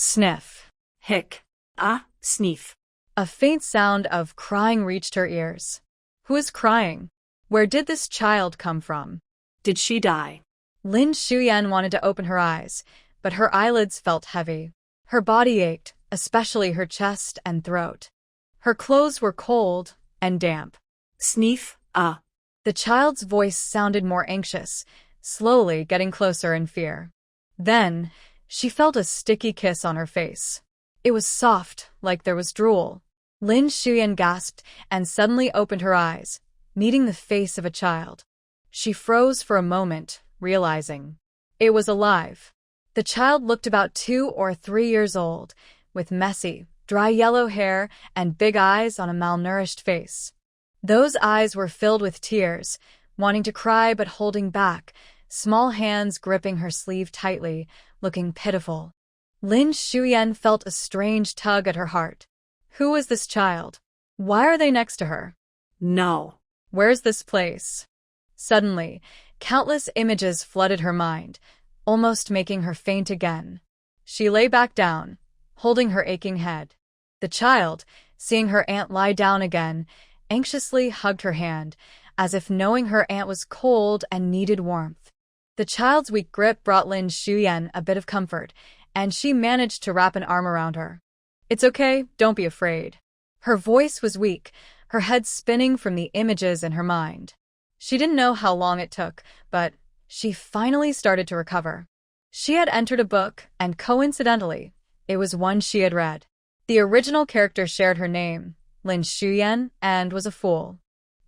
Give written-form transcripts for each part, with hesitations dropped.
Sniff. Hic. Sneef. A faint sound of crying reached her ears. Who is crying? Where did this child come from? Did she die? Lin Xiumei wanted to open her eyes, but her eyelids felt heavy. Her body ached, especially her chest and throat. Her clothes were cold and damp. Sneef. The child's voice sounded more anxious, slowly getting closer in fear. Then, she felt a sticky kiss on her face. It was soft, like there was drool. Lin Xiumei gasped and suddenly opened her eyes, meeting the face of a child. She froze for a moment, realizing it was alive. The child looked about 2 or 3 years old, with messy, dry yellow hair and big eyes on a malnourished face. Those eyes were filled with tears, wanting to cry but holding back, small hands gripping her sleeve tightly, looking pitiful. Lin Xiumei felt a strange tug at her heart. Who was this child? Why are they next to her? No. Where's this place? Suddenly, countless images flooded her mind, almost making her faint again. She lay back down, holding her aching head. The child, seeing her aunt lie down again, anxiously hugged her hand, as if knowing her aunt was cold and needed warmth. The child's weak grip brought Lin Xiumei a bit of comfort, and she managed to wrap an arm around her. It's okay, don't be afraid. Her voice was weak, her head spinning from the images in her mind. She didn't know how long it took, but she finally started to recover. She had entered a book, and coincidentally, it was one she had read. The original character shared her name, Lin Xiumei, and was a fool.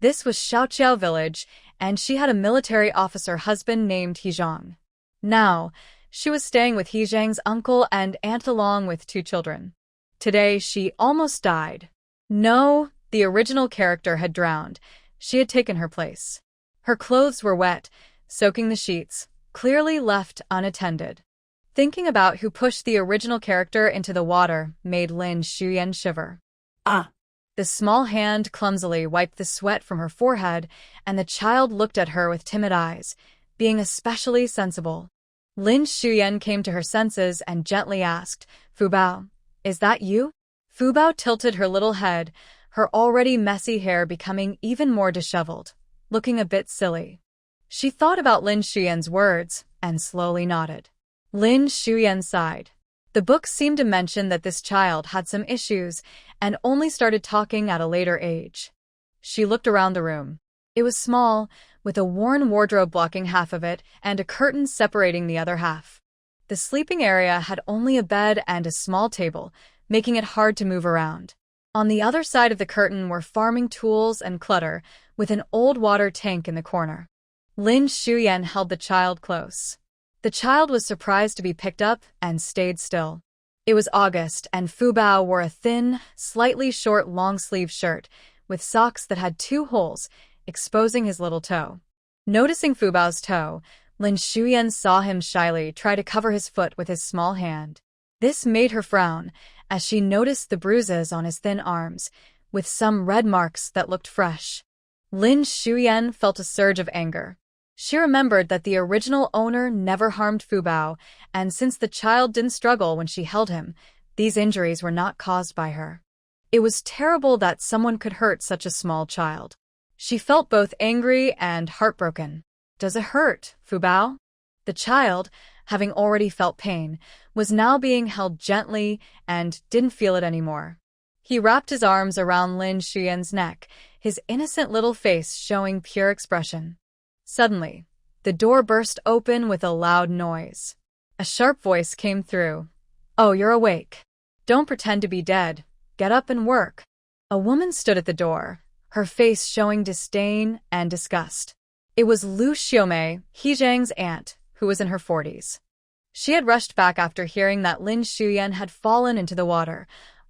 This was Xiaoqiao village, and she had a military officer husband named He Zhang. Now, she was staying with He Zhang's uncle and aunt along with 2 children. Today, she almost died. No, the original character had drowned. She had taken her place. Her clothes were wet, soaking the sheets, clearly left unattended. Thinking about who pushed the original character into the water made Lin Xiumei shiver. The small hand clumsily wiped the sweat from her forehead, and the child looked at her with timid eyes, being especially sensible. Lin Xiumei came to her senses and gently asked, Fubao, is that you? Fubao tilted her little head, her already messy hair becoming even more disheveled, looking a bit silly. She thought about Lin Xiumei's words and slowly nodded. Lin Xiumei sighed. The book seemed to mention that this child had some issues and only started talking at a later age. She looked around the room. It was small, with a worn wardrobe blocking half of it and a curtain separating the other half. The sleeping area had only a bed and a small table, making it hard to move around. On the other side of the curtain were farming tools and clutter, with an old water tank in the corner. Lin Xiumei held the child close. The child was surprised to be picked up and stayed still. It was August, and Fubao wore a thin, slightly short long-sleeve shirt with socks that had 2 holes, exposing his little toe. Noticing Fubao's toe, Lin Xiumei saw him shyly try to cover his foot with his small hand. This made her frown, as she noticed the bruises on his thin arms, with some red marks that looked fresh. Lin Xiumei felt a surge of anger. She remembered that the original owner never harmed Fubao, and since the child didn't struggle when she held him, these injuries were not caused by her. It was terrible that someone could hurt such a small child. She felt both angry and heartbroken. Does it hurt, Fubao? The child, having already felt pain, was now being held gently and didn't feel it anymore. He wrapped his arms around Lin Xiumei's neck, his innocent little face showing pure expression. Suddenly, the door burst open with a loud noise. A sharp voice came through. Oh, you're awake. Don't pretend to be dead. Get up and work. A woman stood at the door, her face showing disdain and disgust. It was Liu Xiumei, He Zhang's aunt, who was in her 40s. She had rushed back after hearing that Lin Xiumei had fallen into the water,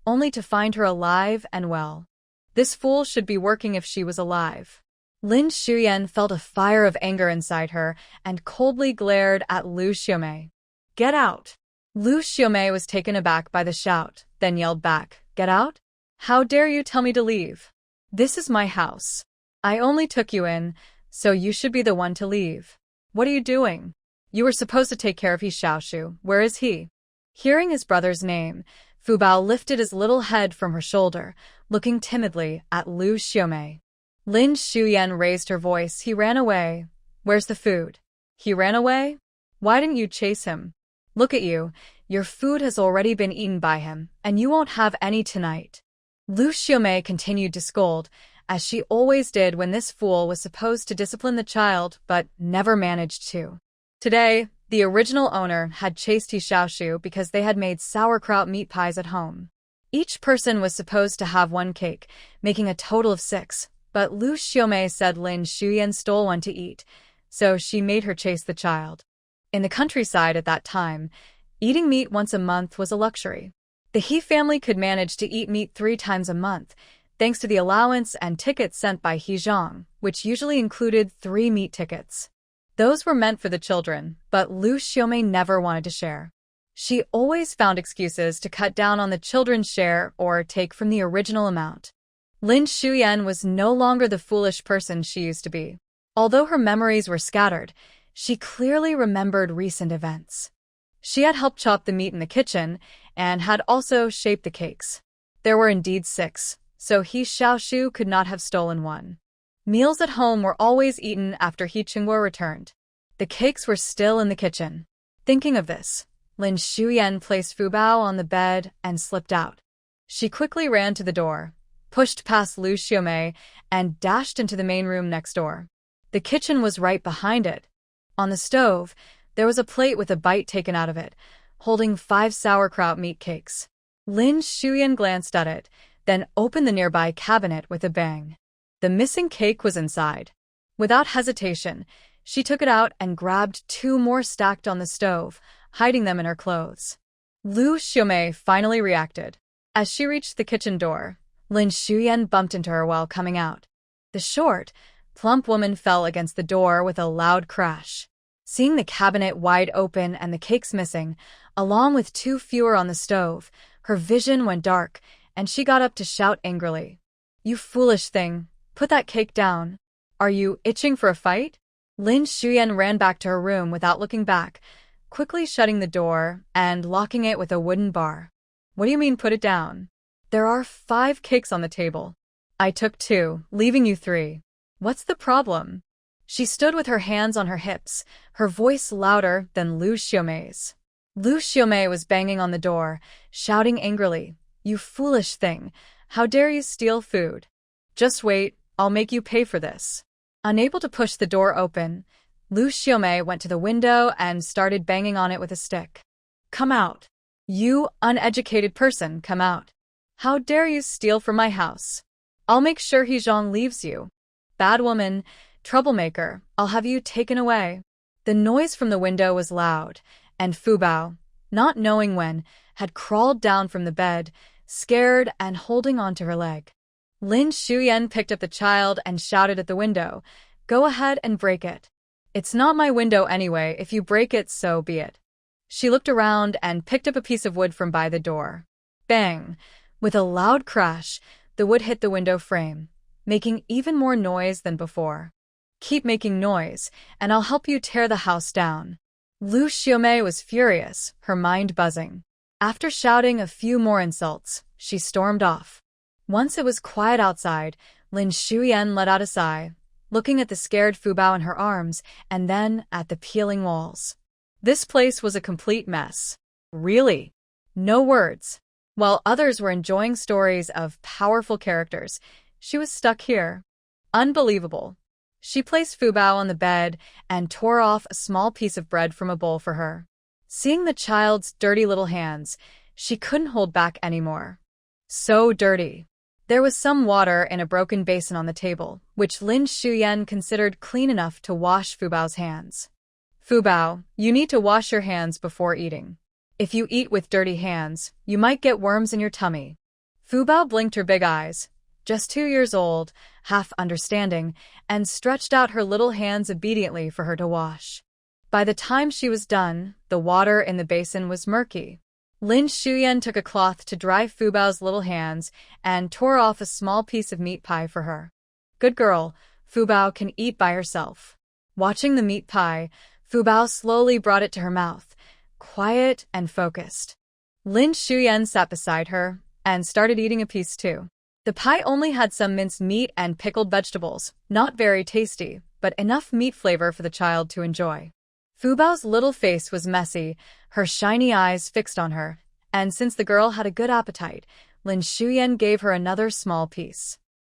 only to find her alive and well. This fool should be working if she was alive. Lin Xiumei felt a fire of anger inside her and coldly glared at Liu Xiumei. Get out! Liu Xiumei was taken aback by the shout, then yelled back, Get out? How dare you tell me to leave? This is my house. I only took you in, so you should be the one to leave. What are you doing? You were supposed to take care of He Xiaoshu. Where is he? Hearing his brother's name, Fubao lifted his little head from her shoulder, looking timidly at Liu Xiumei. Lin Shuyan raised her voice. He ran away. Where's the food? He ran away? Why didn't you chase him? Look at you. Your food has already been eaten by him, and you won't have any tonight. Liu Xiumei continued to scold, as she always did when this fool was supposed to discipline the child but never managed to. Today, the original owner had chased He Xiaoshu because they had made sauerkraut meat pies at home. Each person was supposed to have one cake, making a total of 6, but Liu Xiumei said Lin Shuyan stole one to eat, so she made her chase the child. In the countryside at that time, eating meat once a month was a luxury. The He family could manage to eat meat 3 times a month, thanks to the allowance and tickets sent by He Zhang, which usually included 3 meat tickets. Those were meant for the children, but Liu Xiumei never wanted to share. She always found excuses to cut down on the children's share or take from the original amount. Lin Shuyan was no longer the foolish person she used to be. Although her memories were scattered, she clearly remembered recent events. She had helped chop the meat in the kitchen and had also shaped the cakes. There were indeed 6, so He Xiaoshu could not have stolen one. Meals at home were always eaten after He Qingguo returned. The cakes were still in the kitchen. Thinking of this, Lin Shuyan placed Fubao on the bed and slipped out. She quickly ran to the door, pushed past Liu Xiumei, and dashed into the main room next door. The kitchen was right behind it. On the stove, there was a plate with a bite taken out of it, holding 5 sauerkraut meat cakes. Lin Shuyan glanced at it, then opened the nearby cabinet with a bang. The missing cake was inside. Without hesitation, she took it out and grabbed 2 more stacked on the stove, hiding them in her clothes. Liu Xiumei finally reacted. As she reached the kitchen door, Lin Shuyan bumped into her while coming out. The short, plump woman fell against the door with a loud crash. Seeing the cabinet wide open and the cakes missing, along with 2 fewer on the stove, her vision went dark, and she got up to shout angrily. "You foolish thing! Put that cake down. Are you itching for a fight?" Lin Shuyan ran back to her room without looking back, quickly shutting the door and locking it with a wooden bar. "What do you mean put it down? There are 5 cakes on the table. I took 2, leaving you 3. What's the problem?" She stood with her hands on her hips, her voice louder than Liu Xiumei's. Liu Xiumei was banging on the door, shouting angrily, "You foolish thing! How dare you steal food? Just wait, I'll make you pay for this." Unable to push the door open, Liu Xiumei went to the window and started banging on it with a stick. "Come out! You uneducated person, come out! How dare you steal from my house? I'll make sure He Zhang leaves you. Bad woman, troublemaker, I'll have you taken away." The noise from the window was loud, and Fubao, not knowing when, had crawled down from the bed, scared and holding onto her leg. Lin Shuyan picked up the child and shouted at the window, "Go ahead and break it. It's not my window anyway, if you break it, so be it." She looked around and picked up a piece of wood from by the door. Bang! With a loud crash, the wood hit the window frame, making even more noise than before. "Keep making noise, and I'll help you tear the house down." Liu Xiumei was furious, her mind buzzing. After shouting a few more insults, she stormed off. Once it was quiet outside, Lin Shuyan let out a sigh, looking at the scared Fubao in her arms and then at the peeling walls. This place was a complete mess. Really? No words. While others were enjoying stories of powerful characters, she was stuck here. Unbelievable. She placed Fubao on the bed and tore off a small piece of bread from a bowl for her. Seeing the child's dirty little hands, she couldn't hold back anymore. So dirty. There was some water in a broken basin on the table, which Lin Shuyan considered clean enough to wash Fubao's hands. "Fubao, you need to wash your hands before eating. If you eat with dirty hands, you might get worms in your tummy." Fubao blinked her big eyes, just 2 years old, half understanding, and stretched out her little hands obediently for her to wash. By the time she was done, the water in the basin was murky. Lin Shuyan took a cloth to dry Fubao's little hands and tore off a small piece of meat pie for her. "Good girl, Fubao can eat by herself." Watching the meat pie, Fubao slowly brought it to her mouth, quiet and focused. Lin Xiumei sat beside her and started eating a piece too. The pie only had some minced meat and pickled vegetables, not very tasty, but enough meat flavor for the child to enjoy. Fubao's little face was messy, her shiny eyes fixed on her, and since the girl had a good appetite, Lin Xiumei gave her another small piece.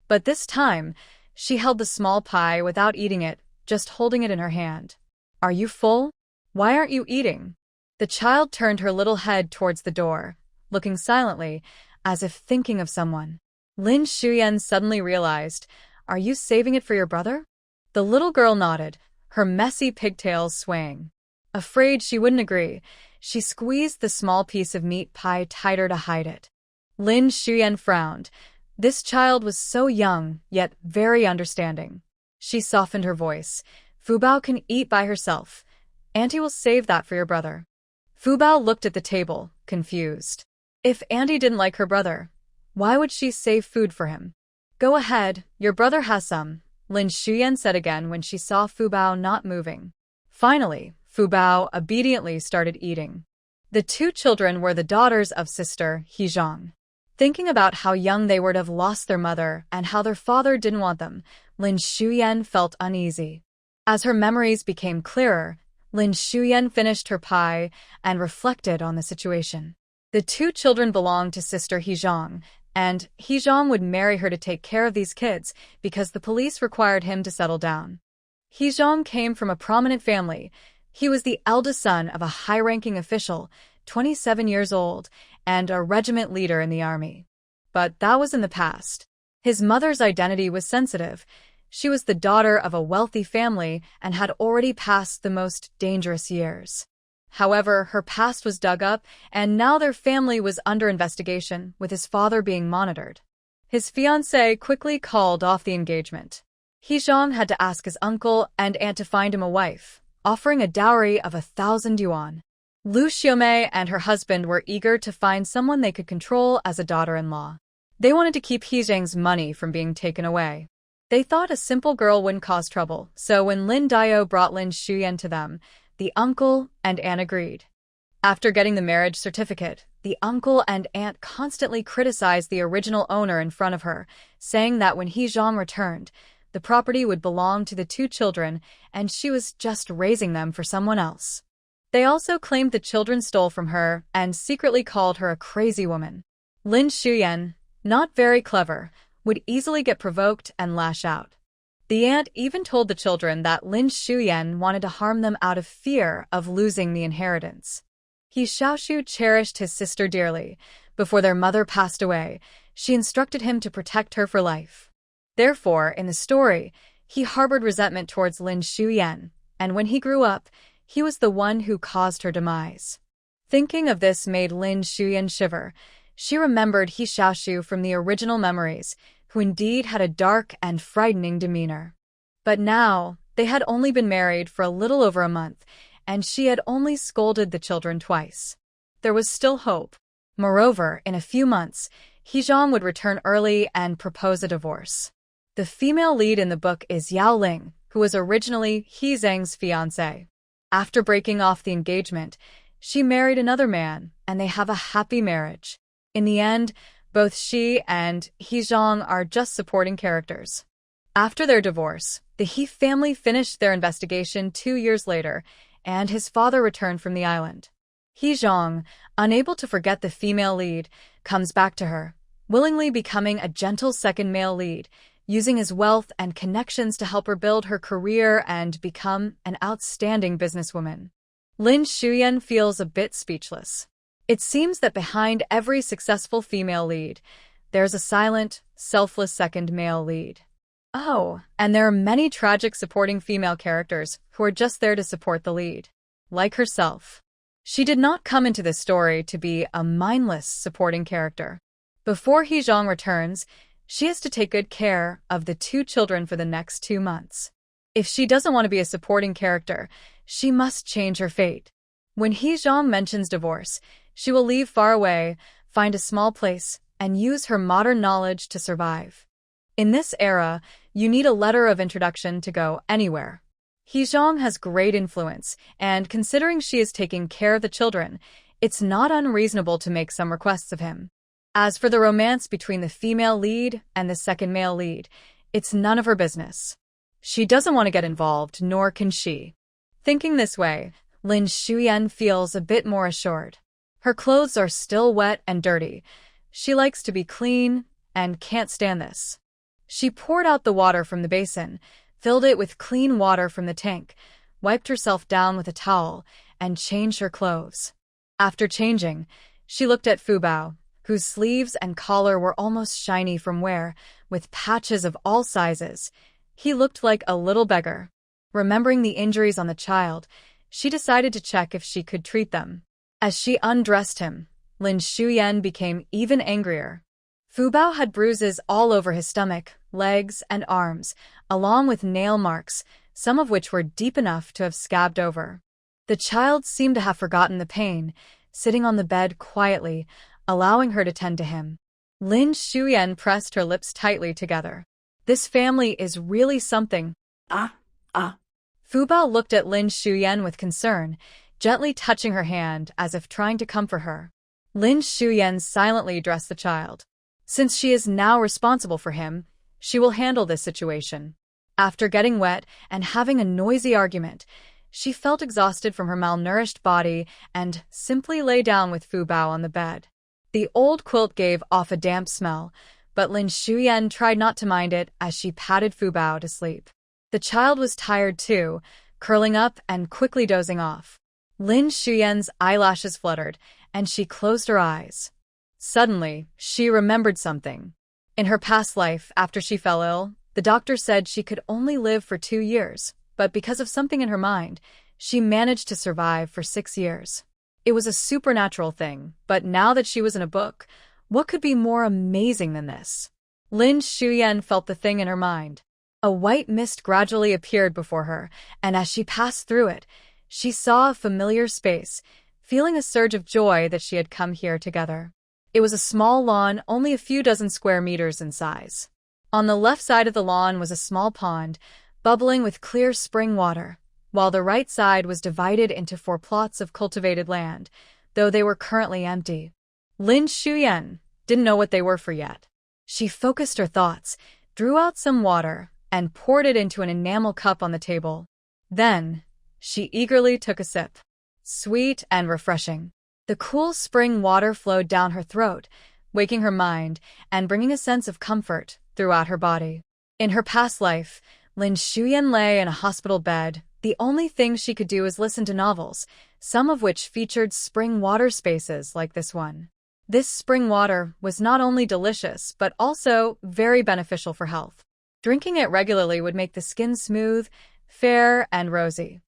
But this time, she held the small pie without eating it, just holding it in her hand. "Are you full? Why aren't you eating?" The child turned her little head towards the door, looking silently, as if thinking of someone. Lin Xiumei suddenly realized, "Are you saving it for your brother?" The little girl nodded, her messy pigtails swaying. Afraid she wouldn't agree, she squeezed the small piece of meat pie tighter to hide it. Lin Xiumei frowned. This child was so young, yet very understanding. She softened her voice. "Fubao can eat by herself. Auntie will save that for your brother." Fubao looked at the table, confused. If Auntie didn't like her brother, why would she save food for him? "Go ahead, your brother has some," Lin Xiumei said again when she saw Fubao not moving. Finally, Fubao obediently started eating. The two children were the daughters of sister He Zhang. Thinking about how young they were to have lost their mother and how their father didn't want them, Lin Xiumei felt uneasy. As her memories became clearer, Lin Xiumei finished her pie and reflected on the situation. The two children belonged to sister He Zhang, and He Zhang would marry her to take care of these kids because the police required him to settle down. He Zhang came from a prominent family. He was the eldest son of a high-ranking official, 27 years old, and a regiment leader in the army. But that was in the past. His mother's identity was sensitive. She was the daughter of a wealthy family and had already passed the most dangerous years. However, her past was dug up, and now their family was under investigation, with his father being monitored. His fiancée quickly called off the engagement. He Zhang had to ask his uncle and aunt to find him a wife, offering a dowry of 1,000 yuan. Liu Xiumei and her husband were eager to find someone they could control as a daughter-in-law. They wanted to keep He Zhang's money from being taken away. They thought a simple girl wouldn't cause trouble, so when Lin Dao brought Lin Xiumei to them, the uncle and aunt agreed. After getting the marriage certificate, the uncle and aunt constantly criticized the original owner in front of her, saying that when He Zhang returned, the property would belong to the two children and she was just raising them for someone else. They also claimed the children stole from her and secretly called her a crazy woman. Lin Xiumei, not very clever, would easily get provoked and lash out. The aunt even told the children that Lin Xiumei wanted to harm them out of fear of losing the inheritance. He Xiaoshu cherished his sister dearly. Before their mother passed away, she instructed him to protect her for life. Therefore, in the story, he harbored resentment towards Lin Xiumei, and when he grew up, he was the one who caused her demise. Thinking of this made Lin Xiumei shiver. She remembered He Xiaoshu from the original memories, who indeed had a dark and frightening demeanor. But now, they had only been married for a little over a month, and she had only scolded the children twice. There was still hope. Moreover, in a few months, He Zhang would return early and propose a divorce. The female lead in the book is Yaoling, who was originally He Zhang's fiancée. After breaking off the engagement, she married another man, and they have a happy marriage. In the end, both she and He Zhang are just supporting characters. After their divorce, the He family finished their investigation 2 years later, and his father returned from the island. He Zhang, unable to forget the female lead, comes back to her, willingly becoming a gentle second male lead, using his wealth and connections to help her build her career and become an outstanding businesswoman. Lin Xiumei feels a bit speechless. It seems that behind every successful female lead, there's a silent, selfless second male lead. Oh, and there are many tragic supporting female characters who are just there to support the lead. Like herself. She did not come into this story to be a mindless supporting character. Before He Zhang returns, she has to take good care of the two children for the next 2 months. If she doesn't want to be a supporting character, she must change her fate. When He Zhang mentions divorce, she will leave far away, find a small place, and use her modern knowledge to survive. In this era, you need a letter of introduction to go anywhere. He Zhang has great influence, and considering she is taking care of the children, it's not unreasonable to make some requests of him. As for the romance between the female lead and the second male lead, it's none of her business. She doesn't want to get involved, nor can she. Thinking this way, Lin Xiumei feels a bit more assured. Her clothes are still wet and dirty. She likes to be clean and can't stand this. She poured out the water from the basin, filled it with clean water from the tank, wiped herself down with a towel, and changed her clothes. After changing, she looked at Fubao, whose sleeves and collar were almost shiny from wear, with patches of all sizes. He looked like a little beggar. Remembering the injuries on the child, she decided to check if she could treat them. As she undressed him, Lin Xiumei became even angrier. Fubao had bruises all over his stomach, legs, and arms, along with nail marks, some of which were deep enough to have scabbed over. The child seemed to have forgotten the pain, sitting on the bed quietly, allowing her to tend to him. Lin Xiumei pressed her lips tightly together. This family is really something. Fubao looked at Lin Xiumei with concern, gently touching her hand as if trying to comfort her. Lin Xiumei silently dressed the child. Since she is now responsible for him, she will handle this situation. After getting wet and having a noisy argument, she felt exhausted from her malnourished body and simply lay down with Fubao on the bed. The old quilt gave off a damp smell, but Lin Xiumei tried not to mind it as she patted Fubao to sleep. The child was tired too, curling up and quickly dozing off. Lin Xiumei's eyelashes fluttered, and she closed her eyes. Suddenly, she remembered something. In her past life, after she fell ill, the doctor said she could only live for 2 years, but because of something in her mind, she managed to survive for 6 years. It was a supernatural thing, but now that she was in a book, what could be more amazing than this? Lin Xiumei felt the thing in her mind. A white mist gradually appeared before her, and as she passed through it, she saw a familiar space, feeling a surge of joy that she had come here together. It was a small lawn, only a few dozen square meters in size. On the left side of the lawn was a small pond, bubbling with clear spring water, while the right side was divided into 4 plots of cultivated land, though they were currently empty. Lin Xiumei didn't know what they were for yet. She focused her thoughts, drew out some water, and poured it into an enamel cup on the table. Then, she eagerly took a sip. Sweet and refreshing. The cool spring water flowed down her throat, waking her mind and bringing a sense of comfort throughout her body. In her past life, Lin Xiumei lay in a hospital bed. The only thing she could do was listen to novels, some of which featured spring water spaces like this one. This spring water was not only delicious but also very beneficial for health. Drinking it regularly would make the skin smooth, fair, and rosy.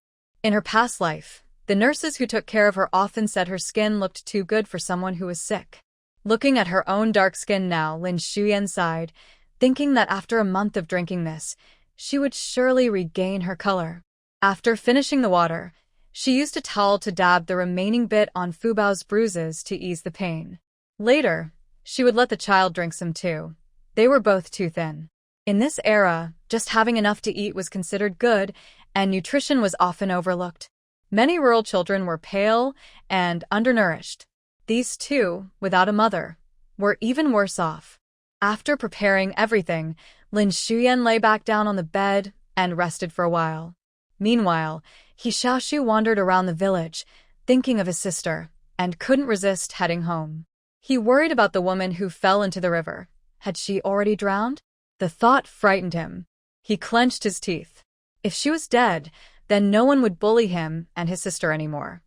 In her past life, the nurses who took care of her often said her skin looked too good for someone who was sick. Looking at her own dark skin now, Lin Xiumei sighed, thinking that after a month of drinking this, she would surely regain her color. After finishing the water, she used a towel to dab the remaining bit on Fubao's bruises to ease the pain. Later, she would let the child drink some too. They were both too thin. In this era, just having enough to eat was considered good, and nutrition was often overlooked. Many rural children were pale and undernourished. These two, without a mother, were even worse off. After preparing everything, Lin Xiumei lay back down on the bed and rested for a while. Meanwhile, He Xiaoshu wandered around the village, thinking of his sister, and couldn't resist heading home. He worried about the woman who fell into the river. Had she already drowned? The thought frightened him. He clenched his teeth. If she was dead, then no one would bully him and his sister anymore.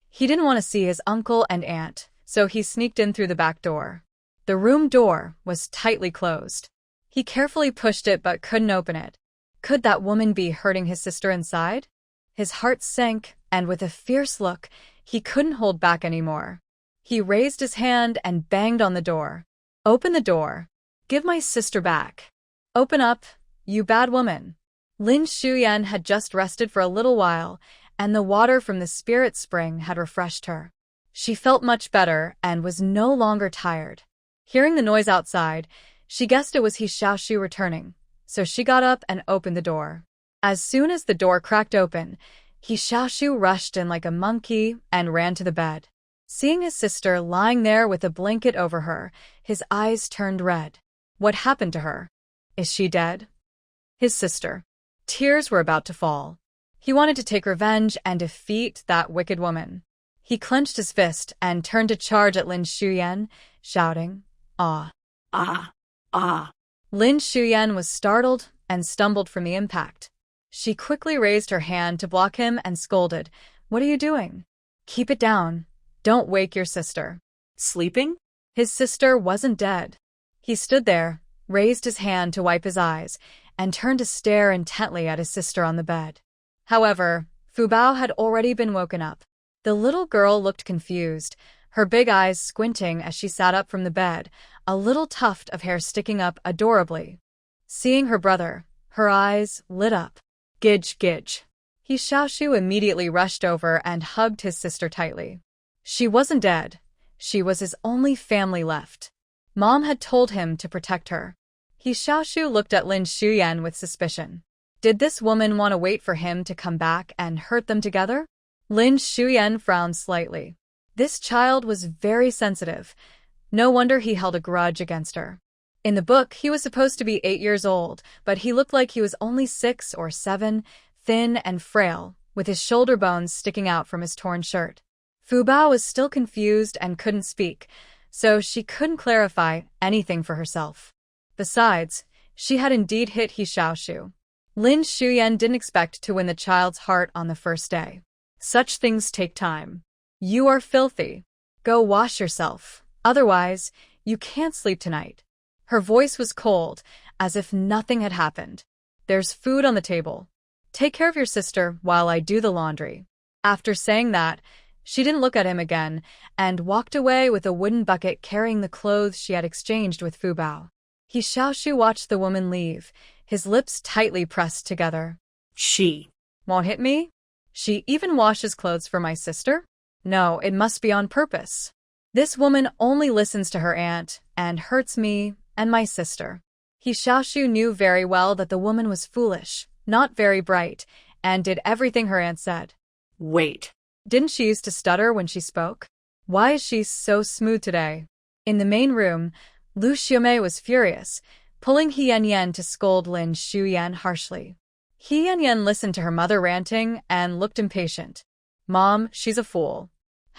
He didn't want to see his uncle and aunt, so he sneaked in through the back door. The room door was tightly closed. He carefully pushed it but couldn't open it. Could that woman be hurting his sister inside? His heart sank, and with a fierce look, he couldn't hold back anymore. He raised his hand and banged on the door. "Open the door. Give my sister back. Open up, you bad woman." Lin Xiumei had just rested for a little while, and the water from the spirit spring had refreshed her. She felt much better and was no longer tired. Hearing the noise outside, she guessed it was He Xiaoshu returning, so she got up and opened the door. As soon as the door cracked open, He Xiaoshu rushed in like a monkey and ran to the bed. Seeing his sister lying there with a blanket over her, his eyes turned red. What happened to her? Is she dead? His sister. Tears were about to fall. He wanted to take revenge and defeat that wicked woman. He clenched his fist and turned to charge at Lin Xiumei, shouting, "Ah! Ah! Ah!" Lin Xiumei was startled and stumbled from the impact. She quickly raised her hand to block him and scolded, "What are you doing? Keep it down. Don't wake your sister." Sleeping? His sister wasn't dead. He stood there, raised his hand to wipe his eyes, and turned to stare intently at his sister on the bed. However, Fubao had already been woken up. The little girl looked confused, her big eyes squinting as she sat up from the bed, a little tuft of hair sticking up adorably. Seeing her brother, her eyes lit up. "Gidge, gidge." He Xiaoshu immediately rushed over and hugged his sister tightly. She wasn't dead. She was his only family left. Mom had told him to protect her. He Xiaoshu looked at Lin Xiumei with suspicion. Did this woman want to wait for him to come back and hurt them together? Lin Xiumei frowned slightly. This child was very sensitive. No wonder he held a grudge against her. In the book, he was supposed to be 8 years old, but he looked like he was only 6 or 7, thin and frail, with his shoulder bones sticking out from his torn shirt. Fubao was still confused and couldn't speak, so she couldn't clarify anything for herself. Besides, she had indeed hit He Xiaoshu. Lin Xiumei didn't expect to win the child's heart on the first day. Such things take time. "You are filthy. Go wash yourself. Otherwise, you can't sleep tonight." Her voice was cold, as if nothing had happened. "There's food on the table. Take care of your sister while I do the laundry." After saying that, she didn't look at him again and walked away with a wooden bucket carrying the clothes she had exchanged with Fubao. He Xiaoshu watched the woman leave, his lips tightly pressed together. She "Won't hit me? She even washes clothes for my sister? No, it must be on purpose. This woman only listens to her aunt and hurts me and my sister." He Xiaoshu knew very well that the woman was foolish, not very bright, and did everything her aunt said. Wait. Didn't she used to stutter when she spoke? Why is she so smooth today? In the main room, Liu Xiumei was furious, pulling He Yanyan to scold Lin Xiumei harshly. He Yanyan listened to her mother ranting and looked impatient. "Mom, she's a fool.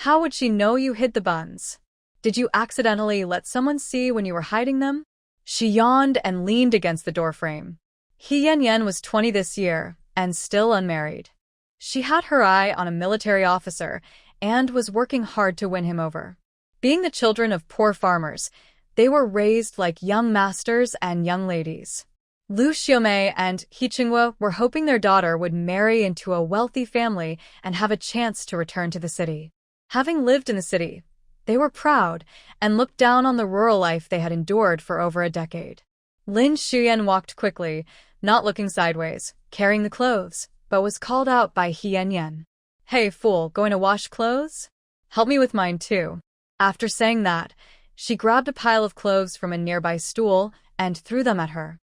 How would she know you hid the buns? Did you accidentally let someone see when you were hiding them?" She yawned and leaned against the doorframe. He Yanyan was 20 this year and still unmarried. She had her eye on a military officer and was working hard to win him over. Being the children of poor farmers, they were raised like young masters and young ladies. Liu Xiumei and He Qingwe were hoping their daughter would marry into a wealthy family and have a chance to return to the city. Having lived in the city, they were proud and looked down on the rural life they had endured for over a decade. Lin Xiumei walked quickly, not looking sideways, carrying the clothes, but was called out by He Yanyan. "Hey, fool, going to wash clothes? Help me with mine too." After saying that, she grabbed a pile of clothes from a nearby stool and threw them at her.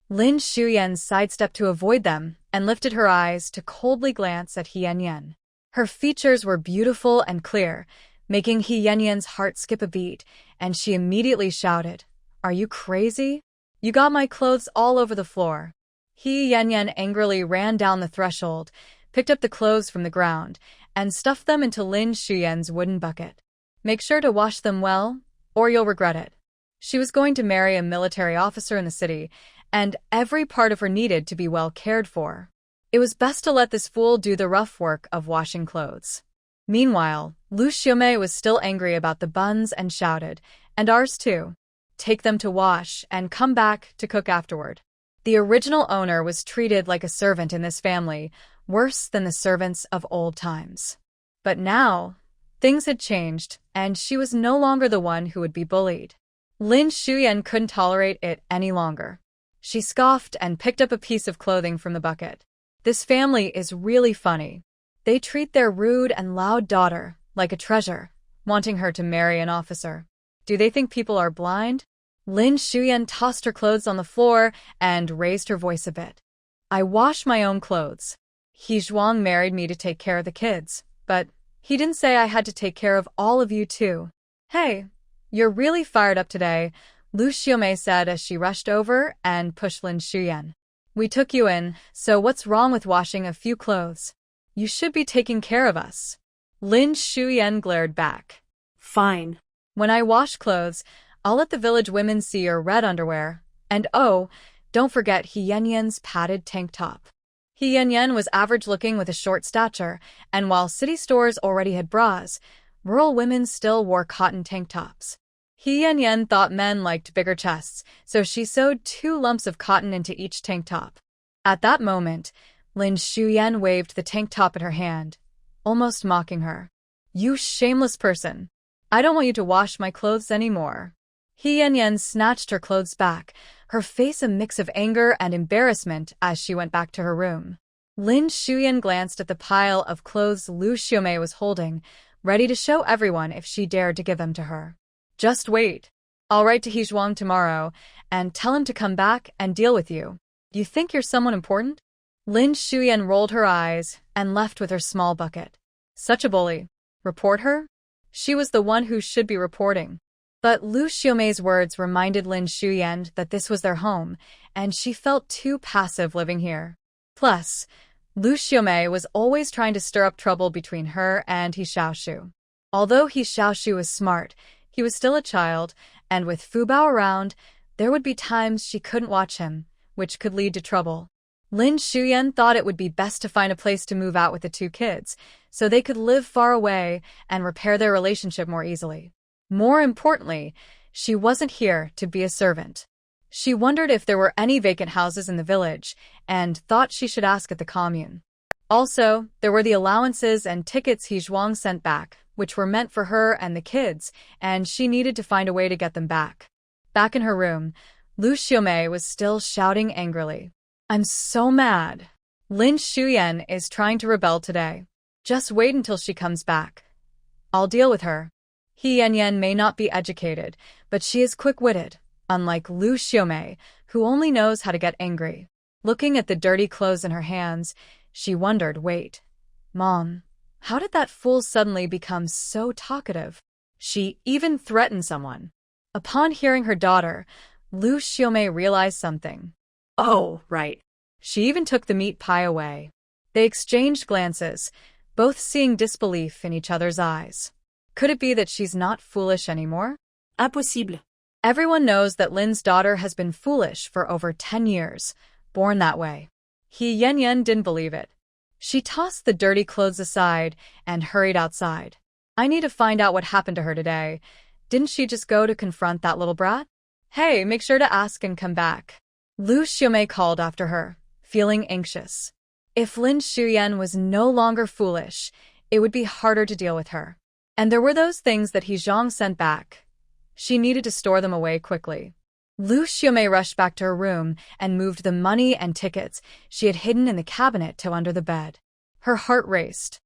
Lin Xiumei sidestepped to avoid them and lifted her eyes to coldly glance at He Yanyan. Her features were beautiful and clear, making He Yanyan's heart skip a beat, and she immediately shouted, "Are you crazy? You got my clothes all over the floor." He Yanyan angrily ran down the threshold, picked up the clothes from the ground, and stuffed them into Lin Xiumei's wooden bucket. "Make sure to wash them well, or you'll regret it." She was going to marry a military officer in the city, and every part of her needed to be well cared for. It was best to let this fool do the rough work of washing clothes. Meanwhile, Liu Xiumei was still angry about the buns and shouted, "And ours too. Take them to wash and come back to cook afterward." The original owner was treated like a servant in this family, worse than the servants of old times. But now, things had changed, and she was no longer the one who would be bullied. Lin Xiumei couldn't tolerate it any longer. She scoffed and picked up a piece of clothing from the bucket. This family is really funny. They treat their rude and loud daughter like a treasure, wanting her to marry an officer. Do they think people are blind? Lin Xiumei tossed her clothes on the floor and raised her voice a bit. "I wash my own clothes. He Zhang married me to take care of the kids, but He didn't say I had to take care of all of you too. Hey, you're really fired up today, Liu Xiumei said as she rushed over and pushed Lin Xuyan. We took you in, so what's wrong with washing a few clothes? You should be taking care of us. Lin Xuyan glared back. Fine. When I wash clothes, I'll let the village women see your red underwear. And oh, don't forget He Yanyan's padded tank top. He Yanyan was average-looking with a short stature, and while city stores already had bras, rural women still wore cotton tank tops. He Yanyan thought men liked bigger chests, so she sewed 2 lumps of cotton into each tank top. At that moment, Lin Xuyan waved the tank top in her hand, almost mocking her. You shameless person. I don't want you to wash my clothes anymore. He Yanyan snatched her clothes back, her face a mix of anger and embarrassment as she went back to her room. Lin Xuyan glanced at the pile of clothes Liu Xiumei was holding, ready to show everyone if she dared to give them to her. Just wait. I'll write to He Zhang tomorrow and tell him to come back and deal with you. You think you're someone important? Lin Xuyan rolled her eyes and left with her small bucket. Such a bully. Report her? She was the one who should be reporting. But Liu Xiumei's words reminded Lin Xuyan that this was their home, and she felt too passive living here. Plus, Liu Xiumei was always trying to stir up trouble between her and He Xiaoshu. Although He Xiaoshu was smart, he was still a child, and with Fubao around, there would be times she couldn't watch him, which could lead to trouble. Lin Xuyan thought it would be best to find a place to move out with the 2 kids, so they could live far away and repair their relationship more easily. More importantly, she wasn't here to be a servant. She wondered if there were any vacant houses in the village, and thought she should ask at the commune. Also, there were the allowances and tickets He Zhang sent back, which were meant for her and the kids, and she needed to find a way to get them back. Back in her room, Liu Xiumei was still shouting angrily. I'm so mad. Lin Xuyan is trying to rebel today. Just wait until she comes back. I'll deal with her. He Yanyan may not be educated, but she is quick-witted, unlike Liu Xiumei, who only knows how to get angry. Looking at the dirty clothes in her hands, she wondered, wait, Mom, how did that fool suddenly become so talkative? She even threatened someone. Upon hearing her daughter, Liu Xiumei realized something. Oh, right. She even took the meat pie away. They exchanged glances, both seeing disbelief in each other's eyes. Could it be that she's not foolish anymore? Impossible. Everyone knows that Lin's daughter has been foolish for over 10 years, born that way. He Yanyan didn't believe it. She tossed the dirty clothes aside and hurried outside. I need to find out what happened to her today. Didn't she just go to confront that little brat? Hey, make sure to ask and come back. Liu Xiumei called after her, feeling anxious. If Lin Xuyan was no longer foolish, it would be harder to deal with her. And there were those things that He Zhang sent back. She needed to store them away quickly. Liu Xiumei rushed back to her room and moved the money and tickets she had hidden in the cabinet to under the bed. Her heart raced.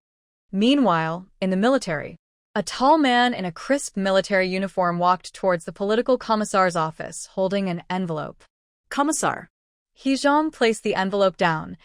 Meanwhile, in the military, a tall man in a crisp military uniform walked towards the political commissar's office, holding an envelope. Commissar. He Zhang placed the envelope down.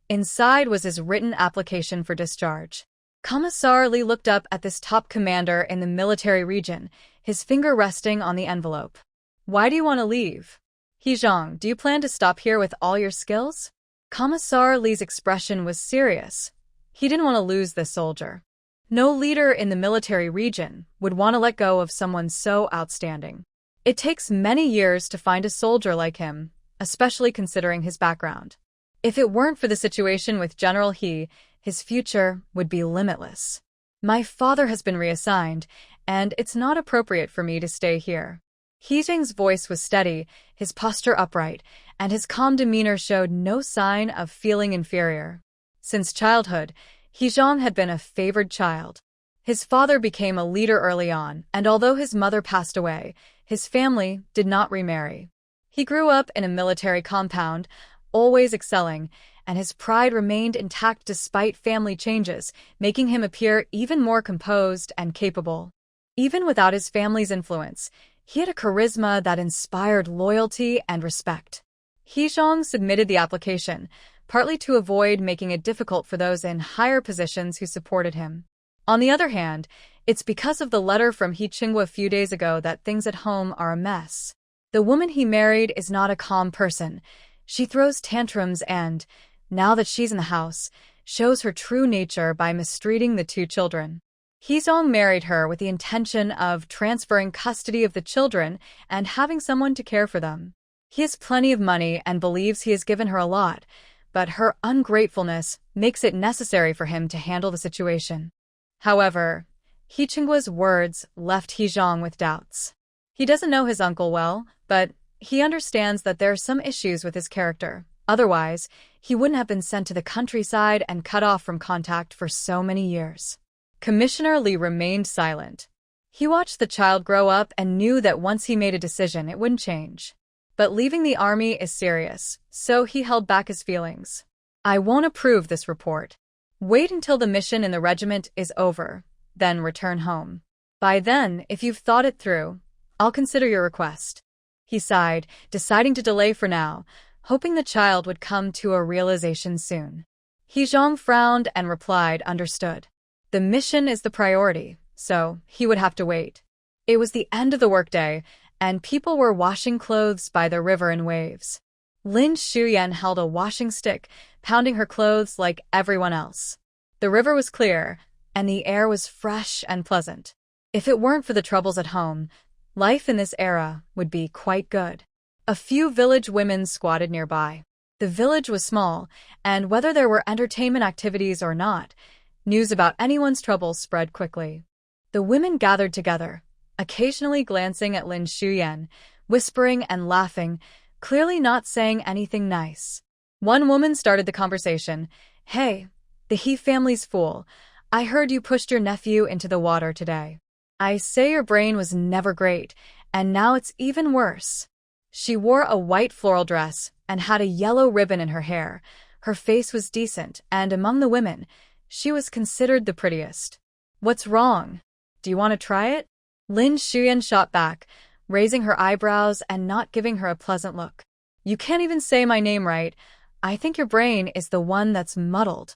Inside was his written application for discharge. Commissar Li looked up at this top commander in the military region, his finger resting on the envelope. Why do you want to leave? He Zhang, do you plan to stop here with all your skills? Commissar Li's expression was serious. He didn't want to lose this soldier. No leader in the military region would want to let go of someone so outstanding. It takes many years to find a soldier like him, especially considering his background. If it weren't for the situation with General He, his future would be limitless. My father has been reassigned, and it's not appropriate for me to stay here. He Zhang's voice was steady, his posture upright, and his calm demeanor showed no sign of feeling inferior. Since childhood, He Zhang had been a favored child. His father became a leader early on, and although his mother passed away, his family did not remarry. He grew up in a military compound, always excelling, and his pride remained intact despite family changes, making him appear even more composed and capable. Even without his family's influence, he had a charisma that inspired loyalty and respect. He Zhang submitted the application, partly to avoid making it difficult for those in higher positions who supported him. On the other hand, it's because of the letter from He Xiaoshu a few days ago that things at home are a mess. The woman he married is not a calm person. She throws tantrums and, now that she's in the house, shows her true nature by mistreating the two children. He Zhang married her with the intention of transferring custody of the children and having someone to care for them. He has plenty of money and believes he has given her a lot, but her ungratefulness makes it necessary for him to handle the situation. However, He Xiaoshu's words left He Zhang with doubts. He doesn't know his uncle well, but he understands that there are some issues with his character. Otherwise, he wouldn't have been sent to the countryside and cut off from contact for so many years. Commissioner Li remained silent. He watched the child grow up and knew that once he made a decision, it wouldn't change. But leaving the army is serious, so he held back his feelings. I won't approve this report. Wait until the mission in the regiment is over, then return home. By then, if you've thought it through, I'll consider your request. He sighed, deciding to delay for now, hoping the child would come to a realization soon. He Zhang frowned and replied, understood. The mission is the priority, so he would have to wait. It was the end of the workday, and people were washing clothes by the river in waves. Lin Xiumei held a washing stick, pounding her clothes like everyone else. The river was clear, and the air was fresh and pleasant. If it weren't for the troubles at home, life in this era would be quite good. A few village women squatted nearby. The village was small, and whether there were entertainment activities or not, news about anyone's troubles spread quickly. The women gathered together, occasionally glancing at Lin Xiumei, whispering and laughing, clearly not saying anything nice. One woman started the conversation. Hey, the He family's fool. I heard you pushed your nephew into the water today. I say your brain was never great, and now it's even worse. She wore a white floral dress and had a yellow ribbon in her hair. Her face was decent, and among the women, she was considered the prettiest. What's wrong? Do you want to try it? Lin Xiumei shot back, raising her eyebrows and not giving her a pleasant look. You can't even say my name right. I think your brain is the one that's muddled.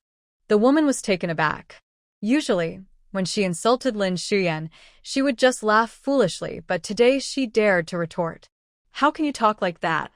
The woman was taken aback. Usually, when she insulted Lin Xiumei, she would just laugh foolishly, but today she dared to retort. How can you talk like that?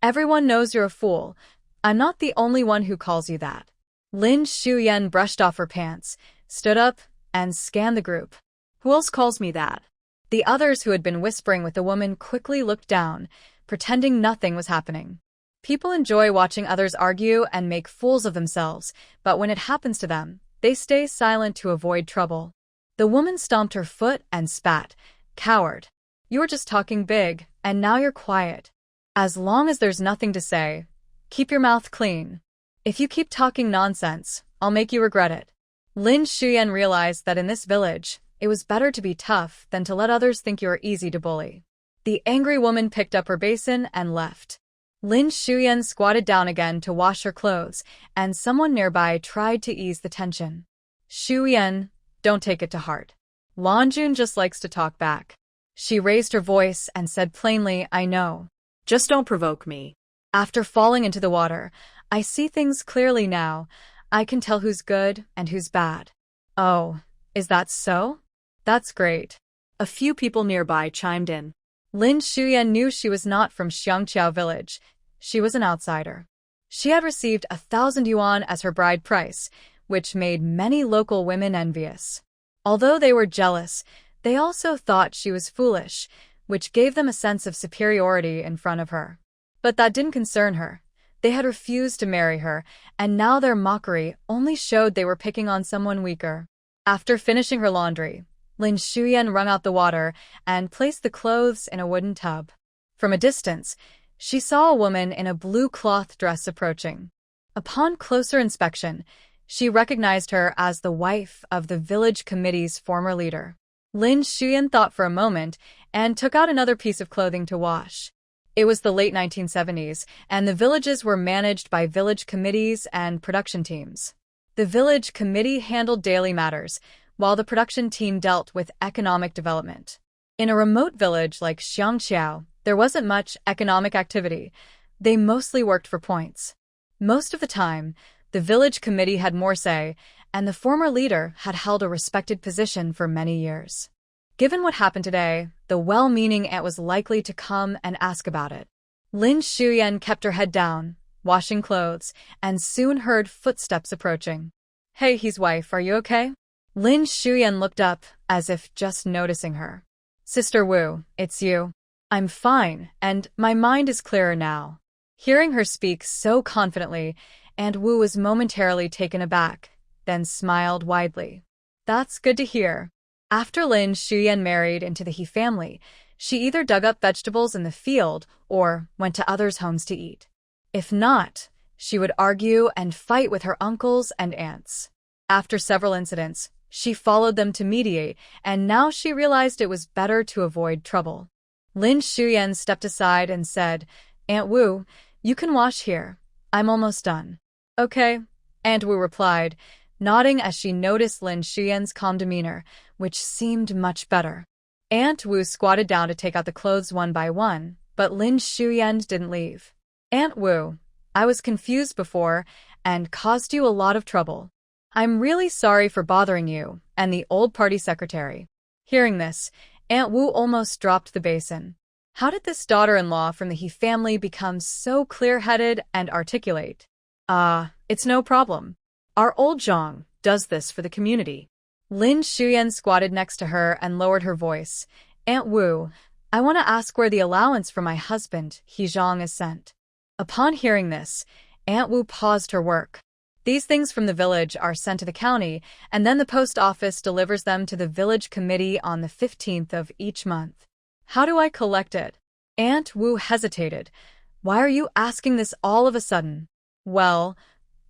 Everyone knows you're a fool. I'm not the only one who calls you that. Lin Xiumei brushed off her pants, stood up, and scanned the group. Who else calls me that? The others who had been whispering with the woman quickly looked down, pretending nothing was happening. People enjoy watching others argue and make fools of themselves, but when it happens to them, they stay silent to avoid trouble. The woman stomped her foot and spat. Coward. You were just talking big, and now you're quiet. As long as there's nothing to say, keep your mouth clean. If you keep talking nonsense, I'll make you regret it. Lin Xiumei realized that in this village, it was better to be tough than to let others think you were easy to bully. The angry woman picked up her basin and left. Lin Xiumei squatted down again to wash her clothes, and someone nearby tried to ease the tension. Xiumei, don't take it to heart. Lanjun just likes to talk back. She raised her voice and said plainly, I know. Just don't provoke me. After falling into the water, I see things clearly now. I can tell who's good and who's bad. Oh, is that so? That's great. A few people nearby chimed in. Lin Xiumei knew she was not from Xiangqiao village. She was an outsider. She had received 1,000 yuan as her bride price, which made many local women envious. Although they were jealous, they also thought she was foolish, which gave them a sense of superiority in front of her. But that didn't concern her. They had refused to marry her, and now their mockery only showed they were picking on someone weaker. After finishing her laundry, Lin Xiumei wrung out the water and placed the clothes in a wooden tub. From a distance, she saw a woman in a blue cloth dress approaching. Upon closer inspection, she recognized her as the wife of the village committee's former leader. Lin Xiumei thought for a moment and took out another piece of clothing to wash. It was the late 1970s, and the villages were managed by village committees and production teams. The village committee handled daily matters, while the production team dealt with economic development. In a remote village like Xiangqiao, there wasn't much economic activity. They mostly worked for points. Most of the time, the village committee had more say, and the former leader had held a respected position for many years. Given what happened today, the well-meaning aunt was likely to come and ask about it. Lin Xiumei kept her head down, washing clothes, and soon heard footsteps approaching. "Hey, He's wife, are you okay?" Lin Xiumei looked up, as if just noticing her. "Sister Wu, it's you." "I'm fine, and my mind is clearer now." Hearing her speak so confidently, Aunt Wu was momentarily taken aback, then smiled widely. "That's good to hear." After Lin Xiumei married into the He family, she either dug up vegetables in the field or went to others' homes to eat. If not, she would argue and fight with her uncles and aunts. After several incidents, she followed them to mediate, and now she realized it was better to avoid trouble. Lin Xiumei stepped aside and said, "Aunt Wu, you can wash here. I'm almost done." "Okay," Aunt Wu replied, nodding as she noticed Lin Xiumei's calm demeanor, which seemed much better. Aunt Wu squatted down to take out the clothes one by one, but Lin Xiumei didn't leave. "Aunt Wu, I was confused before and caused you a lot of trouble. I'm really sorry for bothering you and the old party secretary." Hearing this, Aunt Wu almost dropped the basin. How did this daughter-in-law from the He family become so clear-headed and articulate? It's no problem. Our old Zhang does this for the community." Lin Xiumei squatted next to her and lowered her voice. "Aunt Wu, I want to ask where the allowance for my husband, He Zhang, is sent." Upon hearing this, Aunt Wu paused her work. "These things from the village are sent to the county, and then the post office delivers them to the village committee on the 15th of each month. How do I collect it?" Aunt Wu hesitated. "Why are you asking this all of a sudden?" "Well,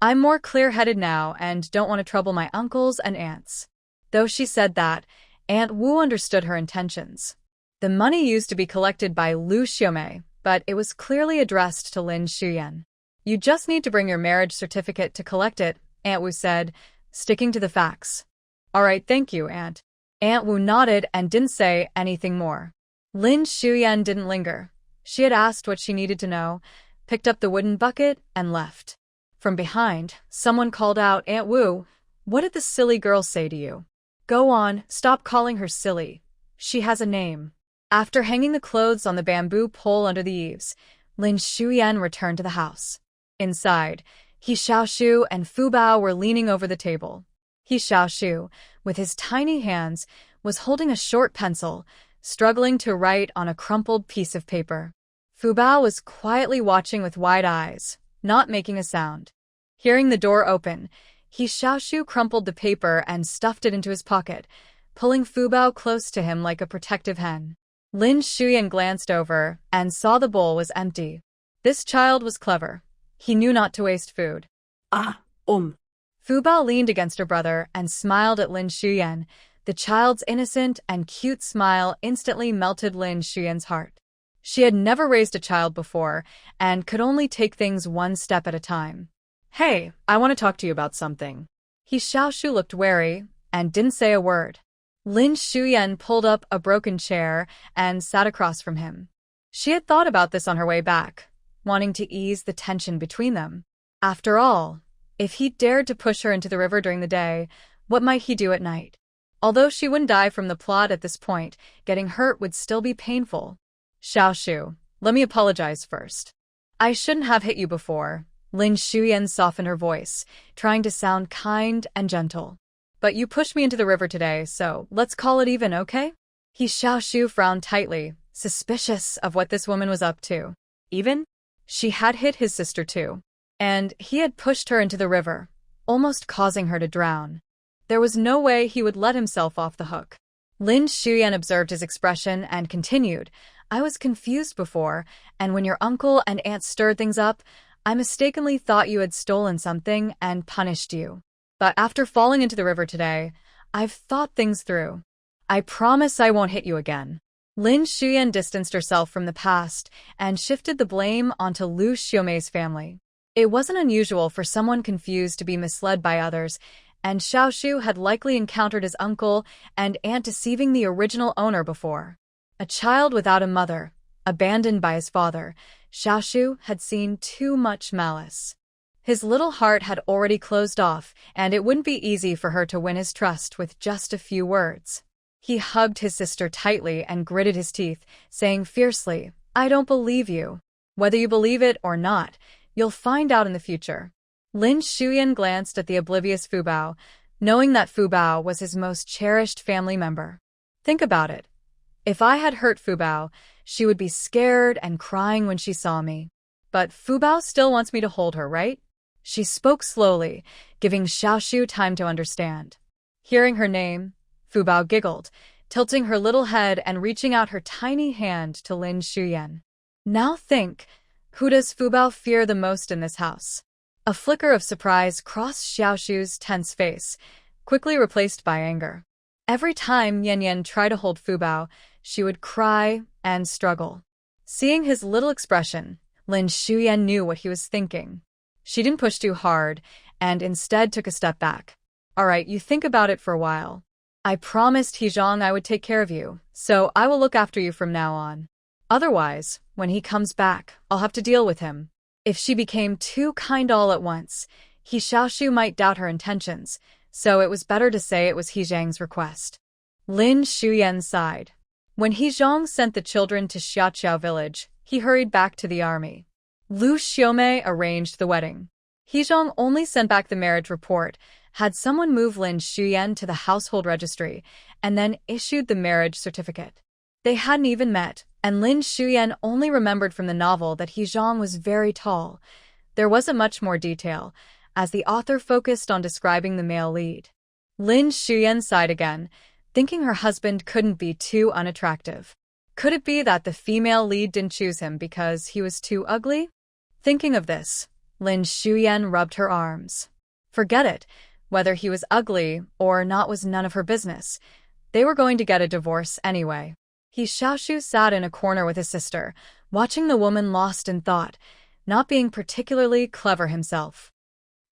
I'm more clear-headed now and don't want to trouble my uncles and aunts." Though she said that, Aunt Wu understood her intentions. The money used to be collected by Liu Xiumei, but it was clearly addressed to Lin Xiumei. "You just need to bring your marriage certificate to collect it," Aunt Wu said, sticking to the facts. "All right, thank you, Aunt." Aunt Wu nodded and didn't say anything more. Lin Xiumei didn't linger. She had asked what she needed to know, picked up the wooden bucket, and left. From behind, someone called out, "Aunt Wu, what did the silly girl say to you?" "Go on, stop calling her silly. She has a name." After hanging the clothes on the bamboo pole under the eaves, Lin Xiumei returned to the house. Inside, He Xiaoshu and Fubao were leaning over the table. He Xiaoshu, with his tiny hands, was holding a short pencil, struggling to write on a crumpled piece of paper. Fubao was quietly watching with wide eyes, not making a sound. Hearing the door open, He Xiaoshu crumpled the paper and stuffed it into his pocket, pulling Fubao close to him like a protective hen. Lin Xiumei glanced over and saw the bowl was empty. This child was clever. He knew not to waste food. Fubao leaned against her brother and smiled at Lin Xiumei. The child's innocent and cute smile instantly melted Lin Xiumei's heart. She had never raised a child before and could only take things one step at a time. "Hey, I want to talk to you about something." He Xiaoshu looked wary and didn't say a word. Lin Xiumei pulled up a broken chair and sat across from him. She had thought about this on her way back, wanting to ease the tension between them. After all, if he dared to push her into the river during the day, what might he do at night? Although she wouldn't die from the plot at this point, getting hurt would still be painful. "Xiaoshu, let me apologize first. I shouldn't have hit you before." Lin Xiumei softened her voice, trying to sound kind and gentle. "But you pushed me into the river today, so let's call it even, okay?" He Xiaoshu frowned tightly, suspicious of what this woman was up to. Even? She had hit his sister too. And he had pushed her into the river, almost causing her to drown. There was no way he would let himself off the hook. Lin Xiumei observed his expression and continued, "I was confused before, and when your uncle and aunt stirred things up, I mistakenly thought you had stolen something and punished you. But after falling into the river today, I've thought things through. I promise I won't hit you again." Lin Xiumei distanced herself from the past and shifted the blame onto Liu Xiumei's family. It wasn't unusual for someone confused to be misled by others, and Xiaoshu had likely encountered his uncle and aunt deceiving the original owner before. A child without a mother, abandoned by his father, Xiaoshu had seen too much malice. His little heart had already closed off, and it wouldn't be easy for her to win his trust with just a few words. He hugged his sister tightly and gritted his teeth, saying fiercely, "I don't believe you. Whether you believe it or not, you'll find out in the future." Lin Xiumei glanced at the oblivious Fubao, knowing that Fubao was his most cherished family member. Think about it. If I had hurt Fubao, she would be scared and crying when she saw me. But Fubao still wants me to hold her, right? She spoke slowly, giving Xiaoshu time to understand. Hearing her name, Fubao giggled, tilting her little head and reaching out her tiny hand to Lin Xiumei. Now think, who does Fubao fear the most in this house? A flicker of surprise crossed Xiaoshu's tense face, quickly replaced by anger. Every time Yanyan tried to hold Fubao, she would cry and struggle. Seeing his little expression, Lin Xiumei knew what he was thinking. She didn't push too hard, and instead took a step back. "All right, you think about it for a while. I promised He Zhang I would take care of you, so I will look after you from now on. Otherwise, when he comes back, I'll have to deal with him." If she became too kind all at once, He Xiaoshu might doubt her intentions, so it was better to say it was He Zhang's request. Lin Xiumei sighed. When He Zhang sent the children to Xiaoqiao village, he hurried back to the army. Liu Xiumei arranged the wedding. He Zhang only sent back the marriage report, had someone move Lin Xiumei to the household registry, and then issued the marriage certificate. They hadn't even met, and Lin Xiumei only remembered from the novel that He Zhang was very tall. There wasn't much more detail, as the author focused on describing the male lead. Lin Xiumei sighed again, thinking her husband couldn't be too unattractive. Could it be that the female lead didn't choose him because he was too ugly? Thinking of this, Lin Xiumei rubbed her arms. Forget it. Whether he was ugly or not was none of her business. They were going to get a divorce anyway. He Xiaoshu sat in a corner with his sister, watching the woman lost in thought, not being particularly clever himself.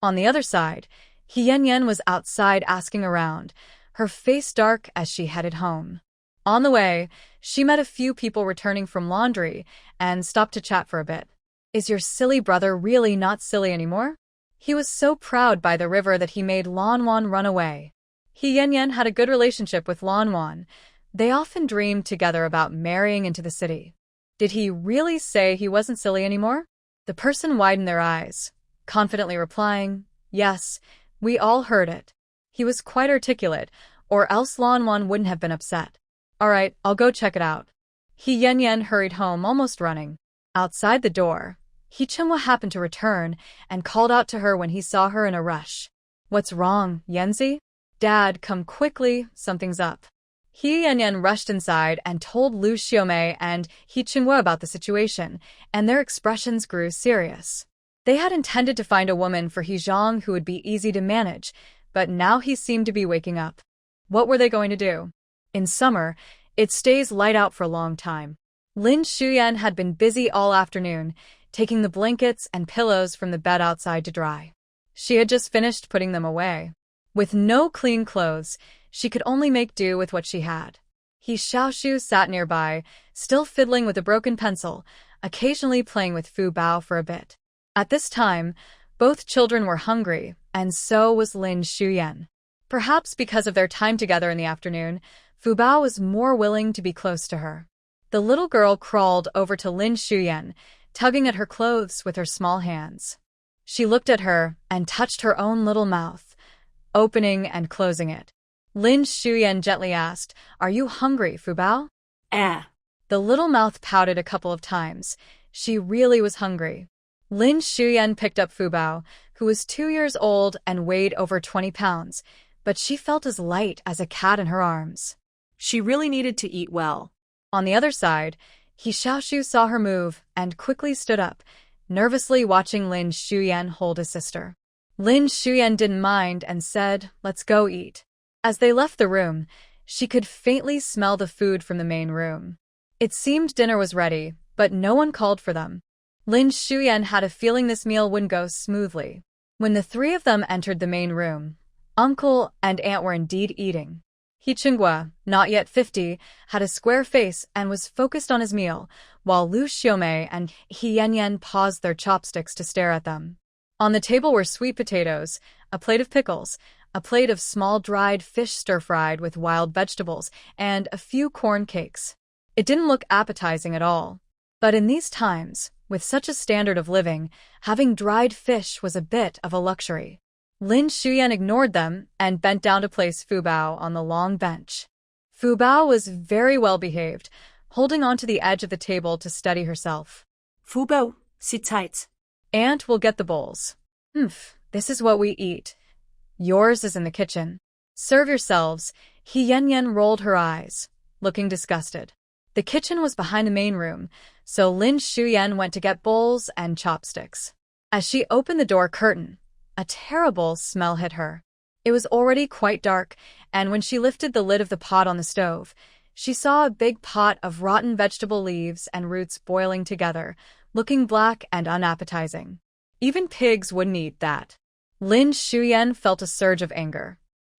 On the other side, He Yanyan was outside asking around, her face dark as she headed home. On the way, she met a few people returning from laundry and stopped to chat for a bit. "Is your silly brother really not silly anymore? He was so proud by the river that he made Lanwan run away." He Yanyan had a good relationship with Lanwan. They often dreamed together about marrying into the city. Did he really say he wasn't silly anymore? The person widened their eyes, confidently replying, "Yes, we all heard it." He was quite articulate, or else Lanwan wouldn't have been upset. "All right, I'll go check it out." He Yanyan hurried home, almost running. Outside the door, He Xiumei happened to return and called out to her when he saw her in a rush. "What's wrong, Yanzi? Dad, come quickly, something's up." He Yanyan rushed inside and told Liu Xiumei and He Xiumei about the situation, and their expressions grew serious. They had intended to find a woman for He Zhang who would be easy to manage, but now he seemed to be waking up. What were they going to do? In summer, it stays light out for a long time. Lin Xiumei had been busy all afternoon, taking the blankets and pillows from the bed outside to dry. She had just finished putting them away. With no clean clothes, she could only make do with what she had. He Xiaoshu sat nearby, still fiddling with a broken pencil, occasionally playing with Fubao for a bit. At this time, both children were hungry, and so was Lin Xiumei. Perhaps because of their time together in the afternoon, Fubao was more willing to be close to her. The little girl crawled over to Lin Xiumei, tugging at her clothes with her small hands. She looked at her and touched her own little mouth, opening and closing it. Lin Xiumei gently asked, "Are you hungry, Fubao?" The little mouth pouted a couple of times. She really was hungry. Lin Xiumei picked up Fubao, who was 2 years old and weighed over 20 pounds, but she felt as light as a cat in her arms. She really needed to eat well. On the other side, He Xiaoshu saw her move and quickly stood up, nervously watching Lin Xiumei hold his sister. Lin Xiumei didn't mind and said, "Let's go eat." As they left the room, she could faintly smell the food from the main room. It seemed dinner was ready, but no one called for them. Lin Xiumei had a feeling this meal wouldn't go smoothly. When the three of them entered the main room, Uncle and Aunt were indeed eating. He Xiumei, not yet 50, had a square face and was focused on his meal, while Liu Xiumei and He Yanyan paused their chopsticks to stare at them. On the table were sweet potatoes, a plate of pickles, a plate of small dried fish stir-fried with wild vegetables, and a few corn cakes. It didn't look appetizing at all. But in these times, with such a standard of living, having dried fish was a bit of a luxury. Lin Xiumei ignored them and bent down to place Fubao on the long bench. Fubao was very well behaved, holding onto the edge of the table to steady herself. Fubao, sit tight. Aunt will get the bowls. This is what we eat. Yours is in the kitchen. Serve yourselves. He Yanyan rolled her eyes, looking disgusted. The kitchen was behind the main room, so Lin Xiumei went to get bowls and chopsticks. As she opened the door curtain, a terrible smell hit her. It was already quite dark, and when she lifted the lid of the pot on the stove, she saw a big pot of rotten vegetable leaves and roots boiling together, looking black and unappetizing. Even pigs wouldn't eat that. Lin Xiumei felt a surge of anger.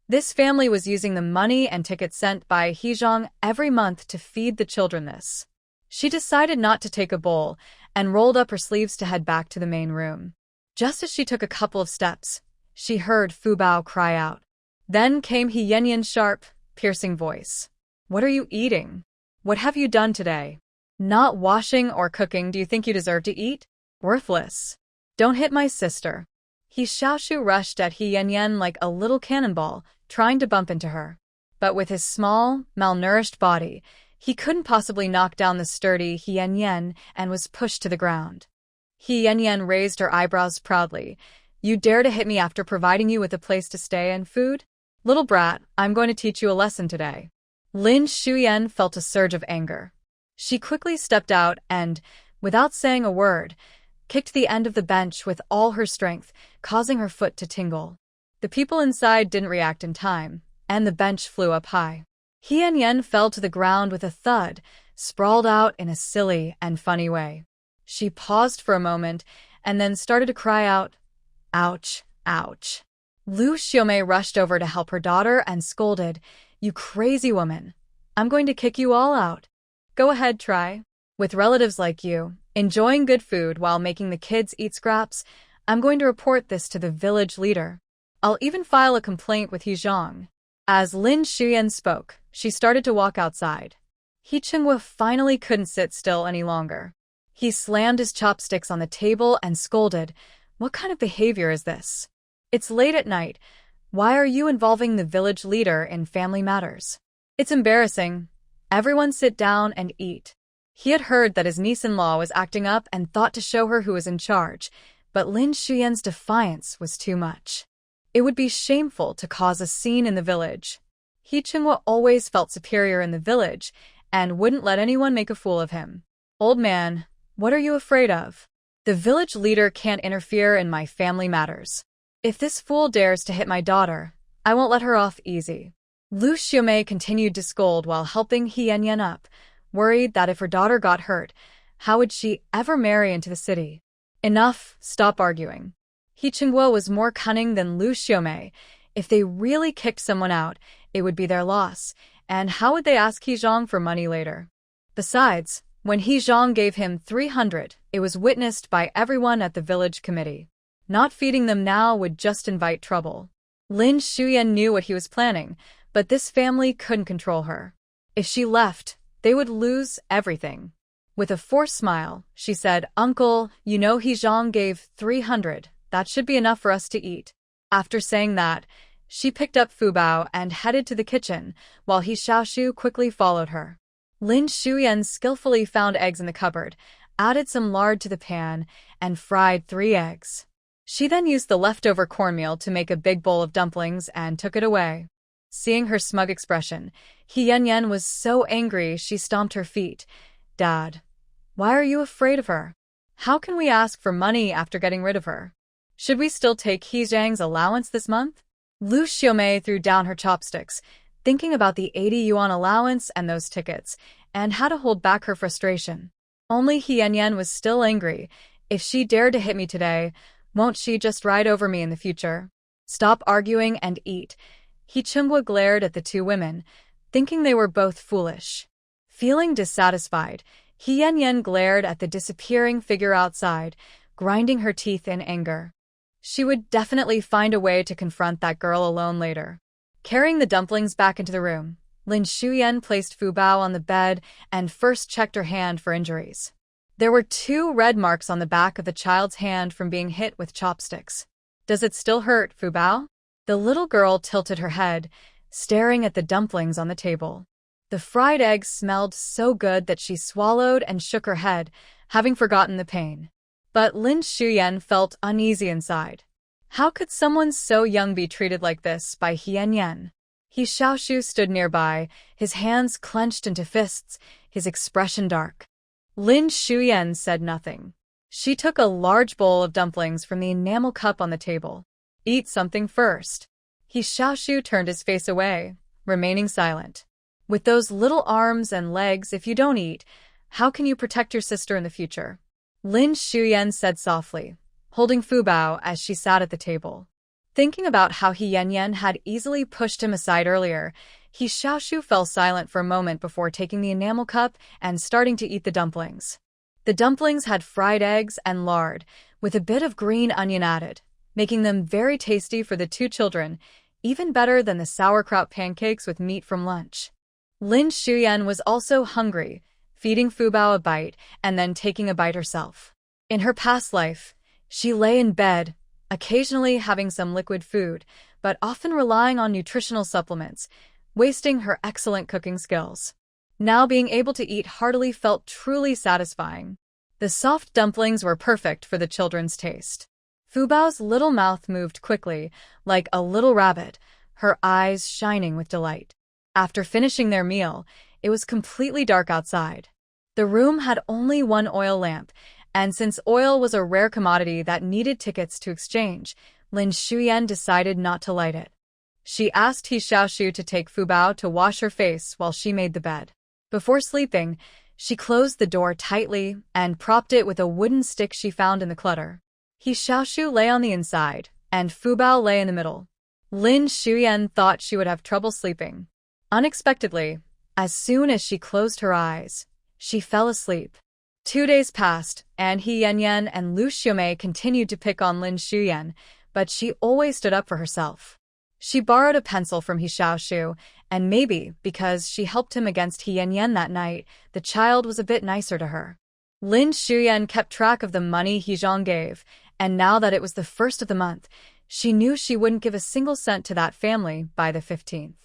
This family was using the money and tickets sent by He Zhang every month to feed the children this. She decided not to take a bowl and rolled up her sleeves to head back to the main room. Just as she took a couple of steps, she heard Fubao cry out. Then came He Yanyan's sharp, piercing voice. What are you eating? What have you done today? Not washing or cooking, do you think you deserve to eat? Worthless. Don't hit my sister. He Xiaoshu rushed at He Yanyan like a little cannonball, trying to bump into her. But with his small, malnourished body, he couldn't possibly knock down the sturdy He Yanyan and was pushed to the ground. He Yanyan raised her eyebrows proudly. You dare to hit me after providing you with a place to stay and food? Little brat, I'm going to teach you a lesson today. Lin Xiumei felt a surge of anger. She quickly stepped out and, without saying a word, kicked the end of the bench with all her strength, causing her foot to tingle. The people inside didn't react in time, and the bench flew up high. He Yanyan fell to the ground with a thud, sprawled out in a silly and funny way. She paused for a moment, and then started to cry out, "Ouch, ouch." Liu Xiumei rushed over to help her daughter and scolded, "You crazy woman. I'm going to kick you all out. Go ahead, try. With relatives like you, enjoying good food while making the kids eat scraps, I'm going to report this to the village leader. I'll even file a complaint with He Zhang." As Lin Xiumei spoke, she started to walk outside. He Qinghua finally couldn't sit still any longer. He slammed his chopsticks on the table and scolded, "What kind of behavior is this? It's late at night. Why are you involving the village leader in family matters? It's embarrassing. Everyone sit down and eat." He had heard that his niece-in-law was acting up and thought to show her who was in charge, but Lin Xiumei's defiance was too much. It would be shameful to cause a scene in the village. He Qinghua always felt superior in the village and wouldn't let anyone make a fool of him. "Old man, what are you afraid of? The village leader can't interfere in my family matters. If this fool dares to hit my daughter, I won't let her off easy." Liu Xiumei continued to scold while helping He Yanyan up, worried that if her daughter got hurt, how would she ever marry into the city? Enough, stop arguing. He Qinghua was more cunning than Liu Xiumei. If they really kicked someone out, it would be their loss, and how would they ask He Zhang for money later? Besides, when He Zhang gave him 300, it was witnessed by everyone at the village committee. Not feeding them now would just invite trouble. Lin Xiumei knew what he was planning, but this family couldn't control her. If she left, they would lose everything. With a forced smile, she said, "Uncle, you know He Zhang gave 300. That should be enough for us to eat." After saying that, she picked up Fubao and headed to the kitchen, while He Xiaoshu quickly followed her. Lin Xiumei skillfully found eggs in the cupboard, added some lard to the pan, and fried 3 eggs. She then used the leftover cornmeal to make a big bowl of dumplings and took it away. Seeing her smug expression, He Yanyan was so angry she stomped her feet. "Dad, why are you afraid of her? How can we ask for money after getting rid of her? Should we still take He Zhang's allowance this month?" Liu Xiumei threw down her chopsticks, thinking about the 80 yuan allowance and those tickets, and how to hold back her frustration. Only He Yanyan was still angry. "If she dared to hit me today, won't she just ride over me in the future? Stop arguing and eat." He Qinghua glared at the two women, thinking they were both foolish. Feeling dissatisfied, He Yanyan glared at the disappearing figure outside, grinding her teeth in anger. She would definitely find a way to confront that girl alone later. Carrying the dumplings back into the room, Lin Xiumei placed Fubao on the bed and first checked her hand for injuries. There were 2 red marks on the back of the child's hand from being hit with chopsticks. "Does it still hurt, Fubao?" The little girl tilted her head, staring at the dumplings on the table. The fried eggs smelled so good that she swallowed and shook her head, having forgotten the pain. But Lin Xiumei felt uneasy inside. How could someone so young be treated like this by He Yanyan? He Xiaoshu stood nearby, his hands clenched into fists, his expression dark. Lin Xiumei said nothing. She took a large bowl of dumplings from the enamel cup on the table. "Eat something first." He Xiaoshu turned his face away, remaining silent. "With those little arms and legs, if you don't eat, how can you protect your sister in the future?" Lin Xiumei said softly, holding Fubao as she sat at the table. Thinking about how He Yanyan had easily pushed him aside earlier, He Xiaoshu fell silent for a moment before taking the enamel cup and starting to eat the dumplings. The dumplings had fried eggs and lard, with a bit of green onion added, making them very tasty for the 2 children, even better than the sauerkraut pancakes with meat from lunch. Lin Xiumei was also hungry, feeding Fubao a bite and then taking a bite herself. In her past life, she lay in bed, occasionally having some liquid food, but often relying on nutritional supplements, wasting her excellent cooking skills. Now being able to eat heartily felt truly satisfying. The soft dumplings were perfect for the children's taste. Fubao's little mouth moved quickly, like a little rabbit, her eyes shining with delight. After finishing their meal, it was completely dark outside. The room had only 1 oil lamp, and since oil was a rare commodity that needed tickets to exchange, Lin Xiumei decided not to light it. She asked He Xiaoshu to take Fubao to wash her face while she made the bed. Before sleeping, she closed the door tightly and propped it with a wooden stick she found in the clutter. He Xiaoshu lay on the inside, and Fubao lay in the middle. Lin Xiumei thought she would have trouble sleeping. Unexpectedly, as soon as she closed her eyes, she fell asleep. 2 days passed, and He Yanyan and Liu Xiumei continued to pick on Lin Xiumei, but she always stood up for herself. She borrowed a pencil from He Xiaoshu, and maybe because she helped him against He Yanyan that night, the child was a bit nicer to her. Lin Xiumei kept track of the money He Zhang gave, and now that it was the 1st of the month, she knew she wouldn't give a single cent to that family by the 15th.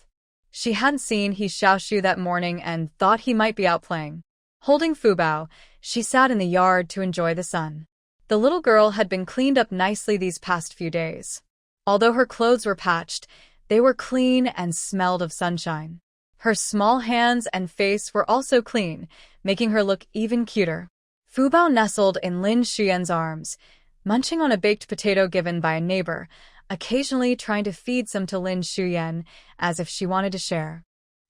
She hadn't seen He Xiaoshu that morning and thought he might be out playing. Holding Fubao, she sat in the yard to enjoy the sun. The little girl had been cleaned up nicely these past few days. Although her clothes were patched, they were clean and smelled of sunshine. Her small hands and face were also clean, making her look even cuter. Fubao nestled in Lin Xiumei's arms, munching on a baked potato given by a neighbor, occasionally trying to feed some to Lin Xiumei as if she wanted to share.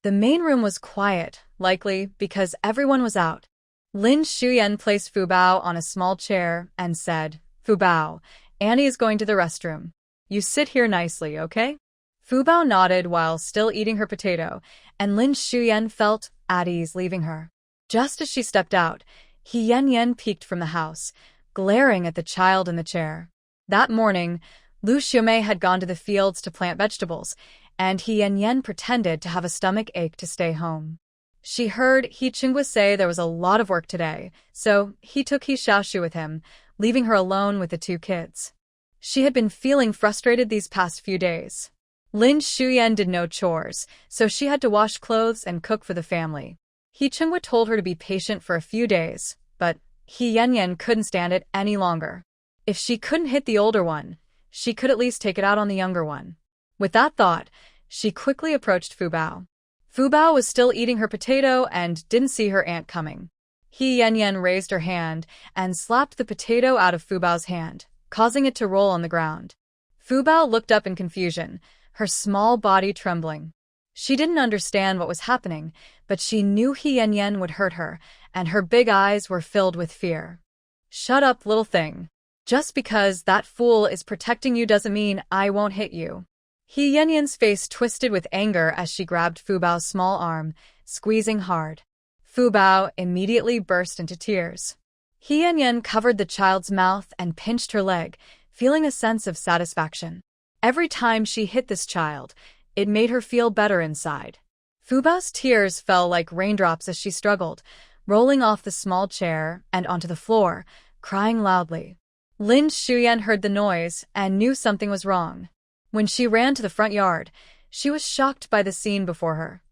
The main room was quiet, likely because everyone was out. Lin Xiumei placed Fubao on a small chair and said, "Fubao, Annie is going to the restroom. You sit here nicely, okay?" Fubao nodded while still eating her potato, and Lin Xiumei felt at ease leaving her. Just as she stepped out, He Yanyan peeked from the house, glaring at the child in the chair. That morning, Liu Xiumei had gone to the fields to plant vegetables, and He Yanyan pretended to have a stomach ache to stay home. She heard He Qingwa say there was a lot of work today, so he took He Xiaoshu with him, leaving her alone with the 2 kids. She had been feeling frustrated these past few days. Lin Xiumei did no chores, so she had to wash clothes and cook for the family. He Qingwa told her to be patient for a few days, but He Yanyan couldn't stand it any longer. If she couldn't hit the older one, she could at least take it out on the younger one. With that thought, she quickly approached Fubao. Fubao was still eating her potato and didn't see her aunt coming. He Yanyan raised her hand and slapped the potato out of Fubao's hand, causing it to roll on the ground. Fubao looked up in confusion, her small body trembling. She didn't understand what was happening, but she knew He Yanyan would hurt her, and her big eyes were filled with fear. "Shut up, little thing. Just because that fool is protecting you doesn't mean I won't hit you." He Yanyan's face twisted with anger as she grabbed Fubao's small arm, squeezing hard. Fubao immediately burst into tears. He Yanyan covered the child's mouth and pinched her leg, feeling a sense of satisfaction. Every time she hit this child, it made her feel better inside. Fubao's tears fell like raindrops as she struggled, rolling off the small chair and onto the floor, crying loudly. Lin Xiumei heard the noise and knew something was wrong. When she ran to the front yard, she was shocked by the scene before her.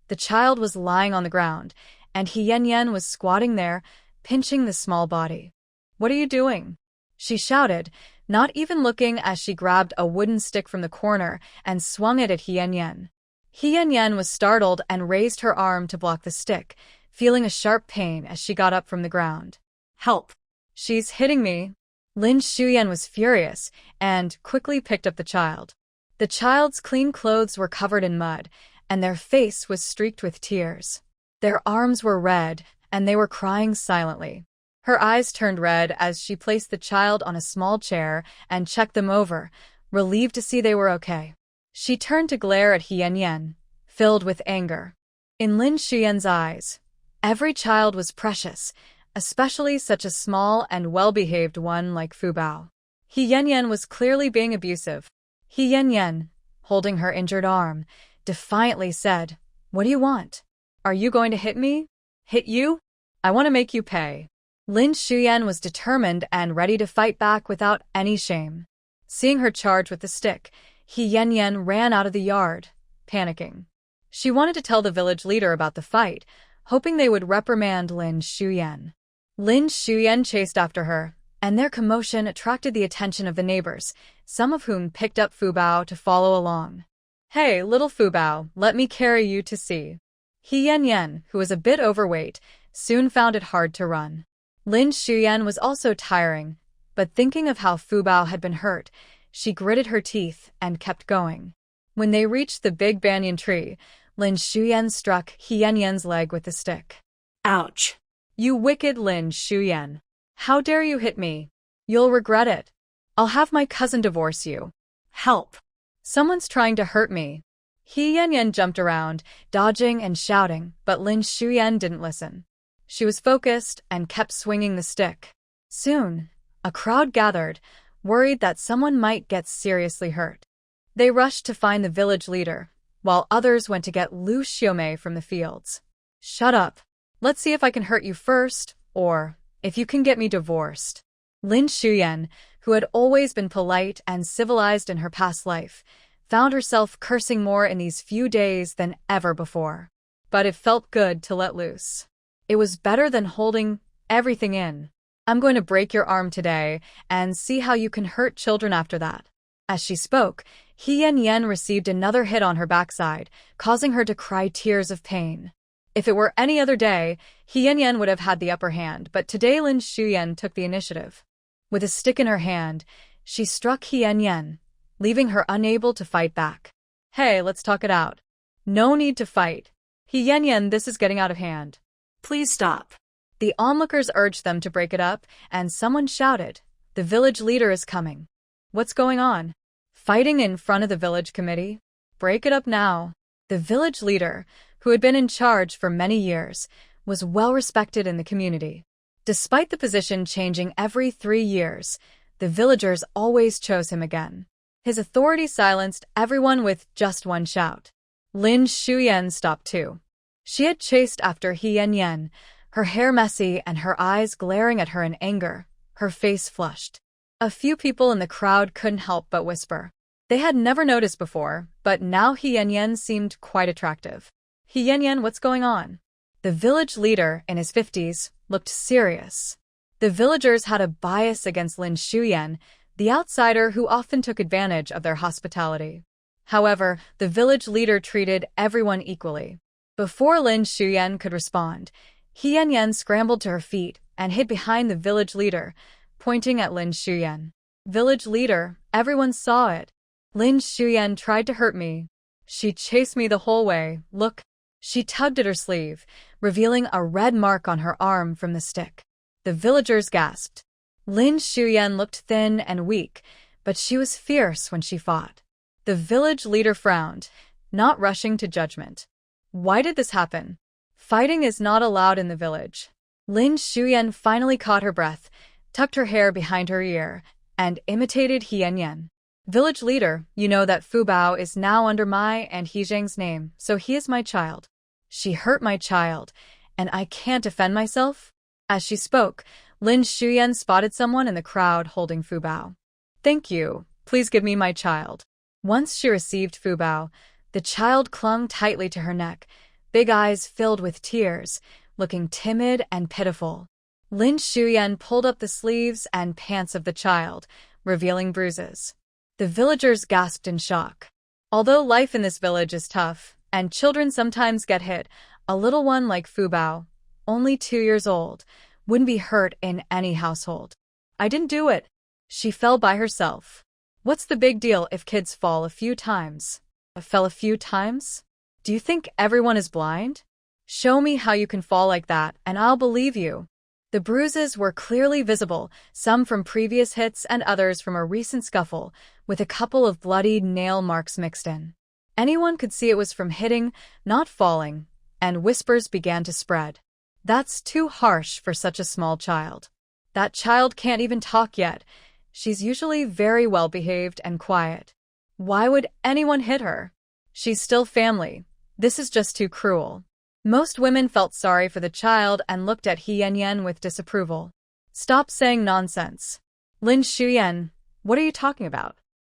The child was lying on the ground, and He Yanyan was squatting there, pinching the small body. "What are you doing?" she shouted, not even looking as she grabbed a wooden stick from the corner and swung it at He Yanyan. He Yanyan was startled and raised her arm to block the stick, feeling a sharp pain as she got up from the ground. Help! "She's hitting me." Lin Xiumei was furious and quickly picked up the child. The child's clean clothes were covered in mud, and their face was streaked with tears. Their arms were red, and they were crying silently. Her eyes turned red as she placed the child on a small chair and checked them over, relieved to see they were okay. She turned to glare at He Yanyan, filled with anger. In Lin Xiuei's eyes, every child was precious, especially such a small and well-behaved one like Fubao. He Yanyan was clearly being abusive. He Yanyan, holding her injured arm, defiantly said, "What do you want? Are you going to hit me? Hit you? I want to make you pay." Lin Xiumei was determined and ready to fight back without any shame. Seeing her charge with the stick, He Yanyan ran out of the yard, panicking. She wanted to tell the village leader about the fight, hoping they would reprimand Lin Xiumei. Lin Xiumei chased after her, and their commotion attracted the attention of the neighbors, some of whom picked up Fubao to follow along. "Hey, little Fubao, let me carry you to see." He Yanyan, who was a bit overweight, soon found it hard to run. Lin Xiumei was also tiring, but thinking of how Fubao had been hurt, she gritted her teeth and kept going. When they reached the big banyan tree, Lin Xiumei struck He Yanyan's leg with the stick. Ouch! "You wicked Lin Xiumei. How dare you hit me? You'll regret it. I'll have my cousin divorce you." Help! "Someone's trying to hurt me." He Yanyan jumped around, dodging and shouting, but Lin Xiumei didn't listen. She was focused and kept swinging the stick. Soon, a crowd gathered, worried that someone might get seriously hurt. They rushed to find the village leader, while others went to get Liu Xiumei from the fields. "Shut up. Let's see if I can hurt you first, or if you can get me divorced." Lin Xiumei, who had always been polite and civilized in her past life, found herself cursing more in these few days than ever before. But it felt good to let loose. It was better than holding everything in. "I'm going to break your arm today and see how you can hurt children after that." As she spoke, He Yanyan received another hit on her backside, causing her to cry tears of pain. If it were any other day, He Yanyan would have had the upper hand, but today Lin Xiumei took the initiative. With a stick in her hand, she struck He Yanyan, leaving her unable to fight back. "Hey, let's talk it out. No need to fight. He Yanyan, this is getting out of hand. Please stop." The onlookers urged them to break it up, and someone shouted, "The village leader is coming." "What's going on? Fighting in front of the village committee? Break it up now." The village leader, who had been in charge for many years, was well respected in the community. Despite the position changing every 3 years, the villagers always chose him again. His authority silenced everyone with just one shout. Lin Xiumei stopped too. She had chased after He Yanyan, her hair messy and her eyes glaring at her in anger, her face flushed. A few people in the crowd couldn't help but whisper. They had never noticed before, but now He Yanyan seemed quite attractive. "He Yanyan, what's going on?" The village leader, in his 50s, looked serious. The villagers had a bias against Lin Xiumei, the outsider who often took advantage of their hospitality. However, the village leader treated everyone equally. Before Lin Xiumei could respond, He Yanyan scrambled to her feet and hid behind the village leader, pointing at Lin Xiumei. "Village leader, everyone saw it. Lin Xiumei tried to hurt me. She chased me the whole way, look." She tugged at her sleeve, revealing a red mark on her arm from the stick. The villagers gasped. Lin Xiumei looked thin and weak, but she was fierce when she fought. The village leader frowned, not rushing to judgment. "Why did this happen? Fighting is not allowed in the village." Lin Xiumei finally caught her breath, tucked her hair behind her ear, and imitated He Yanyan. Village leader, you know that Fubao is now under my and He Zhang's name, so he is my child. She hurt my child, and I can't defend myself? As she spoke, Lin Shuyan spotted someone in the crowd holding Fubao. Thank you, please give me my child. Once she received Fubao, the child clung tightly to her neck, big eyes filled with tears, looking timid and pitiful. Lin Shuyan pulled up the sleeves and pants of the child, revealing bruises. The villagers gasped in shock. Although life in this village is tough, and children sometimes get hit, a little one like Fubao, only 2 years old, wouldn't be hurt in any household. I didn't do it. She fell by herself. What's the big deal if kids fall a few times? Fell a few times? Do you think everyone is blind? Show me how you can fall like that, and I'll believe you. The bruises were clearly visible, some from previous hits and others from a recent scuffle, with a couple of bloodied nail marks mixed in. Anyone could see it was from hitting, not falling, and whispers began to spread. That's too harsh for such a small child. That child can't even talk yet. She's usually very well behaved and quiet. Why would anyone hit her? She's still family. This is just too cruel. Most women felt sorry for the child and looked at He Yanyan with disapproval. Stop saying nonsense. Lin Shuyan, what are you talking about?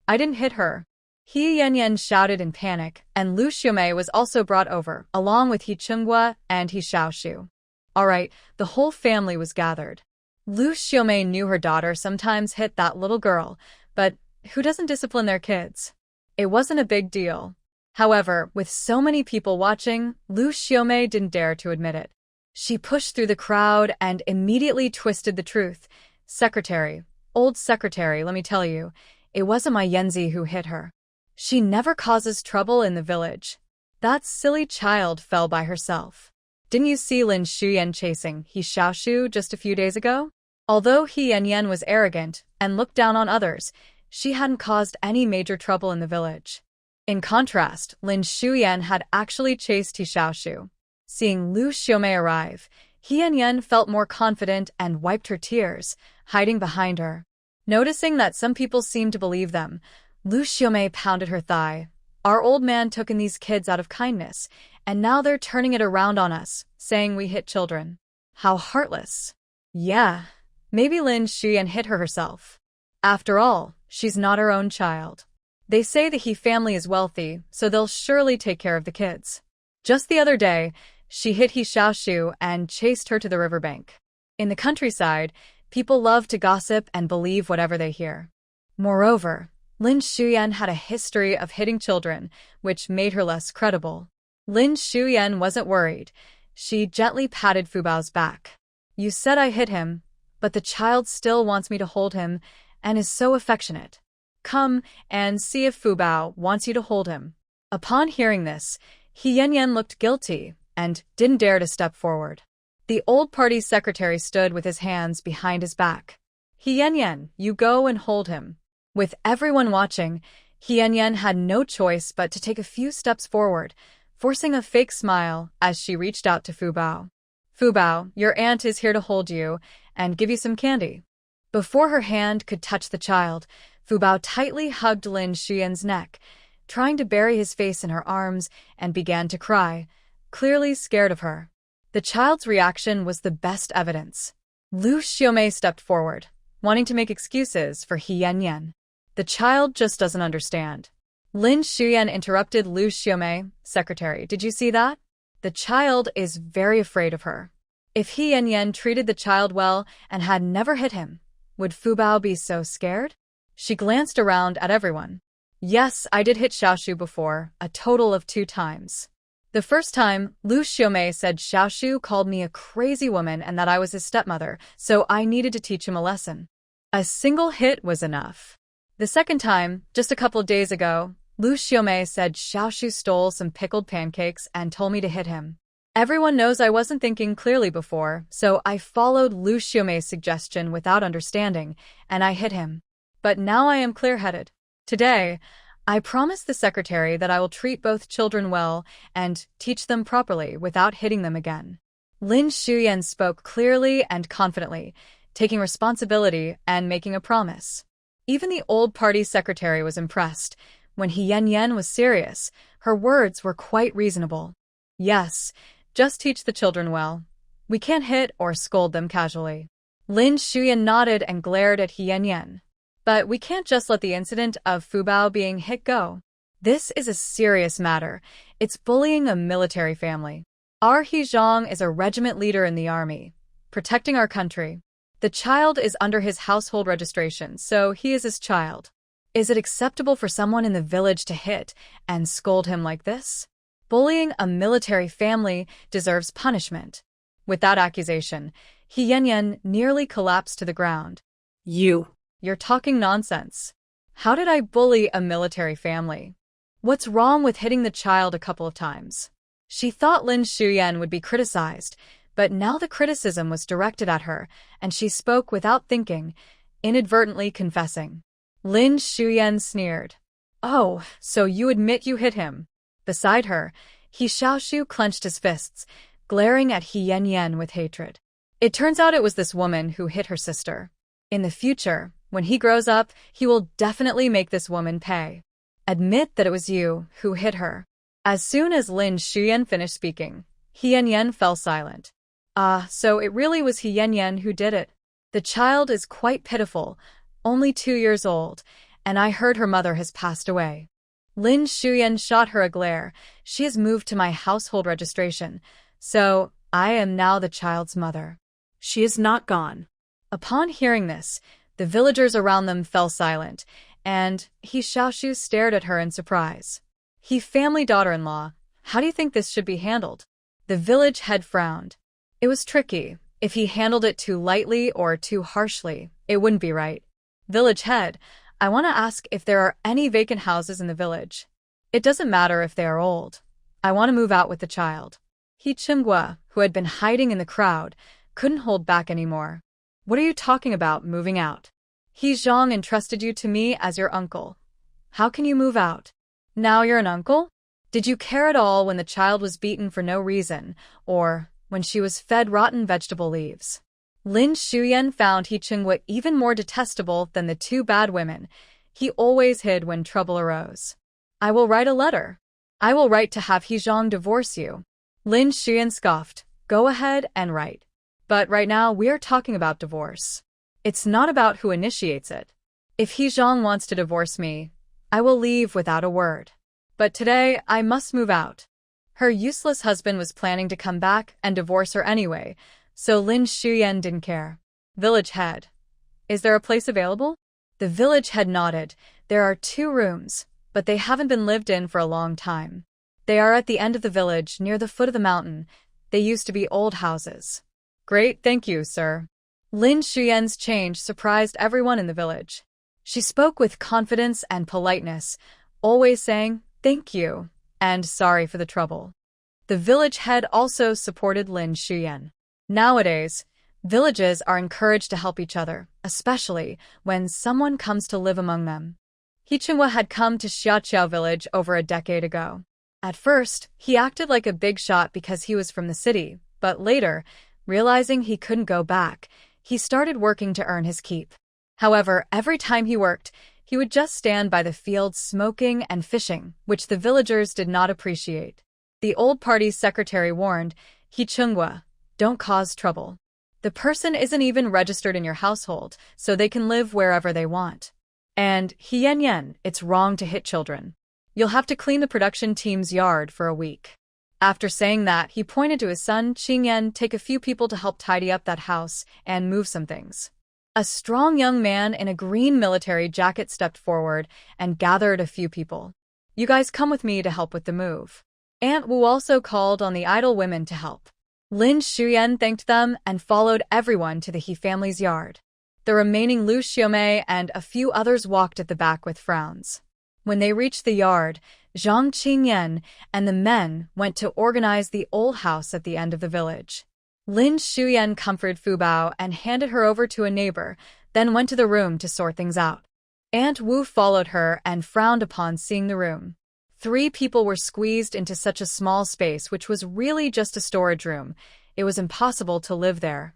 I didn't hit her. He Yanyan shouted in panic, and Liu Xiumei was also brought over, along with He Xiaoshu and He Xiaoshu. All right, the whole family was gathered. Liu Xiumei knew her daughter sometimes hit that little girl, but who doesn't discipline their kids? It wasn't a big deal. However, with so many people watching, Liu Xiumei didn't dare to admit it. She pushed through the crowd and immediately twisted the truth. Secretary, old secretary, let me tell you, it wasn't my Yanzi who hit her. She never causes trouble in the village. That silly child fell by herself. Didn't you see Lin Shuyan chasing He Xiaoshu just a few days ago? Although He Yanyan was arrogant and looked down on others, she hadn't caused any major trouble in the village. In contrast, Lin Shuyan had actually chased He Xiaoshu. Seeing Liu Xiumei arrive, He Yanyan felt more confident and wiped her tears, hiding behind her. Noticing that some people seemed to believe them, Liu Xiumei pounded her thigh. Our old man took in these kids out of kindness, and now they're turning it around on us, saying we hit children. How heartless. Yeah, maybe Lin Shuyan hit her herself. After all, she's not her own child. They say the He family is wealthy, so they'll surely take care of the kids. Just the other day, she hit He Xiaoshu and chased her to the riverbank. In the countryside, people love to gossip and believe whatever they hear. Moreover, Lin Shuyan had a history of hitting children, which made her less credible. Lin Shuyan wasn't worried. She gently patted Fubao's back. You said I hit him, but the child still wants me to hold him and is so affectionate. Come and see if Fubao wants you to hold him. Upon hearing this, He Yanyan looked guilty and didn't dare to step forward. The old party secretary stood with his hands behind his back. He Yanyan, you go and hold him. With everyone watching, He Yanyan had no choice but to take a few steps forward, forcing a fake smile as she reached out to Fubao. Fubao, your aunt is here to hold you and give you some candy. Before her hand could touch the child, Fubao tightly hugged Lin Shuyan's neck, trying to bury his face in her arms, and began to cry, clearly scared of her. The child's reaction was the best evidence. Liu Xiumei stepped forward, wanting to make excuses for He Yanyan. The child just doesn't understand. Lin Shuyan interrupted Liu Xiumei. Secretary, did you see that? The child is very afraid of her. If He Yanyan treated the child well and had never hit him, would Fubao be so scared? She glanced around at everyone. Yes, I did hit Xiaoshu before, a total of 2 times. The first time, Liu Xiumei said Xiaoshu called me a crazy woman and that I was his stepmother, so I needed to teach him a lesson. A single hit was enough. The second time, just a couple days ago, Liu Xiumei said Xiaoshu stole some pickled pancakes and told me to hit him. Everyone knows I wasn't thinking clearly before, so I followed Liu Xiumei's suggestion without understanding, and I hit him. But now I am clear-headed. Today, I promise the secretary that I will treat both children well and teach them properly without hitting them again. Lin Shuyan spoke clearly and confidently, taking responsibility and making a promise. Even the old party secretary was impressed. When He Yanyan was serious, her words were quite reasonable. Yes, just teach the children well. We can't hit or scold them casually. Lin Xiumei nodded and glared at He Yanyan. But we can't just let the incident of Fubao being hit go. This is a serious matter. It's bullying a military family. Our He Zhang is a regiment leader in the army, protecting our country. The child is under his household registration, so he is his child. Is it acceptable for someone in the village to hit and scold him like this? Bullying a military family deserves punishment. With that accusation, He Yanyan nearly collapsed to the ground. You're talking nonsense. How did I bully a military family? What's wrong with hitting the child a couple of times? She thought Lin Xiumei would be criticized, but now the criticism was directed at her, and she spoke without thinking, inadvertently confessing. Lin Xiumei sneered. Oh, so you admit you hit him. Beside her, He Xiaoshu clenched his fists, glaring at He Yanyan with hatred. It turns out it was this woman who hit her sister. In the future, when he grows up, he will definitely make this woman pay. Admit that it was you who hit her. As soon as Lin Xiumei finished speaking, He Yanyan fell silent. So it really was He Yanyan who did it. The child is quite pitiful, only 2 years old, and I heard her mother has passed away. Lin Xiumei shot her a glare. She has moved to my household registration, so I am now the child's mother. She is not gone. Upon hearing this, the villagers around them fell silent, and He Xiaoshu stared at her in surprise. He family daughter-in-law, how do you think this should be handled? The village head frowned. It was tricky. If he handled it too lightly or too harshly, it wouldn't be right. Village head, I want to ask if there are any vacant houses in the village. It doesn't matter if they are old. I want to move out with the child. He Xiumei, who had been hiding in the crowd, couldn't hold back anymore. What are you talking about, moving out? He Zhang entrusted you to me as your uncle. How can you move out? Now you're an uncle? Did you care at all when the child was beaten for no reason, or when she was fed rotten vegetable leaves? Lin Xiumei found He Xiumei even more detestable than the two bad women. He always hid when trouble arose. I will write a letter. I will write to have He Zhang divorce you. Lin Xiumei scoffed. Go ahead and write. But right now we're talking about divorce. It's not about who initiates it. If He Zhang wants to divorce me, I will leave without a word. But today I must move out. Her useless husband was planning to come back and divorce her anyway, so Lin Xiumei didn't care. Village head. Is there a place available? The village head nodded. There are 2 rooms, but they haven't been lived in for a long time. They are at the end of the village, near the foot of the mountain. They used to be old houses. Great, thank you, sir. Lin Xiumei's change surprised everyone in the village. She spoke with confidence and politeness, always saying, thank you, and sorry for the trouble. The village head also supported Lin Xiumei. Nowadays, villages are encouraged to help each other, especially when someone comes to live among them. He Xiumei had come to Xiaoqiao village over a decade ago. At first, he acted like a big shot because he was from the city, but later, realizing he couldn't go back, he started working to earn his keep. However, every time he worked, he would just stand by the fields smoking and fishing, which the villagers did not appreciate. The old party's secretary warned, He Xiumei, don't cause trouble. The person isn't even registered in your household, so they can live wherever they want. And, He Yanyan, it's wrong to hit children. You'll have to clean the production team's yard for a week. After saying that, he pointed to his son, Qingyan, take a few people to help tidy up that house and move some things. A strong young man in a green military jacket stepped forward and gathered a few people. You guys come with me to help with the move. Aunt Wu also called on the idle women to help. Lin Xiumei thanked them and followed everyone to the He family's yard. The remaining Liu Xiumei and a few others walked at the back with frowns. When they reached the yard, Zhang Qingyan and the men went to organize the old house at the end of the village. Lin Xiumei comforted Fubao and handed her over to a neighbor, then went to the room to sort things out. Aunt Wu followed her and frowned upon seeing the room. 3 people were squeezed into such a small space, which was really just a storage room. It was impossible to live there.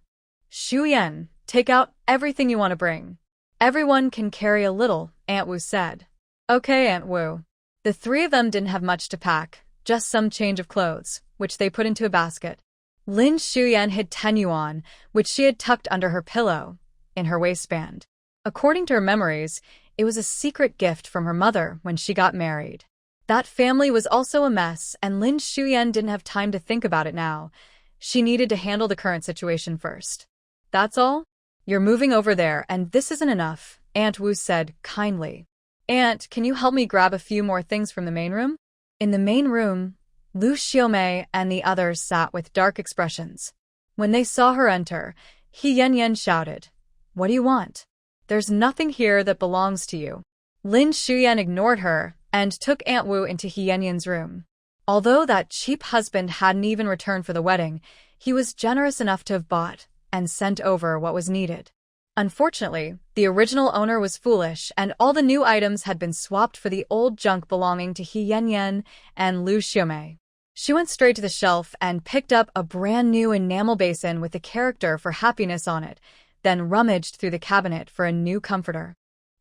Xiuyan, take out everything you want to bring. Everyone can carry a little, Aunt Wu said. Okay, Aunt Wu. The three of them didn't have much to pack, just some change of clothes, which they put into a basket. Lin Xiumei hid 10 yuan, which she had tucked under her pillow, in her waistband. According to her memories, it was a secret gift from her mother when she got married. That family was also a mess, and Lin Xiumei didn't have time to think about it now. She needed to handle the current situation first. That's all? You're moving over there, and this isn't enough, Aunt Wu said kindly. Aunt, can you help me grab a few more things from the main room? In the main room, Liu Xiumei and the others sat with dark expressions. When they saw her enter, He Yanyan shouted, What do you want? There's nothing here that belongs to you. Lin Xiumei ignored her and took Aunt Wu into He Yanyan's room. Although that cheap husband hadn't even returned for the wedding, he was generous enough to have bought and sent over what was needed. Unfortunately, the original owner was foolish, and all the new items had been swapped for the old junk belonging to He Yanyan and Liu Xiumei. She went straight to the shelf and picked up a brand new enamel basin with the character for happiness on it, then rummaged through the cabinet for a new comforter.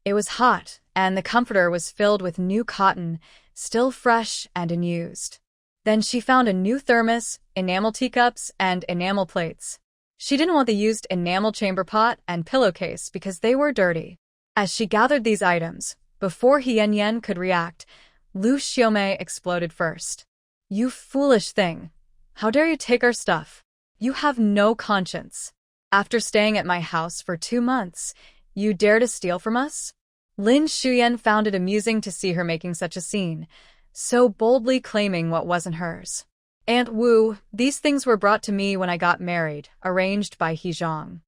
It was hot, and the comforter was filled with new cotton, still fresh and unused. Then she found a new thermos, enamel teacups, and enamel plates. She didn't want the used enamel chamber pot and pillowcase because they were dirty. As she gathered these items, before He Yanyan could react, Liu Xiumei exploded first. You foolish thing! How dare you take our stuff? You have no conscience. After staying at my house for 2 months, you dare to steal from us? Lin Xiumei found it amusing to see her making such a scene, so boldly claiming what wasn't hers. Aunt Wu, these things were brought to me when I got married, arranged by He Zhang.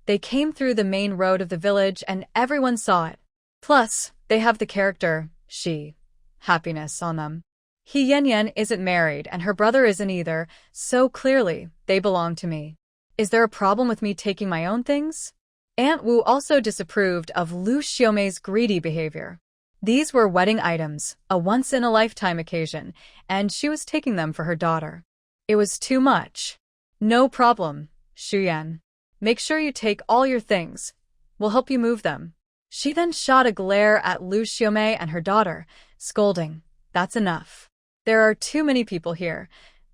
They came through the main road of the village and everyone saw it. Plus, they have the character, happiness on them. He Yanyan isn't married and her brother isn't either, so clearly, they belong to me. Is there a problem with me taking my own things? Aunt Wu also disapproved of Liu Xiumei's greedy behavior. These were wedding items, a once-in-a-lifetime occasion, and she was taking them for her daughter. It was too much. No problem, Xuyan. Make sure you take all your things. We'll help you move them. She then shot a glare at Liu Xiumei and her daughter, scolding, That's enough. There are too many people here.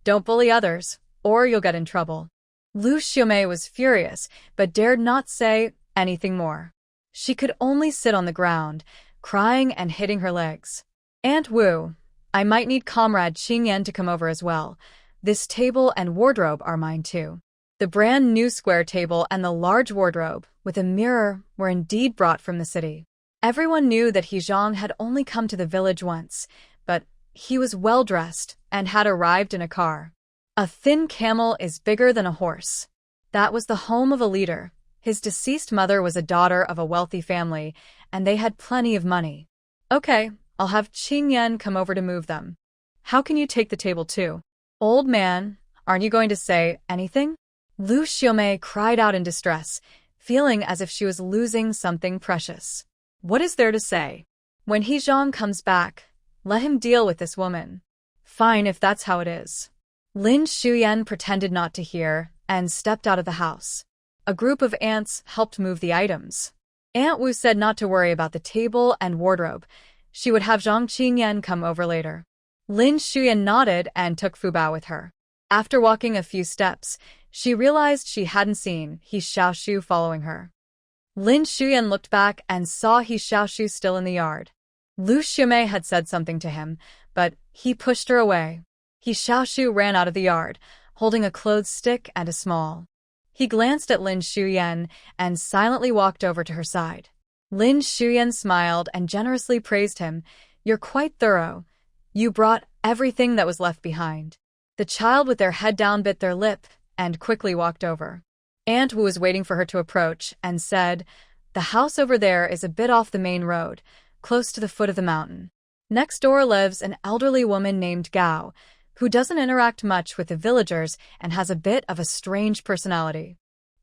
Don't bully others, or you'll get in trouble. Liu Xiumei was furious, but dared not say anything more. She could only sit on the ground, crying and hitting her legs. Aunt Wu, I might need comrade Xingyan to come over as well. This table and wardrobe are mine too. The brand new square table and the large wardrobe, with a mirror, were indeed brought from the city. Everyone knew that He Zhang had only come to the village once, but he was well-dressed and had arrived in a car. A thin camel is bigger than a horse. That was the home of a leader. His deceased mother was a daughter of a wealthy family, and they had plenty of money. Okay, I'll have Xingyan come over to move them. How can you take the table too? Old man, aren't you going to say anything? Liu Xiumei cried out in distress, feeling as if she was losing something precious. What is there to say? When He Zhang comes back, let him deal with this woman. Fine if that's how it is. Lin Xiumei pretended not to hear and stepped out of the house. A group of aunts helped move the items. Aunt Wu said not to worry about the table and wardrobe. She would have Zhang Xingyan come over later. Lin Xiumei nodded and took Fubao with her. After walking a few steps, she realized she hadn't seen He Xiaoshu following her. Lin Xiumei looked back and saw He Xiaoshu still in the yard. Liu Xiumei had said something to him, but he pushed her away. He Xiaoshu ran out of the yard, holding a clothes stick and a small. He glanced at Lin Xiumei and silently walked over to her side. Lin Xiumei smiled and generously praised him. You're quite thorough. You brought everything that was left behind. The child with their head down bit their lip and quickly walked over. Aunt Wu was waiting for her to approach and said, The house over there is a bit off the main road, close to the foot of the mountain. Next door lives an elderly woman named Gao, who doesn't interact much with the villagers and has a bit of a strange personality.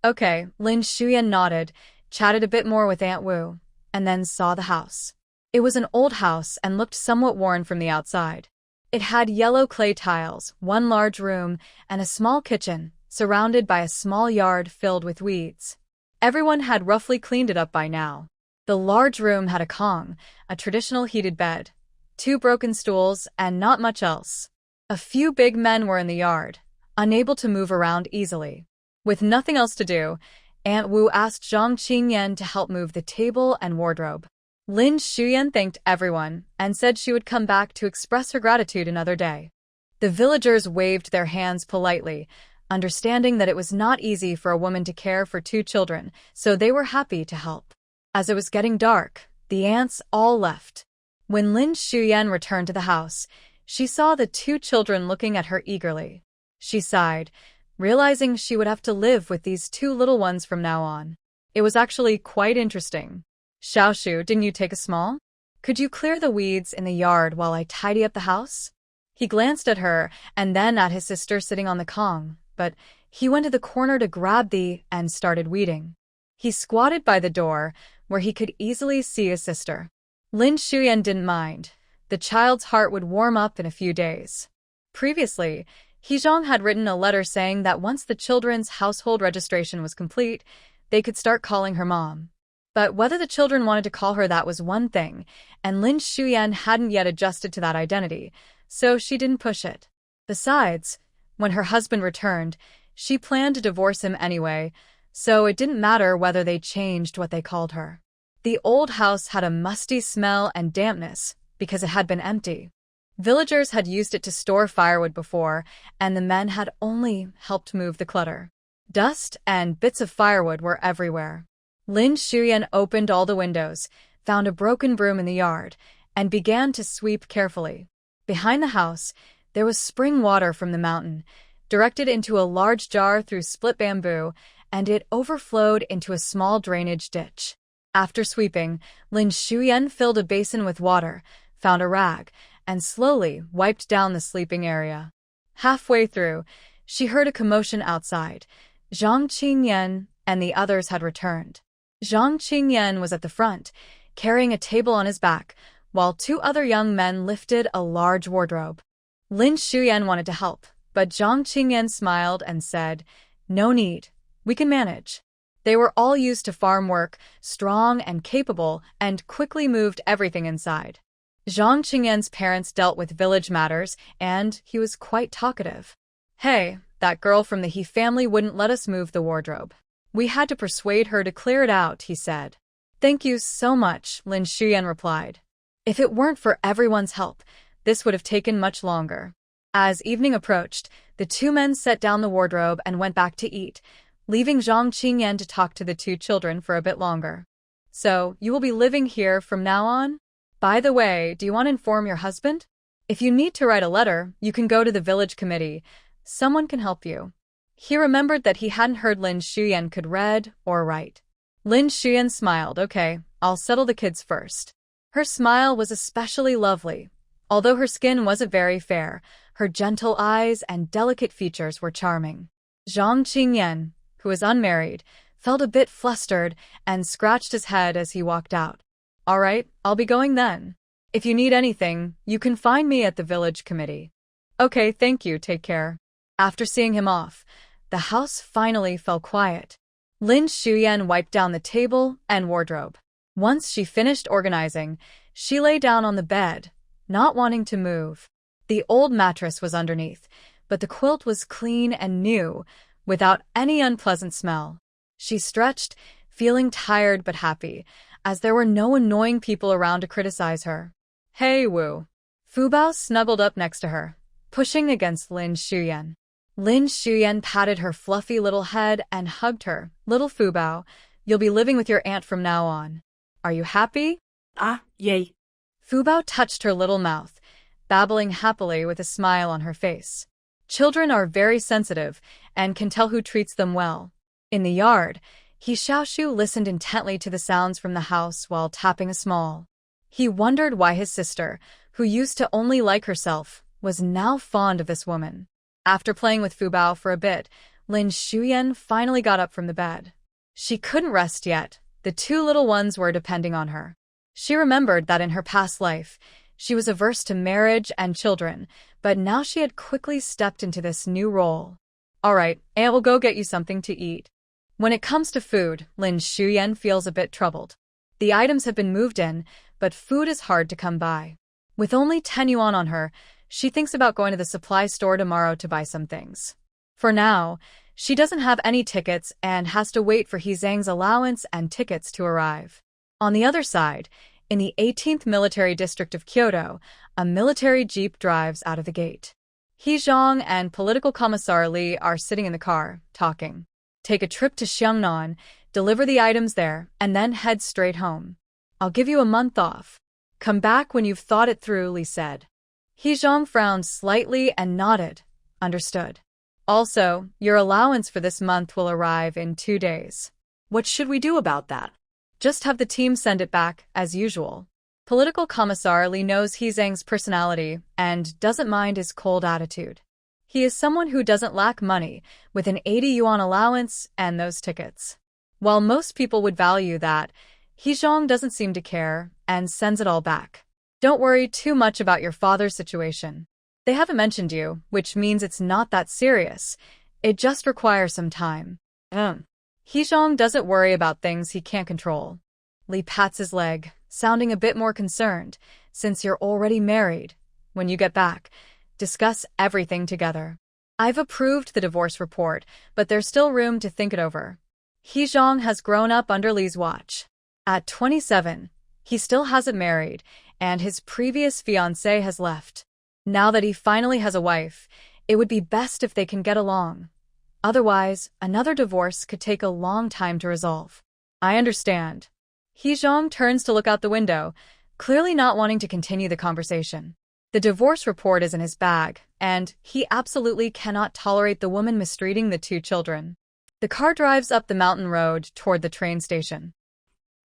Okay, Lin Xiumei nodded, chatted a bit more with Aunt Wu, and then saw the house. It was an old house and looked somewhat worn from the outside. It had yellow clay tiles, one large room, and a small kitchen, surrounded by a small yard filled with weeds. Everyone had roughly cleaned it up by now. The large room had a kong, a traditional heated bed, 2 broken stools, and not much else. A few big men were in the yard, unable to move around easily. With nothing else to do, Aunt Wu asked Zhang Qingyan to help move the table and wardrobe. Lin Xiumei thanked everyone and said she would come back to express her gratitude another day. The villagers waved their hands politely, understanding that it was not easy for a woman to care for 2 children, so they were happy to help. As it was getting dark, the aunts all left. When Lin Xiumei returned to the house, she saw the 2 children looking at her eagerly. She sighed, realizing she would have to live with these 2 little ones from now on. It was actually quite interesting. Xiaoshu, didn't you take a small? Could you clear the weeds in the yard while I tidy up the house? He glanced at her and then at his sister sitting on the kong, but he went to the corner to grab and started weeding. He squatted by the door, where he could easily see his sister. Lin Xiumei didn't mind. The child's heart would warm up in a few days. Previously, He Zhang had written a letter saying that once the children's household registration was complete, they could start calling her mom. But whether the children wanted to call her that was one thing, and Lin Xiumei hadn't yet adjusted to that identity, so she didn't push it. Besides, when her husband returned, she planned to divorce him anyway, so it didn't matter whether they changed what they called her. The old house had a musty smell and dampness because it had been empty. Villagers had used it to store firewood before, and the men had only helped move the clutter. Dust and bits of firewood were everywhere. Lin Xiumei opened all the windows, found a broken broom in the yard, and began to sweep carefully. Behind the house, there was spring water from the mountain, directed into a large jar through split bamboo, and it overflowed into a small drainage ditch. After sweeping, Lin Xiumei filled a basin with water, found a rag, and slowly wiped down the sleeping area. Halfway through, she heard a commotion outside. Zhang Qingyan and the others had returned. Zhang Qingyan was at the front, carrying a table on his back, while 2 other young men lifted a large wardrobe. Lin Xiumei wanted to help, but Zhang Qingyan smiled and said, "No need. We can manage." They were all used to farm work, strong and capable, and quickly moved everything inside. Zhang Qingyan's parents dealt with village matters, and he was quite talkative. "Hey, that girl from the He family wouldn't let us move the wardrobe. We had to persuade her to clear it out," he said. "Thank you so much," Lin Xiumei replied. "If it weren't for everyone's help, this would have taken much longer." As evening approached, the 2 men set down the wardrobe and went back to eat, leaving Zhang Qingyan to talk to the 2 children for a bit longer. "So, you will be living here from now on? By the way, do you want to inform your husband? If you need to write a letter, you can go to the village committee. Someone can help you." He remembered that he hadn't heard Lin Xiumei could read or write. Lin Xiumei smiled. "Okay, I'll settle the kids first." Her smile was especially lovely. Although her skin wasn't very fair, her gentle eyes and delicate features were charming. Zhang Qingyan, who was unmarried, felt a bit flustered and scratched his head as he walked out. "All right, I'll be going then. If you need anything, you can find me at the village committee." "Okay, thank you, take care." After seeing him off, the house finally fell quiet. Lin Xiumei wiped down the table and wardrobe. Once she finished organizing, she lay down on the bed, not wanting to move. The old mattress was underneath, but the quilt was clean and new, without any unpleasant smell. She stretched, feeling tired but happy, as there were no annoying people around to criticize her. "Hey, Wu." Fubao snuggled up next to her, pushing against Lin Xiumei. Lin Xiumei patted her fluffy little head and hugged her. "Little Fubao, you'll be living with your aunt from now on. Are you happy?" "Ah, yay." Fubao touched her little mouth, babbling happily with a smile on her face. Children are very sensitive and can tell who treats them well. In the yard, He Xiaoshu listened intently to the sounds from the house while tapping a small. He wondered why his sister, who used to only like herself, was now fond of this woman. After playing with Fubao for a bit, Lin Xiumei finally got up from the bed. She couldn't rest yet. The 2 little ones were depending on her. She remembered that in her past life, she was averse to marriage and children, but now she had quickly stepped into this new role. "All right, Aunt will go get you something to eat." When it comes to food, Lin Xiumei feels a bit troubled. The items have been moved in, but food is hard to come by. With only 10 yuan on her, she thinks about going to the supply store tomorrow to buy some things. For now, she doesn't have any tickets and has to wait for He Zhang's allowance and tickets to arrive. On the other side, in the 18th Military District of Kyoto, a military jeep drives out of the gate. He Zhang and Political Commissar Li are sitting in the car, talking. Take a trip to Xiangnan, deliver the items there, and then head straight home. I'll give you a month off. Come back when you've thought it through, Li said. He Zhang frowned slightly and nodded. Understood. Also, your allowance for this month will arrive in 2 days. What should we do about that? Just have the team send it back, as usual. Political Commissar Li knows He Zhang's personality and doesn't mind his cold attitude. He is someone who doesn't lack money, with an 80 yuan allowance and those tickets. While most people would value that, He Zhang doesn't seem to care and sends it all back. Don't worry too much about your father's situation. They haven't mentioned you, which means it's not that serious. It just requires some time. He Zhang doesn't worry about things he can't control. Li pats his leg, sounding a bit more concerned. Since you're already married, when you get back, discuss everything together. I've approved the divorce report, but there's still room to think it over. He Zhang has grown up under Li's watch. At 27, he still hasn't married, and his previous fiancée has left. Now that he finally has a wife, it would be best if they can get along. Otherwise, another divorce could take a long time to resolve. I understand. He Zhang turns to look out the window, clearly not wanting to continue the conversation. The divorce report is in his bag, and he absolutely cannot tolerate the woman mistreating the 2 children. The car drives up the mountain road toward the train station.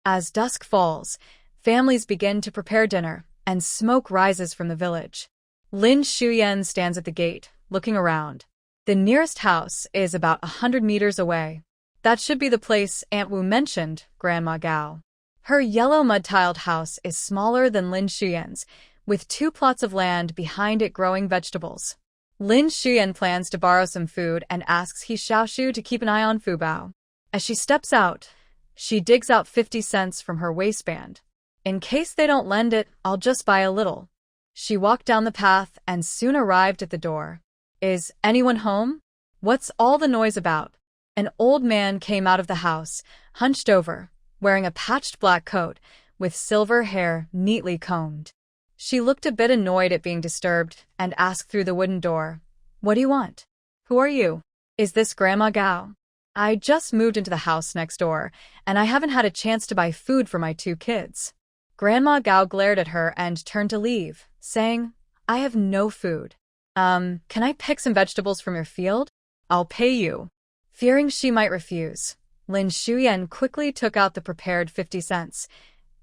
As dusk falls, families begin to prepare dinner, and smoke rises from the village. Lin Xiumei stands at the gate, looking around. The nearest house is about 100 meters away. That should be the place Aunt Wu mentioned, Grandma Gao. Her yellow mud-tiled house is smaller than Lin Xiumei's, with 2 plots of land behind it growing vegetables. Lin Xiumei plans to borrow some food and asks He Xiaoshu to keep an eye on Fubao. As she steps out, she digs out 50 cents from her waistband. In case they don't lend it, I'll just buy a little. She walked down the path and soon arrived at the door. Is anyone home? What's all the noise about? An old man came out of the house, hunched over, wearing a patched black coat, with silver hair neatly combed. She looked a bit annoyed at being disturbed and asked through the wooden door, What do you want? Who are you? Is this Grandma Gao? I just moved into the house next door, and I haven't had a chance to buy food for my 2 kids. Grandma Gao glared at her and turned to leave, saying, I have no food. Can I pick some vegetables from your field? I'll pay you. Fearing she might refuse, Lin Xiumei quickly took out the prepared 50 cents.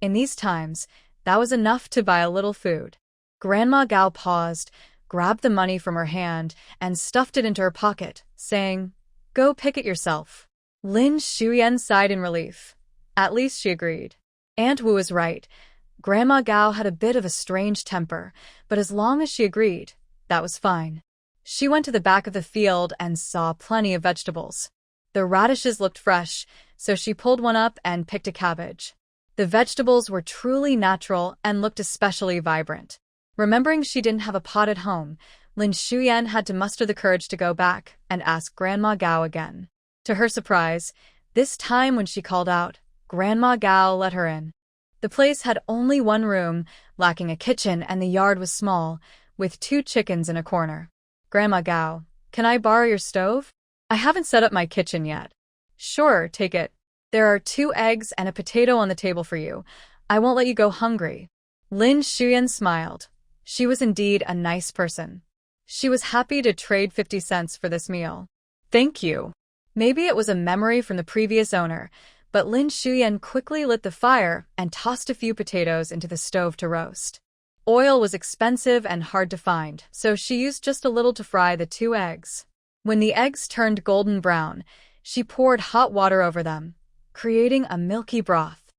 In these times, that was enough to buy a little food. Grandma Gao paused, grabbed the money from her hand, and stuffed it into her pocket, saying, Go pick it yourself. Lin Xiumei sighed in relief. At least she agreed. Aunt Wu was right. Grandma Gao had a bit of a strange temper, but as long as she agreed, that was fine. She went to the back of the field and saw plenty of vegetables. The radishes looked fresh, so she pulled one up and picked a cabbage. The vegetables were truly natural and looked especially vibrant. Remembering she didn't have a pot at home, Lin Xiumei had to muster the courage to go back and ask Grandma Gao again. To her surprise, this time when she called out, Grandma Gao let her in. The place had only 1 room, lacking a kitchen, and the yard was small, with 2 chickens in a corner. Grandma Gao, can I borrow your stove? I haven't set up my kitchen yet. Sure, take it. There are 2 eggs and a potato on the table for you. I won't let you go hungry. Lin Xiumei smiled. She was indeed a nice person. She was happy to trade 50 cents for this meal. Thank you. Maybe it was a memory from the previous owner, but Lin Xiumei quickly lit the fire and tossed a few potatoes into the stove to roast. Oil was expensive and hard to find, so she used just a little to fry the 2 eggs. When the eggs turned golden brown, she poured hot water over them, creating a milky broth.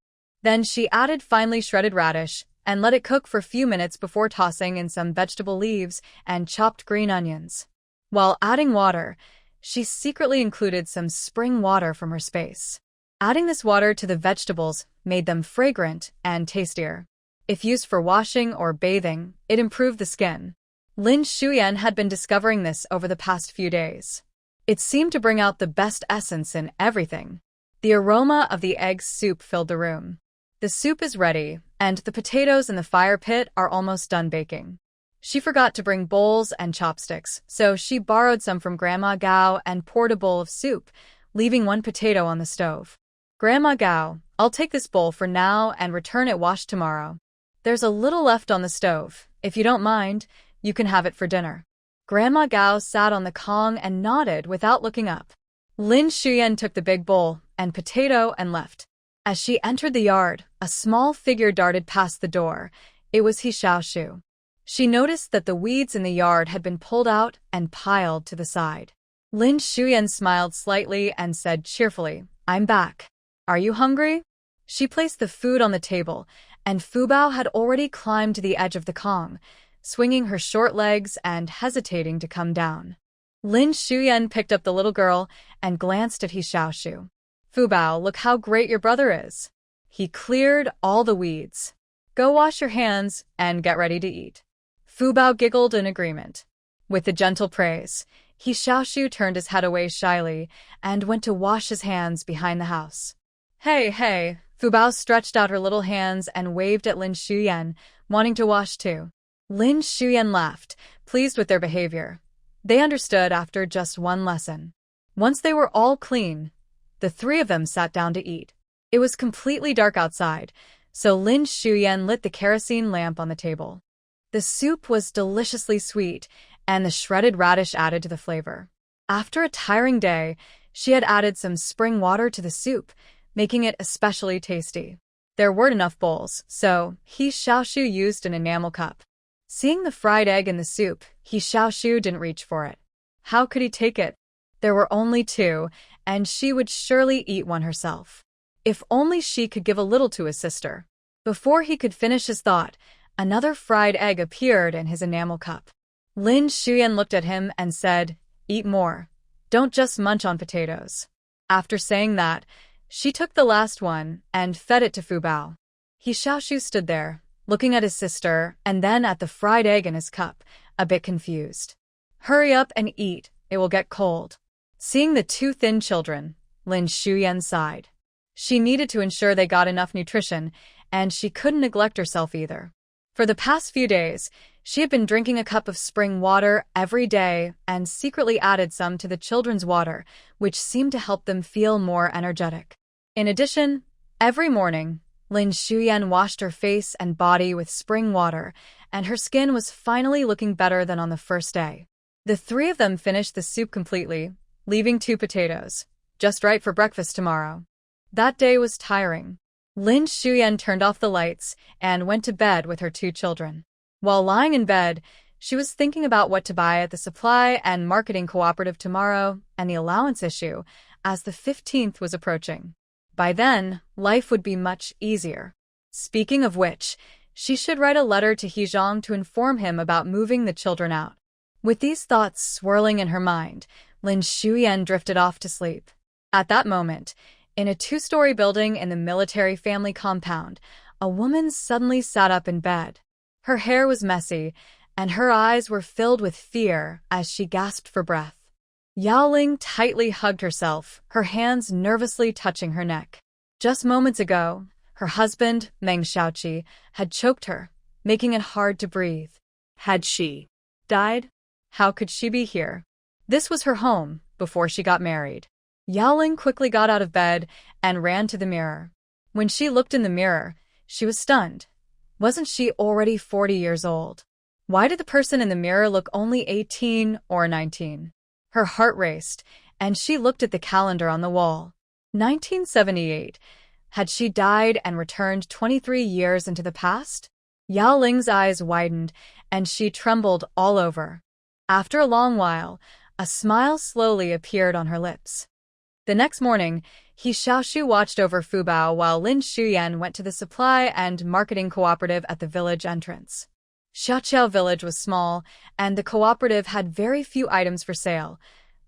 Then she added finely shredded radish and let it cook for a few minutes before tossing in some vegetable leaves and chopped green onions. While adding water, she secretly included some spring water from her space. Adding this water to the vegetables made them fragrant and tastier. If used for washing or bathing, it improved the skin. Lin Xiumei had been discovering this over the past few days. It seemed to bring out the best essence in everything. The aroma of the egg soup filled the room. The soup is ready, and the potatoes in the fire pit are almost done baking. She forgot to bring bowls and chopsticks, so she borrowed some from Grandma Gao and poured a bowl of soup, leaving one potato on the stove. Grandma Gao, I'll take this bowl for now and return it washed tomorrow. There's a little left on the stove. If you don't mind, you can have it for dinner. Grandma Gao sat on the Kong and nodded without looking up. Lin Xiumei took the big bowl and potato and left. As she entered the yard, a small figure darted past the door. It was He Xiaoshu. She noticed that the weeds in the yard had been pulled out and piled to the side. Lin Xiumei smiled slightly and said cheerfully, I'm back. Are you hungry? She placed the food on the table, and Fubao had already climbed to the edge of the Kong, swinging her short legs and hesitating to come down. Lin Xiumei picked up the little girl and glanced at He Xiaoshu. Fubao, look how great your brother is. He cleared all the weeds. Go wash your hands and get ready to eat. Fubao giggled in agreement. With the gentle praise, He Xiaoshu turned his head away shyly and went to wash his hands behind the house. Hey, Fubao stretched out her little hands and waved at Lin Xiumei, wanting to wash too. Lin Xiumei laughed, pleased with their behavior. They understood after just one lesson. Once they were all clean, the three of them sat down to eat. It was completely dark outside, so Lin Xiumei lit the kerosene lamp on the table. The soup was deliciously sweet, and the shredded radish added to the flavor. After a tiring day, she had added some spring water to the soup, making it especially tasty. There weren't enough bowls, so He Xiaoshu used an enamel cup. Seeing the fried egg in the soup, He Xiaoshu didn't reach for it. How could he take it? There were only two, and she would surely eat one herself. If only she could give a little to his sister. Before he could finish his thought, another fried egg appeared in his enamel cup. Lin Xiumei looked at him and said, Eat more. Don't just munch on potatoes. After saying that, she took the last one and fed it to Fubao. He Xiaoshu stood there, looking at his sister and then at the fried egg in his cup, a bit confused. Hurry up and eat, it will get cold. Seeing the two thin children, Lin Xiumei sighed. She needed to ensure they got enough nutrition, and she couldn't neglect herself either. For the past few days, she had been drinking a cup of spring water every day and secretly added some to the children's water, which seemed to help them feel more energetic. In addition, every morning, Lin Xiumei washed her face and body with spring water, and her skin was finally looking better than on the first day. The three of them finished the soup completely, leaving 2 potatoes, just right for breakfast tomorrow. That day was tiring. Lin Xiumei turned off the lights and went to bed with her 2 children. While lying in bed, she was thinking about what to buy at the supply and marketing cooperative tomorrow and the allowance issue, as the 15th was approaching. By then, life would be much easier. Speaking of which, she should write a letter to He Zhang to inform him about moving the children out. With these thoughts swirling in her mind, Lin Xiumei drifted off to sleep. At that moment, in a 2-story building in the military family compound, a woman suddenly sat up in bed. Her hair was messy, and her eyes were filled with fear as she gasped for breath. Yaoling tightly hugged herself, her hands nervously touching her neck. Just moments ago, her husband, Meng Xiaoqi, had choked her, making it hard to breathe. Had she died? How could she be here? This was her home before she got married. Yaoling quickly got out of bed and ran to the mirror. When she looked in the mirror, she was stunned. Wasn't she already 40 years old? Why did the person in the mirror look only 18 or 19? Her heart raced, and she looked at the calendar on the wall. 1978. Had she died and returned 23 years into the past? Yaoling's eyes widened, and she trembled all over. After a long while, a smile slowly appeared on her lips. The next morning, He Xiaoshu watched over Fubao while Lin Xiumei went to the supply and marketing cooperative at the village entrance. Xiaoqiao village was small, and the cooperative had very few items for sale.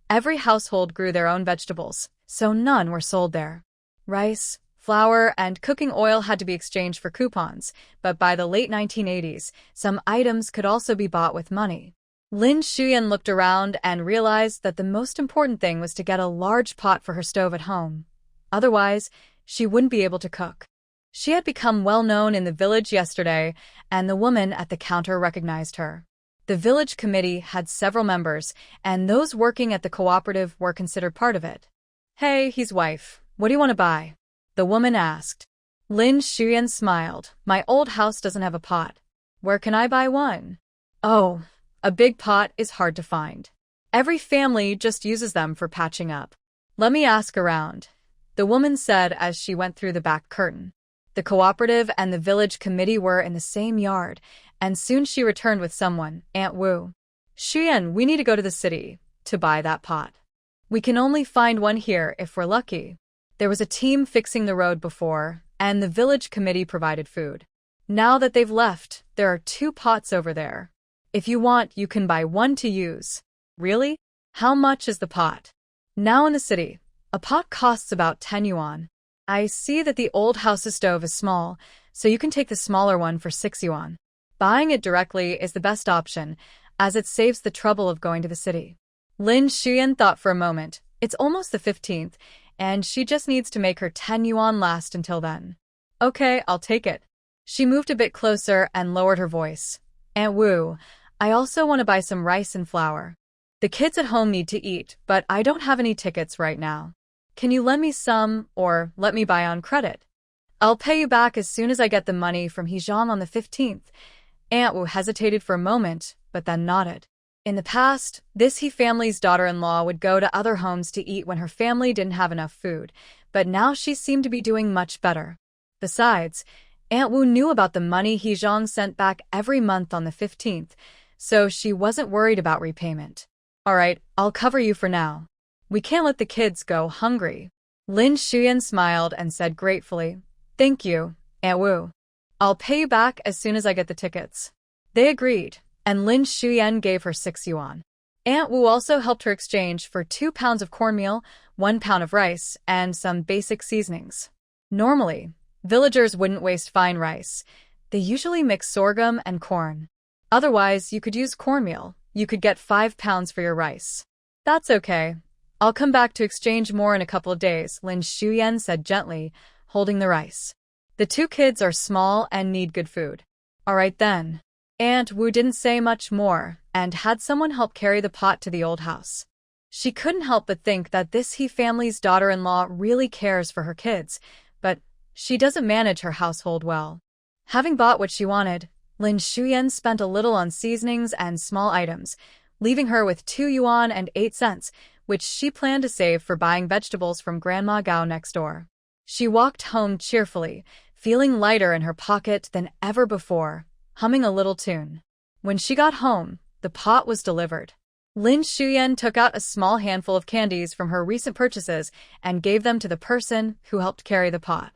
Every household grew their own vegetables, so none were sold there. Rice, flour, and cooking oil had to be exchanged for coupons, but by the late 1980s, some items could also be bought with money. Lin Xiumei looked around and realized that the most important thing was to get a large pot for her stove at home. Otherwise, she wouldn't be able to cook. She had become well known in the village yesterday, and the woman at the counter recognized her. The village committee had several members, and those working at the cooperative were considered part of it. "Hey, he's wife. What do you want to buy?" the woman asked. Lin Xiumei smiled. "My old house doesn't have a pot. Where can I buy one?" "Oh, a big pot is hard to find. Every family just uses them for patching up. Let me ask around," the woman said as she went through the back curtain. The cooperative and the village committee were in the same yard, and soon she returned with someone, Aunt Wu. "Xian, we need to go to the city to buy that pot. We can only find one here if we're lucky." There was a team fixing the road before, and the village committee provided food. Now that they've left, there are 2 pots over there. If you want, you can buy one to use. "Really? How much is the pot?" "Now in the city, a pot costs about 10 yuan. I see that the old house's stove is small, so you can take the smaller one for 6 yuan. Buying it directly is the best option, as it saves the trouble of going to the city." Lin Xiumei thought for a moment. It's almost the 15th, and she just needs to make her 10 yuan last until then. "Okay, I'll take it." She moved a bit closer and lowered her voice. "Aunt Wu, I also want to buy some rice and flour. The kids at home need to eat, but I don't have any tickets right now. Can you lend me some, or let me buy on credit? I'll pay you back as soon as I get the money from He Yanyan on the 15th. Aunt Wu hesitated for a moment, but then nodded. In the past, this He family's daughter-in-law would go to other homes to eat when her family didn't have enough food, but now she seemed to be doing much better. Besides, Aunt Wu knew about the money He Zhang sent back every month on the 15th, so she wasn't worried about repayment. "All right, I'll cover you for now. We can't let the kids go hungry." Lin Xiumei smiled and said gratefully, "Thank you, Aunt Wu. I'll pay you back as soon as I get the tickets." They agreed, and Lin Xiumei gave her 6 yuan. Aunt Wu also helped her exchange for 2 pounds of cornmeal, 1 pound of rice, and some basic seasonings. Normally, villagers wouldn't waste fine rice. They usually mix sorghum and corn. Otherwise, you could use cornmeal. You could get 5 pounds for your rice. "That's okay. I'll come back to exchange more in a couple of days," Lin Xiumei said gently, holding the rice. "The 2 kids are small and need good food." "All right then." Aunt Wu didn't say much more and had someone help carry the pot to the old house. She couldn't help but think that this He family's daughter-in-law really cares for her kids, but she doesn't manage her household well. Having bought what she wanted, Lin Xiumei spent a little on seasonings and small items, leaving her with 2 yuan and 8 cents, which she planned to save for buying vegetables from Grandma Gao next door. She walked home cheerfully, feeling lighter in her pocket than ever before, humming a little tune. When she got home, the pot was delivered. Lin Xiumei took out a small handful of candies from her recent purchases and gave them to the person who helped carry the pot.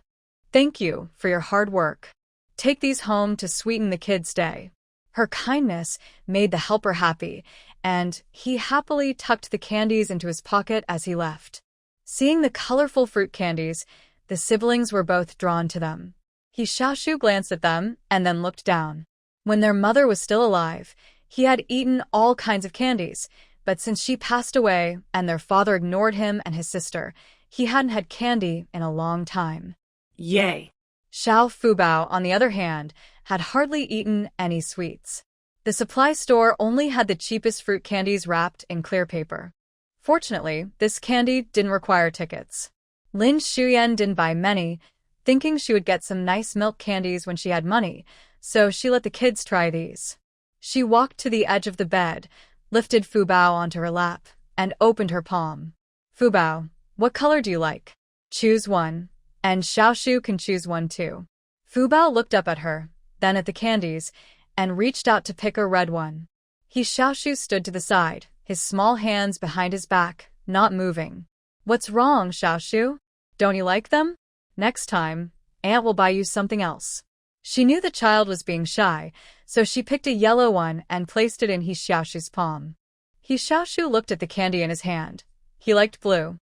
"Thank you for your hard work. Take these home to sweeten the kids' day." Her kindness made the helper happy, and he happily tucked the candies into his pocket as he left. Seeing the colorful fruit candies, the siblings were both drawn to them. He Xiaoshu glanced at them and then looked down. When their mother was still alive, he had eaten all kinds of candies, but since she passed away and their father ignored him and his sister, he hadn't had candy in a long time. Yay! Fubao, on the other hand, had hardly eaten any sweets. The supply store only had the cheapest fruit candies wrapped in clear paper. Fortunately, this candy didn't require tickets. Lin Xiumei didn't buy many, thinking she would get some nice milk candies when she had money, so she let the kids try these. She walked to the edge of the bed, lifted Fubao onto her lap, and opened her palm. "Fubao, what color do you like? Choose one, and Xiaoshu can choose one too." Fubao looked up at her, then at the candies, and reached out to pick a red one. He Xiaoshu stood to the side, his small hands behind his back, not moving. "What's wrong, Xiaoshu? Don't you like them? Next time, Aunt will buy you something else." She knew the child was being shy, so she picked a yellow one and placed it in He Xiaoshu's palm. He Xiaoshu looked at the candy in his hand. He liked blue.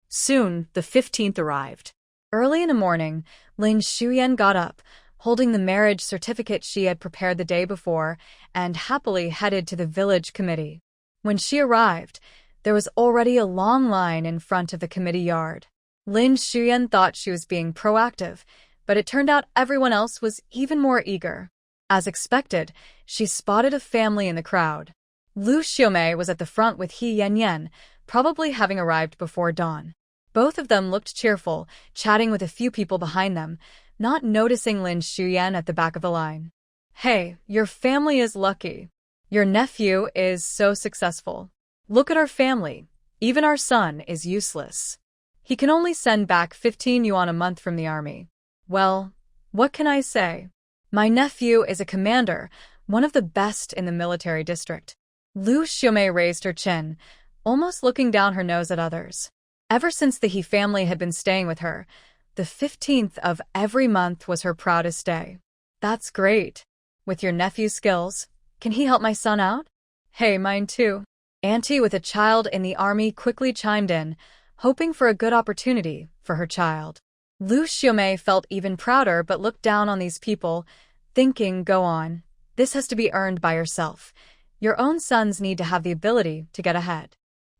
Soon, the 15th arrived. Early in the morning, Lin Xiumei got up, holding the marriage certificate she had prepared the day before, and happily headed to the village committee. When she arrived, there was already a long line in front of the committee yard. Lin Xiumei thought she was being proactive, but it turned out everyone else was even more eager. As expected, she spotted a family in the crowd. Liu Xiumei was at the front with He Yanyan, probably having arrived before dawn. Both of them looked cheerful, chatting with a few people behind them, not noticing Lin Xiumei at the back of the line. "Hey, your family is lucky. Your nephew is so successful. Look at our family. Even our son is useless. He can only send back 15 yuan a month from the army. Well, what can I say? My nephew is a commander, one of the best in the military district." Liu Xiumei raised her chin, almost looking down her nose at others. Ever since the He family had been staying with her, the 15th of every month was her proudest day. "That's great. With your nephew's skills, can he help my son out?" "Hey, mine too." Auntie with a child in the army quickly chimed in, hoping for a good opportunity for her child. Liu Xiumei felt even prouder but looked down on these people, thinking, "Go on. This has to be earned by yourself. Your own sons need to have the ability to get ahead."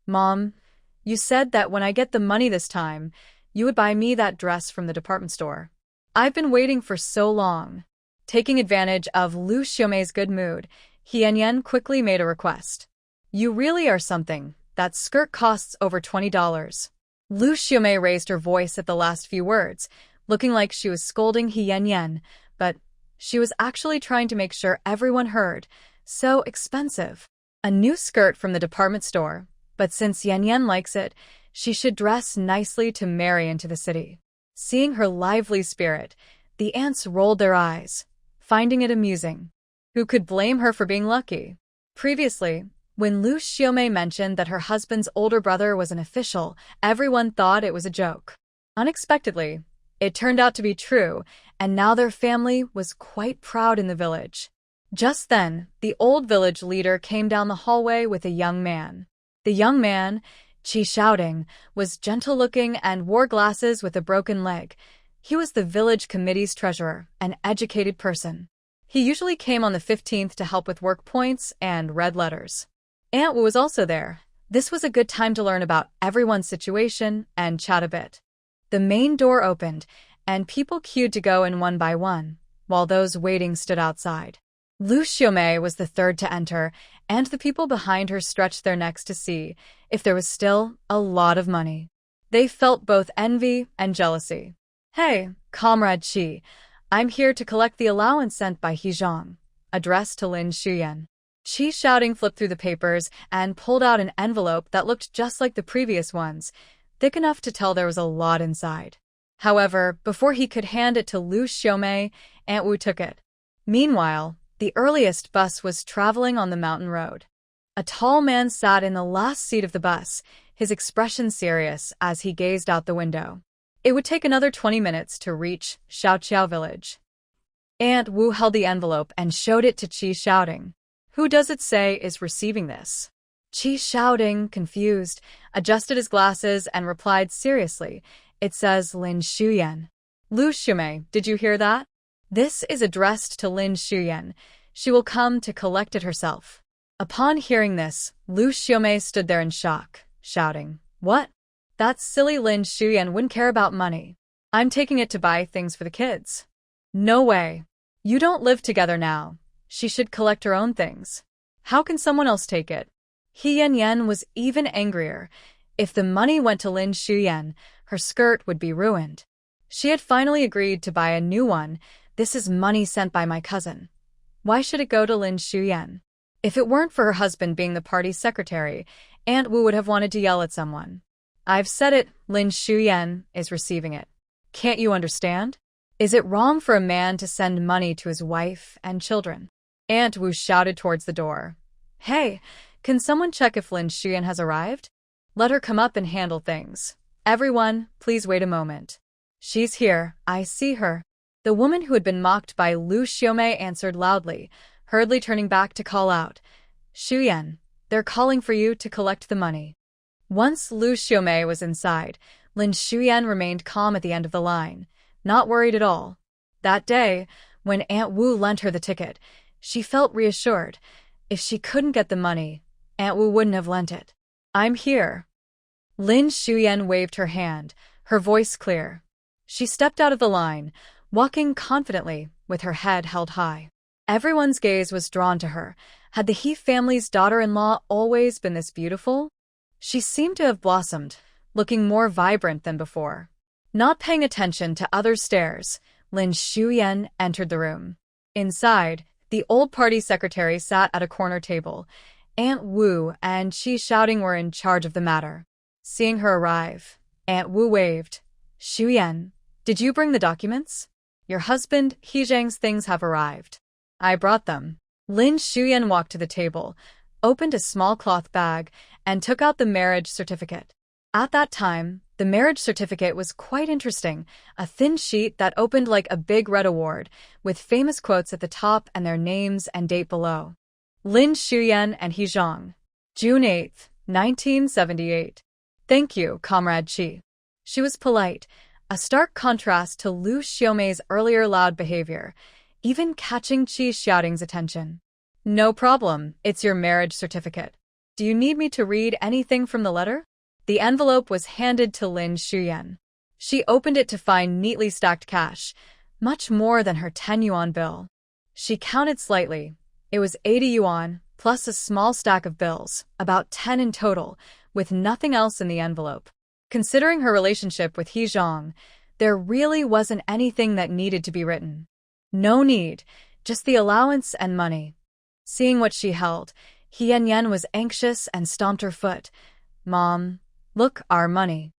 "Mom, you said that when I get the money this time, you would buy me that dress from the department store. I've been waiting for so long." Taking advantage of Liu Xiumei's good mood, He Yanyan quickly made a request. "You really are something. That skirt costs over $20. Liu Xiumei raised her voice at the last few words, looking like she was scolding He Yanyan, but she was actually trying to make sure everyone heard. So expensive. A new skirt from the department store, but since Yanyan likes it, she should dress nicely to marry into the city. Seeing her lively spirit, the aunts rolled their eyes, finding it amusing. Who could blame her for being lucky? Previously, when Liu Xiumei mentioned that her husband's older brother was an official, everyone thought it was a joke. Unexpectedly, it turned out to be true, and now their family was quite proud in the village. Just then, the old village leader came down the hallway with a young man. The young man, He Xiaoshu, was gentle-looking and wore glasses with a broken leg. He was the village committee's treasurer, an educated person. He usually came on the 15th to help with work points and read letters. Aunt Wu was also there. This was a good time to learn about everyone's situation and chat a bit. The main door opened, and people queued to go in one by one, while those waiting stood outside. Liu Xiumei was the third to enter, and the people behind her stretched their necks to see if there was still a lot of money. They felt both envy and jealousy. "Hey, Comrade Qi, I'm here to collect the allowance sent by He Zhang," addressed to Lin Xiumei. Qi shouting flipped through the papers and pulled out an envelope that looked just like the previous ones, thick enough to tell there was a lot inside. However, before he could hand it to Liu Xiumei, Aunt Wu took it. Meanwhile, the earliest bus was traveling on the mountain road. A tall man sat in the last seat of the bus, his expression serious as he gazed out the window. It would take another 20 minutes to reach Xiaoqiao village. Aunt Wu held the envelope and showed it to Qi, shouting, "Who does it say is receiving this?" Qi, shouting, confused, adjusted his glasses and replied seriously, "It says Lin Xiumei." "Liu Xiumei, did you hear that? This is addressed to Lin Xiumei. She will come to collect it herself." Upon hearing this, Liu Xiumei stood there in shock, shouting, "What? That silly Lin Xiumei wouldn't care about money. I'm taking it to buy things for the kids." "No way. You don't live together now. She should collect her own things. How can someone else take it?" He Yanyan was even angrier. If the money went to Lin Xiumei, her skirt would be ruined. She had finally agreed to buy a new one. "This is money sent by my cousin. Why should it go to Lin Xiumei?" If it weren't for her husband being the party's secretary, Aunt Wu would have wanted to yell at someone. "I've said it, Lin Xiumei is receiving it. Can't you understand? Is it wrong for a man to send money to his wife and children?" Aunt Wu shouted towards the door. "Hey, can someone check if Lin Xiumei has arrived? Let her come up and handle things. Everyone, please wait a moment." "She's here, I see her." The woman who had been mocked by Liu Xiumei answered loudly, hurriedly turning back to call out, "Xiumei, they're calling for you to collect the money." Once Liu Xiumei was inside, Lin Shuyan remained calm at the end of the line, not worried at all. That day, when Aunt Wu lent her the ticket, she felt reassured. If she couldn't get the money, Aunt Wu wouldn't have lent it. "I'm here." Lin Shuyan waved her hand, her voice clear. She stepped out of the line, walking confidently, with her head held high. Everyone's gaze was drawn to her. Had the He family's daughter-in-law always been this beautiful? She seemed to have blossomed, looking more vibrant than before. Not paying attention to other stares, Lin Shuyan entered the room. Inside, the old party secretary sat at a corner table. Aunt Wu and He Shouting were in charge of the matter. Seeing her arrive, Aunt Wu waved. "Shuyan, did you bring the documents? Your husband, He Zhang's things have arrived." "I brought them." Lin Shuyan walked to the table, opened a small cloth bag, and took out the marriage certificate. At that time, the marriage certificate was quite interesting, a thin sheet that opened like a big red award, with famous quotes at the top and their names and date below. Lin Shuyan and He Zhang. June 8, 1978. "Thank you, Comrade Qi." She was polite, a stark contrast to Liu Xiumei's earlier loud behavior, even catching He Xiaoting's attention. "No problem, it's your marriage certificate. Do you need me to read anything from the letter?" The envelope was handed to Lin Shuyan. She opened it to find neatly stacked cash, much more than her 10 yuan bill. She counted slightly. It was 80 yuan, plus a small stack of bills, about 10 in total, with nothing else in the envelope. Considering her relationship with He Zhang, there really wasn't anything that needed to be written. No need, just the allowance and money. Seeing what she held, He Yanyan was anxious and stomped her foot. "Mom, look, our money."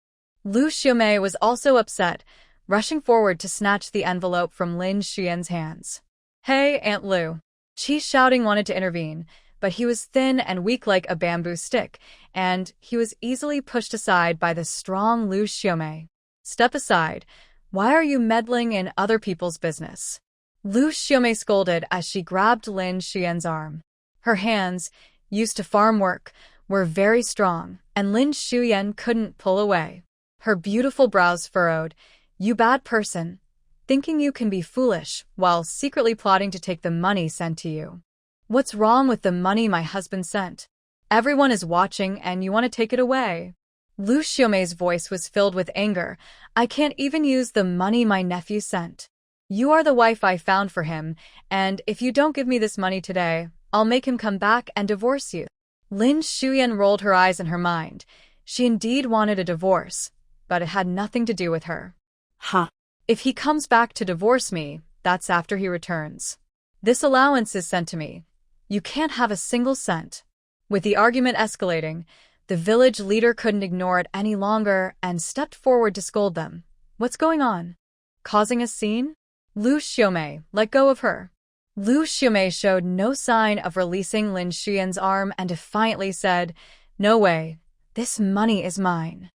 Liu Xiumei was also upset, rushing forward to snatch the envelope from Lin Shuyan's hands. "Hey, Aunt Liu." He Shouting wanted to intervene, but he was thin and weak like a bamboo stick, and he was easily pushed aside by the strong Liu Xiumei. "Step aside. Why are you meddling in other people's business?" Liu Xiumei scolded as she grabbed Lin Shuyan's arm. Her hands, used to farm work, were very strong, and Lin Shuyan couldn't pull away. Her beautiful brows furrowed. "You bad person, thinking you can be foolish while secretly plotting to take the money sent to you. What's wrong with the money my husband sent? Everyone is watching and you want to take it away." Liu Xiumei's voice was filled with anger. "I can't even use the money my nephew sent. You are the wife I found for him, and if you don't give me this money today, I'll make him come back and divorce you." Lin Shuyan rolled her eyes in her mind. She indeed wanted a divorce, but it had nothing to do with her. Huh. "If he comes back to divorce me, that's after he returns. This allowance is sent to me. You can't have a single cent." With the argument escalating, the village leader couldn't ignore it any longer and stepped forward to scold them. "What's going on? Causing a scene?" Liu Xiumei, let go of her. Liu Xiumei showed no sign of releasing Lin Shuyan's arm and defiantly said, "No way. This money is mine."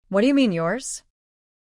"What do you mean yours?"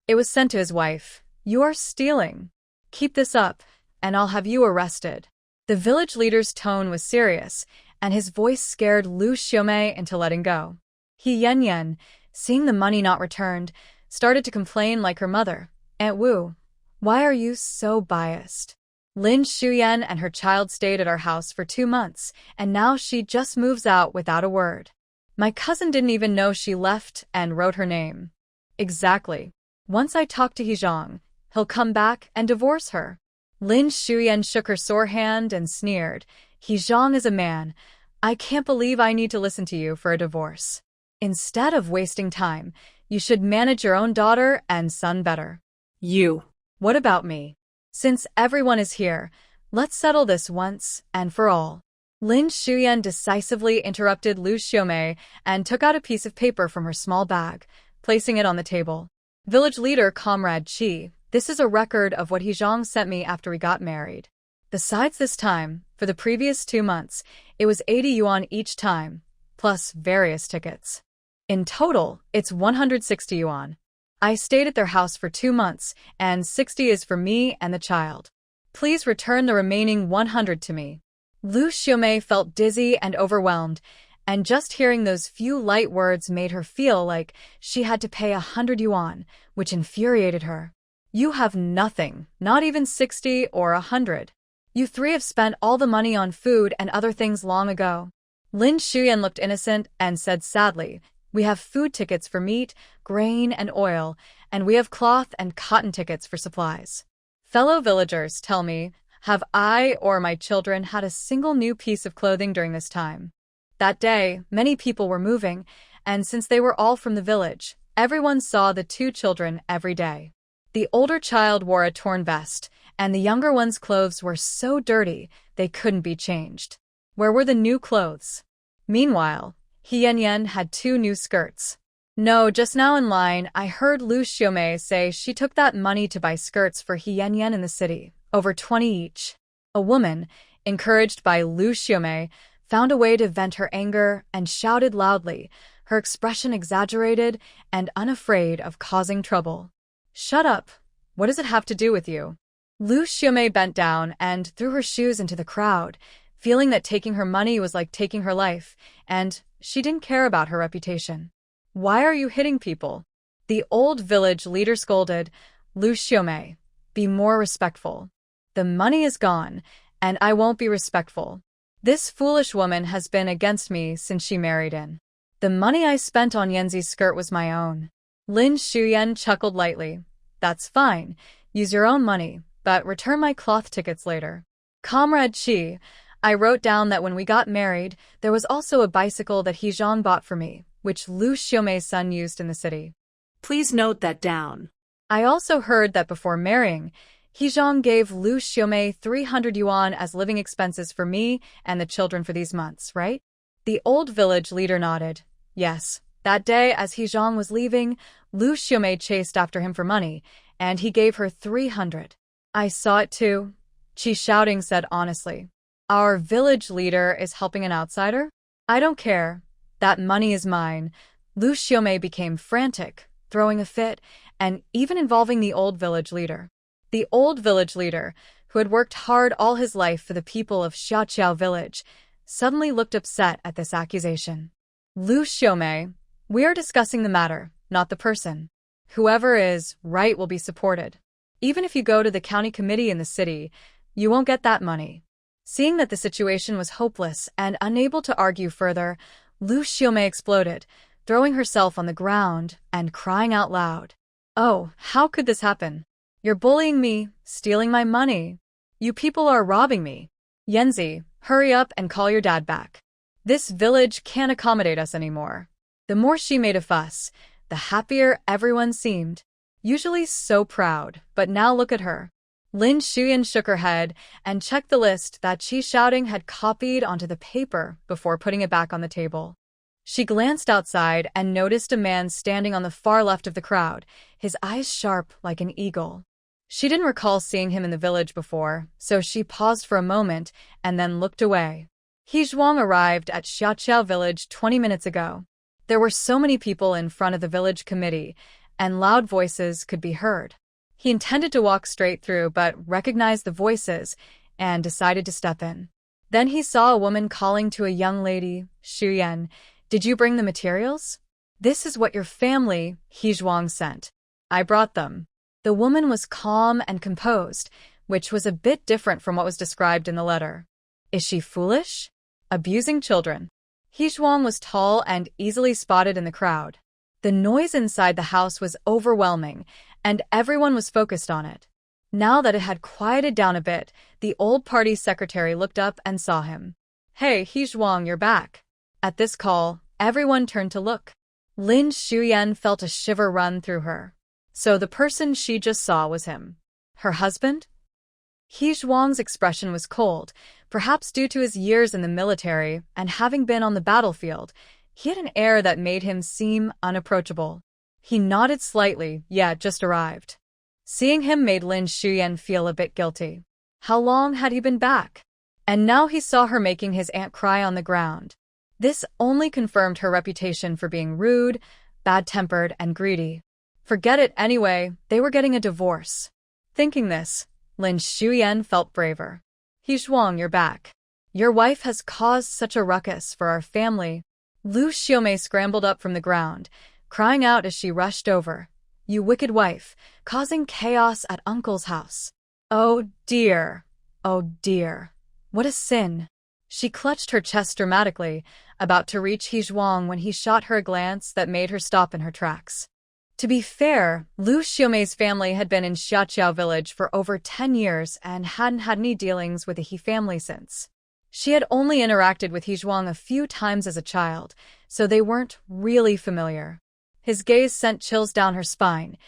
"It was sent to his wife. You are stealing. Keep this up, and I'll have you arrested." The village leader's tone was serious, and his voice scared Liu Xiumei into letting go. He Yanyan, seeing the money not returned, started to complain like her mother. "Aunt Wu, why are you so biased? Lin Shuyan and her child stayed at our house for 2 months, and now she just moves out without a word. My cousin didn't even know she left and wrote her name." "Exactly. Once I talk to He Zhang, he'll come back and divorce her." Lin Shuyan shook her sore hand and sneered. "He Zhang is a man. I can't believe I need to listen to you for a divorce. Instead of wasting time, you should manage your own daughter and son better." "You." "What about me? Since everyone is here, let's settle this once and for all." Lin Shuyan decisively interrupted Liu Xiumei and took out a piece of paper from her small bag, placing it on the table. "Village leader Comrade Qi, this is a record of what He Zhang sent me after we got married. Besides this time, for the previous 2 months, it was 80 yuan each time, plus various tickets. In total, it's 160 yuan. I stayed at their house for 2 months, and 60 is for me and the child. Please return the remaining 100 to me." Liu Xiumei felt dizzy and overwhelmed. And just hearing those few light words made her feel like she had to pay 100 yuan, which infuriated her. You have nothing, not even 60 or 100. You three have spent all the money on food and other things long ago. Lin Xiumei looked innocent and said sadly, we have food tickets for meat, grain, and oil, and we have cloth and cotton tickets for supplies. Fellow villagers, tell me, have I or my children had a single new piece of clothing during this time? That day, many people were moving, and since they were all from the village, everyone saw the two children every day. The older child wore a torn vest, and the younger one's clothes were so dirty they couldn't be changed. Where were the new clothes? Meanwhile, He Yanyan had 2 new skirts. No, just now in line, I heard Liu Xiumei say she took that money to buy skirts for He Yanyan in the city, over 20 each. A woman, encouraged by Liu Xiumei, found a way to vent her anger and shouted loudly, her expression exaggerated and unafraid of causing trouble. Shut up. What does it have to do with you? Liu Xiumei bent down and threw her shoes into the crowd, feeling that taking her money was like taking her life, and she didn't care about her reputation. Why are you hitting people? The old village leader scolded, Liu Xiumei, be more respectful. The money is gone, and I won't be respectful. This foolish woman has been against me since she married in. The money I spent on Yanzi's skirt was my own. Lin Xiuyan chuckled lightly. That's fine. Use your own money, but return my cloth tickets later. Comrade Qi, I wrote down that when we got married, there was also a bicycle that He Zhang bought for me, which Liu Xiumei's son used in the city. Please note that down. I also heard that before marrying, He Zhang gave Liu Xiumei 300 yuan as living expenses for me and the children for these months, right? The old village leader nodded. Yes. That day, as He Zhang was leaving, Liu Xiumei chased after him for money, and he gave her 300. I saw it too, Qi shouting said honestly. Our village leader is helping an outsider? I don't care. That money is mine. Liu Xiumei became frantic, throwing a fit, and even involving the old village leader. The old village leader, who had worked hard all his life for the people of Xiaoqiao village, suddenly looked upset at this accusation. Liu Xiumei, we are discussing the matter, not the person. Whoever is right will be supported. Even if you go to the county committee in the city, you won't get that money. Seeing that the situation was hopeless and unable to argue further, Liu Xiumei exploded, throwing herself on the ground and crying out loud. Oh, how could this happen? You're bullying me, stealing my money. You people are robbing me. Yanzi, hurry up and call your dad back. This village can't accommodate us anymore. The more she made a fuss, the happier everyone seemed. Usually so proud, but now look at her. Lin Xiuyan shook her head and checked the list that Qi shouting had copied onto the paper before putting it back on the table. She glanced outside and noticed a man standing on the far left of the crowd, his eyes sharp like an eagle. She didn't recall seeing him in the village before, so she paused for a moment and then looked away. He Zhuang arrived at Xiaoqiao village 20 minutes ago. There were so many people in front of the village committee, and loud voices could be heard. He intended to walk straight through but recognized the voices and decided to step in. Then he saw a woman calling to a young lady, Xuyan, did you bring the materials? This is what your family, He Zhuang, sent. I brought them. The woman was calm and composed, which was a bit different from what was described in the letter. Is she foolish? Abusing children. He Zhuang was tall and easily spotted in the crowd. The noise inside the house was overwhelming, and everyone was focused on it. Now that it had quieted down a bit, the old party secretary looked up and saw him. Hey, He Zhuang, you're back. At this call, everyone turned to look. Lin Xiuyan felt a shiver run through her. So the person she just saw was him. Her husband? He Zhuang's expression was cold, perhaps due to his years in the military and having been on the battlefield. He had an air that made him seem unapproachable. He nodded slightly, yeah, just arrived. Seeing him made Lin Xiuyan feel a bit guilty. How long had he been back? And now he saw her making his aunt cry on the ground. This only confirmed her reputation for being rude, bad-tempered, and greedy. Forget it anyway, they were getting a divorce. Thinking this, Lin Xiuyan felt braver. He Zhuang, you're back. Your wife has caused such a ruckus for our family. Liu Xiumei scrambled up from the ground, crying out as she rushed over. You wicked wife, causing chaos at uncle's house. Oh dear. Oh dear. What a sin. She clutched her chest dramatically, about to reach He Zhuang when he shot her a glance that made her stop in her tracks. To be fair, Liu Xiumei's family had been in Xiaoqiao village for over 10 years and hadn't had any dealings with the He family since. She had only interacted with He Zhuang a few times as a child, so they weren't really familiar. His gaze sent chills down her spine.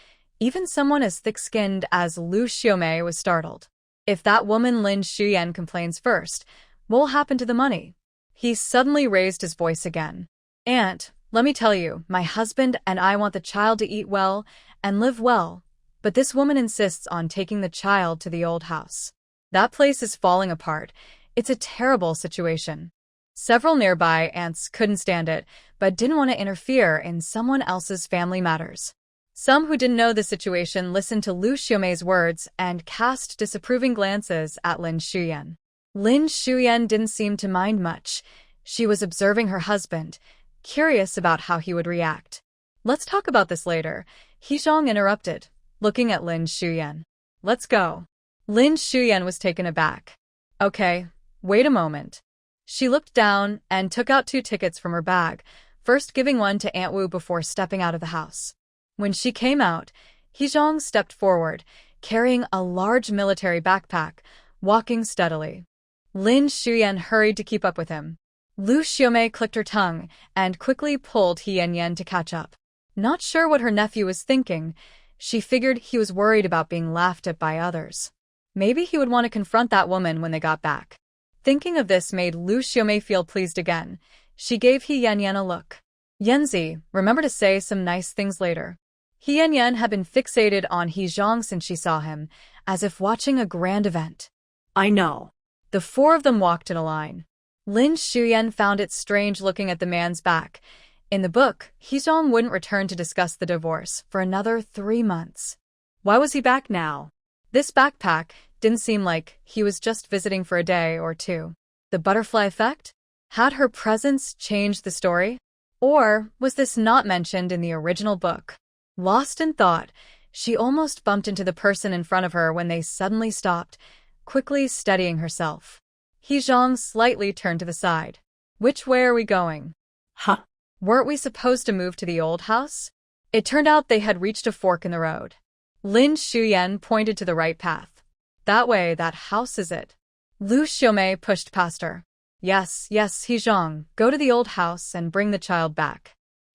Even someone as thick-skinned as Liu Xiumei was startled. If that woman Lin Xuyan complains first, what'll happen to the money? He suddenly raised his voice again. Aunt, let me tell you, my husband and I want the child to eat well and live well, but this woman insists on taking the child to the old house. That place is falling apart. It's a terrible situation. Several nearby aunts couldn't stand it, but didn't want to interfere in someone else's family matters. Some who didn't know the situation listened to Liu Xiumei's words and cast disapproving glances at Lin Xuyan. Lin Xuyan didn't seem to mind much. She was observing her husband, curious about how he would react. Let's talk about this later, He Zhuang interrupted, looking at Lin Xuyan. Let's go. Lin Xuyan was taken aback. Okay, wait a moment. She looked down and took out 2 tickets from her bag, first giving one to Aunt Wu before stepping out of the house. When she came out, He Zhuang stepped forward, carrying a large military backpack, walking steadily. Lin Xuyan hurried to keep up with him. Liu Xiumei clicked her tongue and quickly pulled He Yanyan to catch up. Not sure what her nephew was thinking, she figured he was worried about being laughed at by others. Maybe he would want to confront that woman when they got back. Thinking of this made Liu Xiumei feel pleased again. She gave He Yanyan a look. Yanzi, remember to say some nice things later. He Yanyan had been fixated on He Zhuang since she saw him, as if watching a grand event. I know. The 4 of them walked in a line. Lin Xuyan found it strange looking at the man's back. In the book, He Zhuang wouldn't return to discuss the divorce for another 3 months. Why was he back now? This backpack didn't seem like he was just visiting for a day or 2. The butterfly effect? Had her presence changed the story? Or was this not mentioned in the original book? Lost in thought, she almost bumped into the person in front of her when they suddenly stopped, quickly steadying herself. He Zhuang slightly turned to the side. Which way are we going? Huh. Weren't we supposed to move to the old house? It turned out they had reached a fork in the road. Lin Xuyan pointed to the right path. That way, that house is it. Liu Xiumei pushed past her. Yes, He Zhuang, go to the old house and bring the child back.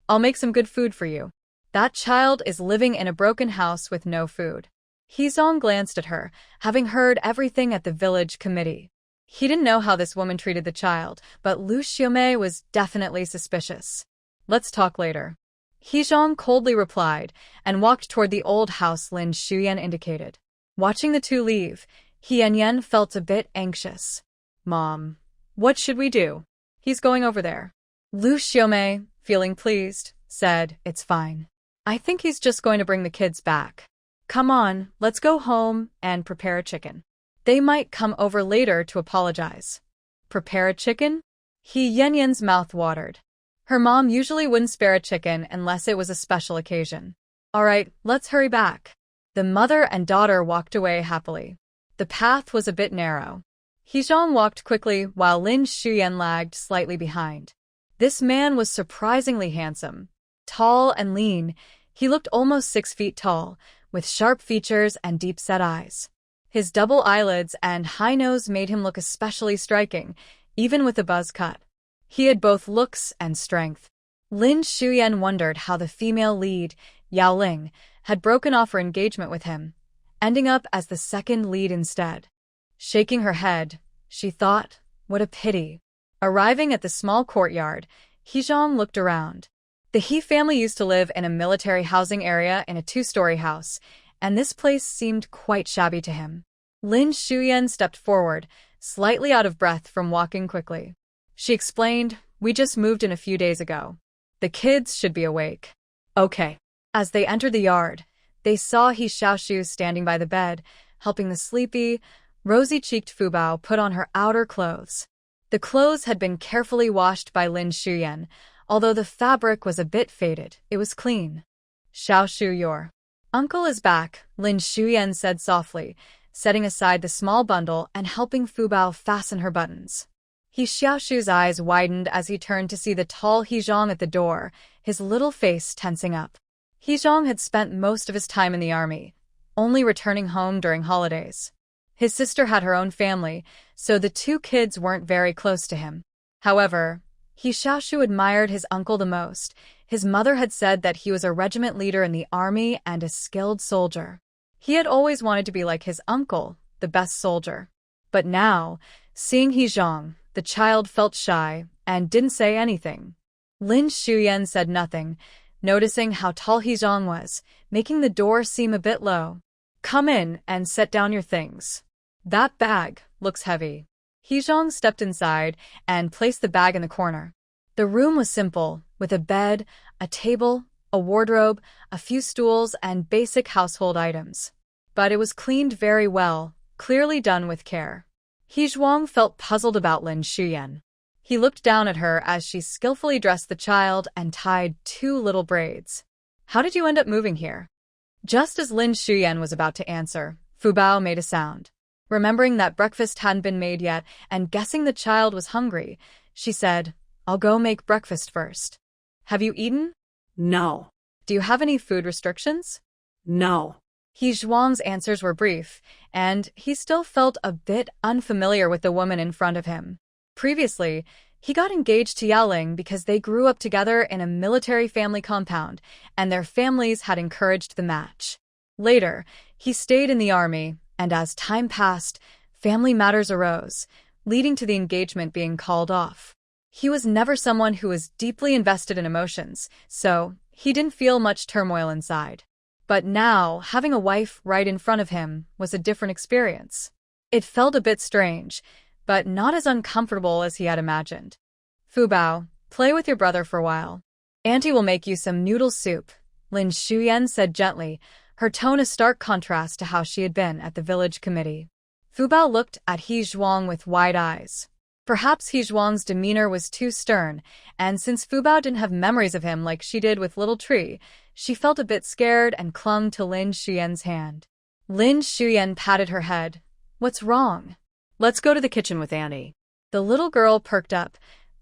I'll make some good food for you. That child is living in a broken house with no food. He Zhuang glanced at her, having heard everything at the village committee. He didn't know how this woman treated the child, but Liu Xiumei was definitely suspicious. Let's talk later. He Zhuang coldly replied and walked toward the old house Lin Xuyan indicated. Watching the 2 leave, He Yanyan felt a bit anxious. Mom, what should we do? He's going over there. Liu Xiumei, feeling pleased, said, it's fine. I think he's just going to bring the kids back. Come on, let's go home and prepare a chicken. They might come over later to apologize. Prepare a chicken? He Yanyan's mouth watered. Her mom usually wouldn't spare a chicken unless it was a special occasion. All right, let's hurry back. The mother and daughter walked away happily. The path was a bit narrow. He Zhuang walked quickly while Lin Xuyan lagged slightly behind. This man was surprisingly handsome. Tall and lean, he looked almost 6 feet tall, with sharp features and deep-set eyes. His double eyelids and high nose made him look especially striking, even with a buzz cut. He had both looks and strength. Lin Xuyan wondered how the female lead, Yaoling, had broken off her engagement with him, ending up as the second lead instead. Shaking her head, she thought, what a pity. Arriving at the small courtyard, He Zhuang looked around. The He family used to live in a military housing area in a 2-story house, and this place seemed quite shabby to him. Lin Xuyan stepped forward, slightly out of breath from walking quickly. She explained, we just moved in a few days ago. The kids should be awake. Okay. As they entered the yard, they saw He Xiaoshu standing by the bed, helping the sleepy, rosy-cheeked Fubao put on her outer clothes. The clothes had been carefully washed by Lin Xuyan, Although the fabric was a bit faded, it was clean. Xiaoshu, your uncle is back, Lin Shuyan said softly, setting aside the small bundle and helping Fubao fasten her buttons. He Xiaoshu's eyes widened as he turned to see the tall He Zhang at the door, his little face tensing up. He Zhang had spent most of his time in the army, only returning home during holidays. His sister had her own family, so the two kids weren't very close to him. However, He Xiaoshu admired his uncle the most. His mother had said that he was a regiment leader in the army and a skilled soldier. He had always wanted to be like his uncle, the best soldier. But now, seeing He Zhang, the child felt shy and didn't say anything. Lin Shuyan said nothing, noticing how tall He Zhang was, making the door seem a bit low. Come in and set down your things. That bag looks heavy. He Zhang stepped inside and placed the bag in the corner. The room was simple, with a bed, a table, a wardrobe, a few stools, and basic household items. But it was cleaned very well, clearly done with care. He Zhuang felt puzzled about Lin Shuyan. He looked down at her as she skillfully dressed the child and tied 2 little braids. How did you end up moving here? Just as Lin Shuyan was about to answer, Fubao made a sound. Remembering that breakfast hadn't been made yet and guessing the child was hungry, she said, I'll go make breakfast first. Have you eaten? No. Do you have any food restrictions? No. He Zhuang's answers were brief, and he still felt a bit unfamiliar with the woman in front of him. Previously, he got engaged to Yaoling because they grew up together in a military family compound, and their families had encouraged the match. Later, he stayed in the army, and as time passed, family matters arose, leading to the engagement being called off. He was never someone who was deeply invested in emotions, so he didn't feel much turmoil inside. But now, having a wife right in front of him was a different experience. It felt a bit strange, but not as uncomfortable as he had imagined. Fubao, play with your brother for a while. Auntie will make you some noodle soup, Lin Shuyan said gently, her tone a stark contrast to how she had been at the village committee. Fubao looked at He Zhuang with wide eyes. Perhaps He Zhuang's demeanor was too stern, and since Fubao didn't have memories of him like she did with Little Tree, she felt a bit scared and clung to Lin Shuyan's hand. Lin Shuyan patted her head. What's wrong? Let's go to the kitchen with Annie. The little girl perked up,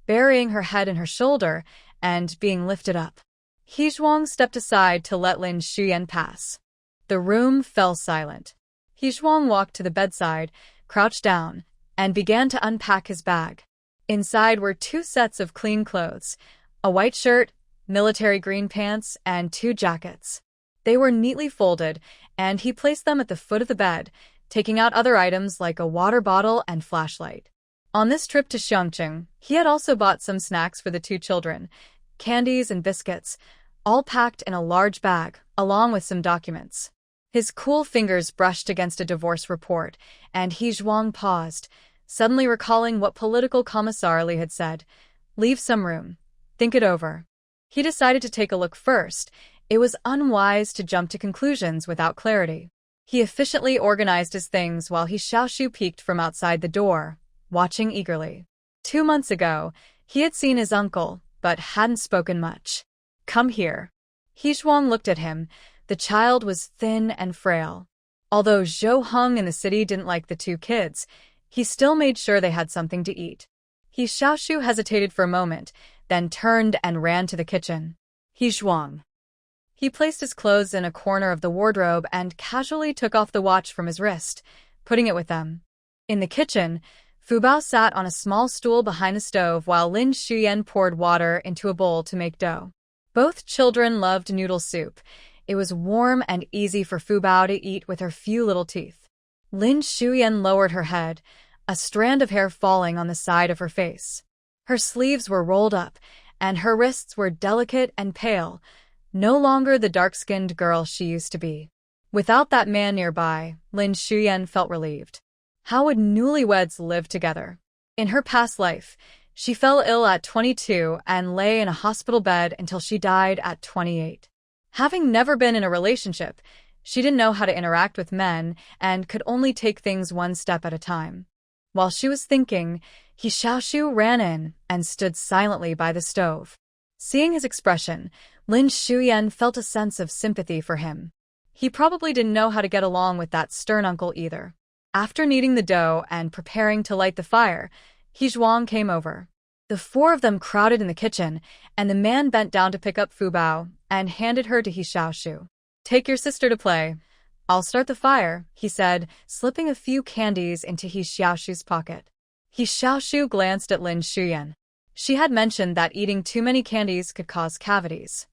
burying her head in her shoulder and being lifted up. He Zhuang stepped aside to let Lin Shuyan pass. The room fell silent. He Zhuang walked to the bedside, crouched down, and began to unpack his bag. Inside were 2 sets of clean clothes, a white shirt, military green pants, and 2 jackets. They were neatly folded, and he placed them at the foot of the bed, taking out other items like a water bottle and flashlight. On this trip to Xiangqing, he had also bought some snacks for the 2 children, candies and biscuits, all packed in a large bag, along with some documents. His cool fingers brushed against a divorce report, and He Zhuang paused, suddenly recalling what political commissar Li had said. Leave some room. Think it over. He decided to take a look first. It was unwise to jump to conclusions without clarity. He efficiently organized his things while He Xiaoshu peeked from outside the door, watching eagerly. 2 months ago, he had seen his uncle, but hadn't spoken much. Come here. He Zhuang looked at him. The child was thin and frail. Although Zhou Heng in the city didn't like the 2 kids, he still made sure they had something to eat. He Xiaoshu hesitated for a moment, then turned and ran to the kitchen. He Zhuang. He placed his clothes in a corner of the wardrobe and casually took off the watch from his wrist, putting it with them. In the kitchen, Fubao sat on a small stool behind the stove while Lin Shuyan poured water into a bowl to make dough. Both children loved noodle soup. It was warm and easy for Fubao to eat with her few little teeth. Lin Shuyan lowered her head, a strand of hair falling on the side of her face. Her sleeves were rolled up, and her wrists were delicate and pale, no longer the dark-skinned girl she used to be. Without that man nearby, Lin Shuyan felt relieved. How would newlyweds live together? In her past life, she fell ill at 22 and lay in a hospital bed until she died at 28. Having never been in a relationship, she didn't know how to interact with men and could only take things one step at a time. While she was thinking, He Xiaoshu ran in and stood silently by the stove. Seeing his expression, Lin Xiumei felt a sense of sympathy for him. He probably didn't know how to get along with that stern uncle either. After kneading the dough and preparing to light the fire, He Zhuang came over. The four of them crowded in the kitchen, and the man bent down to pick up Fubao and handed her to He Xiaoshu. "Take your sister to play. I'll start the fire," he said, slipping a few candies into He Xiaoshu's pocket. He Xiaoshu glanced at Lin Xiumei. She had mentioned that eating too many candies could cause cavities.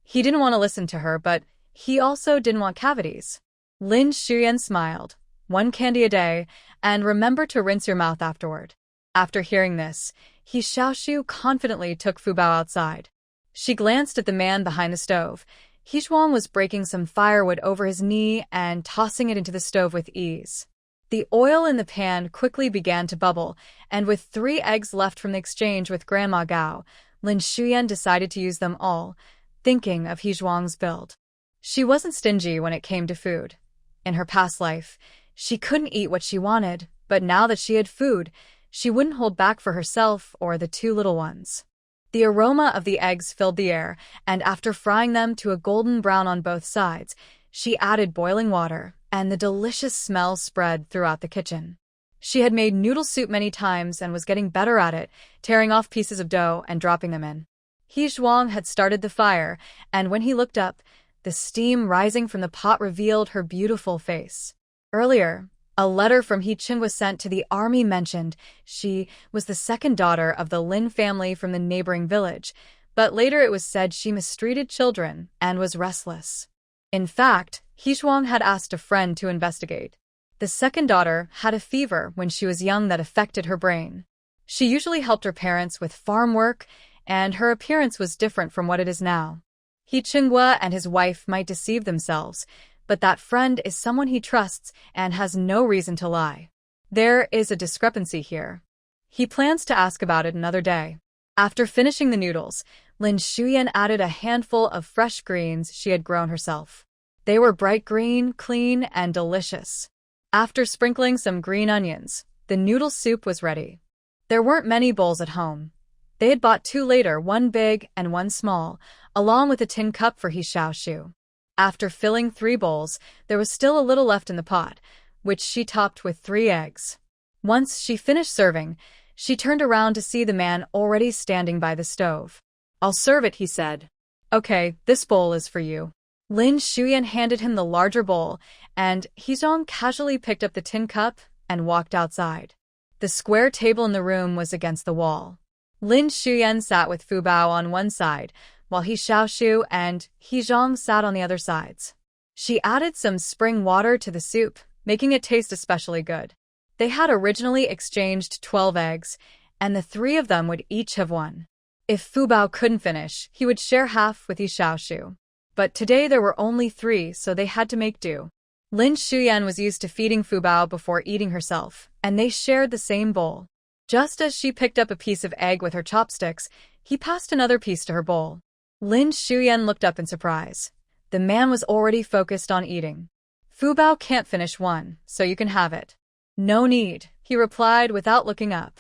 He didn't want to listen to her, but he also didn't want cavities. Lin Xiumei smiled. "1 candy a day, and remember to rinse your mouth afterward." After hearing this, He Xiaoshu confidently took Fubao outside. She glanced at the man behind the stove. He Zhuang was breaking some firewood over his knee and tossing it into the stove with ease. The oil in the pan quickly began to bubble, and with 3 eggs left from the exchange with Grandma Gao, Lin Xiumei decided to use them all, thinking of He Zhuang's build. She wasn't stingy when it came to food. In her past life, she couldn't eat what she wanted, but now that she had food, she wouldn't hold back for herself or the 2 little ones. The aroma of the eggs filled the air, and after frying them to a golden brown on both sides, she added boiling water, and the delicious smell spread throughout the kitchen. She had made noodle soup many times and was getting better at it, tearing off pieces of dough and dropping them in. He Zhuang had started the fire, and when he looked up, the steam rising from the pot revealed her beautiful face. Earlier, a letter from He Qin was sent to the army mentioned she was the second daughter of the Lin family from the neighboring village, but later it was said she mistreated children and was restless. In fact, He Zhuang had asked a friend to investigate. The second daughter had a fever when she was young that affected her brain. She usually helped her parents with farm work, and her appearance was different from what it is now. He Qinghua and his wife might deceive themselves, but that friend is someone he trusts and has no reason to lie. There is a discrepancy here. He plans to ask about it another day. After finishing the noodles, Lin Xiumei added a handful of fresh greens she had grown herself. They were bright green, clean, and delicious. After sprinkling some green onions, the noodle soup was ready. There weren't many bowls at home. They had bought 2 later, 1 big and 1 small, along with a tin cup for He Xiaoshu. After filling 3 bowls, there was still a little left in the pot, which she topped with 3 eggs. Once she finished serving, she turned around to see the man already standing by the stove. "I'll serve it," he said. "Okay, this bowl is for you." Lin Xiumei handed him the larger bowl, and He Zhuang casually picked up the tin cup and walked outside. The square table in the room was against the wall. Lin Xiumei sat with Fubao on one side, while He Xiaoshu and He Zhuang sat on the other sides. She added some spring water to the soup, making it taste especially good. They had originally exchanged 12 eggs, and the 3 of them would each have 1. If Fubao couldn't finish, he would share half with He Xiaoshu. But today there were only 3, so they had to make do. Lin Xiumei was used to feeding Fubao before eating herself, and they shared the same bowl. Just as she picked up a piece of egg with her chopsticks, he passed another piece to her bowl. Lin Xiumei looked up in surprise. The man was already focused on eating. "Fubao can't finish 1, so you can have it." "No need," he replied without looking up.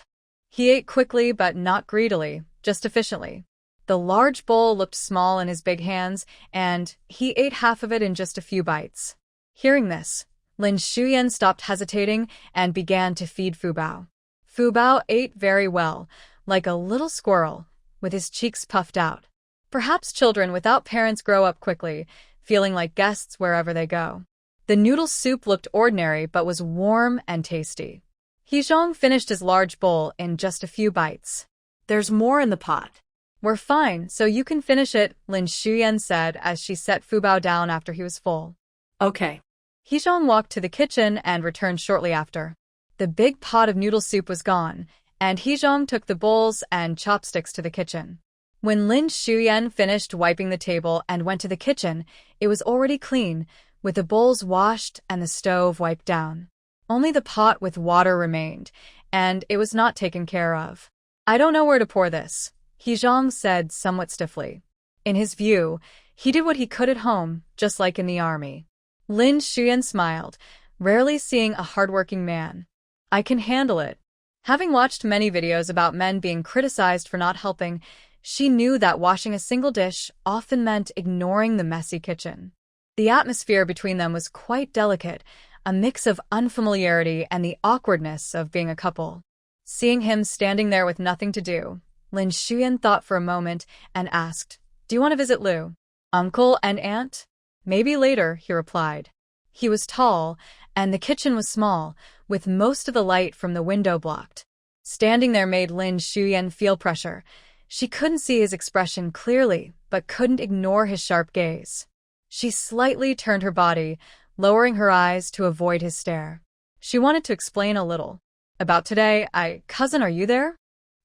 He ate quickly but not greedily, just efficiently. The large bowl looked small in his big hands, and he ate half of it in just a few bites. Hearing this, Lin Xiumei stopped hesitating and began to feed Fubao. Fubao ate very well, like a little squirrel, with his cheeks puffed out. Perhaps children without parents grow up quickly, feeling like guests wherever they go. The noodle soup looked ordinary but was warm and tasty. He Zhuang finished his large bowl in just a few bites. "There's more in the pot." "We're fine, so you can finish it," Lin Xiumei said as she set Fubao down after he was full. "Okay." He Zhuang walked to the kitchen and returned shortly after. The big pot of noodle soup was gone, and He Zhuang took the bowls and chopsticks to the kitchen. When Lin Xiumei finished wiping the table and went to the kitchen, it was already clean, with the bowls washed and the stove wiped down. Only the pot with water remained, and it was not taken care of. "I don't know where to pour this," He Zhuang said somewhat stiffly. In his view, he did what he could at home, just like in the army. Lin Xiumei smiled, rarely seeing a hardworking man. "I can handle it." Having watched many videos about men being criticized for not helping, She knew that washing a single dish often meant ignoring the messy kitchen. The atmosphere between them was quite delicate, a mix of unfamiliarity and the awkwardness of being a couple. Seeing him standing there with nothing to do, Lin Xiumei thought for a moment and asked, "Do you want to visit Liu? Uncle and aunt?" "Maybe later," he replied. He was tall, and the kitchen was small, with most of the light from the window blocked. Standing there made Lin Xiumei feel pressure. She couldn't see his expression clearly, but couldn't ignore his sharp gaze. She slightly turned her body, lowering her eyes to avoid his stare. She wanted to explain a little. "About today, cousin, are you there?"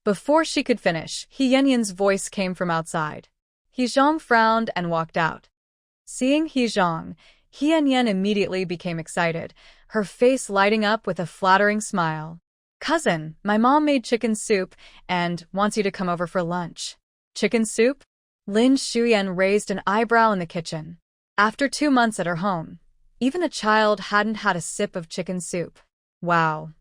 Before she could finish, He Yanyan's voice came from outside. He Zhang frowned and walked out. Seeing He Zhang, He Yanyan immediately became excited, her face lighting up with a flattering smile. "Cousin, my mom made chicken soup and wants you to come over for lunch." "Chicken soup?" Lin Xiumei raised an eyebrow in the kitchen. After 2 months at her home, even the child hadn't had a sip of chicken soup. Wow.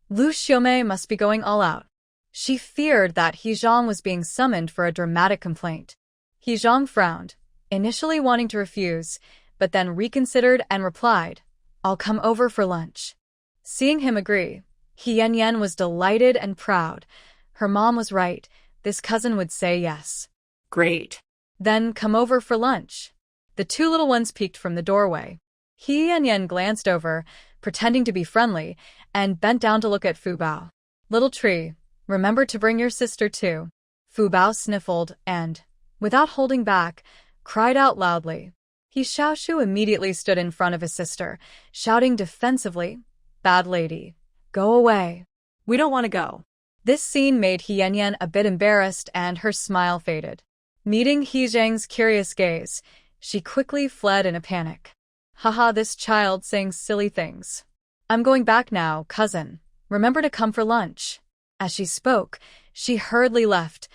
Liu Xiumei must be going all out. She feared that He Zhang was being summoned for a dramatic complaint. He Zhang frowned, initially wanting to refuse, but then reconsidered and replied, "I'll come over for lunch." Seeing him agree, He Yanyan was delighted and proud. Her mom was right. This cousin would say yes. Great. "Then come over for lunch." The 2 little ones peeked from the doorway. He Yanyan glanced over, pretending to be friendly, and bent down to look at Fubao. "Little tree, remember to bring your sister too." Fubao sniffled and, without holding back, cried out loudly. He Xiaoshu immediately stood in front of his sister, shouting defensively, "Bad lady, go away. We don't want to go." This scene made He Yanyan a bit embarrassed and her smile faded. Meeting He Zhang's curious gaze, she quickly fled in a panic. "Haha, this child saying silly things. I'm going back now, cousin. Remember to come for lunch." As she spoke, she hurriedly left,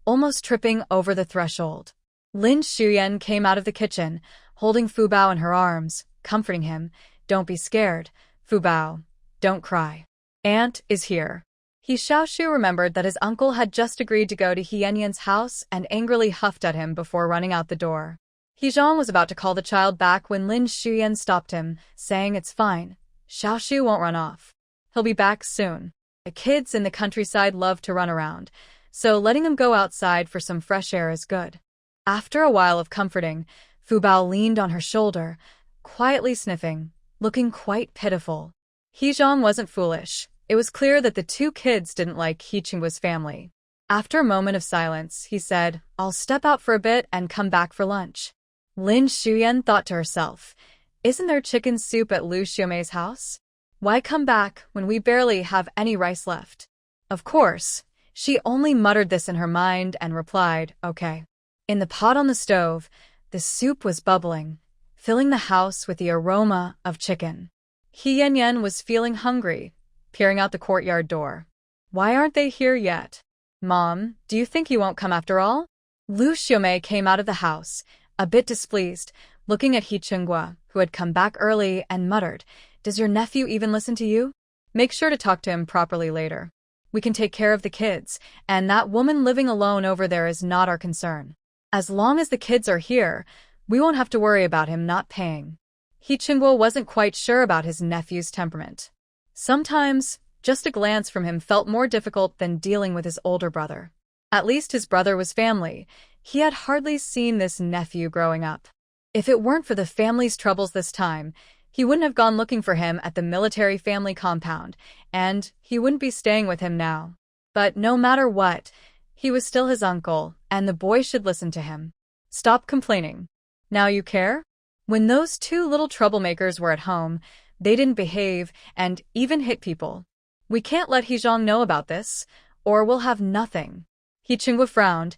almost tripping over the threshold. Lin Xiumei came out of the kitchen, holding Fubao in her arms, comforting him. "Don't be scared, Fubao. Don't cry. Aunt is here." He Xiaoshu remembered that his uncle had just agreed to go to He Yanyan's house and angrily huffed at him before running out the door. He Zhang was about to call the child back when Lin Xiumei stopped him, saying it's fine. Xiaoshu won't run off. He'll be back soon. The kids in the countryside love to run around, so letting them go outside for some fresh air is good. After a while of comforting, Fubao leaned on her shoulder, quietly sniffing, looking quite pitiful. He Zhang wasn't foolish. It was clear that the 2 kids didn't like He Qingguo's family. After a moment of silence, he said, "I'll step out for a bit and come back for lunch." Lin Xiumei thought to herself, "Isn't there chicken soup at Liu Xiumei's house? Why come back when we barely have any rice left?" Of course, she only muttered this in her mind and replied, "Okay." In the pot on the stove, the soup was bubbling, filling the house with the aroma of chicken. He Yanyan was feeling hungry, peering out the courtyard door. "Why aren't they here yet? Mom, do you think he won't come after all?" Liu Xiumei came out of the house, a bit displeased, looking at He Qingguo, who had come back early, and muttered, "Does your nephew even listen to you? Make sure to talk to him properly later. We can take care of the kids, and that woman living alone over there is not our concern. As long as the kids are here, we won't have to worry about him not paying." He Qingguo wasn't quite sure about his nephew's temperament. Sometimes, just a glance from him felt more difficult than dealing with his older brother. At least his brother was family. He had hardly seen this nephew growing up. If it weren't for the family's troubles this time, he wouldn't have gone looking for him at the military family compound, and he wouldn't be staying with him now. But no matter what, he was still his uncle, and the boy should listen to him. "Stop complaining. Now you care?" When those 2 little troublemakers were at home, they didn't behave and even hit people. "We can't let He Zhang know about this, or we'll have nothing." He Qingguo frowned,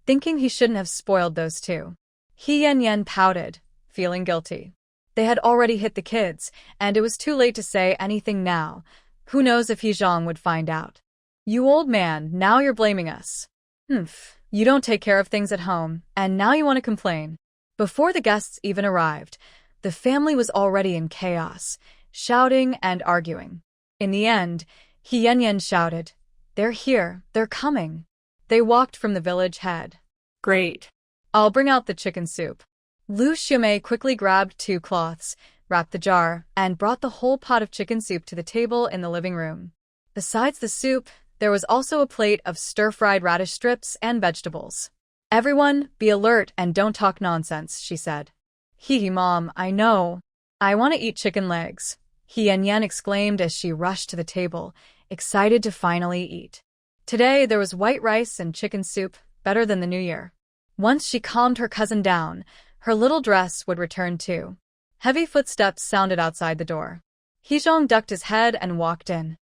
thinking he shouldn't have spoiled those 2. He Yanyan pouted, feeling guilty. They had already hit the kids, and it was too late to say anything now. Who knows if He Zhang would find out. "You old man, now you're blaming us. You don't take care of things at home, and now you want to complain." Before the guests even arrived, the family was already in chaos, shouting and arguing. In the end, He Yanyan shouted, "They're here, they're coming." They walked from the village head. Great. I'll bring out the chicken soup. Liu Xiumei quickly grabbed 2 cloths, wrapped the jar, and brought the whole pot of chicken soup to the table in the living room. Besides the soup, there was also a plate of stir-fried radish strips and vegetables. Everyone, be alert and don't talk nonsense, she said. Hee, Mom, I know. I want to eat chicken legs, He Yanyan exclaimed as she rushed to the table, excited to finally eat. Today there was white rice and chicken soup, better than the New Year. Once she calmed her cousin down, her little dress would return too. Heavy footsteps sounded outside the door. He Zhang ducked his head and walked in.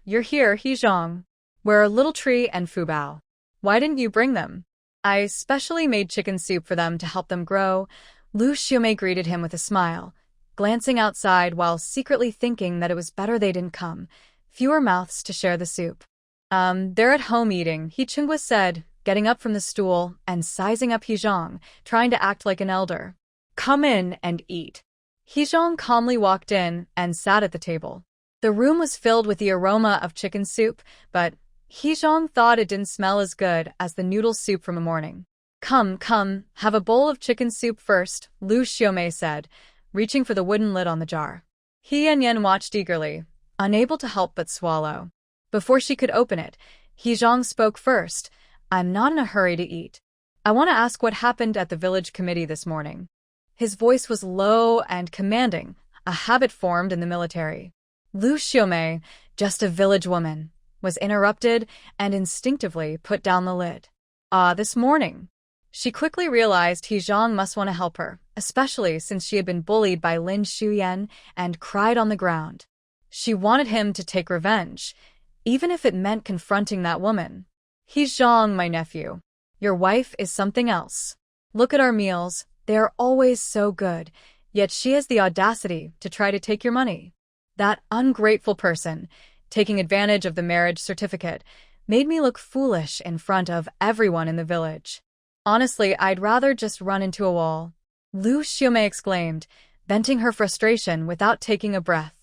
You're here, He Zhang. Where are Little Tree and Fubao? Why didn't you bring them? I specially made chicken soup for them to help them grow. Liu Xiumei greeted him with a smile, glancing outside while secretly thinking that it was better they didn't come. Fewer mouths to share the soup. They're at home eating, He Chunghwa said, getting up from the stool and sizing up He Zhang, trying to act like an elder. Come in and eat. He Zhang calmly walked in and sat at the table. The room was filled with the aroma of chicken soup, but He Zhang thought it didn't smell as good as the noodle soup from a morning. Come, have a bowl of chicken soup first, Liu Xiumei said, reaching for the wooden lid on the jar. He Yanyan watched eagerly, unable to help but swallow. Before she could open it, He Zhang spoke first. I'm not in a hurry to eat. I want to ask what happened at the village committee this morning. His voice was low and commanding, a habit formed in the military. Liu Xiumei, just a village woman, was interrupted and instinctively put down the lid. This morning. She quickly realized He Zhang must want to help her, especially since she had been bullied by Lin Shuyan and cried on the ground. She wanted him to take revenge, even if it meant confronting that woman. He Zhang, my nephew. Your wife is something else. Look at our meals, they are always so good, yet she has the audacity to try to take your money. That ungrateful person, taking advantage of the marriage certificate, made me look foolish in front of everyone in the village. Honestly, I'd rather just run into a wall. Liu Xiumei exclaimed, venting her frustration without taking a breath.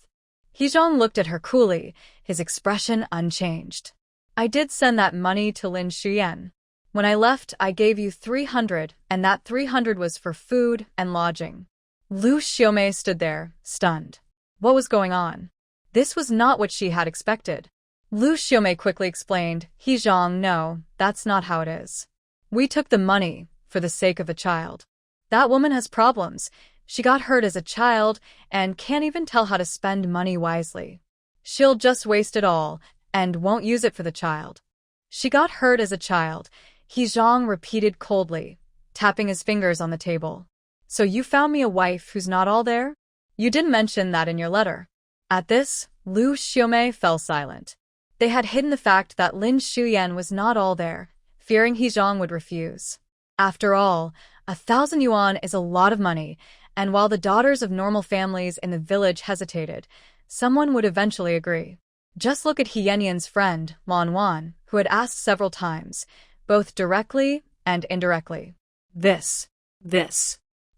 He Zhang looked at her coolly, his expression unchanged. I did send that money to Lin Shuyan. When I left, I gave you 300, and that 300 was for food and lodging. Liu Xiumei stood there, stunned. What was going on? This was not what she had expected. Liu Xiumei quickly explained, He Zhang, no, that's not how it is. We took the money for the sake of the child. That woman has problems. She got hurt as a child and can't even tell how to spend money wisely. She'll just waste it all and won't use it for the child. She got hurt as a child, He Zhang repeated coldly, tapping his fingers on the table. So you found me a wife who's not all there? You didn't mention that in your letter. At this, Liu Xiumei fell silent. They had hidden the fact that Lin Shuyan was not all there, fearing He Zhang would refuse. After all, 1,000 yuan is a lot of money, and while the daughters of normal families in the village hesitated, someone would eventually agree. Just look at He Yanyan's friend, Manhwa, who had asked several times, both directly and indirectly. This.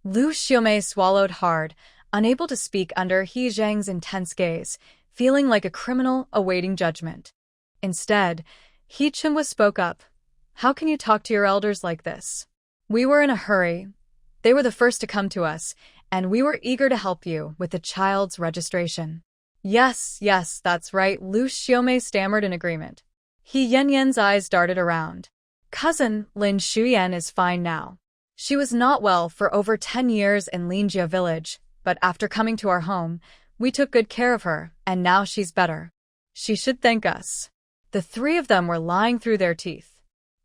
Liu Xiumei swallowed hard, unable to speak under He Zhang's intense gaze, feeling like a criminal awaiting judgment. Instead, He Chunghwa spoke up. How can you talk to your elders like this? We were in a hurry. They were the first to come to us, and we were eager to help you with the child's registration. Yes, that's right, Liu Xiumei stammered in agreement. He Yanyan's eyes darted around. Cousin, Lin Shuyan is fine now. She was not well for over 10 years in Linjia village, but after coming to our home, we took good care of her, and now she's better. She should thank us. The 3 of them were lying through their teeth.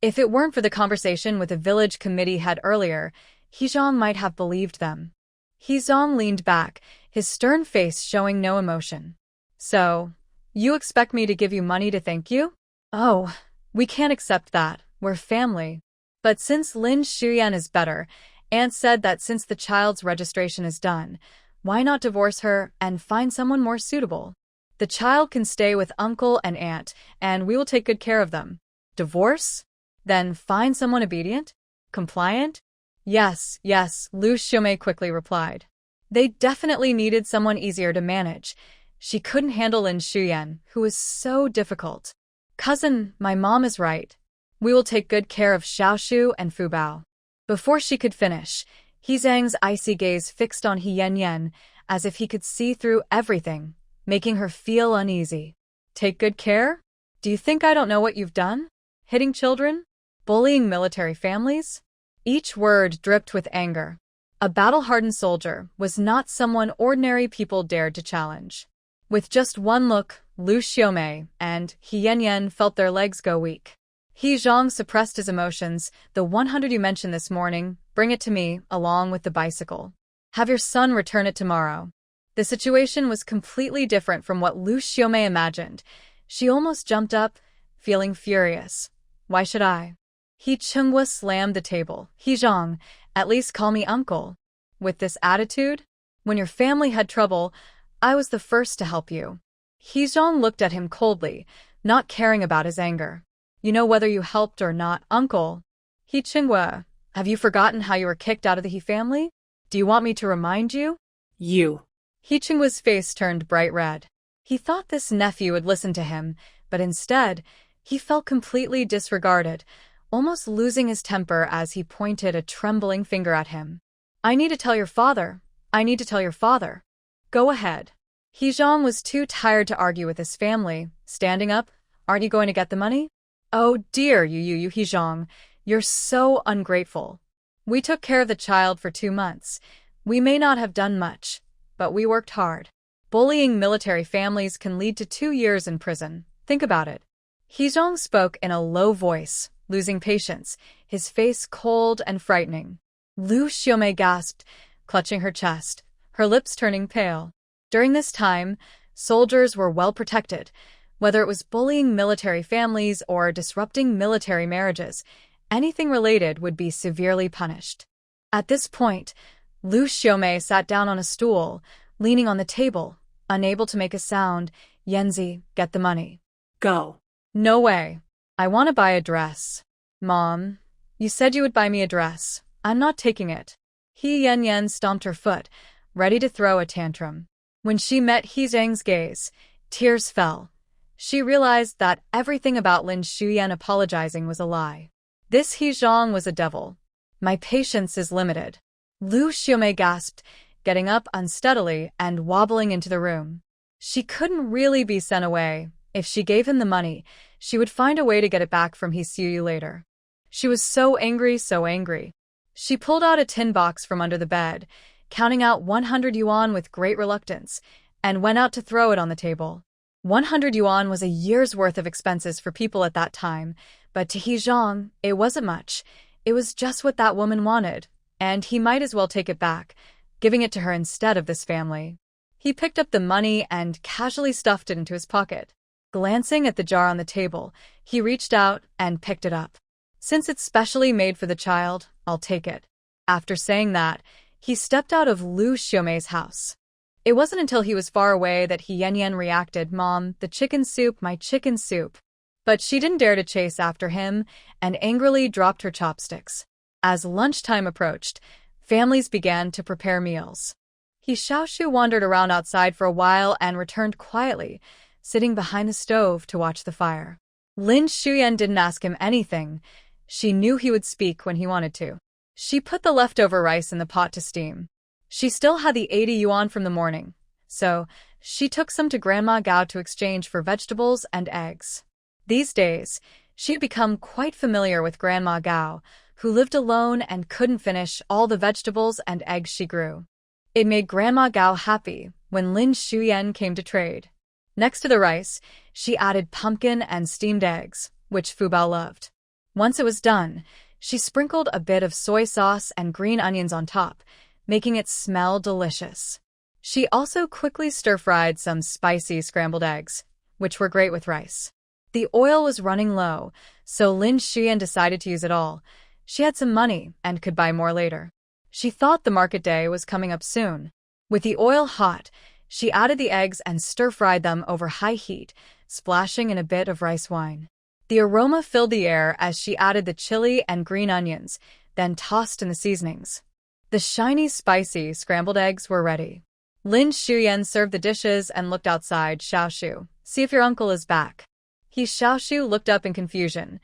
If it weren't for the conversation with the village committee had earlier, He Zhang might have believed them. He Zhang leaned back, his stern face showing no emotion. So, you expect me to give you money to thank you? Oh, we can't accept that, we're family. But since Lin Shuyan is better, Aunt said that since the child's registration is done, why not divorce her and find someone more suitable? The child can stay with uncle and aunt, and we will take good care of them. Divorce? Then find someone obedient? Compliant? Yes, Liu Xiumei quickly replied. They definitely needed someone easier to manage. She couldn't handle Lin Shuyan, who was so difficult. Cousin, my mom is right. We will take good care of Xiaoshu and Fubao. Before she could finish, He Zhang's icy gaze fixed on He Yanyan as if he could see through everything, making her feel uneasy. Take good care? Do you think I don't know what you've done? Hitting children? Bullying military families? Each word dripped with anger. A battle-hardened soldier was not someone ordinary people dared to challenge. With just one look, Liu Xiumei and He Yanyan felt their legs go weak. He Zhang suppressed his emotions. The 100 you mentioned this morning, bring it to me, along with the bicycle. Have your son return it tomorrow. The situation was completely different from what Liu Xiumei imagined. She almost jumped up, feeling furious. Why should I? He Chunghua slammed the table. He Zhang, at least call me uncle. With this attitude? When your family had trouble, I was the first to help you. He Zhang looked at him coldly, not caring about his anger. You know whether you helped or not, uncle. He Chunghua, have you forgotten how you were kicked out of the He family? Do you want me to remind you? You. He Chunghua's face turned bright red. He thought this nephew would listen to him, but instead, he felt completely disregarded, almost losing his temper as he pointed a trembling finger at him. I need to tell your father. I need to tell your father. Go ahead. He Zhang was too tired to argue with his family. Standing up, aren't you going to get the money? Oh dear, you He Zhang, you're so ungrateful. We took care of the child for 2 months. We may not have done much, but we worked hard. Bullying military families can lead to 2 years in prison. Think about it. He Zhang spoke in a low voice, losing patience, his face cold and frightening. Liu Xiumei gasped, clutching her chest, her lips turning pale. During this time, soldiers were well protected. Whether it was bullying military families or disrupting military marriages, anything related would be severely punished. At this point, Liu Xiumei sat down on a stool, leaning on the table, unable to make a sound. Yanzi, get the money. Go. No way. I want to buy a dress. Mom, you said you would buy me a dress. I'm not taking it. He Yanyan stomped her foot, ready to throw a tantrum. When she met He Zhang's gaze, tears fell. She realized that everything about Lin Shuyan apologizing was a lie. This He Zhang was a devil. My patience is limited. Liu Xiumei gasped, getting up unsteadily and wobbling into the room. She couldn't really be sent away. If she gave him the money, she would find a way to get it back from He Xiaoshu later. She was so angry, so angry. She pulled out a tin box from under the bed, counting out 100 yuan with great reluctance, and went out to throw it on the table. 100 yuan was a year's worth of expenses for people at that time, but to He Zhang, it wasn't much. It was just what that woman wanted, and he might as well take it back, giving it to her instead of this family. He picked up the money and casually stuffed it into his pocket. Glancing at the jar on the table, he reached out and picked it up. Since it's specially made for the child, I'll take it. After saying that, he stepped out of Liu Xiumei's house. It wasn't until he was far away that He Yanyan reacted, Mom, the chicken soup, my chicken soup. But she didn't dare to chase after him and angrily dropped her chopsticks. As lunchtime approached, families began to prepare meals. He Xiaoshu wandered around outside for a while and returned quietly, sitting behind the stove to watch the fire. Lin Shuyan didn't ask him anything. She knew he would speak when he wanted to. She put the leftover rice in the pot to steam. She still had the 80 yuan from the morning, so she took some to Grandma Gao to exchange for vegetables and eggs. These days, she had become quite familiar with Grandma Gao, who lived alone and couldn't finish all the vegetables and eggs she grew. It made Grandma Gao happy when Lin Shuyan came to trade. Next to the rice, she added pumpkin and steamed eggs, which Fubao loved. Once it was done, she sprinkled a bit of soy sauce and green onions on top, making it smell delicious. She also quickly stir-fried some spicy scrambled eggs, which were great with rice. The oil was running low, so Lin Shuyan decided to use it all. She had some money and could buy more later. She thought the market day was coming up soon. With the oil hot, she added the eggs and stir-fried them over high heat, splashing in a bit of rice wine. The aroma filled the air as she added the chili and green onions, then tossed in the seasonings. The shiny, spicy scrambled eggs were ready. Lin Shuyan served the dishes and looked outside. Xiaoshu, see if your uncle is back. He Xiaoshu looked up in confusion.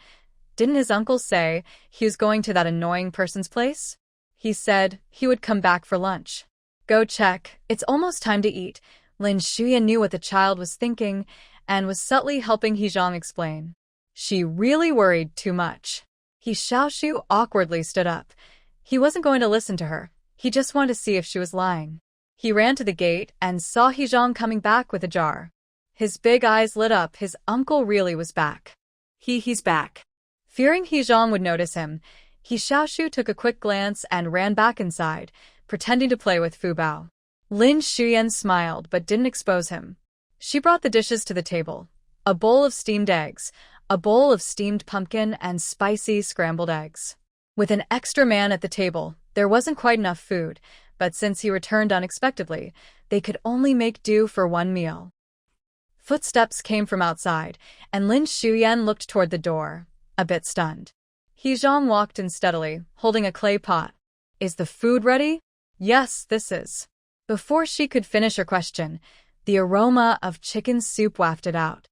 Didn't his uncle say he was going to that annoying person's place? He said he would come back for lunch. Go check. It's almost time to eat. Lin Shuyan knew what the child was thinking and was subtly helping He Zhang explain. She really worried too much. He Xiaoshu awkwardly stood up. He wasn't going to listen to her. He just wanted to see if she was lying. He ran to the gate and saw He Zhang coming back with a jar. His big eyes lit up. His uncle really was back. He's back. Fearing He Zhang would notice him, He Xiaoshu took a quick glance and ran back inside, pretending to play with Fubao. Lin Shuyan smiled but didn't expose him. She brought the dishes to the table. A bowl of steamed eggs, a bowl of steamed pumpkin, and spicy scrambled eggs. With an extra man at the table, there wasn't quite enough food, but since he returned unexpectedly, they could only make do for one meal. Footsteps came from outside, and Lin Shuyan looked toward the door, a bit stunned. He Zhang walked in steadily, holding a clay pot. Is the food ready? Yes, this is. Before she could finish her question, the aroma of chicken soup wafted out.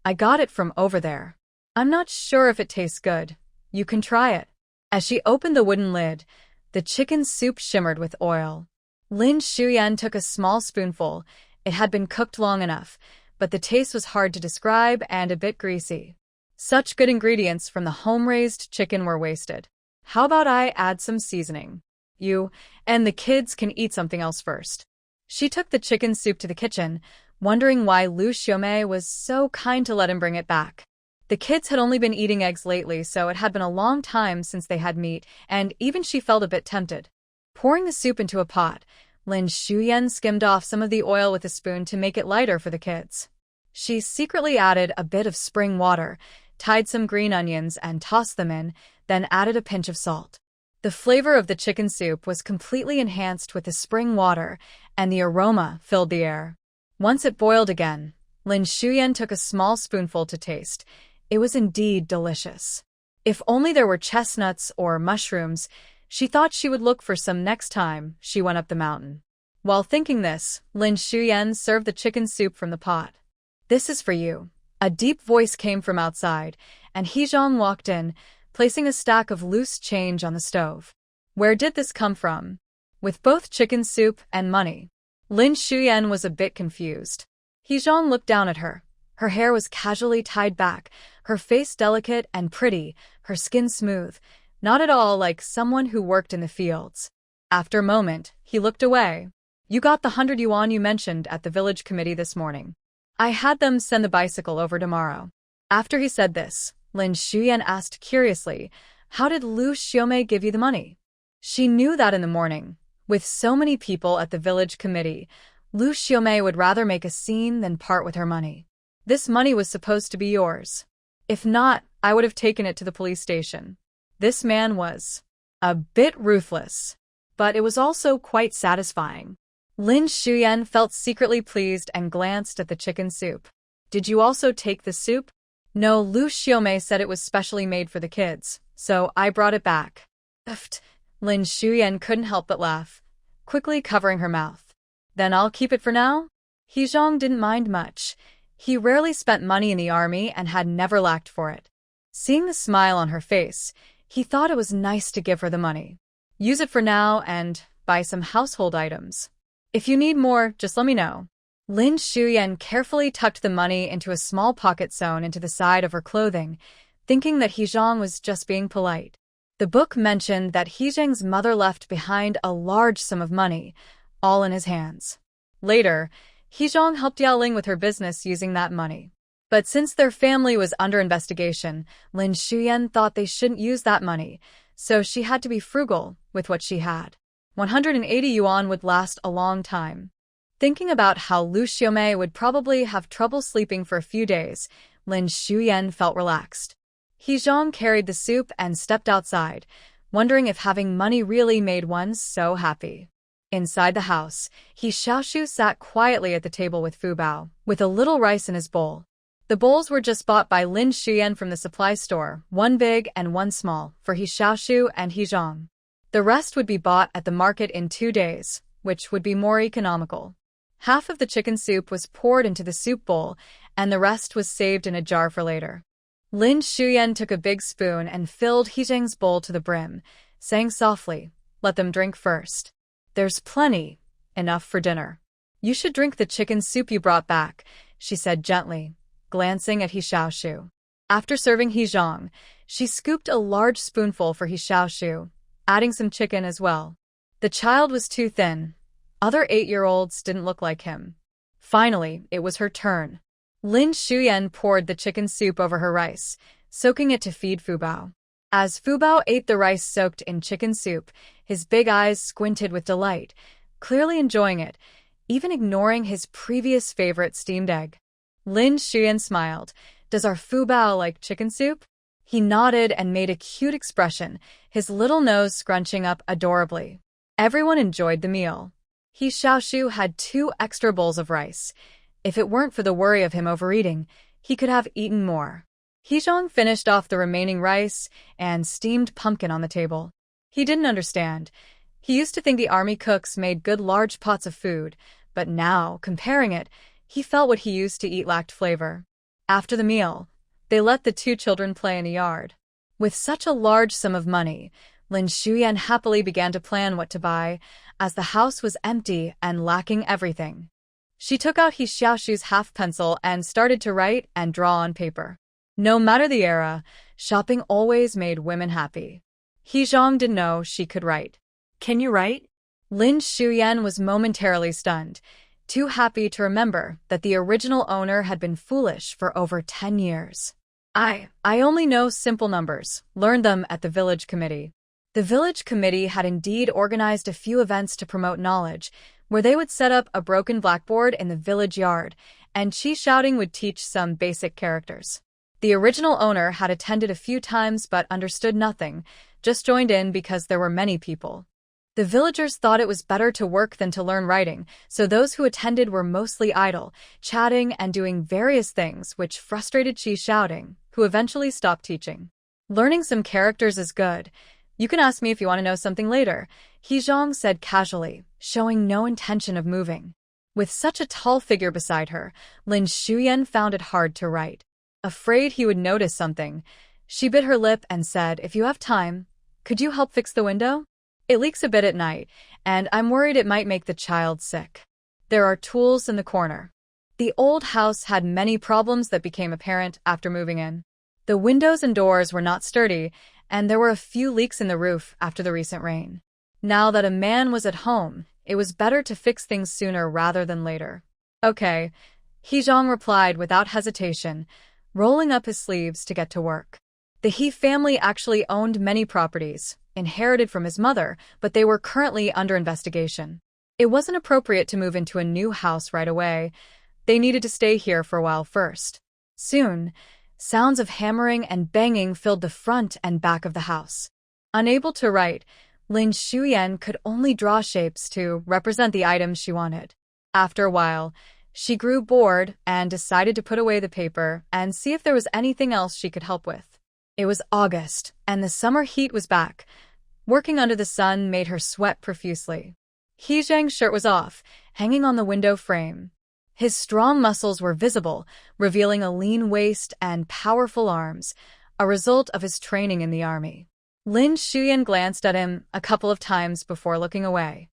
I got it from over there. I'm not sure if it tastes good. You can try it. As she opened the wooden lid, the chicken soup shimmered with oil. Lin Shuyan took a small spoonful. It had been cooked long enough, but the taste was hard to describe and a bit greasy. Such good ingredients from the home-raised chicken were wasted. How about I add some seasoning? You and the kids can eat something else first. She took the chicken soup to the kitchen, wondering why Liu Xiumei was so kind to let him bring it back. The kids had only been eating eggs lately, so it had been a long time since they had meat, and even she felt a bit tempted. Pouring the soup into a pot, Lin Shuyan skimmed off some of the oil with a spoon to make it lighter for the kids. She secretly added a bit of spring water, tied some green onions and tossed them in, then added a pinch of salt. The flavor of the chicken soup was completely enhanced with the spring water, and the aroma filled the air. Once it boiled again, Lin Shuyan took a small spoonful to taste. It was indeed delicious. If only there were chestnuts or mushrooms, she thought she would look for some next time she went up the mountain. While thinking this, Lin Shuyan served the chicken soup from the pot. This is for you. A deep voice came from outside, and He Zhang walked in, placing a stack of loose change on the stove. Where did this come from? With both chicken soup and money. Lin Shuyan was a bit confused. He Zhang looked down at her. Her hair was casually tied back, her face delicate and pretty, her skin smooth, not at all like someone who worked in the fields. After a moment, he looked away. You got the 100 yuan you mentioned at the village committee this morning. I had them send the bicycle over tomorrow. After he said this, Lin Shuyan asked curiously, how did Liu Xiumei give you the money? She knew that in the morning, with so many people at the village committee, Liu Xiumei would rather make a scene than part with her money. This money was supposed to be yours. If not, I would have taken it to the police station. This man was a bit ruthless, but it was also quite satisfying. Lin Shuyan felt secretly pleased and glanced at the chicken soup. Did you also take the soup? No, Liu Xiumei said it was specially made for the kids, so I brought it back. Uffed. Lin Shuyan couldn't help but laugh, quickly covering her mouth. Then I'll keep it for now? He Zhang didn't mind much. He rarely spent money in the army and had never lacked for it. Seeing the smile on her face, he thought it was nice to give her the money. Use it for now and buy some household items. If you need more, just let me know. Lin Shuyan carefully tucked the money into a small pocket sewn into the side of her clothing, thinking that He Zhang was just being polite. The book mentioned that He Zhang's mother left behind a large sum of money, all in his hands. Later, He Zhang helped Yaoling with her business using that money. But since their family was under investigation, Lin Shuyan thought they shouldn't use that money, so she had to be frugal with what she had. 180 yuan would last a long time. Thinking about how Liu Xiumei would probably have trouble sleeping for a few days, Lin Shuyan felt relaxed. He Zhang carried the soup and stepped outside, wondering if having money really made one so happy. Inside the house, He Xiaoshu sat quietly at the table with Fubao, with a little rice in his bowl. The bowls were just bought by Lin Shuyan from the supply store, one big and one small, for He Xiaoshu and He Zhang. The rest would be bought at the market in 2 days, which would be more economical. Half of the chicken soup was poured into the soup bowl, and the rest was saved in a jar for later. Lin Xiumei took a big spoon and filled He Zhang's bowl to the brim, saying softly, "Let them drink first. There's plenty, enough for dinner. You should drink the chicken soup you brought back," she said gently, glancing at He Xiaoshu. After serving He Zhang, she scooped a large spoonful for He Xiaoshu, adding some chicken as well. The child was too thin. Other 8-year-olds didn't look like him. Finally, it was her turn. Lin Xiumei poured the chicken soup over her rice, soaking it to feed Fubao. As Fubao ate the rice soaked in chicken soup, his big eyes squinted with delight, clearly enjoying it, even ignoring his previous favorite steamed egg. Lin Xiumei smiled. "Does our Fubao like chicken soup?" He nodded and made a cute expression, his little nose scrunching up adorably. Everyone enjoyed the meal. He Xiaoshu had 2 extra bowls of rice. If it weren't for the worry of him overeating, he could have eaten more. He Zhang finished off the remaining rice and steamed pumpkin on the table. He didn't understand. He used to think the army cooks made good large pots of food, but now, comparing it, he felt what he used to eat lacked flavor. After the meal, they let the 2 children play in the yard. With such a large sum of money, Lin Xiumei happily began to plan what to buy, as the house was empty and lacking everything. She took out He Xiaoshu's half-pencil and started to write and draw on paper. No matter the era, shopping always made women happy. He Zhang didn't know she could write. Can you write? Lin Xiumei was momentarily stunned, too happy to remember that the original owner had been foolish for over 10 years. I only know simple numbers, learned them at the village committee. The village committee had indeed organized a few events to promote knowledge, where they would set up a broken blackboard in the village yard, and Qi Shouting would teach some basic characters. The original owner had attended a few times but understood nothing, just joined in because there were many people. The villagers thought it was better to work than to learn writing, so those who attended were mostly idle, chatting and doing various things which frustrated Qi Shouting, who eventually stopped teaching. "Learning some characters is good. You can ask me if you want to know something later," He Zhang said casually, showing no intention of moving. With such a tall figure beside her, Lin Xiumei found it hard to write. Afraid he would notice something, she bit her lip and said, "If you have time, could you help fix the window? It leaks a bit at night, and I'm worried it might make the child sick. There are tools in the corner." The old house had many problems that became apparent after moving in. The windows and doors were not sturdy, and there were a few leaks in the roof after the recent rain. Now that a man was at home, it was better to fix things sooner rather than later. "Okay," He Zhang replied without hesitation, rolling up his sleeves to get to work. The He family actually owned many properties, inherited from his mother, but they were currently under investigation. It wasn't appropriate to move into a new house right away. They needed to stay here for a while first. Soon, sounds of hammering and banging filled the front and back of the house. Unable to write, Lin Xiumei could only draw shapes to represent the items she wanted. After a while, she grew bored and decided to put away the paper and see if there was anything else she could help with. It was August, and the summer heat was back. Working under the sun made her sweat profusely. He Zhang's shirt was off, hanging on the window frame. His strong muscles were visible, revealing a lean waist and powerful arms, a result of his training in the army. Lin Xiumei glanced at him a couple of times before looking away.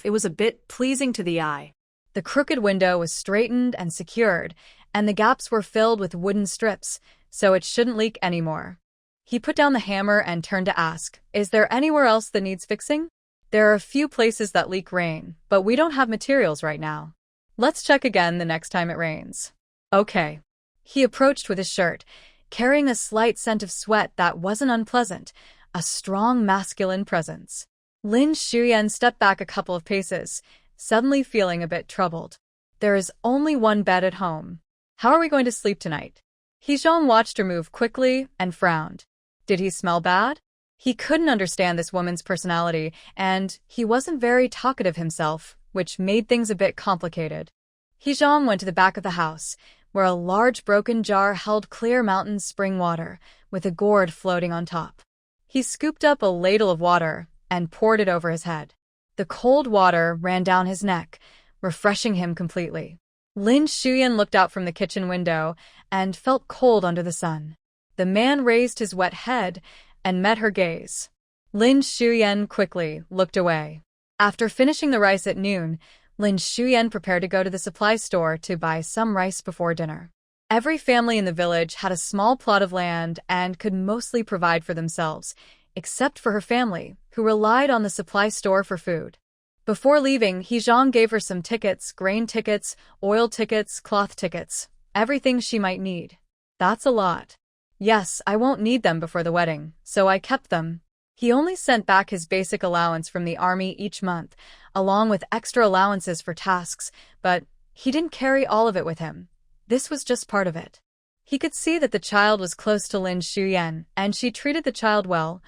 It was a bit pleasing to the eye. The crooked window was straightened and secured, and the gaps were filled with wooden strips, so it shouldn't leak anymore. He put down the hammer and turned to ask, "Is there anywhere else that needs fixing?" "There are a few places that leak rain, but we don't have materials right now. Let's check again the next time it rains." "Okay." He approached with his shirt, carrying a slight scent of sweat that wasn't unpleasant, a strong masculine presence. Lin Xiumei stepped back a couple of paces, suddenly feeling a bit troubled. "There is only one bed at home. How are we going to sleep tonight?" He Zhang watched her move quickly and frowned. Did he smell bad? He couldn't understand this woman's personality, and he wasn't very talkative himself, which made things a bit complicated. He Zhang went to the back of the house, where a large broken jar held clear mountain spring water, with a gourd floating on top. He scooped up a ladle of water and poured it over his head. The cold water ran down his neck, refreshing him completely. Lin Xiumei looked out from the kitchen window and felt cold under the sun. The man raised his wet head and met her gaze. Lin Xiumei quickly looked away. After finishing the rice at noon, Lin Xiumei prepared to go to the supply store to buy some rice before dinner. Every family in the village had a small plot of land and could mostly provide for themselves, except for her family, who relied on the supply store for food. Before leaving, He Zhang gave her some tickets, grain tickets, oil tickets, cloth tickets, everything she might need. That's a lot. Yes, I won't need them before the wedding, so I kept them. He only sent back his basic allowance from the army each month, along with extra allowances for tasks, but he didn't carry all of it with him. This was just part of it. He could see that the child was close to Lin Xiumei, and she treated the child well,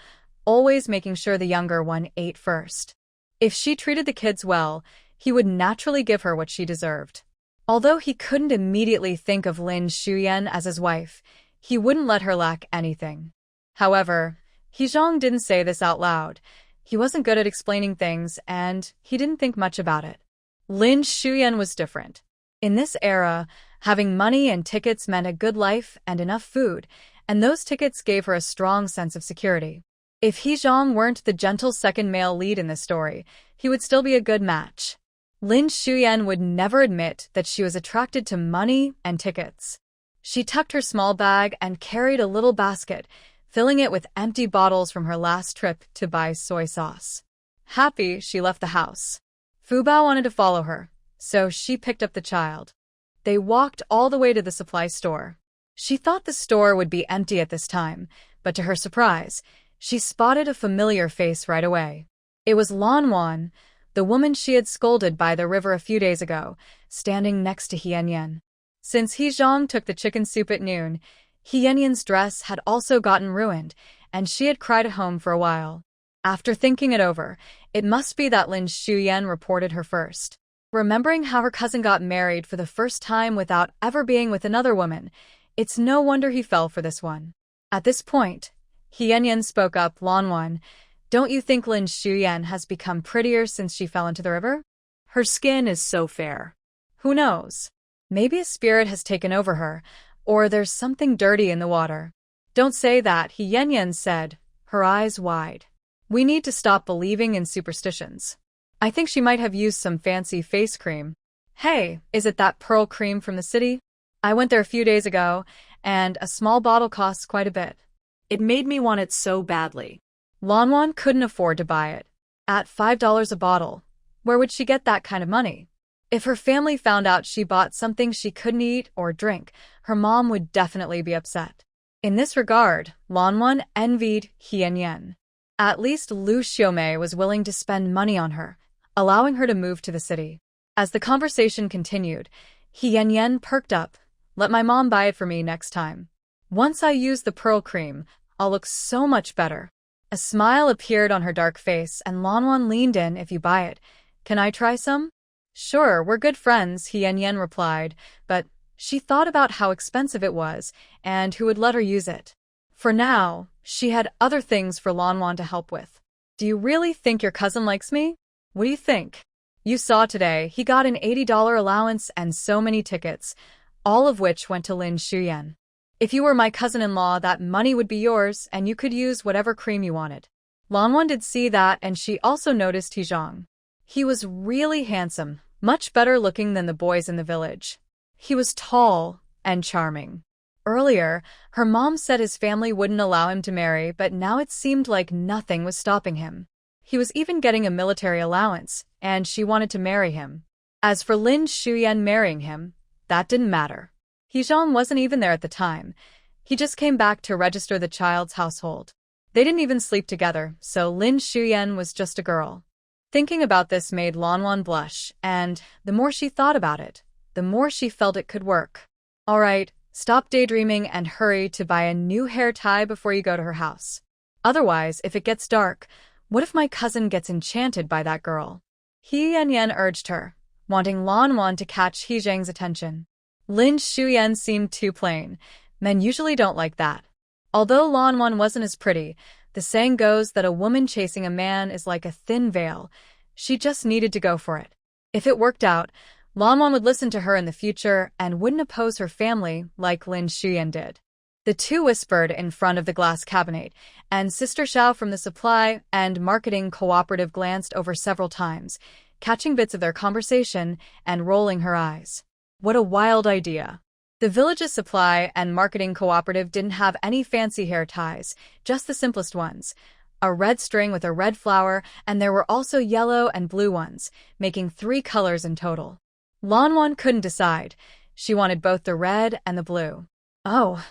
always making sure the younger one ate first. If she treated the kids well, he would naturally give her what she deserved. Although he couldn't immediately think of Lin Xiumei as his wife, he wouldn't let her lack anything. However, He Zhang didn't say this out loud. He wasn't good at explaining things, and he didn't think much about it. Lin Xiumei was different. In this era, having money and tickets meant a good life and enough food, and those tickets gave her a strong sense of security. If He Zhang weren't the gentle second male lead in this story, he would still be a good match. Lin Xiumei would never admit that she was attracted to money and tickets. She tucked her small bag and carried a little basket, filling it with empty bottles from her last trip to buy soy sauce. Happy, she left the house. Fubao wanted to follow her, so she picked up the child. They walked all the way to the supply store. She thought the store would be empty at this time, but to her surprise, she spotted a familiar face right away. It was Lanwan, the woman she had scolded by the river a few days ago, standing next to He Yanyan. Since He Zhang took the chicken soup at noon, He Yanyan's dress had also gotten ruined, and she had cried at home for a while. After thinking it over, it must be that Lin Xiumei reported her first. Remembering how her cousin got married for the first time without ever being with another woman, it's no wonder he fell for this one. At this point, He Yanyan spoke up, Lanwan, don't you think Lin Xiumei has become prettier since she fell into the river? Her skin is so fair. Who knows? Maybe a spirit has taken over her, or there's something dirty in the water. Don't say that, He Yanyan said, her eyes wide. We need to stop believing in superstitions. I think she might have used some fancy face cream. Hey, is it that pearl cream from the city? I went there a few days ago, and a small bottle costs quite a bit. It made me want it so badly. Lanwan couldn't afford to buy it. At $5 a bottle, where would she get that kind of money? If her family found out she bought something she couldn't eat or drink, her mom would definitely be upset. In this regard, Lanwan envied He Yanyan. At least Liu Xiumei was willing to spend money on her, allowing her to move to the city. As the conversation continued, He Yanyan perked up. Let my mom buy it for me next time. Once I use the pearl cream, I'll look so much better. A smile appeared on her dark face, and Lanwan leaned in. If you buy it, can I try some? Sure, we're good friends, He Yanyan replied, but she thought about how expensive it was and who would let her use it. For now, she had other things for Lanwan to help with. Do you really think your cousin likes me? What do you think? You saw today, he got an $80 allowance and so many tickets, all of which went to Lin Xiumei. If you were my cousin-in-law, that money would be yours and you could use whatever cream you wanted. Lanwan did see that, and she also noticed He Zhang. He was really handsome, much better looking than the boys in the village. He was tall and charming. Earlier, her mom said his family wouldn't allow him to marry, but now it seemed like nothing was stopping him. He was even getting a military allowance, and she wanted to marry him. As for Lin Xiumei marrying him, that didn't matter. He Zhang wasn't even there at the time. He just came back to register the child's household. They didn't even sleep together, so Lin Xiumei was just a girl. Thinking about this made Lanwan blush, and the more she thought about it, the more she felt it could work. All right, stop daydreaming and hurry to buy a new hair tie before you go to her house. Otherwise, if it gets dark, what if my cousin gets enchanted by that girl? He Yanyan urged her, wanting Lanwan to catch He Zhang's attention. Lin Xiumei seemed too plain. Men usually don't like that. Although Lanwan wasn't as pretty, the saying goes that a woman chasing a man is like a thin veil. She just needed to go for it. If it worked out, Lanwan would listen to her in the future and wouldn't oppose her family like Lin Xiumei did. The two whispered in front of the glass cabinet, and Sister Xiao from the supply and marketing cooperative glanced over several times, catching bits of their conversation and rolling her eyes. What a wild idea. The village's supply and marketing cooperative didn't have any fancy hair ties, just the simplest ones. A red string with a red flower, and there were also yellow and blue ones, making 3 colors in total. Lanwan couldn't decide. She wanted both the red and the blue. Oh,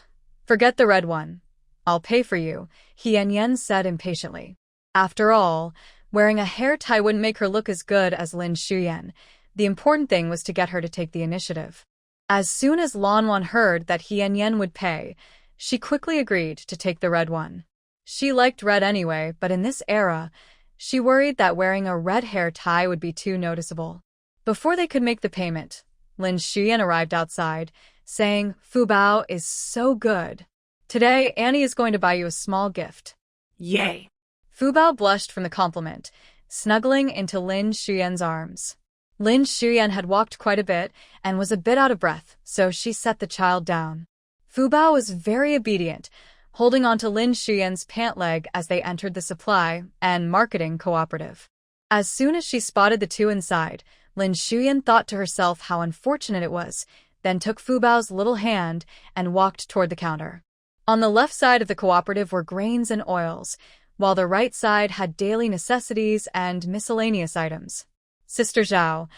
forget the red one. I'll pay for you, He Yanyan said impatiently. After all, wearing a hair tie wouldn't make her look as good as Lin Xiumei. The important thing was to get her to take the initiative. As soon as Lanwan heard that He Yanyan would pay, she quickly agreed to take the red one. She liked red anyway, but in this era, she worried that wearing a red hair tie would be too noticeable. Before they could make the payment, Lin Xiumei arrived outside, saying, "Fubao is so good. Today, Annie is going to buy you a small gift." Yay! Fubao blushed from the compliment, snuggling into Lin Xiuyan's arms. Lin Xiuyan had walked quite a bit and was a bit out of breath, so she set the child down. Fubao was very obedient, holding onto Lin Xiuyan's pant leg as they entered the supply and marketing cooperative. As soon as she spotted the two inside, Lin Xiuyan thought to herself how unfortunate it was, then took Fubao's little hand and walked toward the counter. On the left side of the cooperative were grains and oils, while the right side had daily necessities and miscellaneous items. "Sister Zhao,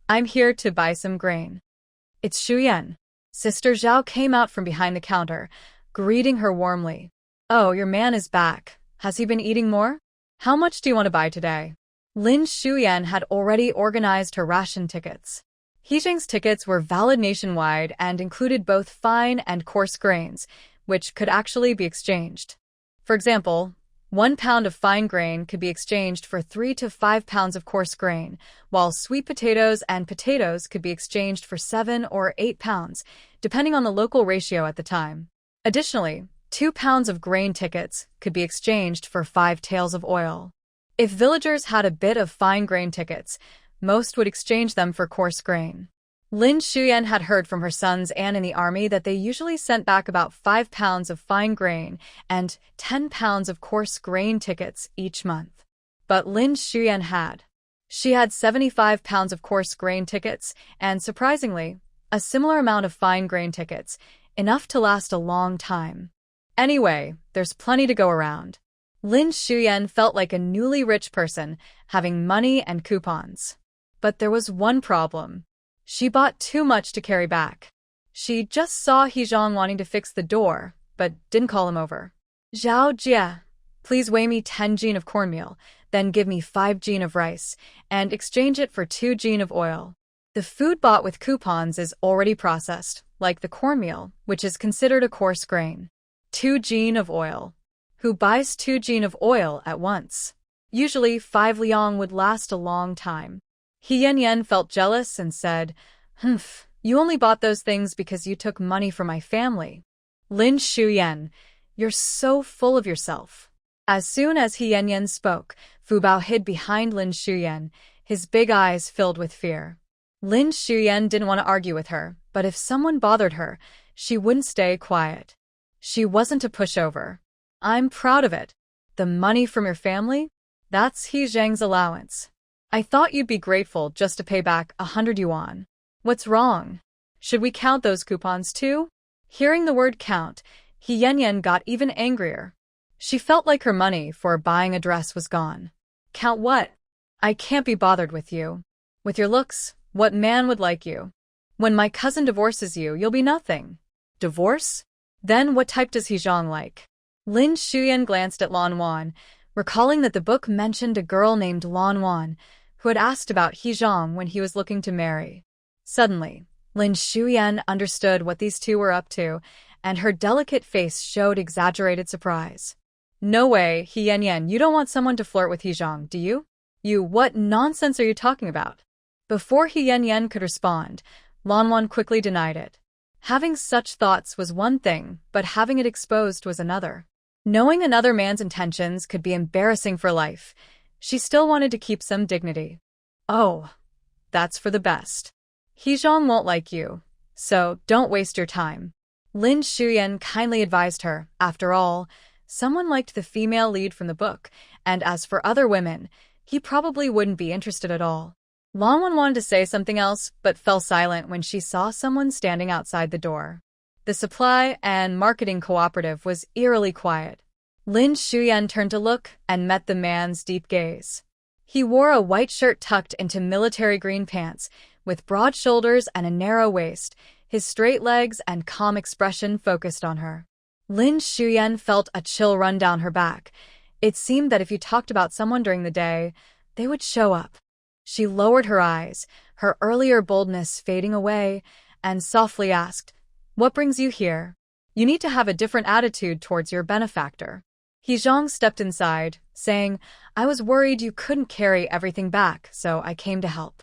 I'm here to buy some grain." "It's Xiuyan." Sister Zhao came out from behind the counter, greeting her warmly. "Oh, your man is back. Has he been eating more? How much do you want to buy today?" Lin Xiuyan had already organized her ration tickets. He Zhang's tickets were valid nationwide and included both fine and coarse grains, which could actually be exchanged. For example, 1 pound of fine grain could be exchanged for 3 to 5 pounds of coarse grain, while sweet potatoes and potatoes could be exchanged for 7 or 8 pounds, depending on the local ratio at the time. Additionally, 2 pounds of grain tickets could be exchanged for 5 taels of oil. If villagers had a bit of fine grain tickets, most would exchange them for coarse grain. Lin Xiuyan had heard from her sons and in the army that they usually sent back about 5 pounds of fine grain and 10 pounds of coarse grain tickets each month. But Lin Xiuyan had. She had 75 pounds of coarse grain tickets and, surprisingly, a similar amount of fine grain tickets, enough to last a long time. Anyway, there's plenty to go around. Lin Xiuyan felt like a newly rich person, having money and coupons. But there was one problem. She bought too much to carry back. She just saw He Zhang wanting to fix the door, but didn't call him over. "Zhao Jie, please weigh me 10 jin of cornmeal, then give me 5 jin of rice, and exchange it for 2 jin of oil." The food bought with coupons is already processed, like the cornmeal, which is considered a coarse grain. 2 jin of oil. Who buys 2 jin of oil at once? Usually 5 liang would last a long time. He Yanyan felt jealous and said, "Humph, you only bought those things because you took money from my family." "Lin Xiuyan, you're so full of yourself." As soon as He Yanyan spoke, Fubao hid behind Lin Xiuyan, his big eyes filled with fear. Lin Xiuyan didn't want to argue with her, but if someone bothered her, she wouldn't stay quiet. She wasn't a pushover. "I'm proud of it. The money from your family? That's He Zhang's allowance. I thought you'd be grateful just to pay back 100 yuan. What's wrong? Should we count those coupons too?" Hearing the word count, He Yanyan got even angrier. She felt like her money for buying a dress was gone. "Count what? I can't be bothered with you. With your looks, what man would like you? When my cousin divorces you, you'll be nothing." "Divorce? Then what type does He Zhang like?" Lin Xiuyan glanced at Lan Wan, recalling that the book mentioned a girl named Lan Wan, who had asked about He Zhang when he was looking to marry. Suddenly, Lin Xiuyan understood what these two were up to, and her delicate face showed exaggerated surprise. "No way, He Yanyan, you don't want someone to flirt with He Zhang, do you? What nonsense are you talking about?" Before He Yanyan could respond, Lan Wan quickly denied it. Having such thoughts was one thing, but having it exposed was another. Knowing another man's intentions could be embarrassing for life, she still wanted to keep some dignity. "Oh, that's for the best. He Zhang won't like you, so don't waste your time. Lin Xiumei kindly advised her. After all, someone liked the female lead from the book, and as for other women, he probably wouldn't be interested at all. Lanwan wanted to say something else, but fell silent when she saw someone standing outside the door. The supply and marketing cooperative was eerily quiet. Lin Xiumei turned to look and met the man's deep gaze. He wore a white shirt tucked into military green pants, with broad shoulders and a narrow waist, his straight legs and calm expression focused on her. Lin Xiumei felt a chill run down her back. It seemed that if you talked about someone during the day, they would show up. She lowered her eyes, her earlier boldness fading away, and softly asked, "What brings you here? You need to have a different attitude towards your benefactor." He Zhang stepped inside, saying, "I was worried you couldn't carry everything back, so I came to help."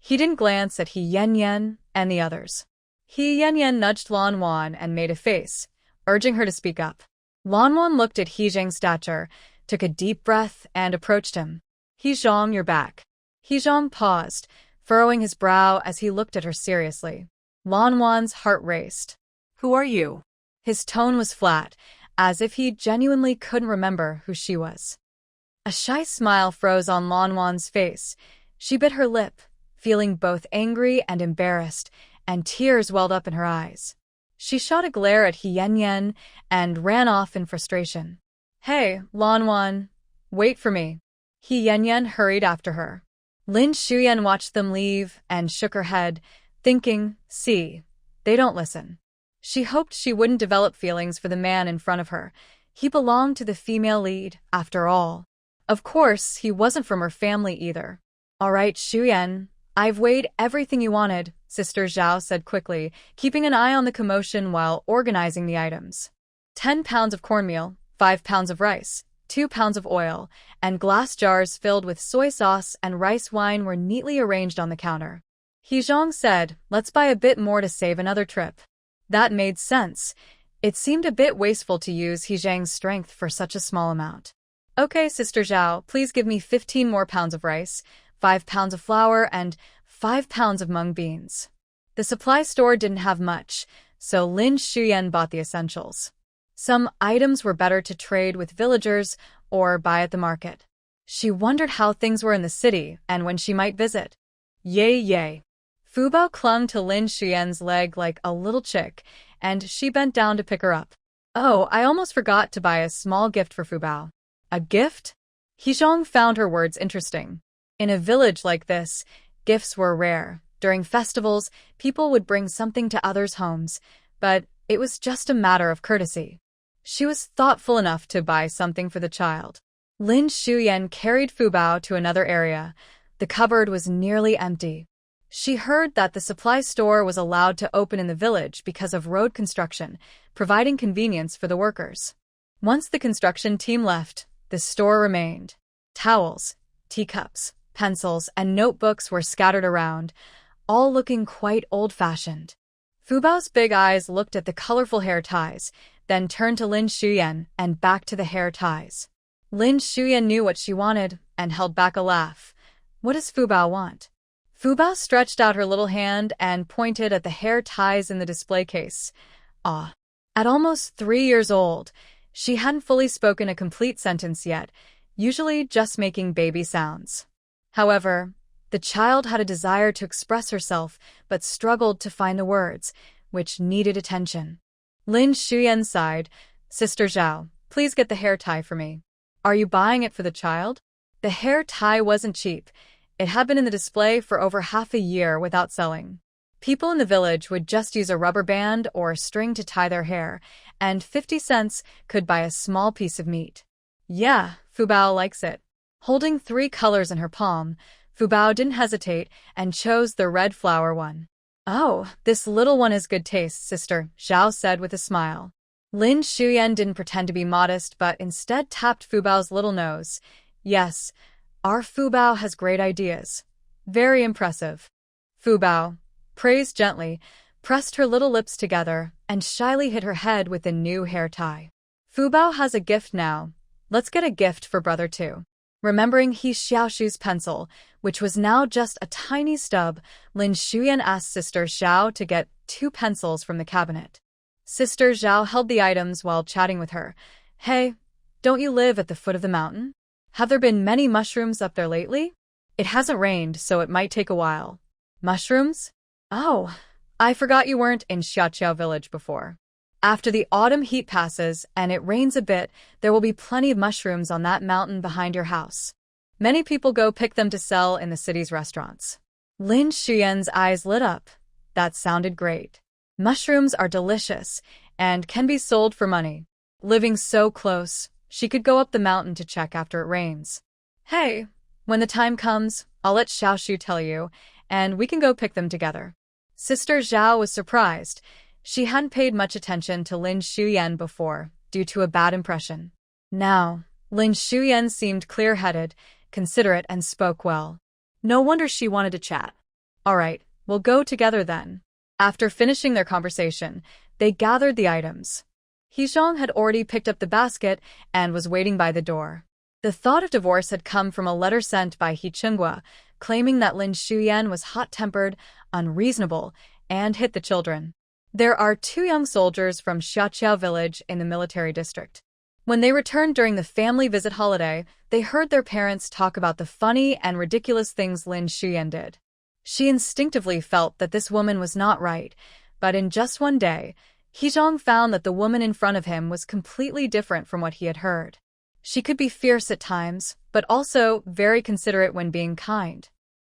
He didn't glance at He Yanyan and the others. He Yanyan nudged Lanwan and made a face, urging her to speak up. Lanwan looked at He Zhang's stature, took a deep breath, and approached him. "He Zhang, you're back." He Zhang paused, furrowing his brow as he looked at her seriously. Lanwan's heart raced. Who are you? His tone was flat, as if he genuinely couldn't remember who she was. A shy smile froze on Lanwan's face. She bit her lip, feeling both angry and embarrassed, and tears welled up in her eyes. She shot a glare at He Yanyan and ran off in frustration. "Hey, Lanwan, wait for me." He Yanyan hurried after her. Lin Xiumei watched them leave and shook her head, thinking, "See, they don't listen." She hoped she wouldn't develop feelings for the man in front of her. He belonged to the female lead, after all. Of course, he wasn't from her family either. "All right, Xiumei, I've weighed everything you wanted," Sister Zhao said quickly, keeping an eye on the commotion while organizing the items. 10 pounds of cornmeal, 5 pounds of rice, 2 pounds of oil, and glass jars filled with soy sauce and rice wine were neatly arranged on the counter. He Zhang said, "Let's buy a bit more to save another trip." That made sense. It seemed a bit wasteful to use He Zhang's strength for such a small amount. "Okay, Sister Zhao, please give me 15 more pounds of rice, 5 pounds of flour, and 5 pounds of mung beans." The supply store didn't have much, so Lin Xiumei bought the essentials. Some items were better to trade with villagers or buy at the market. She wondered how things were in the city and when she might visit. Yay. Fubao clung to Lin Xiumei's leg like a little chick, and she bent down to pick her up. "Oh, I almost forgot to buy a small gift for Fubao." "A gift?" He Zhang found her words interesting. In a village like this, gifts were rare. During festivals, people would bring something to others' homes, but it was just a matter of courtesy. She was thoughtful enough to buy something for the child. Lin Xiumei carried Fubao to another area. The cupboard was nearly empty. She heard that the supply store was allowed to open in the village because of road construction, providing convenience for the workers. Once the construction team left, the store remained. Towels, teacups, pencils, and notebooks were scattered around, all looking quite old-fashioned. Fubao's big eyes looked at the colorful hair ties, then turned to Lin Xiumei and back to the hair ties. Lin Xiumei knew what she wanted and held back a laugh. What does Fubao want? Fubao stretched out her little hand and pointed at the hair ties in the display case. Ah. At almost 3 years old, she hadn't fully spoken a complete sentence yet, usually just making baby sounds. However, the child had a desire to express herself but struggled to find the words, which needed attention. Lin Xiumei sighed. "Sister Zhao, please get the hair tie for me." "Are you buying it for the child?" The hair tie wasn't cheap. It had been in the display for over half a year without selling. People in the village would just use a rubber band or a string to tie their hair, and 50 cents could buy a small piece of meat. Yeah, Fubao likes it. Holding 3 colors in her palm, Fubao didn't hesitate and chose the red flower one. "Oh, this little one has good taste, Sister," Zhao said with a smile. Lin Xiumei didn't pretend to be modest but instead tapped Fubao's little nose. "Yes, our Fubao has great ideas. Very impressive." Fubao, praised gently, pressed her little lips together and shyly hit her head with a new hair tie. "Fubao has a gift now. Let's get a gift for brother too." Remembering He Xiaoshu's pencil, which was now just a tiny stub, Lin Xiumei asked Sister Zhao to get 2 pencils from the cabinet. Sister Zhao held the items while chatting with her. Hey, don't you live at the foot of the mountain? Have there been many mushrooms up there lately? It hasn't rained, so it might take a while. Mushrooms? Oh, I forgot you weren't in Xiaoqiao village before. After the autumn heat passes and it rains a bit, there will be plenty of mushrooms on that mountain behind your house. Many people go pick them to sell in the city's restaurants. Lin Xuyan's eyes lit up. That sounded great. Mushrooms are delicious and can be sold for money. Living so close, she could go up the mountain to check after it rains. Hey, when the time comes, I'll let Xiaoshu tell you, and we can go pick them together. Sister Zhao was surprised. She hadn't paid much attention to Lin Xuyan before, due to a bad impression. Now, Lin Xuyan seemed clear-headed, considerate, and spoke well. No wonder she wanted to chat. All right, we'll go together then. After finishing their conversation, they gathered the items. He Xiaoshu had already picked up the basket and was waiting by the door. The thought of divorce had come from a letter sent by He Xiaoshu, claiming that Lin Xuyan was hot-tempered, unreasonable, and hit the children. There are 2 young soldiers from Xiaoqiao village in the military district. When they returned during the family visit holiday, they heard their parents talk about the funny and ridiculous things Lin Xuyan did. She instinctively felt that this woman was not right, but in just one day, He Xiaoshu found that the woman in front of him was completely different from what he had heard. She could be fierce at times, but also very considerate when being kind.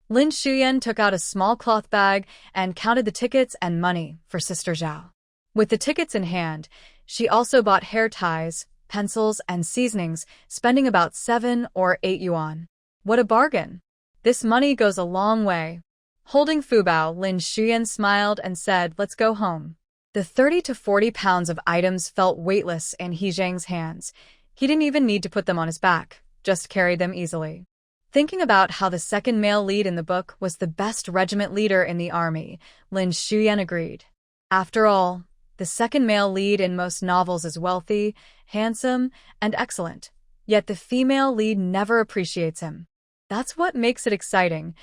Lin Xuyan took out a small cloth bag and counted the tickets and money for Sister Zhao. With the tickets in hand, she also bought hair ties, pencils, and seasonings, spending about 7 or 8 yuan. What a bargain! This money goes a long way. Holding Fubao, Lin Xuyan smiled and said, "Let's go home." The 30 to 40 pounds of items felt weightless in He Zhang's hands. He didn't even need to put them on his back, just carried them easily. Thinking about how the second male lead in the book was the best regiment leader in the army, Lin Xuyan agreed. After all, the second male lead in most novels is wealthy, handsome, and excellent, yet the female lead never appreciates him. That's what makes it exciting.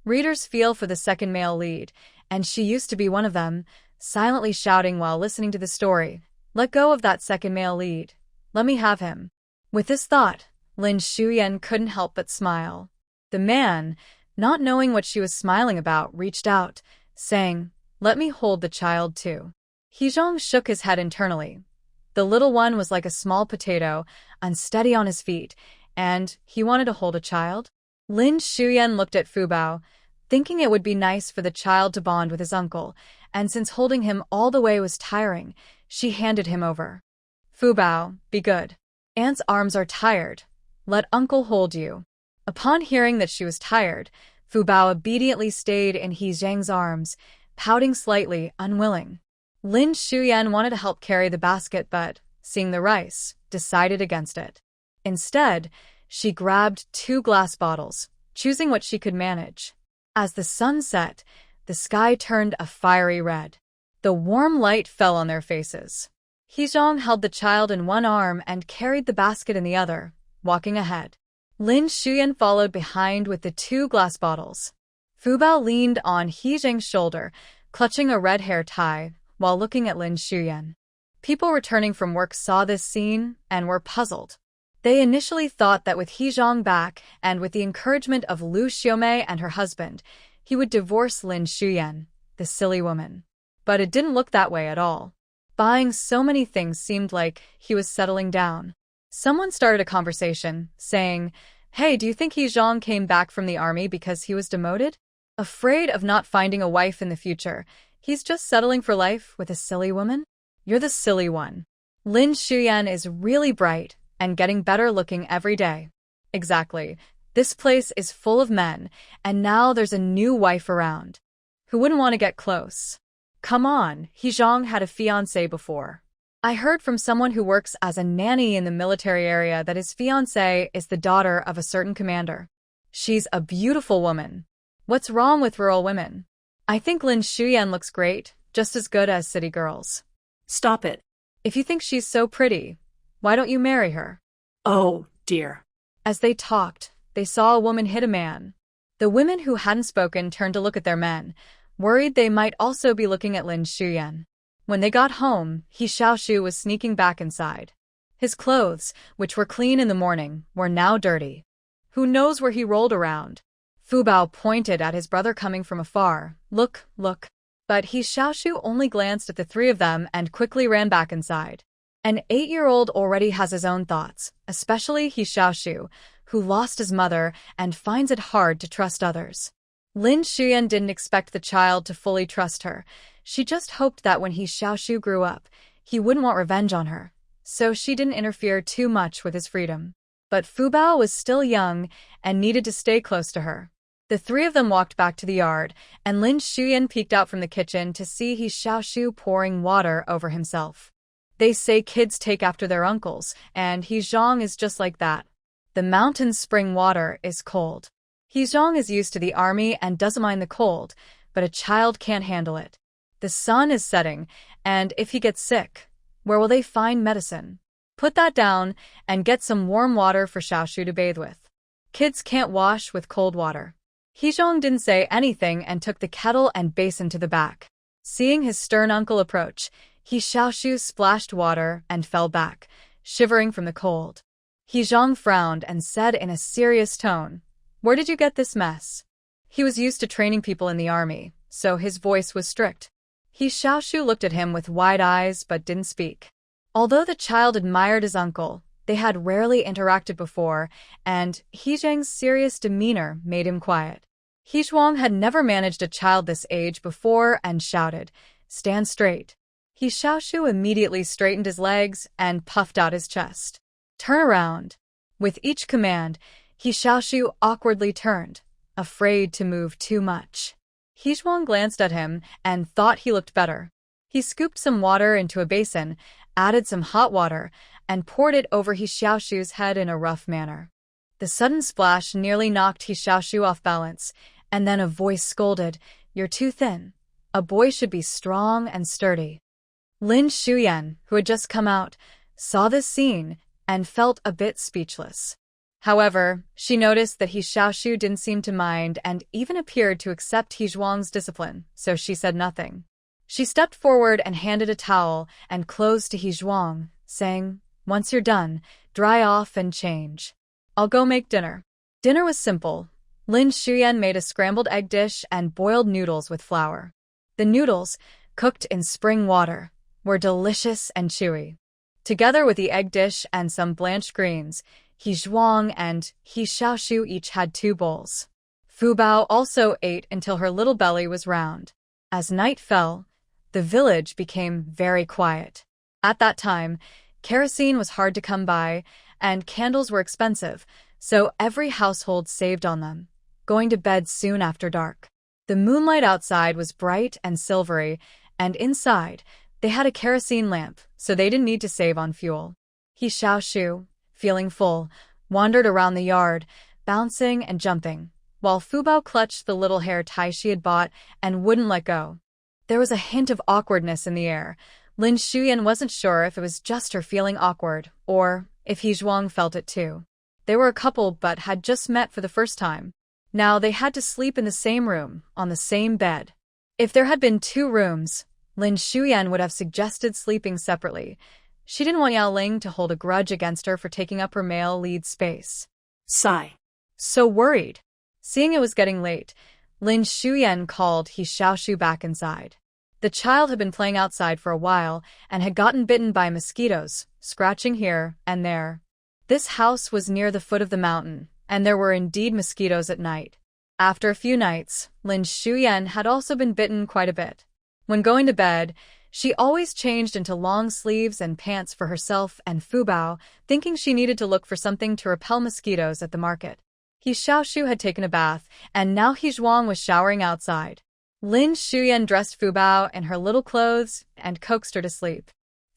Readers feel for the second male lead, and she used to be one of them, silently shouting while listening to the story, "Let go of that second male lead. Let me have him." With this thought, Lin Xuyan couldn't help but smile. The man, not knowing what she was smiling about, reached out, saying, "Let me hold the child too." He Xiaoshu shook his head internally. The little one was like a small potato, unsteady on his feet, and he wanted to hold a child? Lin Xuyan looked at Fubao, thinking it would be nice for the child to bond with his uncle, and since holding him all the way was tiring, she handed him over. "Fubao, be good. Aunt's arms are tired. Let uncle hold you." Upon hearing that she was tired, Fubao obediently stayed in He Zhang's arms, pouting slightly, unwilling. Lin Xuyan wanted to help carry the basket but, seeing the rice, decided against it. Instead, she grabbed 2 glass bottles, choosing what she could manage. As the sun set, the sky turned a fiery red. The warm light fell on their faces. He Xiaoshu held the child in one arm and carried the basket in the other, walking ahead. Lin Xuyan followed behind with the 2 glass bottles. Fubao leaned on He Zhang's shoulder, clutching a red hair tie, while looking at Lin Xuyan. People returning from work saw this scene and were puzzled. They initially thought that with He Xiaoshu back and with the encouragement of Liu Xiumei and her husband, he would divorce Lin Xuyan, the silly woman. But it didn't look that way at all. Buying so many things seemed like he was settling down. Someone started a conversation, saying, "Hey, do you think He Xiaoshu came back from the army because he was demoted? Afraid of not finding a wife in the future, he's just settling for life with a silly woman? You're the silly one. Lin Xuyan is really bright and getting better looking every day." Exactly. This place is full of men, and now there's a new wife around. Who wouldn't want to get close? Come on, He Xiaoshu had a fiancé before. I heard from someone who works as a nanny in the military area that his fiancée is the daughter of a certain commander. She's a beautiful woman. What's wrong with rural women? I think Lin Xuyan looks great, just as good as city girls. Stop it. If you think she's so pretty, why don't you marry her? Oh, dear. As they talked, they saw a woman hit a man. The women who hadn't spoken turned to look at their men, worried they might also be looking at Lin Xuyan. When they got home, He Xiaoshu was sneaking back inside. His clothes, which were clean in the morning, were now dirty. Who knows where he rolled around? Fubao pointed at his brother coming from afar. Look, look. But He Xiaoshu only glanced at the three of them and quickly ran back inside. An 8-year-old already has his own thoughts, especially He Xiaoshu, who lost his mother and finds it hard to trust others. Liu Xiumei didn't expect the child to fully trust her. She just hoped that when He Xiaoshu grew up, he wouldn't want revenge on her, so she didn't interfere too much with his freedom. But Fubao was still young and needed to stay close to her. The three of them walked back to the yard, and Liu Xiumei peeked out from the kitchen to see He Xiaoshu pouring water over himself. They say kids take after their uncles, and He Zhang is just like that. The mountain spring water is cold. He Zhang is used to the army and doesn't mind the cold, but a child can't handle it. The sun is setting, and if he gets sick, where will they find medicine? Put that down and get some warm water for Xiaoshu to bathe with. Kids can't wash with cold water. He Zhang didn't say anything and took the kettle and basin to the back. Seeing his stern uncle approach, He Xiaoshu splashed water and fell back, shivering from the cold. He Zhang frowned and said in a serious tone, "Where did you get this mess?" He was used to training people in the army, so his voice was strict. He Xiaoshu looked at him with wide eyes but didn't speak. Although the child admired his uncle, they had rarely interacted before, and He Zhang's serious demeanor made him quiet. He Zhuang had never managed a child this age before and shouted, "Stand straight." He Xiaoshu immediately straightened his legs and puffed out his chest. "Turn around." With each command, He Xiaoshu awkwardly turned, afraid to move too much. He Zhuang glanced at him and thought he looked better. He scooped some water into a basin, added some hot water, and poured it over He Xiaoshu's head in a rough manner. The sudden splash nearly knocked He Xiaoshu off balance, and then a voice scolded, "You're too thin. A boy should be strong and sturdy." Liu Xiumei, who had just come out, saw this scene and felt a bit speechless. However, she noticed that He Xiaoshu didn't seem to mind and even appeared to accept He Zhuang's discipline, so she said nothing. She stepped forward and handed a towel and clothes to He Zhuang, saying, "Once you're done, dry off and change. I'll go make dinner." Dinner was simple. Liu Xiumei made a scrambled egg dish and boiled noodles with flour. The noodles, cooked in spring water, were delicious and chewy. Together with the egg dish and some blanched greens, He Zhuang and He Xiaoshu each had 2 bowls. Fubao also ate until her little belly was round. As night fell, the village became very quiet. At that time, kerosene was hard to come by, and candles were expensive, so every household saved on them, going to bed soon after dark. The moonlight outside was bright and silvery, and inside, they had a kerosene lamp, so they didn't need to save on fuel. He Xiaoshu, feeling full, wandered around the yard, bouncing and jumping, while Fubao clutched the little hair tie she had bought and wouldn't let go. There was a hint of awkwardness in the air. Liu Xiumei wasn't sure if it was just her feeling awkward, or if He Zhuang felt it too. They were a couple but had just met for the first time. Now they had to sleep in the same room, on the same bed. If there had been 2 rooms, Liu Xiumei would have suggested sleeping separately. She didn't want Yaoling to hold a grudge against her for taking up her male lead space. Sigh. So worried. Seeing it was getting late, Liu Xiumei called He Xiaoshu back inside. The child had been playing outside for a while and had gotten bitten by mosquitoes, scratching here and there. This house was near the foot of the mountain, and there were indeed mosquitoes at night. After a few nights, Liu Xiumei had also been bitten quite a bit. When going to bed, she always changed into long sleeves and pants for herself and Fubao, thinking she needed to look for something to repel mosquitoes at the market. He Xiaoshu had taken a bath, and now He Zhuang was showering outside. Liu Xiumei dressed Fubao in her little clothes and coaxed her to sleep.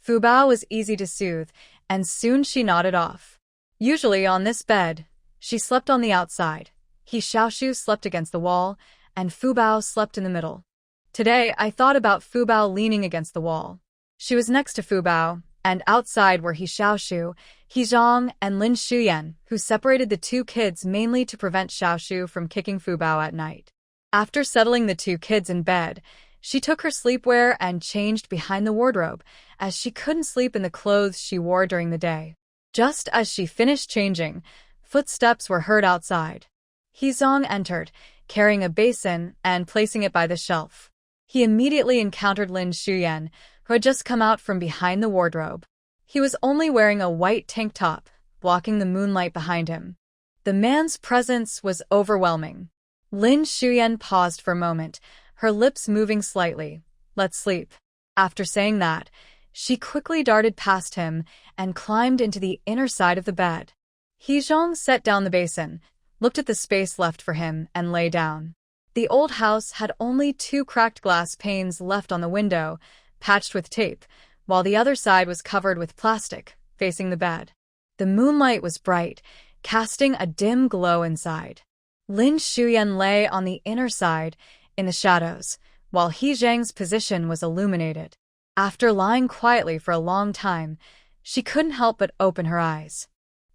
Fubao was easy to soothe, and soon she nodded off. Usually on this bed, she slept on the outside. He Xiaoshu slept against the wall, and Fubao slept in the middle. Today, I thought about Fubao leaning against the wall. She was next to Fubao, and outside were He Xiaoshu, He Zhang, and Liu Xiumei, who separated the 2 kids mainly to prevent Xiaoshu from kicking Fubao at night. After settling the 2 kids in bed, She took her sleepwear and changed behind the wardrobe, as she couldn't sleep in the clothes she wore during the day. Just as she finished changing, footsteps were heard outside. He Zhang entered, carrying a basin and placing it by the shelf. He immediately encountered Liu Xiumei, who had just come out from behind the wardrobe. He was only wearing a white tank top, blocking the moonlight behind him. The man's presence was overwhelming. Liu Xiumei paused for a moment, her lips moving slightly. "Let's sleep." After saying that, she quickly darted past him and climbed into the inner side of the bed. He Zhang set down the basin, looked at the space left for him, and lay down. The old house had only 2 cracked glass panes left on the window, patched with tape, while the other side was covered with plastic, facing the bed. The moonlight was bright, casting a dim glow inside. Liu Xiumei lay on the inner side, in the shadows, while He Zhang's position was illuminated. After lying quietly for a long time, she couldn't help but open her eyes.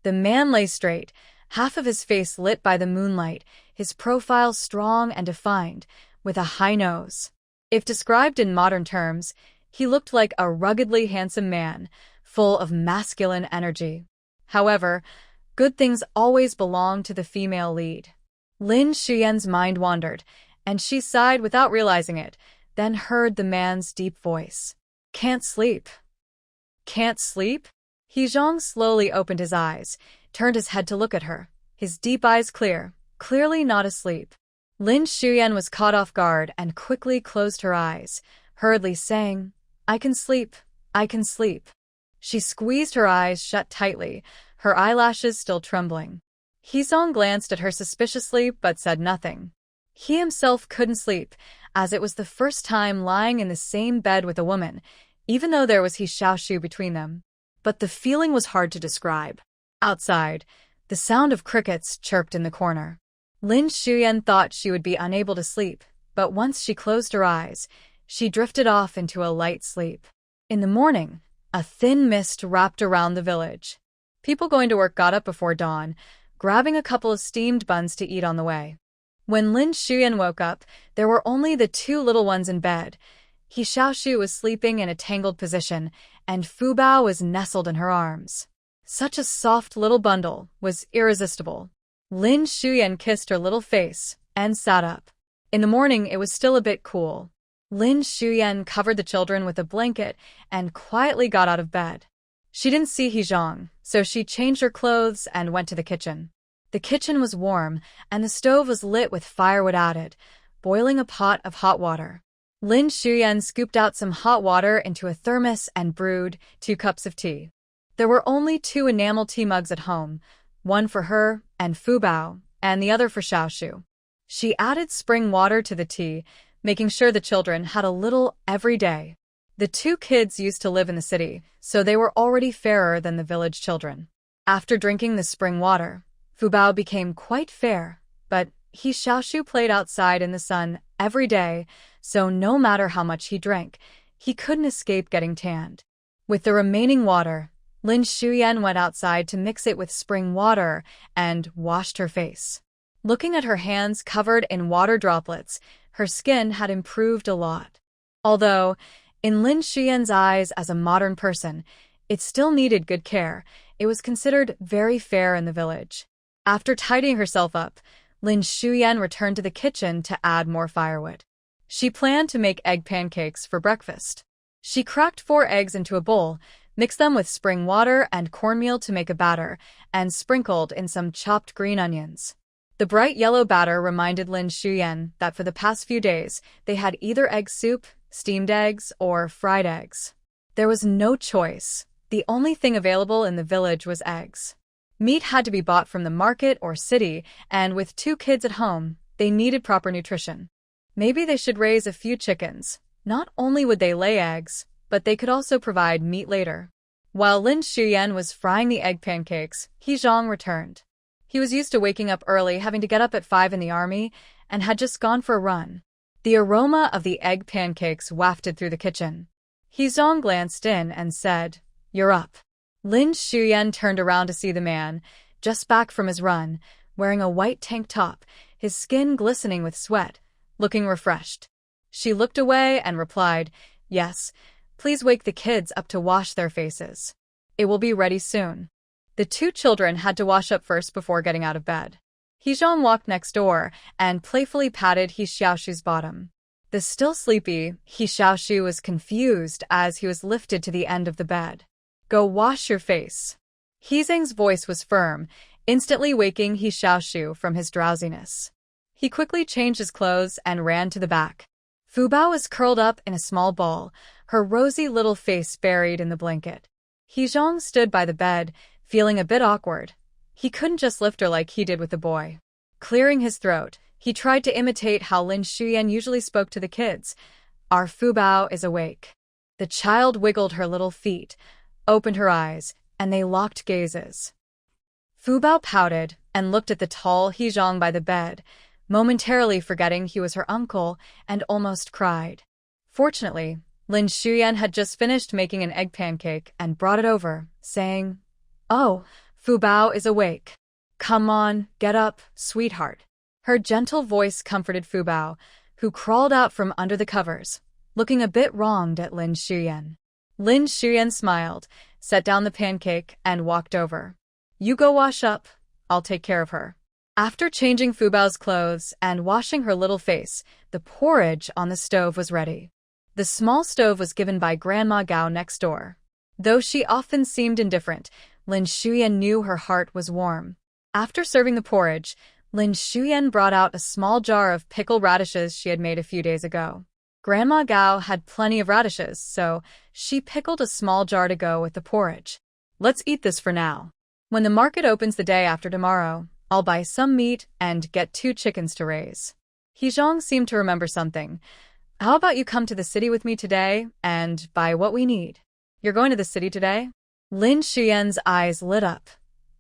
The man lay straight, half of his face lit by the moonlight, his profile strong and defined, with a high nose. If described in modern terms, he looked like a ruggedly handsome man, full of masculine energy. However, good things always belong to the female lead. Liu Xiumei's mind wandered, and she sighed without realizing it, then heard the man's deep voice. "Can't sleep." "Can't sleep?" He Zhang slowly opened his eyes, turned his head to look at her, his deep eyes clear, clearly not asleep. Liu Xiumei was caught off guard and quickly closed her eyes, hurriedly saying, "I can sleep, I can sleep." She squeezed her eyes shut tightly, her eyelashes still trembling. He Zhang glanced at her suspiciously but said nothing. He himself couldn't sleep, as it was the first time lying in the same bed with a woman, even though there was He Xiaoshu between them. But the feeling was hard to describe. Outside, the sound of crickets chirped in the corner. Liu Xiumei thought she would be unable to sleep, but once she closed her eyes, she drifted off into a light sleep. In the morning, a thin mist wrapped around the village. People going to work got up before dawn, grabbing a couple of steamed buns to eat on the way. When Liu Xiumei woke up, there were only the 2 little ones in bed. He Xiaoshu was sleeping in a tangled position, and Fubao was nestled in her arms. Such a soft little bundle was irresistible. Liu Xiumei kissed her little face and sat up. In the morning, it was still a bit cool. Liu Xiumei covered the children with a blanket and quietly got out of bed. She didn't see He Zhang, so she changed her clothes and went to the kitchen. The kitchen was warm, and the stove was lit with firewood added, boiling a pot of hot water. Liu Xiumei scooped out some hot water into a thermos and brewed 2 cups of tea. There were only 2 enamel tea mugs at home, one for her and Fubao, and the other for Xiaoshu. She added spring water to the tea, making sure the children had a little every day. The 2 kids used to live in the city, so they were already fairer than the village children. After drinking the spring water, Fubao became quite fair, but He Xiaoshu played outside in the sun every day, so no matter how much he drank, he couldn't escape getting tanned. With the remaining water, Liu Xiumei went outside to mix it with spring water and washed her face. Looking at her hands covered in water droplets, her skin had improved a lot. Although, in Liu Xiumei's eyes as a modern person, it still needed good care, it was considered very fair in the village. After tidying herself up, Liu Xiumei returned to the kitchen to add more firewood. She planned to make egg pancakes for breakfast. She cracked 4 eggs into a bowl, mixed them with spring water and cornmeal to make a batter, and sprinkled in some chopped green onions. The bright yellow batter reminded Liu Xiumei that for the past few days, they had either egg soup, steamed eggs, or fried eggs. There was no choice. The only thing available in the village was eggs. Meat had to be bought from the market or city, and with 2 kids at home, they needed proper nutrition. Maybe they should raise a few chickens. Not only would they lay eggs, but they could also provide meat later. While Liu Xiumei was frying the egg pancakes, He Zhang returned. He was used to waking up early, having to get up at 5 in the army, and had just gone for a run. The aroma of the egg pancakes wafted through the kitchen. He Zhang glanced in and said, "You're up." Liu Xiumei turned around to see the man, just back from his run, wearing a white tank top, his skin glistening with sweat, looking refreshed. She looked away and replied, "Yes, please wake the kids up to wash their faces. It will be ready soon." The two children had to wash up first before getting out of bed. He Zhang walked next door and playfully patted He Xiaoshu's bottom. The still sleepy He Xiaoshu was confused as he was lifted to the end of the bed. "Go wash your face." He Zhang's voice was firm, instantly waking He Xiaoshu from his drowsiness. He quickly changed his clothes and ran to the back. Fubao was curled up in a small ball, her rosy little face buried in the blanket. He Zhang stood by the bed, feeling a bit awkward. He couldn't just lift her like he did with the boy. Clearing his throat, he tried to imitate how Liu Xiumei usually spoke to the kids. "Our Fubao is awake." The child wiggled her little feet, opened her eyes, and they locked gazes. Fubao pouted and looked at the tall He Zhang by the bed, momentarily forgetting he was her uncle, and almost cried. Fortunately, Liu Xiumei had just finished making an egg pancake and brought it over, saying, "Oh, Fubao is awake. Come on, get up, sweetheart." Her gentle voice comforted Fubao, who crawled out from under the covers, looking a bit wronged at Liu Xiumei. Liu Xiumei smiled, set down the pancake, and walked over. "You go wash up, I'll take care of her." After changing Fubao's clothes and washing her little face, the porridge on the stove was ready. The small stove was given by Grandma Gao next door. Though she often seemed indifferent, Liu Xiumei knew her heart was warm. After serving the porridge, Liu Xiumei brought out a small jar of pickled radishes she had made a few days ago. Grandma Gao had plenty of radishes, so she pickled a small jar to go with the porridge. "Let's eat this for now. When the market opens the day after tomorrow, I'll buy some meat and get 2 chickens to raise." He Zhang seemed to remember something. "How about you come to the city with me today and buy what we need?" "You're going to the city today?" Liu Xiumei's eyes lit up.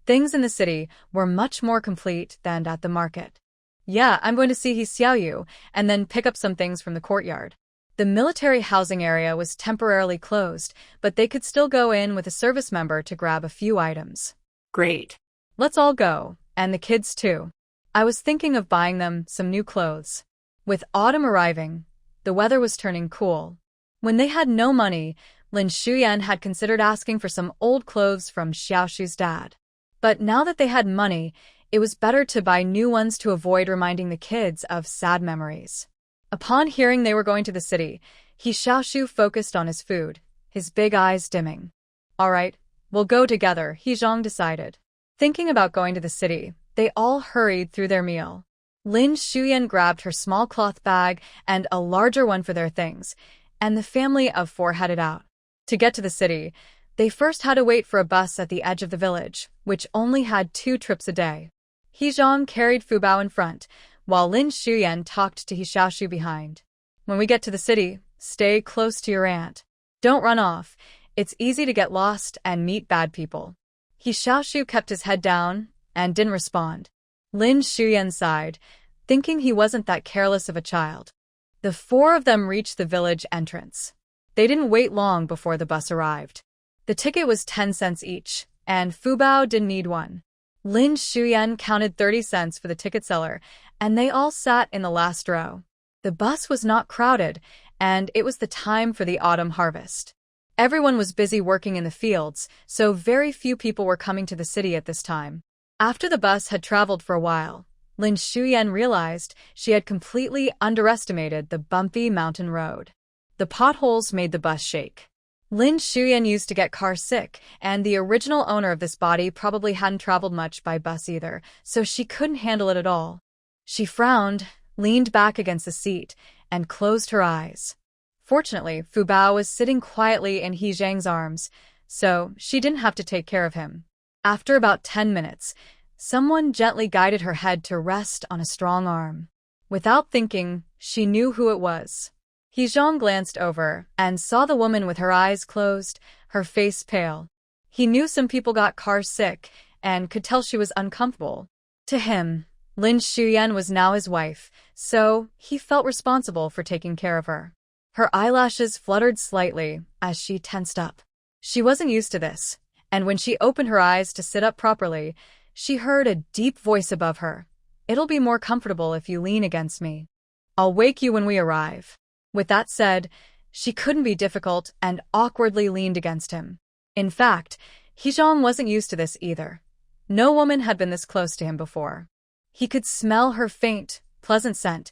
Things in the city were much more complete than at the market. "Yeah, I'm going to see He Xiaoshu and then pick up some things from the courtyard." The military housing area was temporarily closed, but they could still go in with a service member to grab a few items. Great. "Let's all go, and the kids too. I was thinking of buying them some new clothes." With autumn arriving, the weather was turning cool. When they had no money, Liu Xiumei had considered asking for some old clothes from Xiaoshu's dad. But now that they had money, it was better to buy new ones to avoid reminding the kids of sad memories. Upon hearing they were going to the city, He Xiaoshu focused on his food, his big eyes dimming. "All right, we'll go together," He Zhang decided. Thinking about going to the city, they all hurried through their meal. Liu Xiumei grabbed her small cloth bag and a larger one for their things, and the family of 4 headed out. To get to the city, they first had to wait for a bus at the edge of the village, which only had 2 trips a day. He Zhang carried Fubao in front, while Liu Xiumei talked to He Xiaoshu behind. "When we get to the city, stay close to your aunt. Don't run off. It's easy to get lost and meet bad people." He Xiaoshu kept his head down and didn't respond. Liu Xiumei sighed, thinking he wasn't that careless of a child. The 4 of them reached the village entrance. They didn't wait long before the bus arrived. The ticket was 10 cents each, and Fubao didn't need one. Liu Xiumei counted 30 cents for the ticket seller, and they all sat in the last row. The bus was not crowded, and it was the time for the autumn harvest. Everyone was busy working in the fields, so very few people were coming to the city at this time. After the bus had traveled for a while, Liu Xiumei realized she had completely underestimated the bumpy mountain road. The potholes made the bus shake. Liu Xiumei used to get car sick, and the original owner of this body probably hadn't traveled much by bus either, so she couldn't handle it at all. She frowned, leaned back against the seat, and closed her eyes. Fortunately, Fubao was sitting quietly in He Zhang's arms, so she didn't have to take care of him. After about 10 minutes, someone gently guided her head to rest on a strong arm. Without thinking, she knew who it was. He Zhang glanced over and saw the woman with her eyes closed, her face pale. He knew some people got car sick and could tell she was uncomfortable. To him, Liu Xiumei was now his wife, so he felt responsible for taking care of her. Her eyelashes fluttered slightly as she tensed up. She wasn't used to this, and when she opened her eyes to sit up properly, she heard a deep voice above her. "It'll be more comfortable if you lean against me. I'll wake you when we arrive." With that said, she couldn't be difficult and awkwardly leaned against him. In fact, He Xiaoshu wasn't used to this either. No woman had been this close to him before. He could smell her faint, pleasant scent,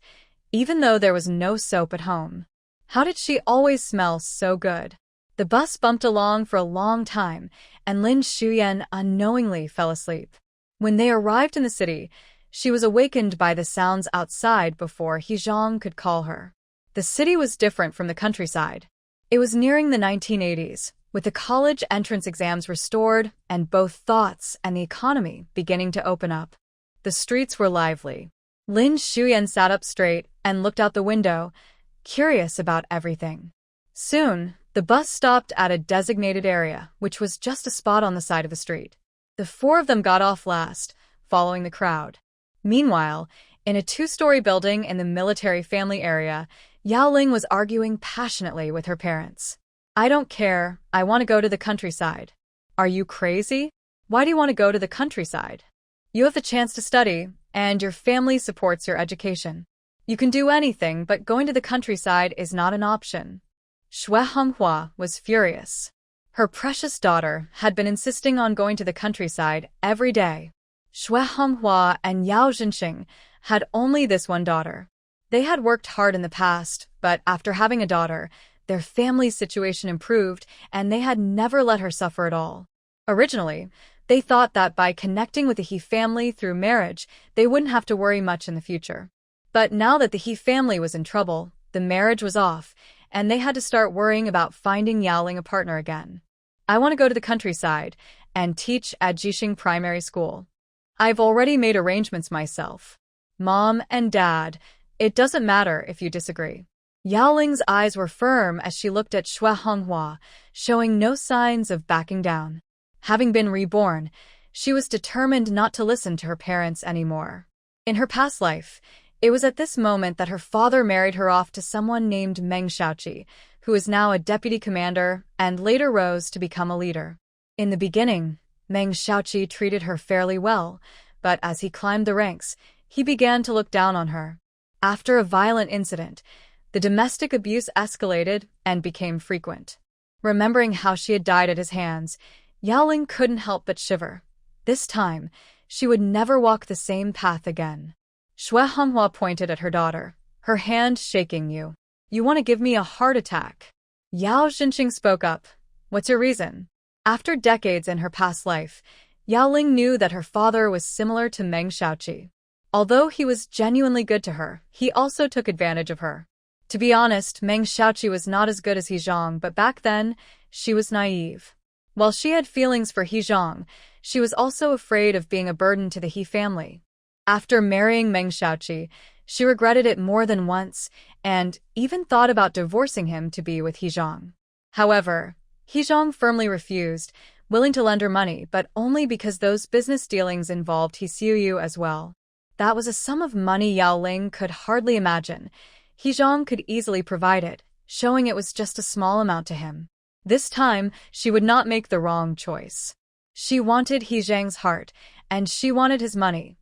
even though there was no soap at home. How did she always smell so good? The bus bumped along for a long time, and Liu Xiumei unknowingly fell asleep. When they arrived in the city, she was awakened by the sounds outside before He Xiaoshu could call her. The city was different from the countryside. It was nearing the 1980s, with the college entrance exams restored and both thoughts and the economy beginning to open up. The streets were lively. Liu Xiumei sat up straight and looked out the window, curious about everything. Soon, the bus stopped at a designated area, which was just a spot on the side of the street. The four of them got off last, following the crowd. Meanwhile, in a two-story building in the military family area, Yaoling was arguing passionately with her parents. "I don't care, I want to go to the countryside." "Are you crazy? Why do you want to go to the countryside? You have the chance to study, and your family supports your education. You can do anything, but going to the countryside is not an option." He Yanyan was furious. Her precious daughter had been insisting on going to the countryside every day. He Yanyan and Yao Zhenxing had only this one daughter. They had worked hard in the past, but after having a daughter, their family's situation improved and they had never let her suffer at all. Originally, they thought that by connecting with the He family through marriage, they wouldn't have to worry much in the future. But now that the He family was in trouble, the marriage was off, and they had to start worrying about finding Yaoling a partner again. "I want to go to the countryside and teach at Jixing Primary School. I've already made arrangements myself. Mom and Dad, it doesn't matter if you disagree." Yaoling's eyes were firm as she looked at He Yanyan, showing no signs of backing down. Having been reborn, she was determined not to listen to her parents anymore. In her past life, it was at this moment that her father married her off to someone named Meng Xiaoqi, who is now a deputy commander and later rose to become a leader. In the beginning, Meng Xiaoqi treated her fairly well, but as he climbed the ranks, he began to look down on her. After a violent incident, the domestic abuse escalated and became frequent. Remembering how she had died at his hands, Yaoling couldn't help but shiver. This time, she would never walk the same path again. He Yanyan pointed at her daughter, her hand shaking. You want to give me a heart attack?" Yao Zhenxing spoke up. "What's your reason?" After decades in her past life, Yaoling knew that her father was similar to Meng Xiaoqi. Although he was genuinely good to her, he also took advantage of her. To be honest, Meng Xiaoqi was not as good as He Xiaoshu, but back then, she was naive. While she had feelings for He Xiaoshu, she was also afraid of being a burden to the He family. After marrying Meng Xiaoqi, she regretted it more than once and even thought about divorcing him to be with He Xiaoshu. However, He Xiaoshu firmly refused, willing to lend her money, but only because those business dealings involved He Xiaoshu as well. That was a sum of money Yaoling could hardly imagine. He Xiaoshu could easily provide it, showing it was just a small amount to him. This time, she would not make the wrong choice. She wanted He Zhang's heart, and she wanted his money,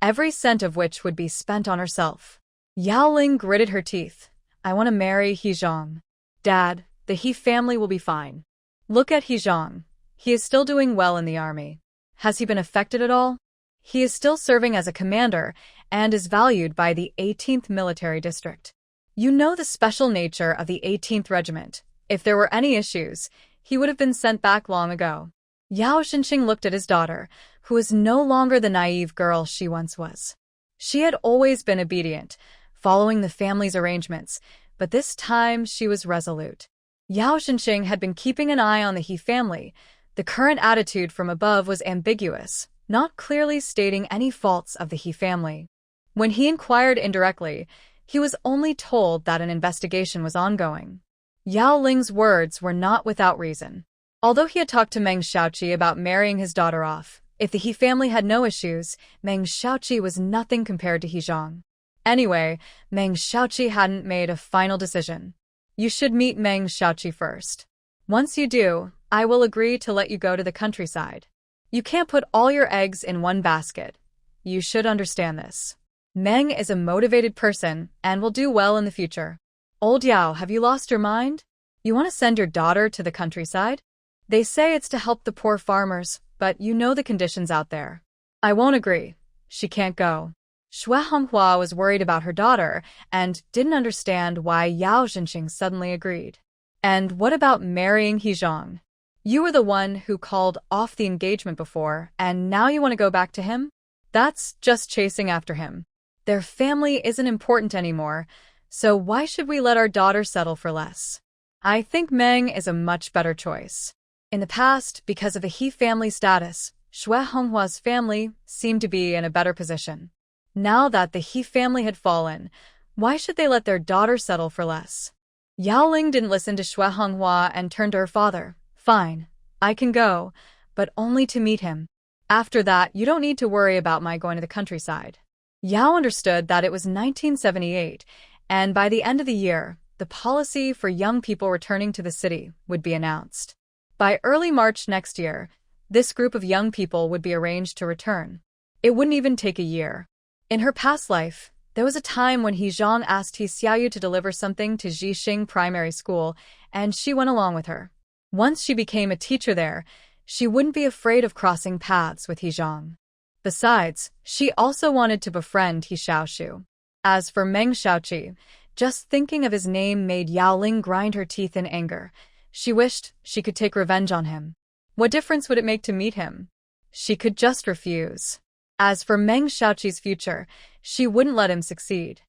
every cent of which would be spent on herself. Yaoling gritted her teeth. "I want to marry He Xiaoshu. Dad, the He family will be fine. Look at He Xiaoshu. He is still doing well in the army. Has he been affected at all? He is still serving as a commander and is valued by the 18th Military District. You know the special nature of the 18th Regiment. If there were any issues, he would have been sent back long ago." Yao Zhenxing looked at his daughter, who was no longer the naive girl she once was. She had always been obedient, following the family's arrangements, but this time she was resolute. Yao Zhenxing had been keeping an eye on the He family. The current attitude from above was ambiguous, not clearly stating any faults of the He family. When he inquired indirectly, he was only told that an investigation was ongoing. Yaoling's words were not without reason. Although he had talked to Meng Xiaoqi about marrying his daughter off, if the He family had no issues, Meng Xiaoqi was nothing compared to He Xiaoshu. Anyway, Meng Xiaoqi hadn't made a final decision. "You should meet Meng Xiaoqi first. Once you do, I will agree to let you go to the countryside. You can't put all your eggs in one basket. You should understand this. Meng is a motivated person and will do well in the future." Old Yao, have you lost your mind? You want to send your daughter to the countryside? They say it's to help the poor farmers, but you know the conditions out there. I won't agree. She can't go. Xue Honghua was worried about her daughter and didn't understand why Yao Zhenxing suddenly agreed. And what about marrying He Zhang? You were the one who called off the engagement before, and now you want to go back to him? That's just chasing after him. Their family isn't important anymore, so why should we let our daughter settle for less? I think Meng is a much better choice. In the past, because of the He family status, Xue Honghua's family seemed to be in a better position. Now that the He family had fallen, why should they let their daughter settle for less? Yaoling didn't listen to Xue Honghua and turned to her father. Fine, I can go, but only to meet him. After that, you don't need to worry about my going to the countryside. Yao understood that it was 1978, and by the end of the year, the policy for young people returning to the city would be announced. By early March next year, this group of young people would be arranged to return. It wouldn't even take a year. In her past life, there was a time when He Zhang asked He Xiaoshu to deliver something to Jixing Primary School, and she went along with her. Once she became a teacher there, she wouldn't be afraid of crossing paths with He Zhang. Besides, she also wanted to befriend He Xiaoshu. As for Meng Xiaoqi, just thinking of his name made Yaoling grind her teeth in anger. She wished she could take revenge on him. What difference would it make to meet him? She could just refuse. As for Meng Xiaoqi's future, she wouldn't let him succeed.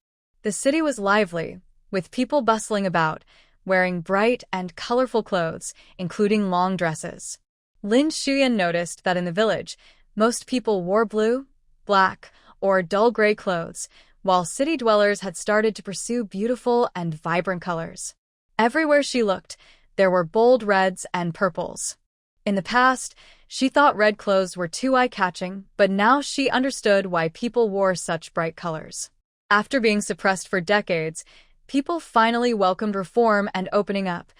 The city was lively, with people bustling about, wearing bright and colorful clothes, including long dresses. Lin Xiuyan noticed that in the village, most people wore blue, black, or dull gray clothes, while city dwellers had started to pursue beautiful and vibrant colors. Everywhere she looked, there were bold reds and purples. In the past, she thought red clothes were too eye-catching, but now she understood why people wore such bright colors. After being suppressed for decades, people finally welcomed reform and opening up.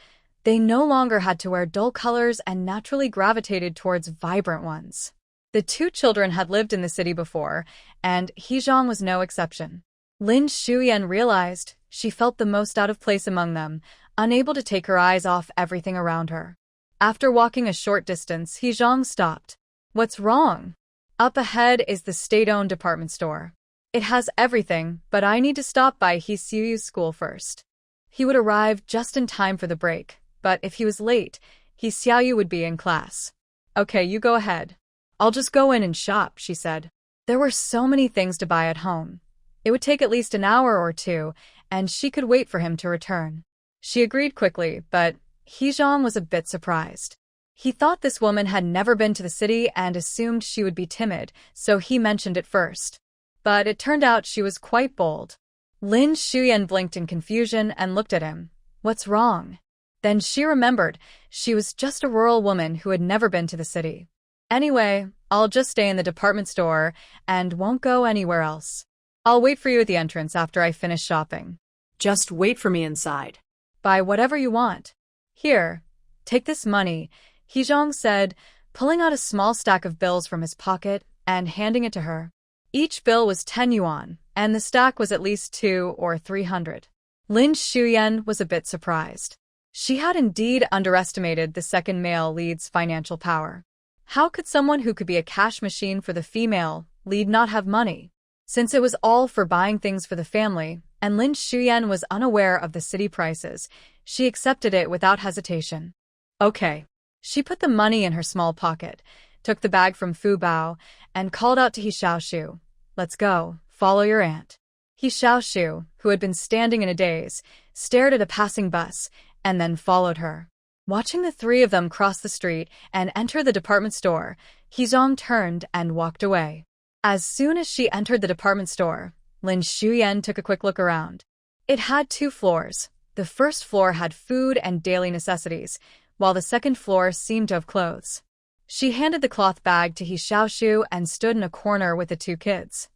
They no longer had to wear dull colors and naturally gravitated towards vibrant ones. The two children had lived in the city before, and He Zhang was no exception. Lin Xiuyan realized she felt the most out of place among them, unable to take her eyes off everything around her. After walking a short distance, He Zhang stopped. What's wrong? Up ahead is the state-owned department store. It has everything, but I need to stop by He Xiaoshu's school first. He would arrive just in time for the break, but if he was late, He Xiaoshu would be in class. Okay, you go ahead. I'll just go in and shop, she said. There were so many things to buy at home. It would take at least an hour or two, and she could wait for him to return. She agreed quickly, but He Zhang was a bit surprised. He thought this woman had never been to the city and assumed she would be timid, so he mentioned it first. But it turned out she was quite bold. Lin Xiuyan blinked in confusion and looked at him. What's wrong? Then she remembered she was just a rural woman who had never been to the city. Anyway, I'll just stay in the department store and won't go anywhere else. I'll wait for you at the entrance after I finish shopping. Just wait for me inside. Buy whatever you want. Here, take this money, He Zhang said, pulling out a small stack of bills from his pocket and handing it to her. Each bill was 10 yuan, and the stack was at least 200 or 300. Lin Xiuyan was a bit surprised. She had indeed underestimated the second male lead's financial power. How could someone who could be a cash machine for the female lead not have money? Since it was all for buying things for the family, and Lin Xiuyan was unaware of the city prices, she accepted it without hesitation. Okay. She put the money in her small pocket, took the bag from Fubao, and called out to He Xiaoshu. Let's go, follow your aunt. He Xiaoshu, who had been standing in a daze, stared at a passing bus, and then followed her. Watching the three of them cross the street and enter the department store, He Zhang turned and walked away. As soon as she entered the department store, Lin Xiuyan took a quick look around. It had 2 floors. The first floor had food and daily necessities, while the second floor seemed to have clothes. She handed the cloth bag to He Xiaoshu and stood in a corner with the 2 kids.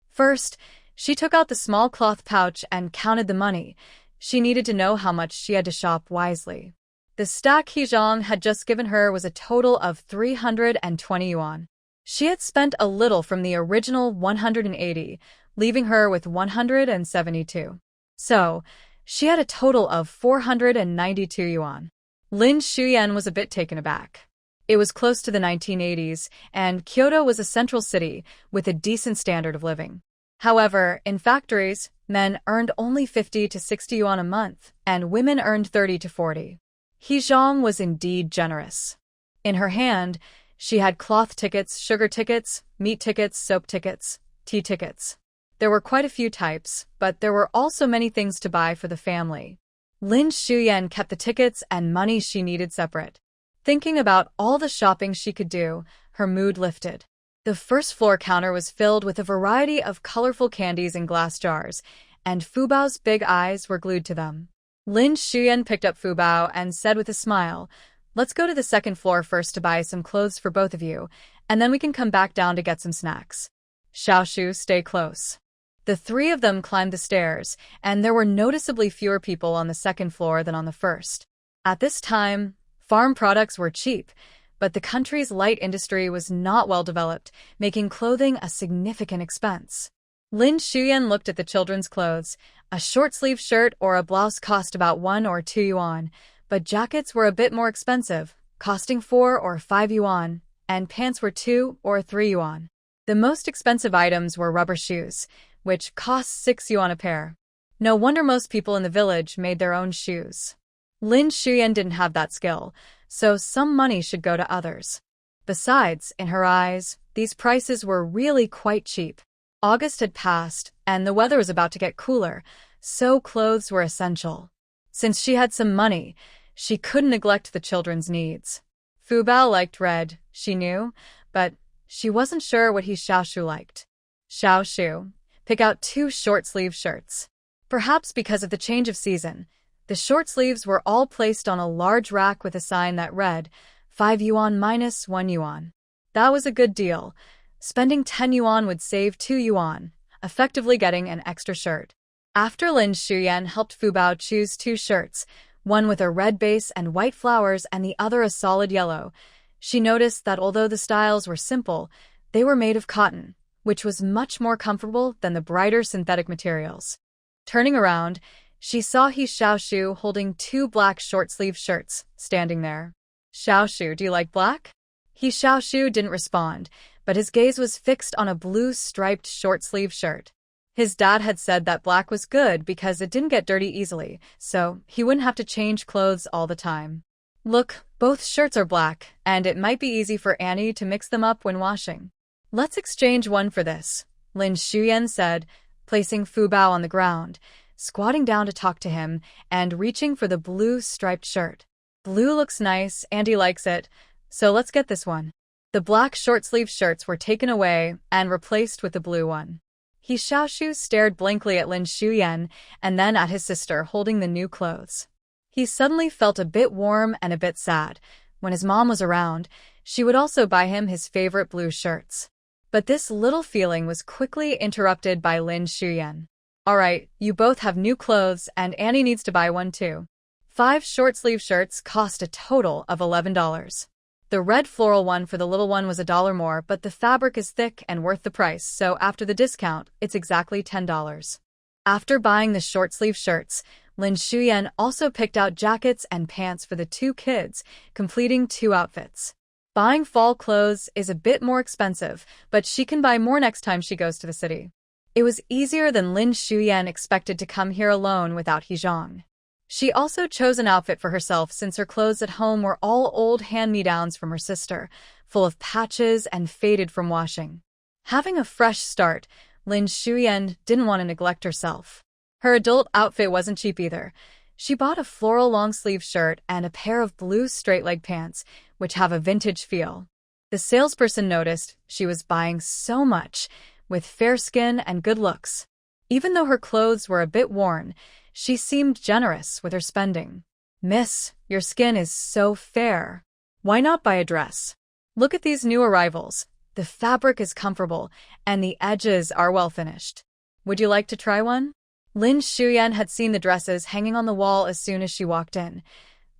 First, she took out the small cloth pouch and counted the money. She needed to know how much she had to shop wisely. The stack He Zhang had just given her was a total of 320 yuan. She had spent a little from the original 180, leaving her with 172. So, She had a total of 492 yuan. Lin Xiumei was a bit taken aback. It was close to the 1980s, and Kyoto was a central city with a decent standard of living. However, in factories, men earned only 50 to 60 yuan a month, and women earned 30 to 40. Zhang was indeed generous. In her hand, she had cloth tickets, sugar tickets, meat tickets, soap tickets, tea tickets. There were quite a few types, but there were also many things to buy for the family. Lin Xiumei kept the tickets and money she needed separate. Thinking about all the shopping she could do, her mood lifted. The first floor counter was filled with a variety of colorful candies in glass jars, and Fubao's big eyes were glued to them. Lin Xiumei picked up Fubao and said with a smile, "Let's go to the second floor first to buy some clothes for both of you, and then we can come back down to get some snacks. Xiaoshu, stay close." The three of them climbed the stairs, and there were noticeably fewer people on the second floor than on the first. At this time, farm products were cheap, but the country's light industry was not well developed, making clothing a significant expense. Lin Xiumei looked at the children's clothes. A short-sleeve shirt or a blouse cost about 1 or 2 yuan, but jackets were a bit more expensive, costing 4 or 5 yuan, and pants were 2 or 3 yuan. The most expensive items were rubber shoes, which cost 6 yuan a pair. No wonder most people in the village made their own shoes. Lin Xiumei didn't have that skill, so some money should go to others. Besides, in her eyes, these prices were really quite cheap. August had passed, and the weather was about to get cooler, so clothes were essential. Since she had some money, she couldn't neglect the children's needs. Fubao liked red, she knew, but she wasn't sure what He Xiaoshu liked. Xiaoshu, pick out 2 short-sleeve shirts. Perhaps because of the change of season, the short sleeves were all placed on a large rack with a sign that read, 5 yuan minus 1 yuan. That was a good deal. Spending 10 yuan would save 2 yuan, effectively getting an extra shirt. After Lin Xiumei helped Fubao choose 2 shirts, one with a red base and white flowers and the other a solid yellow, she noticed that although the styles were simple, they were made of cotton, which was much more comfortable than the brighter synthetic materials. Turning around, she saw He Xiaoshu holding 2 black short-sleeve shirts, standing there. "Xiaoshu, do you like black?" He Xiaoshu didn't respond, but his gaze was fixed on a blue striped short-sleeve shirt. His dad had said that black was good because it didn't get dirty easily, so he wouldn't have to change clothes all the time. "Look, both shirts are black, and it might be easy for Annie to mix them up when washing. Let's exchange one for this," Lin Xiumei said, placing Fubao on the ground, squatting down to talk to him, and reaching for the blue striped shirt. "Blue looks nice, Andy likes it, so let's get this one." The black short-sleeve shirts were taken away and replaced with the blue one. He Xiaoshu stared blankly at Lin Xiumei and then at his sister holding the new clothes. He suddenly felt a bit warm and a bit sad. When his mom was around, she would also buy him his favorite blue shirts. But this little feeling was quickly interrupted by Lin Xiumei. "All right, you both have new clothes, and Annie needs to buy one too." 5 short-sleeve shirts cost a total of $11. The red floral one for the little one was $1 more, but the fabric is thick and worth the price, so after the discount, it's exactly $10. After buying the short-sleeve shirts, Lin Xiumei also picked out jackets and pants for the 2 kids, completing 2 outfits. Buying fall clothes is a bit more expensive, but she can buy more next time she goes to the city. It was easier than Lin Xiumei expected to come here alone without Zhang. She also chose an outfit for herself since her clothes at home were all old hand-me-downs from her sister, full of patches and faded from washing. Having a fresh start, Lin Xiumei didn't want to neglect herself. Her adult outfit wasn't cheap either. She bought a floral long-sleeve shirt and a pair of blue straight-leg pants, which have a vintage feel. The salesperson noticed she was buying so much, with fair skin and good looks. Even though her clothes were a bit worn, she seemed generous with her spending. "Miss, your skin is so fair. Why not buy a dress? Look at these new arrivals. The fabric is comfortable, and the edges are well finished. Would you like to try one?" Lin Xiumei had seen the dresses hanging on the wall as soon as she walked in.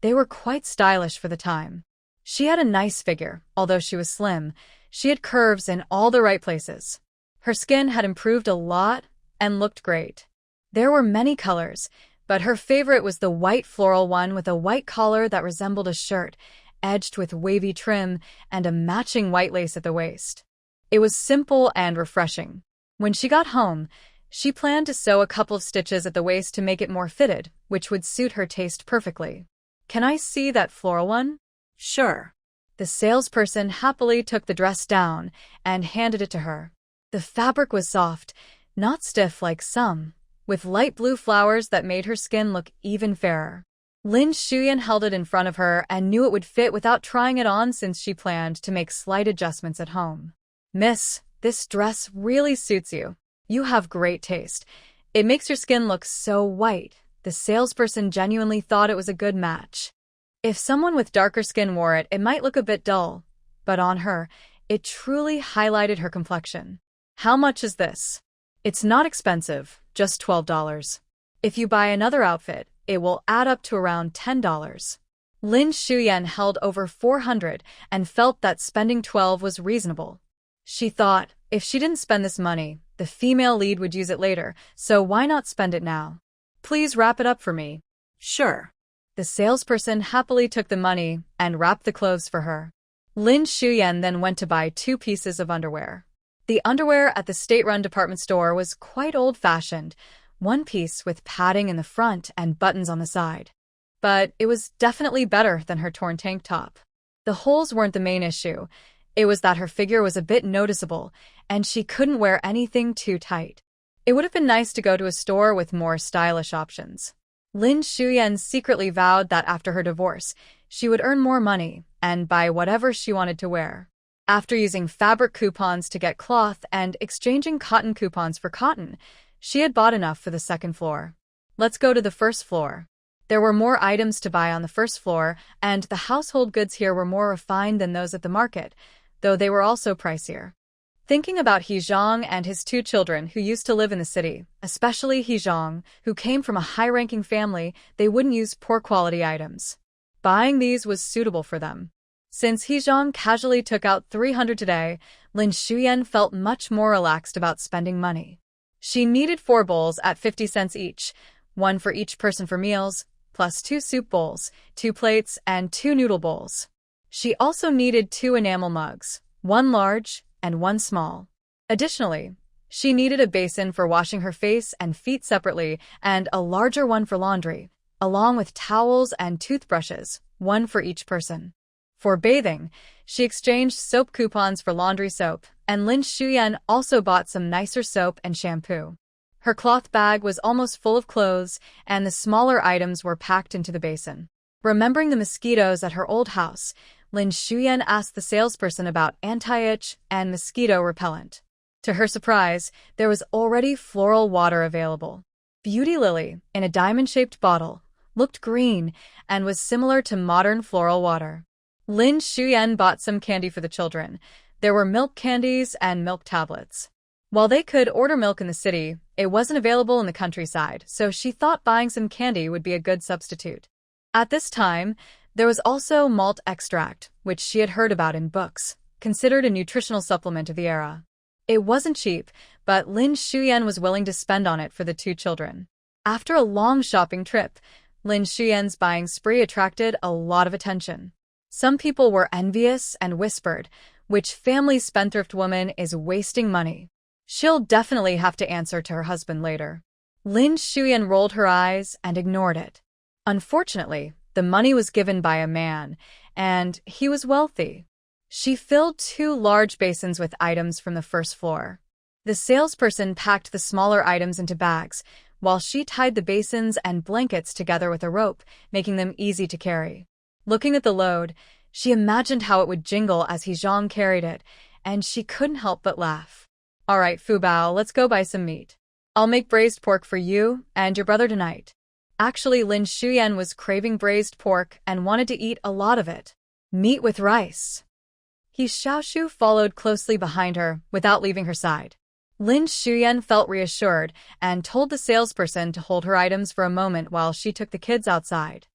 They were quite stylish for the time. She had a nice figure, although she was slim. She had curves in all the right places. Her skin had improved a lot and looked great. There were many colors, but her favorite was the white floral one with a white collar that resembled a shirt, edged with wavy trim and a matching white lace at the waist. It was simple and refreshing. When she got home, she planned to sew a couple of stitches at the waist to make it more fitted, which would suit her taste perfectly. "Can I see that floral one?" Sure. The salesperson happily took the dress down and handed it to her. The fabric was soft, not stiff like some, with light blue flowers that made her skin look even fairer. Lin Xiumei held it in front of her and knew it would fit without trying it on since she planned to make slight adjustments at home. "Miss, this dress really suits you. You have great taste. It makes your skin look so white." The salesperson genuinely thought it was a good match. If someone with darker skin wore it, it might look a bit dull, but on her, it truly highlighted her complexion. "How much is this?" "It's not expensive, just $12. If you buy another outfit, it will add up to around $10. Lin Xiumei held over 400 and felt that spending 12 was reasonable. She thought, if she didn't spend this money, the female lead would use it later, so why not spend it now? "Please wrap it up for me." Sure. The salesperson happily took the money and wrapped the clothes for her. Lin Xiumei then went to buy 2 pieces of underwear. The underwear at the state-run department store was quite old-fashioned, one piece with padding in the front and buttons on the side. But it was definitely better than her torn tank top. The holes weren't the main issue. It was that her figure was a bit noticeable, and she couldn't wear anything too tight. It would have been nice to go to a store with more stylish options. Lin Xiumei secretly vowed that after her divorce, she would earn more money and buy whatever she wanted to wear. After using fabric coupons to get cloth and exchanging cotton coupons for cotton, she had bought enough for the second floor. "Let's go to the first floor." There were more items to buy on the first floor, and the household goods here were more refined than those at the market, though they were also pricier. Thinking about He Zhang and his 2 children who used to live in the city, especially He Zhang, who came from a high-ranking family, they wouldn't use poor-quality items. Buying these was suitable for them. Since He Zhang casually took out 300 today, Lin Xiumei felt much more relaxed about spending money. She needed 4 bowls at 50 cents each, 1 for each person for meals, plus 2 soup bowls, 2 plates, and 2 noodle bowls. She also needed 2 enamel mugs, 1 large and 1 small. Additionally, she needed a basin for washing her face and feet separately and a larger one for laundry, along with towels and toothbrushes, 1 for each person. For bathing, she exchanged soap coupons for laundry soap, and Lin Xiumei also bought some nicer soap and shampoo. Her cloth bag was almost full of clothes, and the smaller items were packed into the basin. Remembering the mosquitoes at her old house, Lin Xiumei asked the salesperson about anti-itch and mosquito repellent. To her surprise, there was already floral water available. Beauty Lily, in a diamond-shaped bottle, looked green and was similar to modern floral water. Lin Xiumei bought some candy for the children. There were milk candies and milk tablets. While they could order milk in the city, it wasn't available in the countryside, so she thought buying some candy would be a good substitute. At this time, there was also malt extract, which she had heard about in books, considered a nutritional supplement of the era. It wasn't cheap, but Lin Xiumei was willing to spend on it for the 2 children. After a long shopping trip, Lin Xiumei's buying spree attracted a lot of attention. Some people were envious and whispered, "Which family spendthrift woman is wasting money? She'll definitely have to answer to her husband later." Lin Xiumei rolled her eyes and ignored it. Unfortunately, the money was given by a man, and he was wealthy. She filled 2 large basins with items from the first floor. The salesperson packed the smaller items into bags, while she tied the basins and blankets together with a rope, making them easy to carry. Looking at the load, she imagined how it would jingle as He Zhang carried it, and she couldn't help but laugh. "All right, Fubao, let's go buy some meat. I'll make braised pork for you and your brother tonight." Actually, Lin Xiumei was craving braised pork and wanted to eat a lot of it. Meat with rice. He Xiaoshu followed closely behind her without leaving her side. Lin Xiumei felt reassured and told the salesperson to hold her items for a moment while she took the kids outside.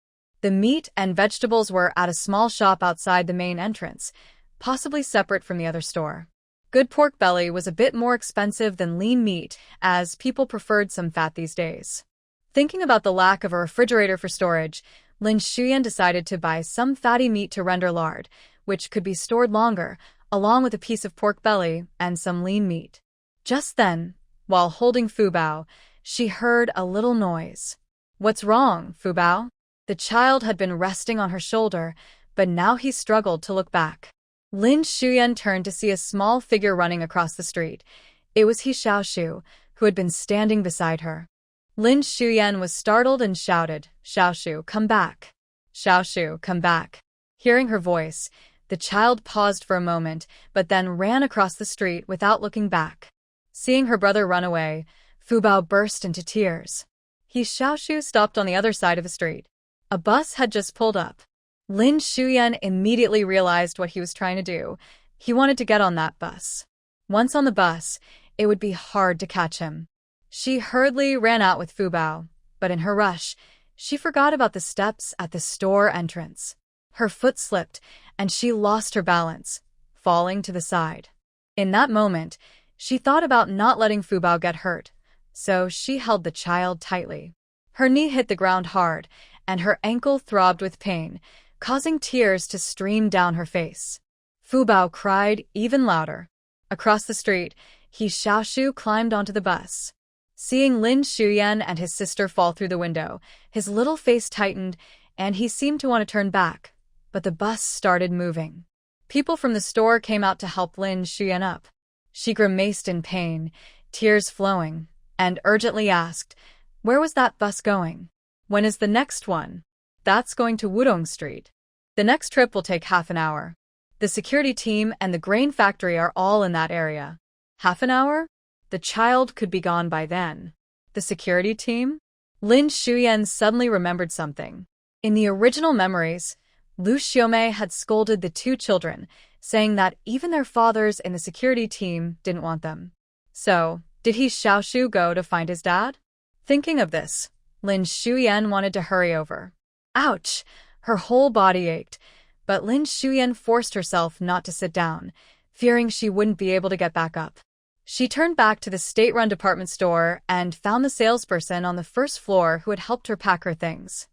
The meat and vegetables were at a small shop outside the main entrance, possibly separate from the other store. Good pork belly was a bit more expensive than lean meat, as people preferred some fat these days. Thinking about the lack of a refrigerator for storage, Lin Xiumei decided to buy some fatty meat to render lard, which could be stored longer, along with a piece of pork belly and some lean meat. Just then, while holding Fubao, she heard a little noise. "What's wrong, Fubao?" The child had been resting on her shoulder, but now he struggled to look back. Lin Xiumei turned to see a small figure running across the street. It was He Xiaoshu, who had been standing beside her. Lin Xiumei was startled and shouted, "Xiaoshu, come back! Xiaoshu, come back!" Hearing her voice, the child paused for a moment, but then ran across the street without looking back. Seeing her brother run away, Fubao burst into tears. He Xiaoshu stopped on the other side of the street. A bus had just pulled up. Lin Xiumei immediately realized what he was trying to do. He wanted to get on that bus. Once on the bus, it would be hard to catch him. She hurriedly ran out with Fubao, but in her rush, she forgot about the steps at the store entrance. Her foot slipped, and she lost her balance, falling to the side. In that moment, she thought about not letting Fubao get hurt, so she held the child tightly. Her knee hit the ground hard, and her ankle throbbed with pain, causing tears to stream down her face. Fubao cried even louder. Across the street, He Xiaoshu climbed onto the bus. Seeing Lin Xiumei and his sister fall through the window, his little face tightened, and he seemed to want to turn back, but the bus started moving. People from the store came out to help Lin Xiumei up. She grimaced in pain, tears flowing, and urgently asked, "Where was that bus going? When is the next one?" "That's going to Wudong Street. The next trip will take half an hour. The security team and the grain factory are all in that area." "Half an hour?" The child could be gone by then. The security team? Lin Xiumei suddenly remembered something. In the original memories, Liu Xiumei had scolded the two children, saying that even their fathers in the security team didn't want them. So, did He Xiaoshu go to find his dad? Thinking of this, Lin Xiumei wanted to hurry over. Ouch! Her whole body ached, but Lin Xiumei forced herself not to sit down, fearing she wouldn't be able to get back up. She turned back to the state-run department store and found the salesperson on the first floor who had helped her pack her things.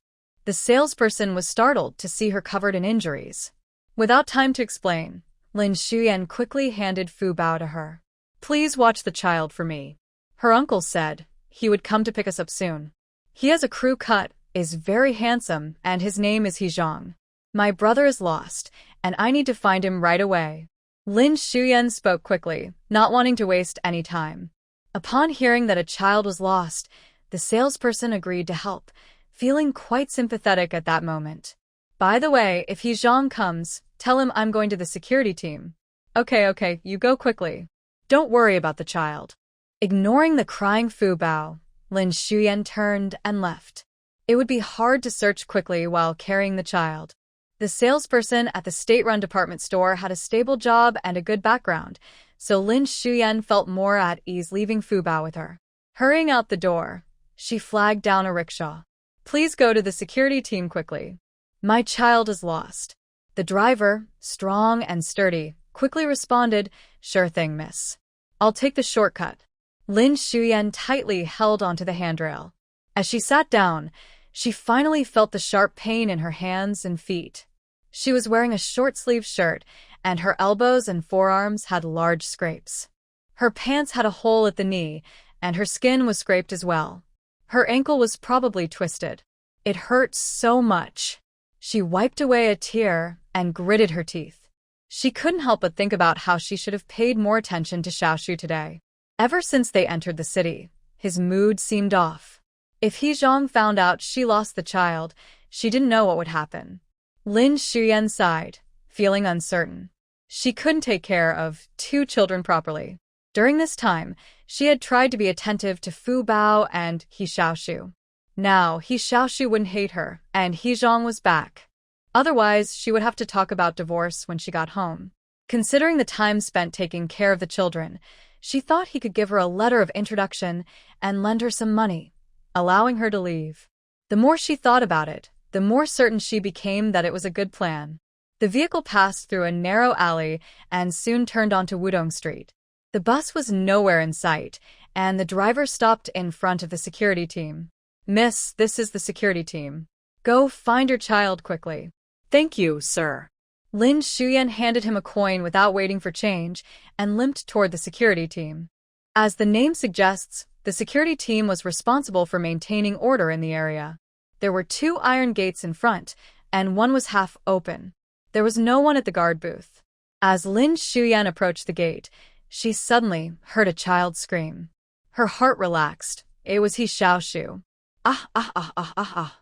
The salesperson was startled to see her covered in injuries. Without time to explain, Lin Xiumei quickly handed Fubao to her. "Please watch the child for me." Her uncle said he would come to pick us up soon. "He has a crew cut, is very handsome, and his name is He Zhang. My brother is lost, and I need to find him right away." Lin Xiumei spoke quickly, not wanting to waste any time. Upon hearing that a child was lost, the salesperson agreed to help, feeling quite sympathetic at that moment. "By the way, if He Zhang comes, tell him I'm going to the security team." Okay, you go quickly. Don't worry about the child." Ignoring the crying Fubao, Lin Xiumei turned and left. It would be hard to search quickly while carrying the child. The salesperson at the state-run department store had a stable job and a good background, so Lin Xiumei felt more at ease leaving Fubao with her. Hurrying out the door, she flagged down a rickshaw. "Please go to the security team quickly. My child is lost." The driver, strong and sturdy, quickly responded, "Sure thing, miss. I'll take the shortcut." Lin Xiumei tightly held onto the handrail. As she sat down, she finally felt the sharp pain in her hands and feet. She was wearing a short-sleeved shirt, and her elbows and forearms had large scrapes. Her pants had a hole at the knee, and her skin was scraped as well. Her ankle was probably twisted. It hurt so much. She wiped away a tear and gritted her teeth. She couldn't help but think about how she should have paid more attention to Xiaoshu today. Ever since they entered the city, his mood seemed off. If He Zhang found out she lost the child, she didn't know what would happen. Lin Xiumei sighed, feeling uncertain. She couldn't take care of two children properly. During this time, she had tried to be attentive to Fubao and He Xiaoshu. Now, He Xiaoshu wouldn't hate her, and He Zhang was back. Otherwise, she would have to talk about divorce when she got home. Considering the time spent taking care of the children, she thought he could give her a letter of introduction and lend her some money, allowing her to leave. The more she thought about it, the more certain she became that it was a good plan. The vehicle passed through a narrow alley and soon turned onto Wudong Street. The bus was nowhere in sight, and the driver stopped in front of the security team. Miss, this is the security team. Go find your child quickly. Thank you, sir. Lin Xiumei handed him a coin without waiting for change and limped toward the security team. As the name suggests, the security team was responsible for maintaining order in the area. There were 2 iron gates in front, and one was half open. There was no one at the guard booth. As Lin Xiumei approached the gate, she suddenly heard a child scream. Her heart relaxed. It was He Xiaoshu. Ah, ah, ah, ah, ah, ah.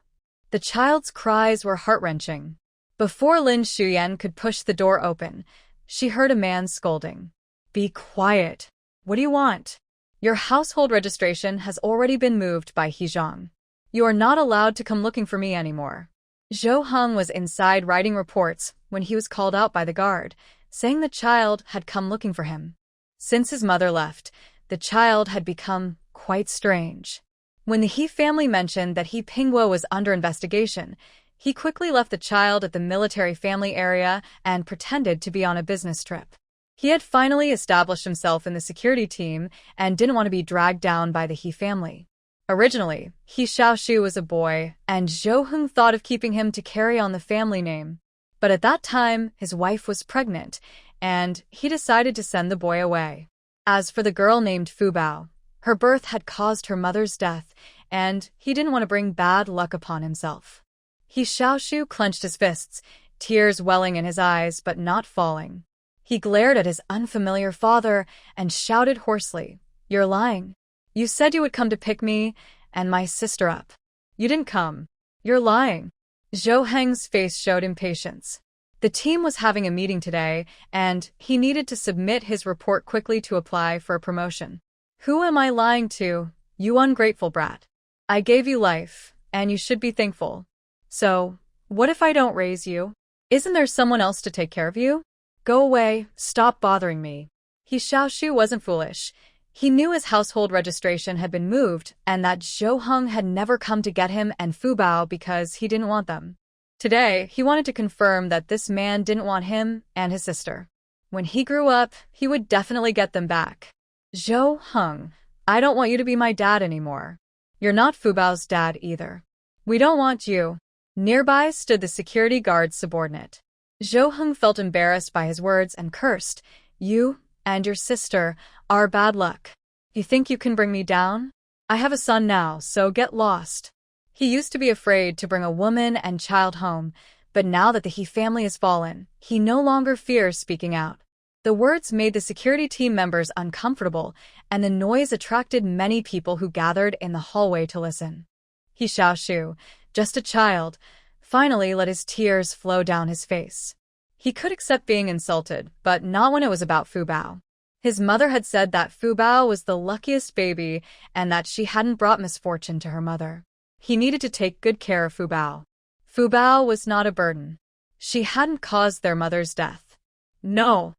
The child's cries were heart-wrenching. Before Lin Xiumei could push the door open, she heard a man scolding. Be quiet. What do you want? Your household registration has already been moved by He Zhang. You are not allowed to come looking for me anymore. Zhang was inside writing reports when he was called out by the guard, saying the child had come looking for him. Since his mother left, the child had become quite strange. When the He family mentioned that He Pingguo was under investigation, he quickly left the child at the military family area and pretended to be on a business trip. He had finally established himself in the security team and didn't want to be dragged down by the He family. Originally, He Xiaoshu was a boy, and Zhang thought of keeping him to carry on the family name. But at that time, his wife was pregnant, and he decided to send the boy away. As for the girl named Fubao, her birth had caused her mother's death, and he didn't want to bring bad luck upon himself. He Xiaoshu clenched his fists, tears welling in his eyes but not falling. He glared at his unfamiliar father and shouted hoarsely, You're lying. You said you would come to pick me and my sister up. You didn't come. You're lying. Zhang's face showed impatience. The team was having a meeting today, and he needed to submit his report quickly to apply for a promotion. Who am I lying to, you ungrateful brat? I gave you life, and you should be thankful. So, what if I don't raise you? Isn't there someone else to take care of you? Go away, stop bothering me. He Xiaoshu wasn't foolish. He knew his household registration had been moved and that Zhang had never come to get him and Fubao because he didn't want them. Today, he wanted to confirm that this man didn't want him and his sister. When he grew up, he would definitely get them back. Zhang, I don't want you to be my dad anymore. You're not Fubao's dad either. We don't want you. Nearby stood the security guard's subordinate. Zhang felt embarrassed by his words and cursed. You and your sister are bad luck. You think you can bring me down? I have a son now, so get lost. He used to be afraid to bring a woman and child home, but now that the He family has fallen, he no longer fears speaking out. The words made the security team members uncomfortable, and the noise attracted many people who gathered in the hallway to listen. He Xiaoshu, just a child, finally let his tears flow down his face. He could accept being insulted, but not when it was about Fubao. His mother had said that Fubao was the luckiest baby and that she hadn't brought misfortune to her mother. He needed to take good care of Fubao. Fubao was not a burden. She hadn't caused their mother's death. No.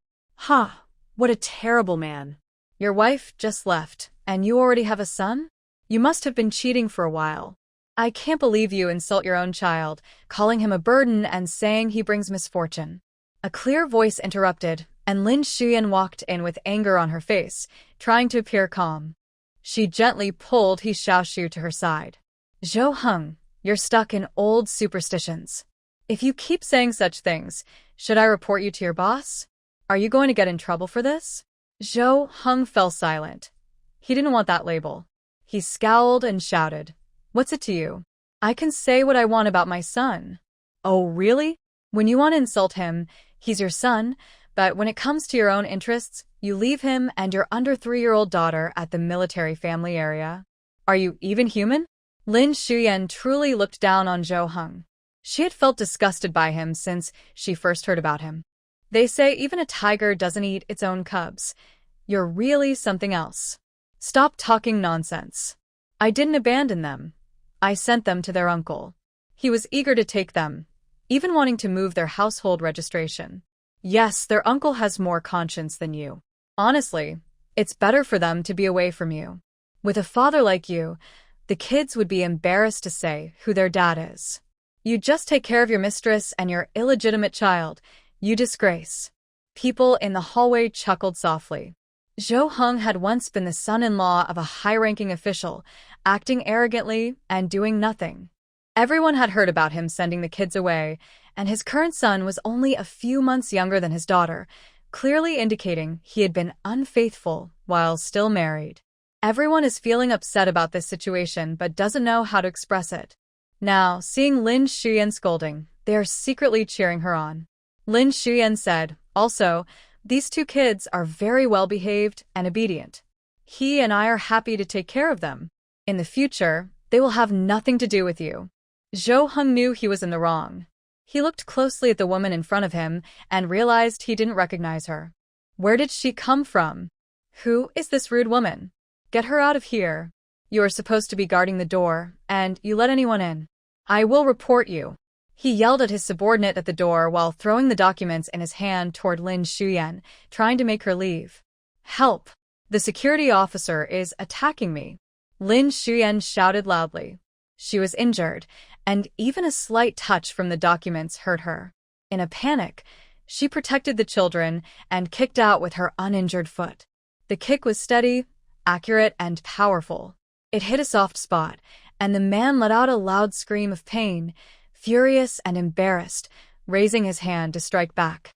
What a terrible man. Your wife just left, and you already have a son? You must have been cheating for a while. I can't believe you insult your own child, calling him a burden and saying he brings misfortune. A clear voice interrupted, and Lin Xiumei walked in with anger on her face, trying to appear calm. She gently pulled He Xiaoshu to her side. Zhang, you're stuck in old superstitions. If you keep saying such things, should I report you to your boss? Are you going to get in trouble for this? Zhang fell silent. He didn't want that label. He scowled and shouted, What's it to you? I can say what I want about my son. Oh, really? When you want to insult him, he's your son, but when it comes to your own interests, you leave him and your under 3-year-old daughter at the military family area. Are you even human? Lin Xiumei truly looked down on Zhang. She had felt disgusted by him since she first heard about him. They say even a tiger doesn't eat its own cubs. You're really something else. Stop talking nonsense. I didn't abandon them. I sent them to their uncle. He was eager to take them, even wanting to move their household registration. Yes, their uncle has more conscience than you. Honestly, it's better for them to be away from you. With a father like you, the kids would be embarrassed to say who their dad is. You just take care of your mistress and your illegitimate child. You disgrace. People in the hallway chuckled softly. Zhou Heng had once been the son-in-law of a high-ranking official, acting arrogantly and doing nothing. Everyone had heard about him sending the kids away, and his current son was only a few months younger than his daughter, clearly indicating he had been unfaithful while still married. Everyone is feeling upset about this situation but doesn't know how to express it. Now, seeing Lin Xiuyan scolding, they are secretly cheering her on. Lin Xiuyan said, "Also, these two kids are very well-behaved and obedient. He and I are happy to take care of them. In the future, they will have nothing to do with you." Zhou Heng knew he was in the wrong. He looked closely at the woman in front of him and realized he didn't recognize her. Where did she come from? Who is this rude woman? Get her out of here. You are supposed to be guarding the door, and you let anyone in. I will report you. He yelled at his subordinate at the door while throwing the documents in his hand toward Lin Xiuyan, trying to make her leave. Help! The security officer is attacking me. Lin Xiuyan shouted loudly. She was injured, and even a slight touch from the documents hurt her. In a panic, she protected the children and kicked out with her uninjured foot. The kick was steady, accurate, and powerful. It hit a soft spot, and the man let out a loud scream of pain, furious and embarrassed, raising his hand to strike back.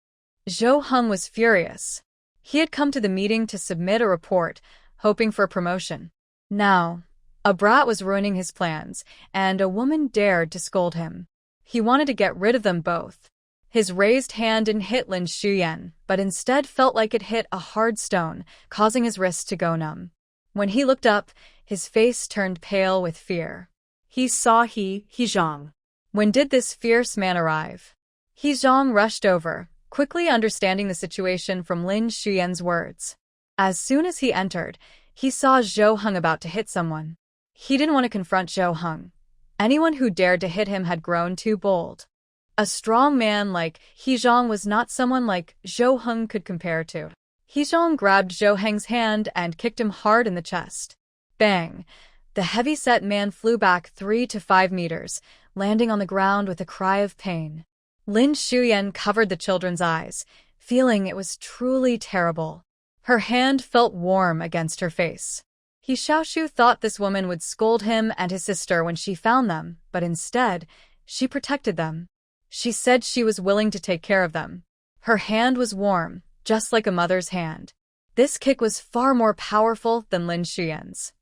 Zhou Heng was furious. He had come to the meeting to submit a report, hoping for a promotion. Now, a brat was ruining his plans, and a woman dared to scold him. He wanted to get rid of them both. His raised hand didn't hit Lin Xiuyan, but instead felt like it hit a hard stone, causing his wrists to go numb. When he looked up, his face turned pale with fear. He saw He Zhang. When did this fierce man arrive? He Zhang rushed over, quickly understanding the situation from Lin Xiuyan's words. As soon as he entered, he saw Zhou Heng about to hit someone. He didn't want to confront Zhou Heng. Anyone who dared to hit him had grown too bold. A strong man like He Zhang was not someone like Zhou Heng could compare to. He Zhang grabbed Zhou Heng's hand and kicked him hard in the chest. Bang! The heavy-set man flew back 3 to 5 meters, landing on the ground with a cry of pain. Lin Xiuyan covered the children's eyes, feeling it was truly terrible. Her hand felt warm against her face. He Xiaoshu thought this woman would scold him and his sister when she found them, but instead, she protected them. She said she was willing to take care of them. Her hand was warm, just like a mother's hand. This kick was far more powerful than Lin Xiuyan's.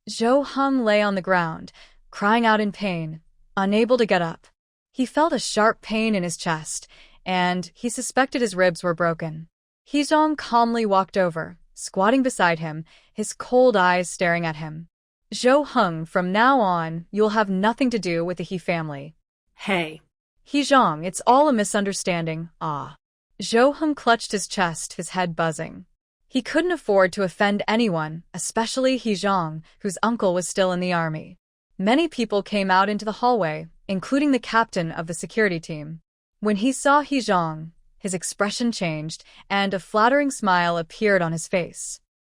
Zhou Heng lay on the ground, crying out in pain, unable to get up. He felt a sharp pain in his chest, and he suspected his ribs were broken. He Zhang calmly walked over, squatting beside him, his cold eyes staring at him. Zhou Heng, from now on, you'll have nothing to do with the He family. Hey. He Zhang, it's all a misunderstanding, ah. Zhou Heng clutched his chest, his head buzzing. He couldn't afford to offend anyone, especially He Zhang, whose uncle was still in the army. Many people came out into the hallway, including the captain of the security team. When he saw He Zhang, his expression changed, and a flattering smile appeared on his face.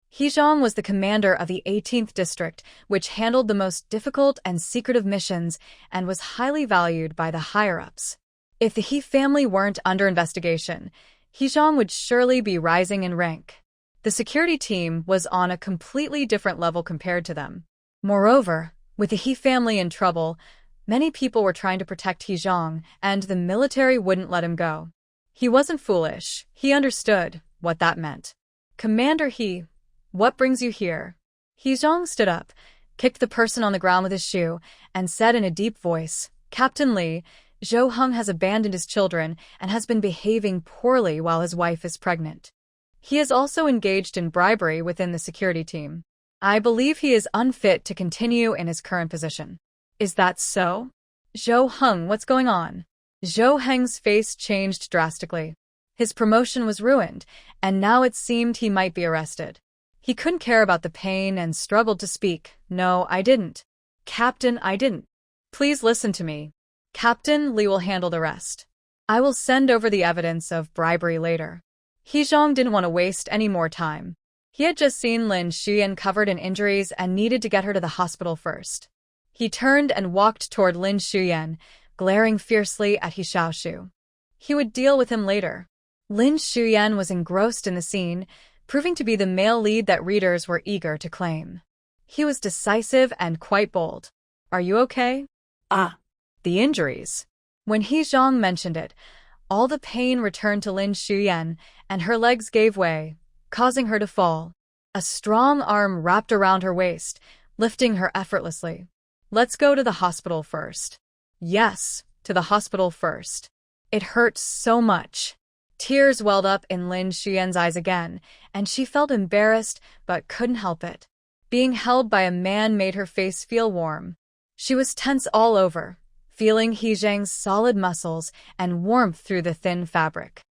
He Zhang was the commander of the 18th district, which handled the most difficult and secretive missions and was highly valued by the higher-ups. If the He family weren't under investigation, He Zhang would surely be rising in rank. The security team was on a completely different level compared to them. Moreover, with the He family in trouble, many people were trying to protect He Zhang, and the military wouldn't let him go. He wasn't foolish. He understood what that meant. Commander He, what brings you here? He Zhang stood up, kicked the person on the ground with his shoe, and said in a deep voice, Captain Li, Zhou Heng has abandoned his children and has been behaving poorly while his wife is pregnant. He is also engaged in bribery within the security team. I believe he is unfit to continue in his current position. Is that so? Zhou Heng, what's going on? Zhou Heng's face changed drastically. His promotion was ruined, and now it seemed he might be arrested. He couldn't care about the pain and struggled to speak. No, I didn't. Captain, I didn't. Please listen to me. Captain Li will handle the rest. I will send over the evidence of bribery later. He Zhang didn't want to waste any more time. He had just seen Lin Xiuyan covered in injuries and needed to get her to the hospital first. He turned and walked toward Lin Xiuyan, glaring fiercely at He Xiaoshu. He would deal with him later. Lin Xiuyan was engrossed in the scene, proving to be the male lead that readers were eager to claim. He was decisive and quite bold. "Are you okay?" Ah. "The injuries." When He Zhang mentioned it, all the pain returned to Lin Xiumei, and her legs gave way, causing her to fall. A strong arm wrapped around her waist, lifting her effortlessly. "Let's go to the hospital first." Yes, to the hospital first. It hurt so much. Tears welled up in Lin Xiumei's eyes again, and she felt embarrassed but couldn't help it. Being held by a man made her face feel warm. She was tense all over, feeling He Zhang's solid muscles and warmth through the thin fabric.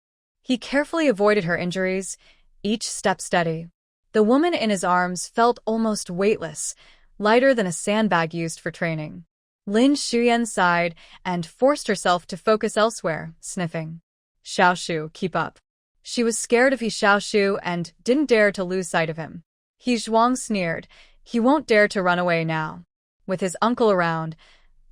He carefully avoided her injuries, each step steady. The woman in his arms felt almost weightless, lighter than a sandbag used for training. Lin Xiumei sighed and forced herself to focus elsewhere, sniffing. "Xiaoshu, keep up." She was scared of He Xiaoshu and didn't dare to lose sight of him. He Zhuang sneered. He won't dare to run away now. With his uncle around,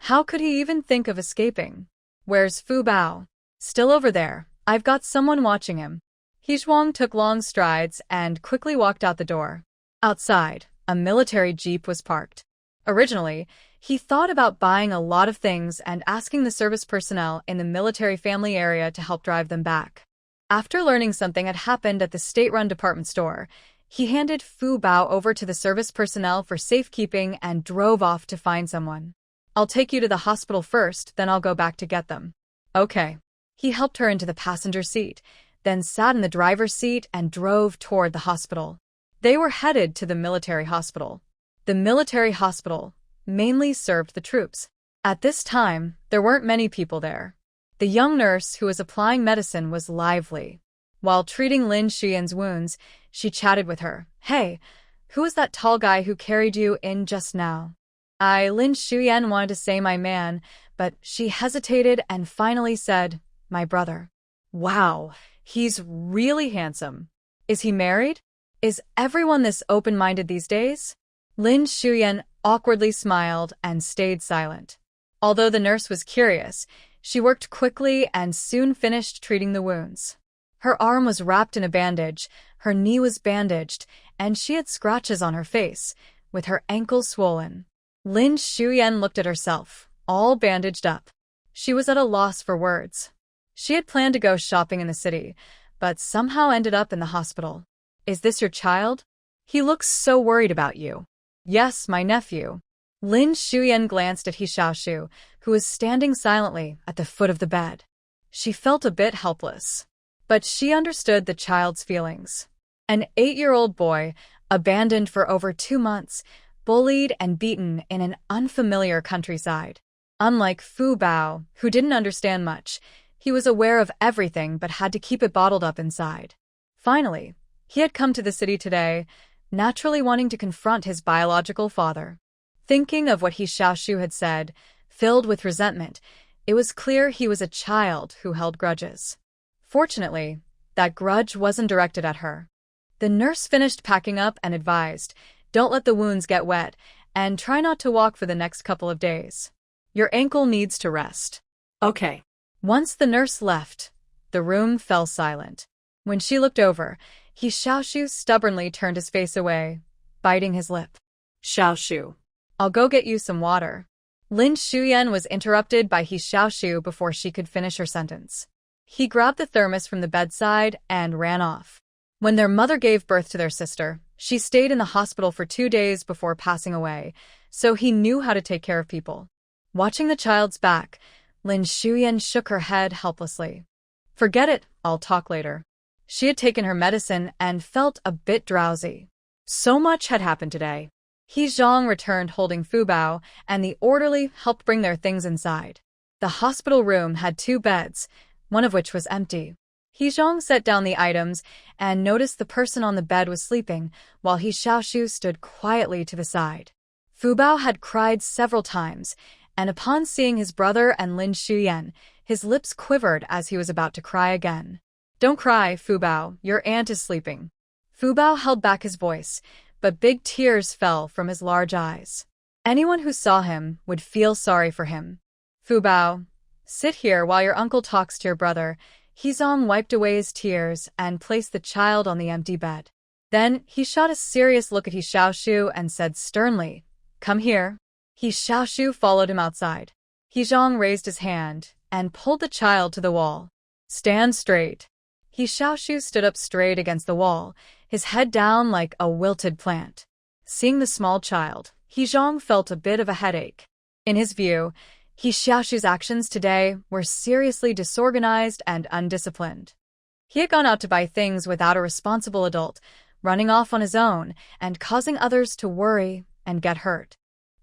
how could he even think of escaping? "Where's Fubao?" "Still over there. I've got someone watching him." He Zhuang took long strides and quickly walked out the door. Outside, a military jeep was parked. Originally, he thought about buying a lot of things and asking the service personnel in the military family area to help drive them back. After learning something had happened at the state-run department store, he handed Fubao over to the service personnel for safekeeping and drove off to find someone. "I'll take you to the hospital first, then I'll go back to get them." "Okay." He helped her into the passenger seat, then sat in the driver's seat and drove toward the hospital. They were headed to the military hospital. The military hospital mainly served the troops. At this time, there weren't many people there. The young nurse who was applying medicine was lively. While treating Lin Xiumei's wounds, she chatted with her. "Hey, who was that tall guy who carried you in just now?" Lin Xiumei wanted to say my man, but she hesitated and finally said, "My brother." "Wow, he's really handsome. Is he married? Is everyone this open-minded these days?" Lin Xiumei awkwardly smiled and stayed silent. Although the nurse was curious, she worked quickly and soon finished treating the wounds. Her arm was wrapped in a bandage, her knee was bandaged, and she had scratches on her face, with her ankle swollen. Lin Xiumei looked at herself, all bandaged up. She was at a loss for words. She had planned to go shopping in the city, but somehow ended up in the hospital. "Is this your child? He looks so worried about you." "Yes, my nephew." Lin Xiumei glanced at He Xiaoshu, who was standing silently at the foot of the bed. She felt a bit helpless. But she understood the child's feelings. An 8-year-old boy, abandoned for over 2 months, bullied and beaten in an unfamiliar countryside. Unlike Fubao, who didn't understand much, he was aware of everything but had to keep it bottled up inside. Finally, he had come to the city today, naturally wanting to confront his biological father. Thinking of what He Xiaoshu had said, filled with resentment, it was clear he was a child who held grudges. Fortunately, that grudge wasn't directed at her. The nurse finished packing up and advised, "Don't let the wounds get wet, and try not to walk for the next couple of days. Your ankle needs to rest." Okay. Once the nurse left, the room fell silent. When she looked over, He Xiaoshu stubbornly turned his face away, biting his lip. "Xiaoshu. I'll go get you some water." Lin Xiumei was interrupted by He Xiaoshu before she could finish her sentence. He grabbed the thermos from the bedside and ran off. When their mother gave birth to their sister, she stayed in the hospital for 2 days before passing away, so he knew how to take care of people. Watching the child's back, Lin Xiumei shook her head helplessly. "Forget it, I'll talk later." She had taken her medicine and felt a bit drowsy. So much had happened today. He Zhang returned holding Fubao, and the orderly helped bring their things inside. The hospital room had 2 beds, one of which was empty. He Zhang set down the items and noticed the person on the bed was sleeping, while He Xiaoshu stood quietly to the side. Fubao had cried several times, and upon seeing his brother and Lin Xiumei, his lips quivered as he was about to cry again. "Don't cry, Fubao, your aunt is sleeping." Fubao held back his voice, but big tears fell from his large eyes. Anyone who saw him would feel sorry for him. "Fubao, sit here while your uncle talks to your brother." He Zhang wiped away his tears and placed the child on the empty bed. Then he shot a serious look at He Xiaoshu and said sternly, "Come here." He Xiaoshu followed him outside. He Zhang raised his hand and pulled the child to the wall. "Stand straight." He Xiaoshu stood up straight against the wall, his head down like a wilted plant. Seeing the small child, He Zhang felt a bit of a headache. In his view, He Xiaoshu's actions today were seriously disorganized and undisciplined. He had gone out to buy things without a responsible adult, running off on his own and causing others to worry and get hurt.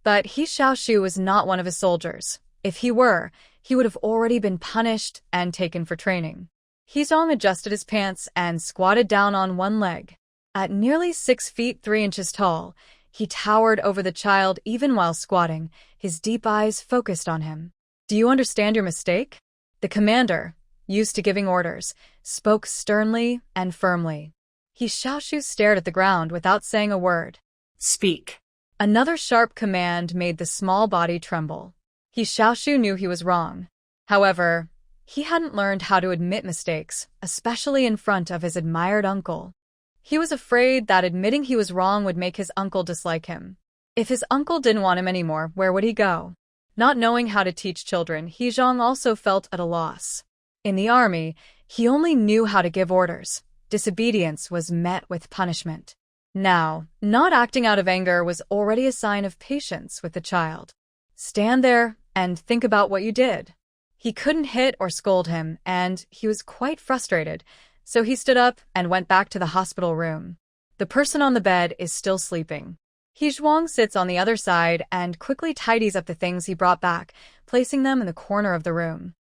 But He Xiaoshu was not one of his soldiers. If he were, he would have already been punished and taken for training. He Zhang adjusted his pants and squatted down on one leg. At nearly 6 feet 3 inches tall, he towered over the child even while squatting, his deep eyes focused on him. "Do you understand your mistake?" The commander, used to giving orders, spoke sternly and firmly. He Xiaoshu stared at the ground without saying a word. Speak. Another sharp command made the small body tremble. He Xiaoshu knew he was wrong. However, he hadn't learned how to admit mistakes, especially in front of his admired uncle. He was afraid that admitting he was wrong would make his uncle dislike him. If his uncle didn't want him anymore, where would he go? Not knowing how to teach children, He Zhang also felt at a loss. In the army, he only knew how to give orders. Disobedience was met with punishment. Now, not acting out of anger was already a sign of patience with the child. Stand there and think about what you did. He couldn't hit or scold him, and he was quite frustrated, so he stood up and went back to the hospital room. The person on the bed is still sleeping. He Zhuang sits on the other side and quickly tidies up the things he brought back, placing them in the corner of the room.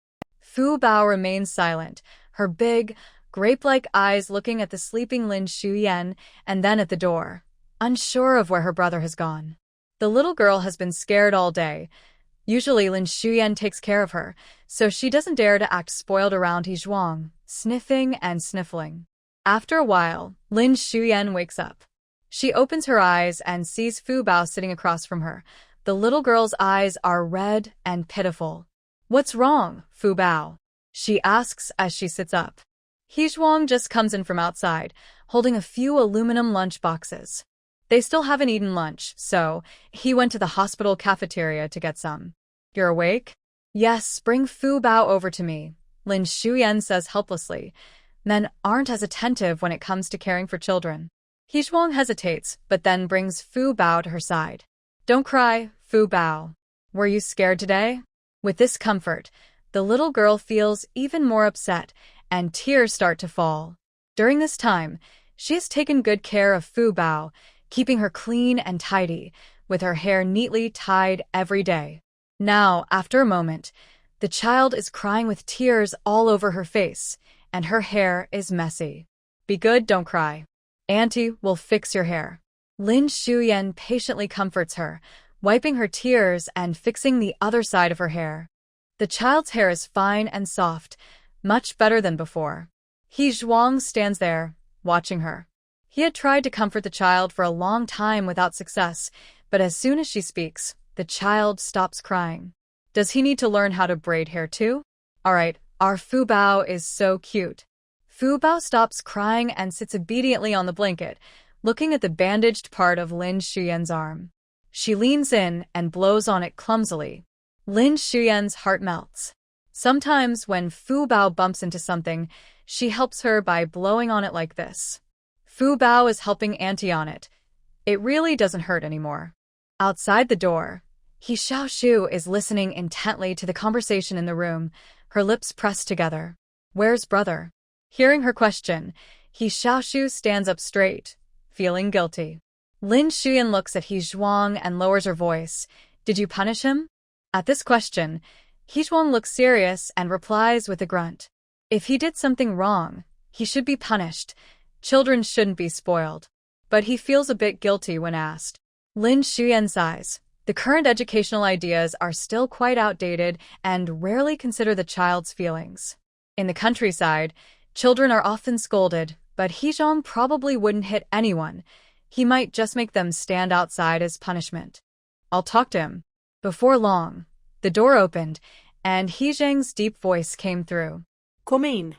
Fubao remains silent, her big, grape-like eyes looking at the sleeping Lin Xiumei and then at the door, unsure of where her brother has gone. The little girl has been scared all day. Usually Lin Xiumei takes care of her, so she doesn't dare to act spoiled around He Zhuang, sniffing and sniffling. After a while, Lin Xiumei wakes up. She opens her eyes and sees Fubao sitting across from her. The little girl's eyes are red and pitiful. "What's wrong, Fubao?" she asks as she sits up. He Zhuang just comes in from outside, holding a few aluminum lunch boxes. They still haven't eaten lunch, so he went to the hospital cafeteria to get some. "You're awake?" "Yes, bring Fubao over to me," Lin Xiumei says helplessly. Men aren't as attentive when it comes to caring for children. He Zhuang hesitates, but then brings Fubao to her side. "Don't cry, Fubao. Were you scared today?" With this comfort, the little girl feels even more upset, and tears start to fall. During this time, she has taken good care of Fubao, keeping her clean and tidy, with her hair neatly tied every day. Now, after a moment, the child is crying with tears all over her face, and her hair is messy. "Be good, don't cry. Auntie will fix your hair." Lin Xiumei patiently comforts her, wiping her tears and fixing the other side of her hair. The child's hair is fine and soft, much better than before. He Zhuang stands there, watching her. He had tried to comfort the child for a long time without success, but as soon as she speaks, the child stops crying. Does he need to learn how to braid hair too? Alright, our Fubao is so cute. Fubao stops crying and sits obediently on the blanket, looking at the bandaged part of Lin Xiumei's arm. She leans in and blows on it clumsily. Lin Xiumei's heart melts. Sometimes when Fubao bumps into something, she helps her by blowing on it like this. Fubao is helping Auntie on it. It really doesn't hurt anymore. Outside the door, He Xiaoshu is listening intently to the conversation in the room, her lips pressed together. "Where's brother?" Hearing her question, He Xiaoshu stands up straight, feeling guilty. Lin Xiumei looks at He Zhuang and lowers her voice. "Did you punish him?" At this question, He Zhuang looks serious and replies with a grunt. If he did something wrong, he should be punished. Children shouldn't be spoiled. But he feels a bit guilty when asked. Lin Xiumei sighs. The current educational ideas are still quite outdated and rarely consider the child's feelings. In the countryside, children are often scolded, but He Zhang probably wouldn't hit anyone. He might just make them stand outside as punishment. "I'll talk to him." Before long, the door opened, and He Zhang's deep voice came through. Come in.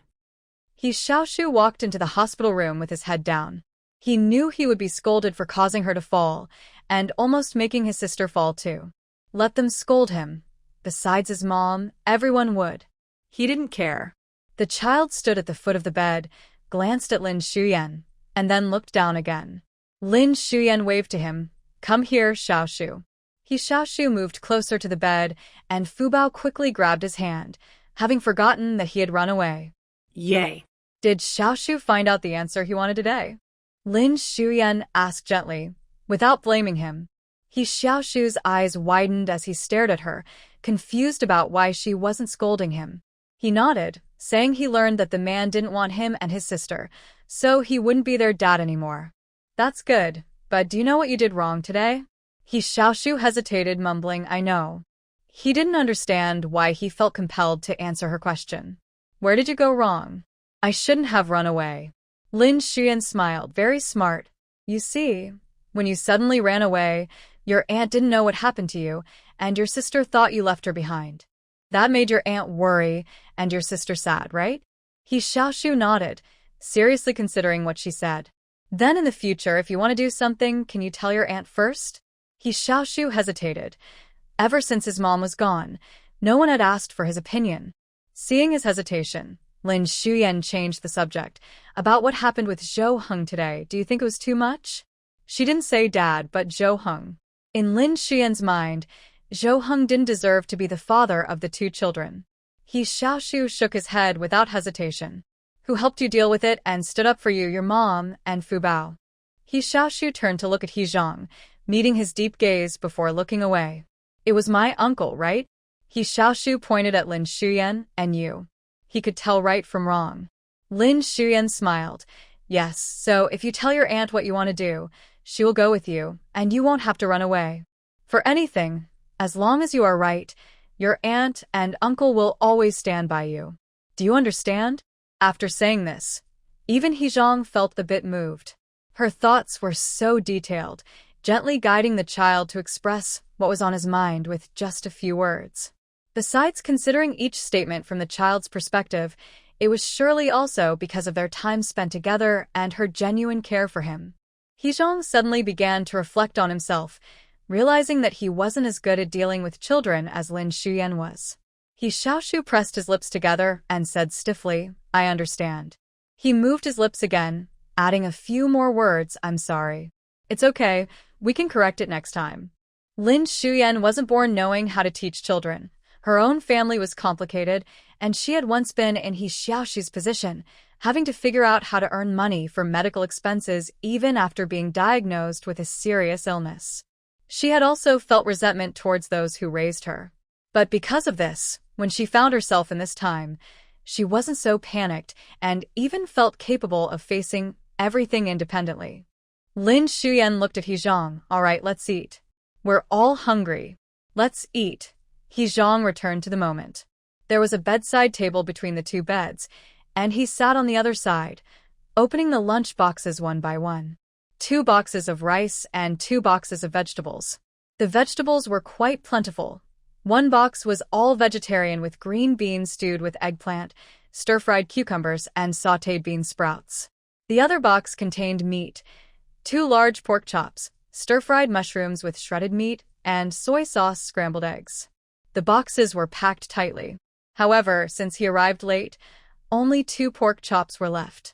He Xiaoshu walked into the hospital room with his head down. He knew he would be scolded for causing her to fall, and almost making his sister fall too. Let them scold him. Besides his mom, everyone would. He didn't care. The child stood at the foot of the bed, glanced at Lin Xiuyan, and then looked down again. Lin Xiuyan waved to him. Come here, Xiaoshu. He Xiaoshu moved closer to the bed, and Fubao quickly grabbed his hand, having forgotten that he had run away. Yay. Did Xiaoshu find out the answer he wanted today? Lin Xiuyan asked gently, without blaming him. He Xiaoshu's eyes widened as he stared at her, confused about why she wasn't scolding him. He nodded, saying he learned that the man didn't want him and his sister, so he wouldn't be their dad anymore. That's good, but do you know what you did wrong today? He Xiaoshu hesitated, mumbling, I know. He didn't understand why he felt compelled to answer her question. Where did you go wrong? I shouldn't have run away. Lin Xiuyan smiled, very smart. You see, when you suddenly ran away, your aunt didn't know what happened to you, and your sister thought you left her behind. That made your aunt worry, and your sister sad, right? He Xiaoshu nodded, seriously considering what she said. Then in the future, if you want to do something, can you tell your aunt first? He Xiaoshu hesitated. Ever since his mom was gone, no one had asked for his opinion. Seeing his hesitation, Lin Xiuyan changed the subject. About what happened with Zhang today, do you think it was too much? She didn't say dad, but Zhang. In Lin Xiuyan's mind, Zhang didn't deserve to be the father of the two children. He Xiaoshu shook his head without hesitation. Who helped you deal with it and stood up for you, your mom and Fubao? He Xiaoshu turned to look at He Zhang, meeting his deep gaze before looking away. It was my uncle, right? He Xiaoshu pointed at Lin Xiuyan, and you. He could tell right from wrong. Lin Xiuyan smiled. Yes, so if you tell your aunt what you want to do, she will go with you, and you won't have to run away. For anything, as long as you are right, your aunt and uncle will always stand by you. Do you understand? After saying this, even He Zhang felt a bit moved. Her thoughts were so detailed, gently guiding the child to express what was on his mind with just a few words. Besides considering each statement from the child's perspective, it was surely also because of their time spent together and her genuine care for him. He Zhang suddenly began to reflect on himself, realizing that he wasn't as good at dealing with children as Lin Xiuyan was. He Xiaoshu pressed his lips together and said stiffly, I understand. He moved his lips again, adding a few more words, I'm sorry. It's okay, we can correct it next time. Lin Xiuyan wasn't born knowing how to teach children. Her own family was complicated, and she had once been in He Xiaoshu's position, having to figure out how to earn money for medical expenses even after being diagnosed with a serious illness. She had also felt resentment towards those who raised her. But because of this, when she found herself in this time, she wasn't so panicked and even felt capable of facing everything independently. Lin Xiuyan looked at He Zhang. All right, let's eat. We're all hungry. Let's eat. He Zhang returned to the moment. There was a bedside table between the two beds, and he sat on the other side, opening the lunch boxes one by one. 2 boxes of rice and 2 boxes of vegetables. The vegetables were quite plentiful. One box was all vegetarian with green beans stewed with eggplant, stir-fried cucumbers, and sautéed bean sprouts. The other box contained meat, 2 large pork chops, stir-fried mushrooms with shredded meat, and soy sauce scrambled eggs. The boxes were packed tightly. However, since he arrived late, only 2 pork chops were left.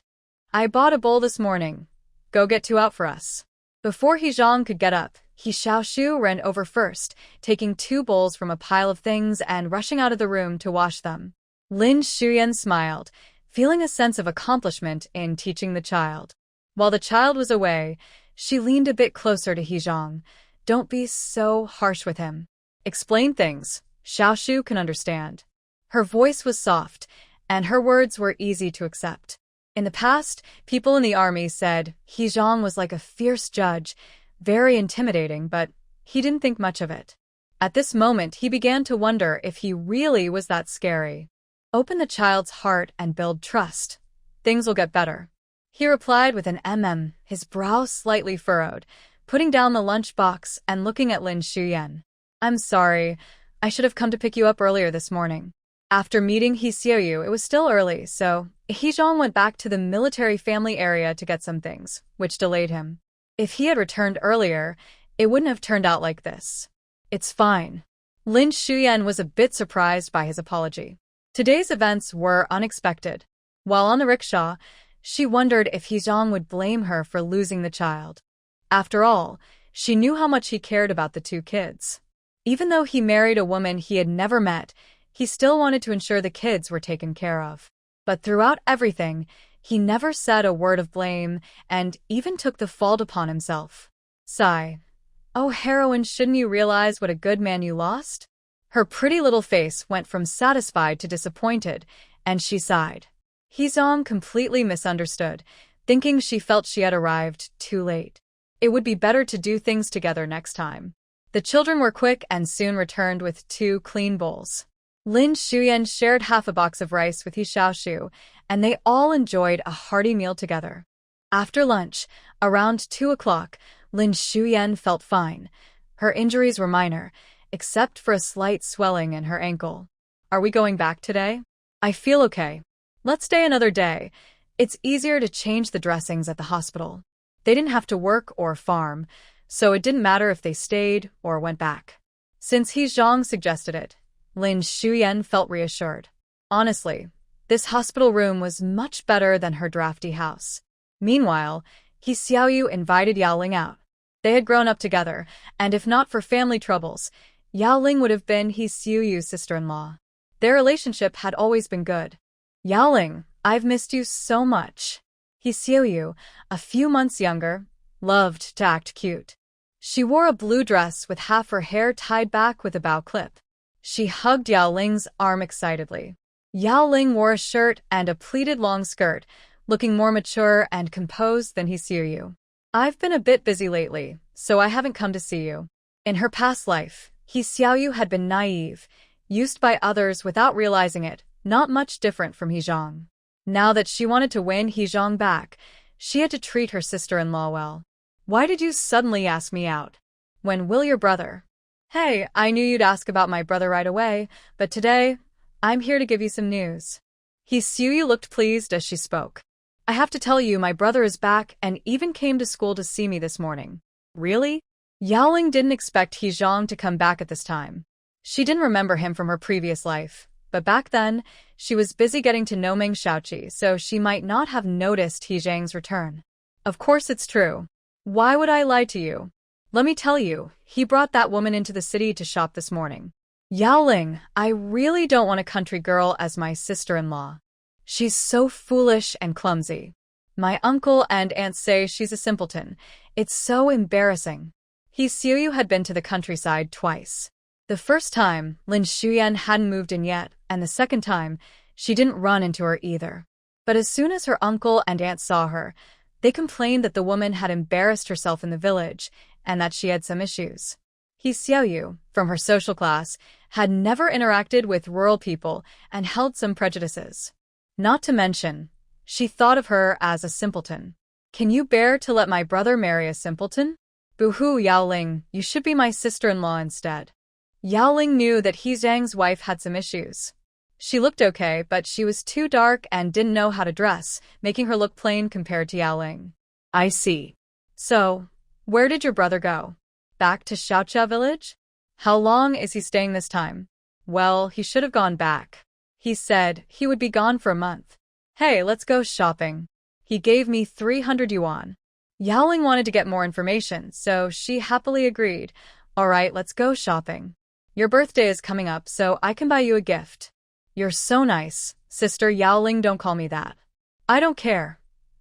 I bought a bowl this morning. Go get 2 out for us. Before He Zhang could get up, He Xiaoshu ran over first, taking 2 bowls from a pile of things and rushing out of the room to wash them. Lin Xiuyan smiled, feeling a sense of accomplishment in teaching the child. While the child was away, she leaned a bit closer to He Zhang. Don't be so harsh with him. Explain things. Xiaoshu can understand. Her voice was soft, and her words were easy to accept. In the past, people in the army said He Zhang was like a fierce judge, very intimidating, but he didn't think much of it. At this moment, he began to wonder if he really was that scary. Open the child's heart and build trust. Things will get better. He replied with an his brow slightly furrowed, putting down the lunch box and looking at Lin Xiuyan. I'm sorry. I should have come to pick you up earlier this morning. After meeting He Xiaoshu, it was still early, so He Zhang went back to the military family area to get some things, which delayed him. If he had returned earlier, it wouldn't have turned out like this. It's fine. Lin Xiumei was a bit surprised by his apology. Today's events were unexpected. While on the rickshaw, she wondered if He Zhang would blame her for losing the child. After all, she knew how much he cared about the two kids. Even though he married a woman he had never met, he still wanted to ensure the kids were taken care of. But throughout everything, he never said a word of blame and even took the fault upon himself. Sigh. Oh, heroine, shouldn't you realize what a good man you lost? Her pretty little face went from satisfied to disappointed, and she sighed. He Zhang completely misunderstood, thinking she felt she had arrived too late. It would be better to do things together next time. The children were quick and soon returned with 2 clean bowls. Lin Xiumei shared half a box of rice with He Xiaoshu, and they all enjoyed a hearty meal together. After lunch, around 2 o'clock, Lin Xiumei felt fine. Her injuries were minor, except for a slight swelling in her ankle. Are we going back today? I feel okay. Let's stay another day. It's easier to change the dressings at the hospital. They didn't have to work or farm, so it didn't matter if they stayed or went back. Since He Zhang suggested it, Lin Xiumei felt reassured. Honestly, this hospital room was much better than her drafty house. Meanwhile, He Xiaoshu invited Yaoling out. They had grown up together, and if not for family troubles, Yaoling would have been He Xiaoshu's sister-in-law. Their relationship had always been good. Yaoling, I've missed you so much. He Xiaoshu, a few months younger, loved to act cute. She wore a blue dress with half her hair tied back with a bow clip. She hugged Yaoling's arm excitedly. Yaoling wore a shirt and a pleated long skirt, looking more mature and composed than He Xiaoshu. I've been a bit busy lately, so I haven't come to see you. In her past life, He Xiaoshu had been naive, used by others without realizing it, not much different from He Zhang. Now that she wanted to win He Zhang back, she had to treat her sister-in-law well. Why did you suddenly ask me out? When will your brother? Hey, I knew you'd ask about my brother right away, but today, I'm here to give you some news. He Xiaoshu looked pleased as she spoke. I have to tell you, my brother is back and even came to school to see me this morning. Really? Yaoling didn't expect He Zhang to come back at this time. She didn't remember him from her previous life, but back then, she was busy getting to know Meng Xiaoqi, so she might not have noticed He Zhang's return. Of course it's true. Why would I lie to you? Let me tell you, he brought that woman into the city to shop this morning. Yaoling, I really don't want a country girl as my sister-in-law. She's so foolish and clumsy. My uncle and aunt say she's a simpleton. It's so embarrassing. He Xiaoshu had been to the countryside twice. The first time, Lin Xiumei hadn't moved in yet, and the second time, she didn't run into her either. But as soon as her uncle and aunt saw her, they complained that the woman had embarrassed herself in the village and that she had some issues. He Xiaoshu, from her social class, had never interacted with rural people and held some prejudices. Not to mention, she thought of her as a simpleton. Can you bear to let my brother marry a simpleton? Boo-hoo, Yaoling, you should be my sister-in-law instead. Yaoling knew that He Zhang's wife had some issues. She looked okay, but she was too dark and didn't know how to dress, making her look plain compared to Yaoling. I see. So, where did your brother go? Back to Xiaoqia village? How long is he staying this time? Well, he should have gone back. He said he would be gone for a month. Hey, let's go shopping. He gave me 300 yuan. Yaoling wanted to get more information, so she happily agreed. All right, let's go shopping. Your birthday is coming up, so I can buy you a gift. You're so nice, sister. Yaoling, don't call me that. I don't care.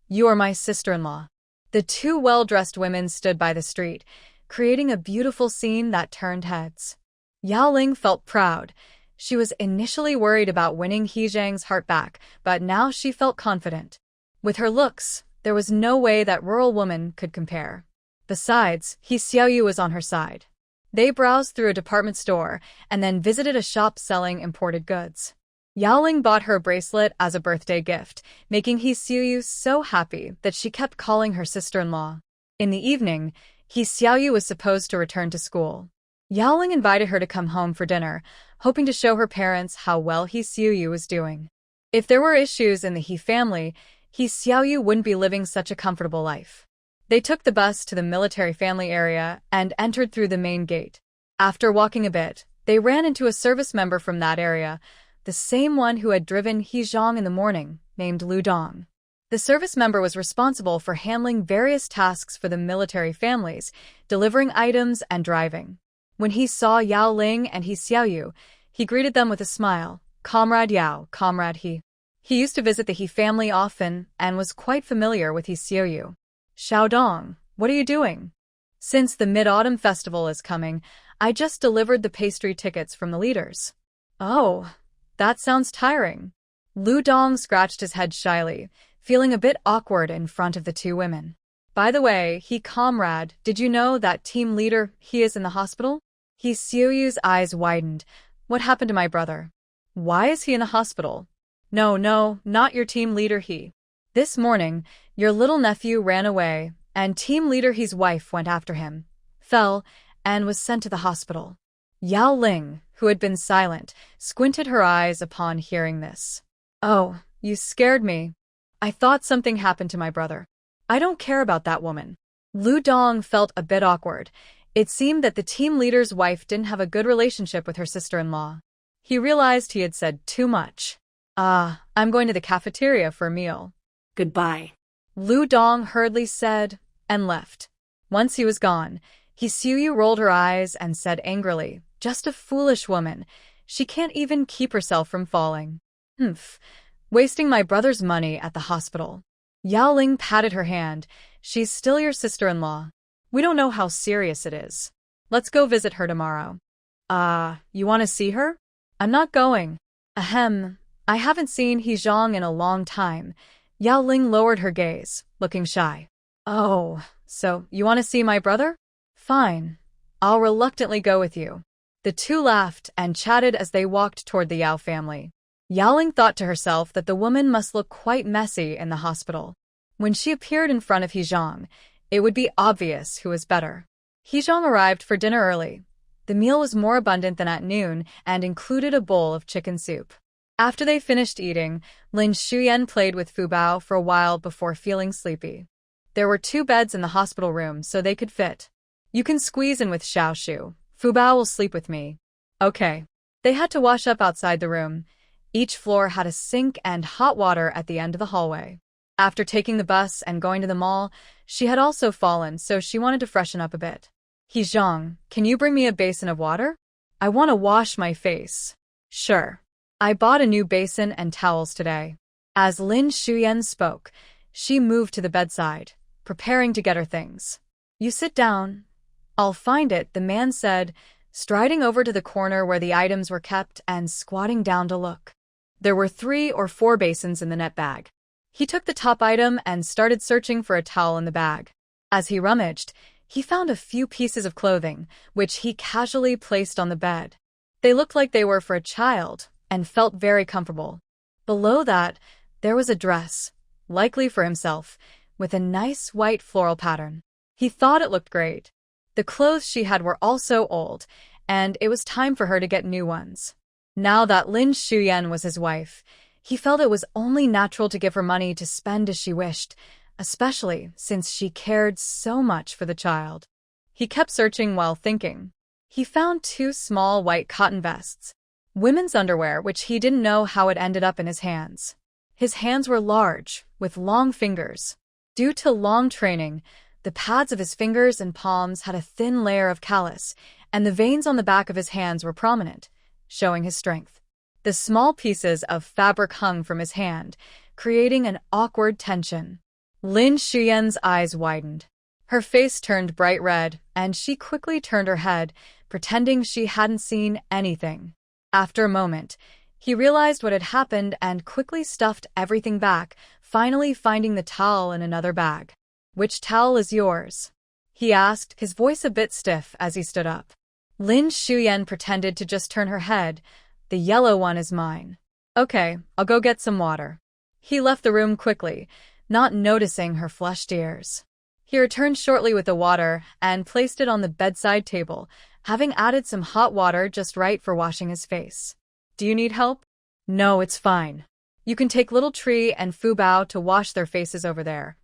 You are my sister-in-law. The 2 well-dressed women stood by the street, creating a beautiful scene that turned heads. Yaoling felt proud. She was initially worried about winning He Zhang's heart back, but now she felt confident. With her looks, there was no way that rural woman could compare. Besides, He Xiaoshu was on her side. They browsed through a department store and then visited a shop selling imported goods. Yaoling bought her a bracelet as a birthday gift, making He Xiaoshu so happy that she kept calling her sister-in-law. In the evening, He Xiaoshu was supposed to return to school. Yaoling invited her to come home for dinner, hoping to show her parents how well He Xiaoyu was doing. If there were issues in the He family, He Xiaoyu wouldn't be living such a comfortable life. They took the bus to the military family area and entered through the main gate. After walking a bit, they ran into a service member from that area, the same one who had driven He Zhang in the morning, named Liu Dong. The service member was responsible for handling various tasks for the military families, delivering items and driving. When he saw Yaoling and He Xiaoyu, he greeted them with a smile. Comrade Yao, Comrade He. He used to visit the He family often and was quite familiar with He Xiaoyu. Xiaodong, what are you doing? Since the Mid-Autumn Festival is coming, I just delivered the pastry tickets from the leaders. Oh, that sounds tiring. Liu Dong scratched his head shyly, feeling a bit awkward in front of the two women. By the way, He comrade, did you know that team leader He is in the hospital? He Xiaoyu's eyes widened. What happened to my brother? Why is he in the hospital? No, not your team leader He. This morning, your little nephew ran away, and team leader He's wife went after him, fell, and was sent to the hospital. Yaoling, who had been silent, squinted her eyes upon hearing this. Oh, you scared me. I thought something happened to my brother. I don't care about that woman. Liu Dong felt a bit awkward. It seemed that the team leader's wife didn't have a good relationship with her sister-in-law. He realized he had said too much. I'm going to the cafeteria for a meal. Goodbye. Liu Dong hurriedly said, and left. Once he was gone, He Xiaoyu rolled her eyes and said angrily, just a foolish woman. She can't even keep herself from falling. Wasting my brother's money at the hospital. Yaoling patted her hand. She's still your sister-in-law. We don't know how serious it is. Let's go visit her tomorrow. You want to see her? I'm not going. I haven't seen He Zhang in a long time. Yaoling lowered her gaze, looking shy. Oh, so you want to see my brother? Fine. I'll reluctantly go with you. The two laughed and chatted as they walked toward the Yao family. Yaoling thought to herself that the woman must look quite messy in the hospital. When she appeared in front of He Zhang, it would be obvious who was better. He Zhang arrived for dinner early. The meal was more abundant than at noon and included a bowl of chicken soup. After they finished eating, Liu Xiumei played with Fubao for a while before feeling sleepy. There were 2 beds in the hospital room so they could fit. You can squeeze in with Xiaoshu. Fubao will sleep with me. Okay. They had to wash up outside the room. Each floor had a sink and hot water at the end of the hallway. After taking the bus and going to the mall, she had also fallen, so she wanted to freshen up a bit. He Zhang, can you bring me a basin of water? I want to wash my face. Sure. I bought a new basin and towels today. As Liu Xiumei spoke, she moved to the bedside, preparing to get her things. You sit down. I'll find it, the man said, striding over to the corner where the items were kept and squatting down to look. There were 3 or 4 basins in the net bag. He took the top item and started searching for a towel in the bag. As he rummaged, he found a few pieces of clothing, which he casually placed on the bed. They looked like they were for a child and felt very comfortable. Below that, there was a dress, likely for himself, with a nice white floral pattern. He thought it looked great. The clothes she had were also old, and it was time for her to get new ones. Now that Liu Xiumei was his wife, he felt it was only natural to give her money to spend as she wished, especially since she cared so much for the child. He kept searching while thinking. He found 2 small white cotton vests, women's underwear which he didn't know how it ended up in his hands. His hands were large, with long fingers. Due to long training, the pads of his fingers and palms had a thin layer of callus, and the veins on the back of his hands were prominent, showing his strength. The small pieces of fabric hung from his hand, creating an awkward tension. Liu Xiumei's eyes widened. Her face turned bright red, and she quickly turned her head, pretending she hadn't seen anything. After a moment, he realized what had happened and quickly stuffed everything back, finally finding the towel in another bag. Which towel is yours? He asked, his voice a bit stiff as he stood up. Liu Xiumei pretended to just turn her head. The yellow one is mine. Okay, I'll go get some water. He left the room quickly, not noticing her flushed ears. He returned shortly with the water and placed it on the bedside table, having added some hot water just right for washing his face. Do you need help? No, it's fine. You can take Little Tree and Fubao to wash their faces over there.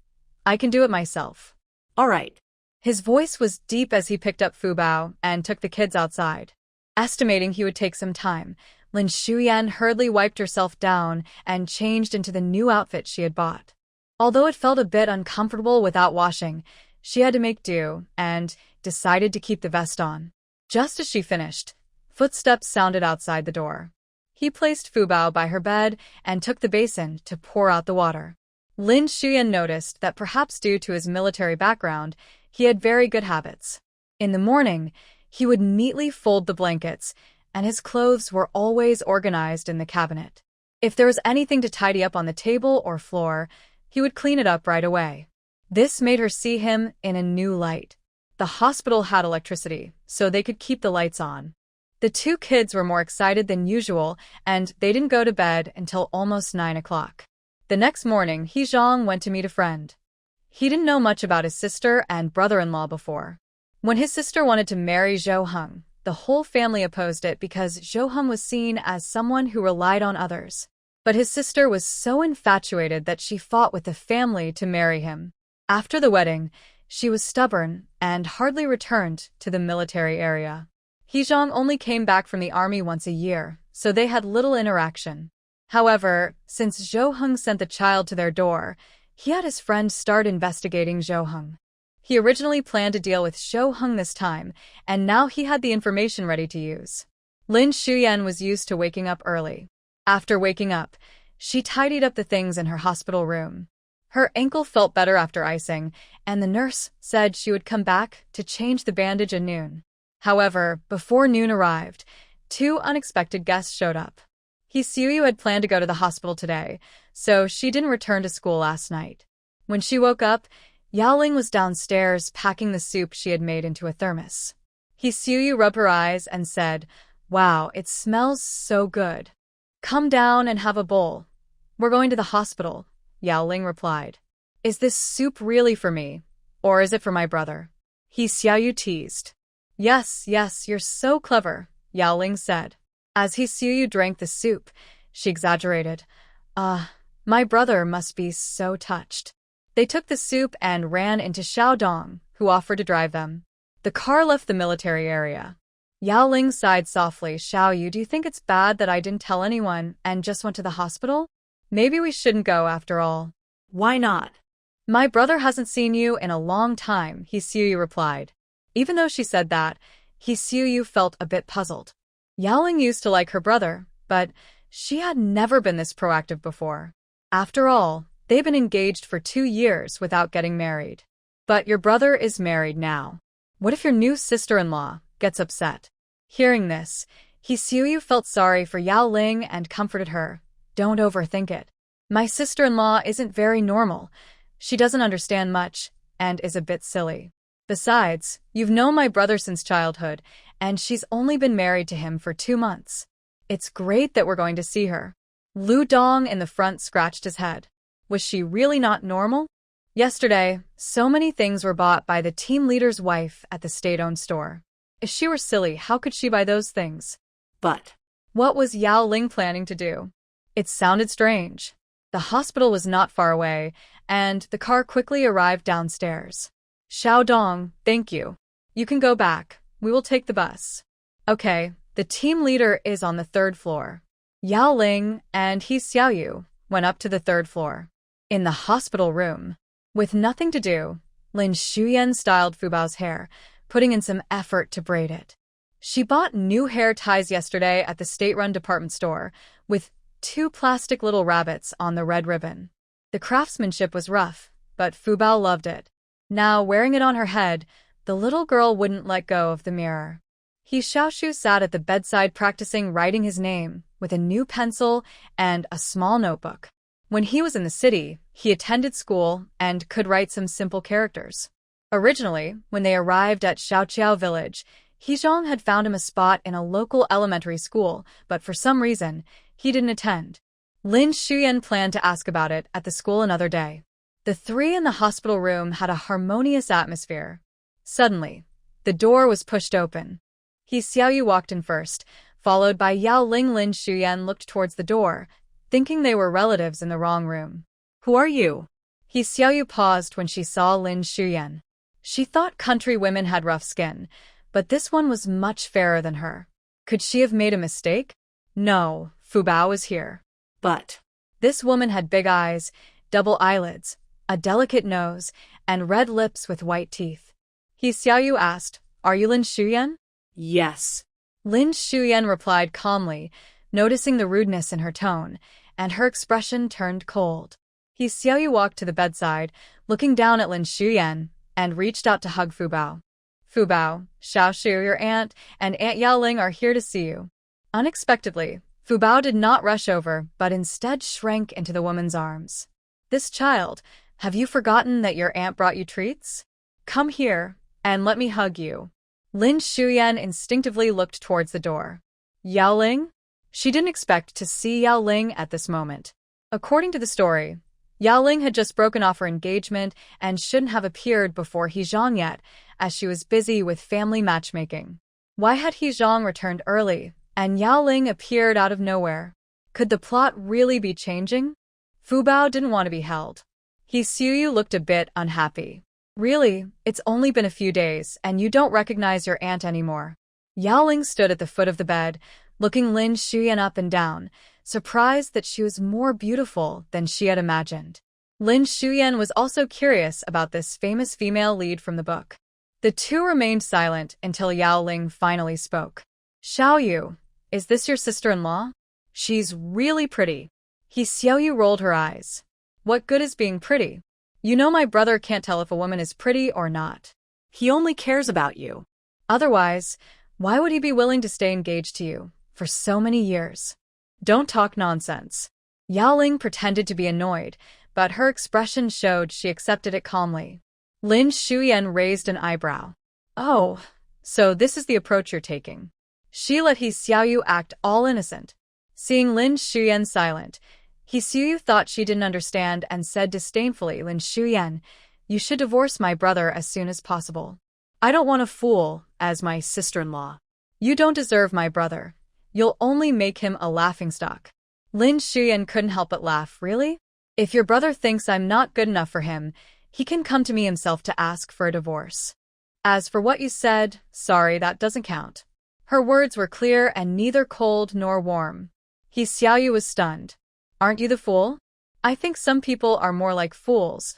I can do it myself. All right. His voice was deep as he picked up Fubao and took the kids outside. Estimating he would take some time, Lin Shuyan hurriedly wiped herself down and changed into the new outfit she had bought. Although it felt a bit uncomfortable without washing, she had to make do and decided to keep the vest on. Just as she finished, footsteps sounded outside the door. He placed Fubao by her bed and took the basin to pour out the water. Lin Shuyan noticed that perhaps due to his military background, he had very good habits. In the morning, he would neatly fold the blankets, and his clothes were always organized in the cabinet. If there was anything to tidy up on the table or floor, he would clean it up right away. This made her see him in a new light. The hospital had electricity, so they could keep the lights on. The two kids were more excited than usual, and they didn't go to bed until almost 9 o'clock. The next morning, Zhang went to meet a friend. He didn't know much about his sister and brother-in-law before. When his sister wanted to marry Zhou, the whole family opposed it because Zhou was seen as someone who relied on others. But his sister was so infatuated that she fought with the family to marry him. After the wedding, she was stubborn and hardly returned to the military area. He Zhang only came back from the army once a year, so they had little interaction. However, since Zhou sent the child to their door, he had his friend start investigating Zhou. He originally planned to deal with Zhou this time, and now he had the information ready to use. Lin Shuyan was used to waking up early. After waking up, she tidied up the things in her hospital room. Her ankle felt better after icing, and the nurse said she would come back to change the bandage at noon. However, before noon arrived, two unexpected guests showed up. He Xiaoshu had planned to go to the hospital today, so she didn't return to school last night. When she woke up, Yaoling was downstairs packing the soup she had made into a thermos. He Xiaoshu rubbed her eyes and said, "Wow, it smells so good. Come down and have a bowl. We're going to the hospital," Yaoling replied. "Is this soup really for me, or is it for my brother?" He Xiaoshu teased. Yes, you're so clever," Yaoling said. As He Xiaoshu drank the soup, she exaggerated. My brother must be so touched." They took the soup and ran into Xiaodong, who offered to drive them. The car left the military area. Yaoling sighed softly. "Xiaoyu, do you think it's bad that I didn't tell anyone and just went to the hospital? Maybe we shouldn't go after all." Why not? "My brother hasn't seen you in a long time," He Xiaoshu replied. Even though she said that, He Xiaoshu felt a bit puzzled. Yaoling used to like her brother, but she had never been this proactive before. After all, they've been engaged for 2 years without getting married. But your brother is married now. What if your new sister-in-law gets upset? Hearing this, He Xiaoshu felt sorry for Yaoling and comforted her. "Don't overthink it. My sister-in-law isn't very normal. She doesn't understand much and is a bit silly. Besides, you've known my brother since childhood, and she's only been married to him for 2 months. It's great that we're going to see her." Lu Dong in the front scratched his head. Was she really not normal? Yesterday, so many things were bought by the team leader's wife at the state-owned store. If she were silly, how could she buy those things? But what was Yaoling planning to do? It sounded strange. The hospital was not far away, and the car quickly arrived downstairs. "Xiaodong, thank you. You can go back. We will take the bus." "Okay, the team leader is on the 3rd floor." Yaoling and He Xiaoshu went up to the 3rd floor. In the hospital room, with nothing to do, Lin Shuyan styled Fubao's hair, putting in some effort to braid it. She bought new hair ties yesterday at the state-run department store, with 2 plastic little rabbits on the red ribbon. The craftsmanship was rough, but Fubao loved it. Now, wearing it on her head, the little girl wouldn't let go of the mirror. He Xiaoshu sat at the bedside practicing writing his name with a new pencil and a small notebook. When he was in the city, he attended school and could write some simple characters. Originally, when they arrived at Xiaoqiao village, He Zhang had found him a spot in a local elementary school, but for some reason, he didn't attend. Lin Shuyan planned to ask about it at the school another day. The 3 in the hospital room had a harmonious atmosphere. Suddenly, the door was pushed open. He Xiaoyu walked in first, followed by Yaoling. Lin Shuyan looked towards the door, thinking they were relatives in the wrong room. Who are you? He Xiaoyu paused when she saw Lin Shuyan. She thought country women had rough skin, but this one was much fairer than her. Could she have made a mistake? No, Fubao was here. But This woman had big eyes, double eyelids, a delicate nose, and red lips with white teeth. He Xiaoyu asked, "Are you Lin Shuyan?" yes. Lin Shuyan replied calmly, noticing the rudeness in her tone, and her expression turned cold. He Xiaoyu walked to the bedside, looking down at Lin Shuyan, and reached out to hug Fubao. "Fubao, Xiaoshu, your aunt, and Aunt Yaoling are here to see you." Unexpectedly, Fubao did not rush over, but instead shrank into the woman's arms. "This child, have you forgotten that your aunt brought you treats? Come here, and let me hug you." Lin Shuyan instinctively looked towards the door. Yaoling? She didn't expect to see Yaoling at this moment. According to the story, Yaoling had just broken off her engagement and shouldn't have appeared before He Zhang yet, as she was busy with family matchmaking. Why had He Zhang returned early, and Yaoling appeared out of nowhere? Could the plot really be changing? Fubao didn't want to be held. He Xiaoyu looked a bit unhappy. "Really, it's only been a few days, and you don't recognize your aunt anymore." Yaoling stood at the foot of the bed, looking Lin Shuyan up and down, surprised that she was more beautiful than she had imagined. Lin Shuyan was also curious about this famous female lead from the book. The two remained silent until Yaoling finally spoke. "Xiaoyu, is this your sister-in-law? She's really pretty." He Xiaoyu rolled her eyes. "What good is being pretty? You know my brother can't tell if a woman is pretty or not. He only cares about you. Otherwise, why would he be willing to stay engaged to you for so many years?" "Don't talk nonsense." Yaoling pretended to be annoyed, but her expression showed she accepted it calmly. Lin Shuyan raised an eyebrow. "Oh, so this is the approach you're taking." She let He Xiaoyu act all innocent. Seeing Lin Shuyan silent, He Xiaoyu thought she didn't understand and said disdainfully, "Lin Shuyan, you should divorce my brother as soon as possible. I don't want a fool as my sister-in-law. You don't deserve my brother. You'll only make him a laughingstock." Lin Shuyan couldn't help but laugh. "Really? If your brother thinks I'm not good enough for him, he can come to me himself to ask for a divorce. As for what you said, sorry, that doesn't count." Her words were clear and neither cold nor warm. He Xiaoyu was stunned. "Aren't you the fool? I think some people are more like fools,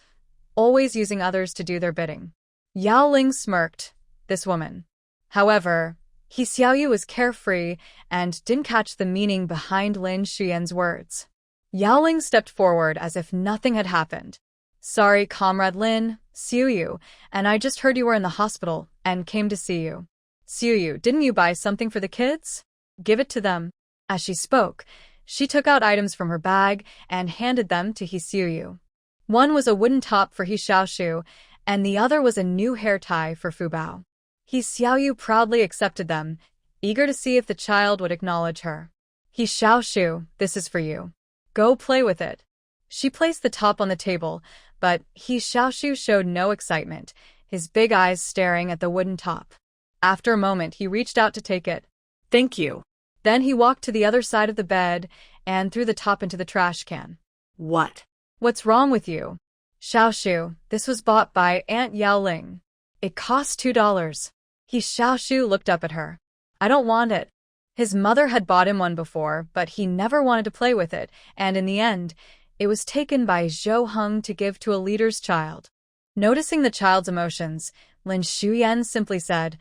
always using others to do their bidding." Yaoling smirked. This woman. However, He Xiaoyu was carefree and didn't catch the meaning behind Lin Shuyan's words. Yaoling stepped forward as if nothing had happened. "Sorry, Comrade Lin Xiaoyu, and I just heard you were in the hospital and came to see you." "Xiaoyu, didn't you buy something for the kids? Give it to them." As she spoke, she took out items from her bag and handed them to He Xiaoyu. One was a wooden top for He Xiaoshu, and the other was a new hair tie for Fubao. He Xiaoyu proudly accepted them, eager to see if the child would acknowledge her. "He Xiaoshu, this is for you. Go play with it." She placed the top on the table, but He Xiaoshu showed no excitement, his big eyes staring at the wooden top. After a moment, he reached out to take it. "Thank you." Then he walked to the other side of the bed and threw the top into the trash can. "What?" "What's wrong with you?" "Xiaoshu, this was bought by Aunt Yaoling. It cost $2. He Xiaoshu looked up at her. "I don't want it." His mother had bought him one before, but he never wanted to play with it, and in the end, it was taken by Zhou Heng to give to a leader's child. Noticing the child's emotions, Lin Shuyan simply said,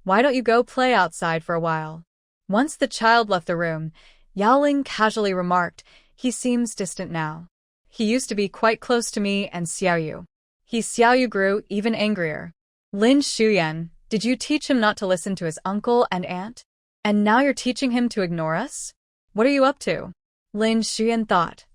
"Why don't you go play outside for a while?" Once the child left the room, Yaoling casually remarked, "He seems distant now. He used to be quite close to me and Xiaoyu." He Xiaoyu grew even angrier. "Lin Shuyan, did you teach him not to listen to his uncle and aunt? And now you're teaching him to ignore us? What are you up to?" Lin Shuyan thought.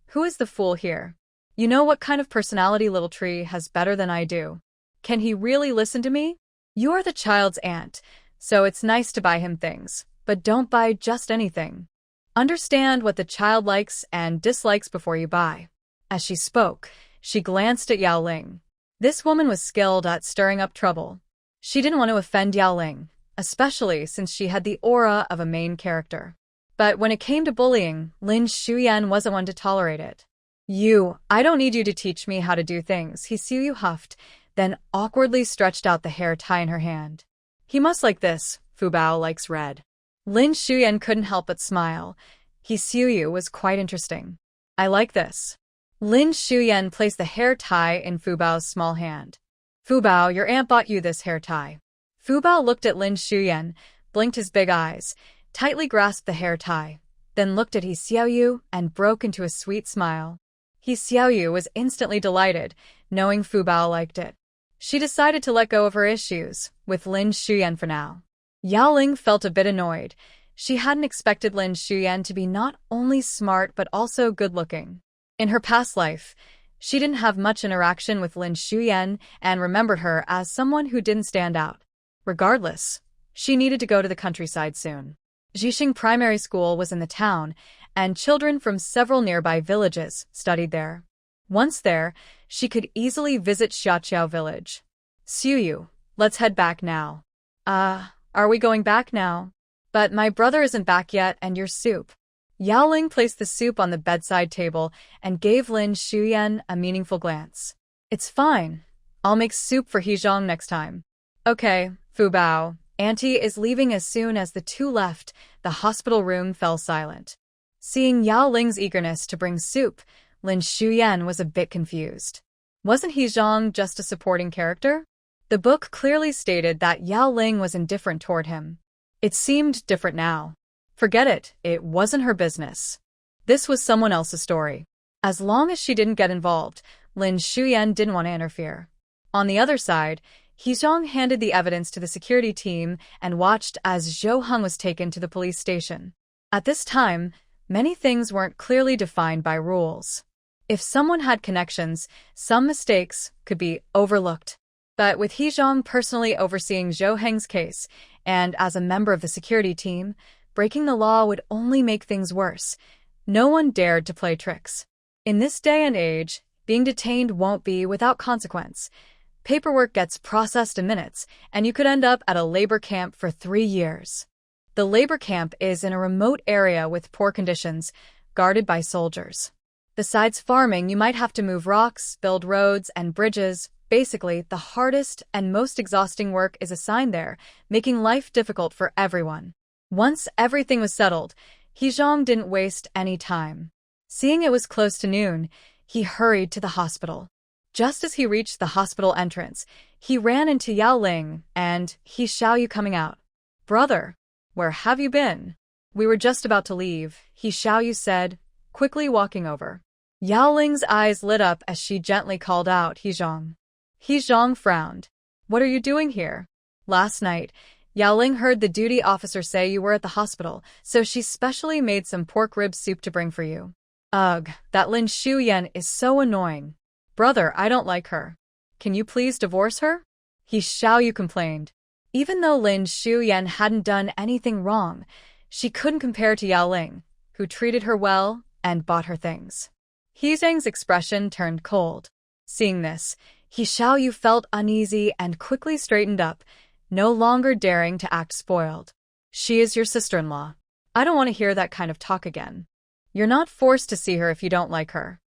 Who is the fool here? You know what kind of personality little tree has better than I do. Can he really listen to me? You are the child's aunt, so it's nice to buy him things, but don't buy just anything. Understand what the child likes and dislikes before you buy. As she spoke, she glanced at Yaoling. This woman was skilled at stirring up trouble. She didn't want to offend Yaoling, especially since she had the aura of a main character. But when it came to bullying, Lin Xiumei wasn't one to tolerate it. I don't need you to teach me how to do things, He Xiaoshu huffed, then awkwardly stretched out the hair tie in her hand. He must like this, Fubao likes red. Lin Xiumei couldn't help but smile. He Xiaoshu was quite interesting. I like this. Lin Xiumei placed the hair tie in Fubao's small hand. Fubao, your aunt bought you this hair tie. Fubao looked at Lin Xiumei, blinked his big eyes, tightly grasped the hair tie, then looked at He Xiaoshu and broke into a sweet smile. He Xiaoshu was instantly delighted, knowing Fubao liked it. She decided to let go of her issues with Lin Xiumei for now. Yaoling felt a bit annoyed. She hadn't expected Lin Xiumei to be not only smart but also good-looking. In her past life, she didn't have much interaction with Lin Xiumei and remembered her as someone who didn't stand out. Regardless, she needed to go to the countryside soon. Jixing Primary School was in the town, and children from several nearby villages studied there. Once there, she could easily visit Xiaoqiao village. Xiuyu, let's head back now. Are we going back now? But my brother isn't back yet, and your soup. Yaoling placed the soup on the bedside table and gave Lin Xiumei a meaningful glance. It's fine. I'll make soup for He Zhang next time. Okay, Fubao. Auntie is leaving. As soon as the two left, the hospital room fell silent. Seeing Yaoling's eagerness to bring soup, Lin Xiumei was a bit confused. Wasn't He Zhang just a supporting character? The book clearly stated that Yaoling was indifferent toward him. It seemed different now. Forget it, it wasn't her business. This was someone else's story. As long as she didn't get involved, Lin Xiumei didn't want to interfere. On the other side, He Zhang handed the evidence to the security team and watched as Zhou Heng was taken to the police station. At this time, many things weren't clearly defined by rules. If someone had connections, some mistakes could be overlooked. But with He Zhang personally overseeing Zhou Heng's case, and as a member of the security team, breaking the law would only make things worse. No one dared to play tricks. In this day and age, being detained won't be without consequence. Paperwork gets processed in minutes, and you could end up at a labor camp for 3 years. The labor camp is in a remote area with poor conditions, guarded by soldiers. Besides farming, you might have to move rocks, build roads and bridges. Basically, the hardest and most exhausting work is assigned there, making life difficult for everyone. Once everything was settled, He Zhang didn't waste any time. Seeing it was close to noon, he hurried to the hospital. Just as he reached the hospital entrance, he ran into Yaoling and He Xiaoshu coming out. "Brother, where have you been?" "We were just about to leave," He Xiaoshu said, quickly walking over. Yaoling's eyes lit up as she gently called out, "He Zhang." He Zhang frowned. "What are you doing here?" "Last night, Yaoling heard the duty officer say you were at the hospital, so she specially made some pork rib soup to bring for you." "Ugh, that Lin Xiumei is so annoying. Brother, I don't like her. Can you please divorce her?" He Xiaoshu complained. Even though Lin Xiumei hadn't done anything wrong, she couldn't compare to Yaoling, who treated her well and bought her things. He Zhang's expression turned cold. Seeing this, He Xiaoshu felt uneasy and quickly straightened up, no longer daring to act spoiled. "She is your sister-in-law. I don't want to hear that kind of talk again. You're not forced to see her if you don't like her."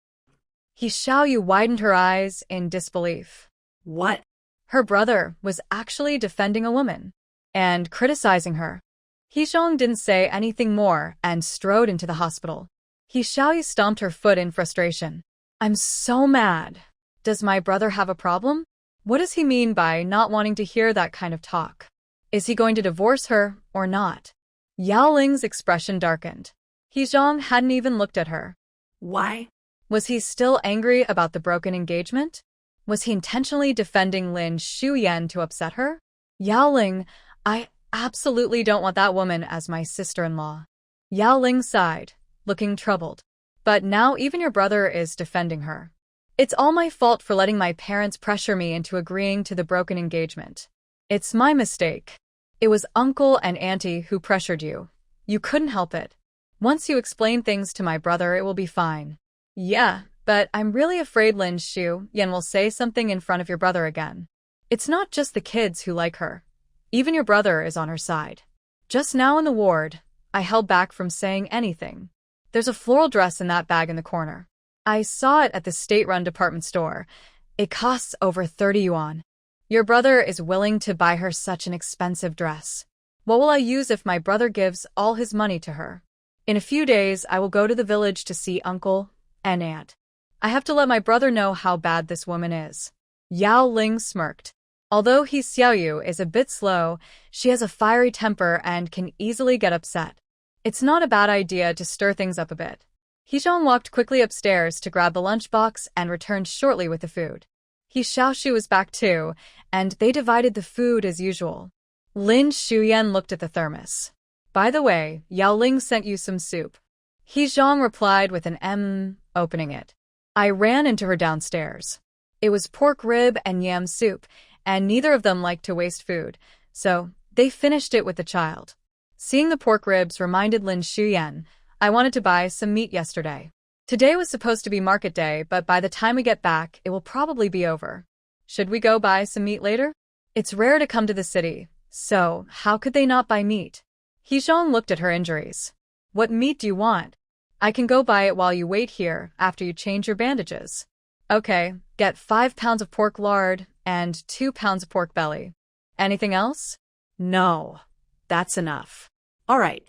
He Xiaoshu widened her eyes in disbelief. What? Her brother was actually defending a woman and criticizing her. He Zhang didn't say anything more and strode into the hospital. He Xiaoshu stomped her foot in frustration. "I'm so mad. Does my brother have a problem? What does he mean by not wanting to hear that kind of talk? Is he going to divorce her or not?" Yaoling's expression darkened. He Zhang hadn't even looked at her. Why? Was he still angry about the broken engagement? Was he intentionally defending Lin Xiumei to upset her? "Yaoling, I absolutely don't want that woman as my sister-in-law." Yaoling sighed, looking troubled. "But now even your brother is defending her. It's all my fault for letting my parents pressure me into agreeing to the broken engagement. It's my mistake. It was uncle and auntie who pressured you. You couldn't help it. Once you explain things to my brother, it will be fine." "Yeah, but I'm really afraid Lin Xiumei will say something in front of your brother again. It's not just the kids who like her. Even your brother is on her side. Just now in the ward, I held back from saying anything. There's a floral dress in that bag in the corner. I saw it at the state-run department store. It costs over 30 yuan. Your brother is willing to buy her such an expensive dress. What will I use if my brother gives all his money to her? In a few days, I will go to the village to see uncle and aunt. I have to let my brother know how bad this woman is. Yaoling smirked. Although He Xiaoshu is a bit slow, she has a fiery temper and can easily get upset. It's not a bad idea to stir things up a bit. He Zhang walked quickly upstairs to grab the lunchbox and returned shortly with the food. He Xiaoshu was back too, and they divided the food as usual. Lin Shuyan looked at the thermos. By the way, Yaoling sent you some soup. He Zhang replied with an opening it. I ran into her downstairs. It was pork rib and yam soup, and neither of them liked to waste food, so they finished it with the child. Seeing the pork ribs reminded Lin Shuyan, I wanted to buy some meat yesterday. Today was supposed to be market day, but by the time we get back, it will probably be over. Should we go buy some meat later? It's rare to come to the city, so how could they not buy meat? He Zhang looked at her injuries. What meat do you want? I can go buy it while you wait here after you change your bandages. Okay, get 5 pounds of pork lard and 2 pounds of pork belly. Anything else? No, that's enough. All right.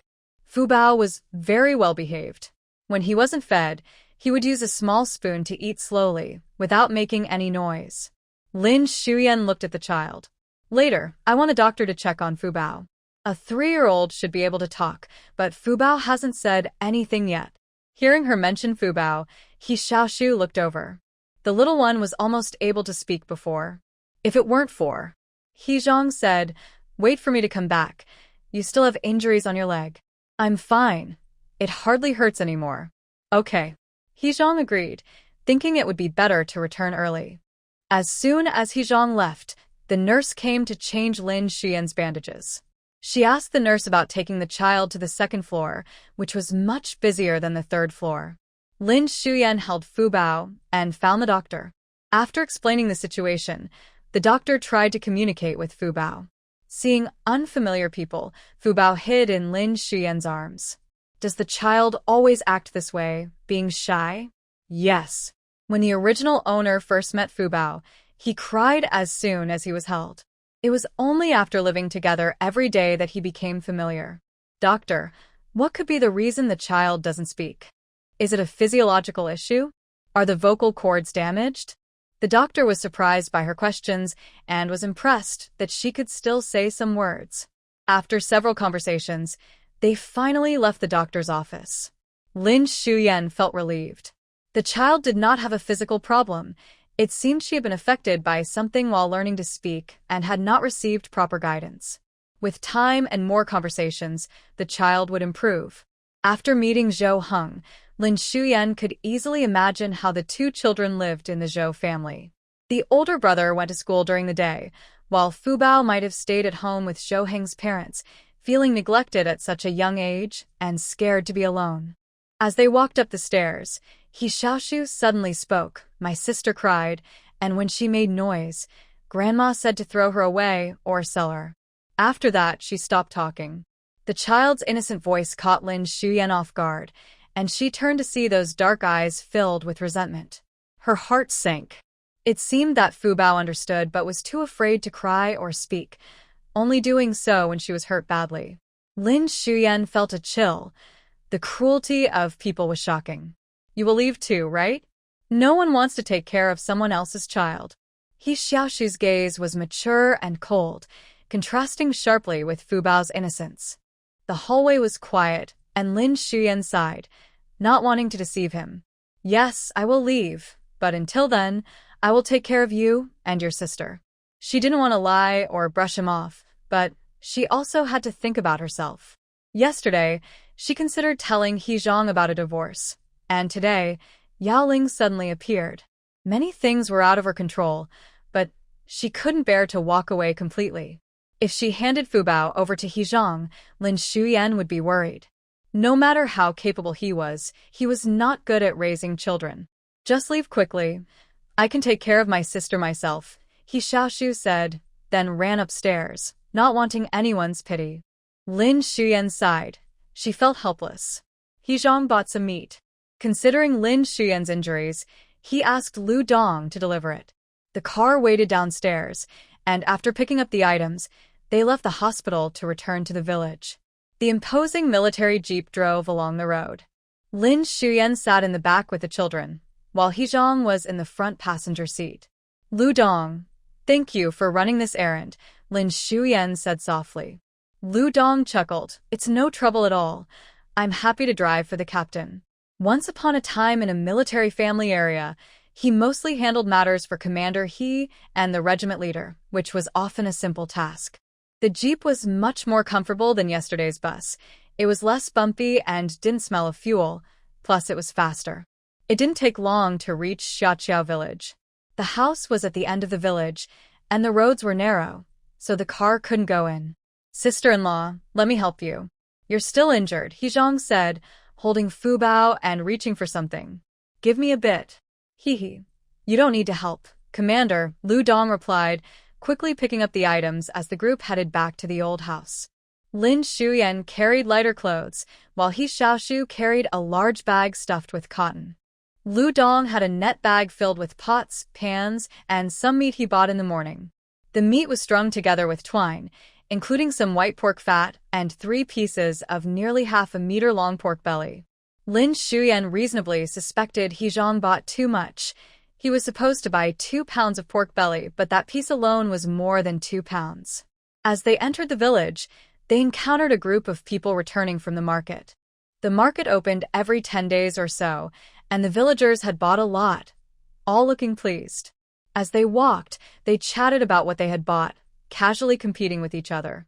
Fubao was very well behaved. When he wasn't fed, he would use a small spoon to eat slowly, without making any noise. Lin Shuyan looked at the child. Later, I want a doctor to check on Fubao. A 3-year-old should be able to talk, but Fubao hasn't said anything yet. Hearing her mention Fubao, He Xiaoshu looked over. The little one was almost able to speak before. If it weren't for, He Zhang said, wait for me to come back. You still have injuries on your leg. I'm fine. It hardly hurts anymore. Okay. He Zhang agreed, thinking it would be better to return early. As soon as He Zhang left, the nurse came to change Lin Shuyan's bandages. She asked the nurse about taking the child to the 2nd floor, which was much busier than the 3rd floor. Lin Shuyan held Fubao and found the doctor. After explaining the situation, the doctor tried to communicate with Fubao. Seeing unfamiliar people, Fubao hid in Lin Shuyan's arms. Does the child always act this way, being shy? Yes. When the original owner first met Fubao, he cried as soon as he was held. It was only after living together every day that he became familiar. Doctor, what could be the reason the child doesn't speak? Is it a physiological issue? Are the vocal cords damaged? The doctor was surprised by her questions and was impressed that she could still say some words. After several conversations, they finally left the doctor's office. Lin Shuyan felt relieved. The child did not have a physical problem. It seemed she had been affected by something while learning to speak and had not received proper guidance. With time and more conversations, the child would improve. After meeting Zhou Heng, Lin Shuyan could easily imagine how the 2 children lived in the Zhou family. The older brother went to school during the day, while Fubao might have stayed at home with Zhou Heng's parents, feeling neglected at such a young age and scared to be alone. As they walked up the stairs, He Xiaoshu suddenly spoke. My sister cried, and when she made noise, Grandma said to throw her away or sell her. After that, she stopped talking. The child's innocent voice caught Lin Shuyan off guard, and she turned to see those dark eyes filled with resentment. Her heart sank. It seemed that Fubao understood but was too afraid to cry or speak, only doing so when she was hurt badly. Lin Shuyan felt a chill. The cruelty of people was shocking. You will leave too, right? No one wants to take care of someone else's child. He Xiaoshu's gaze was mature and cold, contrasting sharply with Fubao's innocence. The hallway was quiet, and Lin Shuyan sighed, not wanting to deceive him. Yes, I will leave, but until then, I will take care of you and your sister. She didn't want to lie or brush him off, but she also had to think about herself. Yesterday, she considered telling He Zhang about a divorce, and today, Yaoling suddenly appeared. Many things were out of her control, but she couldn't bear to walk away completely. If she handed Fubao over to He Zhang, Lin Shuyan would be worried. No matter how capable he was not good at raising children. Just leave quickly. I can take care of my sister myself, He Xiaoshu said, then ran upstairs, not wanting anyone's pity. Lin Xiumei sighed. She felt helpless. He Zhang bought some meat. Considering Lin Xiumei's injuries, he asked Liu Dong to deliver it. The car waited downstairs, and after picking up the items, they left the hospital to return to the village. The imposing military jeep drove along the road. Lin Xiumei sat in the back with the children, while He Zhang was in the front passenger seat. Liu Dong, thank you for running this errand, Lin Xiumei said softly. Liu Dong chuckled. It's no trouble at all. I'm happy to drive for the captain. Once upon a time in a military family area, he mostly handled matters for Commander He and the regiment leader, which was often a simple task. The jeep was much more comfortable than yesterday's bus. It was less bumpy and didn't smell of fuel, plus it was faster. It didn't take long to reach Xiaoqiao village. The house was at the end of the village, and the roads were narrow, so the car couldn't go in. Sister-in-law, let me help you. You're still injured, He Zhang said, holding Fubao and reaching for something. Give me a bit. Hee. You don't need to help, Commander, Liu Dong replied, quickly picking up the items as the group headed back to the old house. Lin Xiumei carried lighter clothes, while He Xiaoshu carried a large bag stuffed with cotton. Liu Dong had a net bag filled with pots, pans, and some meat he bought in the morning. The meat was strung together with twine, including some white pork fat and 3 pieces of nearly half a meter-long pork belly. Lin Xiumei reasonably suspected He Zhang bought too much. He was supposed to buy 2 pounds of pork belly, but that piece alone was more than 2 pounds. As they entered the village, they encountered a group of people returning from the market. The market opened every 10 days or so, and the villagers had bought a lot, all looking pleased. As they walked, they chatted about what they had bought, casually competing with each other.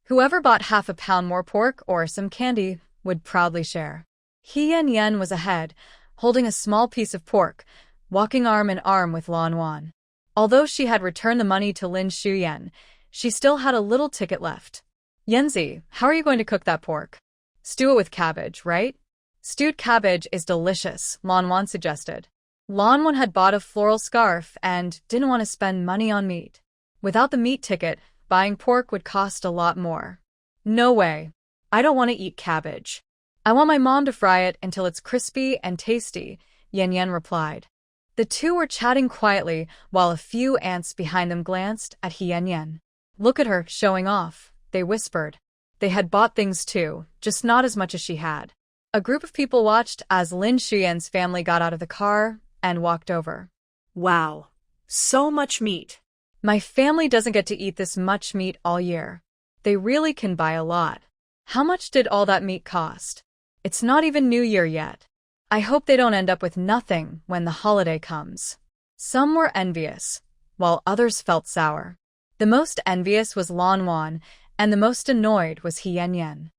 Whoever bought half a pound more pork or some candy would proudly share. He Yanyan was ahead, holding a small piece of pork, walking arm in arm with Lan Wan. Although she had returned the money to Lin Xiumei, she still had a little ticket left. Yanzi, how are you going to cook that pork? Stew it with cabbage, right? Stewed cabbage is delicious, Lan Wan suggested. Lan Wan had bought a floral scarf and didn't want to spend money on meat. Without the meat ticket, buying pork would cost a lot more. No way. I don't want to eat cabbage. I want my mom to fry it until it's crispy and tasty, Yanyan replied. The two were chatting quietly while a few ants behind them glanced at He Yanyan. Look at her, showing off, they whispered. They had bought things too, just not as much as she had. A group of people watched as Lin Xiumei's family got out of the car and walked over. Wow, so much meat. My family doesn't get to eat this much meat all year. They really can buy a lot. How much did all that meat cost? It's not even New Year yet. I hope they don't end up with nothing when the holiday comes. Some were envious, while others felt sour. The most envious was Lan Wan, and the most annoyed was He Yanyan.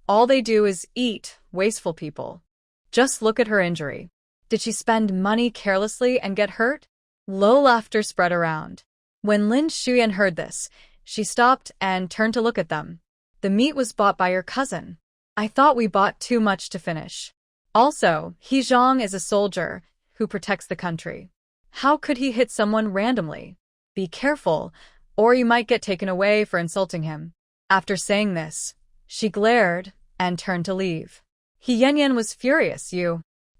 All they do is eat, wasteful people. Just look at her injury. Did she spend money carelessly and get hurt? Low laughter spread around. When Lin Xiumei heard this, she stopped and turned to look at them. The meat was bought by your cousin. I thought we bought too much to finish. Also, He Zhang is a soldier who protects the country. How could he hit someone randomly? Be careful, or you might get taken away for insulting him. After saying this, she glared and turned to leave. He Yanyan was furious.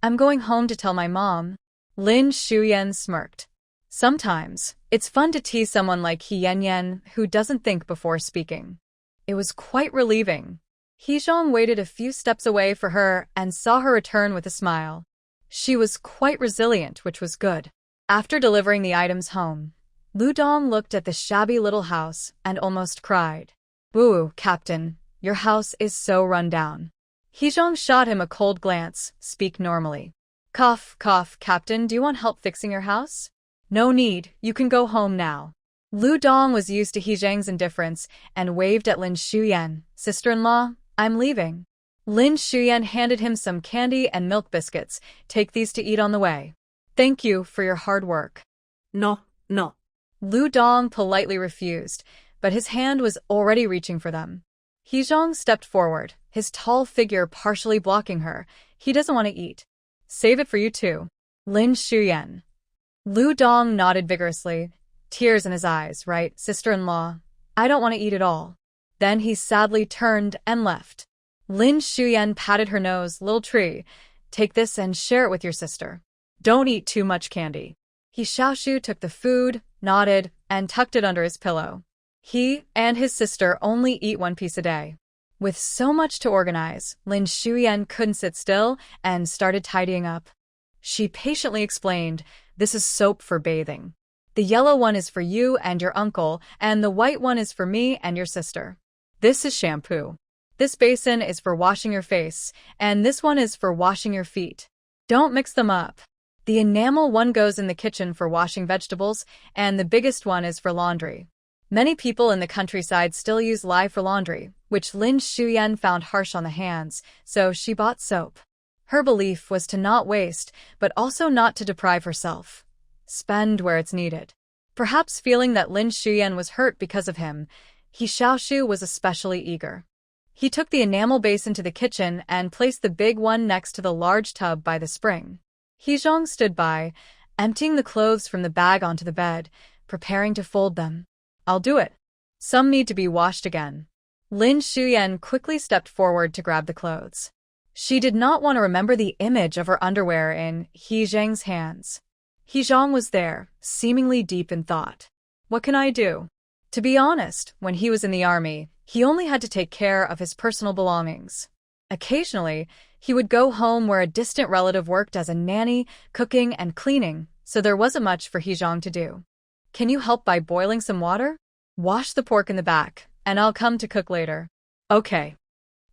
I'm going home to tell my mom. Lin Xiumei smirked. Sometimes, it's fun to tease someone like He Yanyan who doesn't think before speaking. It was quite relieving. He Zhang waited a few steps away for her and saw her return with a smile. She was quite resilient, which was good. After delivering the items home, Liu Dong looked at the shabby little house and almost cried. Woo, Captain, your house is so run down. He Zhang shot him a cold glance. Speak normally. Cough, cough, Captain, do you want help fixing your house? No need, you can go home now. Liu Dong was used to He Zhang's indifference and waved at Lin Xiumei. Sister-in-law, I'm leaving. Lin Xiumei handed him some candy and milk biscuits. Take these to eat on the way. Thank you for your hard work. No. Liu Dong politely refused, but his hand was already reaching for them. He Zhang stepped forward, his tall figure partially blocking her. He doesn't want to eat. Save it for you too. Lin Xiumei. Liu Dong nodded vigorously, tears in his eyes. Right, sister-in-law, I don't want to eat it all. Then he sadly turned and left. Lin Xiumei patted her nose. Little tree, take this and share it with your sister. Don't eat too much candy. He Xiaoshu took the food, nodded, and tucked it under his pillow. He and his sister only eat one piece a day. With so much to organize, Lin Xiumei couldn't sit still and started tidying up. She patiently explained, this is soap for bathing. The yellow one is for you and your uncle, and the white one is for me and your sister. This is shampoo. This basin is for washing your face, and this one is for washing your feet. Don't mix them up. The enamel one goes in the kitchen for washing vegetables, and the biggest one is for laundry. Many people in the countryside still use lye for laundry, which Lin Xiumei found harsh on the hands, so she bought soap. Her belief was to not waste, but also not to deprive herself. Spend where it's needed. Perhaps feeling that Lin Xiumei was hurt because of him, He Xiaoshu was especially eager. He took the enamel basin to the kitchen and placed the big one next to the large tub by the spring. He Zhang stood by, emptying the clothes from the bag onto the bed, preparing to fold them. I'll do it. Some need to be washed again. Lin Xiumei quickly stepped forward to grab the clothes. She did not want to remember the image of her underwear in He Zhang's hands. He Zhang was there, seemingly deep in thought. What can I do? To be honest, when he was in the army, he only had to take care of his personal belongings. Occasionally, he would go home where a distant relative worked as a nanny, cooking and cleaning, so there wasn't much for He Zhang to do. Can you help by boiling some water? Wash the pork in the back, and I'll come to cook later. Okay.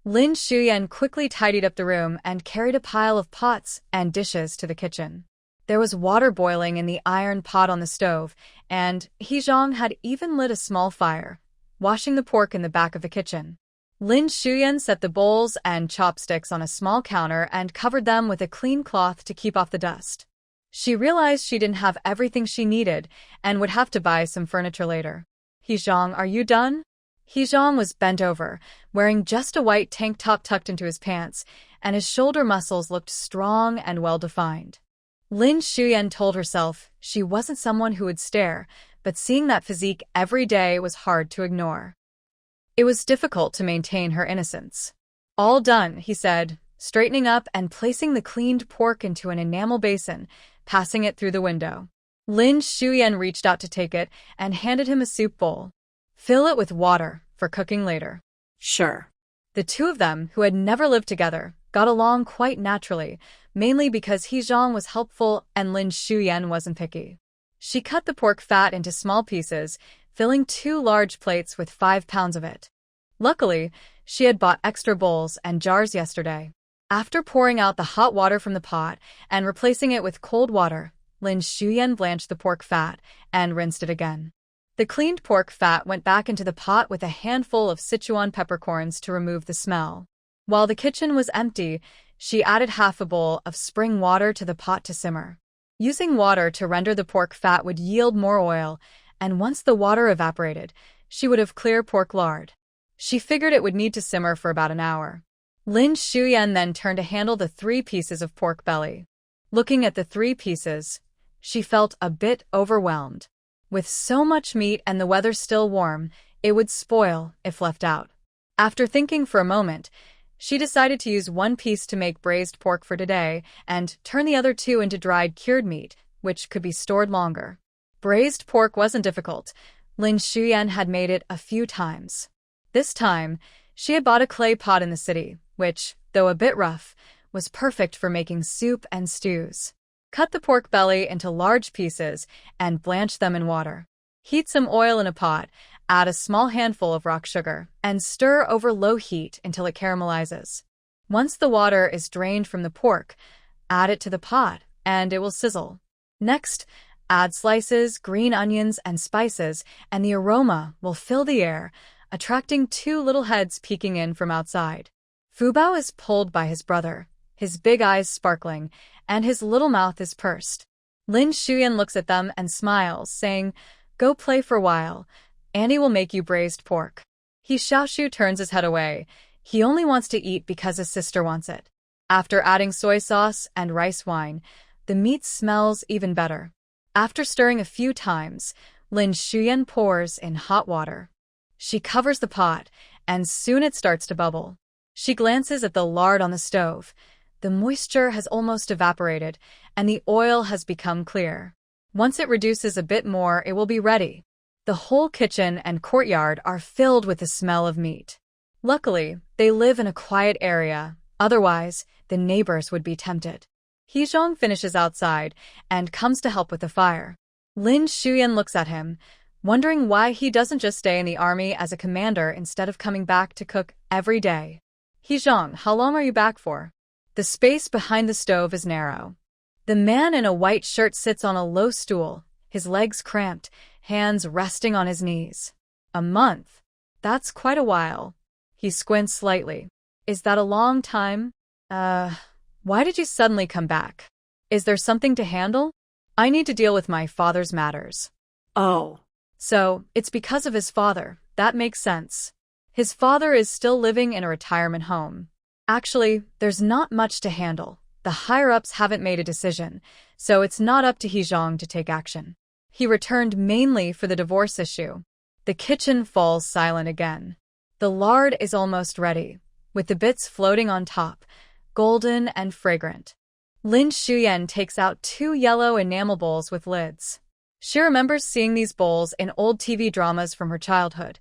Lin Xiumei quickly tidied up the room and carried a pile of pots and dishes to the kitchen. There was water boiling in the iron pot on the stove, and He Zhang had even lit a small fire, washing the pork in the back of the kitchen. Lin Xiumei set the bowls and chopsticks on a small counter and covered them with a clean cloth to keep off the dust. She realized she didn't have everything she needed and would have to buy some furniture later. He Zhang, are you done? He Zhang was bent over, wearing just a white tank top tucked into his pants, and his shoulder muscles looked strong and well-defined. Lin Xiumei told herself she wasn't someone who would stare, but seeing that physique every day was hard to ignore. It was difficult to maintain her innocence. All done, he said, straightening up and placing the cleaned pork into an enamel basin, passing it through the window. Lin Xiumei reached out to take it and handed him a soup bowl. Fill it with water for cooking later. Sure. The two of them, who had never lived together, got along quite naturally, mainly because He Zhang was helpful and Lin Xiumei wasn't picky. She cut the pork fat into small pieces, filling 2 large plates with 5 pounds of it. Luckily, she had bought extra bowls and jars yesterday. After pouring out the hot water from the pot and replacing it with cold water, Lin Xiumei blanched the pork fat and rinsed it again. The cleaned pork fat went back into the pot with a handful of Sichuan peppercorns to remove the smell. While the kitchen was empty, she added half a bowl of spring water to the pot to simmer. Using water to render the pork fat would yield more oil, and once the water evaporated, she would have clear pork lard. She figured it would need to simmer for about an hour. Lin Xiumei then turned to handle the 3 pieces of pork belly. Looking at the 3 pieces, she felt a bit overwhelmed. With so much meat and the weather still warm, it would spoil if left out. After thinking for a moment, she decided to use 1 piece to make braised pork for today and turn the other 2 into dried cured meat, which could be stored longer. Braised pork wasn't difficult. Lin Xiumei had made it a few times. This time, she had bought a clay pot in the city, which, though a bit rough, was perfect for making soup and stews. Cut the pork belly into large pieces and blanch them in water. Heat some oil in a pot, add a small handful of rock sugar, and stir over low heat until it caramelizes. Once the water is drained from the pork, add it to the pot, and it will sizzle. Next, add slices, green onions, and spices, and the aroma will fill the air, attracting 2 little heads peeking in from outside. Fubao is pulled by his brother, his big eyes sparkling, and his little mouth is pursed. Lin Xiumei looks at them and smiles, saying, "Go play for a while. Annie will make you braised pork." He Xiaoshu turns his head away. He only wants to eat because his sister wants it. After adding soy sauce and rice wine, the meat smells even better. After stirring a few times, Lin Xiumei pours in hot water. She covers the pot, and soon it starts to bubble. She glances at the lard on the stove. The moisture has almost evaporated, and the oil has become clear. Once it reduces a bit more, it will be ready. The whole kitchen and courtyard are filled with the smell of meat. Luckily, they live in a quiet area, otherwise, the neighbors would be tempted. He Xiaoshu finishes outside and comes to help with the fire. Liu Xiumei looks at him, wondering why he doesn't just stay in the army as a commander instead of coming back to cook every day. He Xiaoshu, how long are you back for? The space behind the stove is narrow. The man in a white shirt sits on a low stool, his legs cramped, hands resting on his knees. A month? That's quite a while. He squints slightly. Is that a long time? Why did you suddenly come back? Is there something to handle? I need to deal with my father's matters. Oh. So, it's because of his father. That makes sense. His father is still living in a retirement home. Actually, there's not much to handle. The higher-ups haven't made a decision, so it's not up to He Xiaoshu to take action. He returned mainly for the divorce issue. The kitchen falls silent again. The lard is almost ready, with the bits floating on top, golden and fragrant. Liu Xiumei takes out 2 yellow enamel bowls with lids. She remembers seeing these bowls in old TV dramas from her childhood.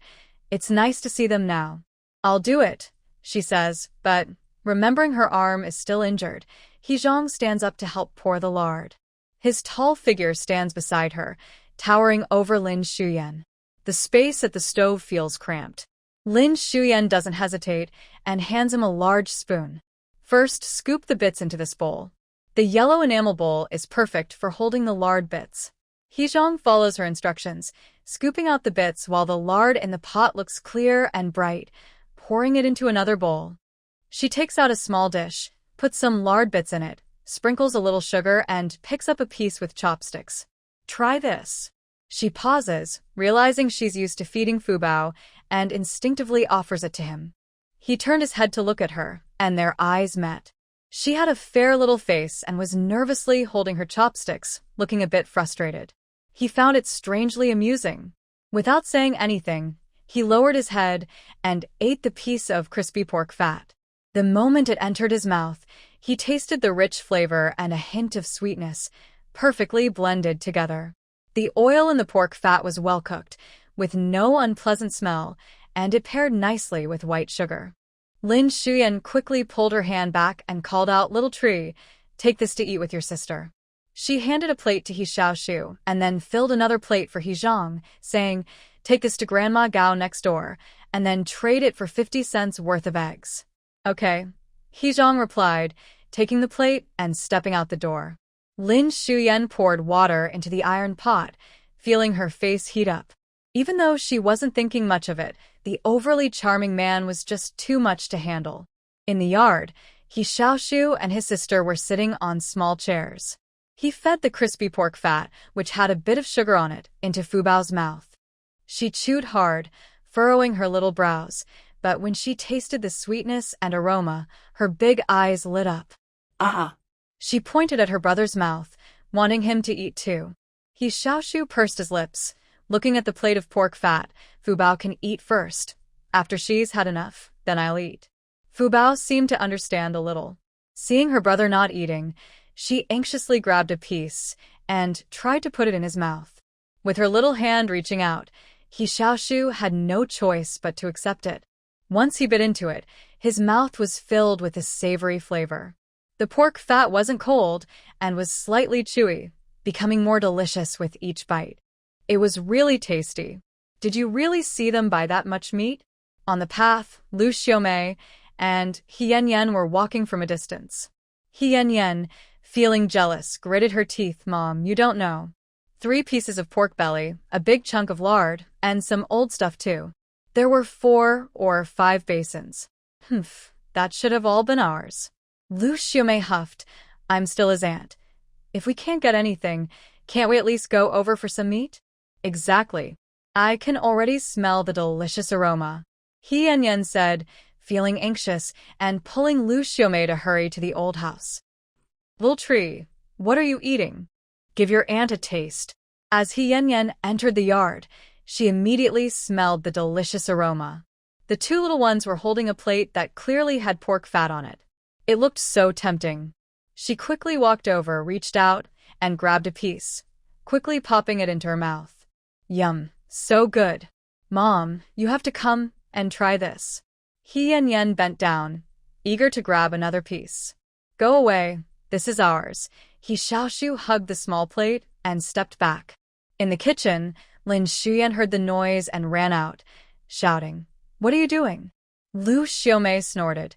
It's nice to see them now. I'll do it, she says, but, remembering her arm is still injured, He Xiaoshu stands up to help pour the lard. His tall figure stands beside her, towering over Liu Xiumei. The space at the stove feels cramped. Liu Xiumei doesn't hesitate and hands him a large spoon. First, scoop the bits into this bowl. The yellow enamel bowl is perfect for holding the lard bits. He Xiaoshu follows her instructions, scooping out the bits while the lard in the pot looks clear and bright, pouring it into another bowl. She takes out a small dish, puts some lard bits in it, sprinkles a little sugar, and picks up a piece with chopsticks. Try this. She pauses, realizing she's used to feeding Fubao, and instinctively offers it to him. He turned his head to look at her, and their eyes met. She had a fair little face and was nervously holding her chopsticks, looking a bit frustrated. He found it strangely amusing. Without saying anything, he lowered his head and ate the piece of crispy pork fat. The moment it entered his mouth, he tasted the rich flavor and a hint of sweetness, perfectly blended together. The oil in the pork fat was well cooked, with no unpleasant smell, and it paired nicely with white sugar. Liu Xiumei quickly pulled her hand back and called out, "Little tree, take this to eat with your sister." She handed a plate to He Xiaoshu and then filled another plate for He Xiaoshu, saying, "Take this to Grandma Gao next door, and then trade it for 50 cents worth of eggs." "Okay," He Xiaoshu replied, taking the plate and stepping out the door. Liu Xiumei poured water into the iron pot, feeling her face heat up. Even though she wasn't thinking much of it, the overly charming man was just too much to handle. In the yard, He Xiaoshu and his sister were sitting on small chairs. He fed the crispy pork fat, which had a bit of sugar on it, into Fubao's mouth. She chewed hard, furrowing her little brows, but when she tasted the sweetness and aroma, her big eyes lit up. Ah! She pointed at her brother's mouth, wanting him to eat too. He Xiaoshu pursed his lips, looking at the plate of pork fat. "Fubao can eat first. After she's had enough, then I'll eat." Fubao seemed to understand a little. Seeing her brother not eating, she anxiously grabbed a piece and tried to put it in his mouth. With her little hand reaching out, He Xiaoshu had no choice but to accept it. Once he bit into it, his mouth was filled with a savory flavor. The pork fat wasn't cold and was slightly chewy, becoming more delicious with each bite. It was really tasty. Did you really see them buy that much meat? On the path, Liu Xiumei and He Yanyan were walking from a distance. He Yanyan, feeling jealous, gritted her teeth. "Mom, you don't know. 3 pieces of pork belly, a big chunk of lard, and some old stuff too. There were 4 or 5 basins. Humph, that should have all been ours." Liu Xiumei huffed. "I'm still his aunt. If we can't get anything, can't we at least go over for some meat?" "Exactly. I can already smell the delicious aroma," He Yanyan said, feeling anxious and pulling Liu Xiumei to hurry to the old house. "Little tree, what are you eating? Give your aunt a taste." As He Yanyan entered the yard, she immediately smelled the delicious aroma. The two little ones were holding a plate that clearly had pork fat on it. It looked so tempting. She quickly walked over, reached out, and grabbed a piece, quickly popping it into her mouth. Yum, so good. Mom, you have to come and try this. He Yanyan bent down, eager to grab another piece. Go away, this is ours. He Xiaoshu hugged the small plate and stepped back. In the kitchen, Liu Xiumei heard the noise and ran out, shouting, "What are you doing?" Liu Xiumei snorted,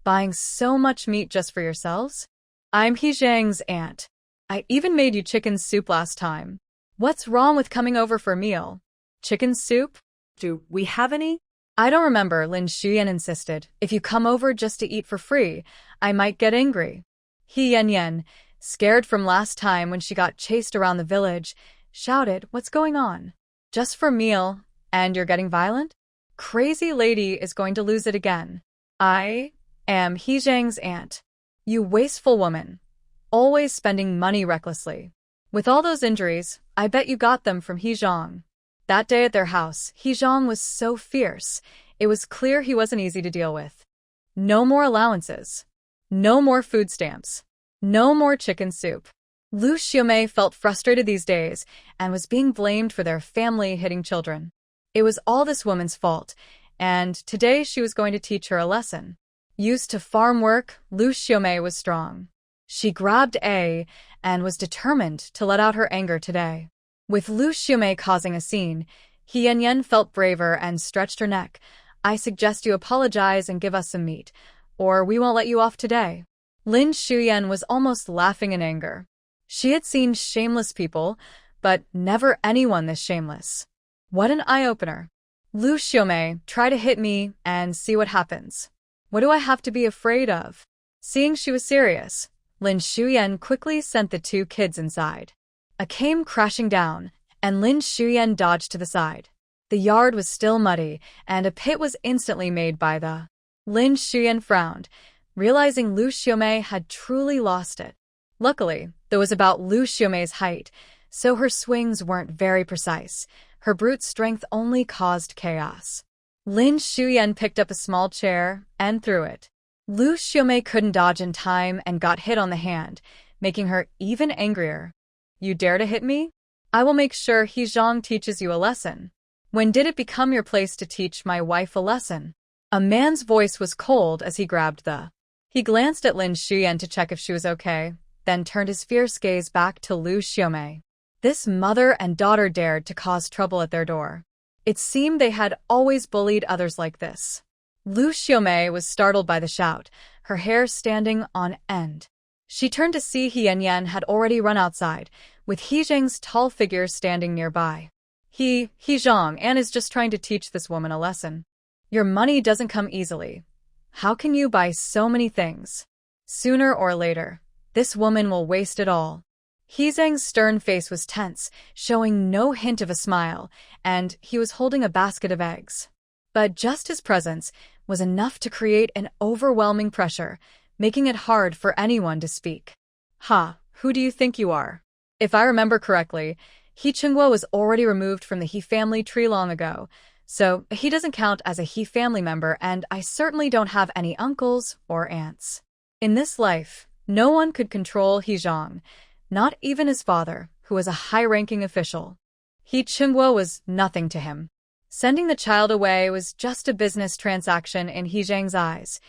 "Buying so much meat just for yourselves? I'm He Zhang's aunt. I even made you chicken soup last time. What's wrong with coming over for a meal? Chicken soup? Do we have any? I don't remember," Liu Xiumei insisted. "If you come over just to eat for free, I might get angry." He Yanyan, scared from last time when she got chased around the village, shouted, "What's going on? Just for meal, and you're getting violent? Crazy lady is going to lose it again. I am He Zhang's aunt. You wasteful woman. Always spending money recklessly. With all those injuries, I bet you got them from He Zhang." That day at their house, He Zhang was so fierce, it was clear he wasn't easy to deal with. No more allowances. No more food stamps. No more chicken soup. Liu Xiumei felt frustrated these days and was being blamed for their family hitting children. It was all this woman's fault, and today she was going to teach her a lesson. Used to farm work, Liu Xiumei was strong. She grabbed A and was determined to let out her anger today. With Liu Xiumei causing a scene, He Yanyan felt braver and stretched her neck. "I suggest you apologize and give us some meat, or we won't let you off today." Lin Shuyan was almost laughing in anger. She had seen shameless people, but never anyone this shameless. What an eye-opener. "Liu Xiumei, try to hit me and see what happens. What do I have to be afraid of?" Seeing she was serious, Lin Shuyan quickly sent the two kids inside. A came crashing down, and Lin Shuyan dodged to the side. The yard was still muddy, and a pit was instantly made by the. Lin Shuyan frowned, realizing Liu Xiumei had truly lost it. Luckily, there was about Liu Xiumei's height, so her swings weren't very precise. Her brute strength only caused chaos. Lin Shuyan picked up a small chair and threw it. Liu Xiumei couldn't dodge in time and got hit on the hand, making her even angrier. "You dare to hit me? I will make sure He Zhang teaches you a lesson. When did it become your place to teach my wife a lesson?" A man's voice was cold as he grabbed the. He glanced at Lin Shuyan to check if she was okay, then turned his fierce gaze back to Liu Xiumei. This mother and daughter dared to cause trouble at their door. It seemed they had always bullied others like this. Liu Xiumei was startled by the shout, her hair standing on end. She turned to see He Yanyan had already run outside, with He Zhang's tall figure standing nearby. He Zhang, Anne is just trying to teach this woman a lesson. Your money doesn't come easily. How can you buy so many things? Sooner or later, this woman will waste it all. He Zhang's stern face was tense, showing no hint of a smile, and he was holding a basket of eggs. But just his presence was enough to create an overwhelming pressure, making it hard for anyone to speak. Who do you think you are? If I remember correctly, He Chengguo was already removed from the He family tree long ago, so he doesn't count as a He family member, and I certainly don't have any uncles or aunts. In this life, no one could control He Zhang, not even his father, who was a high-ranking official. He Chengguo was nothing to him. Sending the child away was just a business transaction in He Zhang's eyes.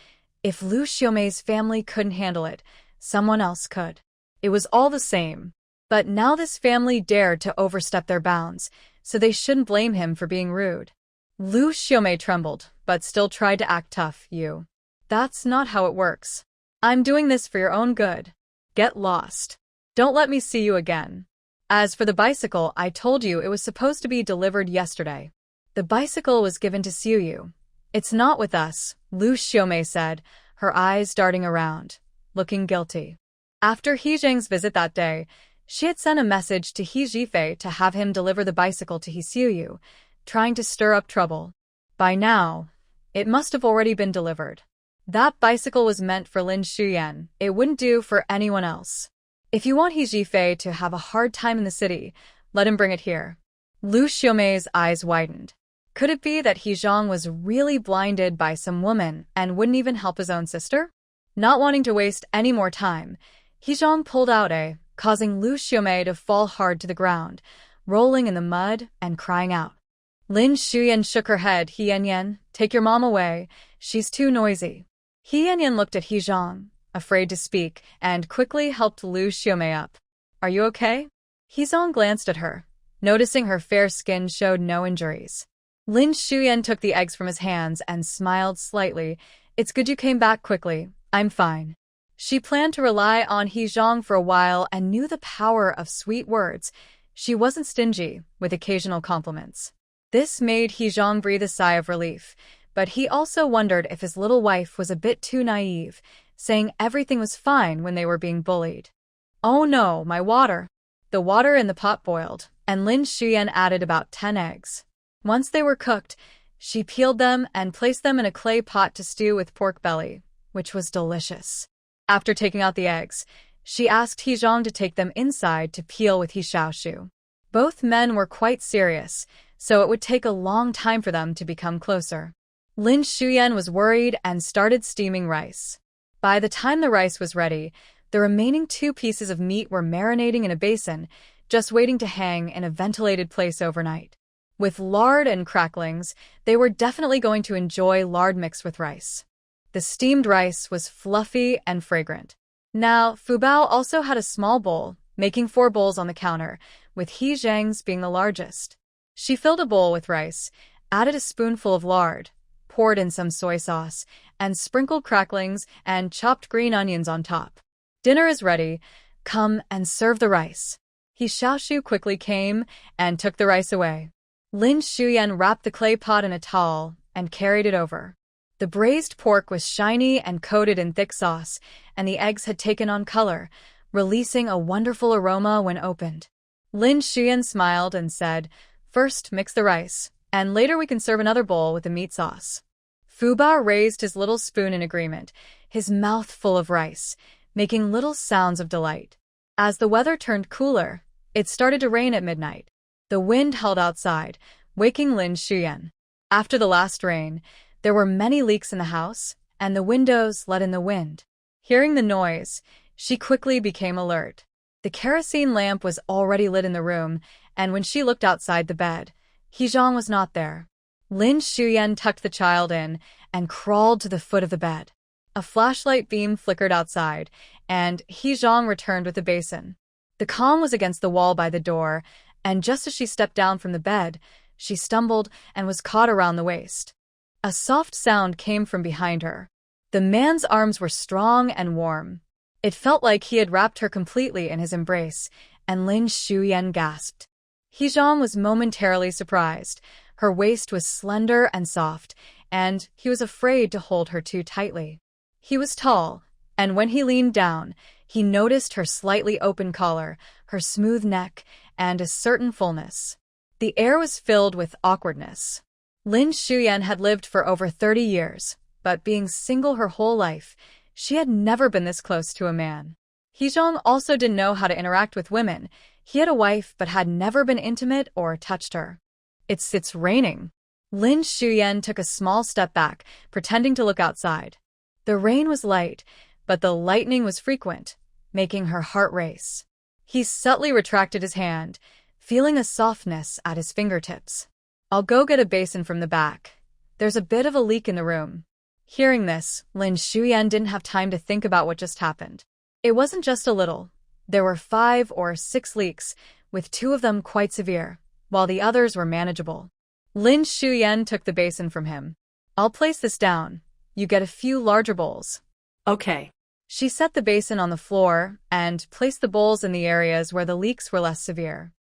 If Liu Xiumei's family couldn't handle it, someone else could. It was all the same. But now this family dared to overstep their bounds, so they shouldn't blame him for being rude. Liu Xiumei trembled, but still tried to act tough. That's not how it works. I'm doing this for your own good. Get lost. Don't let me see you again. As for the bicycle, I told you it was supposed to be delivered yesterday. The bicycle was given to Xiuyu. It's not with us, Liu Xiumei said, her eyes darting around, looking guilty. After He Zhang's visit that day, she had sent a message to He Zhifei to have him deliver the bicycle to He Xiuyu, trying to stir up trouble. By now, it must have already been delivered. That bicycle was meant for Lin Shuyan. It wouldn't do for anyone else. If you want He Zhifei to have a hard time in the city, let him bring it here. Liu Xiumei's eyes widened. Could it be that He Zhang was really blinded by some woman and wouldn't even help his own sister? Not wanting to waste any more time, He Zhang pulled out causing Liu Xiumei to fall hard to the ground, rolling in the mud and crying out. Lin Shuyan shook her head. He Yanyan, take your mom away. She's too noisy. He Yanyan looked at He Zhang, afraid to speak, and quickly helped Liu Xiumei up. Are you okay? He Zhang glanced at her, noticing her fair skin showed no injuries. Lin Shuyan took the eggs from his hands and smiled slightly. It's good you came back quickly. I'm fine. She planned to rely on He Zhang for a while and knew the power of sweet words. She wasn't stingy with occasional compliments. This made He Zhang breathe a sigh of relief, but he also wondered if his little wife was a bit too naive, saying everything was fine when they were being bullied. Oh no, my water. The water in the pot boiled, and Lin Shuyan added about 10 eggs. Once they were cooked, she peeled them and placed them in a clay pot to stew with pork belly, which was delicious. After taking out the eggs, she asked He Zhang to take them inside to peel with He Xiaoshu. Both men were quite serious, so it would take a long time for them to become closer. Lin Shuyan was worried and started steaming rice. By the time the rice was ready, the remaining 2 pieces of meat were marinating in a basin, just waiting to hang in a ventilated place overnight. With lard and cracklings, they were definitely going to enjoy lard mixed with rice. The steamed rice was fluffy and fragrant. Now, Fubao also had a small bowl, making 4 bowls on the counter, with He Zhang's being the largest. She filled a bowl with rice, added a spoonful of lard, poured in some soy sauce, and sprinkled cracklings and chopped green onions on top. Dinner is ready. Come and serve the rice. He Xiaoshu quickly came and took the rice away. Lin Shuyan wrapped the clay pot in a towel and carried it over. The braised pork was shiny and coated in thick sauce, and the eggs had taken on color, releasing a wonderful aroma when opened. Lin Shuyan smiled and said, "First, mix the rice, and later we can serve another bowl with the meat sauce." Fubao raised his little spoon in agreement, his mouth full of rice, making little sounds of delight. As the weather turned cooler, it started to rain at midnight. The wind howled outside, waking Lin Shuyan. After the last rain, there were many leaks in the house, and the windows let in the wind. Hearing the noise, she quickly became alert. The kerosene lamp was already lit in the room, and when she looked outside the bed, He Zhang was not there. Lin Shuyan tucked the child in and crawled to the foot of the bed. A flashlight beam flickered outside, and He Zhang returned with a basin. The Kong was against the wall by the door, and just as she stepped down from the bed, she stumbled and was caught around the waist. A soft sound came from behind her. The man's arms were strong and warm. It felt like he had wrapped her completely in his embrace, and Lin Shuyan gasped. He Zhang was momentarily surprised. Her waist was slender and soft, and he was afraid to hold her too tightly. He was tall, and when he leaned down, he noticed her slightly open collar, her smooth neck, and a certain fullness. The air was filled with awkwardness. Lin Shuyan had lived for over 30 years, but being single her whole life, she had never been this close to a man. He Zhang also didn't know how to interact with women. He had a wife but had never been intimate or touched her. It's raining. Lin Shuyan took a small step back, pretending to look outside. The rain was light, but the lightning was frequent, making her heart race. He subtly retracted his hand, feeling a softness at his fingertips. I'll go get a basin from the back. There's a bit of a leak in the room. Hearing this, Lin Shuyan didn't have time to think about what just happened. It wasn't just a little. There were 5 or 6 leaks, with 2 of them quite severe, while the others were manageable. Lin Shuyan took the basin from him. I'll place this down. You get a few larger bowls. Okay. She set the basin on the floor and placed the bowls in the areas where the leaks were less severe.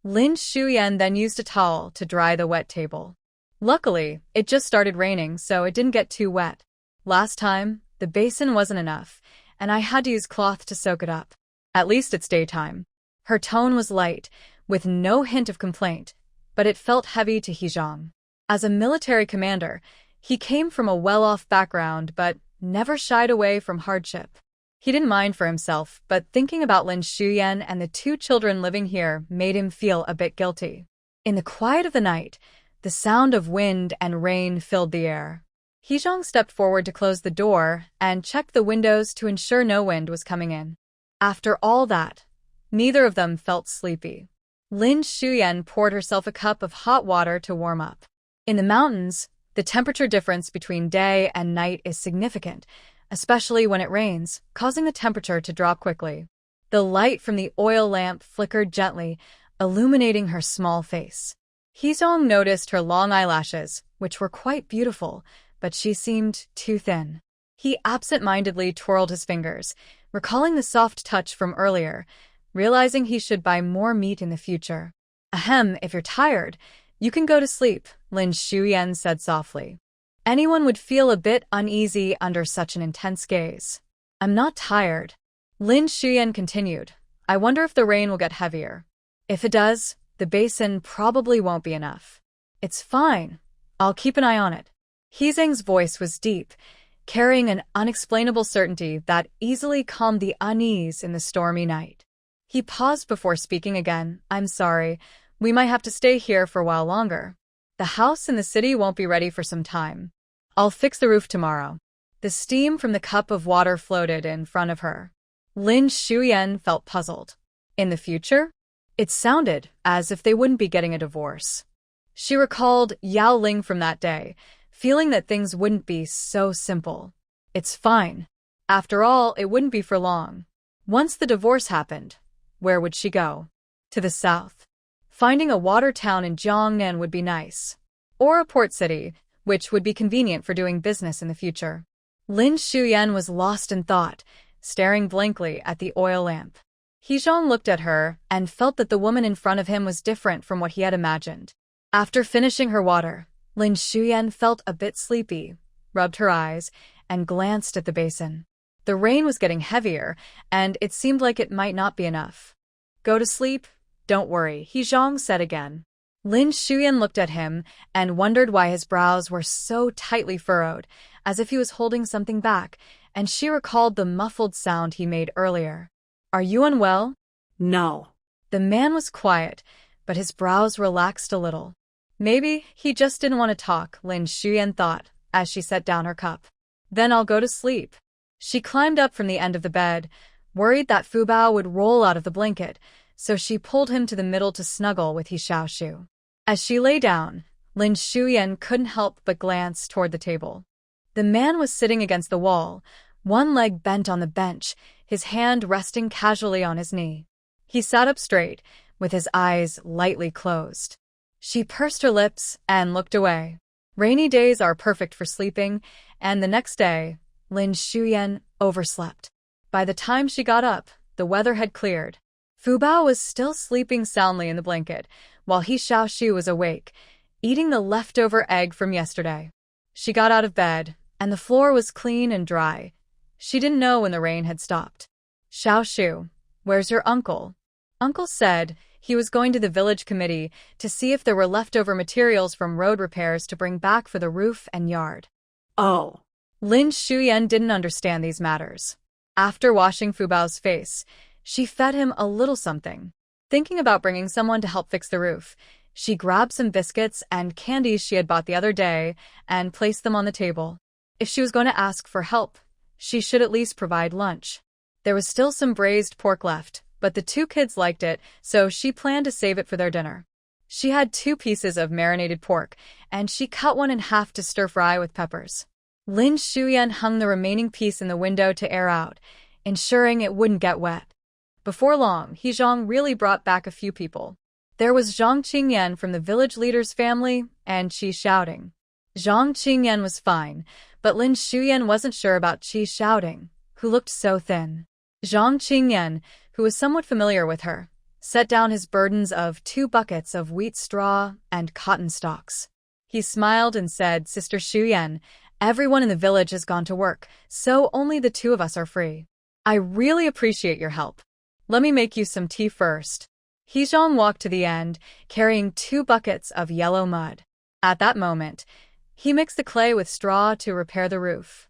Lin Shuyan then used a towel to dry the wet table. Luckily, it just started raining, so it didn't get too wet. Last time, the basin wasn't enough, and I had to use cloth to soak it up. At least it's daytime. Her tone was light, with no hint of complaint, but it felt heavy to He Zhang. As a military commander, he came from a well-off background but never shied away from hardship. He didn't mind for himself, but thinking about Lin Shuyan and the 2 children living here made him feel a bit guilty. In the quiet of the night, the sound of wind and rain filled the air. He Xiong stepped forward to close the door and checked the windows to ensure no wind was coming in. After all that, neither of them felt sleepy. Lin Xiumei poured herself a cup of hot water to warm up. In the mountains, the temperature difference between day and night is significant, especially when it rains, causing the temperature to drop quickly. The light from the oil lamp flickered gently, illuminating her small face. He Xiong noticed her long eyelashes, which were quite beautiful, but she seemed too thin. He absent-mindedly twirled his fingers, recalling the soft touch from earlier, realizing he should buy more meat in the future. Ahem, if you're tired, you can go to sleep, Lin Xiumei said softly. Anyone would feel a bit uneasy under such an intense gaze. I'm not tired. Lin Xiumei continued. I wonder if the rain will get heavier. If it does, the basin probably won't be enough. It's fine. I'll keep an eye on it. He Zhang's voice was deep, carrying an unexplainable certainty that easily calmed the unease in the stormy night. He paused before speaking again. I'm sorry. We might have to stay here for a while longer. The house in the city won't be ready for some time. I'll fix the roof tomorrow. The steam from the cup of water floated in front of her. Lin Xiumei felt puzzled. In the future? It sounded as if they wouldn't be getting a divorce. She recalled Yaoling from that day, feeling that things wouldn't be so simple. It's fine. After all, it wouldn't be for long. Once the divorce happened, where would she go? To the south. Finding a water town in Jiangnan would be nice. Or a port city, which would be convenient for doing business in the future. Lin Xiumei was lost in thought, staring blankly at the oil lamp. He Xiong looked at her and felt that the woman in front of him was different from what he had imagined. After finishing her water, Lin Xiumei felt a bit sleepy, rubbed her eyes, and glanced at the basin. The rain was getting heavier, and it seemed like it might not be enough. Go to sleep? Don't worry, He Xiong said again. Lin Xiumei looked at him and wondered why his brows were so tightly furrowed, as if he was holding something back, and she recalled the muffled sound he made earlier. Are you unwell? No. The man was quiet, but his brows relaxed a little. Maybe he just didn't want to talk, Lin Xiumei thought, as she set down her cup. Then I'll go to sleep. She climbed up from the end of the bed, worried that Fubao would roll out of the blanket, so she pulled him to the middle to snuggle with He Xiaoshu. As she lay down, Lin Xiumei couldn't help but glance toward the table. The man was sitting against the wall, one leg bent on the bench, his hand resting casually on his knee. He sat up straight, with his eyes lightly closed. She pursed her lips and looked away. Rainy days are perfect for sleeping, and the next day, Lin Xiumei overslept. By the time she got up, the weather had cleared. Fubao was still sleeping soundly in the blanket, while He Xiaoshu was awake, eating the leftover egg from yesterday. She got out of bed, and the floor was clean and dry. She didn't know when the rain had stopped. Xiaoshu, where's your uncle? Uncle said he was going to the village committee to see if there were leftover materials from road repairs to bring back for the roof and yard. Oh. Lin Xiumei didn't understand these matters. After washing Fubao's face, she fed him a little something. Thinking about bringing someone to help fix the roof, she grabbed some biscuits and candies she had bought the other day and placed them on the table. If she was going to ask for help, she should at least provide lunch. There was still some braised pork left, but the two kids liked it, so she planned to save it for their dinner. She had 2 pieces of marinated pork, and she cut one in half to stir-fry with peppers. Lin Xiumei hung the remaining piece in the window to air out, ensuring it wouldn't get wet. Before long, He Xiong really brought back a few people. There was Zhang Qingyan from the village leader's family, and Qi Shouting. Zhang Qingyan was fine, but Lin Xiumei wasn't sure about Qi Shouting, who looked so thin. Zhang Qingyan, who was somewhat familiar with her, set down his burdens of 2 buckets of wheat straw and cotton stalks. He smiled and said, Sister Xiuyan, everyone in the village has gone to work, so only the 2 of us are free. I really appreciate your help. Let me make you some tea first. He Xiong walked to the end, carrying 2 buckets of yellow mud. At that moment, he mixed the clay with straw to repair the roof.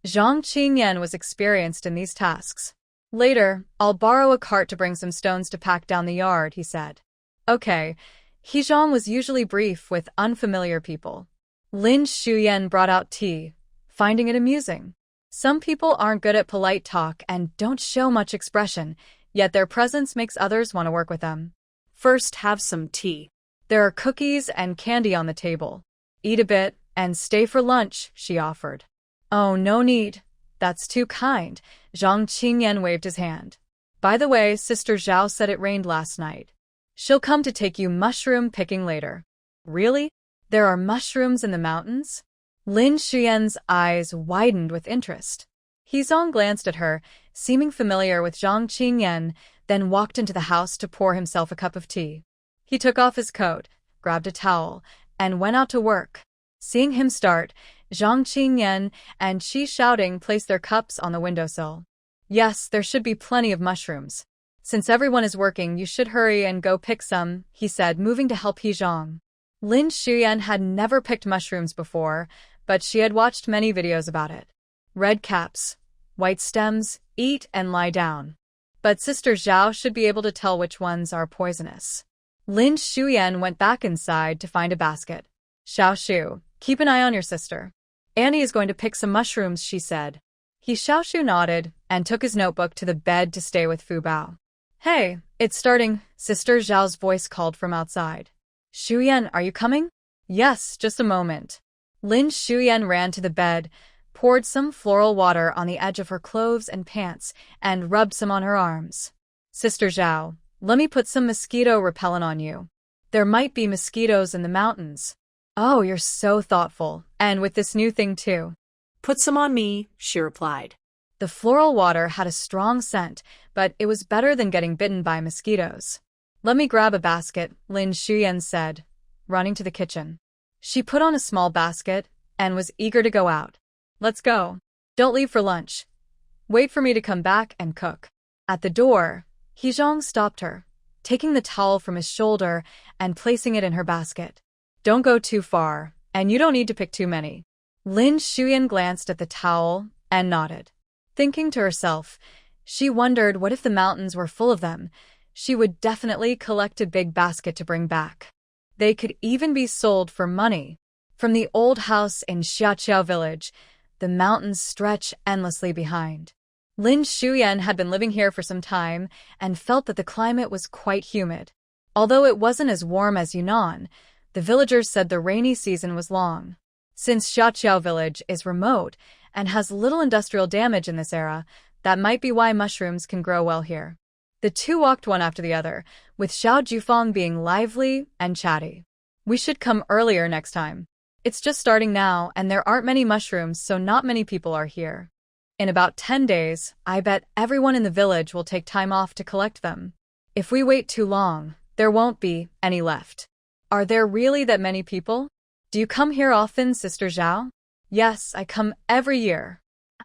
Zhang Qingyan was experienced in these tasks. Later, I'll borrow a cart to bring some stones to pack down the yard, he said. Okay. He Zhang was usually brief with unfamiliar people. Lin Xiumei brought out tea, finding it amusing. Some people aren't good at polite talk and don't show much expression, yet their presence makes others want to work with them. First, have some tea. There are cookies and candy on the table. Eat a bit and stay for lunch, she offered. Oh, no need. That's too kind. Zhang Qingyan waved his hand. By the way, Sister Zhao said it rained last night. She'll come to take you mushroom picking later. Really? There are mushrooms in the mountains? Lin Xiuyen's eyes widened with interest. He Zhang glanced at her, seeming familiar with Zhang Qingyan, then walked into the house to pour himself a cup of tea. He took off his coat, grabbed a towel, and went out to work. Seeing him start, Zhang Qingyan and He Xiaoshu placed their cups on the windowsill. Yes, there should be plenty of mushrooms. Since everyone is working, you should hurry and go pick some, he said, moving to help He Zhang. Lin Xiuyen had never picked mushrooms before, but she had watched many videos about it. Red caps, white stems, eat and lie down. But Sister Zhao should be able to tell which ones are poisonous. Lin Xiuyen went back inside to find a basket. Xiaoshu, keep an eye on your sister. Annie is going to pick some mushrooms, she said. He Xiaoshu nodded and took his notebook to the bed to stay with Fubao. Hey, it's starting, Sister Zhao's voice called from outside. Xiuyen, are you coming? Yes, just a moment. Lin Xiuyen ran to the bed, poured some floral water on the edge of her clothes and pants, and rubbed some on her arms. Sister Zhao, let me put some mosquito repellent on you. There might be mosquitoes in the mountains. Oh, you're so thoughtful, and with this new thing too. Put some on me, she replied. The floral water had a strong scent, but it was better than getting bitten by mosquitoes. Let me grab a basket, Lin Xiuyen said, running to the kitchen. She put on a small basket and was eager to go out. Let's go. Don't leave for lunch. Wait for me to come back and cook. At the door, He Zhang stopped her, taking the towel from his shoulder and placing it in her basket. Don't go too far, and you don't need to pick too many. Lin Xiuyen glanced at the towel and nodded. Thinking to herself, she wondered what if the mountains were full of them. She would definitely collect a big basket to bring back. They could even be sold for money. From the old house in Xiaoqiao village, the mountains stretch endlessly behind. Lin Xiuyen had been living here for some time and felt that the climate was quite humid. Although it wasn't as warm as Yunnan, the villagers said the rainy season was long. Since Xiaoqiao village is remote and has little industrial damage in this era, that might be why mushrooms can grow well here. The two walked one after the other, with Xiao Jufang being lively and chatty. We should come earlier next time. It's just starting now, and there aren't many mushrooms, so not many people are here. In about 10 days, I bet everyone in the village will take time off to collect them. If we wait too long, there won't be any left. Are there really that many people? Do you come here often, Sister Zhao? Yes, I come every year.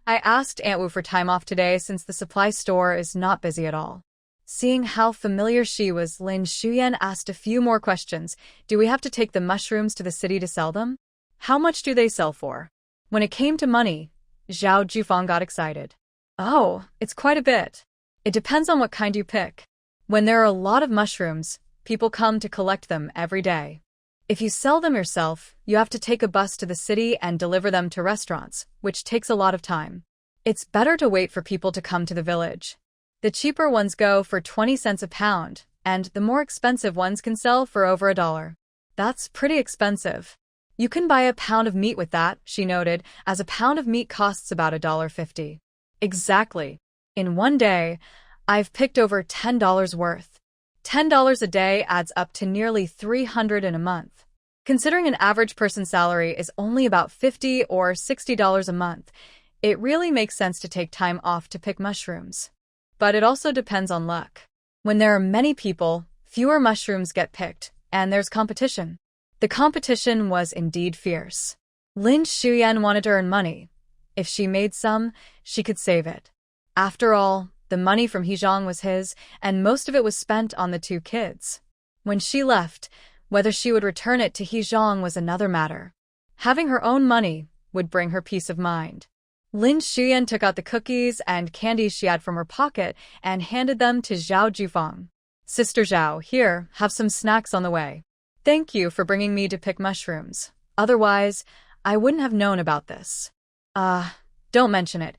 I asked Aunt Wu for time off today since the supply store is not busy at all. Seeing how familiar she was, Lin Xiuyen asked a few more questions. Do we have to take the mushrooms to the city to sell them? How much do they sell for? When it came to money, Zhao Jufang got excited. Oh, it's quite a bit. It depends on what kind you pick. When there are a lot of mushrooms, people come to collect them every day. If you sell them yourself, you have to take a bus to the city and deliver them to restaurants, which takes a lot of time. It's better to wait for people to come to the village. The cheaper ones go for 20 cents a pound, and the more expensive ones can sell for over $1. That's pretty expensive. You can buy a pound of meat with that, she noted, as a pound of meat costs about $1.50. Exactly. In one day, I've picked over $10 worth. $10 a day adds up to nearly $300 in a month. Considering an average person's salary is only about $50 or $60 a month, it really makes sense to take time off to pick mushrooms. But it also depends on luck. When there are many people, fewer mushrooms get picked, and there's competition. The competition was indeed fierce. Lin Xiuyen wanted to earn money. If she made some, she could save it. After all, the money from He Zhang was his, and most of it was spent on the two kids. When she left, whether she would return it to He Zhang was another matter. Having her own money would bring her peace of mind. Lin Xiuyen took out the cookies and candies she had from her pocket and handed them to Zhao Jufang. Sister Zhao, here, have some snacks on the way. Thank you for bringing me to pick mushrooms. Otherwise, I wouldn't have known about this. Don't mention it,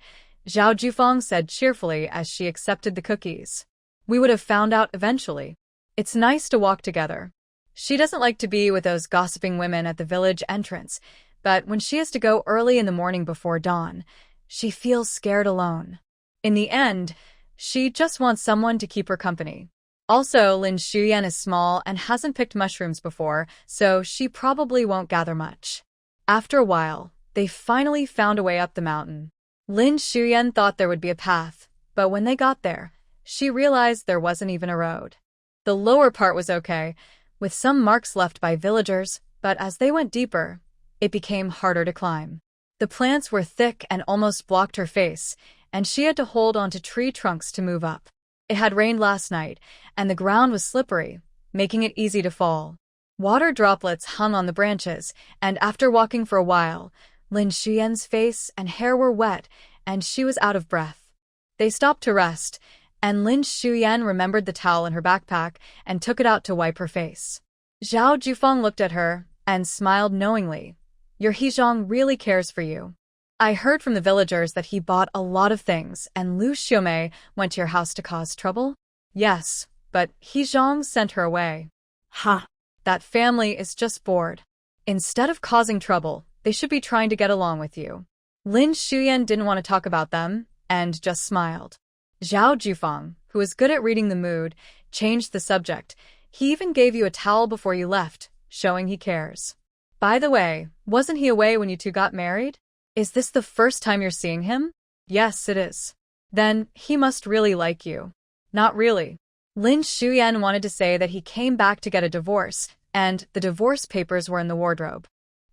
Zhao Jufang said cheerfully as she accepted the cookies. We would have found out eventually. It's nice to walk together. She doesn't like to be with those gossiping women at the village entrance, but when she has to go early in the morning before dawn, she feels scared alone. In the end, she just wants someone to keep her company. Also, Lin Xiuyan is small and hasn't picked mushrooms before, so she probably won't gather much. After a while, they finally found a way up the mountain. Lin Xiuyan thought there would be a path, but when they got there, she realized there wasn't even a road. The lower part was okay, with some marks left by villagers, but as they went deeper, it became harder to climb. The plants were thick and almost blocked her face, and she had to hold onto tree trunks to move up. It had rained last night, and the ground was slippery, making it easy to fall. Water droplets hung on the branches, and after walking for a while, Lin Xiuyan's face and hair were wet, and she was out of breath. They stopped to rest, and Lin Xiuyan remembered the towel in her backpack and took it out to wipe her face. Zhao Jufang looked at her and smiled knowingly. Your He Xiong really cares for you. I heard from the villagers that he bought a lot of things and Liu Xiumei went to your house to cause trouble? Yes, but He Xiong sent her away. Ha! That family is just bored. Instead of causing trouble, they should be trying to get along with you. Lin Xiuyan didn't want to talk about them and just smiled. Zhao Jufang, who was good at reading the mood, changed the subject. He even gave you a towel before you left, showing he cares. By the way, wasn't he away when you two got married? Is this the first time you're seeing him? Yes, it is. Then he must really like you. Not really. Lin Xiuyan wanted to say that he came back to get a divorce, and the divorce papers were in the wardrobe.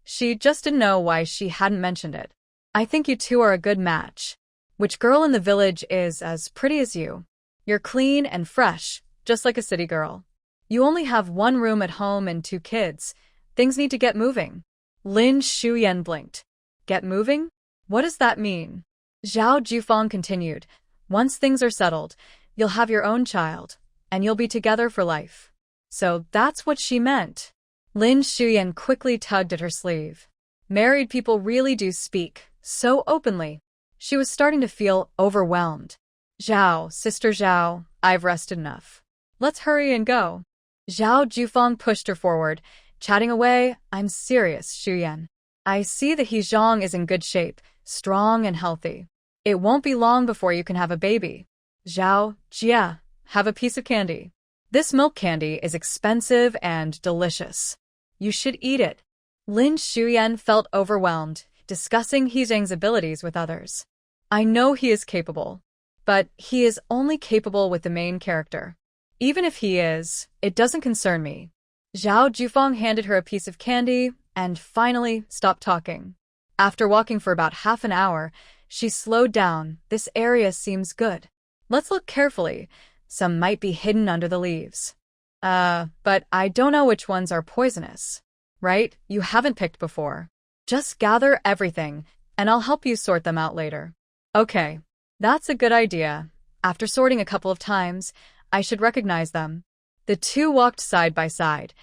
She just didn't know why she hadn't mentioned it. I think you two are a good match. Which girl in the village is as pretty as you? You're clean and fresh, just like a city girl. You only have one room at home and 2 kids. Things need to get moving. Lin Xiuyan blinked. Get moving? What does that mean? Zhao Jufang continued. Once things are settled, you'll have your own child, and you'll be together for life. So that's what she meant. Lin Xiuyan quickly tugged at her sleeve. Married people really do speak so openly. She was starting to feel overwhelmed. Zhao, Sister Zhao, I've rested enough. Let's hurry and go. Zhao Jufang pushed her forward, chatting away. I'm serious, Xiuyan. I see that He Xiong is in good shape, strong and healthy. It won't be long before you can have a baby. Zhao, Jia, have a piece of candy. This milk candy is expensive and delicious. You should eat it. Lin Xiuyan felt overwhelmed, discussing He Zhang's abilities with others. I know he is capable, but he is only capable with the main character. Even if he is, it doesn't concern me. Zhao Jufang handed her a piece of candy and finally stopped talking. After walking for about half an hour, she slowed down. This area seems good. Let's look carefully. Some might be hidden under the leaves. But I don't know which ones are poisonous. Right? You haven't picked before. Just gather everything, and I'll help you sort them out later. Okay, that's a good idea. After sorting a couple of times, I should recognize them. The two walked side by side,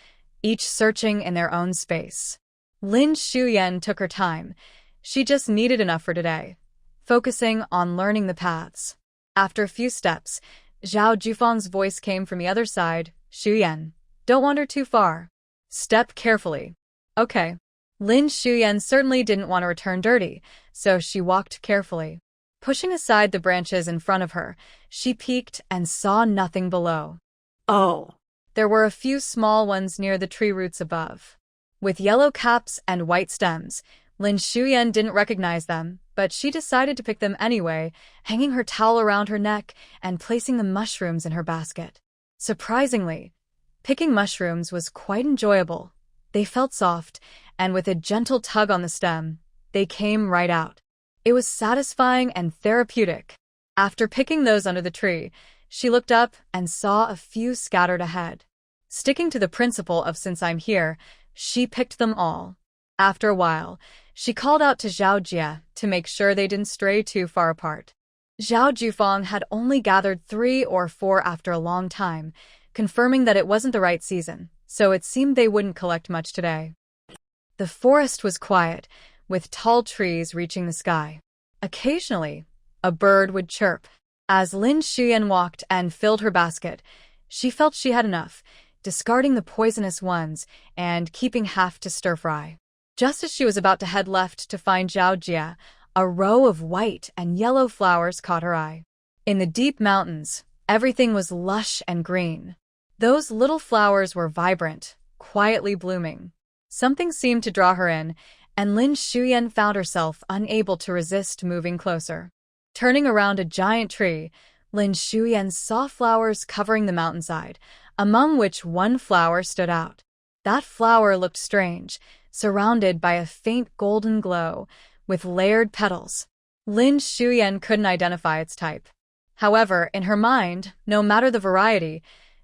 each searching in their own space. Lin Xiuyan took her time. She just needed enough for today, focusing on learning the paths. After a few steps, Zhao Jufang's voice came from the other side. Xiuyan, don't wander too far. Step carefully. Okay. Lin Xiuyan certainly didn't want to return dirty, so she walked carefully. Pushing aside the branches in front of her, she peeked and saw nothing below. Oh. There were a few small ones near the tree roots above. With yellow caps and white stems, Lin Xiuyan didn't recognize them, but she decided to pick them anyway, hanging her towel around her neck and placing the mushrooms in her basket. Surprisingly, picking mushrooms was quite enjoyable. They felt soft, and with a gentle tug on the stem, they came right out. It was satisfying and therapeutic. After picking those under the tree, she looked up and saw a few scattered ahead. Sticking to the principle of since I'm here, she picked them all. After a while, she called out to Zhao Jia to make sure they didn't stray too far apart. Zhao Jufang had only gathered 3 or 4 after a long time, confirming that it wasn't the right season, so it seemed they wouldn't collect much today. The forest was quiet, with tall trees reaching the sky. Occasionally, a bird would chirp. As Lin Xiuyan walked and filled her basket, she felt she had enough, discarding the poisonous ones and keeping half to stir-fry. Just as she was about to head left to find Zhao Jia, a row of white and yellow flowers caught her eye. In the deep mountains, everything was lush and green. Those little flowers were vibrant, quietly blooming. Something seemed to draw her in, and Lin Xiuyan found herself unable to resist moving closer. Turning around a giant tree, Lin Xiuyan saw flowers covering the mountainside, among which one flower stood out. That flower looked strange, surrounded by a faint golden glow, with layered petals. Lin Xiuyan couldn't identify its type. However, in her mind, no matter the variety,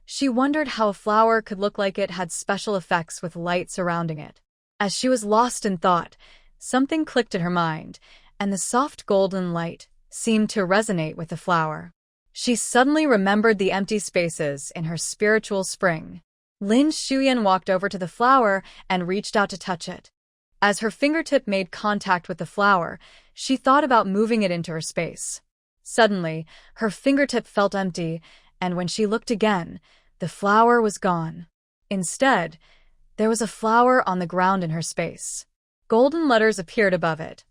she wondered how a flower could look like it had special effects with light surrounding it. As she was lost in thought, something clicked in her mind, and the soft golden light seemed to resonate with the flower. She suddenly remembered the empty spaces in her spiritual spring. Lin Xiuyan walked over to the flower and reached out to touch it. As her fingertip made contact with the flower, she thought about moving it into her space. Suddenly, her fingertip felt empty, and when she looked again, the flower was gone. Instead, there was a flower on the ground in her space. Golden letters appeared above it.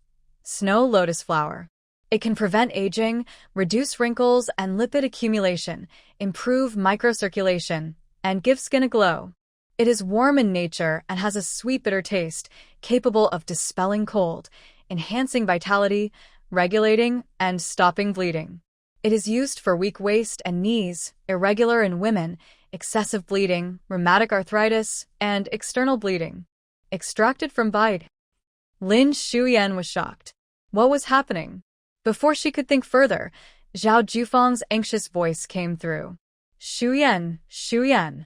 Snow lotus flower. It can prevent aging, reduce wrinkles and lipid accumulation, improve microcirculation, and give skin a glow. It is warm in nature and has a sweet bitter taste, capable of dispelling cold, enhancing vitality, regulating, and stopping bleeding. It is used for weak waist and knees, irregular in women, excessive bleeding, rheumatic arthritis, and external bleeding. Extracted from bite. Lin Xiuyan was shocked. What was happening? Before she could think further, Zhao Jufang's anxious voice came through. Xiuyan, Xiuyan.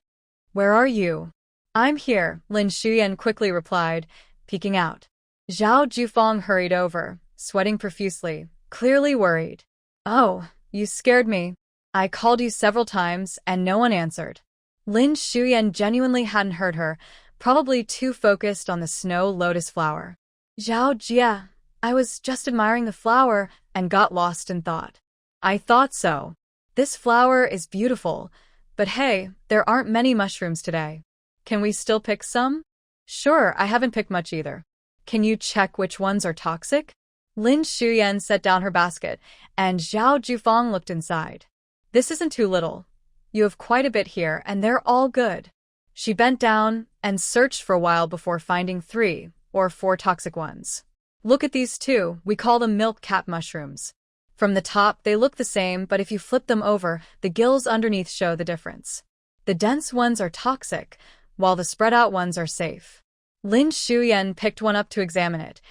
Where are you? I'm here, Lin Xiuyan quickly replied, peeking out. Zhao Jufang hurried over, sweating profusely, clearly worried. Oh, you scared me. I called you several times and no one answered. Lin Xiuyan genuinely hadn't heard her, probably too focused on the snow lotus flower. Zhao Jia, I was just admiring the flower and got lost in thought. I thought so. This flower is beautiful, but hey, there aren't many mushrooms today. Can we still pick some? Sure, I haven't picked much either. Can you check which ones are toxic? Lin Xiuyan set down her basket, and Zhao Jufang looked inside. This isn't too little. You have quite a bit here, and they're all good. She bent down and searched for a while before finding 3 or 4 toxic ones. Look at these 2, we call them milk cap mushrooms. From the top, they look the same, but if you flip them over, the gills underneath show the difference. The dense ones are toxic, while the spread-out ones are safe. Lin Xiuyan picked one up to examine it.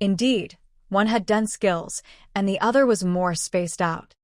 Indeed, one had dense gills, and the other was more spaced out.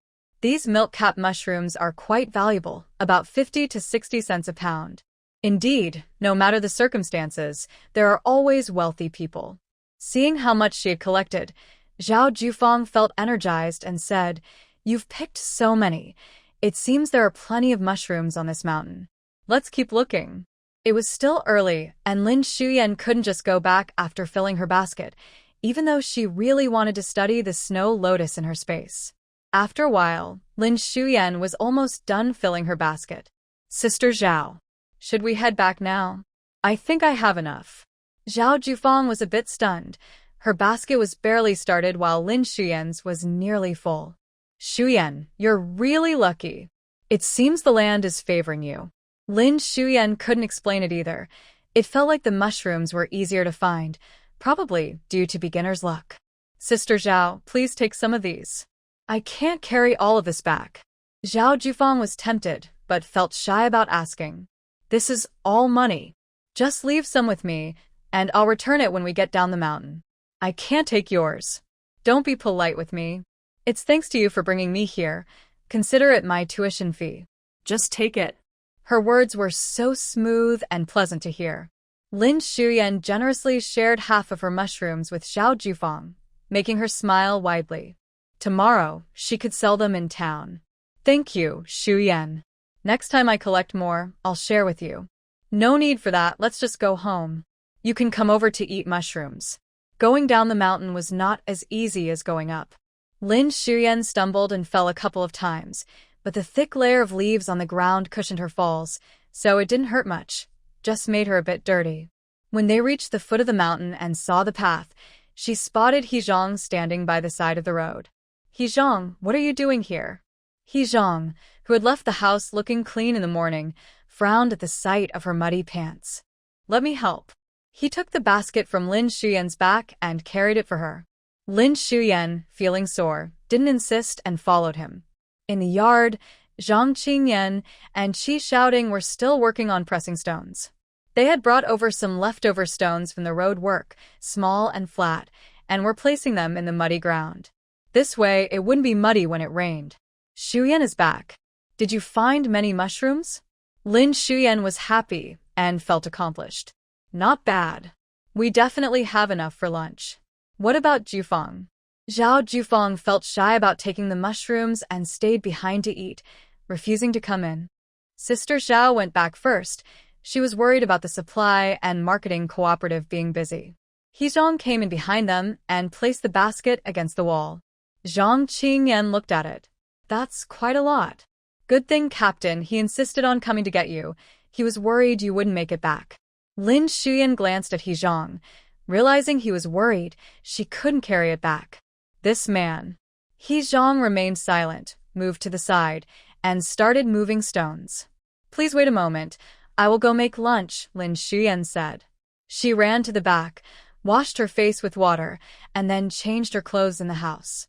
These milk cap mushrooms are quite valuable, about 50 to 60 cents a pound. Indeed, no matter the circumstances, there are always wealthy people. Seeing how much she had collected, Zhao Jufang felt energized and said, You've picked so many. It seems there are plenty of mushrooms on this mountain. Let's keep looking. It was still early, and Lin Xiuyan couldn't just go back after filling her basket, even though she really wanted to study the snow lotus in her space. After a while, Lin Xiuyan was almost done filling her basket. Sister Zhao, should we head back now? I think I have enough. Zhao Jufang was a bit stunned. Her basket was barely started while Lin Xiuyan's was nearly full. Xiuyan, you're really lucky. It seems the land is favoring you. Lin Xiuyan couldn't explain it either. It felt like the mushrooms were easier to find, probably due to beginner's luck. Sister Zhao, please take some of these. I can't carry all of this back. Zhao Jufang was tempted, but felt shy about asking. This is all money. Just leave some with me, and I'll return it when we get down the mountain. I can't take yours. Don't be polite with me. It's thanks to you for bringing me here. Consider it my tuition fee. Just take it. Her words were so smooth and pleasant to hear. Lin Xiuyan generously shared half of her mushrooms with Zhao Jufang, making her smile widely. Tomorrow, she could sell them in town. Thank you, Xiuyan. Next time I collect more, I'll share with you. No need for that, let's just go home. You can come over to eat mushrooms. Going down the mountain was not as easy as going up. Lin Xiuyan stumbled and fell a couple of times, but the thick layer of leaves on the ground cushioned her falls, so it didn't hurt much, just made her a bit dirty. When they reached the foot of the mountain and saw the path, she spotted He Zhang standing by the side of the road. He Zhang, what are you doing here? He Zhang, who had left the house looking clean in the morning, frowned at the sight of her muddy pants. Let me help. He took the basket from Lin Xiuyan's back and carried it for her. Lin Xiuyan, feeling sore, didn't insist and followed him. In the yard, Zhang Qingyan and He Xiaoshu were still working on pressing stones. They had brought over some leftover stones from the road work, small and flat, and were placing them in the muddy ground. This way, it wouldn't be muddy when it rained. Xiuyan is back. Did you find many mushrooms? Lin Xiuyan was happy and felt accomplished. Not bad. We definitely have enough for lunch. What about Jufang? Zhao Jufang felt shy about taking the mushrooms and stayed behind to eat, refusing to come in. Sister Zhao went back first. She was worried about the supply and marketing cooperative being busy. He Zhang came in behind them and placed the basket against the wall. Zhang Qingyan looked at it. That's quite a lot. Good thing, Captain, he insisted on coming to get you. He was worried you wouldn't make it back. Lin Xiuyan glanced at He Zhang. Realizing he was worried, she couldn't carry it back. This man. He Zhang remained silent, moved to the side, and started moving stones. Please wait a moment. I will go make lunch, Lin Xiuyan said. She ran to the back, washed her face with water, and then changed her clothes in the house.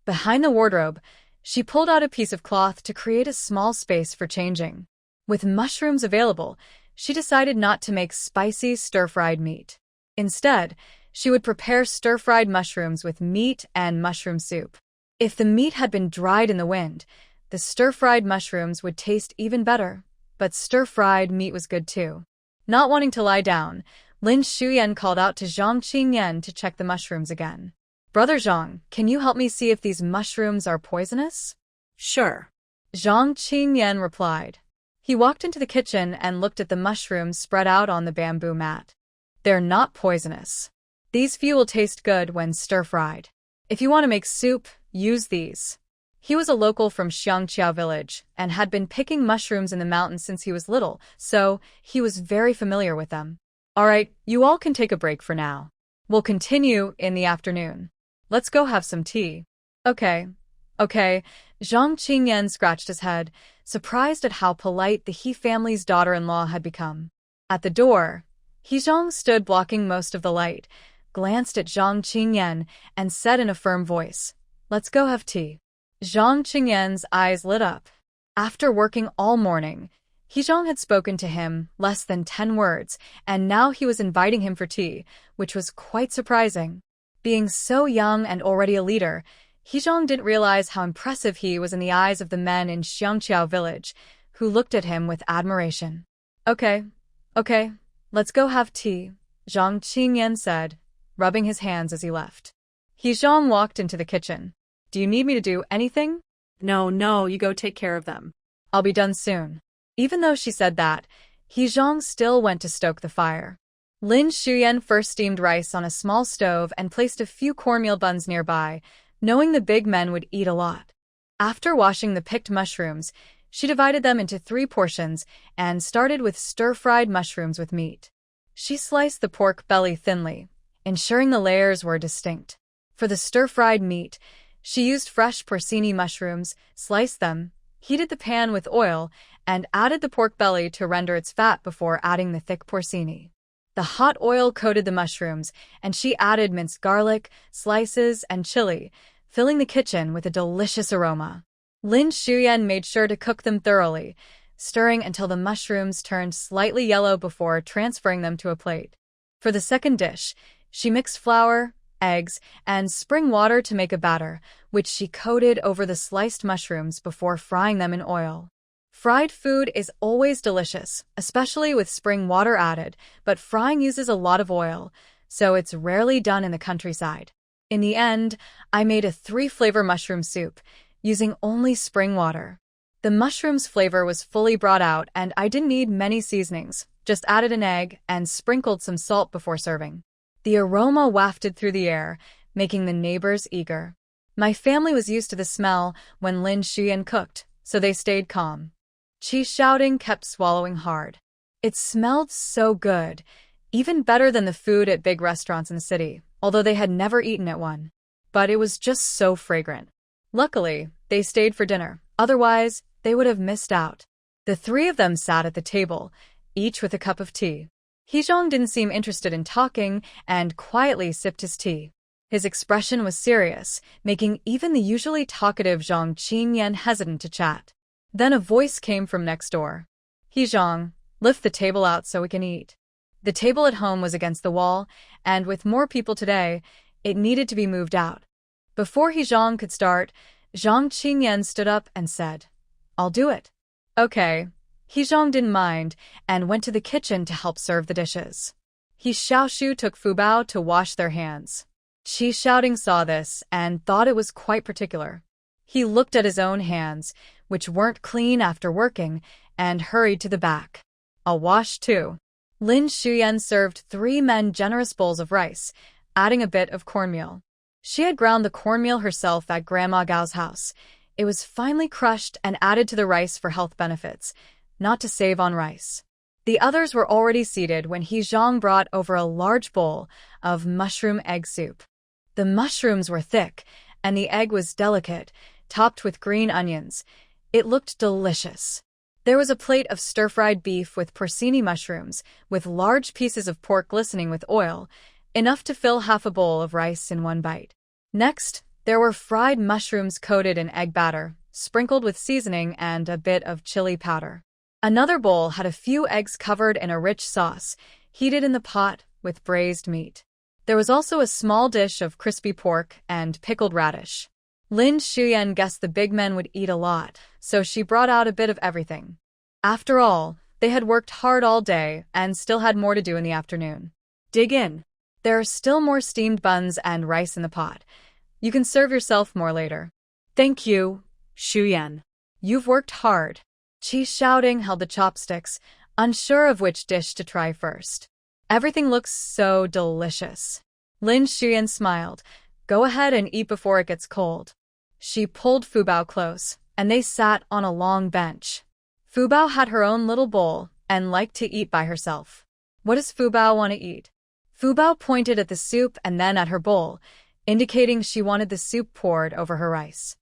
Behind the wardrobe, she pulled out a piece of cloth to create a small space for changing. With mushrooms available, she decided not to make spicy stir-fried meat. Instead, she would prepare stir-fried mushrooms with meat and mushroom soup. If the meat had been dried in the wind, the stir-fried mushrooms would taste even better, but stir-fried meat was good too. Not wanting to lie down, Lin Xiuyan called out to Zhang Qingyan to check the mushrooms again. Brother Zhang, can you help me see if these mushrooms are poisonous? Sure. Zhang Qingyan replied. He walked into the kitchen and looked at the mushrooms spread out on the bamboo mat. They're not poisonous. These few will taste good when stir-fried. If you want to make soup, use these. He was a local from Xiangqiao village and had been picking mushrooms in the mountains since he was little, so he was very familiar with them. All right, you all can take a break for now. We'll continue in the afternoon. Let's go have some tea. Okay. Zhang Qingyan scratched his head, surprised at how polite the He family's daughter-in-law had become. At the door, He Zhang stood blocking most of the light, glanced at Zhang Qingyan, and said in a firm voice, "Let's go have tea." Zhang Qingyan's eyes lit up. After working all morning, He Zhang had spoken to him less than 10 words, and now he was inviting him for tea, which was quite surprising. Being so young and already a leader, He Zhang didn't realize how impressive he was in the eyes of the men in Xiangqiao village, who looked at him with admiration. Okay, let's go have tea, Zhang Qingyan said, rubbing his hands as he left. He Zhang walked into the kitchen. Do you need me to do anything? No, you go take care of them. I'll be done soon. Even though she said that, He Zhang still went to stoke the fire. Lin Xiuyan first steamed rice on a small stove and placed a few cornmeal buns nearby, knowing the big men would eat a lot. After washing the picked mushrooms, she divided them into 3 portions and started with stir-fried mushrooms with meat. She sliced the pork belly thinly, ensuring the layers were distinct. For the stir-fried meat, she used fresh porcini mushrooms, sliced them, heated the pan with oil, and added the pork belly to render its fat before adding the thick porcini. The hot oil coated the mushrooms, and she added minced garlic, slices, and chili, filling the kitchen with a delicious aroma. Lin Xiuyan made sure to cook them thoroughly, stirring until the mushrooms turned slightly yellow before transferring them to a plate. For the second dish, she mixed flour, eggs, and spring water to make a batter, which she coated over the sliced mushrooms before frying them in oil. Fried food is always delicious, especially with spring water added, but frying uses a lot of oil, so it's rarely done in the countryside. In the end, I made a 3-flavor mushroom soup, using only spring water. The mushroom's flavor was fully brought out and I didn't need many seasonings, just added an egg and sprinkled some salt before serving. The aroma wafted through the air, making the neighbors eager. My family was used to the smell when Lin Xiumei cooked, so they stayed calm. He Xiaoshu kept swallowing hard. It smelled so good, even better than the food at big restaurants in the city, although they had never eaten at one. But it was just so fragrant. Luckily, they stayed for dinner, otherwise, they would have missed out. The three of them sat at the table, each with a cup of tea. He Zhang didn't seem interested in talking and quietly sipped his tea. His expression was serious, making even the usually talkative Zhang Qinyan hesitant to chat. Then a voice came from next door. He Zhang, lift the table out so we can eat. The table at home was against the wall, and with more people today, it needed to be moved out. Before He Zhang could start, Zhang Qinyan stood up and said, I'll do it. Okay. He Zhang didn't mind and went to the kitchen to help serve the dishes. He Xiaoshu took Fubao to wash their hands. He Xiaoshu saw this and thought it was quite particular. He looked at his own hands, which weren't clean after working, and hurried to the back. I'll wash too. Lin Xiumei served 3 men generous bowls of rice, adding a bit of cornmeal. She had ground the cornmeal herself at Grandma Gao's house. It was finely crushed and added to the rice for health benefits, not to save on rice. The others were already seated when He Zhang brought over a large bowl of mushroom egg soup. The mushrooms were thick, and the egg was delicate, topped with green onions. It looked delicious. There was a plate of stir-fried beef with porcini mushrooms, with large pieces of pork glistening with oil, enough to fill half a bowl of rice in one bite. Next, there were fried mushrooms coated in egg batter, sprinkled with seasoning and a bit of chili powder. Another bowl had a few eggs covered in a rich sauce, heated in the pot with braised meat. There was also a small dish of crispy pork and pickled radish. Lin Xiumei guessed the big men would eat a lot, so she brought out a bit of everything. After all, they had worked hard all day and still had more to do in the afternoon. Dig in. There are still more steamed buns and rice in the pot. You can serve yourself more later. Thank you, Xiumei. You've worked hard. He Xiaoshu held the chopsticks, unsure of which dish to try first. Everything looks so delicious. Lin Xiumei smiled. Go ahead and eat before it gets cold. She pulled Fubao close, and they sat on a long bench. Fubao had her own little bowl and liked to eat by herself. What does Fubao want to eat? Fubao pointed at the soup and then at her bowl, indicating she wanted the soup poured over her rice.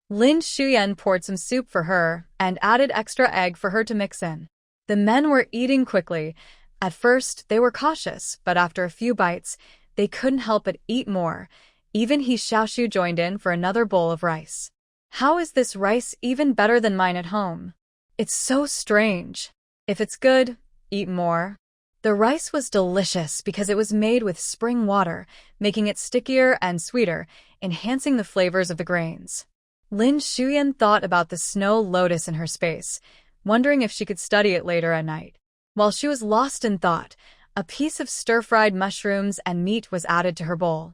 Lin Xiumei poured some soup for her and added extra egg for her to mix in. The men were eating quickly. At first, they were cautious, but after a few bites, they couldn't help but eat more. Even He Xiaoshu joined in for another bowl of rice. How is this rice even better than mine at home? It's so strange. If it's good, eat more. The rice was delicious because it was made with spring water, making it stickier and sweeter, enhancing the flavors of the grains. Lin Xiumei thought about the snow lotus in her space, wondering if she could study it later at night. While she was lost in thought, a piece of stir-fried mushrooms and meat was added to her bowl.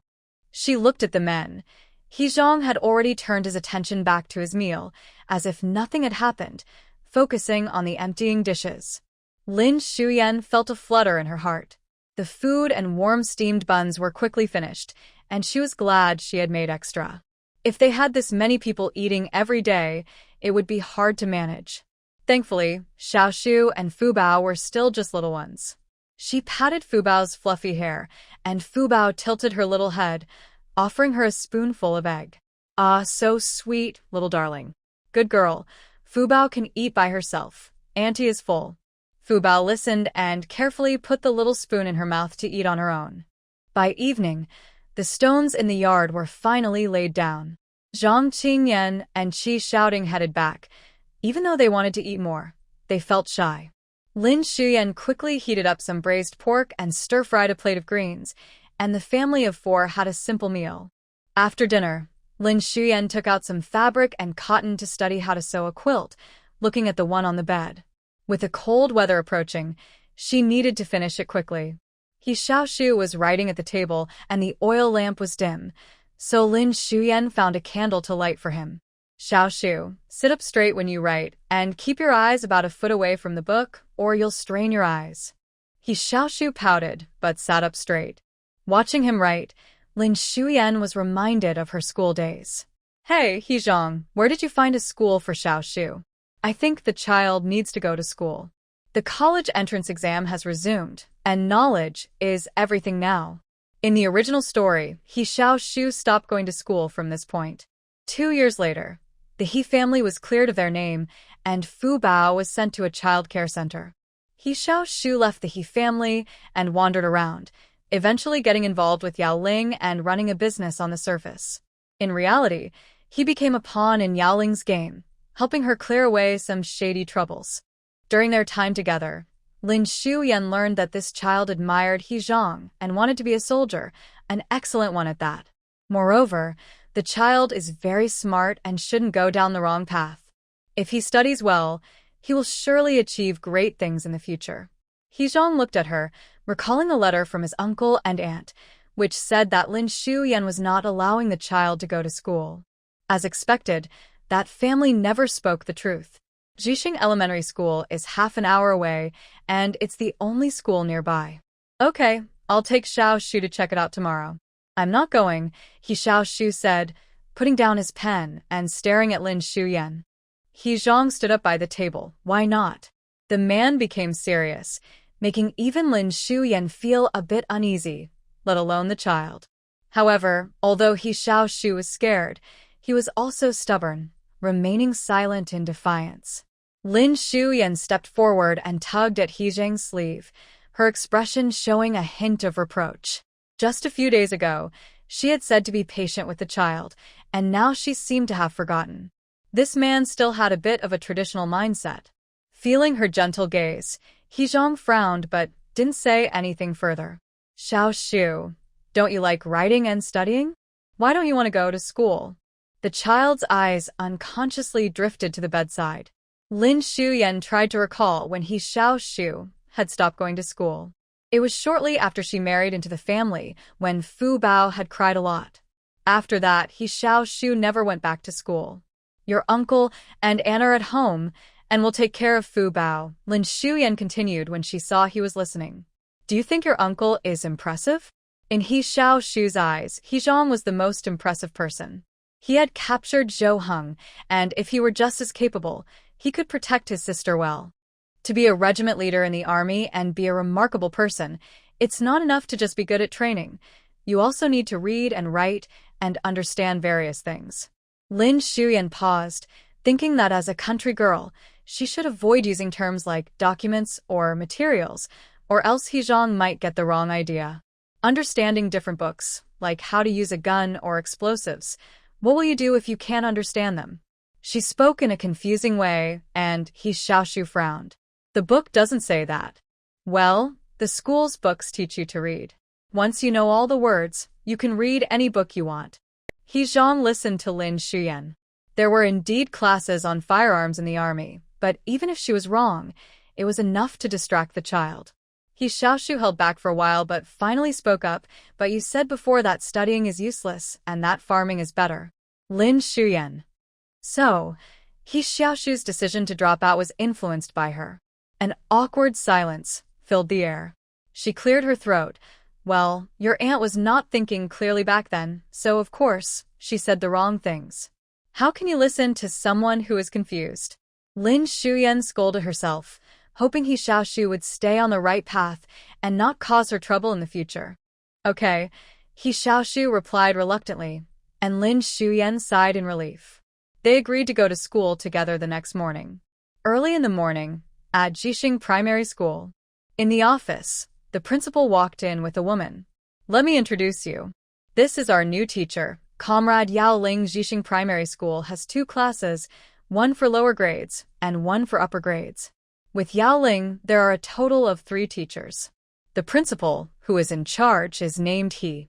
She looked at the men. He Zhang had already turned his attention back to his meal, as if nothing had happened, focusing on the emptying dishes. Lin Xiumei felt a flutter in her heart. The food and warm steamed buns were quickly finished, and she was glad she had made extra. If they had this many people eating every day, it would be hard to manage. Thankfully, Xiaoshu and Fubao were still just little ones. She patted Fubao's fluffy hair, and Fubao tilted her little head, offering her a spoonful of egg. Ah, so sweet, little darling. Good girl. Fubao can eat by herself. Auntie is full. Fubao listened and carefully put the little spoon in her mouth to eat on her own. By evening, the stones in the yard were finally laid down. Zhang Qinyan and He Xiaoshu headed back. Even though they wanted to eat more, they felt shy. Lin Xiumei quickly heated up some braised pork and stir-fried a plate of greens, and the family of 4 had a simple meal. After dinner, Lin Xiumei took out some fabric and cotton to study how to sew a quilt, looking at the one on the bed. With the cold weather approaching, she needed to finish it quickly. He Xiaoshu was writing at the table, and the oil lamp was dim, so Lin Xiumei found a candle to light for him. Xiaoshu, sit up straight when you write, and keep your eyes about a foot away from the book, or you'll strain your eyes. He Xiaoshu pouted, but sat up straight. Watching him write, Lin Shuyan was reminded of her school days. Hey, He Zhang, where did you find a school for Xiaoshu? I think the child needs to go to school. The college entrance exam has resumed, and knowledge is everything now. In the original story, He Xiaoshu stopped going to school from this point. 2 years later, the He family was cleared of their name, and Fubao was sent to a child care center. He Xiaoshu left the He family and wandered around, eventually getting involved with Yaoling and running a business on the surface. In reality, he became a pawn in Yaoling's game, helping her clear away some shady troubles. During their time together, Lin Shuyan learned that this child admired He Zhang and wanted to be a soldier, an excellent one at that. Moreover, the child is very smart and shouldn't go down the wrong path. If he studies well, he will surely achieve great things in the future. He Zhang looked at her, recalling a letter from his uncle and aunt, which said that Lin Shuyan was not allowing the child to go to school. As expected, that family never spoke the truth. Jixing Elementary School is half an hour away, and it's the only school nearby. Okay, I'll take Xiaoshu to check it out tomorrow. I'm not going, He Xiaoshu said, putting down his pen and staring at Lin Shuyan. He Zhang stood up by the table. Why not? The man became serious, making even Lin Shuyan feel a bit uneasy, let alone the child. However, although He Xiaoshu was scared, he was also stubborn, remaining silent in defiance. Lin Shuyan stepped forward and tugged at He Zhang's sleeve, her expression showing a hint of reproach. Just a few days ago, she had said to be patient with the child, and now she seemed to have forgotten. This man still had a bit of a traditional mindset. Feeling her gentle gaze, He Zhang frowned but didn't say anything further. Xiaoshu, don't you like writing and studying? Why don't you want to go to school? The child's eyes unconsciously drifted to the bedside. Lin Shuyan tried to recall when He Xiaoshu had stopped going to school. It was shortly after she married into the family, when Fubao had cried a lot. After that, He Xiaoshu never went back to school. Your uncle and Anna are at home, and will take care of Fubao, Lin Shuyan continued when she saw he was listening. Do you think your uncle is impressive? In He Xiaoshu's eyes, He Zhang was the most impressive person. He had captured Zhou Heng, and if he were just as capable, he could protect his sister well. To be a regiment leader in the army and be a remarkable person, it's not enough to just be good at training. You also need to read and write and understand various things. Lin Shuyan paused, thinking that as a country girl, she should avoid using terms like documents or materials, or else He Zhang might get the wrong idea. Understanding different books, like how to use a gun or explosives. What will you do if you can't understand them? She spoke in a confusing way, and He Xiaoshu frowned. The book doesn't say that. Well, the school's books teach you to read. Once you know all the words, you can read any book you want. He Zhang listened to Lin Shuyan. There were indeed classes on firearms in the army, but even if she was wrong, it was enough to distract the child. He Xiaoshu held back for a while but finally spoke up, but you said before that studying is useless and that farming is better. Lin Shuyan. So, He Xiaoshu's decision to drop out was influenced by her. An awkward silence filled the air. She cleared her throat. Well, your aunt was not thinking clearly back then, so of course, she said the wrong things. How can you listen to someone who is confused? Lin Shuyan scolded herself, hoping He Xiaoshu would stay on the right path and not cause her trouble in the future. Okay, He Xiaoshu replied reluctantly, and Lin Shuyan sighed in relief. They agreed to go to school together the next morning. Early in the morning, at Jixing Primary School. In the office, the principal walked in with a woman. Let me introduce you. This is our new teacher, Comrade Yaoling. Jixing Primary School has 2 classes, one for lower grades and one for upper grades. With Yaoling, there are a total of 3 teachers. The principal, who is in charge, is named He.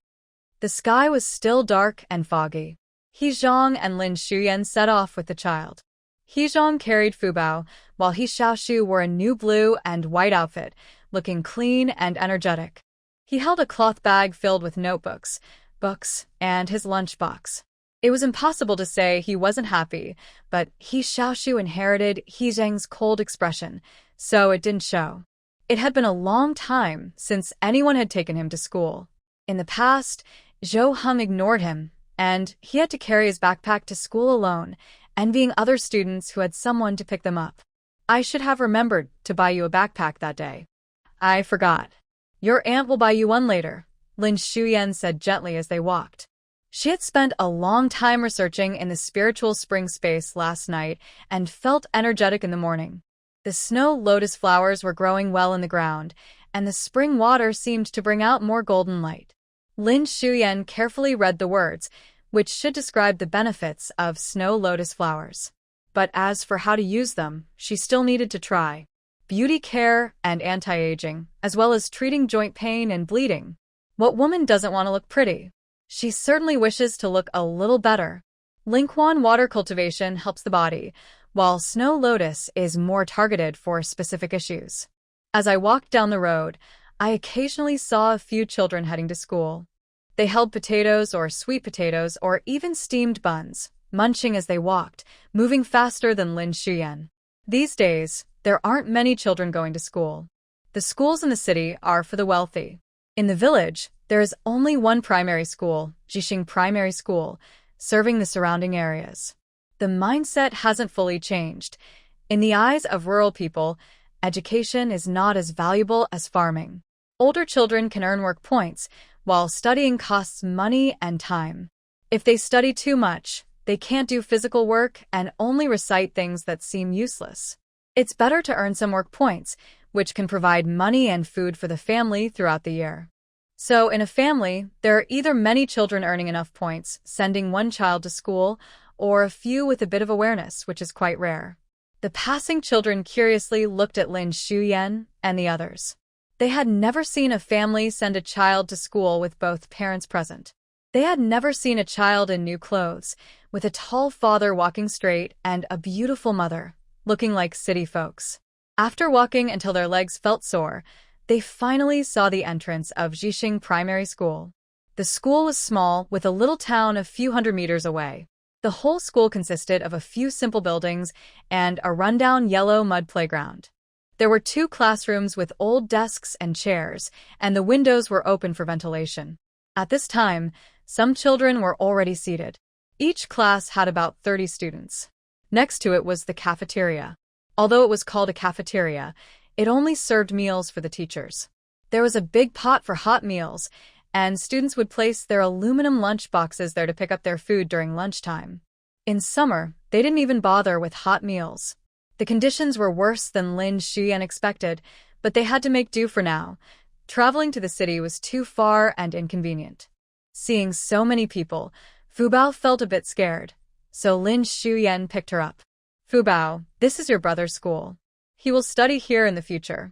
The sky was still dark and foggy. He Zhang and Lin Shuyan set off with the child. He Zhang carried Fubao, while He Xiaoshu wore a new blue and white outfit, looking clean and energetic. He held a cloth bag filled with notebooks, books, and his lunchbox. It was impossible to say he wasn't happy, but He Xiaoshu inherited He Zhang's cold expression, so it didn't show. It had been a long time since anyone had taken him to school. In the past, Zhou Heng ignored him, and he had to carry his backpack to school alone, envying other students who had someone to pick them up. I should have remembered to buy you a backpack that day. I forgot. Your aunt will buy you one later, Lin Xiumei said gently as they walked. She had spent a long time researching in the spiritual spring space last night and felt energetic in the morning. The snow lotus flowers were growing well in the ground, and the spring water seemed to bring out more golden light. Lin Xiumei carefully read the words, which should describe the benefits of snow lotus flowers. But as for how to use them, she still needed to try. Beauty care and anti-aging, as well as treating joint pain and bleeding. What woman doesn't want to look pretty? She certainly wishes to look a little better. Lingquan water cultivation helps the body, while snow lotus is more targeted for specific issues. As I walked down the road, I occasionally saw a few children heading to school. They held potatoes or sweet potatoes or even steamed buns, munching as they walked, moving faster than Lin Xiumei. These days, there aren't many children going to school. The schools in the city are for the wealthy. In the village, there is only one primary school, Jixing Primary School, serving the surrounding areas. The mindset hasn't fully changed. In the eyes of rural people, education is not as valuable as farming. Older children can earn work points, while studying costs money and time. If they study too much, they can't do physical work and only recite things that seem useless. It's better to earn some work points, which can provide money and food for the family throughout the year. So in a family, there are either many children earning enough points, sending one child to school, or a few with a bit of awareness, which is quite rare. The passing children curiously looked at Lin Xiumei and the others. They had never seen a family send a child to school with both parents present. They had never seen a child in new clothes, with a tall father walking straight and a beautiful mother, looking like city folks. After walking until their legs felt sore, they finally saw the entrance of Jixing Primary School. The school was small, with a little town a few hundred meters away. The whole school consisted of a few simple buildings and a rundown yellow mud playground. There were 2 classrooms with old desks and chairs, and the windows were open for ventilation. At this time, some children were already seated. Each class had about 30 students. Next to it was the cafeteria. Although it was called a cafeteria, it only served meals for the teachers. There was a big pot for hot meals, and students would place their aluminum lunch boxes there to pick up their food during lunchtime. In summer, they didn't even bother with hot meals. The conditions were worse than Lin Xiumei expected, but they had to make do for now. Traveling to the city was too far and inconvenient. Seeing so many people, Fubao felt a bit scared, so Lin Xiumei picked her up. Fubao, this is your brother's school. He will study here in the future.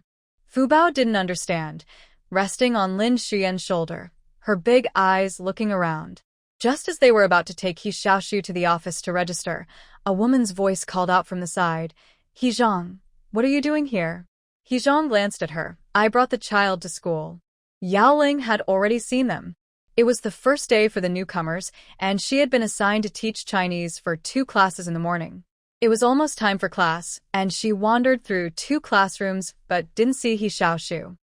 Fubao didn't understand, resting on Lin Xiumei's shoulder, her big eyes looking around. Just as they were about to take He Xiaoshu to the office to register, a woman's voice called out from the side, "He Zhang, what are you doing here?" He Zhang glanced at her. "I brought the child to school." Yaoling had already seen them. It was the first day for the newcomers, and she had been assigned to teach Chinese for 2 classes in the morning. It was almost time for class, and she wandered through 2 classrooms but didn't see He Xiaoshu.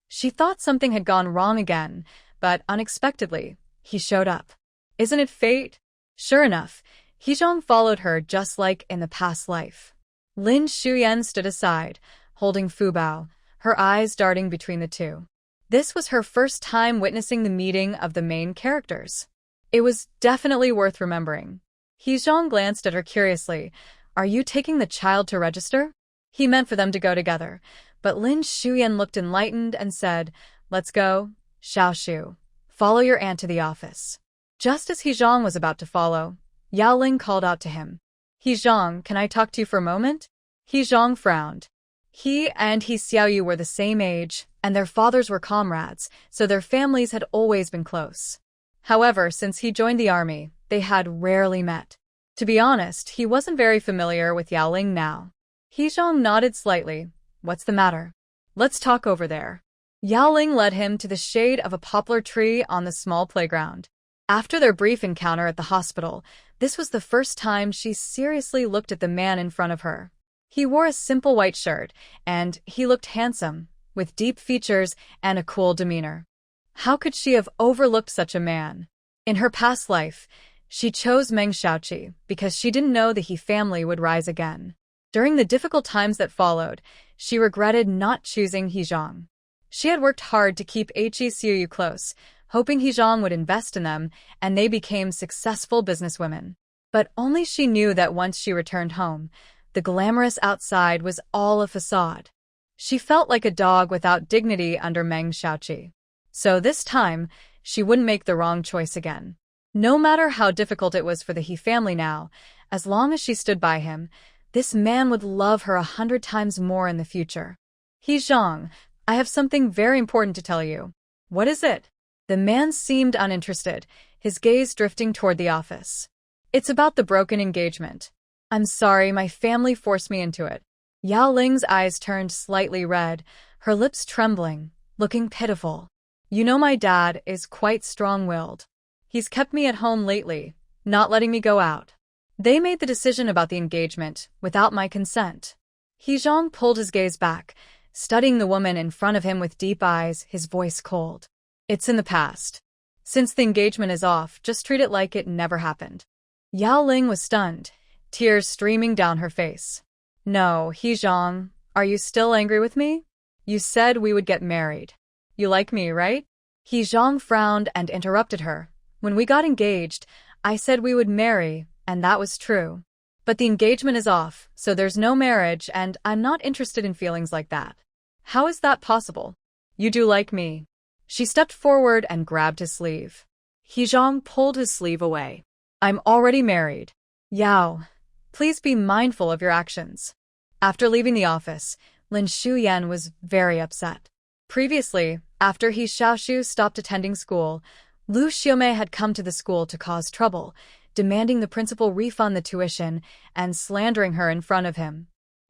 She thought something had gone wrong again, but unexpectedly, he showed up. Isn't it fate? Sure enough, He Zhang followed her just like in the past life. Lin Xiumei stood aside, holding Fubao, her eyes darting between the two. This was her first time witnessing the meeting of the main characters. It was definitely worth remembering. He Zhang glanced at her curiously. "Are you taking the child to register?" He meant for them to go together, but Lin Xiumei looked enlightened and said, "Let's go, Xiaoshu. Follow your aunt to the office." Just as He Zhang was about to follow, Yaoling called out to him. "He Zhang, can I talk to you for a moment?" He Zhang frowned. He and He Xiaoyu were the same age, and their fathers were comrades, so their families had always been close. However, since he joined the army, they had rarely met. To be honest, he wasn't very familiar with Yaoling now. He Zhang nodded slightly. "What's the matter?" "Let's talk over there." Yaoling led him to the shade of a poplar tree on the small playground. After their brief encounter at the hospital, this was the first time she seriously looked at the man in front of her. He wore a simple white shirt, and he looked handsome, with deep features and a cool demeanor. How could she have overlooked such a man? In her past life, she chose Meng Xiaoqi because she didn't know the He family would rise again. During the difficult times that followed, she regretted not choosing He Zhang. She had worked hard to keep He Xiaoshu close, hoping He Zhang would invest in them, and they became successful businesswomen. But only she knew that once she returned home, the glamorous outside was all a facade. She felt like a dog without dignity under Meng Xiaoqi. So this time, she wouldn't make the wrong choice again. No matter how difficult it was for the He family now, as long as she stood by him, this man would love her 100 times more in the future. He Zhang, I have something very important to tell you. What is it? The man seemed uninterested, his gaze drifting toward the office. It's about the broken engagement. I'm sorry, my family forced me into it. Yaoling's eyes turned slightly red, her lips trembling, looking pitiful. You know my dad is quite strong-willed. He's kept me at home lately, not letting me go out. They made the decision about the engagement without my consent. He Zhang pulled his gaze back, studying the woman in front of him with deep eyes, his voice cold. It's in the past. Since the engagement is off, just treat it like it never happened. Yaoling was stunned, tears streaming down her face. No, He Zhang, are you still angry with me? You said we would get married. You like me, right? He Zhang frowned and interrupted her. When we got engaged, I said we would marry, and that was true. But the engagement is off, so there's no marriage, and I'm not interested in feelings like that. How is that possible? You do like me. She stepped forward and grabbed his sleeve. He Zhang pulled his sleeve away. I'm already married. Yao, please be mindful of your actions. After leaving the office, Lin Shuyan was very upset. Previously, after He Xiaoshu stopped attending school, Liu Xiumei had come to the school to cause trouble, demanding the principal refund the tuition and slandering her in front of him.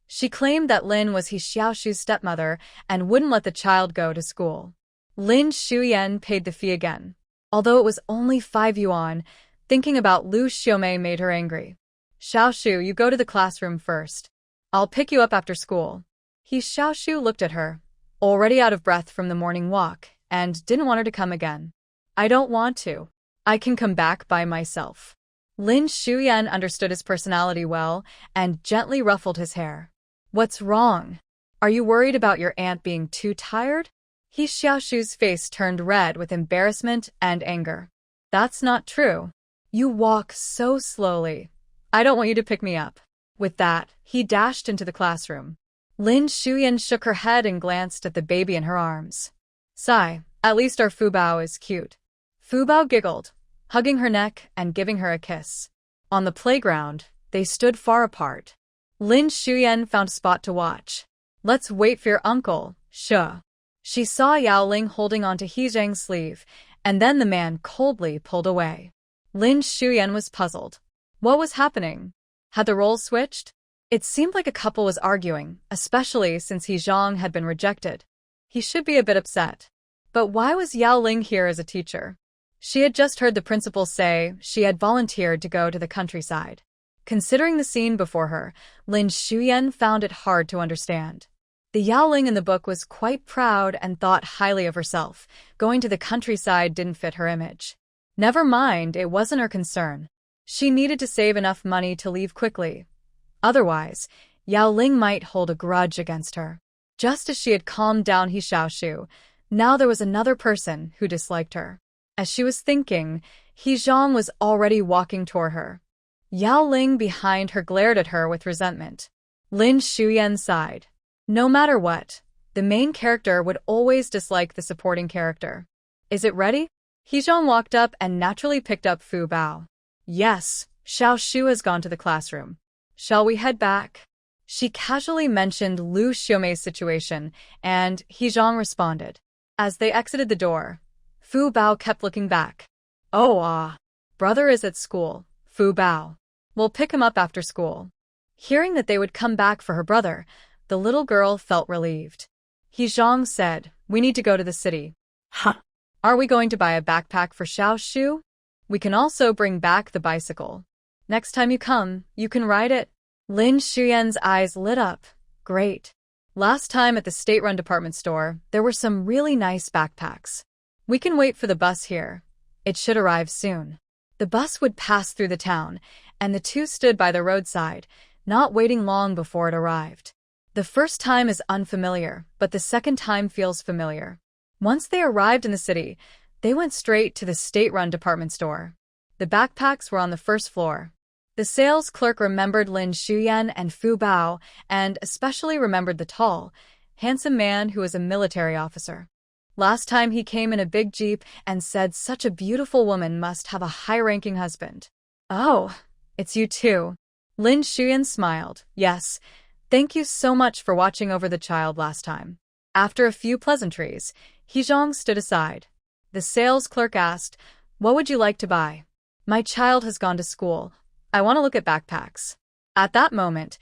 She claimed that Lin was He Xiaoshu's stepmother and wouldn't let the child go to school. Lin Shuyan paid the fee again. Although it was only 5 yuan, thinking about Liu Xiumei made her angry. Xiaoshu, you go to the classroom first. I'll pick you up after school. He Xiaoshu looked at her, already out of breath from the morning walk, and didn't want her to come again. I don't want to. I can come back by myself. Lin Shuyan understood his personality well and gently ruffled his hair. What's wrong? Are you worried about your aunt being too tired? He Xiaoshu's face turned red with embarrassment and anger. That's not true. You walk so slowly. I don't want you to pick me up. With that, he dashed into the classroom. Lin Shuyan shook her head and glanced at the baby in her arms. Sigh, at least our Fubao is cute. Fubao giggled, hugging her neck and giving her a kiss. On the playground, they stood far apart. Lin Shuyan found a spot to watch. Let's wait for your uncle, Shu. She saw Yaoling holding onto He Zhang's sleeve, and then the man coldly pulled away. Lin Shuyan was puzzled. What was happening? Had the roles switched? It seemed like a couple was arguing, especially since He Zhang had been rejected. He should be a bit upset. But why was Yaoling here as a teacher? She had just heard the principal say she had volunteered to go to the countryside. Considering the scene before her, Lin Shuyan found it hard to understand. The Yaoling in the book was quite proud and thought highly of herself. Going to the countryside didn't fit her image. Never mind, it wasn't her concern. She needed to save enough money to leave quickly. Otherwise, Yaoling might hold a grudge against her. Just as she had calmed down He Xiaoshu, now there was another person who disliked her. As she was thinking, He Zhang was already walking toward her. Yaoling behind her glared at her with resentment. Lin Shuyan sighed. No matter what, the main character would always dislike the supporting character. Is it ready? He Zhang walked up and naturally picked up Fubao. Yes, Xiaoshu has gone to the classroom. Shall we head back? She casually mentioned Liu Xiumei's situation, and He Zhang responded. As they exited the door, Fubao kept looking back. Oh, brother is at school, Fubao. We'll pick him up after school. Hearing that they would come back for her brother, the little girl felt relieved. He Zhang said, we need to go to the city. Huh. Are we going to buy a backpack for Xiaoshu? We can also bring back the bicycle. Next time you come, you can ride it. Lin Shuyan's eyes lit up. Great. Last time at the state-run department store, there were some really nice backpacks. We can wait for the bus here. It should arrive soon. The bus would pass through the town, and the two stood by the roadside, not waiting long before it arrived. The first time is unfamiliar, but the second time feels familiar. Once they arrived in the city, they went straight to the state-run department store. The backpacks were on the first floor. The sales clerk remembered Lin Xiumei and Fubao, and especially remembered the tall, handsome man who was a military officer. Last time he came in a big jeep and said such a beautiful woman must have a high-ranking husband. Oh, it's you too. Lin Xiumei smiled. Yes, thank you so much for watching over the child last time. After a few pleasantries, He Zhang stood aside. The sales clerk asked, "What would you like to buy?" "My child has gone to school. I want to look at backpacks." At that moment,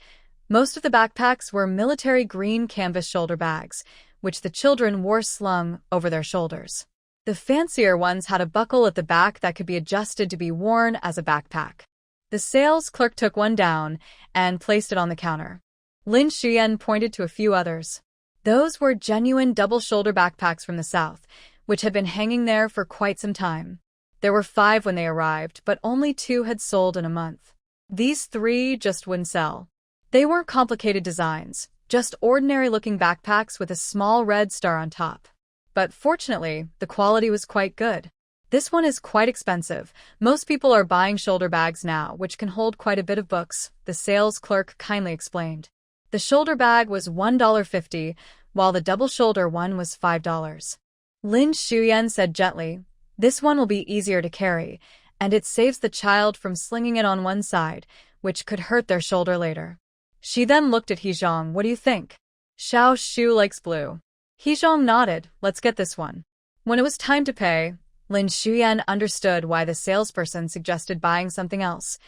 most of the backpacks were military green canvas shoulder bags, which the children wore slung over their shoulders. The fancier ones had a buckle at the back that could be adjusted to be worn as a backpack. The sales clerk took one down and placed it on the counter. Lin Xiumei pointed to a few others. Those were genuine double-shoulder backpacks from the south, which had been hanging there for quite some time. There were 5 when they arrived, but only 2 had sold in a month. These 3 just wouldn't sell. They weren't complicated designs, just ordinary-looking backpacks with a small red star on top. But fortunately, the quality was quite good. This one is quite expensive. Most people are buying shoulder bags now, which can hold quite a bit of books, the sales clerk kindly explained. The shoulder bag was $1.50, while the double-shoulder one was $5. Lin Xiumei said gently, "This one will be easier to carry, and it saves the child from slinging it on one side, which could hurt their shoulder later." She then looked at He Zhang. "What do you think?" "Xiaoshu likes blue." He Zhang nodded. "Let's get this one." When it was time to pay, Lin Xiumei understood why the salesperson suggested buying something else.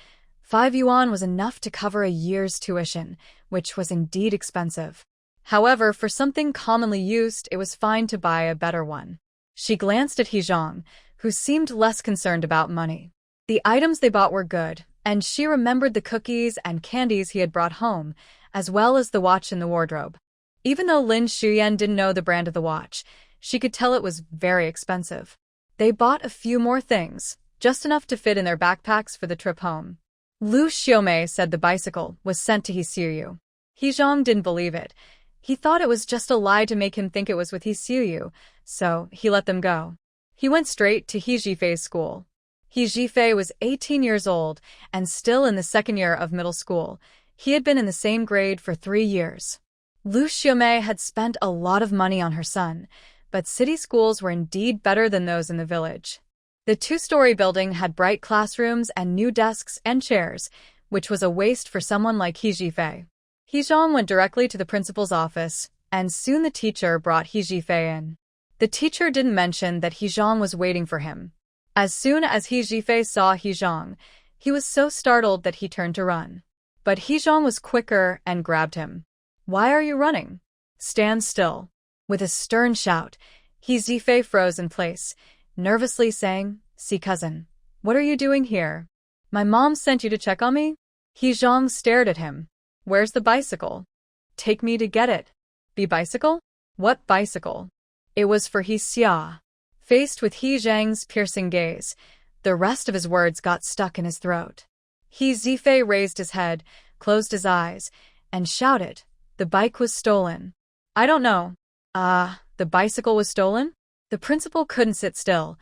5 yuan was enough to cover a year's tuition, which was indeed expensive. However, for something commonly used, it was fine to buy a better one. She glanced at He Zhang, who seemed less concerned about money. The items they bought were good, and she remembered the cookies and candies he had brought home, as well as the watch in the wardrobe. Even though Lin Xiumei didn't know the brand of the watch, she could tell it was very expensive. They bought a few more things, just enough to fit in their backpacks for the trip home. Liu Xiumei said the bicycle was sent to He Xiaoshu. He Zhang didn't believe it. He thought it was just a lie to make him think it was with He Xiaoshu, so he let them go. He went straight to He Zhifei's school. He Zhifei was 18 years old and still in the 2nd year of middle school. He had been in the same grade for 3 years. Liu Xiumei had spent a lot of money on her son, but city schools were indeed better than those in the village. The 2-story building had bright classrooms and new desks and chairs, which was a waste for someone like He Zhifei. He Zhang went directly to the principal's office, and soon the teacher brought He Zhifei in. The teacher didn't mention that He Zhang was waiting for him. As soon as He Zhifei saw He Zhang, he was so startled that he turned to run. But He Zhang was quicker and grabbed him. "Why are you running? Stand still." With a stern shout, He Zhifei froze in place, nervously saying, "See cousin, what are you doing here? My mom sent you to check on me?" He Zhang stared at him. "Where's the bicycle? Take me to get it." "The bicycle? What bicycle?" It was for He Xia. Faced with He Zhang's piercing gaze, the rest of his words got stuck in his throat. He Zhifei raised his head, closed his eyes, and shouted, "The bike was stolen." "I don't know." The bicycle was stolen?" The principal couldn't sit still.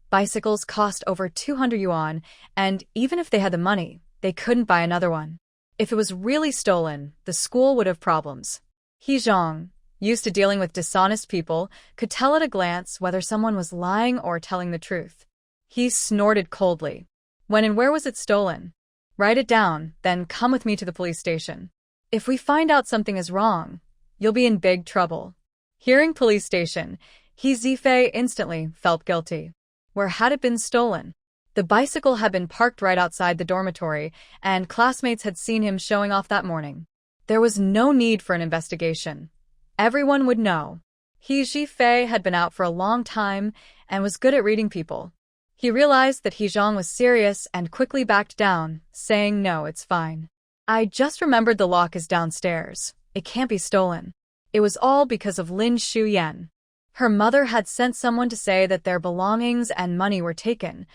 Bicycles cost over 200 yuan, and even if they had the money, they couldn't buy another one. If it was really stolen, the school would have problems. He Zhang, used to dealing with dishonest people, could tell at a glance whether someone was lying or telling the truth. He snorted coldly. "When and where was it stolen? Write it down, then come with me to the police station. If we find out something is wrong, you'll be in big trouble." Hearing police station, He Zhifei instantly felt guilty. Where had it been stolen? The bicycle had been parked right outside the dormitory, and classmates had seen him showing off that morning. There was no need for an investigation. Everyone would know. He Zhifei had been out for a long time and was good at reading people. He realized that He Zhang was serious and quickly backed down, saying, "No, it's fine. I just remembered the lock is downstairs. It can't be stolen." It was all because of Liu Xiumei. Her mother had sent someone to say that their belongings and money were taken,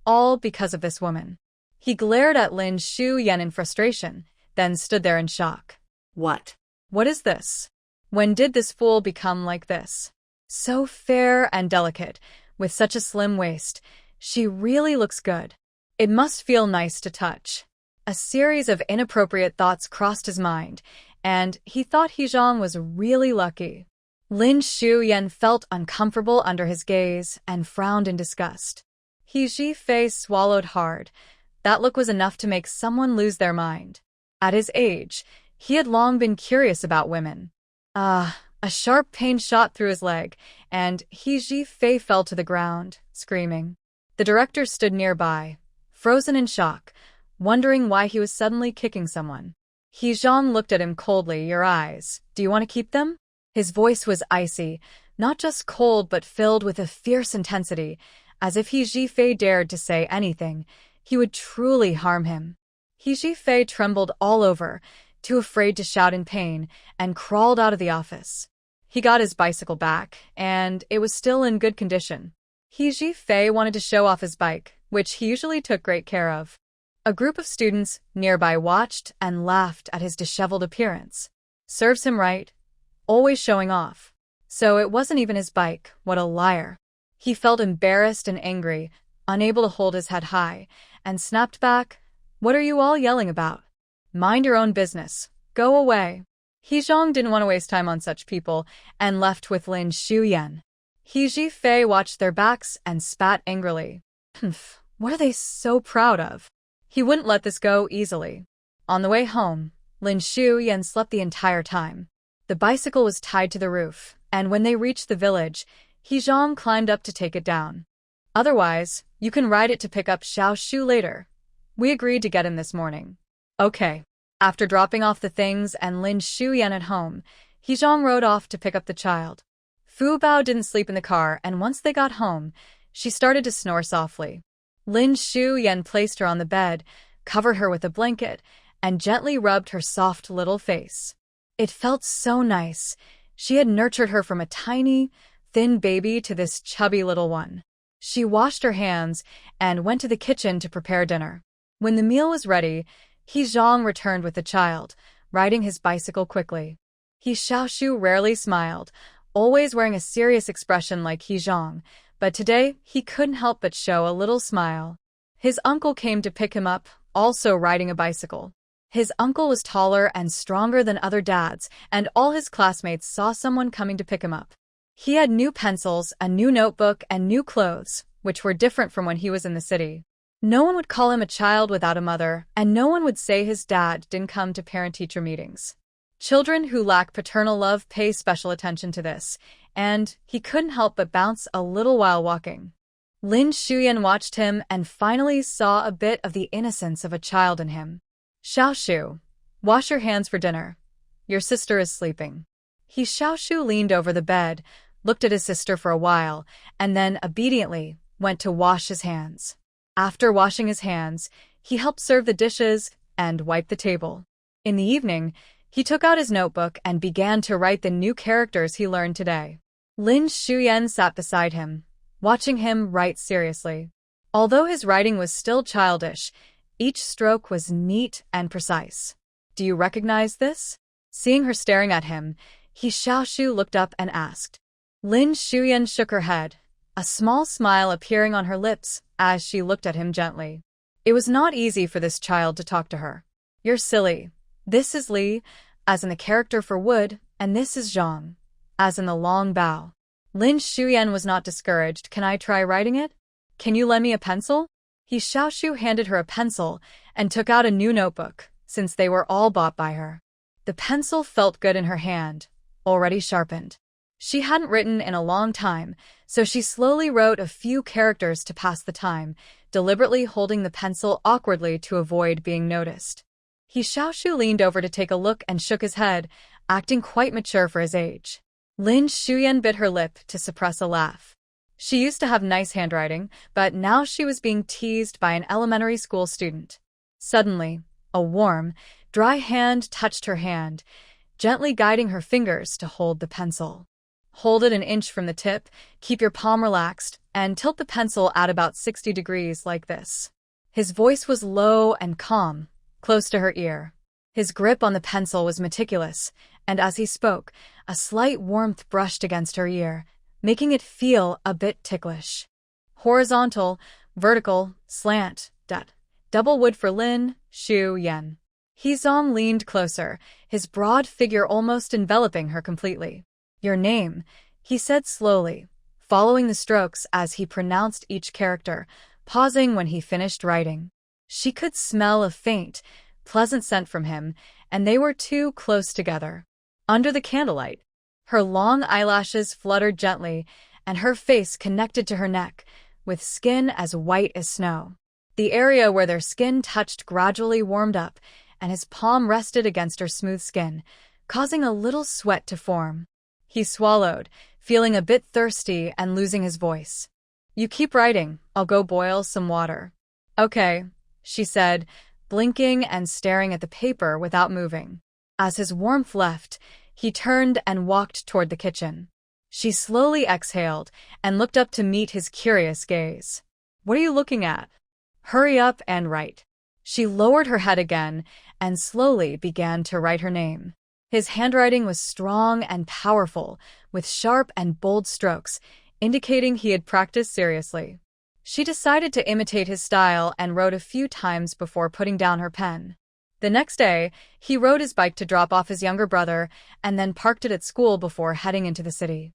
all because of this woman. He glared at Liu Xiumei in frustration, then stood there in shock. What? What is this? When did this fool become like this? So fair and delicate, with such a slim waist, she really looks good. It must feel nice to touch. A series of inappropriate thoughts crossed his mind, and he thought He Zhang was really lucky. Liu Xiumei felt uncomfortable under his gaze and frowned in disgust. He Fei swallowed hard. That look was enough to make someone lose their mind. At his age, he had long been curious about women. A sharp pain shot through his leg, and He Fei fell to the ground, screaming. The director stood nearby, frozen in shock, wondering why he was suddenly kicking someone. He Zhang looked at him coldly. Your eyes, do you want to keep them? His voice was icy, not just cold but filled with a fierce intensity, as if He Fei dared to say anything, he would truly harm him. He Fei trembled all over, too afraid to shout in pain, and crawled out of the office. He got his bicycle back, and it was still in good condition. He Fei wanted to show off his bike, which he usually took great care of. A group of students nearby watched and laughed at his disheveled appearance. Serves him right. Always showing off. So it wasn't even his bike, what a liar. He felt embarrassed and angry, unable to hold his head high, and snapped back, What are you all yelling about? Mind your own business. Go away. He Zhang didn't want to waste time on such people, and left with Liu Xiumei. He Fei watched their backs and spat angrily. What are they so proud of? He wouldn't let this go easily. On the way home, Liu Xiumei slept the entire time. The bicycle was tied to the roof, and when they reached the village, He Zhang climbed up to take it down. Otherwise, you can ride it to pick up Xiaoshu later. We agreed to get him this morning. Okay. After dropping off the things and Liu Xiumei at home, He Zhang rode off to pick up the child. Fubao didn't sleep in the car, and once they got home, she started to snore softly. Liu Xiumei placed her on the bed, covered her with a blanket, and gently rubbed her soft little face. It felt so nice. She had nurtured her from a tiny, thin baby to this chubby little one. She washed her hands and went to the kitchen to prepare dinner. When the meal was ready, He Zhang returned with the child, riding his bicycle quickly. He Xiaoshu rarely smiled, always wearing a serious expression like He Zhang, but today he couldn't help but show a little smile. His uncle came to pick him up, also riding a bicycle. His uncle was taller and stronger than other dads, and all his classmates saw someone coming to pick him up. He had new pencils, a new notebook, and new clothes, which were different from when he was in the city. No one would call him a child without a mother, and no one would say his dad didn't come to parent-teacher meetings. Children who lack paternal love pay special attention to this, and he couldn't help but bounce a little while walking. Liu Xiumei watched him and finally saw a bit of the innocence of a child in him. Xiaoshu, wash your hands for dinner. Your sister is sleeping. He Xiaoshu leaned over the bed, looked at his sister for a while, and then obediently went to wash his hands. After washing his hands, he helped serve the dishes and wipe the table. In the evening, he took out his notebook and began to write the new characters he learned today. Liu Xiumei sat beside him, watching him write seriously. Although his writing was still childish, each stroke was neat and precise. Do you recognize this? Seeing her staring at him, He Xiaoshu looked up and asked. Liu Xiumei shook her head, a small smile appearing on her lips as she looked at him gently. It was not easy for this child to talk to her. You're silly. This is Li, as in the character for wood, and this is Zhang, as in the long bow. Liu Xiumei was not discouraged. Can I try writing it? Can you lend me a pencil? He Xiaoshu handed her a pencil and took out a new notebook, since they were all bought by her. The pencil felt good in her hand, already sharpened. She hadn't written in a long time, so she slowly wrote a few characters to pass the time, deliberately holding the pencil awkwardly to avoid being noticed. He Xiaoshu leaned over to take a look and shook his head, acting quite mature for his age. Liu Xiumei bit her lip to suppress a laugh. She used to have nice handwriting, but now she was being teased by an elementary school student. Suddenly, a warm, dry hand touched her hand, gently guiding her fingers to hold the pencil. Hold it an inch from the tip, keep your palm relaxed, and tilt the pencil at about 60 degrees like this. His voice was low and calm, close to her ear. His grip on the pencil was meticulous, and as he spoke, a slight warmth brushed against her ear, making it feel a bit ticklish. Horizontal, vertical, slant, double wood for Liu Xiumei. He leaned closer, his broad figure almost enveloping her completely. Your name, he said slowly, following the strokes as he pronounced each character, pausing when he finished writing. She could smell a faint, pleasant scent from him, and they were too close together. Under the candlelight, her long eyelashes fluttered gently, and her face connected to her neck, with skin as white as snow. The area where their skin touched gradually warmed up, and his palm rested against her smooth skin, causing a little sweat to form. He swallowed, feeling a bit thirsty and losing his voice. You keep writing, I'll go boil some water. Okay, she said, blinking and staring at the paper without moving. As his warmth left, he turned and walked toward the kitchen. She slowly exhaled and looked up to meet his curious gaze. What are you looking at? Hurry up and write. She lowered her head again and slowly began to write her name. His handwriting was strong and powerful, with sharp and bold strokes, indicating he had practiced seriously. She decided to imitate his style and wrote a few times before putting down her pen. The next day, he rode his bike to drop off his younger brother and then parked it at school before heading into the city.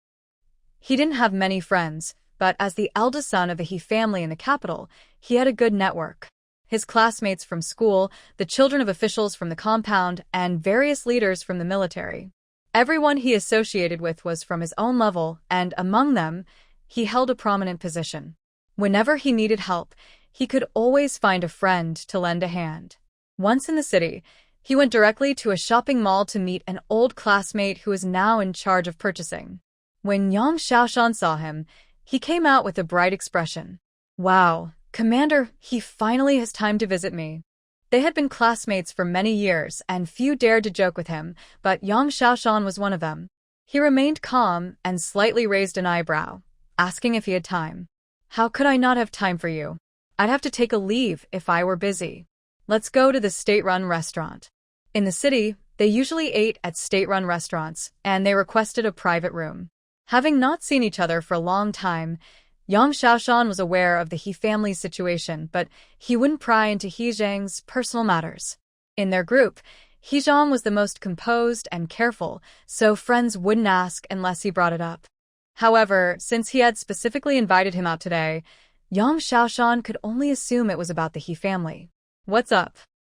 He didn't have many friends, but as the eldest son of the He family in the capital, he had a good network. His classmates from school, the children of officials from the compound, and various leaders from the military. Everyone he associated with was from his own level, and among them, he held a prominent position. Whenever he needed help, he could always find a friend to lend a hand. Once in the city, he went directly to a shopping mall to meet an old classmate who was now in charge of purchasing. When Yang Xiaoshan saw him, he came out with a bright expression. Wow, Commander, he finally has time to visit me. They had been classmates for many years, and few dared to joke with him, but Yang Xiaoshan was one of them. He remained calm and slightly raised an eyebrow, asking if he had time. How could I not have time for you? I'd have to take a leave if I were busy. Let's go to the state-run restaurant. In the city, they usually ate at state-run restaurants, and they requested a private room. Having not seen each other for a long time, Yang Xiaoshan was aware of the He family's situation, but he wouldn't pry into He Zhang's personal matters. In their group, He Zhang was the most composed and careful, so friends wouldn't ask unless he brought it up. However, since he had specifically invited him out today, Yang Xiaoshan could only assume it was about the He family. What's up?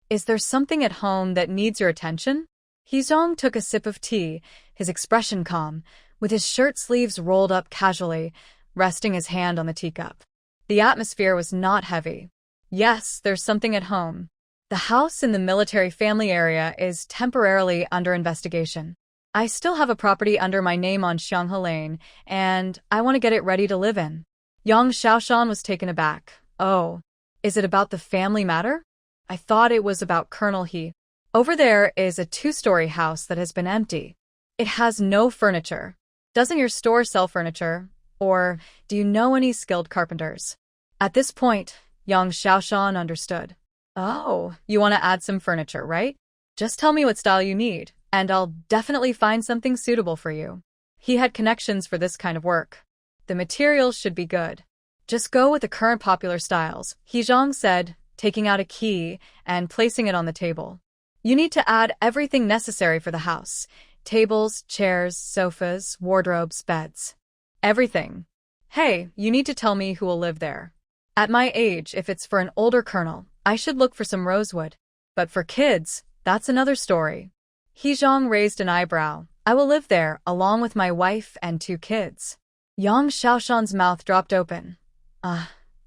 Is there something at home that needs your attention? He Zhang took a sip of tea, his expression calm, with his shirt sleeves rolled up casually, resting his hand on the teacup. The atmosphere was not heavy. Yes, there's something at home. The house in the military family area is temporarily under investigation. I still have a property under my name on Xianghe Lane, and I want to get it ready to live in. Yang Xiaoshan was taken aback. Oh, is it about the family matter? I thought it was about Colonel He. Over there is a 2-story house that has been empty. It has no furniture. Doesn't your store sell furniture? Or do you know any skilled carpenters? At this point, Yang Xiaoshan understood. Oh, you want to add some furniture, right? Just tell me what style you need, and I'll definitely find something suitable for you. He had connections for this kind of work. The materials should be good. Just go with the current popular styles, He Zhang said, taking out a key and placing it on the table. You need to add everything necessary for the house. Tables, chairs, sofas, wardrobes, beds. Everything. Hey, you need to tell me who will live there. At my age, if it's for an older colonel, I should look for some rosewood. But for kids, that's another story. He Zhang raised an eyebrow. I will live there, along with my wife and 2 kids. Yang Xiaoshan's mouth dropped open.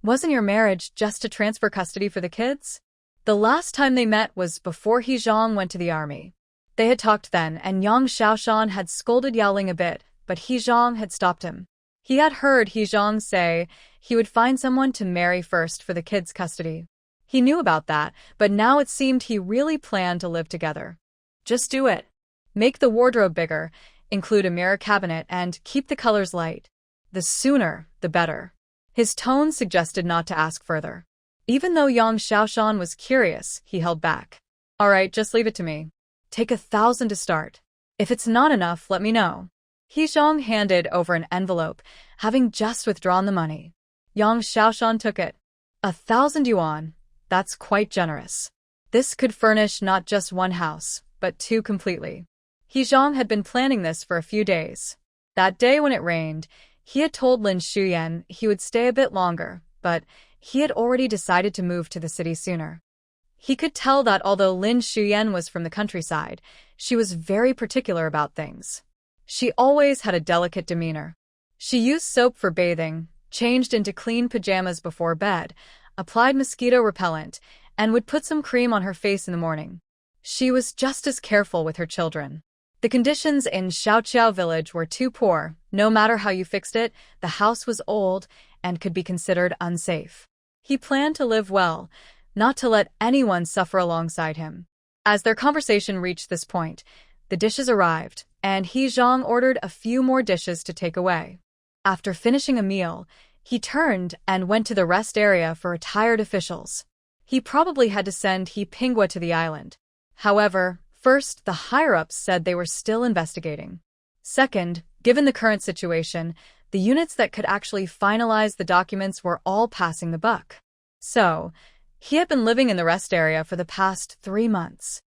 Wasn't your marriage just to transfer custody for the kids? The last time they met was before He Zhang went to the army. They had talked then, and Yang Xiaoshan had scolded Yaoling a bit, but He Zhang had stopped him. He had heard He Zhang say he would find someone to marry first for the kids' custody. He knew about that, but now it seemed he really planned to live together. Just do it. Make the wardrobe bigger, include a mirror cabinet, and keep the colors light. The sooner, the better. His tone suggested not to ask further. Even though Yang Xiaoshan was curious, he held back. All right, just leave it to me. Take 1,000 to start. If it's not enough, let me know. He Zhang handed over an envelope, having just withdrawn the money. Yang Xiaoshan took it. 1,000 yuan. That's quite generous. This could furnish not just one house, but 2 completely. He Zhang had been planning this for a few days. That day when it rained, he had told Lin Xiumei he would stay a bit longer, but he had already decided to move to the city sooner. He could tell that although Lin Xiumei was from the countryside, she was very particular about things. She always had a delicate demeanor. She used soap for bathing, changed into clean pajamas before bed, applied mosquito repellent, and would put some cream on her face in the morning. She was just as careful with her children. The conditions in Xiaoqiao village were too poor. No matter how you fixed it, the house was old and could be considered unsafe. He planned to live well, not to let anyone suffer alongside him. As their conversation reached this point, the dishes arrived, and He Zhang ordered a few more dishes to take away. After finishing a meal, he turned and went to the rest area for retired officials. He probably had to send He Pingwa to the island. However, first, the higher-ups said they were still investigating. Second, given the current situation, the units that could actually finalize the documents were all passing the buck. So, he had been living in the rest area for the past 3 months.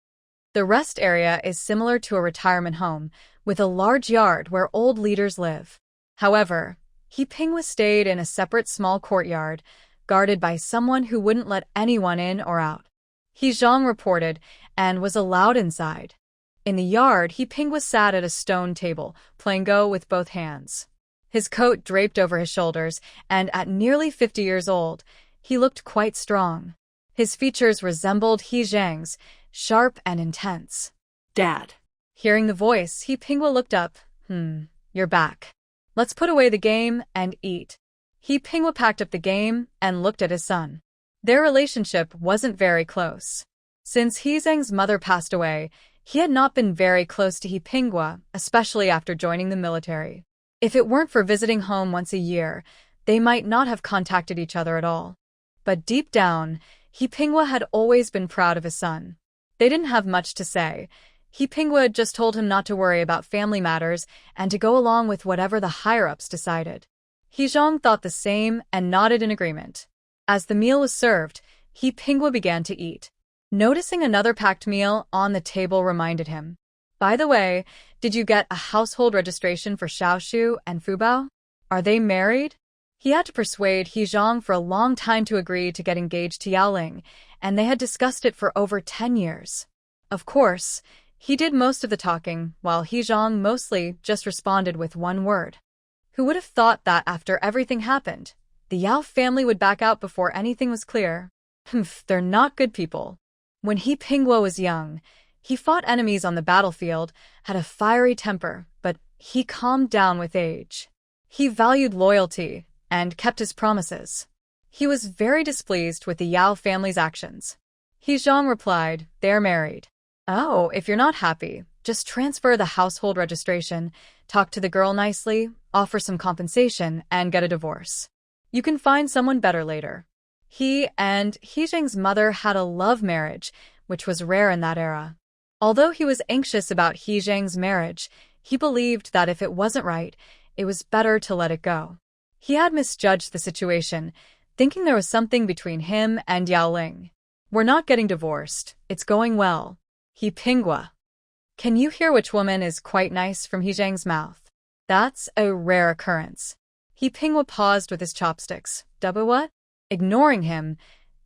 The rest area is similar to a retirement home, with a large yard where old leaders live. However, He Pingwa stayed in a separate small courtyard, guarded by someone who wouldn't let anyone in or out. He Zhang reported and was allowed inside. In the yard, He Pingwa sat at a stone table, playing Go with both hands. His coat draped over his shoulders, and at nearly 50 years old, he looked quite strong. His features resembled He Zhang's, sharp and intense. Dad. Hearing the voice, He Pingwa looked up. You're back. Let's put away the game and eat. He Pingwa packed up the game and looked at his son. Their relationship wasn't very close. Since He Zhang's mother passed away, he had not been very close to He Pingwa, especially after joining the military. If it weren't for visiting home once a year, they might not have contacted each other at all. But deep down, He Pingwa had always been proud of his son. They didn't have much to say. He Pingwa had just told him not to worry about family matters and to go along with whatever the higher-ups decided. He Zhang thought the same and nodded in agreement. As the meal was served, He Pingwa began to eat. Noticing another packed meal on the table reminded him. By the way, did you get a household registration for Xiaoshu and Fubao? Are they married? He had to persuade He Zhang for a long time to agree to get engaged to Yaoling, and they had discussed it for over 10 years. Of course, he did most of the talking, while He Zhang mostly just responded with one word. Who would have thought that after everything happened, the Yao family would back out before anything was clear? They're not good people. When He Pingwa was young, he fought enemies on the battlefield, had a fiery temper, but he calmed down with age. He valued loyalty and kept his promises. He was very displeased with the Yao family's actions. He Zhang replied, "They're married." Oh, if you're not happy, just transfer the household registration, talk to the girl nicely, offer some compensation, and get a divorce. You can find someone better later. He and He Zhang's mother had a love marriage, which was rare in that era. Although he was anxious about He Zhang's marriage, he believed that if it wasn't right, it was better to let it go. He had misjudged the situation, thinking there was something between him and Yaoling. We're not getting divorced. It's going well. He Pingwa. Can you hear which woman is quite nice from He Zhang's mouth? That's a rare occurrence. He Pingwa paused with his chopsticks. Double what? Ignoring him,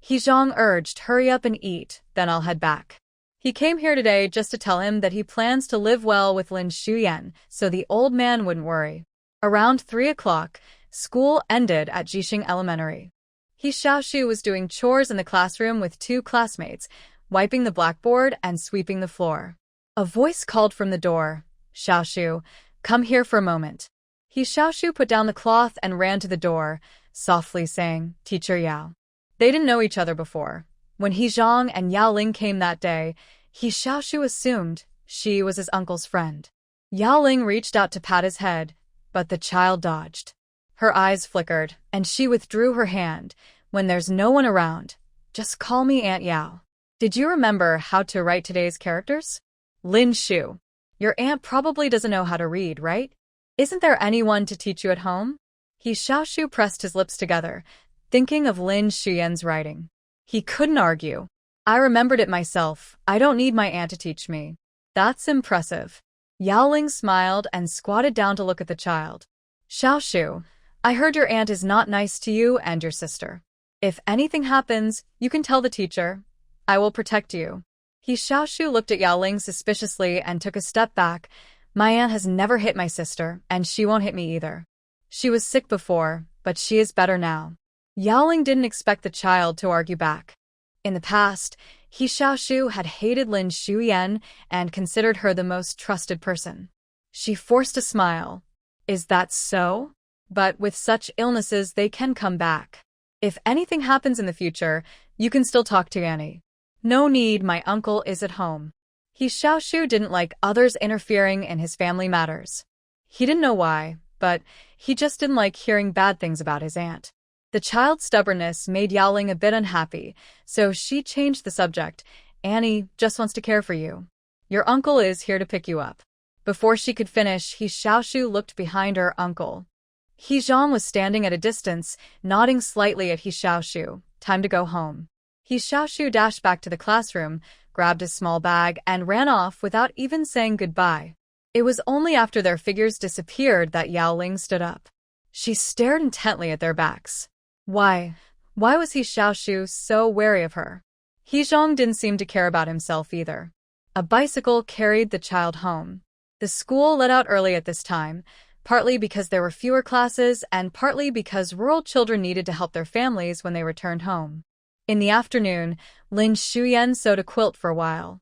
He Zhang urged, hurry up and eat, then I'll head back. He came here today just to tell him that he plans to live well with Lin Xiumei, so the old man wouldn't worry. Around 3 o'clock, school ended at Jixing Elementary. He Xiaoshu was doing chores in the classroom with 2 classmates, wiping the blackboard and sweeping the floor. A voice called from the door, "Xiaoshu, come here for a moment." He Xiaoshu put down the cloth and ran to the door, softly saying, "Teacher Yao." They didn't know each other before. When He Zhang and Yaoling came that day, He Xiaoshu assumed She was his uncle's friend. Yaoling reached out to pat his head, but the child dodged. Her eyes flickered, and she withdrew her hand. When there's no one around, just call me Aunt Yao. Did you remember how to write today's characters? Lin Shu. Your aunt probably doesn't know how to read, right? Isn't there anyone to teach you at home? He Xiaoshu pressed his lips together, thinking of Lin Xuyan's writing. He couldn't argue. I remembered it myself. I don't need my aunt to teach me. That's impressive. Yaoling smiled and squatted down to look at the child. Xiaoshu, I heard your aunt is not nice to you and your sister. If anything happens, you can tell the teacher. I will protect you. He Xiaoshu looked at Yaoling suspiciously and took a step back. My aunt has never hit my sister, and she won't hit me either. She was sick before, but she is better now. Yaoling didn't expect the child to argue back. In the past, He Xiaoshu had hated Lin Xuyan and considered her the most trusted person. She forced a smile. Is that so? But with such illnesses, they can come back. If anything happens in the future, you can still talk to Annie. No need, my uncle is at home. He Xiaoshu didn't like others interfering in his family matters. He didn't know why, but he just didn't like hearing bad things about his aunt. The child's stubbornness made Yaoling a bit unhappy, so she changed the subject. Annie just wants to care for you. Your uncle is here to pick you up. Before she could finish, He Xiaoshu looked behind her uncle. He Zhang was standing at a distance, nodding slightly at He Xiaoshu. Time to go home. He Xiaoshu dashed back to the classroom, grabbed his small bag, and ran off without even saying goodbye. It was only after their figures disappeared that Yaoling stood up. She stared intently at their backs. Why was He Xiaoshu so wary of her? He Zhang didn't seem to care about himself either. A bicycle carried the child home. The school let out early at this time, partly because there were fewer classes and partly because rural children needed to help their families when they returned home. In the afternoon, Lin Xuyan sewed a quilt for a while.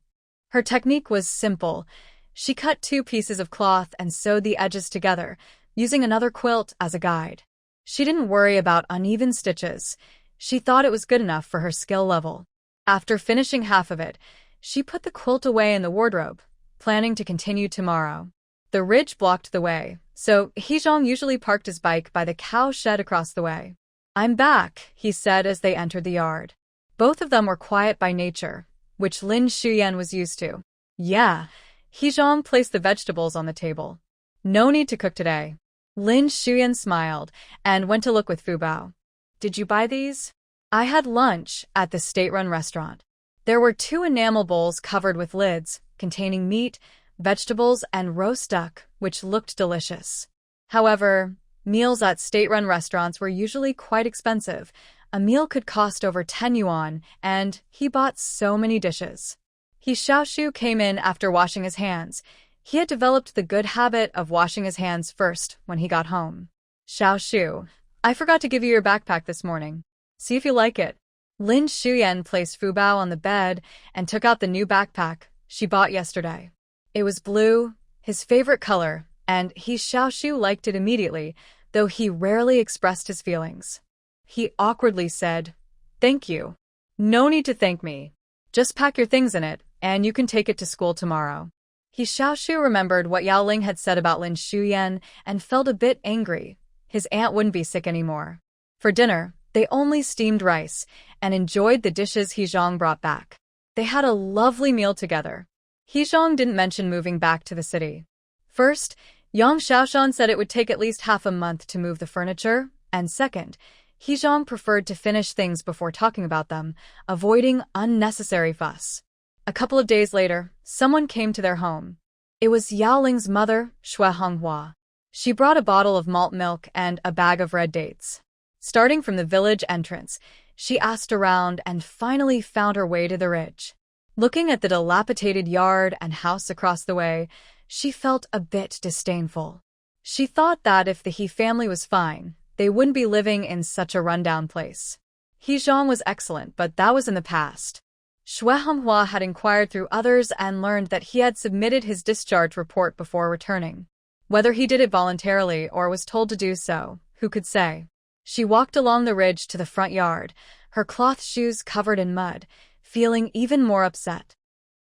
Her technique was simple. She cut 2 pieces of cloth and sewed the edges together, using another quilt as a guide. She didn't worry about uneven stitches. She thought it was good enough for her skill level. After finishing half of it, she put the quilt away in the wardrobe, planning to continue tomorrow. The ridge blocked the way, so He Zhang usually parked his bike by the cow shed across the way. I'm back, he said as they entered the yard. Both of them were quiet by nature, which Lin Xuyan was used to. Yeah, He Zhang placed the vegetables on the table. No need to cook today. Lin Xuyan smiled and went to look with Fubao. Did you buy these? I had lunch at the state-run restaurant. There were 2 enamel bowls covered with lids, containing meat, vegetables, and roast duck, which looked delicious. However, meals at state-run restaurants were usually quite expensive. A meal could cost over 10 yuan, and he bought so many dishes. He Xiaoshu came in after washing his hands. He had developed the good habit of washing his hands first when he got home. Xiaoshu, I forgot to give you your backpack this morning. See if you like it. Lin Xuyan placed Fubao on the bed and took out the new backpack she bought yesterday. It was blue, his favorite color, and He Xiaoshu liked it immediately, though he rarely expressed his feelings. He awkwardly said, Thank you. No need to thank me. Just pack your things in it, and you can take it to school tomorrow. He Xiaoshu remembered what Yaoling had said about Lin Xuyan and felt a bit angry. His aunt wouldn't be sick anymore. For dinner, they only steamed rice and enjoyed the dishes He Zhang brought back. They had a lovely meal together. He Zhang didn't mention moving back to the city. First, Yang Xiaoshan said it would take at least half a month to move the furniture, and second, He Zhang preferred to finish things before talking about them, avoiding unnecessary fuss. A couple of days later, someone came to their home. It was Yaoling's mother, Shui Honghua. She brought a bottle of malt milk and a bag of red dates. Starting from the village entrance, she asked around and finally found her way to the ridge. Looking at the dilapidated yard and house across the way, she felt a bit disdainful. She thought that if the He family was fine, they wouldn't be living in such a rundown place. He Zhang was excellent, but that was in the past. Shui Honghua had inquired through others and learned that he had submitted his discharge report before returning. Whether he did it voluntarily or was told to do so, who could say? She walked along the ridge to the front yard, her cloth shoes covered in mud, feeling even more upset.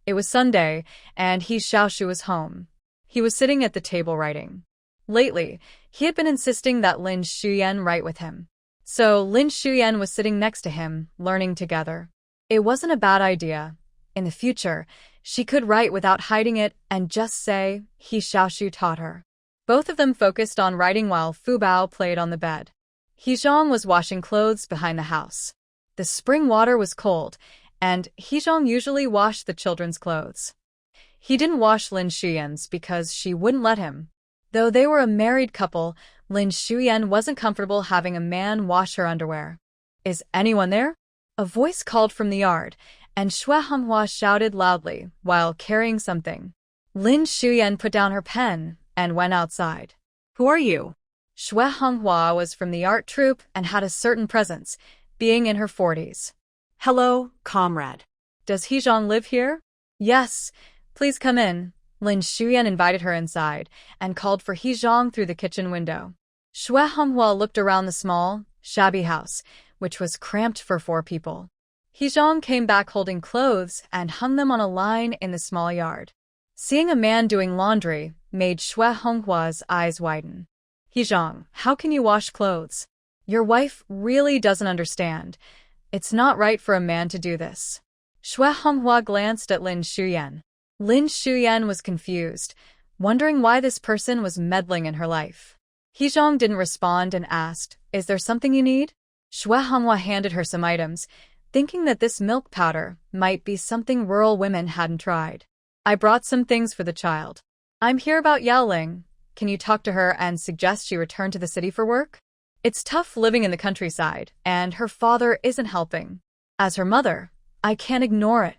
It was Sunday, and He Xiaoshu was home. He was sitting at the table writing. Lately, he had been insisting that Lin Xiuyan write with him. So Lin Xiuyan was sitting next to him, learning together. It wasn't a bad idea. In the future, she could write without hiding it and just say, He Xiaoshu taught her. Both of them focused on writing while Fubao played on the bed. He Zhang was washing clothes behind the house. The spring water was cold, and He Zhang usually washed the children's clothes. He didn't wash Lin Xiuyan's because she wouldn't let him. Though they were a married couple, Lin Xiuyan wasn't comfortable having a man wash her underwear. Is anyone there? A voice called from the yard, and Shui Honghua shouted loudly while carrying something. Lin Xiuyan put down her pen and went outside. Who are you? Shui Honghua was from the art troupe and had a certain presence, being in her 40s. Hello, comrade. Does He Zhang live here? Yes, please come in. Lin Xiuyan invited her inside and called for He Zhang through the kitchen window. Shui Honghua looked around the small, shabby house, which was cramped for 4 people. He Zhang came back holding clothes and hung them on a line in the small yard. Seeing a man doing laundry made Shui Honghua's eyes widen. He Zhang, how can you wash clothes? Your wife really doesn't understand. It's not right for a man to do this. Shui Honghua glanced at Lin Xiuyan. Lin Xiuyan was confused, wondering why this person was meddling in her life. He Zhang didn't respond and asked, Is there something you need? Shui Honghua handed her some items, thinking that this milk powder might be something rural women hadn't tried. I brought some things for the child. I'm here about Yaoling. Can you talk to her and suggest she return to the city for work? It's tough living in the countryside, and her father isn't helping. As her mother, I can't ignore it.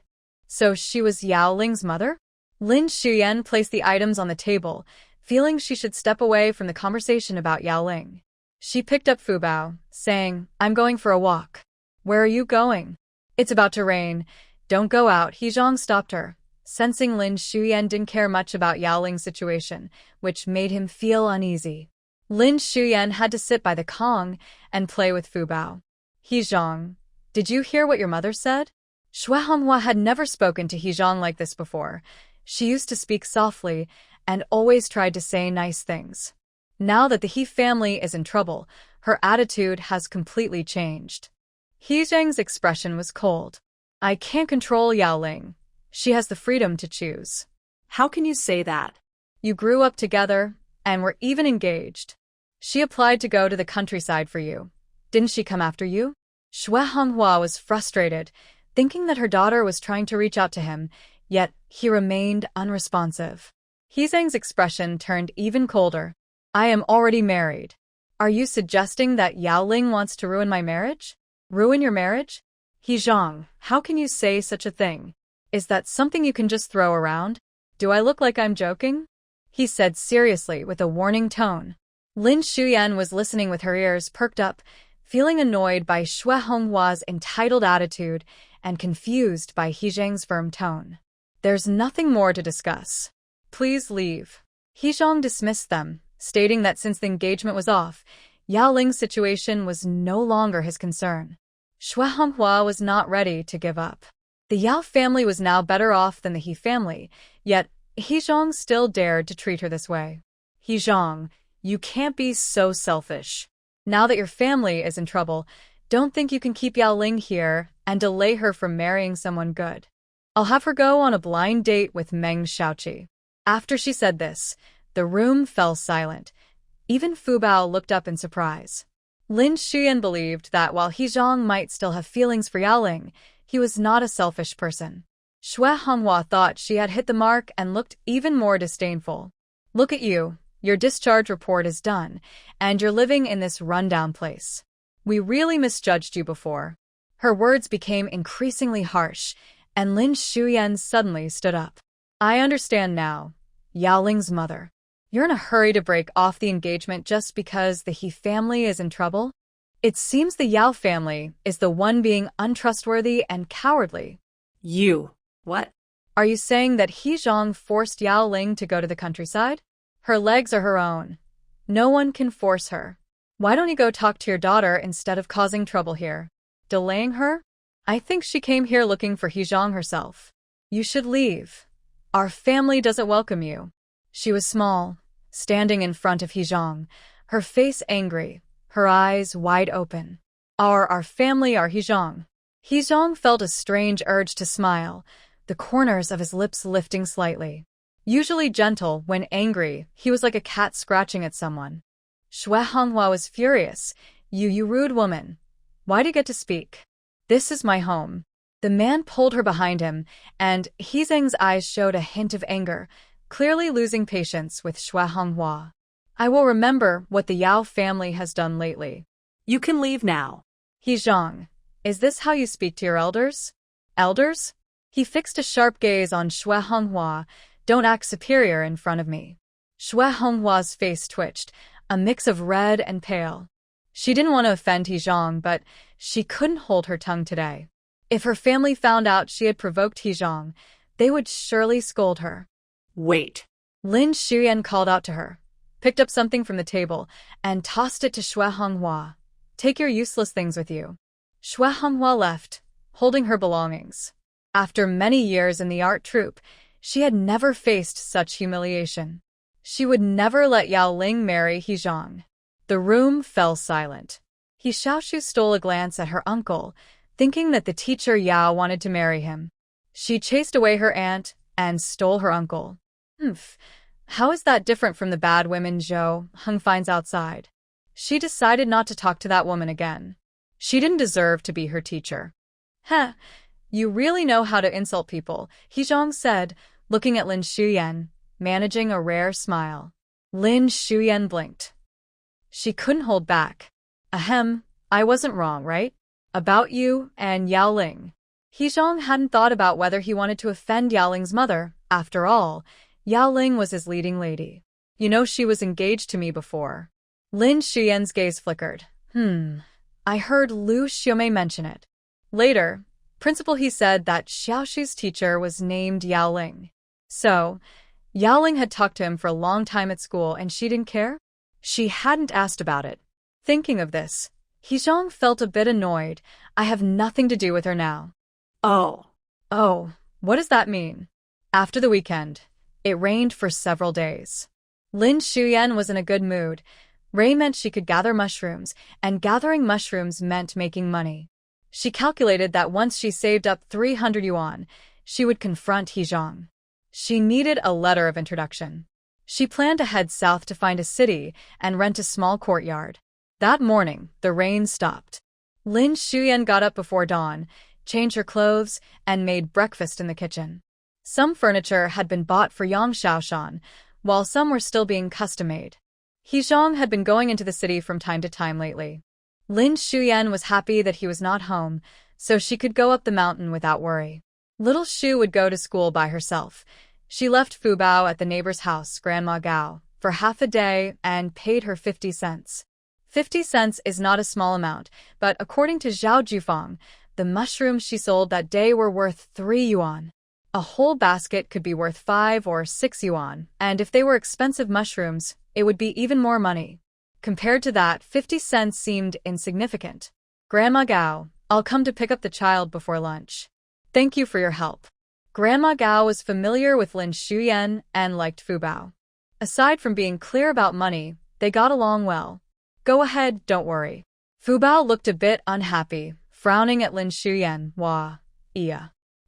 So she was Yaoling's mother? Lin Xiuyan placed the items on the table, feeling she should step away from the conversation about Yaoling. She picked up Fubao, saying, I'm going for a walk. Where are you going? It's about to rain. Don't go out. He Zhang stopped her, sensing Lin Xiuyan didn't care much about Yaoling's situation, which made him feel uneasy. Lin Xiuyan had to sit by the Kong and play with Fubao. He Zhang, did you hear what your mother said? Shui Honghua had never spoken to He Zhang like this before. She used to speak softly and always tried to say nice things. Now that the He family is in trouble, her attitude has completely changed. He Zhang's expression was cold. I can't control Yaoling. She has the freedom to choose. How can you say that? You grew up together and were even engaged. She applied to go to the countryside for you. Didn't she come after you? Shui Honghua was frustrated, thinking that her daughter was trying to reach out to him, yet he remained unresponsive. He Zhang's expression turned even colder. I am already married. Are you suggesting that Yaoling wants to ruin my marriage? Ruin your marriage? He Zhang, how can you say such a thing? Is that something you can just throw around? Do I look like I'm joking? He said seriously with a warning tone. Lin Xiuyan was listening with her ears perked up, feeling annoyed by Shui Honghua's entitled attitude and confused by He Zhang's firm tone. There's nothing more to discuss. Please leave. He Zhang dismissed them, stating that since the engagement was off, Yaoling's situation was no longer his concern. Shui Honghua was not ready to give up. The Yao family was now better off than the He family, yet He Zhang still dared to treat her this way. He Zhang, you can't be so selfish. Now that your family is in trouble, don't think you can keep Yaoling here and delay her from marrying someone good. I'll have her go on a blind date with Meng Xiaoqi. After she said this, the room fell silent. Even Fubao looked up in surprise. Lin Xiuyan believed that while He Zhang might still have feelings for Yaoling, he was not a selfish person. Shui Honghua thought she had hit the mark and looked even more disdainful. Look at you. Your discharge report is done, and you're living in this rundown place. We really misjudged you before. Her words became increasingly harsh, and Lin Xiuyan suddenly stood up. I understand now. Yaoling's mother. You're in a hurry to break off the engagement just because the He family is in trouble? It seems the Yao family is the one being untrustworthy and cowardly. You. What? Are you saying that He Zhang forced Yaoling to go to the countryside? Her legs are her own. No one can force her. Why don't you go talk to your daughter instead of causing trouble here? Delaying her? I think she came here looking for He Zhang herself. You should leave. Our family doesn't welcome you. She was small, standing in front of He Zhang, her face angry, her eyes wide open. Our family are He Zhang. He Zhang felt a strange urge to smile, the corners of his lips lifting slightly. Usually gentle, when angry, he was like a cat scratching at someone. Xue Honghua was furious. You rude woman. Why do you get to speak? This is my home. The man pulled her behind him, and He Zhang's eyes showed a hint of anger, clearly losing patience with Xue Honghua. I will remember what the Yao family has done lately. You can leave now. He Zhang, is this how you speak to your elders? Elders? He fixed a sharp gaze on Xue Honghua. Don't act superior in front of me. Xue Honghua's face twitched, a mix of red and pale. She didn't want to offend He Zhang, but she couldn't hold her tongue today. If her family found out she had provoked He Zhang, they would surely scold her. Wait. Lin Xiumei called out to her, picked up something from the table, and tossed it to Xue Honghua. Take your useless things with you. Xue Honghua left, holding her belongings. After many years in the art troupe, she had never faced such humiliation. She would never let Yaoling marry He Zhang. The room fell silent. He Xiaoshu stole a glance at her uncle, thinking that the teacher Yao wanted to marry him. She chased away her aunt and stole her uncle. How is that different from the bad women Zhou Heng finds outside? She decided not to talk to that woman again. She didn't deserve to be her teacher. Heh, you really know how to insult people, He Zhang said, looking at Lin Xiumei, managing a rare smile. Lin Xiumei blinked. She couldn't hold back. Ahem, I wasn't wrong, right? About you and Yaoling. He Zhang hadn't thought about whether he wanted to offend Yaoling's mother. After all, Yaoling was his leading lady. You know she was engaged to me before. Lin Xiumei's gaze flickered. I heard Liu Xiumei mention it. Later, Principal He said that Xiaoshu's teacher was named Yaoling. So, Yaoling had talked to him for a long time at school and she didn't care? She hadn't asked about it. Thinking of this, He Zhang felt a bit annoyed. I have nothing to do with her now. Oh, what does that mean? After the weekend, it rained for several days. Lin Xiumei was in a good mood. Rain meant she could gather mushrooms, and gathering mushrooms meant making money. She calculated that once she saved up 300 yuan, she would confront He Zhang. She needed a letter of introduction. She planned to head south to find a city and rent a small courtyard. That morning, the rain stopped. Lin Xiumei got up before dawn, changed her clothes, and made breakfast in the kitchen. Some furniture had been bought for Yang Xiaoshan, while some were still being custom-made. He Zhang had been going into the city from time to time lately. Lin Xiumei was happy that he was not home, so she could go up the mountain without worry. Little Xu would go to school by herself. She left Fubao at the neighbor's house, Grandma Gao, for half a day and paid her 50 cents. 50 cents is not a small amount, but according to Zhao Jufang, the mushrooms she sold that day were worth 3 yuan. A whole basket could be worth 5 or 6 yuan, and if they were expensive mushrooms, it would be even more money. Compared to that, 50 cents seemed insignificant. Grandma Gao, I'll come to pick up the child before lunch. Thank you for your help. Grandma Gao was familiar with Lin Xiumei and liked Fubao. Aside from being clear about money, they got along well. Go ahead, don't worry. Fubao looked a bit unhappy, frowning at Lin Xiumei.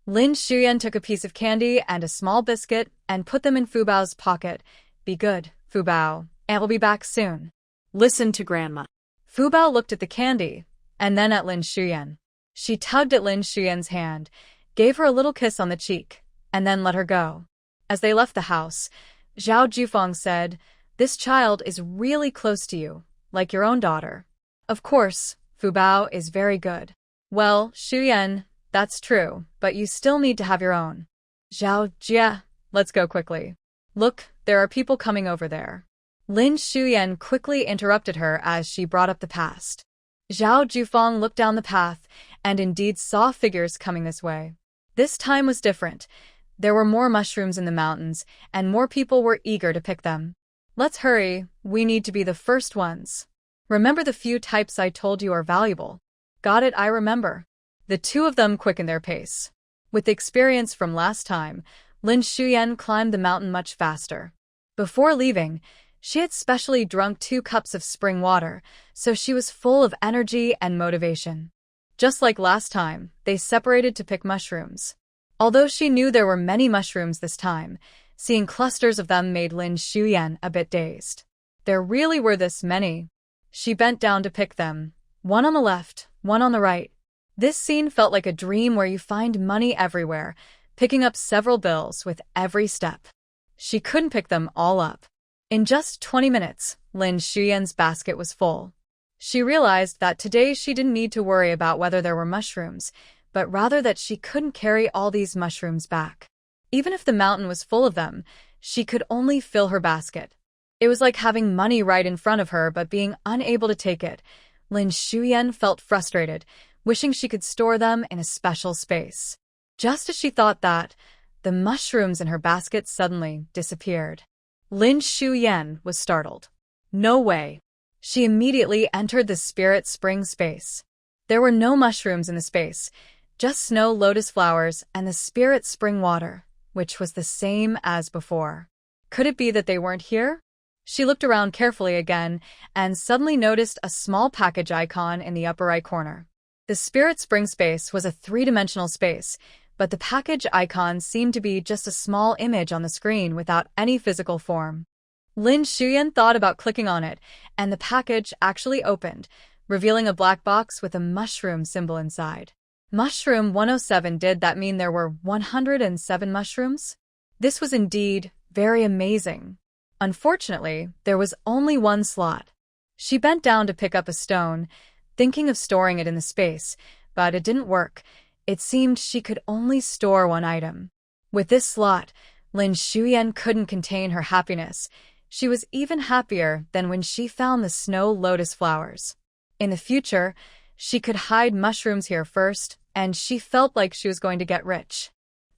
Lin Xiumei took a piece of candy and a small biscuit and put them in Fubao's pocket. Be good, Fubao, and we'll be back soon. Listen to Grandma. Fubao looked at the candy, and then at Lin Xiumei. She tugged at Lin Xiumei's hand, gave her a little kiss on the cheek, and then let her go. As they left the house, Zhao Jufang said, "This child is really close to you, like your own daughter." Of course, Fubao is very good. Well, Xiumei, that's true, but you still need to have your own. Zhao Jia, let's go quickly. Look, there are people coming over there. Lin Xiumei quickly interrupted her as she brought up the past. Zhao Jufang looked down the path and indeed saw figures coming this way. This time was different. There were more mushrooms in the mountains, and more people were eager to pick them. Let's hurry, we need to be the first ones. Remember the few types I told you are valuable. Got it, I remember. The two of them quickened their pace. With experience from last time, Lin Xiumei climbed the mountain much faster. Before leaving, she had specially drunk 2 cups of spring water, so she was full of energy and motivation. Just like last time, they separated to pick mushrooms. Although she knew there were many mushrooms this time, seeing clusters of them made Lin Xiumei a bit dazed. There really were this many. She bent down to pick them, one on the left, one on the right. This scene felt like a dream where you find money everywhere, picking up several bills with every step. She couldn't pick them all up. In just 20 minutes, Lin Xiumei's basket was full. She realized that today she didn't need to worry about whether there were mushrooms, but rather that she couldn't carry all these mushrooms back. Even if the mountain was full of them, she could only fill her basket. It was like having money right in front of her but being unable to take it. Lin Xiumei felt frustrated, wishing she could store them in a special space. Just as she thought that, the mushrooms in her basket suddenly disappeared. Lin Xiumei was startled. No way. She immediately entered the spirit spring space. There were no mushrooms in the space, just snow lotus flowers and the spirit spring water, which was the same as before. Could it be that they weren't here? She looked around carefully again and suddenly noticed a small package icon in the upper right corner. The spirit spring space was a 3-dimensional space, but the package icon seemed to be just a small image on the screen without any physical form. Lin Xiumei thought about clicking on it, and the package actually opened, revealing a black box with a mushroom symbol inside. Mushroom 107. Did that mean there were 107 mushrooms? This was indeed very amazing. Unfortunately, there was only one slot. She bent down to pick up a stone, thinking of storing it in the space, but it didn't work. It seemed she could only store one item. With this slot, Lin Xiumei couldn't contain her happiness. She was even happier than when she found the snow lotus flowers. In the future, she could hide mushrooms here first, and she felt like she was going to get rich.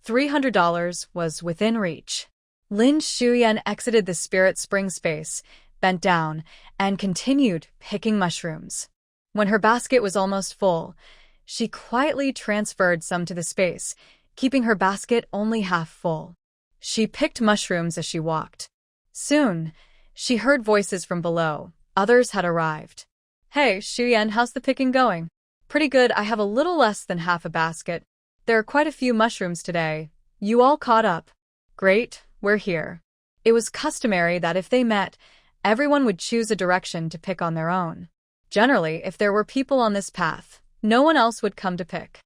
$300 was within reach. Lin Xiumei exited the spirit spring space, bent down, and continued picking mushrooms. When her basket was almost full, she quietly transferred some to the space, keeping her basket only half full. She picked mushrooms as she walked. Soon, she heard voices from below. Others had arrived. Hey, Xiumei, how's the picking going? Pretty good. I have a little less than half a basket. There are quite a few mushrooms today. You all caught up? Great, we're here. It was customary that if they met, everyone would choose a direction to pick on their own. Generally, if there were people on this path, no one else would come to pick.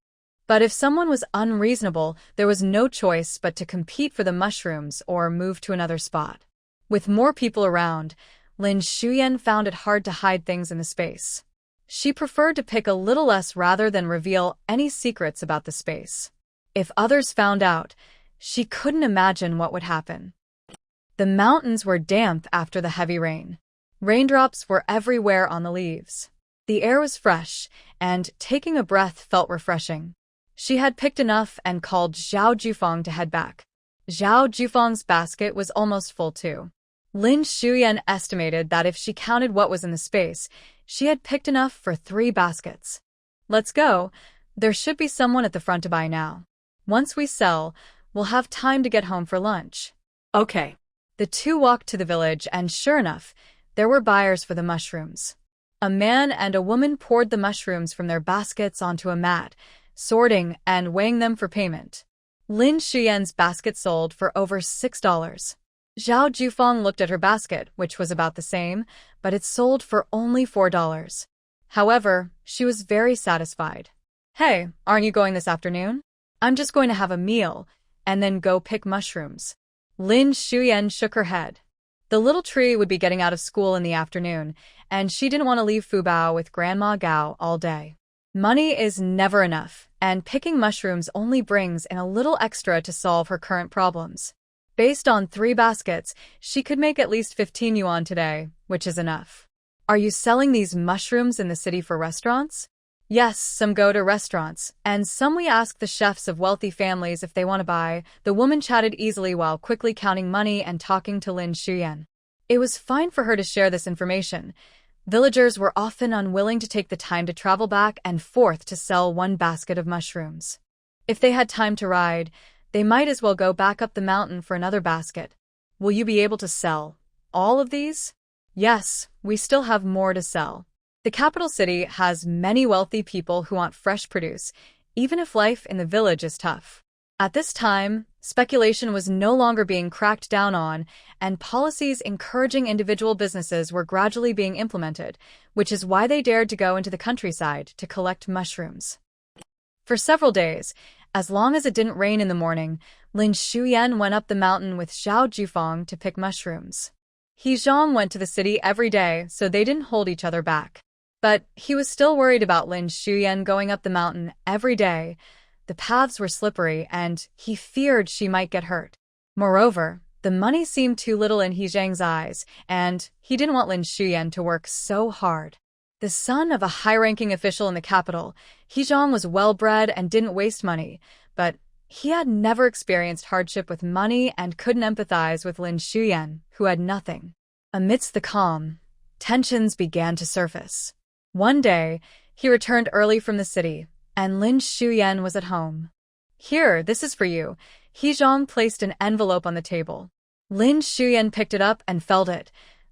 But if someone was unreasonable, there was no choice but to compete for the mushrooms or move to another spot. With more people around, Lin Xiumei found it hard to hide things in the space. She preferred to pick a little less rather than reveal any secrets about the space. If others found out, she couldn't imagine what would happen. The mountains were damp after the heavy rain. Raindrops were everywhere on the leaves. The air was fresh, and taking a breath felt refreshing. She had picked enough and called Zhao Jufang to head back. Zhao Jufang's basket was almost full too. Lin Xiumei estimated that if she counted what was in the space, she had picked enough for 3 baskets. Let's go. There should be someone at the front to buy now. Once we sell, we'll have time to get home for lunch. Okay. The two walked to the village and sure enough, there were buyers for the mushrooms. A man and a woman poured the mushrooms from their baskets onto a mat, sorting and weighing them for payment. Lin Xiumei's basket sold for over $6. Zhao Jufang looked at her basket, which was about the same, but it sold for only $4. However, she was very satisfied. Hey, aren't you going this afternoon? I'm just going to have a meal, and then go pick mushrooms. Lin Xiumei shook her head. The little tree would be getting out of school in the afternoon, and she didn't want to leave Fubao with Grandma Gao all day. Money is never enough, and picking mushrooms only brings in a little extra to solve her current problems. Based on 3 baskets, she could make at least 15 yuan today, which is enough. Are you selling these mushrooms in the city for restaurants? Yes, some go to restaurants, and some we ask the chefs of wealthy families if they want to buy. The woman chatted easily while quickly counting money and talking to Lin Xiumei. It was fine for her to share this information. Villagers were often unwilling to take the time to travel back and forth to sell 1 basket of mushrooms. If they had time to ride, they might as well go back up the mountain for another basket. Will you be able to sell all of these? Yes, we still have more to sell. The capital city has many wealthy people who want fresh produce, even if life in the village is tough. At this time, speculation was no longer being cracked down on, and policies encouraging individual businesses were gradually being implemented, which is why they dared to go into the countryside to collect mushrooms. For several days, as long as it didn't rain in the morning, Lin Xiumei went up the mountain with Xiao Jufang to pick mushrooms. He Zhang went to the city every day, so they didn't hold each other back. But he was still worried about Lin Xiumei going up the mountain every day. The paths were slippery, and he feared she might get hurt. Moreover, the money seemed too little in He Zhang's eyes, and he didn't want Lin Xiumei to work so hard. The son of a high-ranking official in the capital, He Zhang was well-bred and didn't waste money, but he had never experienced hardship with money and couldn't empathize with Lin Xiumei, who had nothing. Amidst the calm, tensions began to surface. One day, he returned early from the city, and Lin Xiumei was at home. Here, this is for you. He Zhang placed an envelope on the table. Lin Xiumei picked it up and felt it.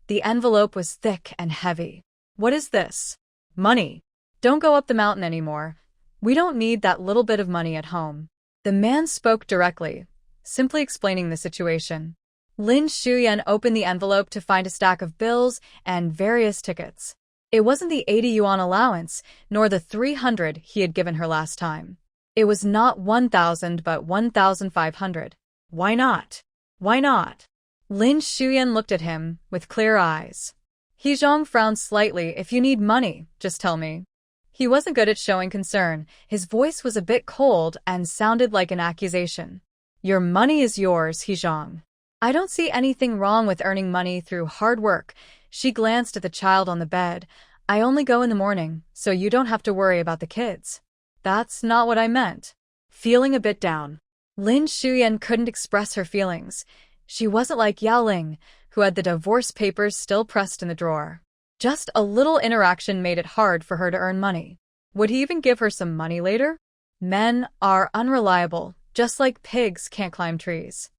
The envelope was thick and heavy. What is this? Money. Don't go up the mountain anymore. We don't need that little bit of money at home. The man spoke directly, simply explaining the situation. Lin Xiumei opened the envelope to find a stack of bills and various tickets. It wasn't the 80 yuan allowance, nor the 300 he had given her last time. It was not 1,000 but 1,500. Why not? Why not? Lin Xiumei looked at him with clear eyes. He Zhang frowned slightly. If you need money, just tell me. He wasn't good at showing concern. His voice was a bit cold and sounded like an accusation. Your money is yours, He Zhang. I don't see anything wrong with earning money through hard work. She glanced at the child on the bed. I only go in the morning, so you don't have to worry about the kids. That's not what I meant. Feeling a bit down, Lin Xiumei couldn't express her feelings. She wasn't like Yaoling, who had the divorce papers still pressed in the drawer. Just a little interaction made it hard for her to earn money. Would he even give her some money later? Men are unreliable, just like pigs can't climb trees.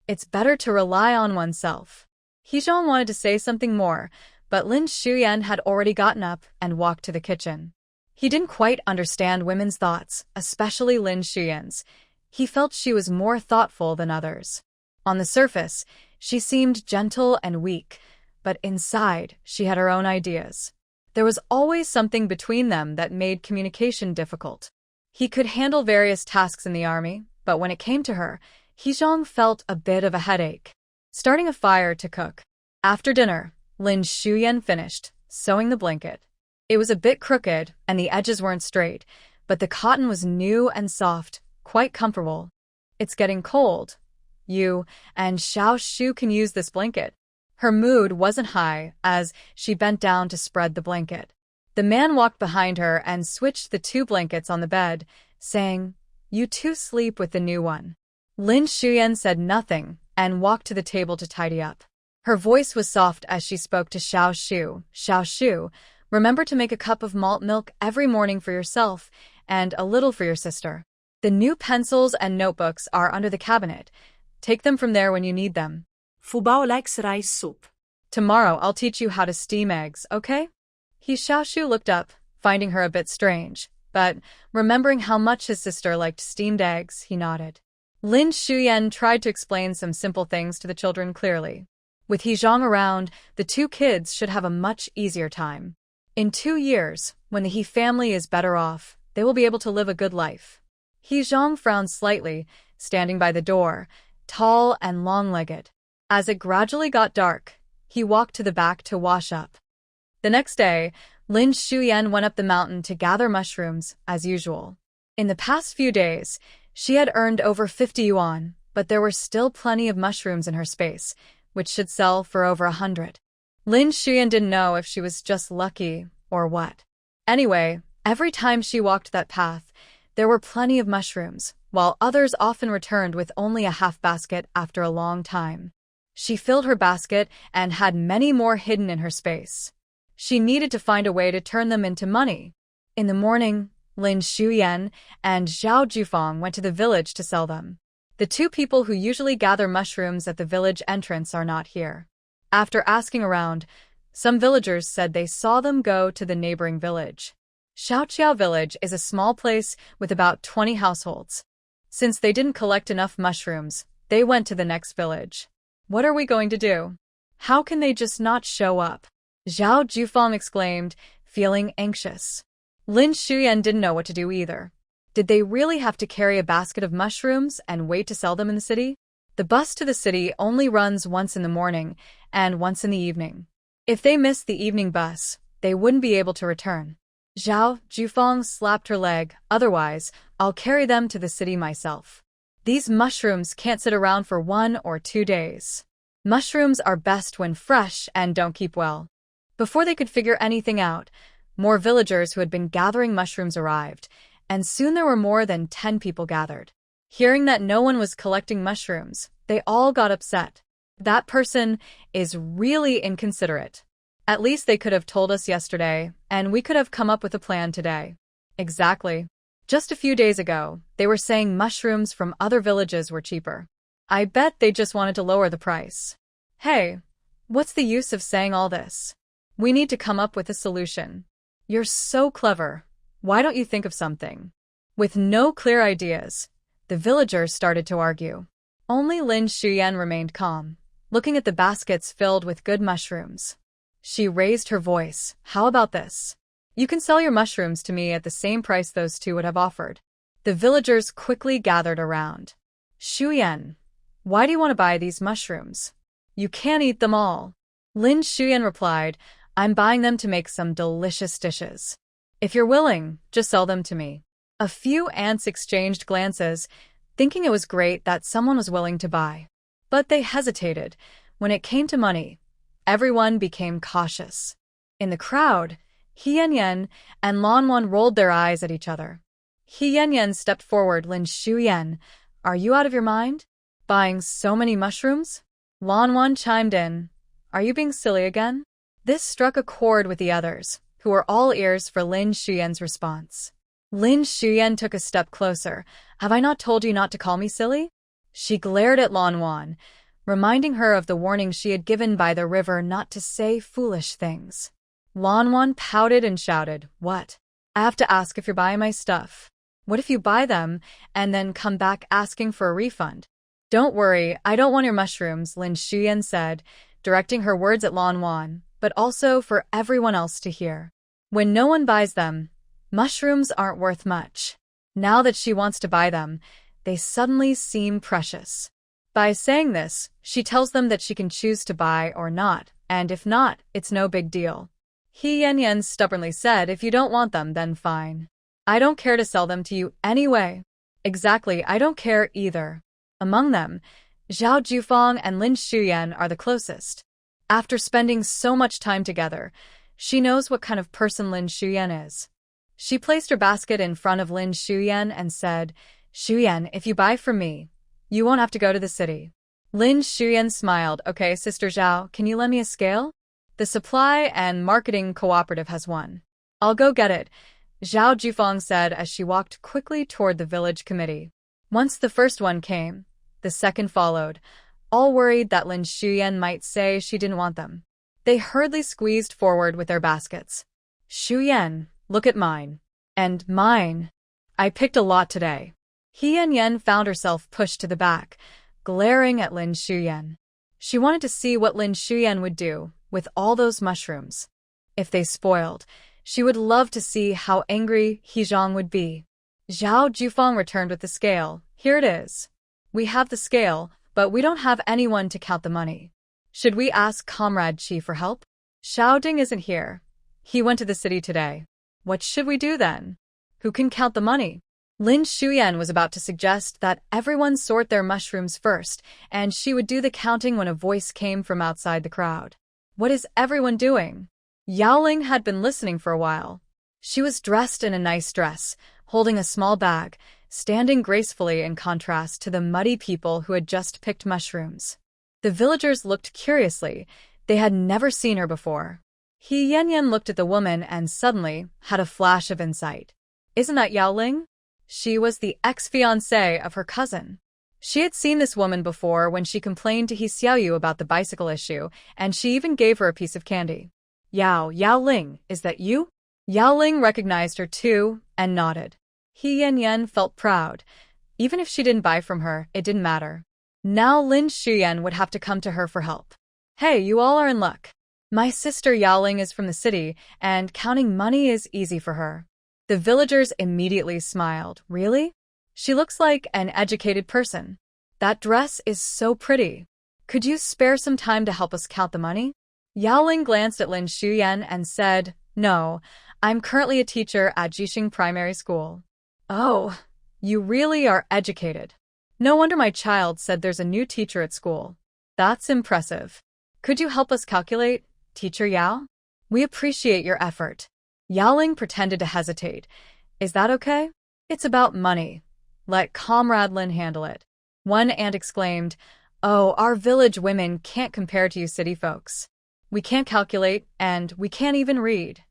It's better to rely on oneself. He Zhang wanted to say something more, but Lin Xiumei had already gotten up and walked to the kitchen. He didn't quite understand women's thoughts, especially Lin Xiumei's. He felt she was more thoughtful than others. On the surface, she seemed gentle and weak, but inside, she had her own ideas. There was always something between them that made communication difficult. He could handle various tasks in the army, but when it came to her, He Zhang felt a bit of a headache. Starting a fire to cook. After dinner, Lin Xiumei finished sewing the blanket. It was a bit crooked, and the edges weren't straight, but the cotton was new and soft, quite comfortable. It's getting cold. You and Xiaoshu can use this blanket. Her mood wasn't high as she bent down to spread the blanket. The man walked behind her and switched the two blankets on the bed, saying, You two sleep with the new one. Lin Xiumei said nothing and walked to the table to tidy up. Her voice was soft as she spoke to Xiaoshu. Xiaoshu, remember to make a cup of malt milk every morning for yourself and a little for your sister. The new pencils and notebooks are under the cabinet. Take them from there when you need them. Fubao likes rice soup. Tomorrow I'll teach you how to steam eggs, okay? He Xiaoshu looked up, finding her a bit strange, but remembering how much his sister liked steamed eggs, he nodded. Lin Xiumei tried to explain some simple things to the children clearly. With He Zhang around, the two kids should have a much easier time. In 2 years, when the He family is better off, they will be able to live a good life. He Zhang frowned slightly, standing by the door, tall and long-legged. As it gradually got dark, he walked to the back to wash up. The next day, Lin Xiumei went up the mountain to gather mushrooms, as usual. In the past few days, she had earned over 50 yuan, but there were still plenty of mushrooms in her space, which should sell for over 100. Lin Xiumei didn't know if she was just lucky or what. Anyway, every time she walked that path, there were plenty of mushrooms, while others often returned with only a half basket after a long time. She filled her basket and had many more hidden in her space. She needed to find a way to turn them into money. In the morning, Lin Xiumei and Zhao Jufang went to the village to sell them. The two people who usually gather mushrooms at the village entrance are not here. After asking around, some villagers said they saw them go to the neighboring village. Xiaoqiao village is a small place with about 20 households. Since they didn't collect enough mushrooms, they went to the next village. What are we going to do? How can they just not show up? Zhao Jufang exclaimed, feeling anxious. Lin Xiumei didn't know what to do either. Did they really have to carry a basket of mushrooms and wait to sell them in the city? The bus to the city only runs once in the morning and once in the evening. If they missed the evening bus, they wouldn't be able to return. Zhao Jufang slapped her leg. Otherwise, I'll carry them to the city myself. These mushrooms can't sit around for 1 or 2 days. Mushrooms are best when fresh and don't keep well. Before they could figure anything out, more villagers who had been gathering mushrooms arrived, and soon there were more than 10 people gathered. Hearing that no one was collecting mushrooms, they all got upset. That person is really inconsiderate. At least they could have told us yesterday, and we could have come up with a plan today. Exactly. Just a few days ago, they were saying mushrooms from other villages were cheaper. I bet they just wanted to lower the price. Hey, what's the use of saying all this? We need to come up with a solution. You're so clever. Why don't you think of something? With no clear ideas, the villagers started to argue. Only Lin Xiumei remained calm, looking at the baskets filled with good mushrooms. She raised her voice. How about this? You can sell your mushrooms to me at the same price those two would have offered. The villagers quickly gathered around. Xiumei, why do you want to buy these mushrooms? You can't eat them all. Lin Xiumei replied, I'm buying them to make some delicious dishes. If you're willing, just sell them to me. A few ants exchanged glances, thinking it was great that someone was willing to buy. But they hesitated. When it came to money, everyone became cautious. In the crowd, He Yanyan and Lanwan rolled their eyes at each other. He Yanyan stepped forward. Lin Xiumei, are you out of your mind? Buying so many mushrooms? Lanwan chimed in. Are you being silly again? This struck a chord with the others, who were all ears for Lin Xiumei's response. Lin Xiumei took a step closer. Have I not told you not to call me silly? She glared at Lanwan, reminding her of the warning she had given by the river not to say foolish things. Lanwan pouted and shouted, What? I have to ask if you're buying my stuff. What if you buy them and then come back asking for a refund? Don't worry, I don't want your mushrooms, Lin Xiumei said, directing her words at Lanwan, but also for everyone else to hear. When no one buys them, mushrooms aren't worth much. Now that she wants to buy them, they suddenly seem precious. By saying this, she tells them that she can choose to buy or not, and if not, it's no big deal. He Yanyan stubbornly said, If you don't want them, then fine. I don't care to sell them to you anyway. Exactly, I don't care either. Among them, Zhao Jufang and Lin Xiumei are the closest. After spending so much time together, she knows what kind of person Lin Xiumei is. She placed her basket in front of Lin Xiumei and said, Xiumei, if you buy from me, you won't have to go to the city. Lin Xiumei smiled. Okay, Sister Zhao, can you lend me a scale? The supply and marketing cooperative has one. I'll go get it, Zhao Jufang said as she walked quickly toward the village committee. Once the first one came, the second followed, all worried that Lin Xiumei might say she didn't want them. They hurriedly squeezed forward with their baskets. Xiumei, look at mine. And mine. I picked a lot today. He Yanyan found herself pushed to the back, glaring at Lin Xiumei. She wanted to see what Lin Xiumei would do with all those mushrooms. If they spoiled, she would love to see how angry He Zhang would be. Zhao Jufang returned with the scale. Here it is. We have the scale, but we don't have anyone to count the money. Should we ask Comrade Chi for help? Xiao Ding isn't here. He went to the city today. What should we do then? Who can count the money? Lin Xiumei was about to suggest that everyone sort their mushrooms first, and she would do the counting when a voice came from outside the crowd. What is everyone doing? Yaoling had been listening for a while. She was dressed in a nice dress, holding a small bag, standing gracefully in contrast to the muddy people who had just picked mushrooms. The villagers looked curiously. They had never seen her before. He Yanyan looked at the woman and suddenly had a flash of insight. Isn't that Yaoling? She was the ex-fiancée of her cousin. She had seen this woman before when she complained to He Xiaoshu about the bicycle issue, and she even gave her a piece of candy. Yaoling, is that you? Yaoling recognized her too, and nodded. He Yanyan felt proud. Even if she didn't buy from her, it didn't matter. Now Lin Xiumei would have to come to her for help. Hey, you all are in luck. My sister Yaoling is from the city, and counting money is easy for her. The villagers immediately smiled. Really? She looks like an educated person. That dress is so pretty. Could you spare some time to help us count the money? Yaoling glanced at Lin Xiumei and said, No, I'm currently a teacher at Jixing Primary School. Oh, you really are educated. No wonder my child said there's a new teacher at school. That's impressive. Could you help us calculate, Teacher Yao? We appreciate your effort. Yaoling pretended to hesitate. Is that okay? It's about money. Let Comrade Lin handle it. One aunt exclaimed, Oh, our village women can't compare to you city folks. We can't calculate, and we can't even read.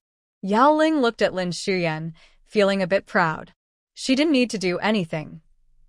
Yaoling looked at Lin Xiumei, feeling a bit proud. She didn't need to do anything.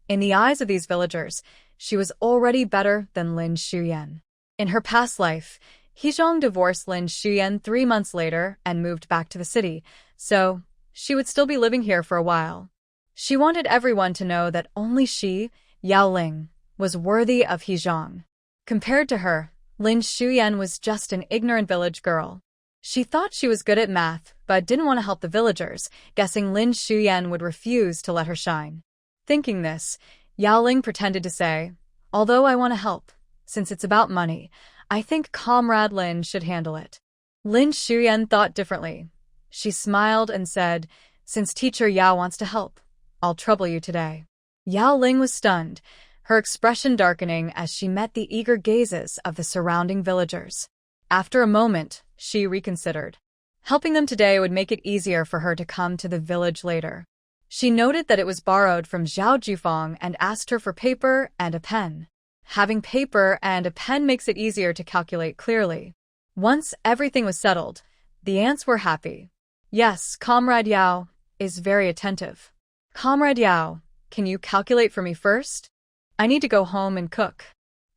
In the eyes of these villagers, she was already better than Lin Xiumei. In her past life, He Zhang divorced Lin Xiumei 3 months later and moved back to the city, so she would still be living here for a while. She wanted everyone to know that only she, Yaoling, was worthy of He Zhang. Compared to her, Lin Xiumei was just an ignorant village girl. She thought she was good at math, but didn't want to help the villagers, guessing Lin Xiumei would refuse to let her shine. Thinking this, Yaoling pretended to say, Although I want to help, since it's about money, I think Comrade Lin should handle it. Lin Xiumei thought differently. She smiled and said, Since Teacher Yao wants to help, I'll trouble you today. Yaoling was stunned, her expression darkening as she met the eager gazes of the surrounding villagers. After a moment, she reconsidered. Helping them today would make it easier for her to come to the village later. She noted that it was borrowed from Zhao Jufang and asked her for paper and a pen. Having paper and a pen makes it easier to calculate clearly. Once everything was settled, the ants were happy. Yes, Comrade Yao is very attentive. Comrade Yao, can you calculate for me first? I need to go home and cook.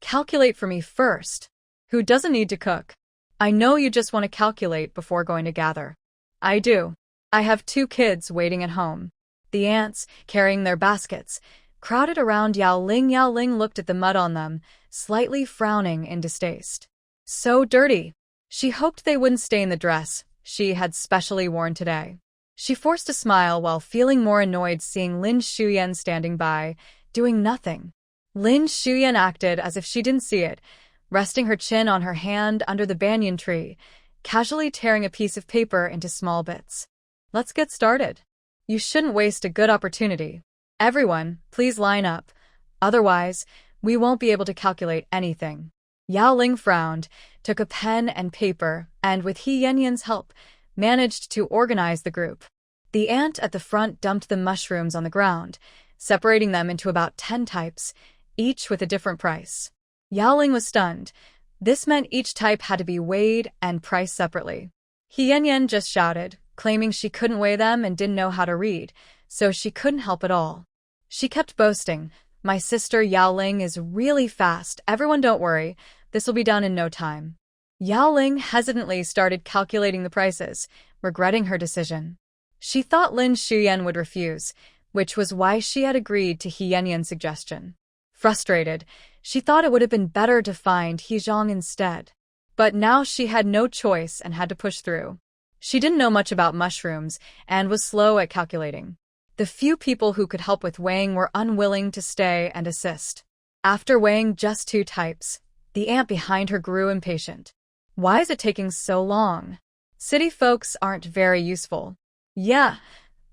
Calculate for me first. Who doesn't need to cook? I know you just want to calculate before going to gather. I do. I have 2 kids waiting at home. The ants, carrying their baskets, crowded around Yaoling. Yaoling looked at the mud on them, slightly frowning in distaste. So dirty. She hoped they wouldn't stain the dress she had specially worn today. She forced a smile while feeling more annoyed seeing Lin Xiumei standing by, doing nothing. Lin Xiumei acted as if she didn't see it, resting her chin on her hand under the banyan tree, casually tearing a piece of paper into small bits. Let's get started. You shouldn't waste a good opportunity. Everyone, please line up. Otherwise, we won't be able to calculate anything. Yaoling frowned, took a pen and paper, and with He Yanyan's help, managed to organize the group. The ant at the front dumped the mushrooms on the ground, separating them into about 10 types, each with a different price. Yaoling was stunned. This meant each type had to be weighed and priced separately. He Yanyan just shouted, claiming she couldn't weigh them and didn't know how to read, so she couldn't help at all. She kept boasting, My sister Yaoling is really fast. Everyone don't worry, this will be done in no time. Yaoling hesitantly started calculating the prices, regretting her decision. She thought Lin Xiumei would refuse, which was why she had agreed to He Yanyan's suggestion. Frustrated, she thought it would have been better to find He Zhang instead. But now she had no choice and had to push through. She didn't know much about mushrooms and was slow at calculating. The few people who could help with weighing were unwilling to stay and assist. After weighing just 2 types, the ant behind her grew impatient. Why is it taking so long? City folks aren't very useful. Yeah,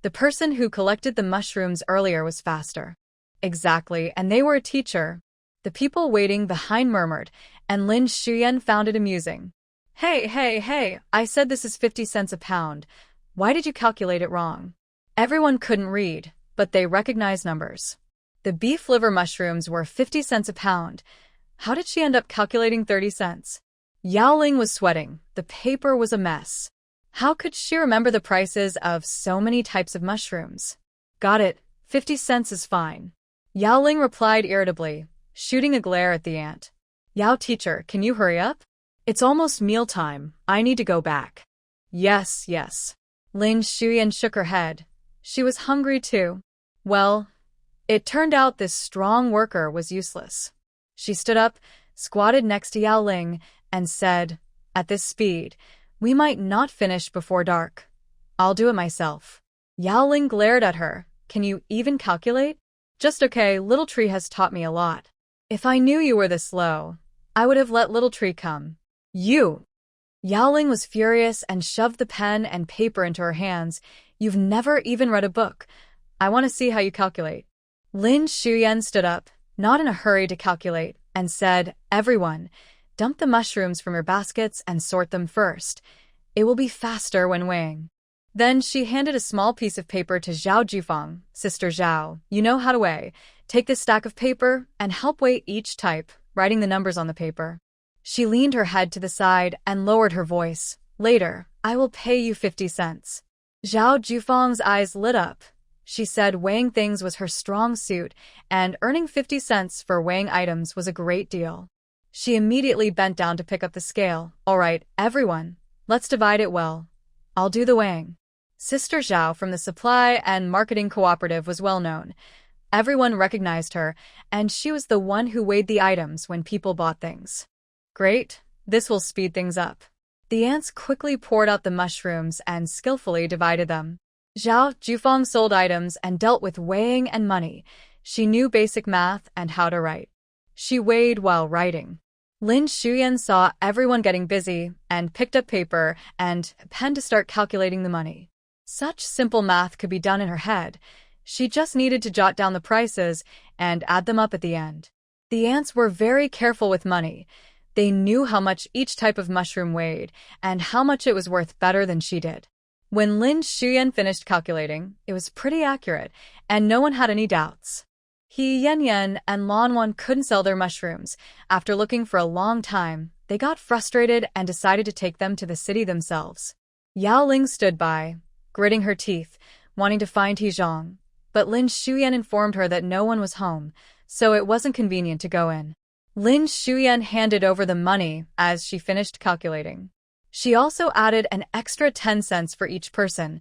the person who collected the mushrooms earlier was faster. Exactly, and they were a teacher. The people waiting behind murmured, and Lin Xiumei found it amusing. Hey, I said this is 50 cents a pound. Why did you calculate it wrong? Everyone couldn't read, but they recognized numbers. The beef liver mushrooms were 50 cents a pound. How did she end up calculating 30 cents? Yaoling was sweating. The paper was a mess. How could she remember the prices of so many types of mushrooms? Got it, 50 cents is fine. Yaoling replied irritably, shooting a glare at the ant. Yao teacher, can you hurry up? It's almost mealtime. I need to go back. Yes, yes. Lin Xiumei shook her head. She was hungry too. Well, it turned out this strong worker was useless. She stood up, squatted next to Yaoling, and said, at this speed, we might not finish before dark. I'll do it myself. Yaoling glared at her. Can you even calculate? Just okay, Little Tree has taught me a lot. If I knew you were this slow, I would have let Little Tree come. You! Yaoling was furious and shoved the pen and paper into her hands. You've never even read a book. I want to see how you calculate. Lin Xiumei stood up, not in a hurry to calculate, and said, everyone, dump the mushrooms from your baskets and sort them first. It will be faster when weighing. Then she handed a small piece of paper to Zhao Jufang. Sister Zhao, you know how to weigh. Take this stack of paper and help weigh each type, writing the numbers on the paper. She leaned her head to the side and lowered her voice. Later, I will pay you 50 cents. Zhao Jufang's eyes lit up. She said weighing things was her strong suit, and earning 50 cents for weighing items was a great deal. She immediately bent down to pick up the scale. All right, everyone, let's divide it well. I'll do the weighing. Sister Zhao from the Supply and Marketing Cooperative was well known. Everyone recognized her, and she was the one who weighed the items when people bought things. Great, this will speed things up. The ants quickly poured out the mushrooms and skillfully divided them. Zhao Jufang sold items and dealt with weighing and money. She knew basic math and how to write. She weighed while writing. Lin Xiumei saw everyone getting busy and picked up paper and a pen to start calculating the money. Such simple math could be done in her head. She just needed to jot down the prices and add them up at the end. The ants were very careful with money. They knew how much each type of mushroom weighed and how much it was worth better than she did. When Lin Xiumei finished calculating, it was pretty accurate, and no one had any doubts. He Yanyan and Lanwan couldn't sell their mushrooms. After looking for a long time, they got frustrated and decided to take them to the city themselves. Yaoling stood by, gritting her teeth, wanting to find He Zhang, but Lin Xiumei informed her that no one was home, so it wasn't convenient to go in. Lin Xiumei handed over the money as she finished calculating. She also added an extra 10 cents for each person,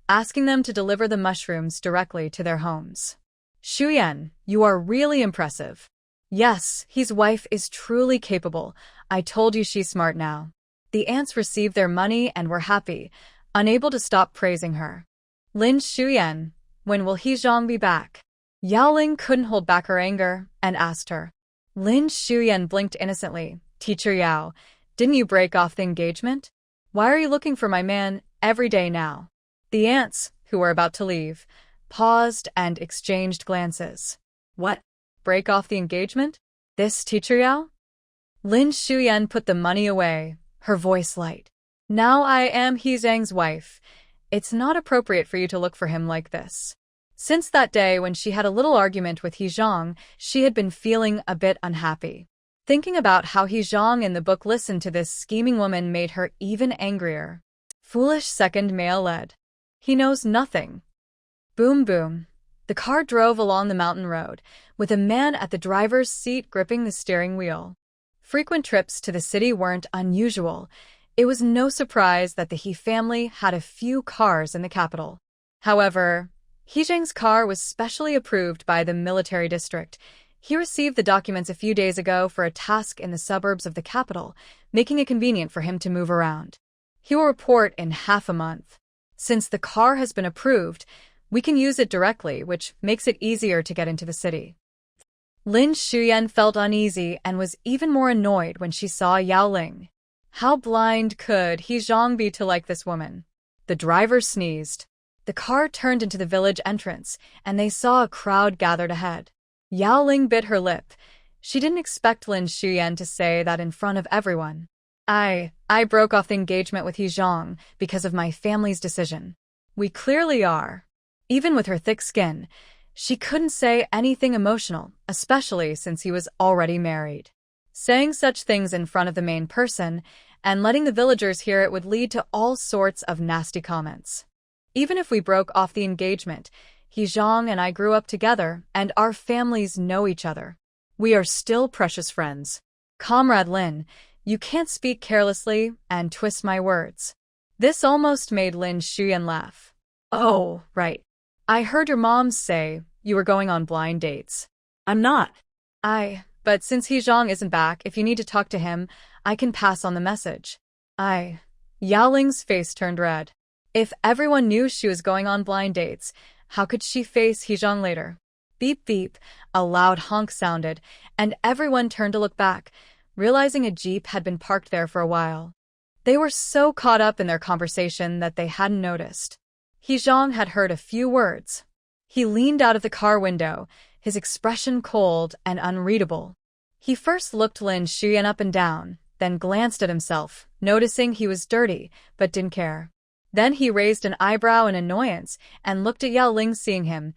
asking them to deliver the mushrooms directly to their homes. Xiumei, you are really impressive. Yes, his wife is truly capable. I told you she's smart now. The ants received their money and were happy, unable to stop praising her. Lin Xiumei, when will He Zhang be back? Yaoling couldn't hold back her anger and asked her. Lin Xiumei blinked innocently. Teacher Yao, didn't you break off the engagement? Why are you looking for my man every day now? The ants, who were about to leave, paused and exchanged glances. What? Break off the engagement? This Teacher Yao? Lin Xiumei put the money away, her voice light. Now I am He Zhang's wife. It's not appropriate for you to look for him like this. Since that day when she had a little argument with He Zhang, she had been feeling a bit unhappy. Thinking about how He Zhang in the book listened to this scheming woman made her even angrier. Foolish second male led. He knows nothing. Boom boom. The car drove along the mountain road, with a man at the driver's seat gripping the steering wheel. Frequent trips to the city weren't unusual. It was no surprise that the He family had a few cars in the capital. However, He Zhang's car was specially approved by the military district. He received the documents a few days ago for a task in the suburbs of the capital, making it convenient for him to move around. He will report in half a month. Since the car has been approved, we can use it directly, which makes it easier to get into the city. Lin Xiumei felt uneasy and was even more annoyed when she saw Yaoling. How blind could He Zhang be to like this woman? The driver sneezed. The car turned into the village entrance, and they saw a crowd gathered ahead. Yaoling bit her lip. She didn't expect Lin Xiumei to say that in front of everyone. I broke off the engagement with He Zhang because of my family's decision. We clearly are. Even with her thick skin, she couldn't say anything emotional, especially since he was already married. Saying such things in front of the main person and letting the villagers hear it would lead to all sorts of nasty comments. Even if we broke off the engagement, Zhang and I grew up together, and our families know each other. We are still precious friends. Comrade Lin, you can't speak carelessly and twist my words. This almost made Liu Xiumei laugh. Oh, right. I heard your mom say you were going on blind dates. I'm not. But since Zhang isn't back, if you need to talk to him, I can pass on the message. Yaoling's face turned red. If everyone knew she was going on blind dates, how could she face Zhang later? Beep beep, a loud honk sounded, and everyone turned to look back, realizing a jeep had been parked there for a while. They were so caught up in their conversation that they hadn't noticed. Zhang had heard a few words. He leaned out of the car window, his expression cold and unreadable. He first looked Liu Xiumei up and down, then glanced at himself, noticing he was dirty, but didn't care. Then he raised an eyebrow in annoyance and looked at Yaoling. Seeing him,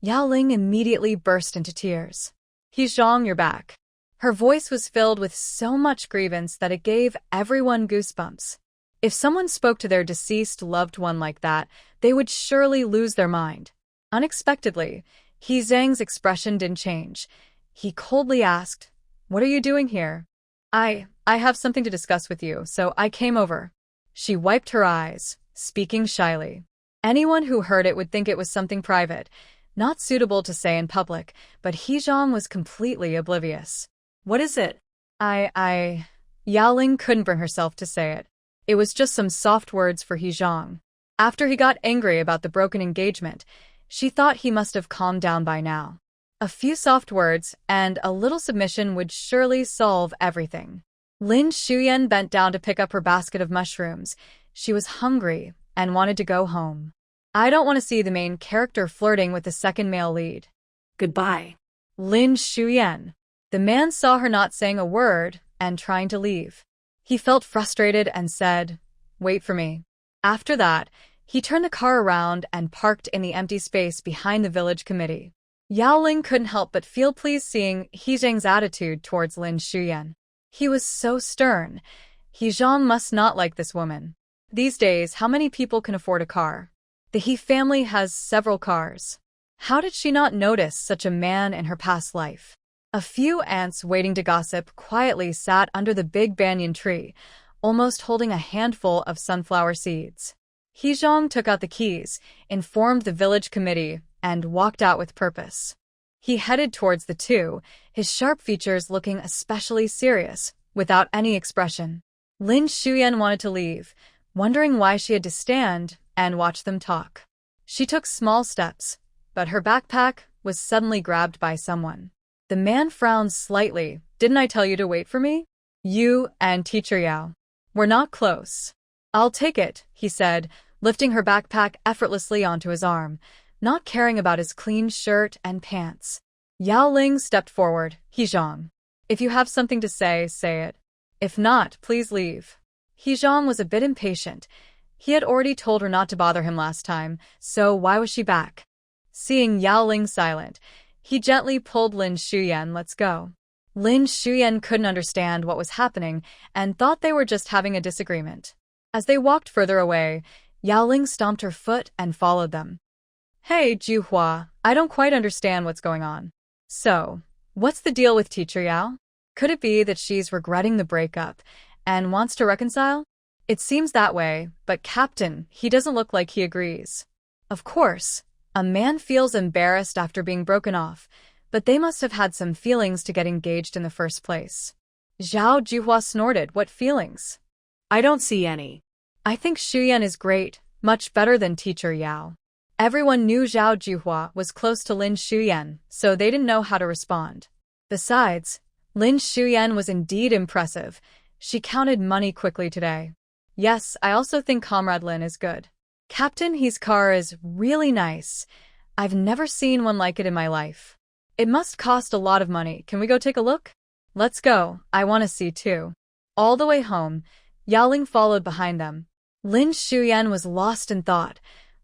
Yaoling immediately burst into tears. Zhang, you're back. Her voice was filled with so much grievance that it gave everyone goosebumps. If someone spoke to their deceased loved one like that, they would surely lose their mind. Unexpectedly, Zhang's expression didn't change. He coldly asked, "What are you doing here?" I have something to discuss with you, so I came over." She wiped her eyes, speaking shyly. Anyone who heard it would think it was something private, not suitable to say in public, but Zhang was completely oblivious. What is it? Yaoling couldn't bring herself to say it. It was just some soft words for Zhang. After he got angry about the broken engagement, she thought he must have calmed down by now. A few soft words and a little submission would surely solve everything. Liu Xiumei bent down to pick up her basket of mushrooms. She was hungry and wanted to go home. I don't want to see the main character flirting with the second male lead. Goodbye. Liu Xiumei. The man saw her not saying a word and trying to leave. He felt frustrated and said, "Wait for me." After that, he turned the car around and parked in the empty space behind the village committee. Yaoling couldn't help but feel pleased seeing Zhang's attitude towards Liu Xiumei. He was so stern. Zhang must not like this woman. These days, how many people can afford a car? The He family has several cars. How did she not notice such a man in her past life? A few ants waiting to gossip quietly sat under the big banyan tree, almost holding a handful of sunflower seeds. Zhang took out the keys, informed the village committee, and walked out with purpose. He headed towards the two, his sharp features looking especially serious, without any expression. Liu Xiumei wanted to leave, wondering why she had to stand and watch them talk. She took small steps, but her backpack was suddenly grabbed by someone. The man frowned slightly. "Didn't I tell you to wait for me? You and Teacher Yao. We're not close." "I'll take it," he said, lifting her backpack effortlessly onto his arm, not caring about his clean shirt and pants. Yaoling stepped forward. "Zhang, if you have something to say, say it. If not, please leave." Zhang was a bit impatient. He had already told her not to bother him last time, so why was she back? Seeing Yaoling silent, he gently pulled Liu Xiumei. "Let's go." Liu Xiumei couldn't understand what was happening and thought they were just having a disagreement. As they walked further away, Yaoling stomped her foot and followed them. "Hey, Juhua, I don't quite understand what's going on. So, what's the deal with Teacher Yao? Could it be that she's regretting the breakup and wants to reconcile? It seems that way, but Captain, he doesn't look like he agrees." Of course, a man feels embarrassed after being broken off, but they must have had some feelings to get engaged in the first place. Zhao Juhua snorted. "What feelings?" I don't see any. "I think Xiumei is great, much better than Teacher Yao." Everyone knew Zhao Juhua was close to Liu Xiumei, so they didn't know how to respond. Besides, Liu Xiumei was indeed impressive. She counted money quickly today. "Yes, I also think Comrade Lin is good. Captain, his car is really nice. I've never seen one like it in my life. It must cost a lot of money. Can we go take a look?" "Let's go, I want to see too." All the way home, Yaoling followed behind them. Liu Xiumei was lost in thought,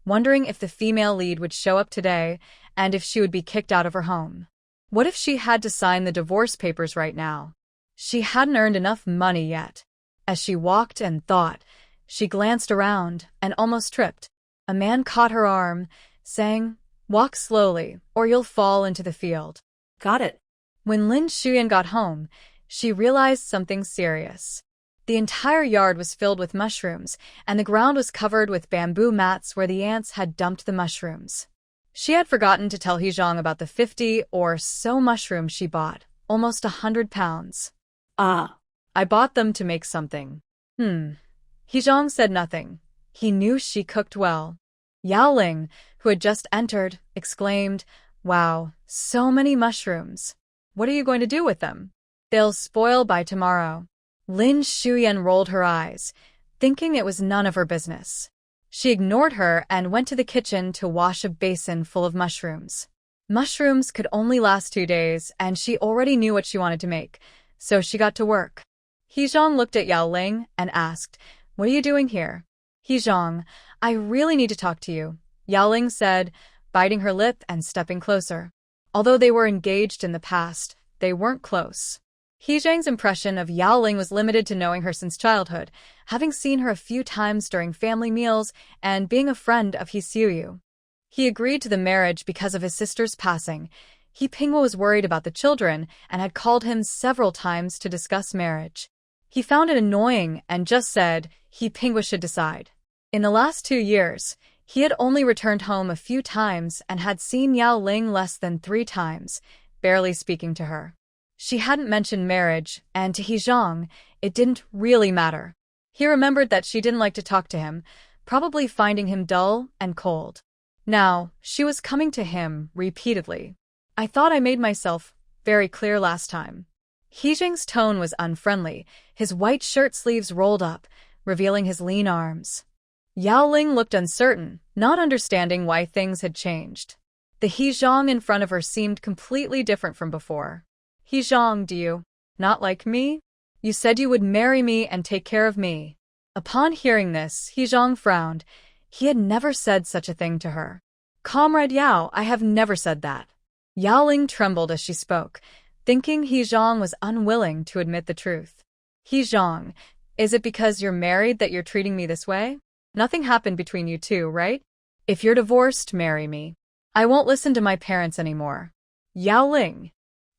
wondering if the female lead would show up today and if she would be kicked out of her home. What if she had to sign the divorce papers right now? She hadn't earned enough money yet. As she walked and thought, she glanced around and almost tripped. A man caught her arm, saying, "Walk slowly, or you'll fall into the field." Got it. When Lin Xiumei got home, she realized something serious. The entire yard was filled with mushrooms, and the ground was covered with bamboo mats where the ants had dumped the mushrooms. She had forgotten to tell He Zhang about the 50 or so mushrooms she bought, almost 100 pounds. Ah. I bought them to make something. He Zhang said nothing. He knew she cooked well. Yaoling, who had just entered, exclaimed, "Wow, so many mushrooms. What are you going to do with them? They'll spoil by tomorrow." Lin Xiumei rolled her eyes, thinking it was none of her business. She ignored her and went to the kitchen to wash a basin full of mushrooms. Mushrooms could only last 2 days, and she already knew what she wanted to make, so she got to work. He Zhang looked at Yaoling and asked, "What are you doing here?" "He Zhang, I really need to talk to you," Yaoling said, biting her lip and stepping closer. Although they were engaged in the past, they weren't close. He Zhang's impression of Yaoling was limited to knowing her since childhood, having seen her a few times during family meals and being a friend of He Xiaoshu. He agreed to the marriage because of his sister's passing. He Pingwa was worried about the children and had called him several times to discuss marriage. He found it annoying and just said He Pingwa should decide. In the last 2 years, he had only returned home a few times and had seen Yaoling less than 3 times, barely speaking to her. She hadn't mentioned marriage, and to He Zhang, it didn't really matter. He remembered that she didn't like to talk to him, probably finding him dull and cold. Now, she was coming to him repeatedly. "I thought I made myself very clear last time." He Zhang's tone was unfriendly, his white shirt sleeves rolled up, revealing his lean arms. Yaoling looked uncertain, not understanding why things had changed. The He Zhang in front of her seemed completely different from before. "He Zhang, do you not like me? You said you would marry me and take care of me." Upon hearing this, He Zhang frowned. He had never said such a thing to her. "Comrade Yao, I have never said that." Yaoling trembled as she spoke, thinking He Zhang was unwilling to admit the truth. "He Zhang, is it because you're married that you're treating me this way? Nothing happened between you two, right? If you're divorced, marry me. I won't listen to my parents anymore." "Yaoling."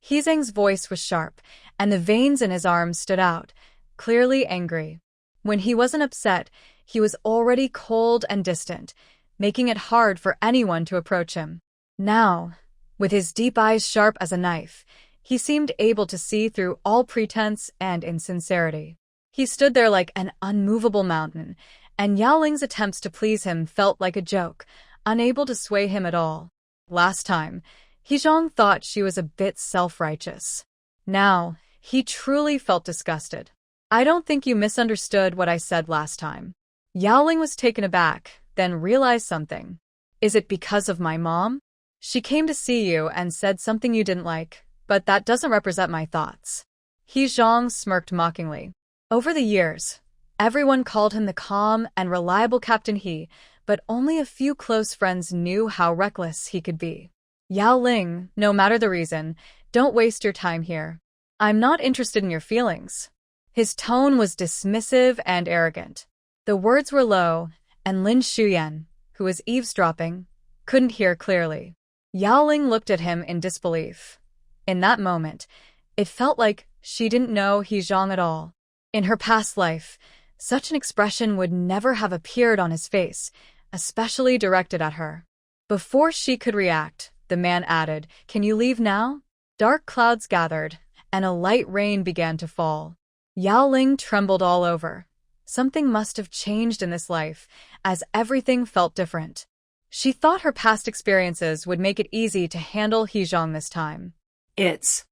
He Zhang's voice was sharp, and the veins in his arms stood out, clearly angry. When he wasn't upset, he was already cold and distant, making it hard for anyone to approach him. Now, with his deep eyes sharp as a knife, he seemed able to see through all pretense and insincerity. He stood there like an unmovable mountain, and Yaoling's attempts to please him felt like a joke, unable to sway him at all. Last time, He Zhang thought she was a bit self-righteous. Now, he truly felt disgusted. "I don't think you misunderstood what I said last time." Yaoling was taken aback, then realized something. "Is it because of my mom? She came to see you and said something you didn't like, but that doesn't represent my thoughts." He Zhang smirked mockingly. Over the years, everyone called him the calm and reliable Captain He, but only a few close friends knew how reckless he could be. "Yaoling, no matter the reason, don't waste your time here. I'm not interested in your feelings." His tone was dismissive and arrogant. The words were low, and Lin Xiumei, who was eavesdropping, couldn't hear clearly. Yaoling looked at him in disbelief. In that moment, it felt like she didn't know He Zhang at all. In her past life, such an expression would never have appeared on his face, especially directed at her. Before she could react, the man added, "Can you leave now?" Dark clouds gathered, and a light rain began to fall. Yaoling trembled all over. Something must have changed in this life, as everything felt different. She thought her past experiences would make it easy to handle He Zhang this time. It's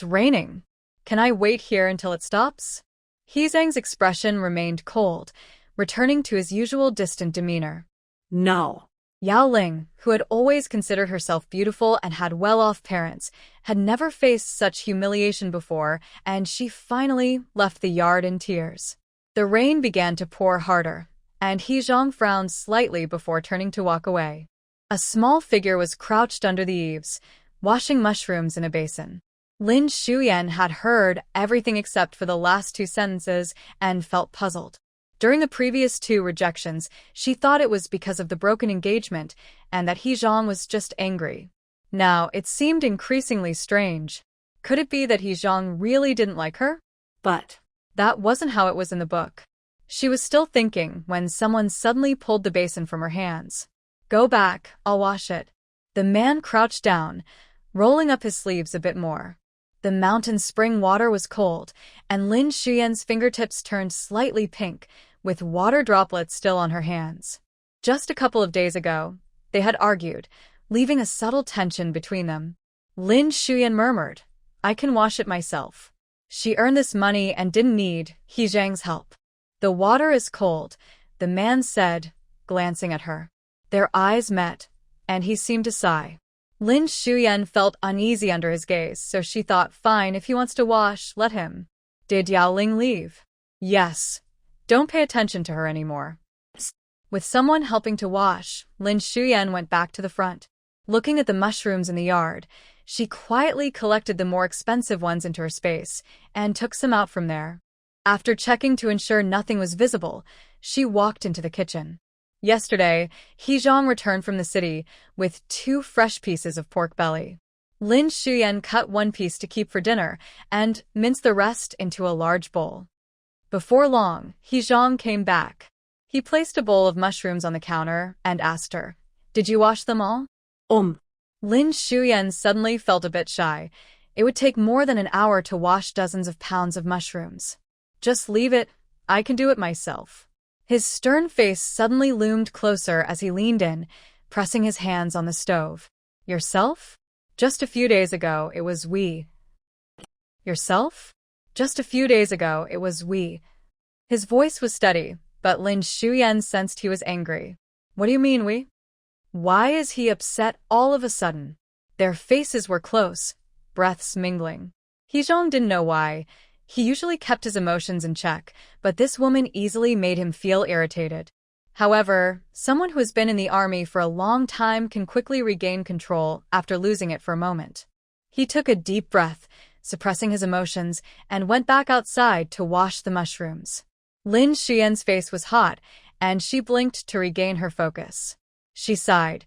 raining. Can I wait here until it stops?" He Zhang's expression remained cold, returning to his usual distant demeanor. No. Yaoling, who had always considered herself beautiful and had well-off parents, had never faced such humiliation before, and she finally left the yard in tears. The rain began to pour harder, and He Zhang frowned slightly before turning to walk away. A small figure was crouched under the eaves, washing mushrooms in a basin. Lin Xiumei had heard everything except for the last two sentences and felt puzzled. During the previous two rejections, she thought it was because of the broken engagement and that He Zhang was just angry. Now, it seemed increasingly strange. Could it be that He Zhang really didn't like her? But that wasn't how it was in the book. She was still thinking when someone suddenly pulled the basin from her hands. Go back, I'll wash it. The man crouched down, rolling up his sleeves a bit more. The mountain spring water was cold, and Lin Xiumei's fingertips turned slightly pink, with water droplets still on her hands. Just a couple of days ago, they had argued, leaving a subtle tension between them. Lin Xiumei murmured, I can wash it myself. She earned this money and didn't need He Zhang's help. The water is cold, the man said, glancing at her. Their eyes met, and he seemed to sigh. Lin Xiumei felt uneasy under his gaze, so she thought, fine, if he wants to wash, let him. Did Yaoling leave? Yes. Don't pay attention to her anymore. With someone helping to wash, Lin Xiumei went back to the front. Looking at the mushrooms in the yard, she quietly collected the more expensive ones into her space and took some out from there. After checking to ensure nothing was visible, she walked into the kitchen. Yesterday, He Zhang returned from the city with 2 fresh pieces of pork belly. Lin Xiumei cut one piece to keep for dinner and minced the rest into a large bowl. Before long, He Zhang came back. He placed a bowl of mushrooms on the counter and asked her, Did you wash them all? Lin Xiumei suddenly felt a bit shy. It would take more than an hour to wash dozens of pounds of mushrooms. Just leave it, I can do it myself. His stern face suddenly loomed closer as he leaned in, pressing his hands on the stove. Yourself? Just a few days ago, it was we. Yourself? Just a few days ago, it was we. His voice was steady, but Lin Xiumei sensed he was angry. What do you mean, we? Why is he upset all of a sudden? Their faces were close, breaths mingling. He Zhang didn't know why. He usually kept his emotions in check, but this woman easily made him feel irritated. However, someone who has been in the army for a long time can quickly regain control after losing it for a moment. He took a deep breath, suppressing his emotions, and went back outside to wash the mushrooms. Lin Xiumei's face was hot, and she blinked to regain her focus. She sighed,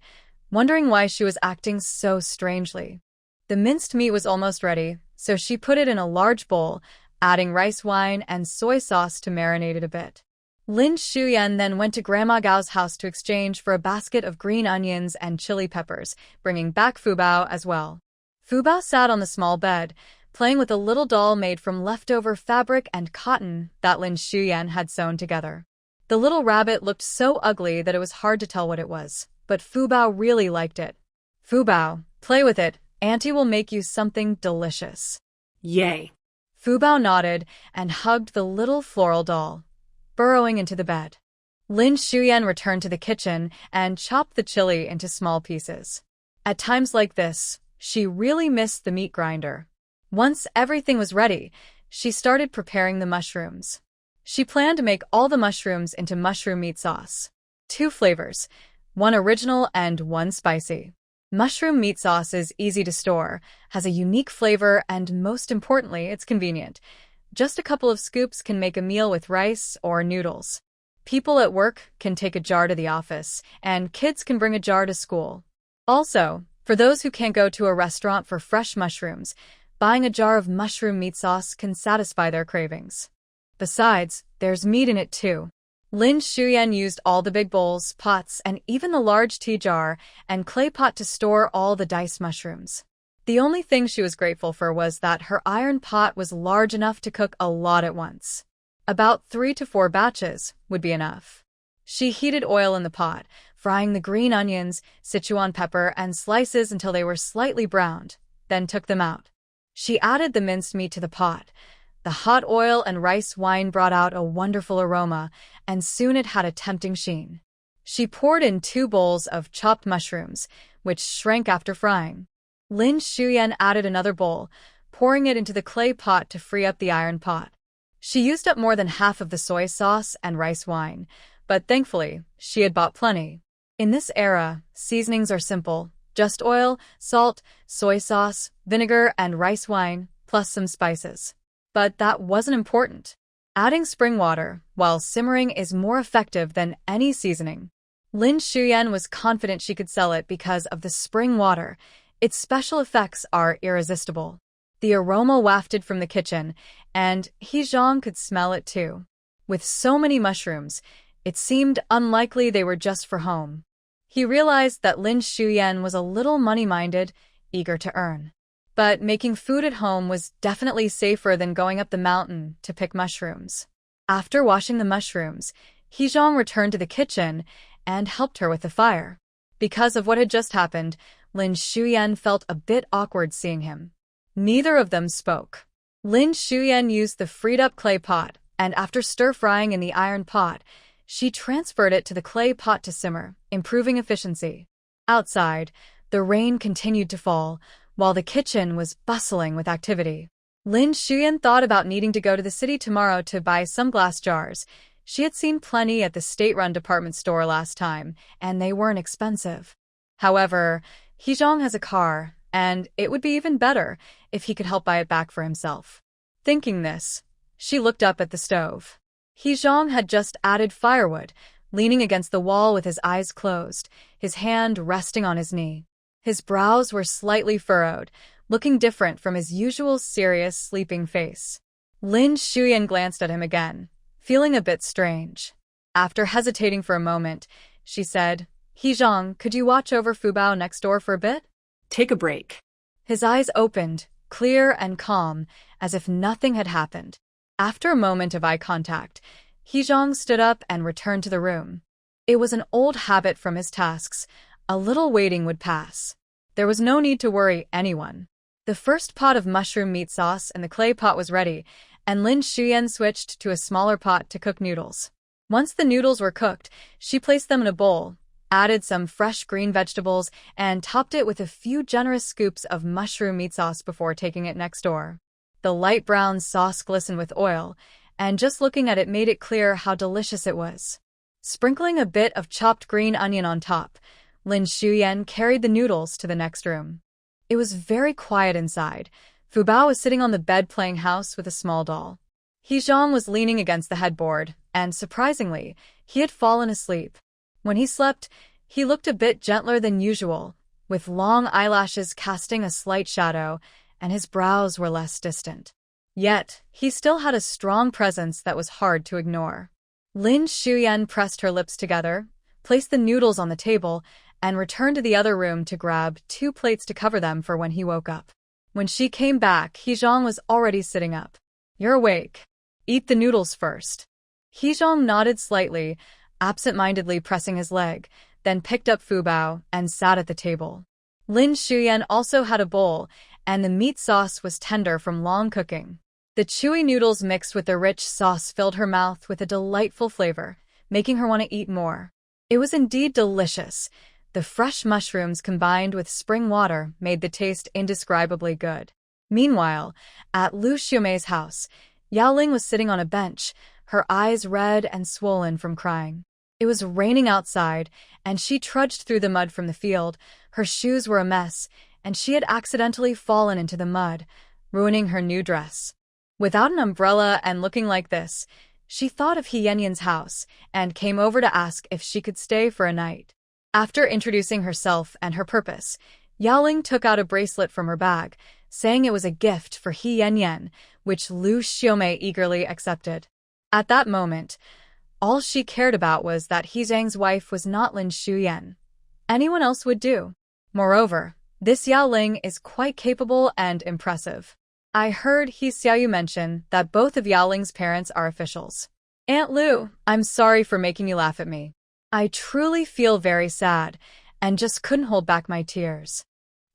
wondering why she was acting so strangely. The minced meat was almost ready, so she put it in a large bowl, adding rice wine and soy sauce to marinate it a bit. Lin Xiumei then went to Grandma Gao's house to exchange for a basket of green onions and chili peppers, bringing back Fubao as well. Fubao sat on the small bed, playing with a little doll made from leftover fabric and cotton that Lin Xiumei had sewn together. The little rabbit looked so ugly that it was hard to tell what it was, but Fubao really liked it. Fubao, play with it, Auntie will make you something delicious. Yay. Fubao nodded and hugged the little floral doll, burrowing into the bed. Lin Xiumei returned to the kitchen and chopped the chili into small pieces. At times like this, she really missed the meat grinder. Once everything was ready, she started preparing the mushrooms. She planned to make all the mushrooms into mushroom meat sauce. 2 flavors, one original and one spicy. Mushroom meat sauce is easy to store, has a unique flavor, and most importantly, it's convenient. Just a couple of scoops can make a meal with rice or noodles. People at work can take a jar to the office, and kids can bring a jar to school. Also, for those who can't go to a restaurant for fresh mushrooms, buying a jar of mushroom meat sauce can satisfy their cravings. Besides, there's meat in it too. Lin Xiumei used all the big bowls, pots, and even the large tea jar and clay pot to store all the diced mushrooms. The only thing she was grateful for was that her iron pot was large enough to cook a lot at once. About 3 to 4 batches would be enough. She heated oil in the pot, frying the green onions, Sichuan pepper, and slices until they were slightly browned, then took them out. She added the minced meat to the pot. The hot oil and rice wine brought out a wonderful aroma, and soon it had a tempting sheen. She poured in 2 bowls of chopped mushrooms, which shrank after frying. Lin Xiumei added another bowl, pouring it into the clay pot to free up the iron pot. She used up more than half of the soy sauce and rice wine, but thankfully, she had bought plenty. In this era, seasonings are simple, Just oil, salt, soy sauce, vinegar, and rice wine, plus some spices. But that wasn't important. Adding spring water while simmering is more effective than any seasoning. Lin Xiumei was confident she could sell it because of the spring water. Its special effects are irresistible. The aroma wafted from the kitchen, and He Zhang could smell it too. With so many mushrooms, it seemed unlikely they were just for home. He realized that Lin Xiumei was a little money-minded, eager to earn. But making food at home was definitely safer than going up the mountain to pick mushrooms. After washing the mushrooms, He Zhang returned to the kitchen and helped her with the fire. Because of what had just happened, Lin Xiumei felt a bit awkward seeing him. Neither of them spoke. Lin Xiumei used the freed-up clay pot, and after stir-frying in the iron pot, she transferred it to the clay pot to simmer, improving efficiency. Outside, the rain continued to fall, while the kitchen was bustling with activity. Lin Xiumei thought about needing to go to the city tomorrow to buy some glass jars. She had seen plenty at the state-run department store last time, and they weren't expensive. However, He Zhang has a car, and it would be even better if he could help buy it back for himself. Thinking this, she looked up at the stove. He Zhang had just added firewood, leaning against the wall with his eyes closed, his hand resting on his knee. His brows were slightly furrowed, looking different from his usual serious, sleeping face. Lin Xiumei glanced at him again, feeling a bit strange. After hesitating for a moment, she said, He Zhang, could you watch over Fubao next door for a bit? Take a break. His eyes opened, clear and calm, as if nothing had happened. After a moment of eye contact, He Zhang stood up and returned to the room. It was an old habit from his tasks. A little waiting would pass. There was no need to worry anyone. The first pot of mushroom meat sauce in the clay pot was ready, and Lin Xiumei switched to a smaller pot to cook noodles. Once the noodles were cooked, she placed them in a bowl, added some fresh green vegetables, and topped it with a few generous scoops of mushroom meat sauce before taking it next door. The light brown sauce glistened with oil, and just looking at it made it clear how delicious it was. Sprinkling a bit of chopped green onion on top, Lin Xiumei carried the noodles to the next room. It was very quiet inside. Fubao was sitting on the bed playing house with a small doll. He Zhang was leaning against the headboard, and surprisingly, he had fallen asleep. When he slept, he looked a bit gentler than usual, with long eyelashes casting a slight shadow, and his brows were less distant. Yet, he still had a strong presence that was hard to ignore. Lin Xiumei pressed her lips together, placed the noodles on the table, and returned to the other room to grab 2 plates to cover them for when he woke up. When she came back, He Zhang was already sitting up. You're awake. Eat the noodles first. He Zhang nodded slightly, absent-mindedly pressing his leg, then picked up Fubao and sat at the table. Lin Xiumei also had a bowl, and the meat sauce was tender from long cooking. The chewy noodles mixed with the rich sauce filled her mouth with a delightful flavor, making her want to eat more. It was indeed delicious. The fresh mushrooms combined with spring water made the taste indescribably good. Meanwhile, at Liu Xiumei's house, Yaoling was sitting on a bench, her eyes red and swollen from crying. It was raining outside, and she trudged through the mud from the field. Her shoes were a mess, and she had accidentally fallen into the mud, ruining her new dress. Without an umbrella and looking like this, she thought of He Yanyan's house and came over to ask if she could stay for a night. After introducing herself and her purpose, Yaoling took out a bracelet from her bag, saying it was a gift for He Yanyan, which Liu Xiumei eagerly accepted. At that moment, all she cared about was that He Zhang's wife was not Lin Xiumei. Anyone else would do. Moreover, this Yaoling is quite capable and impressive. I heard He Xiaoshu mention that both of Yaoling's parents are officials. Aunt Liu, I'm sorry for making you laugh at me. I truly feel very sad, and just couldn't hold back my tears.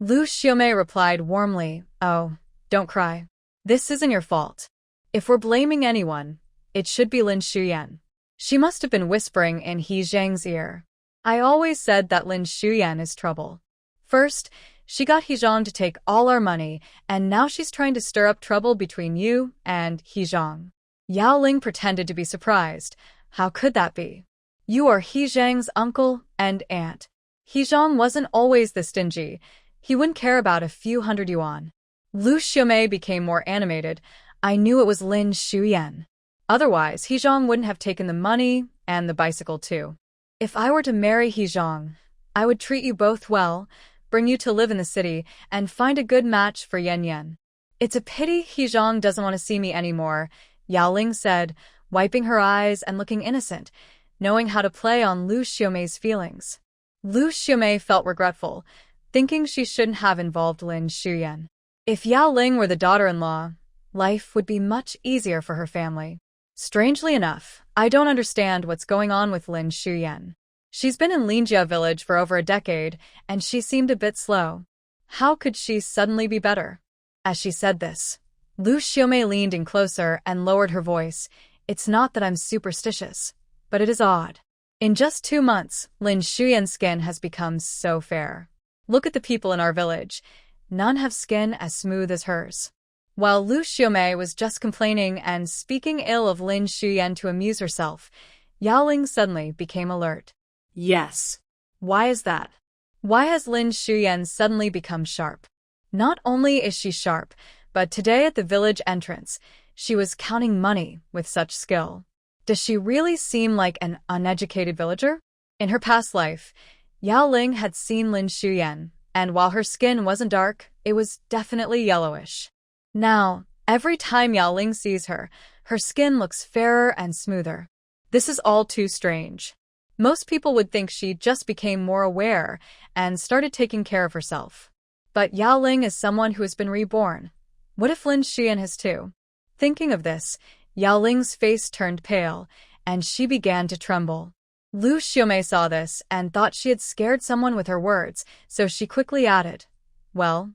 Liu Xiumei replied warmly, Oh, don't cry. This isn't your fault. If we're blaming anyone, it should be Lin Xiumei. She must have been whispering in He Zhang's ear. I always said that Lin Xiumei is trouble. First, she got He Zhang to take all our money, and now she's trying to stir up trouble between you and He Zhang. Yaoling pretended to be surprised. How could that be? You are He Zhang's uncle and aunt. He Zhang wasn't always this stingy. He wouldn't care about a few hundred yuan. Liu Xiumei became more animated. I knew it was Lin Xiuyan. Otherwise, He Zhang wouldn't have taken the money and the bicycle too. If I were to marry He Zhang, I would treat you both well, bring you to live in the city, and find a good match for Yanyan. It's a pity He Zhang doesn't want to see me anymore, Yaoling said, wiping her eyes and looking innocent, knowing how to play on Liu Xiumei's feelings. Liu Xiumei felt regretful, thinking she shouldn't have involved Lin Xiuyan. If Yaoling were the daughter-in-law, life would be much easier for her family. Strangely enough, I don't understand what's going on with Lin Xiuyan. She's been in Linjia village for over a decade, and she seemed a bit slow. How could she suddenly be better? As she said this, Liu Xiumei leaned in closer and lowered her voice. It's not that I'm superstitious, but it is odd. In just 2 months, Lin Xiuyan's skin has become so fair. Look at the people in our village. None have skin as smooth as hers. While Liu Xiumei was just complaining and speaking ill of Lin Xiuyan to amuse herself, Yaoling suddenly became alert. Yes. Why is that? Why has Lin Xiuyan suddenly become sharp? Not only is she sharp, but today at the village entrance, she was counting money with such skill. Does she really seem like an uneducated villager? In her past life, Yaoling had seen Lin Xiuyan, and while her skin wasn't dark, it was definitely yellowish. Now, every time Yaoling sees her, her skin looks fairer and smoother. This is all too strange. Most people would think she just became more aware and started taking care of herself. But Yaoling is someone who has been reborn. What if Lin Xiuyan has too? Thinking of this, Yaoling's face turned pale, and she began to tremble. Liu Xiumei saw this and thought she had scared someone with her words, so she quickly added, well,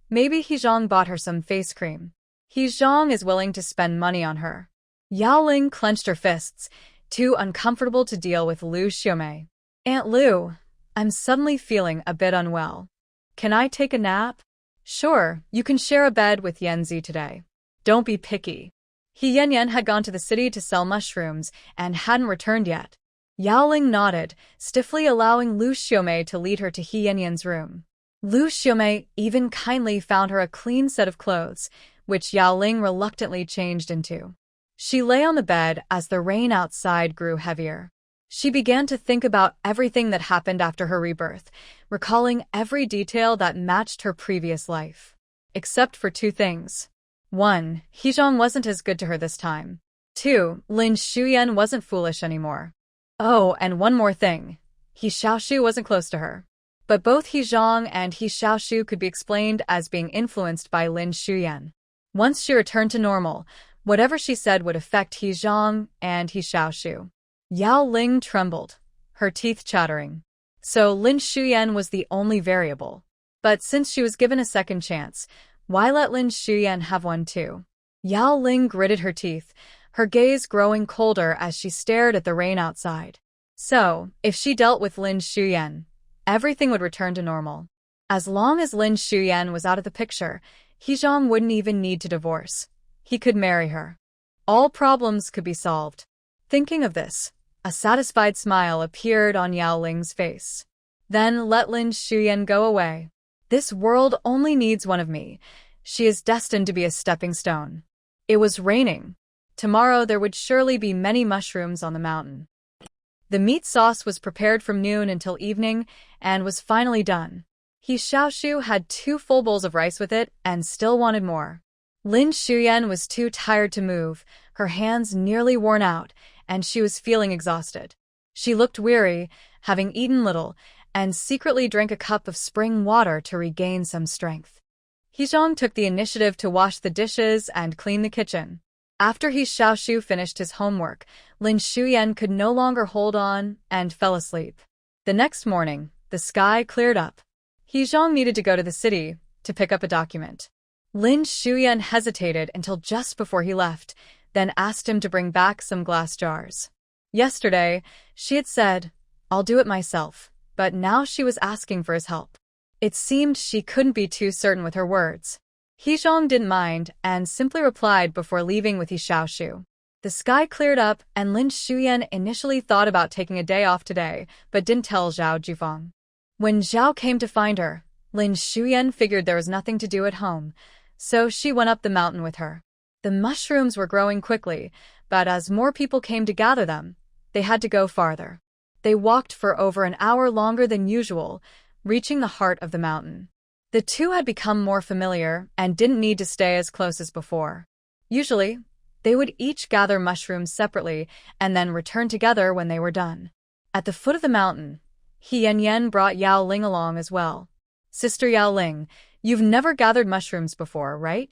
maybe He Zhang bought her some face cream. He Zhang is willing to spend money on her. Yaoling clenched her fists, too uncomfortable to deal with Liu Xiumei. Aunt Liu, I'm suddenly feeling a bit unwell. Can I take a nap? Sure, you can share a bed with Yanzi today. Don't be picky. He Yanyan had gone to the city to sell mushrooms and hadn't returned yet. Yaoling nodded, stiffly allowing Liu Xiumei to lead her to He Yanyan's room. Liu Xiumei even kindly found her a clean set of clothes, which Yaoling reluctantly changed into. She lay on the bed as the rain outside grew heavier. She began to think about everything that happened after her rebirth, recalling every detail that matched her previous life. Except for 2 things. 1. He Zhang wasn't as good to her this time. 2. Lin Xiuyan wasn't foolish anymore. Oh, and one more thing. He Xiaoshu wasn't close to her. But both He Zhang and He Xiaoshu could be explained as being influenced by Lin Xiuyan. Once she returned to normal, whatever she said would affect He Zhang and He Xiaoshu. Yaoling trembled, her teeth chattering. So Lin Xiuyan was the only variable. But since she was given a second chance, why let Lin Xiuyan have one too? Yaoling gritted her teeth, her gaze growing colder as she stared at the rain outside. So, if she dealt with Lin Xiuyan, everything would return to normal. As long as Lin Xiuyan was out of the picture, He Zhang wouldn't even need to divorce. He could marry her. All problems could be solved. Thinking of this, a satisfied smile appeared on Yaoling's face. Then let Lin Xiuyan go away. This world only needs one of me. She is destined to be a stepping stone. It was raining. Tomorrow there would surely be many mushrooms on the mountain. The meat sauce was prepared from noon until evening and was finally done. He Xiaoshu had 2 full bowls of rice with it and still wanted more. Lin Xiuyan was too tired to move, her hands nearly worn out, and she was feeling exhausted. She looked weary, having eaten little, and secretly drank a cup of spring water to regain some strength. He Zhang took the initiative to wash the dishes and clean the kitchen. After He Xiaoshu finished his homework, Lin Xiuyan could no longer hold on and fell asleep. The next morning, the sky cleared up. He Zhang needed to go to the city to pick up a document. Lin Xiuyan hesitated until just before he left, then asked him to bring back some glass jars. Yesterday, she had said, I'll do it myself, but now she was asking for his help. It seemed she couldn't be too certain with her words. He Zhang didn't mind and simply replied before leaving with He Xiaoshu. The sky cleared up and Lin Xiuyan initially thought about taking a day off today, but didn't tell Zhao Jufang. When Zhao came to find her, Lin Shuyan figured there was nothing to do at home, so she went up the mountain with her. The mushrooms were growing quickly, but as more people came to gather them, they had to go farther. They walked for over an hour longer than usual, reaching the heart of the mountain. The two had become more familiar and didn't need to stay as close as before. Usually, they would each gather mushrooms separately and then return together when they were done. At the foot of the mountain, He Yanyan brought Yaoling along as well. Sister Yaoling, you've never gathered mushrooms before, right?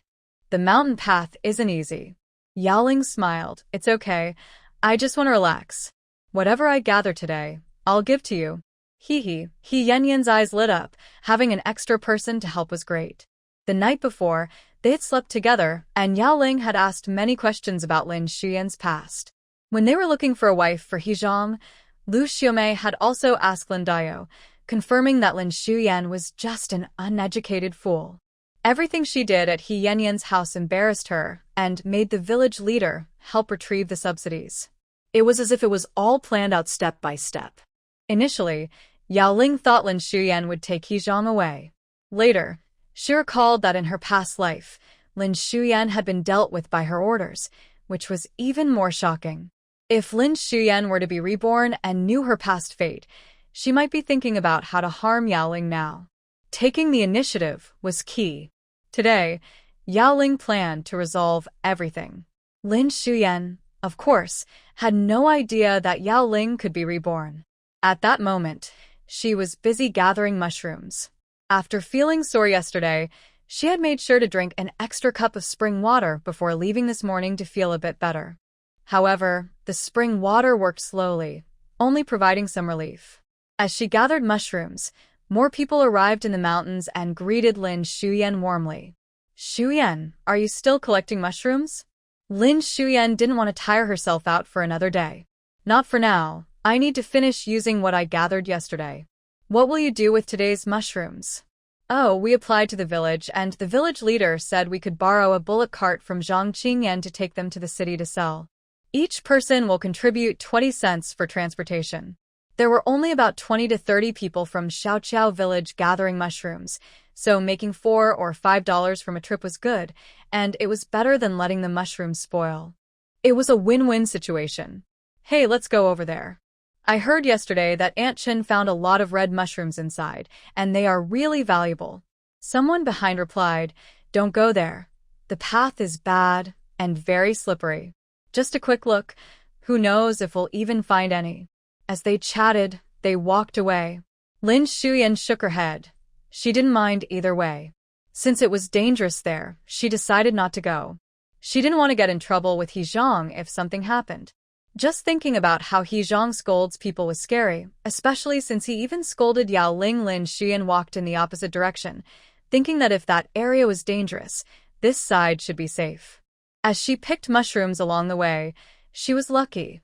The mountain path isn't easy. Yaoling smiled. It's okay. I just want to relax. Whatever I gather today, I'll give to you. He Yanyan's eyes lit up. Having an extra person to help was great. The night before, they had slept together, and Yaoling had asked many questions about Lin Shuyan's past. When they were looking for a wife for He Zhang, Liu Xiumei had also asked Lin Dayo, confirming that Lin Shuyan was just an uneducated fool. Everything she did at He Yanyan's house embarrassed her and made the village leader help retrieve the subsidies. It was as if it was all planned out step by step. Initially, Yaoling thought Lin Shuyan would take He Zhang away. Later, she recalled that in her past life, Lin Shuyan had been dealt with by her orders, which was even more shocking. If Lin Shuyan were to be reborn and knew her past fate, she might be thinking about how to harm Yaoling now. Taking the initiative was key. Today, Yaoling planned to resolve everything. Lin Shuyan, of course, had no idea that Yaoling could be reborn. At that moment, she was busy gathering mushrooms. After feeling sore yesterday, she had made sure to drink an extra cup of spring water before leaving this morning to feel a bit better. However, the spring water worked slowly, only providing some relief. As she gathered mushrooms, more people arrived in the mountains and greeted Lin Shuyan warmly. Shuyan, are you still collecting mushrooms? Lin Shuyan didn't want to tire herself out for another day. Not for now. I need to finish using what I gathered yesterday. What will you do with today's mushrooms? Oh, we applied to the village, and the village leader said we could borrow a bullock cart from Zhang Qingyan to take them to the city to sell. Each person will contribute 20 cents for transportation. There were only about 20 to 30 people from Xiaoqiao village gathering mushrooms, so making $4 or $5 from a trip was good, and it was better than letting the mushrooms spoil. It was a win-win situation. Hey, let's go over there. I heard yesterday that Aunt Chen found a lot of red mushrooms inside, and they are really valuable. Someone behind replied, Don't go there. The path is bad and very slippery. Just a quick look. Who knows if we'll even find any. As they chatted, they walked away. Lin Shuyan shook her head. She didn't mind either way. Since it was dangerous there, she decided not to go. She didn't want to get in trouble with He Zhang if something happened. Just thinking about how He Zhang scolds people was scary, especially since he even scolded Yaoling. Lin Shuyan walked in the opposite direction, thinking that if that area was dangerous, this side should be safe. As she picked mushrooms along the way, she was lucky.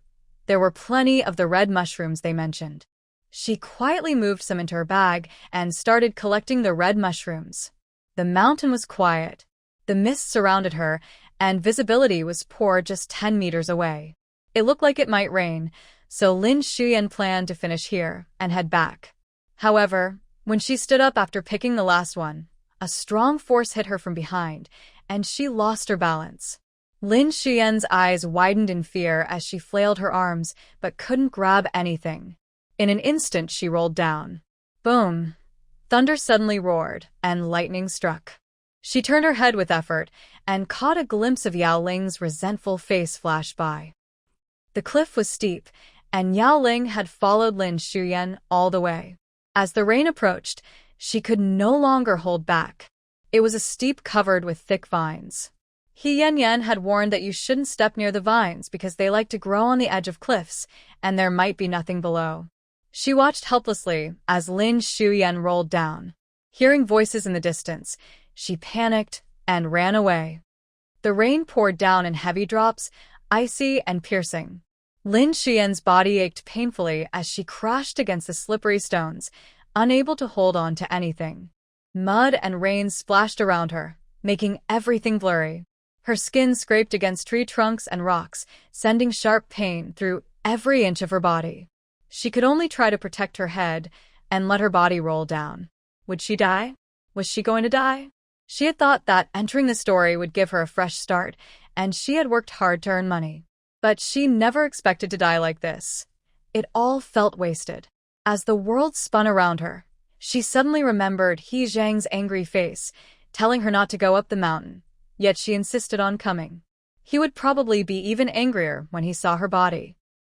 There were plenty of the red mushrooms they mentioned. She quietly moved some into her bag and started collecting the red mushrooms. The mountain was quiet. The mist surrounded her, and visibility was poor just 10 meters away. It looked like it might rain, so Lin Shuyan planned to finish here and head back. However, when she stood up after picking the last one, a strong force hit her from behind, and she lost her balance. Lin Shuyan's eyes widened in fear as she flailed her arms, but couldn't grab anything. In an instant, she rolled down. Boom! Thunder suddenly roared, and lightning struck. She turned her head with effort, and caught a glimpse of Yaoling's resentful face flash by. The cliff was steep, and Yaoling had followed Lin Shuyan all the way. As the rain approached, she could no longer hold back. It was a steep covered with thick vines. He Yanyan had warned that you shouldn't step near the vines because they like to grow on the edge of cliffs, and there might be nothing below. She watched helplessly as Lin Shuyan rolled down. Hearing voices in the distance, she panicked and ran away. The rain poured down in heavy drops, icy and piercing. Lin Shuyan's body ached painfully as she crashed against the slippery stones, unable to hold on to anything. Mud and rain splashed around her, making everything blurry. Her skin scraped against tree trunks and rocks, sending sharp pain through every inch of her body. She could only try to protect her head, and let her body roll down. Would she die? Was she going to die? She had thought that entering the story would give her a fresh start, and she had worked hard to earn money. But she never expected to die like this. It all felt wasted. As the world spun around her, she suddenly remembered He Zhang's angry face, telling her not to go up the mountain, yet she insisted on coming. He would probably be even angrier when he saw her body.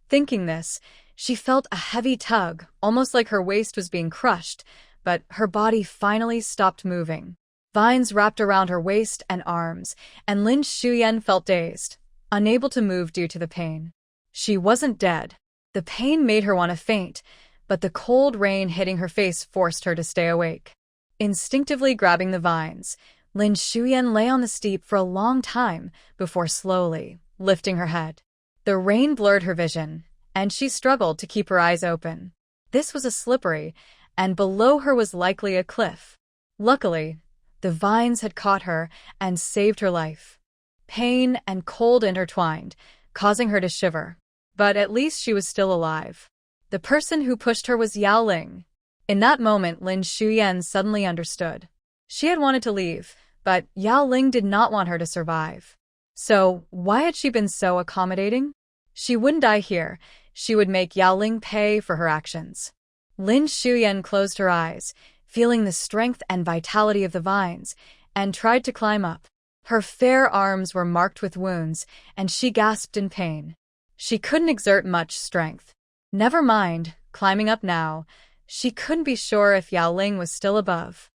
Thinking this, she felt a heavy tug, almost like her waist was being crushed, but her body finally stopped moving. Vines wrapped around her waist and arms, and Lin Xiumei felt dazed, unable to move due to the pain. She wasn't dead. The pain made her want to faint, but the cold rain hitting her face forced her to stay awake. Instinctively grabbing the vines, Lin Xiumei lay on the steep for a long time before slowly lifting her head. The rain blurred her vision, and she struggled to keep her eyes open. This was a slippery, and below her was likely a cliff. Luckily, the vines had caught her and saved her life. Pain and cold intertwined, causing her to shiver. But at least she was still alive. The person who pushed her was Yaoling. In that moment, Lin Xiumei suddenly understood. She had wanted to leave, but Yaoling did not want her to survive. So, why had she been so accommodating? She wouldn't die here. She would make Yaoling pay for her actions. Lin Xiumei closed her eyes, feeling the strength and vitality of the vines, and tried to climb up. Her fair arms were marked with wounds, and she gasped in pain. She couldn't exert much strength. Never mind, climbing up now. She couldn't be sure if Yaoling was still above.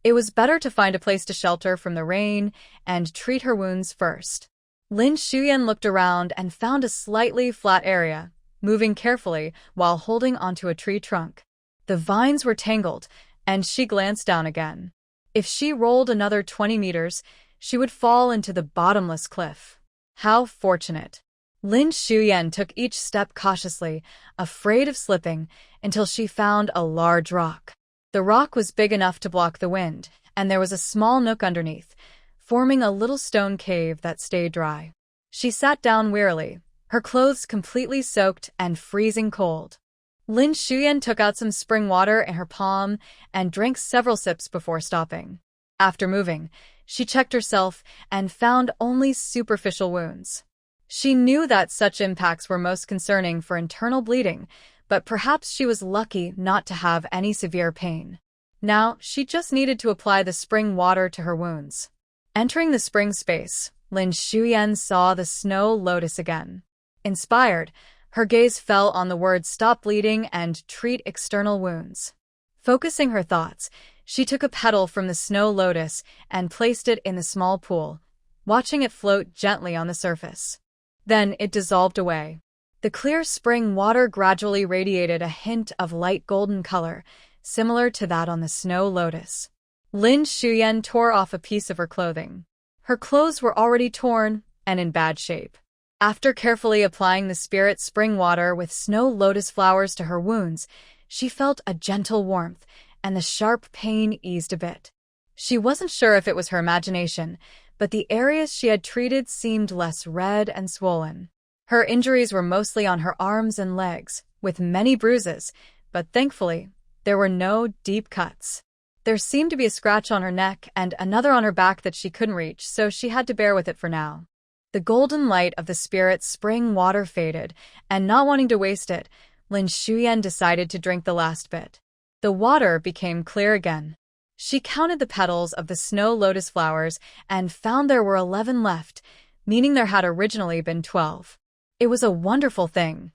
It was better to find a place to shelter from the rain and treat her wounds first. Lin Xiumei looked around and found a slightly flat area, moving carefully while holding onto a tree trunk. The vines were tangled, and she glanced down again. If she rolled another 20 meters, she would fall into the bottomless cliff. How fortunate. Lin Xiumei took each step cautiously, afraid of slipping, until she found a large rock. The rock was big enough to block the wind, and there was a small nook underneath, forming a little stone cave that stayed dry. She sat down wearily, her clothes completely soaked and freezing cold. Lin Xiumei took out some spring water in her palm and drank several sips before stopping. After moving, she checked herself and found only superficial wounds. She knew that such impacts were most concerning for internal bleeding, but perhaps she was lucky not to have any severe pain. Now, she just needed to apply the spring water to her wounds. Entering the spring space, Lin Xiumei saw the snow lotus again. Inspired, her gaze fell on the words "stop bleeding" and "treat external wounds." Focusing her thoughts, she took a petal from the snow lotus and placed it in the small pool, watching it float gently on the surface. Then it dissolved away. The clear spring water gradually radiated a hint of light golden color, similar to that on the snow lotus. Lin Xiumei tore off a piece of her clothing. Her clothes were already torn and in bad shape. After carefully applying the spirit spring water with snow lotus flowers to her wounds, she felt a gentle warmth, and the sharp pain eased a bit. She wasn't sure if it was her imagination, but the areas she had treated seemed less red and swollen. Her injuries were mostly on her arms and legs, with many bruises, but thankfully, there were no deep cuts. There seemed to be a scratch on her neck and another on her back that she couldn't reach, so she had to bear with it for now. The golden light of the spirit's spring water faded, and not wanting to waste it, Lin Xiumei decided to drink the last bit. The water became clear again. She counted the petals of the snow lotus flowers and found there were 11 left, meaning there had originally been 12. It was a wonderful thing.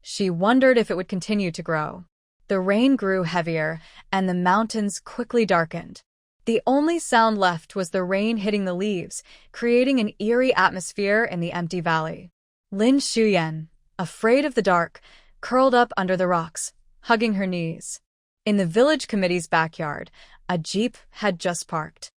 She wondered if it would continue to grow. The rain grew heavier, and the mountains quickly darkened. The only sound left was the rain hitting the leaves, creating an eerie atmosphere in the empty valley. Lin Xiumei, afraid of the dark, curled up under the rocks, hugging her knees. In the village committee's backyard, a jeep had just parked.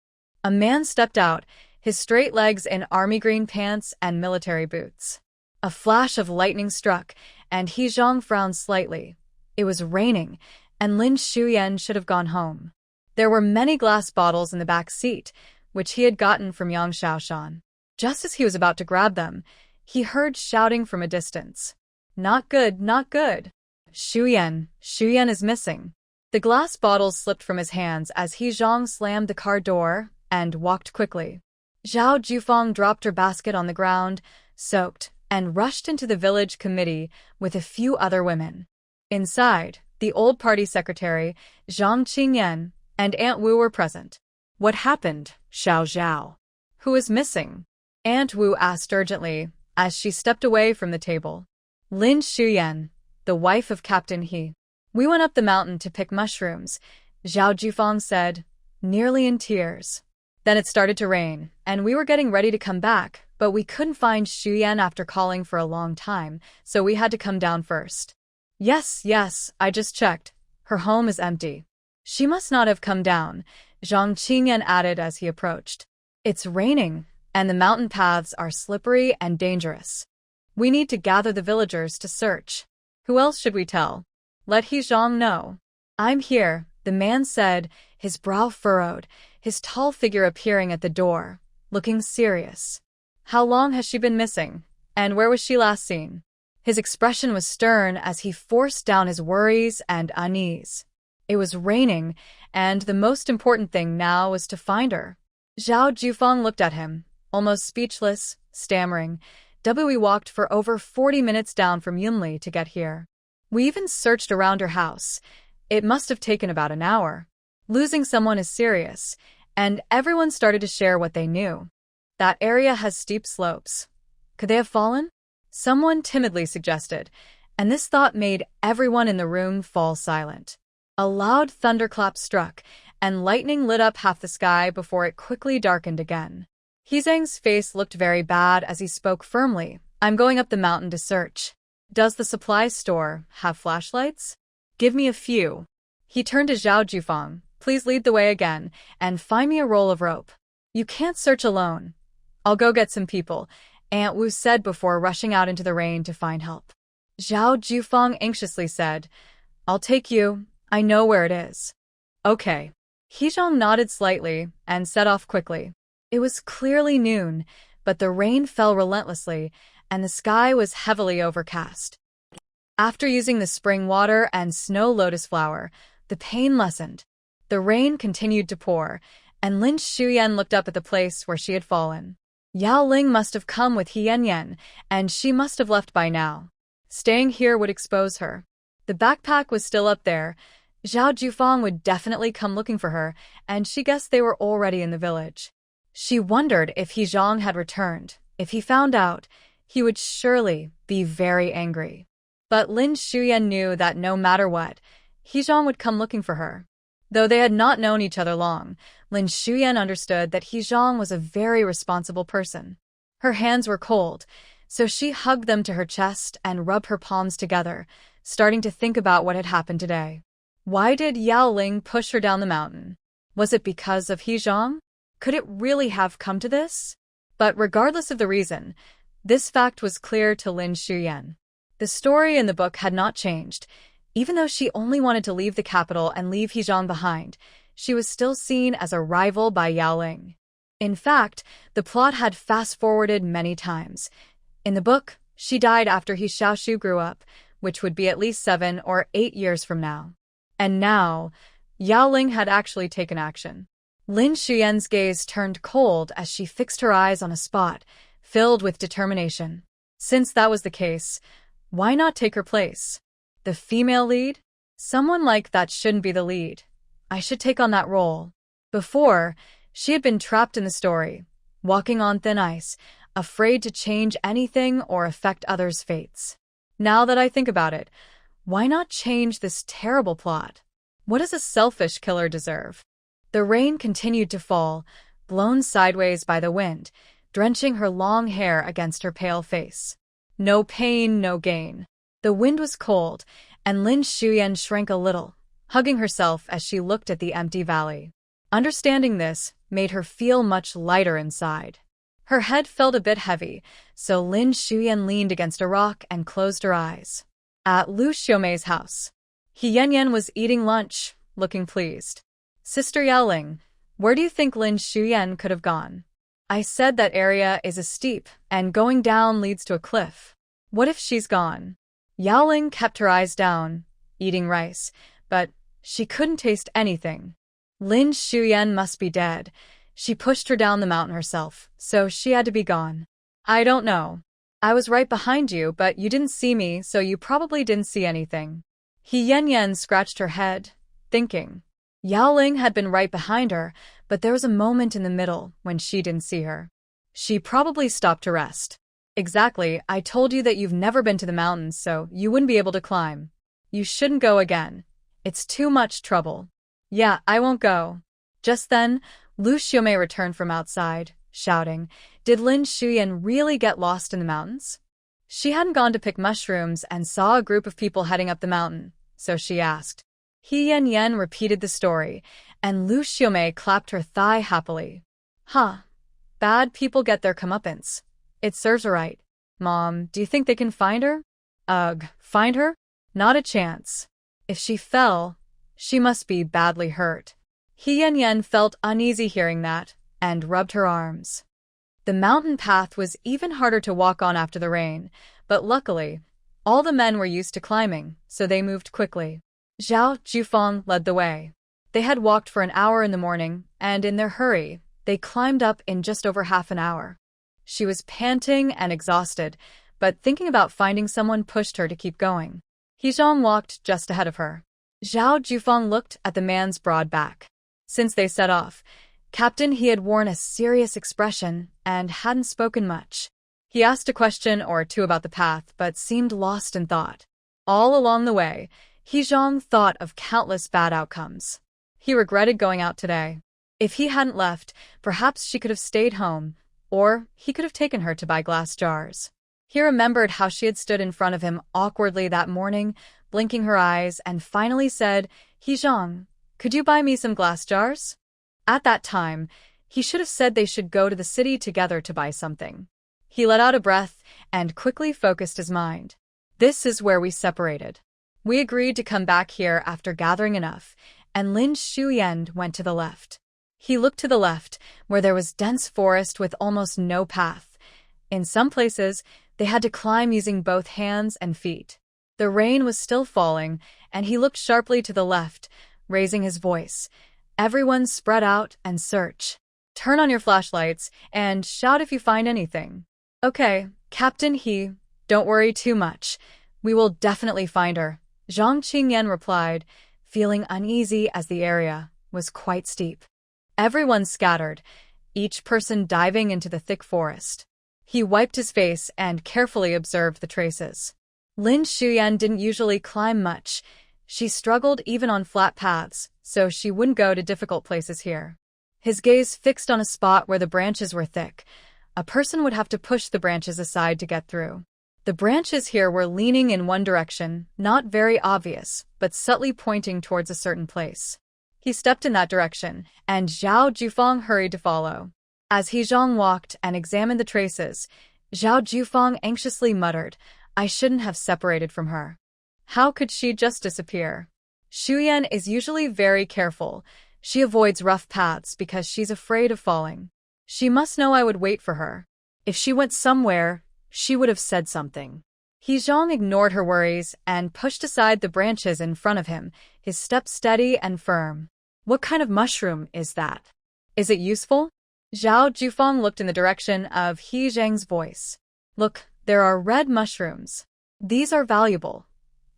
A man stepped out, his straight legs in army green pants and military boots. A flash of lightning struck, and He Zhang frowned slightly. It was raining, and Lin Xiumei should have gone home. There were many glass bottles in the back seat, which he had gotten from Yang Xiaoshan. Just as he was about to grab them, he heard shouting from a distance. "Not good, not good. Xiumei is missing." The glass bottles slipped from his hands as He Zhang slammed the car door and walked quickly. Zhao Jufang dropped her basket on the ground, soaked, and rushed into the village committee with a few other women. Inside, the old party secretary, Zhang Qingyan, and Aunt Wu were present. What happened, Xiao Zhao? Who is missing? Aunt Wu asked urgently as she stepped away from the table. Lin Xiumei, the wife of Captain He. We went up the mountain to pick mushrooms, Zhao Jufang said, nearly in tears. Then it started to rain, and we were getting ready to come back, but we couldn't find Xiuyan after calling for a long time, so we had to come down first. Yes, I just checked. Her home is empty. She must not have come down, Zhang Qingyan added as he approached. It's raining, and the mountain paths are slippery and dangerous. We need to gather the villagers to search. Who else should we tell? Let He Zhang know. I'm here, the man said, his brow furrowed, his tall figure appearing at the door, looking serious. How long has she been missing? And where was she last seen? His expression was stern as he forced down his worries and unease. It was raining, and the most important thing now was to find her. Zhao Jufang looked at him, almost speechless, stammering. We walked for over 40 minutes down from Yunli to get here. We even searched around her house. It must have taken about an hour. Losing someone is serious, and everyone started to share what they knew. That area has steep slopes. Could they have fallen? Someone timidly suggested, and this thought made everyone in the room fall silent. A loud thunderclap struck, and lightning lit up half the sky before it quickly darkened again. He Zhang's face looked very bad as he spoke firmly. I'm going up the mountain to search. Does the supply store have flashlights? Give me a few. He turned to Zhao Jufang. Please lead the way again, and find me a roll of rope. You can't search alone. I'll go get some people, Aunt Wu said before rushing out into the rain to find help. Zhao Jufang anxiously said, I'll take you. I know where it is. Okay. He Zhang nodded slightly and set off quickly. It was clearly noon, but the rain fell relentlessly, and the sky was heavily overcast. After using the spring water and snow lotus flower, the pain lessened. The rain continued to pour, and Lin Xiumei looked up at the place where she had fallen. Yaoling must have come with He Yanyan, and she must have left by now. Staying here would expose her. The backpack was still up there. Zhao Jufang would definitely come looking for her, and she guessed they were already in the village. She wondered if He Zhang had returned. If he found out, he would surely be very angry. But Lin Xiumei knew that no matter what, He Zhang would come looking for her. Though they had not known each other long, Lin Xiumei understood that He Zhang was a very responsible person. Her hands were cold, so she hugged them to her chest and rubbed her palms together, starting to think about what had happened today. Why did Yaoling push her down the mountain? Was it because of He Zhang? Could it really have come to this? But regardless of the reason, this fact was clear to Lin Xiumei. The story in the book had not changed. Even though she only wanted to leave the capital and leave He Zhang behind, she was still seen as a rival by Yaoling. In fact, the plot had fast-forwarded many times. In the book, she died after He Xiaoshu grew up, which would be at least 7 or 8 years from now. And now, Yaoling had actually taken action. Lin Xiumei's gaze turned cold as she fixed her eyes on a spot, filled with determination. Since that was the case, why not take her place? The female lead? Someone like that shouldn't be the lead. I should take on that role. Before, she had been trapped in the story, walking on thin ice, afraid to change anything or affect others' fates. Now that I think about it, why not change this terrible plot? What does a selfish killer deserve? The rain continued to fall, blown sideways by the wind, drenching her long hair against her pale face. No pain, no gain. The wind was cold, and Lin Xiumei shrank a little, hugging herself as she looked at the empty valley. Understanding this made her feel much lighter inside. Her head felt a bit heavy, so Lin Xiumei leaned against a rock and closed her eyes. At Liu Xiumei's house, He Yanyan was eating lunch, looking pleased. Sister Yaoling, where do you think Lin Xiumei could have gone? I said that area is a steep, and going down leads to a cliff. What if she's gone? Yaoling kept her eyes down, eating rice, but She couldn't taste anything. Lin Xiumei must be dead. She pushed her down the mountain herself, so she had to be gone. I don't know. I was right behind you, but you didn't see me, so you probably didn't see anything. He Yanyan scratched her head, thinking. Yaoling had been right behind her, but there was a moment in the middle when she didn't see her. She probably stopped to rest. Exactly, I told you that you've never been to the mountains, so you wouldn't be able to climb. You shouldn't go again. It's too much trouble. Yeah, I won't go. Just then, Liu Xiumei returned from outside, shouting, Did Lin Xiumei really get lost in the mountains? She hadn't gone to pick mushrooms and saw a group of people heading up the mountain, so she asked. He Yanyan repeated the story, and Liu Xiumei clapped her thigh happily. Huh. Bad people get their comeuppance. It serves her right. Mom, do you think they can find her? Ugh, find her? Not a chance. If she fell, she must be badly hurt. He Yanyan felt uneasy hearing that, and rubbed her arms. The mountain path was even harder to walk on after the rain, but luckily, all the men were used to climbing, so they moved quickly. Zhao Jufang led the way. They had walked for an hour in the morning, and in their hurry, they climbed up in just over half an hour. She was panting and exhausted, but thinking about finding someone pushed her to keep going. He Zhang walked just ahead of her. Zhao Jufang looked at the man's broad back. Since they set off, Captain He had worn a serious expression and hadn't spoken much. He asked a question or two about the path, but seemed lost in thought. All along the way, He Zhang thought of countless bad outcomes. He regretted going out today. If he hadn't left, perhaps she could have stayed home, or he could have taken her to buy glass jars. He remembered how she had stood in front of him awkwardly that morning, blinking her eyes, and finally said, He Zhang, could you buy me some glass jars? At that time, he should have said they should go to the city together to buy something. He let out a breath and quickly focused his mind. This is where we separated. We agreed to come back here after gathering enough, and Lin Xiumei went to the left. He looked to the left, where there was dense forest with almost no path. In some places, they had to climb using both hands and feet. The rain was still falling, and he looked sharply to the left, raising his voice. Everyone spread out and search. Turn on your flashlights and shout if you find anything. Okay, Captain He, don't worry too much. We will definitely find her, Zhang Qingyan replied, feeling uneasy as the area was quite steep. Everyone scattered, each person diving into the thick forest. He wiped his face and carefully observed the traces. Lin Xiumei didn't usually climb much. She struggled even on flat paths, so she wouldn't go to difficult places here. His gaze fixed on a spot where the branches were thick. A person would have to push the branches aside to get through. The branches here were leaning in one direction, not very obvious, but subtly pointing towards a certain place. He stepped in that direction, and Zhao Jufang hurried to follow. As He Zhang walked and examined the traces, Zhao Jufang anxiously muttered, I shouldn't have separated from her. How could she just disappear? Xiuyan is usually very careful. She avoids rough paths because she's afraid of falling. She must know I would wait for her. If she went somewhere, she would have said something. He Zhang ignored her worries and pushed aside the branches in front of him, his step steady and firm. What kind of mushroom is that? Is it useful? Zhao Jufang looked in the direction of He Zhang's voice. Look, there are red mushrooms. These are valuable.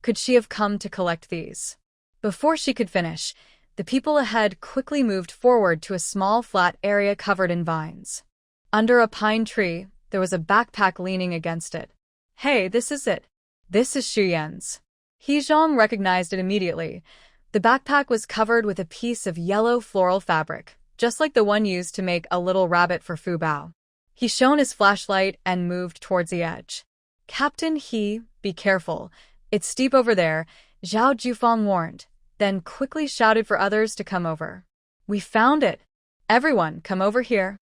Could she have come to collect these? Before she could finish, the people ahead quickly moved forward to a small flat area covered in vines. Under a pine tree, there was a backpack leaning against it. Hey, this is it. This is Xiuyan's. He Zhang recognized it immediately. The backpack was covered with a piece of yellow floral fabric, just like the one used to make a little rabbit for Fubao. He shone his flashlight and moved towards the edge. Captain He, be careful. It's steep over there, Zhao Jufang warned, then quickly shouted for others to come over. We found it. Everyone, come over here.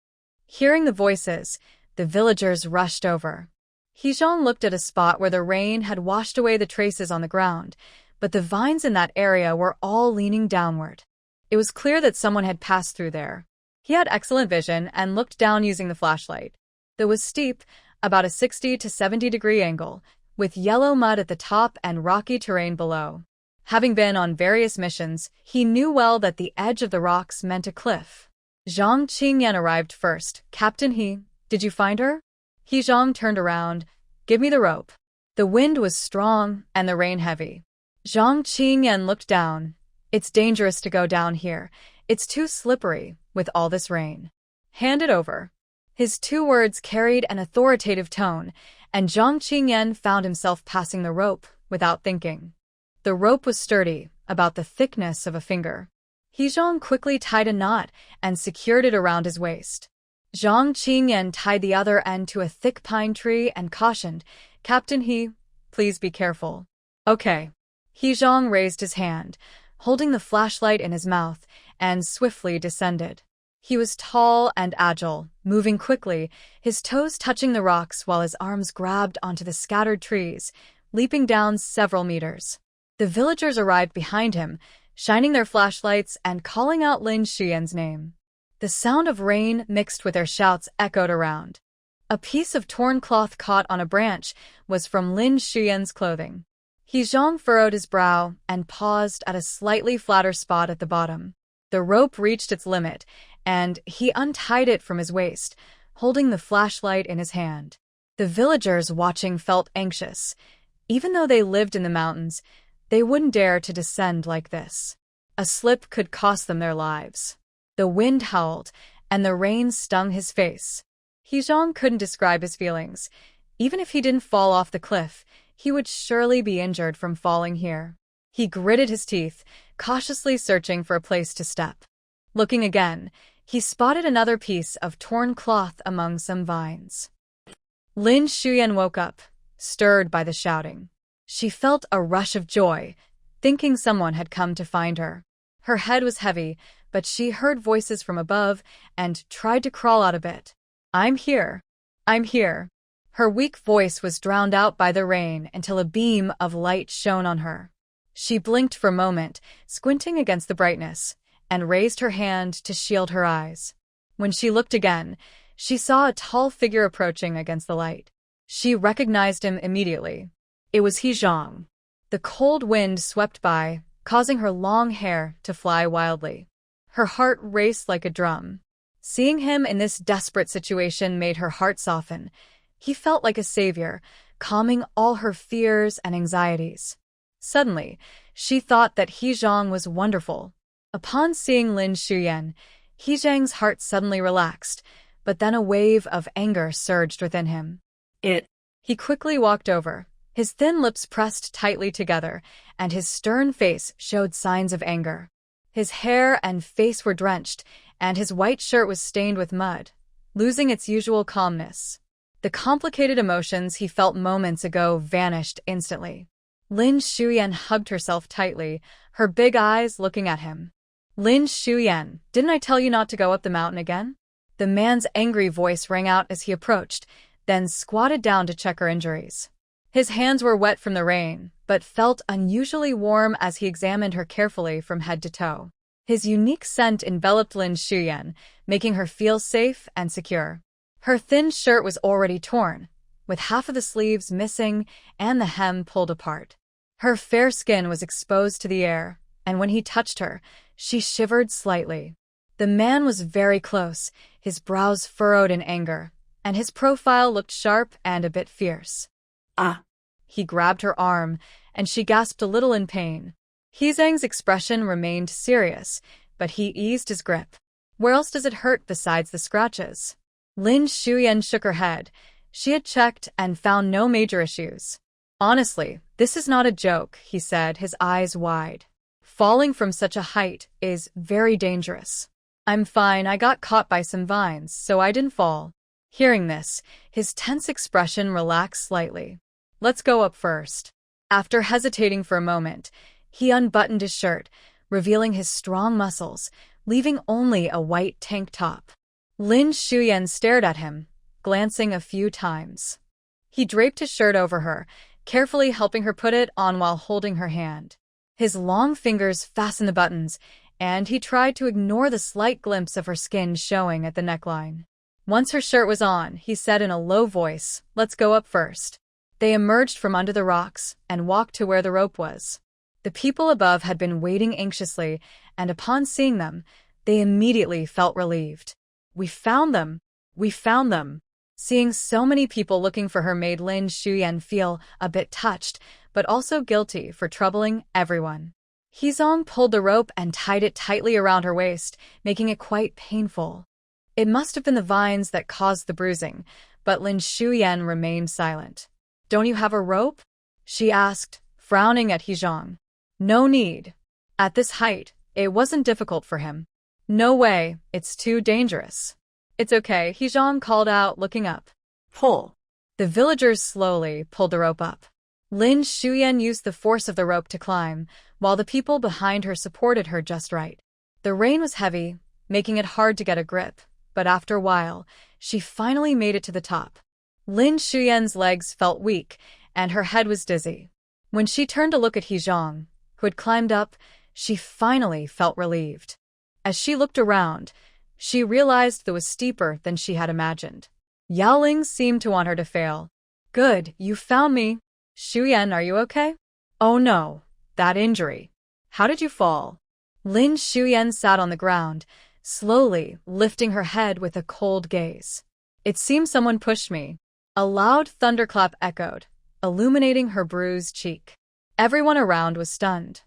Hearing the voices, the villagers rushed over. He Zhang looked at a spot where the rain had washed away the traces on the ground, but the vines in that area were all leaning downward. It was clear that someone had passed through there. He had excellent vision and looked down using the flashlight. It was steep, about a 60 to 70 degree angle, with yellow mud at the top and rocky terrain below. Having been on various missions, he knew well that the edge of the rocks meant a cliff. Zhang Qingyan arrived first. Captain He, did you find her? He Zhang turned around. Give me the rope. The wind was strong and the rain heavy. Zhang Qingyan looked down. It's dangerous to go down here. It's too slippery with all this rain. Hand it over. His 2 words carried an authoritative tone, and Zhang Qingyan found himself passing the rope without thinking. The rope was sturdy, about the thickness of a finger. He Zhang quickly tied a knot and secured it around his waist. Zhang Qingyan tied the other end to a thick pine tree and cautioned, Captain He, please be careful. Okay. He Zhang raised his hand, holding the flashlight in his mouth, and swiftly descended. He was tall and agile, moving quickly, his toes touching the rocks while his arms grabbed onto the scattered trees, leaping down several meters. The villagers arrived behind him, shining their flashlights and calling out Lin Xian's name. The sound of rain mixed with their shouts echoed around. A piece of torn cloth caught on a branch was from Lin Xian's clothing. He Zhang furrowed his brow and paused at a slightly flatter spot at the bottom. The rope reached its limit, and he untied it from his waist, holding the flashlight in his hand. The villagers watching felt anxious. Even though they lived in the mountains, they wouldn't dare to descend like this. A slip could cost them their lives. The wind howled, and the rain stung his face. He Zhang couldn't describe his feelings. Even if he didn't fall off the cliff, he would surely be injured from falling here. He gritted his teeth, cautiously searching for a place to step. Looking again, he spotted another piece of torn cloth among some vines. Lin Xian woke up, stirred by the shouting. She felt a rush of joy, thinking someone had come to find her. Her head was heavy, but she heard voices from above and tried to crawl out a bit. I'm here. I'm here. Her weak voice was drowned out by the rain until a beam of light shone on her. She blinked for a moment, squinting against the brightness, and raised her hand to shield her eyes. When she looked again, she saw a tall figure approaching against the light. She recognized him immediately. It was He Zhang. The cold wind swept by, causing her long hair to fly wildly. Her heart raced like a drum. Seeing him in this desperate situation made her heart soften. He felt like a savior, calming all her fears and anxieties. Suddenly, she thought that He Zhang was wonderful. Upon seeing Lin Xian, He Zhang's heart suddenly relaxed, but then a wave of anger surged within him. He quickly walked over. His thin lips pressed tightly together, and his stern face showed signs of anger. His hair and face were drenched, and his white shirt was stained with mud, losing its usual calmness. The complicated emotions he felt moments ago vanished instantly. Lin Xian hugged herself tightly, her big eyes looking at him. Lin Xian, didn't I tell you not to go up the mountain again? The man's angry voice rang out as he approached, then squatted down to check her injuries. His hands were wet from the rain, but felt unusually warm as he examined her carefully from head to toe. His unique scent enveloped Lin Xian, making her feel safe and secure. Her thin shirt was already torn, with half of the sleeves missing and the hem pulled apart. Her fair skin was exposed to the air, and when he touched her, she shivered slightly. The man was very close, his brows furrowed in anger, and his profile looked sharp and a bit fierce. He grabbed her arm, and she gasped a little in pain. He Zhang's expression remained serious, but he eased his grip. Where else does it hurt besides the scratches? Lin Xian shook her head. She had checked and found no major issues. Honestly, this is not a joke, he said, his eyes wide. Falling from such a height is very dangerous. I'm fine, I got caught by some vines, so I didn't fall. Hearing this, his tense expression relaxed slightly. Let's go up first. After hesitating for a moment, he unbuttoned his shirt, revealing his strong muscles, leaving only a white tank top. Lin Xian stared at him, glancing a few times. He draped his shirt over her, carefully helping her put it on while holding her hand. His long fingers fastened the buttons, and he tried to ignore the slight glimpse of her skin showing at the neckline. Once her shirt was on, he said in a low voice, "Let's go up first." They emerged from under the rocks and walked to where the rope was. The people above had been waiting anxiously, and upon seeing them, they immediately felt relieved. "We found them! We found them!" Seeing so many people looking for her made Lin Xiumei feel a bit touched, but also guilty for troubling everyone. He Zhang pulled the rope and tied it tightly around her waist, making it quite painful. It must have been the vines that caused the bruising, but Lin Xiumei remained silent. "Don't you have a rope?" she asked, frowning at He Zhang. "No need." At this height, it wasn't difficult for him. "No way, it's too dangerous." "It's okay," He Zhang called out, looking up. Pull. The villagers slowly pulled the rope up. Lin Xiumei used the force of the rope to climb, while the people behind her supported her just right. The rain was heavy, making it hard to get a grip, but after a while, she finally made it to the top. Lin Xiumei's legs felt weak, and her head was dizzy. When she turned to look at He Zhang, who had climbed up, she finally felt relieved. As she looked around, she realized it was steeper than she had imagined. Yaoling seemed to want her to fail. "Good, you found me. Xiumei, are you okay?" "Oh no, that injury. How did you fall?" Lin Xiumei sat on the ground, slowly lifting her head with a cold gaze. "It seems someone pushed me." A loud thunderclap echoed, illuminating her bruised cheek. Everyone around was stunned.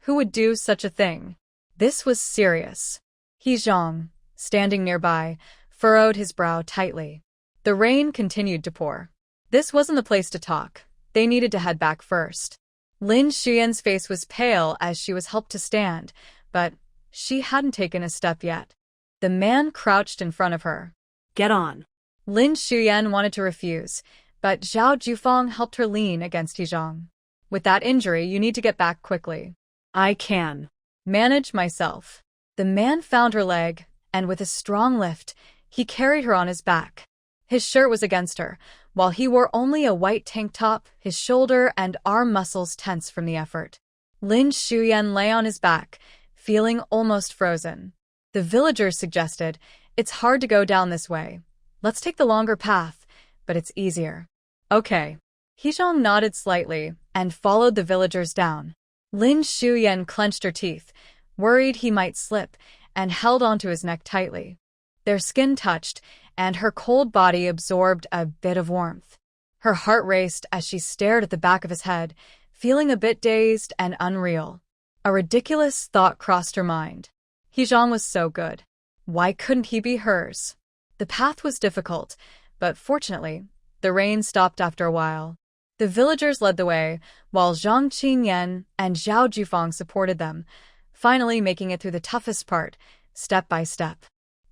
Who would do such a thing? This was serious. He Zhang, standing nearby, furrowed his brow tightly. The rain continued to pour. This wasn't the place to talk. They needed to head back first. Lin Xiumei's face was pale as she was helped to stand, but she hadn't taken a step yet. The man crouched in front of her. "Get on." Lin Xiumei wanted to refuse, but Zhao Jufang helped her lean against He Zhang. "With that injury, you need to get back quickly." "I can manage myself." The man found her leg, and with a strong lift, he carried her on his back. His shirt was against her, while he wore only a white tank top, his shoulder and arm muscles tense from the effort. Lin Xiumei lay on his back, feeling almost frozen. The villagers suggested, "It's hard to go down this way. Let's take the longer path, but it's easier." "Okay." He Zhang nodded slightly and followed the villagers down. Lin Xiumei clenched her teeth, worried he might slip, and held onto his neck tightly. Their skin touched, and her cold body absorbed a bit of warmth. Her heart raced as she stared at the back of his head, feeling a bit dazed and unreal. A ridiculous thought crossed her mind. He Zhang was so good. Why couldn't he be hers? The path was difficult, but fortunately, the rain stopped after a while. The villagers led the way, while Zhang Qingyan and Zhao Jufang supported them, finally making it through the toughest part, step by step.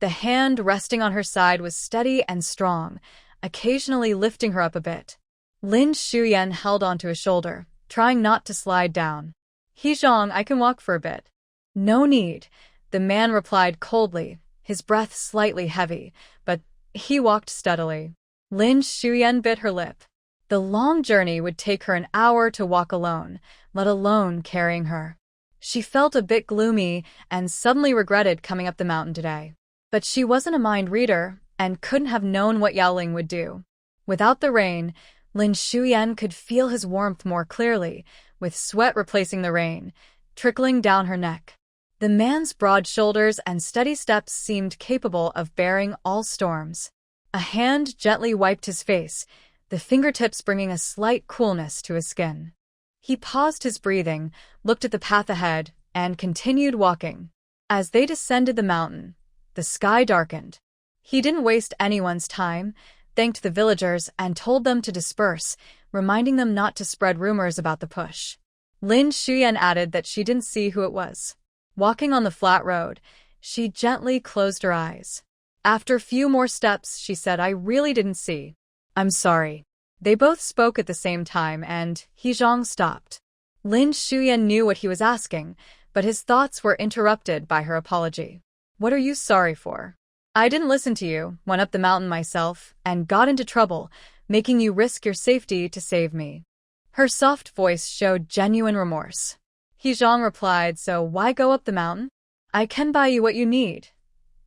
The hand resting on her side was steady and strong, occasionally lifting her up a bit. Lin Xiumei held onto his shoulder, trying not to slide down. "He Zhang, I can walk for a bit." "No need," the man replied coldly, his breath slightly heavy, but he walked steadily. Lin Xiumei bit her lip. The long journey would take her an hour to walk alone, let alone carrying her. She felt a bit gloomy and suddenly regretted coming up the mountain today. But she wasn't a mind reader and couldn't have known what Yaoling would do. Without the rain, Lin Xiumei could feel his warmth more clearly, with sweat replacing the rain, trickling down her neck. The man's broad shoulders and steady steps seemed capable of bearing all storms. A hand gently wiped his face, the fingertips bringing a slight coolness to his skin. He paused his breathing, looked at the path ahead, and continued walking. As they descended the mountain, the sky darkened. He didn't waste anyone's time, thanked the villagers, and told them to disperse, reminding them not to spread rumors about the push. Lin Xiumei added that she didn't see who it was. Walking on the flat road, she gently closed her eyes. After a few more steps, she said, "I really didn't see. I'm sorry." They both spoke at the same time, and He Zhang stopped. Lin Xiumei knew what he was asking, but his thoughts were interrupted by her apology. "What are you sorry for?" "I didn't listen to you, went up the mountain myself, and got into trouble, making you risk your safety to save me." Her soft voice showed genuine remorse. He Zhang replied, "So why go up the mountain? I can buy you what you need.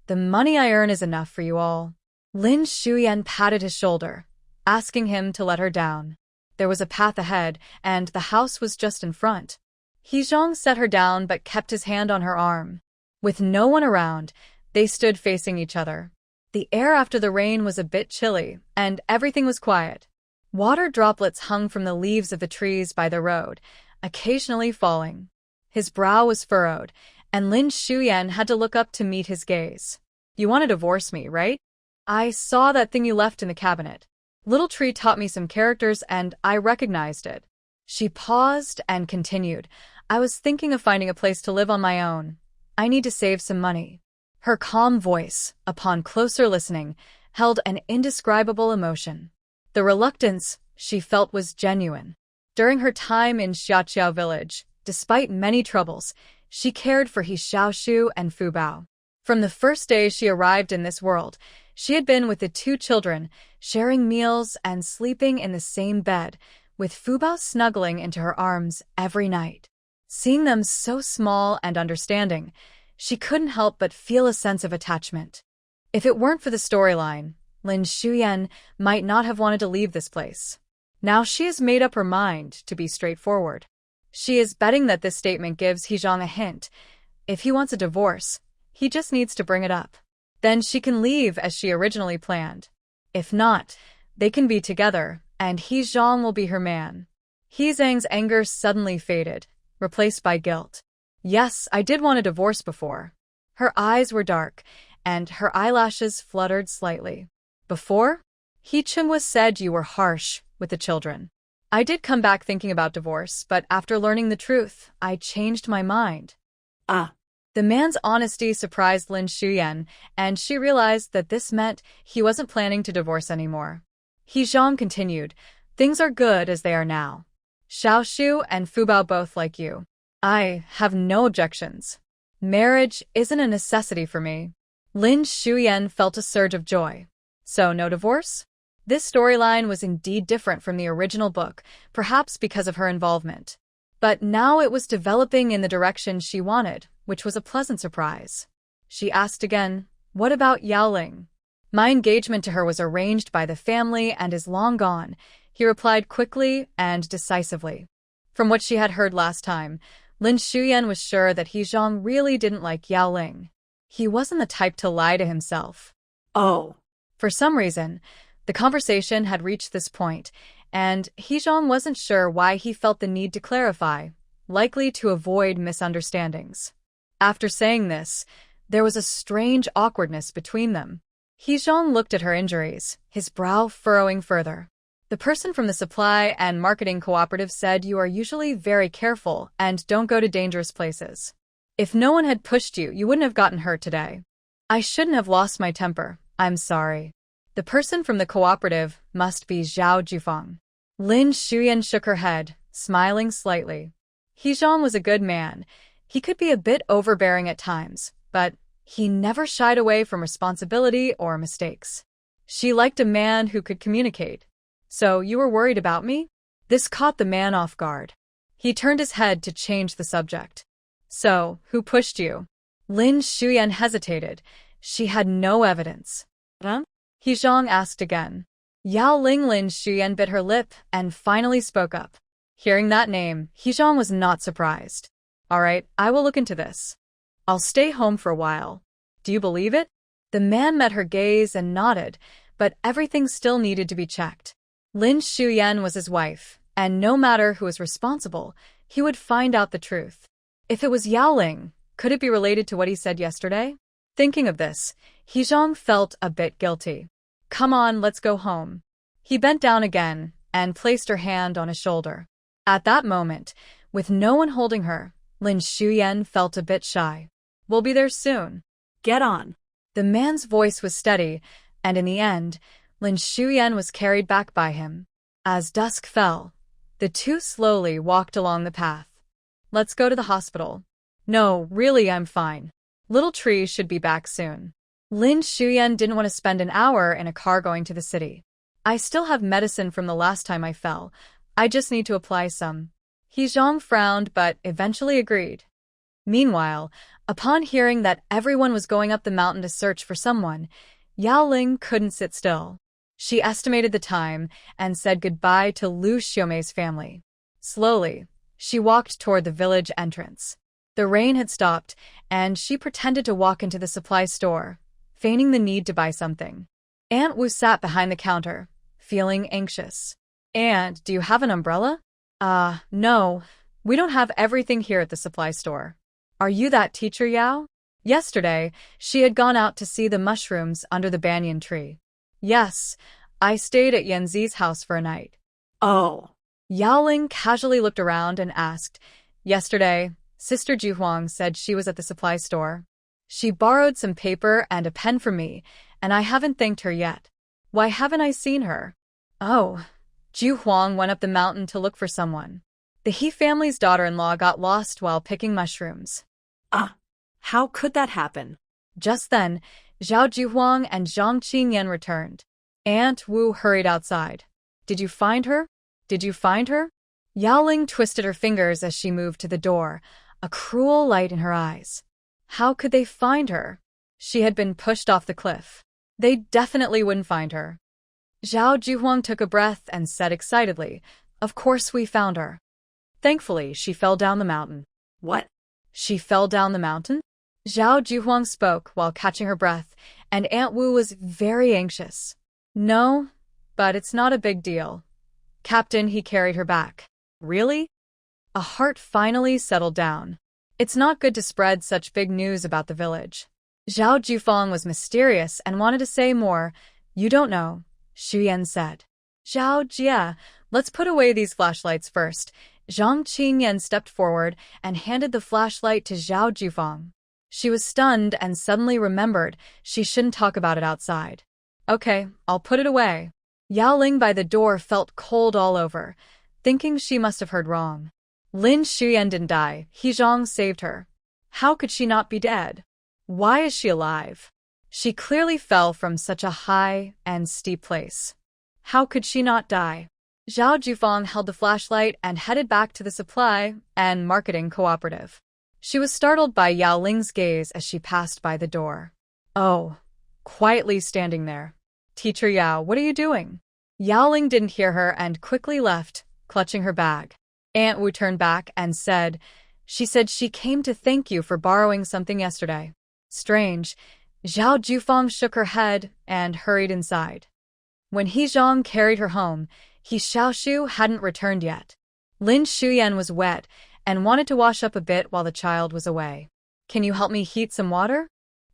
The money I earn is enough for you all." Lin Xiumei patted his shoulder, asking him to let her down. There was a path ahead, and the house was just in front. He Zhang set her down but kept his hand on her arm. With no one around, they stood facing each other. The air after the rain was a bit chilly, and everything was quiet. Water droplets hung from the leaves of the trees by the road, occasionally falling. His brow was furrowed, and Lin Xiumei had to look up to meet his gaze. "You want to divorce me, right? I saw that thing you left in the cabinet. Little Tree taught me some characters and I recognized it." She paused and continued, "I was thinking of finding a place to live on my own. I need to save some money." Her calm voice, upon closer listening, held an indescribable emotion. The reluctance she felt was genuine. During her time in Xiaoqiao village, despite many troubles, she cared for He Xiaoshu and Fubao. From the first day she arrived in this world, she had been with the two children, sharing meals and sleeping in the same bed, with Fubao snuggling into her arms every night. Seeing them so small and understanding, she couldn't help but feel a sense of attachment. If it weren't for the storyline, Lin Xiumei might not have wanted to leave this place. Now she has made up her mind to be straightforward. She is betting that this statement gives He Zhang a hint. If he wants a divorce, he just needs to bring it up. Then she can leave as she originally planned. If not, they can be together, and He Zhang will be her man. He Zhang's anger suddenly faded, replaced by guilt. "Yes, I did want a divorce before." Her eyes were dark, and her eyelashes fluttered slightly. "Before? He Xiumei said you were harsh with the children. I did come back thinking about divorce, but after learning the truth, I changed my mind." Ah. The man's honesty surprised Lin Xiumei, and she realized that this meant he wasn't planning to divorce anymore. He Zhang continued, "Things are good as they are now. Xiaoshu and Fubao both like you. I have no objections. Marriage isn't a necessity for me." Lin Xiumei felt a surge of joy. So no divorce? This storyline was indeed different from the original book, perhaps because of her involvement. But now it was developing in the direction she wanted, which was a pleasant surprise. She asked again, "What about Yaoling?" "My engagement to her was arranged by the family and is long gone," he replied quickly and decisively. From what she had heard last time, Lin Xiumei was sure that He Zhang really didn't like Yaoling. He wasn't the type to lie to himself. Oh. For some reason, the conversation had reached this point, and He Zhang wasn't sure why he felt the need to clarify, likely to avoid misunderstandings. After saying this, there was a strange awkwardness between them. He Zhang looked at her injuries, his brow furrowing further. "The person from the supply and marketing cooperative said you are usually very careful and don't go to dangerous places. If no one had pushed you, you wouldn't have gotten hurt today. I shouldn't have lost my temper. I'm sorry." The person from the cooperative must be Zhao Jufeng. Lin Xiumei shook her head, smiling slightly. He Zhang was a good man. He could be a bit overbearing at times, but he never shied away from responsibility or mistakes. She liked a man who could communicate. "So you were worried about me?" This caught the man off guard. He turned his head to change the subject. "So, who pushed you?" Lin Xiumei hesitated. She had no evidence. "Huh?" He Zhang asked again. Yaoling. Lin Xiumei bit her lip and finally spoke up. Hearing that name, He Zhang was not surprised. "All right, I will look into this. I'll stay home for a while. Do you believe it?" The man met her gaze and nodded, but everything still needed to be checked. Lin Xiumei was his wife, and no matter who was responsible, he would find out the truth. If it was Yaoling, could it be related to what he said yesterday? Thinking of this, He Zhang felt a bit guilty. "Come on, let's go home." He bent down again and placed her hand on his shoulder. At that moment, with no one holding her, Lin Xiumei felt a bit shy. "We'll be there soon. Get on." The man's voice was steady, and in the end, Lin Xiumei was carried back by him. As dusk fell, the two slowly walked along the path. "Let's go to the hospital." "No, really, I'm fine. Little Tree should be back soon." Lin Xiumei didn't want to spend an hour in a car going to the city. "I still have medicine from the last time I fell. I just need to apply some." He Zhang frowned but eventually agreed. Meanwhile, upon hearing that everyone was going up the mountain to search for someone, Yaoling couldn't sit still. She estimated the time and said goodbye to Liu Xiumei's family. Slowly, She walked toward the village entrance. The rain had stopped, and she pretended to walk into the supply store, feigning the need to buy something. Aunt Wu sat behind the counter, feeling anxious. "Aunt, do you have an umbrella?" No. We don't have everything here at the supply store." "Are you that teacher Yao?" Yesterday, she had gone out to see the mushrooms under the banyan tree. "Yes, I stayed at Yanzi's house for a night." Oh. Yaoling casually looked around and asked, "Yesterday, Sister Juhuang said she was at the supply store. She borrowed some paper and a pen from me, and I haven't thanked her yet. Why haven't I seen her?" "Oh, Juhuang went up the mountain to look for someone. The He family's daughter-in-law got lost while picking mushrooms." How could that happen? Just then, Zhao Juhuang and Zhang Qingyan returned. Aunt Wu hurried outside. "Did you find her? Did you find her?" Yaoling twisted her fingers as she moved to the door, a cruel light in her eyes. How could they find her? She had been pushed off the cliff. They definitely wouldn't find her. Zhao Juhuang took a breath and said excitedly, "Of course we found her." Thankfully, she fell down the mountain. What? She fell down the mountain? Zhao Juhuang spoke while catching her breath, and Aunt Wu was very anxious. "No, but it's not a big deal. Captain, he carried her back." "Really?" A heart finally settled down. It's not good to spread such big news about the village. Zhao Jufang was mysterious and wanted to say more. "You don't know," Xu Yan said. "Zhao Jia, let's put away these flashlights first." Zhang Qingyan stepped forward and handed the flashlight to Zhao Jufang. She was stunned and suddenly remembered she shouldn't talk about it outside. "Okay, I'll put it away." Yaoling by the door felt cold all over, thinking she must have heard wrong. Lin Xuyan didn't die. He Zhang saved her. How could she not be dead? Why is she alive? She clearly fell from such a high and steep place. How could she not die? Zhao Jufang held the flashlight and headed back to the supply and marketing cooperative. She was startled by Yaoling's gaze as she passed by the door. "Oh," quietly standing there. "Teacher Yao, what are you doing?" Yaoling didn't hear her and quickly left, clutching her bag. Aunt Wu turned back and said, "She said she came to thank you for borrowing something yesterday." Strange. Zhao Jufang shook her head and hurried inside. When He Zhang carried her home, He Xiaoshu hadn't returned yet. Lin Xuyan was wet and wanted to wash up a bit while the child was away. "Can you help me heat some water?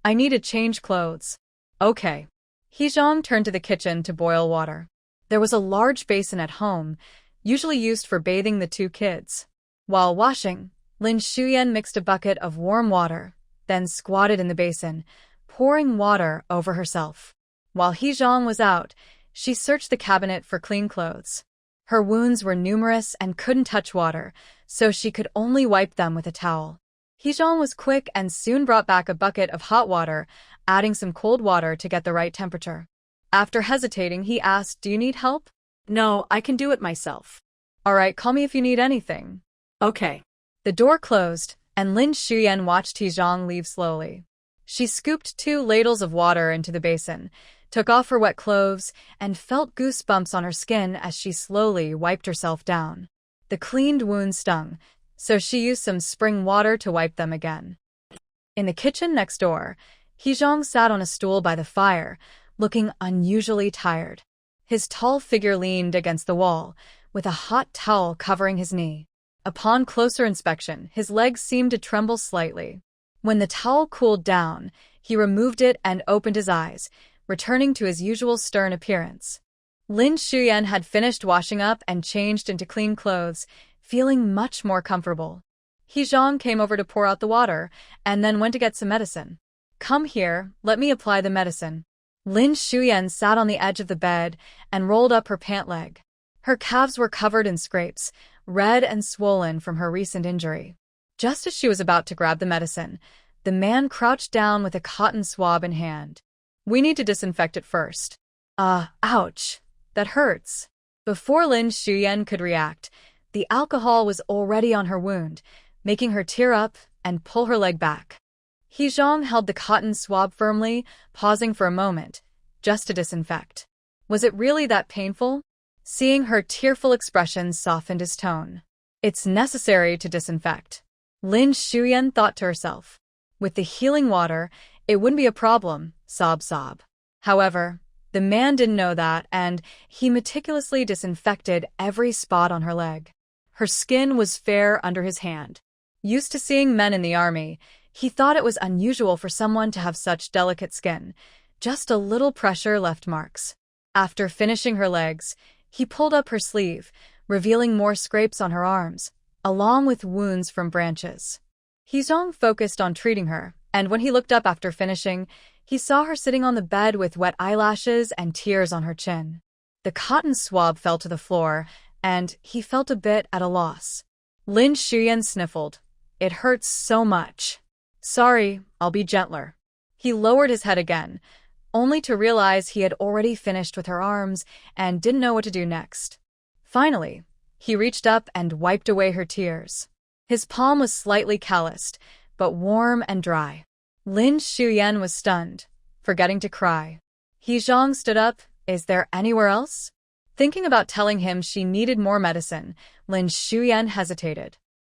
I need to change clothes." "Okay." He Zhang turned to the kitchen to boil water. There was a large basin at home, usually used for bathing the two kids. While washing, Lin Xuyan mixed a bucket of warm water, then squatted in the basin, pouring water over herself. While He Zhang was out, she searched the cabinet for clean clothes. Her wounds were numerous and couldn't touch water, so she could only wipe them with a towel. He Zhang was quick and soon brought back a bucket of hot water, adding some cold water to get the right temperature. After hesitating, he asked, "Do you need help?" "No, I can do it myself." "All right, call me if you need anything." "Okay." The door closed, and Lin Xuyan watched He Zhang leave slowly. She scooped 2 ladles of water into the basin, took off her wet clothes, and felt goosebumps on her skin as she slowly wiped herself down. The cleaned wounds stung, so she used some spring water to wipe them again. In the kitchen next door, He Zhang sat on a stool by the fire, looking unusually tired. His tall figure leaned against the wall, with a hot towel covering his knee. Upon closer inspection, his legs seemed to tremble slightly. When the towel cooled down, he removed it and opened his eyes, returning to his usual stern appearance. Lin Xuyan had finished washing up and changed into clean clothes, feeling much more comfortable. He Zhang came over to pour out the water, and then went to get some medicine. "Come here, let me apply the medicine." Lin Xuyan sat on the edge of the bed and rolled up her pant leg. Her calves were covered in scrapes, red and swollen from her recent injury. Just as she was about to grab the medicine, the man crouched down with a cotton swab in hand. "We need to disinfect it first." Ouch. That hurts." Before Lin Xuyan could react, the alcohol was already on her wound, making her tear up and pull her leg back. He Zhang held the cotton swab firmly, pausing for a moment, just to disinfect. Was it really that painful? Seeing her tearful expression softened his tone. It's necessary to disinfect. Lin Xiumei thought to herself. With the healing water, it wouldn't be a problem, sob sob. However, the man didn't know that, and he meticulously disinfected every spot on her leg. Her skin was fair under his hand. Used to seeing men in the army, he thought it was unusual for someone to have such delicate skin. Just a little pressure left marks. After finishing her legs, he pulled up her sleeve, revealing more scrapes on her arms, along with wounds from branches. Zhang focused on treating her, and when he looked up after finishing, he saw her sitting on the bed with wet eyelashes and tears on her chin. The cotton swab fell to the floor, and he felt a bit at a loss. Lin Xiumei sniffled. It hurts so much. Sorry, I'll be gentler. He lowered his head again, only to realize he had already finished with her arms and didn't know what to do next. Finally, he reached up and wiped away her tears. His palm was slightly calloused, but warm and dry. Lin Xiumei was stunned, forgetting to cry. He Zhang stood up. Is there anywhere else? Thinking about telling him she needed more medicine, Lin Xiumei hesitated.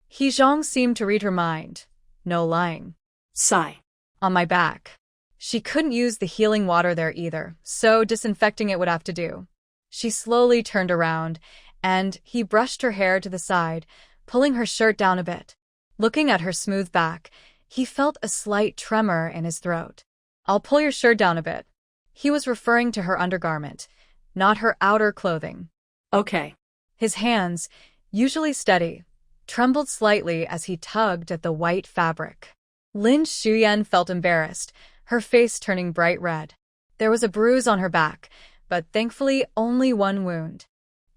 He Zhang seemed to read her mind. No lying. Sigh. On my back. She couldn't use the healing water there either, so disinfecting it would have to do. She slowly turned around, and he brushed her hair to the side, pulling her shirt down a bit. Looking at her smooth back, he felt a slight tremor in his throat. I'll pull your shirt down a bit. He was referring to her undergarment, not her outer clothing. Okay. His hands, usually steady, trembled slightly as he tugged at the white fabric. Lin Xiumei felt embarrassed, her face turning bright red. There was a bruise on her back, but thankfully only one wound.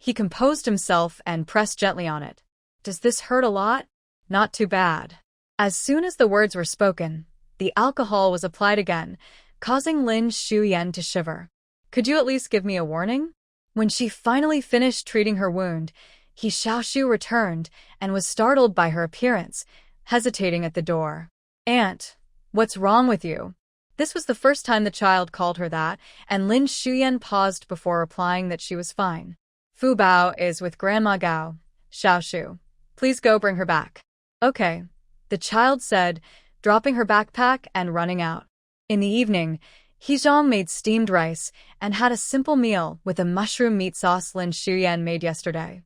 He composed himself and pressed gently on it. Does this hurt a lot? Not too bad. As soon as the words were spoken, the alcohol was applied again, causing Lin Xiumei to shiver. Could you at least give me a warning? When she finally finished treating her wound, He Xiaoshu returned and was startled by her appearance, hesitating at the door. Aunt, what's wrong with you? This was the first time the child called her that, and Lin Xiumei paused before replying that she was fine. Fubao is with Grandma Gao. Xiaoshu, please go bring her back. Okay, the child said, dropping her backpack and running out. In the evening, He Zhang made steamed rice and had a simple meal with a mushroom meat sauce Lin Xiumei made yesterday.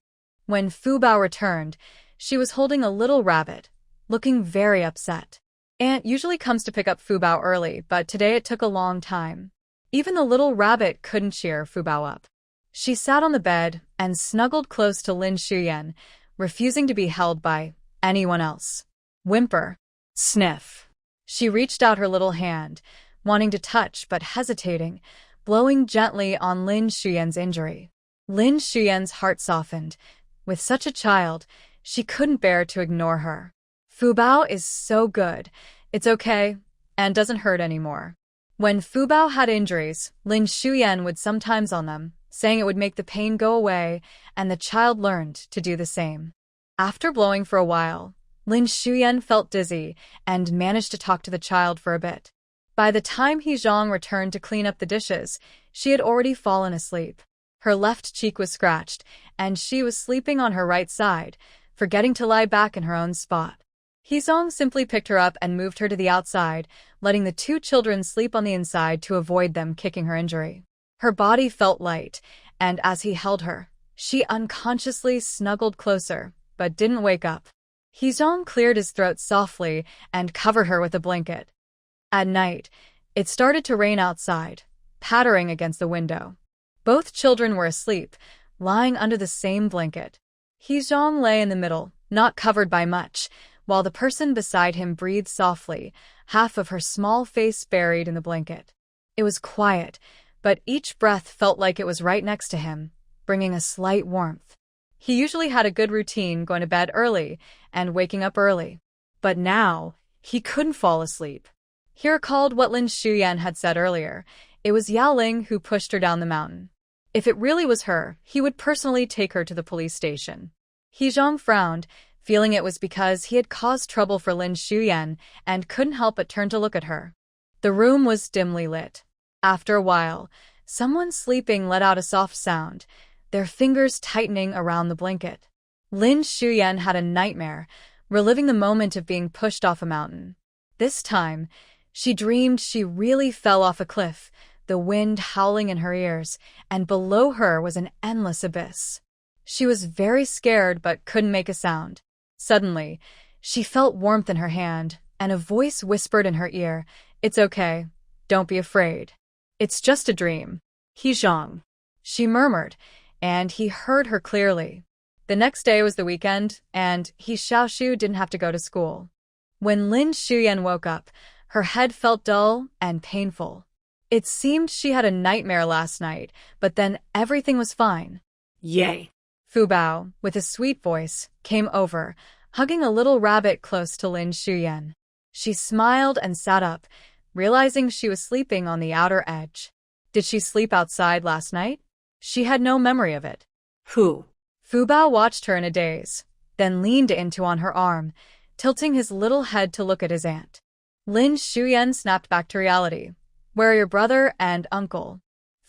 When Fubao returned, she was holding a little rabbit, looking very upset. Aunt usually comes to pick up Fubao early, but today it took a long time. Even the little rabbit couldn't cheer Fubao up. She sat on the bed and snuggled close to Lin Xiumei, refusing to be held by anyone else. Whimper. Sniff. She reached out her little hand, wanting to touch but hesitating, blowing gently on Lin Xiumei's injury. Lin Xiumei's heart softened. With such a child, she couldn't bear to ignore her. Fubao is so good. It's okay, and doesn't hurt anymore. When Fubao had injuries, Lin Xiumei would sometimes on them, saying it would make the pain go away, and the child learned to do the same. After blowing for a while, Lin Xiumei felt dizzy and managed to talk to the child for a bit. By the time He Zhang returned to clean up the dishes, she had already fallen asleep. Her left cheek was scratched, and she was sleeping on her right side, forgetting to lie back in her own spot. He Zhang simply picked her up and moved her to the outside, letting the two children sleep on the inside to avoid them kicking her injury. Her body felt light, and as he held her, she unconsciously snuggled closer, but didn't wake up. He Zhang cleared his throat softly and covered her with a blanket. At night, it started to rain outside, pattering against the window. Both children were asleep, lying under the same blanket. He Zhang lay in the middle, not covered by much, while the person beside him breathed softly, half of her small face buried in the blanket. It was quiet, but each breath felt like it was right next to him, bringing a slight warmth. He usually had a good routine, going to bed early and waking up early. But now, he couldn't fall asleep. He recalled what Lin Xiumei had said earlier. It was Yaoling who pushed her down the mountain. If it really was her, he would personally take her to the police station. He Zhang frowned, feeling it was because he had caused trouble for Lin Xiumei and couldn't help but turn to look at her. The room was dimly lit. After a while, someone sleeping let out a soft sound, their fingers tightening around the blanket. Lin Xiumei had a nightmare, reliving the moment of being pushed off a mountain. This time, she dreamed she really fell off a cliff, the wind howling in her ears, and below her was an endless abyss. She was very scared but couldn't make a sound. Suddenly, she felt warmth in her hand, and a voice whispered in her ear, "It's okay. Don't be afraid. It's just a dream." He Zhang. She murmured, and he heard her clearly. The next day was the weekend, and He Xiaoshu didn't have to go to school. When Lin Xiumei woke up, her head felt dull and painful. It seemed she had a nightmare last night, but then everything was fine. Yay. Fubao, with a sweet voice, came over, hugging a little rabbit close to Lin Xiumei. She smiled and sat up, realizing she was sleeping on the outer edge. Did she sleep outside last night? She had no memory of it. Who? Fubao watched her in a daze, then leaned into on her arm, tilting his little head to look at his aunt. Lin Xiumei snapped back to reality. "Where are your brother and uncle?"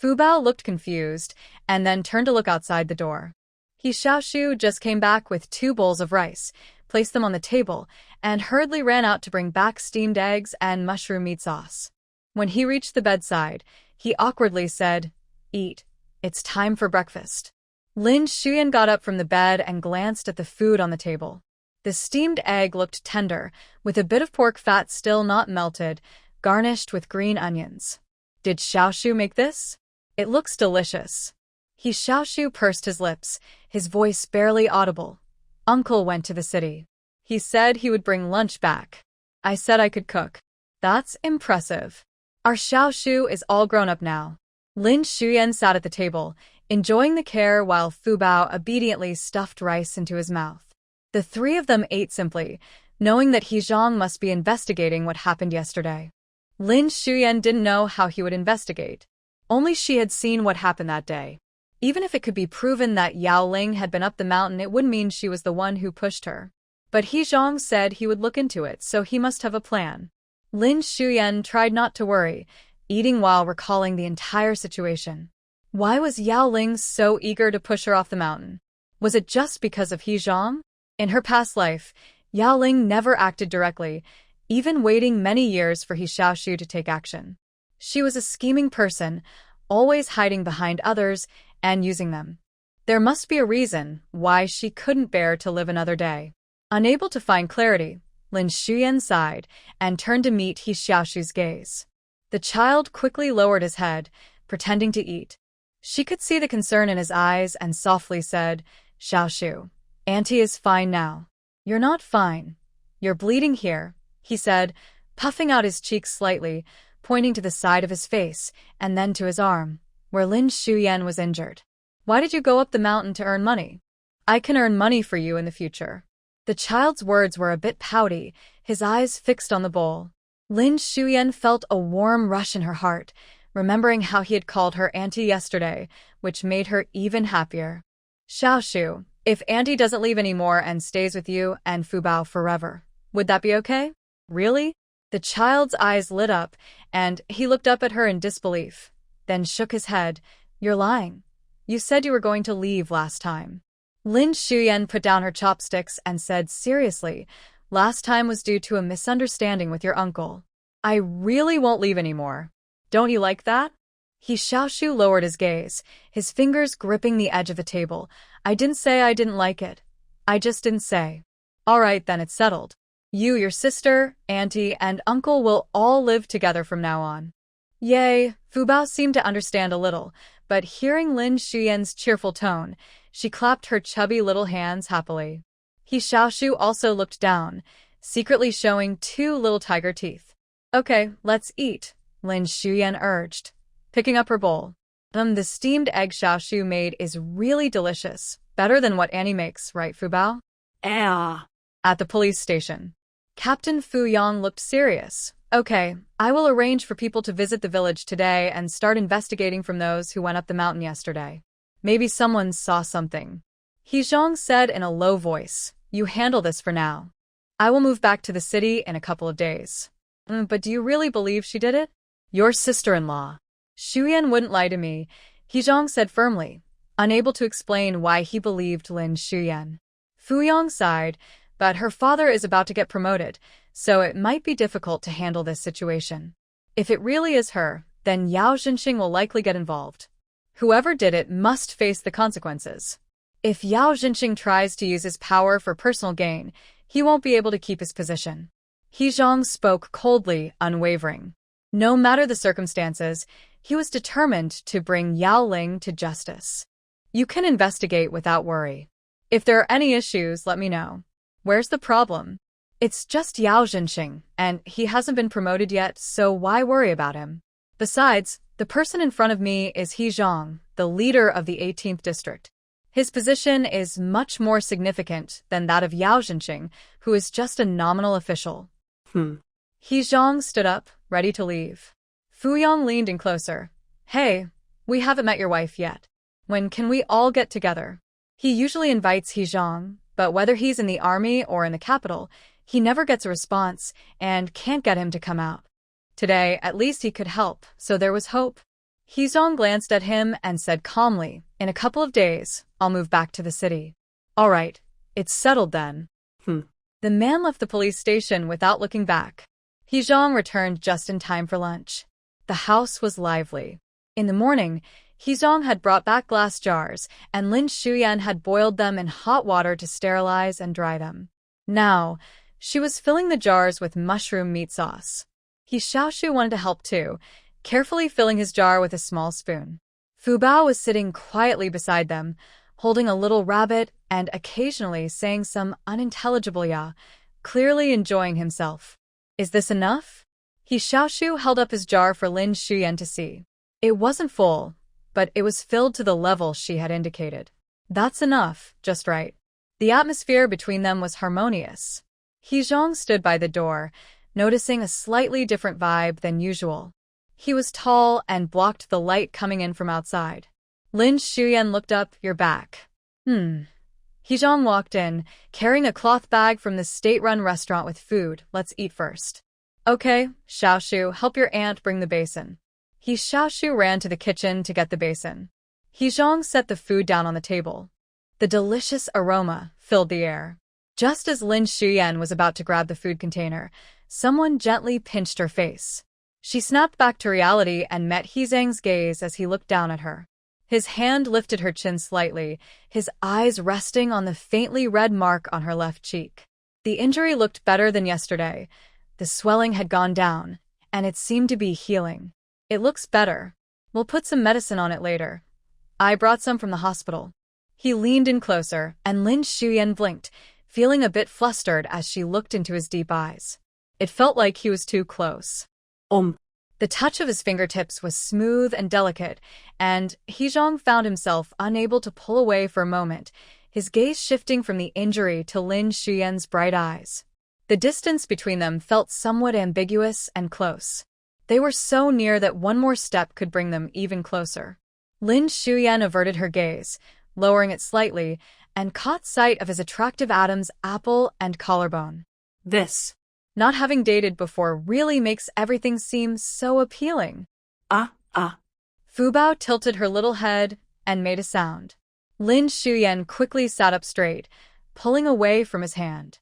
Fubao looked confused, and then turned to look outside the door. He Xiaoshu just came back with 2 bowls of rice, placed them on the table, and hurriedly ran out to bring back steamed eggs and mushroom meat sauce. When he reached the bedside, he awkwardly said, "Eat. It's time for breakfast." Lin Xiumei got up from the bed and glanced at the food on the table. The steamed egg looked tender, with a bit of pork fat still not melted, garnished with green onions. "Did Xiaoshu make this? It looks delicious." He Xiaoshu pursed his lips, his voice barely audible. "Uncle went to the city. He said he would bring lunch back. I said I could cook." "That's impressive. Our Xiaoshu is all grown up now." Lin Xiumei sat at the table, enjoying the care while Fubao obediently stuffed rice into his mouth. The 3 of them ate simply, knowing that He Zhang must be investigating what happened yesterday. Lin Xiumei didn't know how he would investigate. Only she had seen what happened that day. Even if it could be proven that Yaoling had been up the mountain, it would mean she was the one who pushed her. But He Zhang said he would look into it, so he must have a plan. Lin Xiumei tried not to worry, eating while recalling the entire situation. Why was Yaoling so eager to push her off the mountain? Was it just because of He Zhang? In her past life, Yaoling never acted directly, even waiting many years for He Xiaoshu to take action. She was a scheming person, always hiding behind others and using them. There must be a reason why she couldn't bear to live another day. Unable to find clarity, Lin Xiumei sighed and turned to meet He Xiaoshu's gaze. The child quickly lowered his head, pretending to eat. She could see the concern in his eyes and softly said, "Xiaoshu, Auntie is fine now." "You're not fine. You're bleeding here," he said, puffing out his cheeks slightly, pointing to the side of his face and then to his arm, where Lin Xiumei was injured. "Why did you go up the mountain to earn money?" "I can earn money for you in the future." The child's words were a bit pouty, his eyes fixed on the bowl. Lin Xiumei felt a warm rush in her heart, remembering how he had called her auntie yesterday, which made her even happier. "Xiaoshu, if Auntie doesn't leave anymore and stays with you and Fubao forever, would that be okay?" "Really?" The child's eyes lit up, and he looked up at her in disbelief, then shook his head. "You're lying. You said you were going to leave last time." Lin Xiumei put down her chopsticks and said seriously, "Last time was due to a misunderstanding with your uncle. I really won't leave anymore. Don't you like that?" He Xiaoshu lowered his gaze, his fingers gripping the edge of the table. "I didn't say I didn't like it. I just didn't say." "All right, then it's settled. You, your sister, auntie, and uncle will all live together from now on." Yay, Fubao seemed to understand a little, but hearing Lin Xiumei's cheerful tone, she clapped her chubby little hands happily. He Xiaoshu also looked down, secretly showing 2 little tiger teeth. "Okay, let's eat," Lin Xiumei urged, picking up her bowl. The steamed egg Xiaoshu made is really delicious, better than what Annie makes, right, Fubao?" At the police station, Captain Fu Yang looked serious. "Okay, I will arrange for people to visit the village today and start investigating from those who went up the mountain yesterday. Maybe someone saw something." He Zhang said in a low voice, "You handle this for now. I will move back to the city in a couple of days." "But do you really believe she did it?" "Your sister-in-law." "Xiuyan wouldn't lie to me," He Zhang said firmly, unable to explain why he believed Lin Xiumei. Fuyong sighed, but her father is about to get promoted, so it might be difficult to handle this situation. If it really is her, then Yao Zhenxing will likely get involved. Whoever did it must face the consequences. If Yao Zhenxing tries to use his power for personal gain, he won't be able to keep his position. He Zhang spoke coldly, unwavering. No matter the circumstances, he was determined to bring Yaoling to justice. You can investigate without worry. If there are any issues, let me know. Where's the problem? It's just Yao Zhenxing, and he hasn't been promoted yet, so why worry about him? Besides, the person in front of me is He Zhang, the leader of the 18th district. His position is much more significant than that of Yao Zhenxing, who is just a nominal official. He Zhang stood up, ready to leave. Fuyong leaned in closer. Hey, we haven't met your wife yet. When can we all get together? He usually invites He Zhang, but whether he's in the army or in the capital, he never gets a response and can't get him to come out. Today, at least he could help, so there was hope. He Zhang glanced at him and said calmly, in a couple of days, I'll move back to the city. All right, it's settled then. The man left the police station without looking back. He Zhang returned just in time for lunch. The house was lively. In the morning, He Zhang had brought back glass jars, and Lin Xiumei had boiled them in hot water to sterilize and dry them. Now, she was filling the jars with mushroom meat sauce. He Xiaoshu wanted to help too, carefully filling his jar with a small spoon. Fubao was sitting quietly beside them, holding a little rabbit and occasionally saying some unintelligible ya, clearly enjoying himself. Is this enough? He Xiaoshu held up his jar for Lin Xiumei to see. It wasn't full, but it was filled to the level she had indicated. That's enough, just right. The atmosphere between them was harmonious. He Zhang stood by the door, noticing a slightly different vibe than usual. He was tall and blocked the light coming in from outside. Lin Xiumei looked up, "You're back." He Zhang walked in, carrying a cloth bag from the state-run restaurant with food. "Let's eat first." "Okay, Xiaoshu, help your aunt bring the basin." He Xiaoshu ran to the kitchen to get the basin. He Zhang set the food down on the table. The delicious aroma filled the air. Just as Lin Xiumei was about to grab the food container, someone gently pinched her face. She snapped back to reality and met He Zhang's gaze as he looked down at her. His hand lifted her chin slightly, his eyes resting on the faintly red mark on her left cheek. The injury looked better than yesterday. The swelling had gone down, and it seemed to be healing. "It looks better. We'll put some medicine on it later. I brought some from the hospital." He leaned in closer, and Lin Xiumei blinked, feeling a bit flustered as she looked into his deep eyes. It felt like he was too close. The touch of his fingertips was smooth and delicate, and He Zhang found himself unable to pull away for a moment, his gaze shifting from the injury to Lin Xiumei's bright eyes. The distance between them felt somewhat ambiguous and close. They were so near that one more step could bring them even closer. Lin Xiumei averted her gaze, lowering it slightly, and caught sight of his attractive Adam's apple and collarbone. This, not having dated before, really makes everything seem so appealing. Fubao tilted her little head and made a sound. Lin Xiumei quickly sat up straight, pulling away from his hand.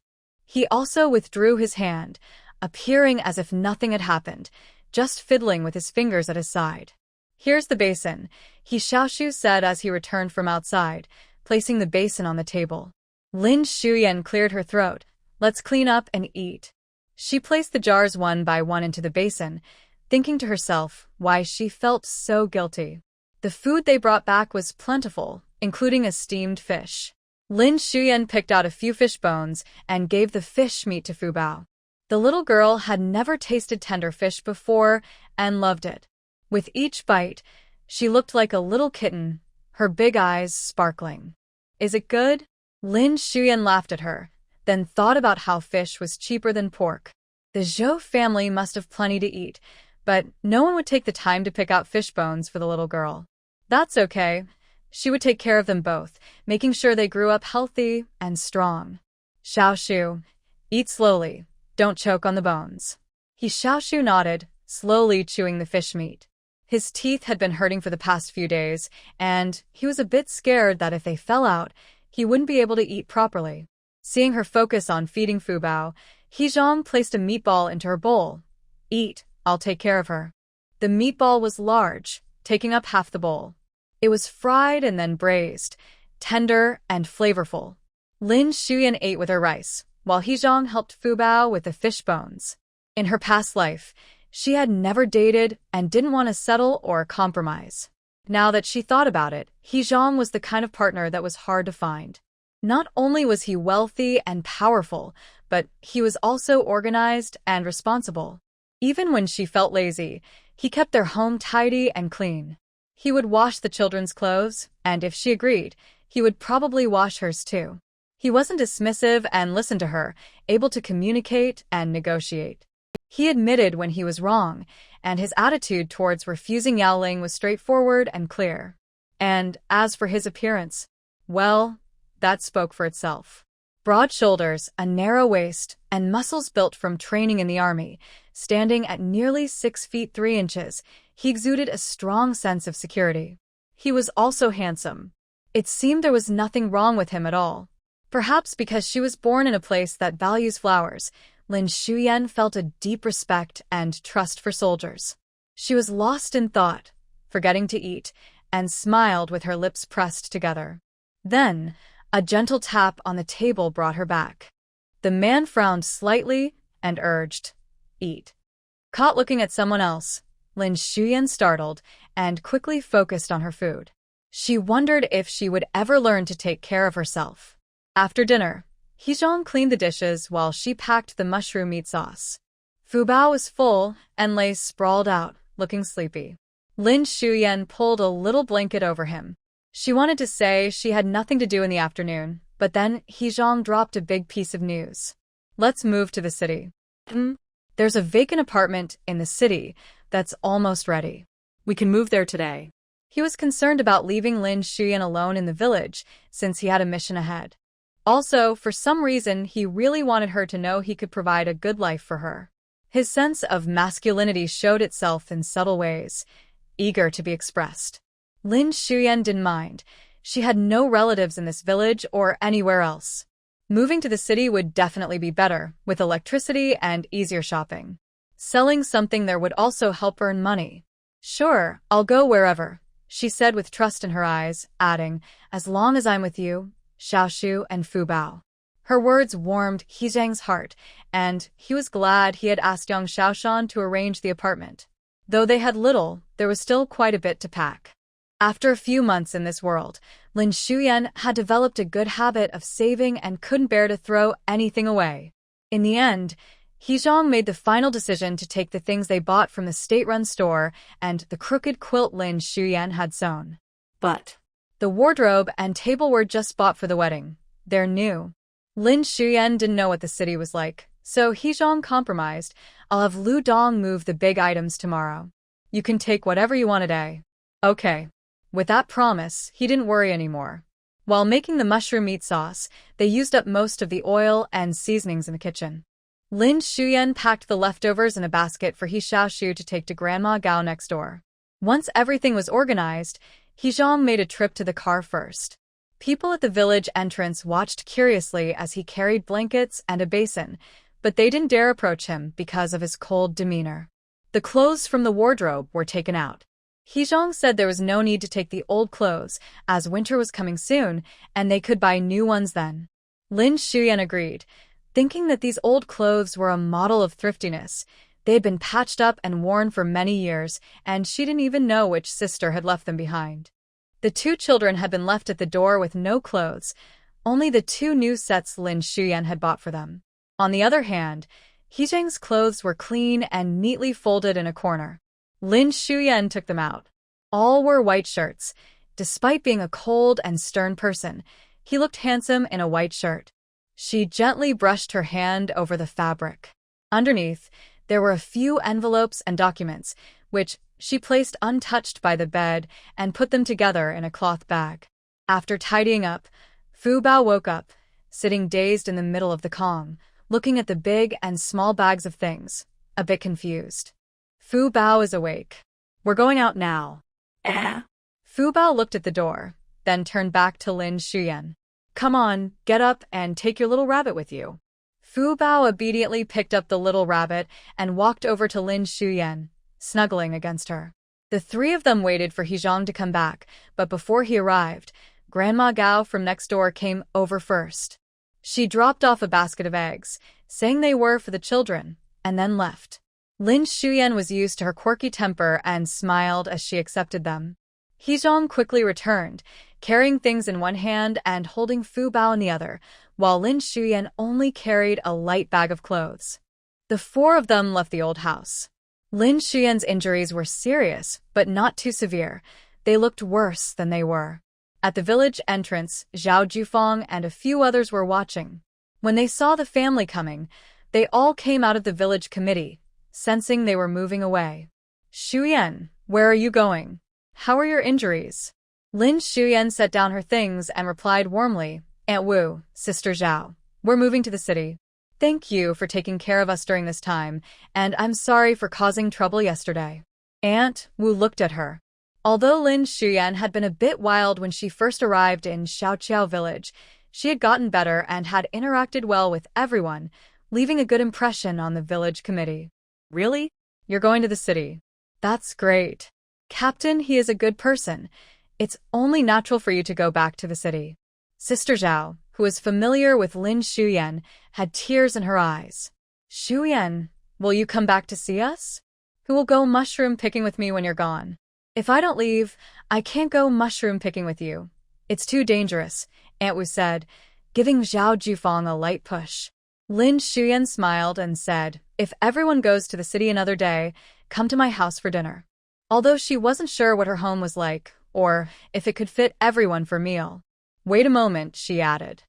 He also withdrew his hand, appearing as if nothing had happened, just fiddling with his fingers at his side. "Here's the basin," He Xiaoshu said as he returned from outside, placing the basin on the table. Lin Xiumei cleared her throat. "Let's clean up and eat." She placed the jars one by one into the basin, thinking to herself why she felt so guilty. The food they brought back was plentiful, including a steamed fish. Lin Xiumei picked out a few fish bones and gave the fish meat to Fubao. The little girl had never tasted tender fish before and loved it. With each bite, she looked like a little kitten, her big eyes sparkling. "Is it good?" Lin Xiumei laughed at her, then thought about how fish was cheaper than pork. The Zhou family must have plenty to eat, but no one would take the time to pick out fish bones for the little girl. That's okay. She would take care of them both, making sure they grew up healthy and strong. "Xiaoshu, eat slowly. Don't choke on the bones." He Xiaoshu nodded, slowly chewing the fish meat. His teeth had been hurting for the past few days, and he was a bit scared that if they fell out, he wouldn't be able to eat properly. Seeing her focus on feeding Fubao, He Xiaoshu placed a meatball into her bowl. Eat, I'll take care of her. The meatball was large, taking up half the bowl. It was fried and then braised, tender and flavorful. Lin Xiumei ate with her rice, while He Xiaoshu helped Fubao with the fish bones. In her past life, she had never dated and didn't want to settle or compromise. Now that she thought about it, He Xiaoshu was the kind of partner that was hard to find. Not only was he wealthy and powerful, but he was also organized and responsible. Even when she felt lazy, he kept their home tidy and clean. He would wash the children's clothes, and if she agreed, he would probably wash hers too. He wasn't dismissive and listened to her, able to communicate and negotiate. He admitted when he was wrong, and his attitude towards refusing Yaoling was straightforward and clear. And as for his appearance, well, that spoke for itself. Broad shoulders, a narrow waist, and muscles built from training in the army, standing at nearly 6 feet 3 inches, he exuded a strong sense of security. He was also handsome. It seemed there was nothing wrong with him at all. Perhaps because she was born in a place that values flowers, Lin Xiumei felt a deep respect and trust for soldiers. She was lost in thought, forgetting to eat, and smiled with her lips pressed together. Then, a gentle tap on the table brought her back. The man frowned slightly and urged, "Eat." Caught looking at someone else, Lin Xiumei startled and quickly focused on her food. She wondered if she would ever learn to take care of herself. After dinner, He Xiaoshu cleaned the dishes while she packed the mushroom meat sauce. Fubao was full and lay sprawled out, looking sleepy. Lin Xiumei pulled a little blanket over him. She wanted to say she had nothing to do in the afternoon, but then He Xiaoshu dropped a big piece of news. "Let's move to the city. There's a vacant apartment in the city that's almost ready. We can move there today." He was concerned about leaving Lin Xiumei alone in the village since he had a mission ahead. Also, for some reason, he really wanted her to know he could provide a good life for her. His sense of masculinity showed itself in subtle ways, eager to be expressed. Lin Xiumei didn't mind. She had no relatives in this village or anywhere else. Moving to the city would definitely be better, with electricity and easier shopping. Selling something there would also help earn money. "Sure, I'll go wherever," she said with trust in her eyes, adding, "as long as I'm with you, Xiaoshu and Fubao." Her words warmed He Zhang's heart, and he was glad he had asked young Xiaoshan to arrange the apartment. Though they had little, there was still quite a bit to pack. After a few months in this world, Lin Xiumei had developed a good habit of saving and couldn't bear to throw anything away. In the end, He Xiaoshu made the final decision to take the things they bought from the state-run store and the crooked quilt Lin Xiumei had sewn. But the wardrobe and table were just bought for the wedding. They're new. Lin Xiumei didn't know what the city was like, so He Xiaoshu compromised. "I'll have Lu Dong move the big items tomorrow. You can take whatever you want today." "Okay." With that promise, he didn't worry anymore. While making the mushroom meat sauce, they used up most of the oil and seasonings in the kitchen. Lin Xiumei packed the leftovers in a basket for He Xiaoshu to take to Grandma Gao next door. Once everything was organized, He Xiaoshu made a trip to the car first. People at the village entrance watched curiously as he carried blankets and a basin, but they didn't dare approach him because of his cold demeanor. The clothes from the wardrobe were taken out. He Xiaoshu said there was no need to take the old clothes, as winter was coming soon, and they could buy new ones then. Lin Xiumei agreed, thinking that these old clothes were a model of thriftiness. They had been patched up and worn for many years, and she didn't even know which sister had left them behind. The 2 children had been left at the door with no clothes, only the 2 new sets Lin Xiumei had bought for them. On the other hand, He Zhang's clothes were clean and neatly folded in a corner. Lin Xiumei took them out. All wore white shirts. Despite being a cold and stern person, he looked handsome in a white shirt. She gently brushed her hand over the fabric. Underneath, there were a few envelopes and documents, which she placed untouched by the bed and put them together in a cloth bag. After tidying up, Fubao woke up, sitting dazed in the middle of the Kong, looking at the big and small bags of things, a bit confused. Fubao is awake. "We're going out now." Fubao looked at the door, then turned back to Lin Xiumei. Come on, get up and take your little rabbit with you. Fubao obediently picked up the little rabbit and walked over to Lin Xiumei, snuggling against her. The three of them waited for He Zhang to come back, but before he arrived, Grandma Gao from next door came over first. She dropped off a basket of eggs, saying they were for the children, and then left. Lin Xiumei was used to her quirky temper and smiled as she accepted them. He Zhang quickly returned, carrying things in one hand and holding Fubao in the other, while Lin Xiumei only carried a light bag of clothes. The four of them left the old house. Lin Xiumei's injuries were serious, but not too severe. They looked worse than they were. At the village entrance, Zhao Jufang and a few others were watching. When they saw the family coming, they all came out of the village committee, sensing they were moving away. Xiuyan, where are you going? How are your injuries? Lin Xiumei set down her things and replied warmly, Aunt Wu, Sister Zhao, we're moving to the city. Thank you for taking care of us during this time, and I'm sorry for causing trouble yesterday. Aunt Wu looked at her. Although Lin Xiumei had been a bit wild when she first arrived in Xiaoqiao village, she had gotten better and had interacted well with everyone, leaving a good impression on the village committee. Really? You're going to the city? That's great. Captain, he is a good person. It's only natural for you to go back to the city. Sister Zhao, who was familiar with Lin Xiumei, had tears in her eyes. Xiumei, will you come back to see us? Who will go mushroom picking with me when you're gone? If I don't leave, I can't go mushroom picking with you. It's too dangerous, Aunt Wu said, giving Zhao Jufang a light push. Lin Xiumei smiled and said, if everyone goes to the city another day, come to my house for dinner. Although she wasn't sure what her home was like, or if it could fit everyone for a meal. Wait a moment, she added.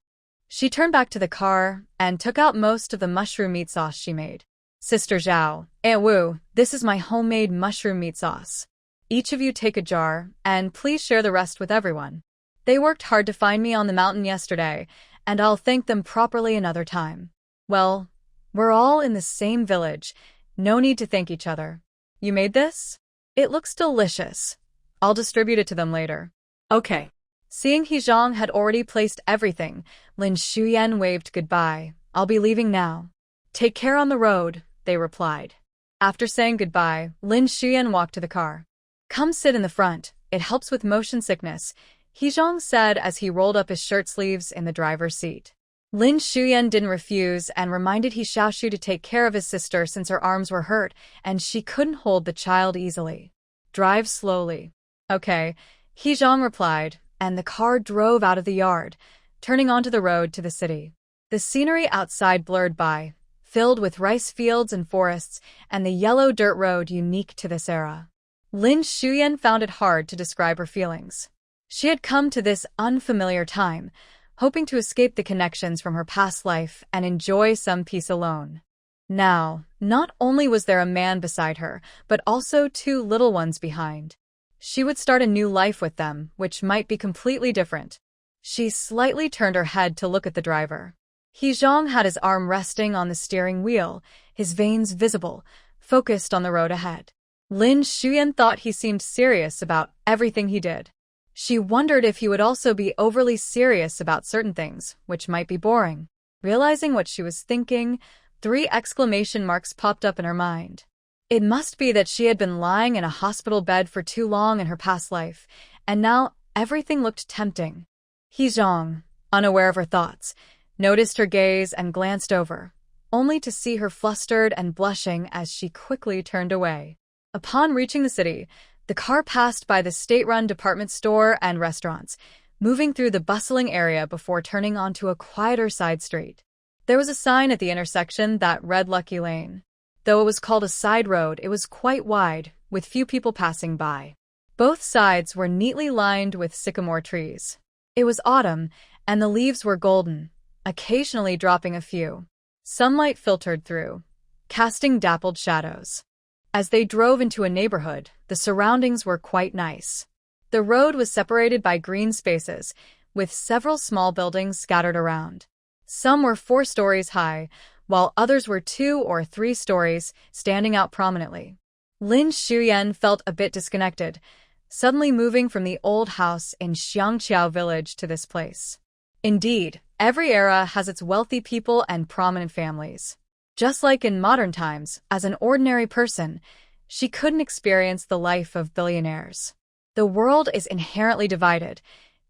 She turned back to the car and took out most of the mushroom meat sauce she made. Sister Zhao, Aunt Wu, this is my homemade mushroom meat sauce. Each of you take a jar, and please share the rest with everyone. They worked hard to find me on the mountain yesterday, and I'll thank them properly another time. Well, we're all in the same village. No need to thank each other. You made this? It looks delicious. I'll distribute it to them later. Okay. Seeing He Zhang had already placed everything, Lin Xiumei waved goodbye. I'll be leaving now. Take care on the road, they replied. After saying goodbye, Lin Xiumei walked to the car. Come sit in the front, it helps with motion sickness, He Zhang said as he rolled up his shirt sleeves in the driver's seat. Lin Xiumei didn't refuse and reminded He Xiaoshu to take care of his sister since her arms were hurt and she couldn't hold the child easily. Drive slowly. Okay, He Zhang replied, and the car drove out of the yard, turning onto the road to the city. The scenery outside blurred by, filled with rice fields and forests, and the yellow dirt road unique to this era. Lin Xiumei found it hard to describe her feelings. She had come to this unfamiliar time, hoping to escape the connections from her past life and enjoy some peace alone. Now, not only was there a man beside her, but also two little ones behind. She would start a new life with them, which might be completely different. She slightly turned her head to look at the driver. He Zhang had his arm resting on the steering wheel, his veins visible, focused on the road ahead. Lin Xiumei thought he seemed serious about everything he did. She wondered if he would also be overly serious about certain things, which might be boring. Realizing what she was thinking, 3 exclamation marks popped up in her mind. It must be that she had been lying in a hospital bed for too long in her past life, and now everything looked tempting. He Zhang, unaware of her thoughts, noticed her gaze and glanced over, only to see her flustered and blushing as she quickly turned away. Upon reaching the city, the car passed by the state-run department store and restaurants, moving through the bustling area before turning onto a quieter side street. There was a sign at the intersection that read Lucky Lane. Though it was called a side road, it was quite wide, with few people passing by. Both sides were neatly lined with sycamore trees. It was autumn, and the leaves were golden, occasionally dropping a few. Sunlight filtered through, casting dappled shadows. As they drove into a neighborhood, the surroundings were quite nice. The road was separated by green spaces, with several small buildings scattered around. Some were 4 stories high, while others were 2 or 3 stories, standing out prominently. Lin Xiumei felt a bit disconnected, suddenly moving from the old house in Xiangqiao village to this place. Indeed, every era has its wealthy people and prominent families. Just like in modern times, as an ordinary person, she couldn't experience the life of billionaires. The world is inherently divided.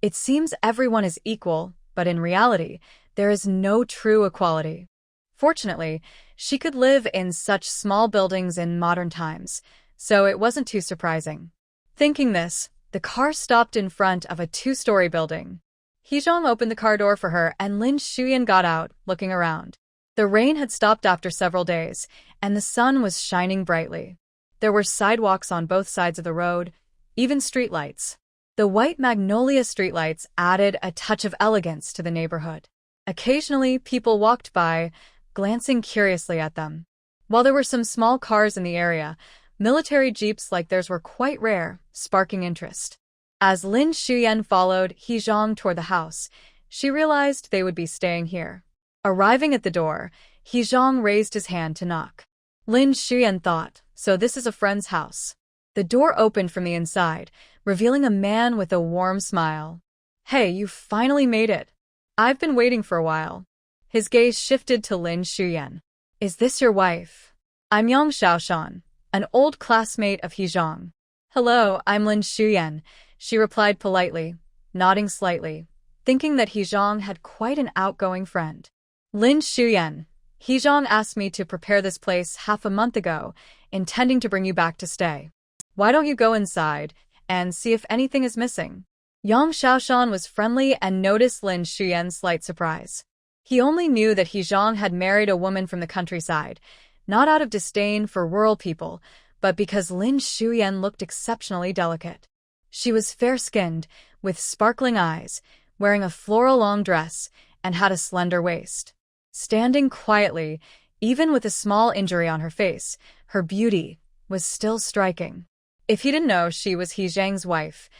It seems everyone is equal, but in reality, there is no true equality. Fortunately, she could live in such small buildings in modern times, so it wasn't too surprising. Thinking this, the car stopped in front of a two-story building. He Xiong opened the car door for her and Lin Xiumei got out, looking around. The rain had stopped after several days, and the sun was shining brightly. There were sidewalks on both sides of the road, even streetlights. The white magnolia streetlights added a touch of elegance to the neighborhood. Occasionally, people walked by, glancing curiously at them. While there were some small cars in the area, military jeeps like theirs were quite rare, sparking interest. As Lin Xiumei followed He Xiong toward the house, she realized they would be staying here. Arriving at the door, He Xiong raised his hand to knock. Lin Xiumei thought, so this is a friend's house. The door opened from the inside, revealing a man with a warm smile. Hey, you finally made it. I've been waiting for a while. His gaze shifted to Lin Xiumei. Is this your wife? I'm He Xiaoshu, an old classmate of He Xiong. Hello, I'm Lin Xiumei, she replied politely, nodding slightly, thinking that He Xiong had quite an outgoing friend. Lin Xiumei, He Xiong asked me to prepare this place half a month ago, intending to bring you back to stay. Why don't you go inside and see if anything is missing? Yang Xiaoshan was friendly and noticed Lin Xiumei's slight surprise. He only knew that He Xiong had married a woman from the countryside, not out of disdain for rural people, but because Lin Xiumei looked exceptionally delicate. She was fair-skinned, with sparkling eyes, wearing a floral long dress, and had a slender waist. Standing quietly, even with a small injury on her face, her beauty was still striking. If he didn't know she was He Zhang's wife,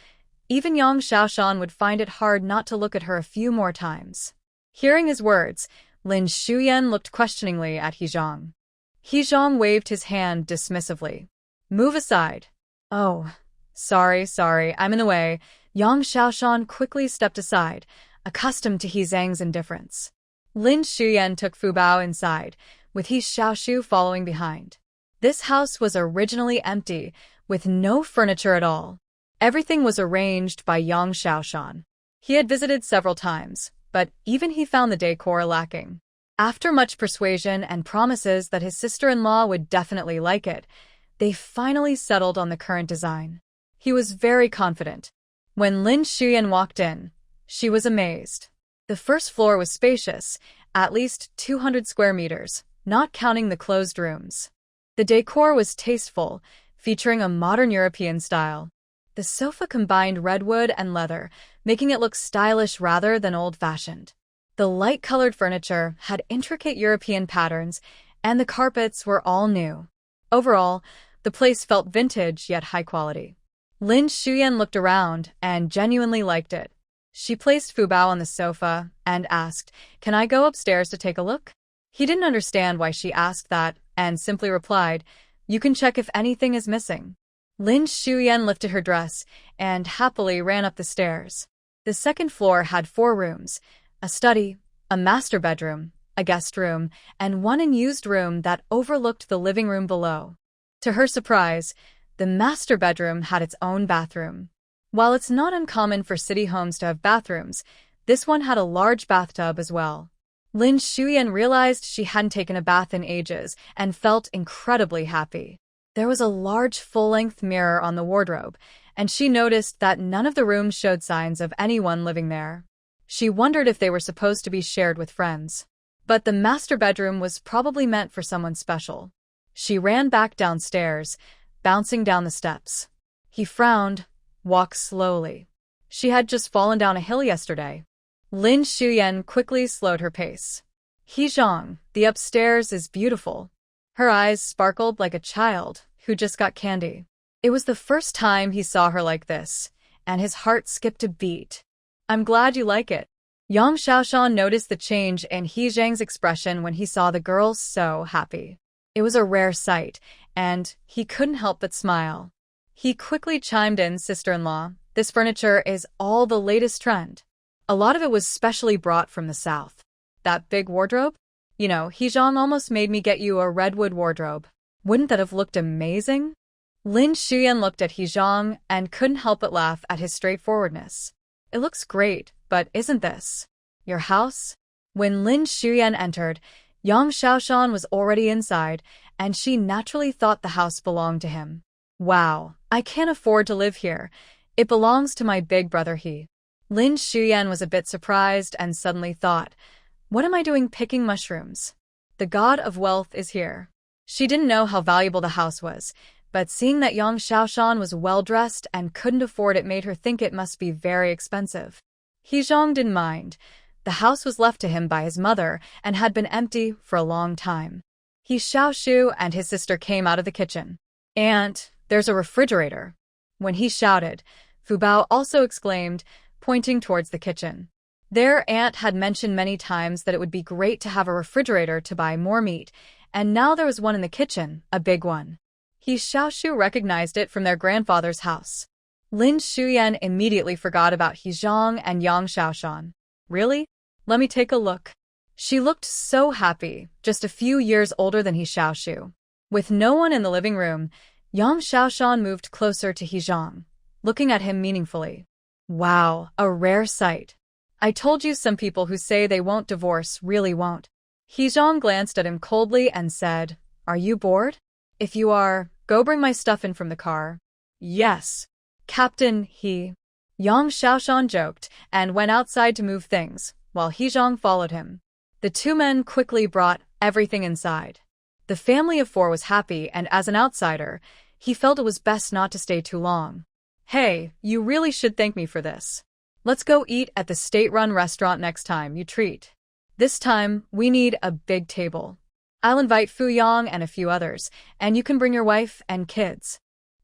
even Yang Xiaoshan would find it hard not to look at her a few more times. Hearing his words, Lin Xiumei looked questioningly at He Xiong. He Xiong waved his hand dismissively. Move aside. Oh, sorry, I'm in the way. Yang Xiaoshan quickly stepped aside, accustomed to He Zhang's indifference. Lin Xiumei took Fubao inside, with He Xiaoshu following behind. This house was originally empty, with no furniture at all. Everything was arranged by Yang Xiaoshan. He had visited several times, but even he found the decor lacking. After much persuasion and promises that his sister-in-law would definitely like it, they finally settled on the current design. He was very confident. When Lin Xiumei walked in, she was amazed. The first floor was spacious, at least 200 square meters, not counting the closed rooms. The decor was tasteful, featuring a modern European style. The sofa combined redwood and leather, making it look stylish rather than old-fashioned. The light-colored furniture had intricate European patterns, and the carpets were all new. Overall, the place felt vintage yet high quality. Lin Xiumei looked around and genuinely liked it. She placed Fubao on the sofa and asked, "Can I go upstairs to take a look?" He didn't understand why she asked that and simply replied, "You can check if anything is missing." Lin Xiumei lifted her dress and happily ran up the stairs. The second floor had 4 rooms, a study, a master bedroom, a guest room, and one unused room that overlooked the living room below. To her surprise, the master bedroom had its own bathroom. While it's not uncommon for city homes to have bathrooms, this one had a large bathtub as well. Lin Xiumei realized she hadn't taken a bath in ages and felt incredibly happy. There was a large full-length mirror on the wardrobe, and she noticed that none of the rooms showed signs of anyone living there. She wondered if they were supposed to be shared with friends. But the master bedroom was probably meant for someone special. She ran back downstairs, bouncing down the steps. He frowned, walked slowly. She had just fallen down a hill yesterday. Lin Xiumei quickly slowed her pace. He Xiong, the upstairs is beautiful. Her eyes sparkled like a child who just got candy. It was the first time he saw her like this, and his heart skipped a beat. I'm glad you like it. Yang Xiaoshan noticed the change in He Zhang's expression when he saw the girl so happy. It was a rare sight, and he couldn't help but smile. He quickly chimed in, "Sister-in-law, this furniture is all the latest trend." A lot of it was specially brought from the south. That big wardrobe? You know, He Zhang almost made me get you a redwood wardrobe. Wouldn't that have looked amazing? Lin Xiuyan looked at He Zhang and couldn't help but laugh at his straightforwardness. It looks great, but isn't this your house? When Lin Xiuyan entered, Yang Xiaoshan was already inside, and she naturally thought the house belonged to him. Wow, I can't afford to live here. It belongs to my big brother He. Lin Xiuyan was a bit surprised and suddenly thought, what am I doing picking mushrooms? The god of wealth is here. She didn't know how valuable the house was, but seeing that Yang Xiaoshan was well-dressed and couldn't afford it made her think it must be very expensive. He Zhang didn't mind. The house was left to him by his mother and had been empty for a long time. He Xiaoshu and his sister came out of the kitchen. "Aunt, there's a refrigerator." When he shouted, Fubao also exclaimed, pointing towards the kitchen. Their aunt had mentioned many times that it would be great to have a refrigerator to buy more meat, and now there was one in the kitchen, a big one. He Xiaoshu recognized it from their grandfather's house. Lin Xiuyan immediately forgot about He Zhang and Yang Xiaoshan. Really? Let me take a look. She looked so happy, just a few years older than He Xiaoshu. With no one in the living room, Yang Xiaoshan moved closer to He Zhang, looking at him meaningfully. Wow, a rare sight. I told you some people who say they won't divorce really won't. He Zhang glanced at him coldly and said, "Are you bored? If you are, go bring my stuff in from the car." "Yes, Captain," Yang Xiaoshan joked and went outside to move things, while He Zhang followed him. The two men quickly brought everything inside. The family of four was happy, and as an outsider, he felt it was best not to stay too long. "Hey, you really should thank me for this. Let's go eat at the state-run restaurant next time you treat. This time, we need a big table. I'll invite Fu Yang and a few others, and you can bring your wife and kids."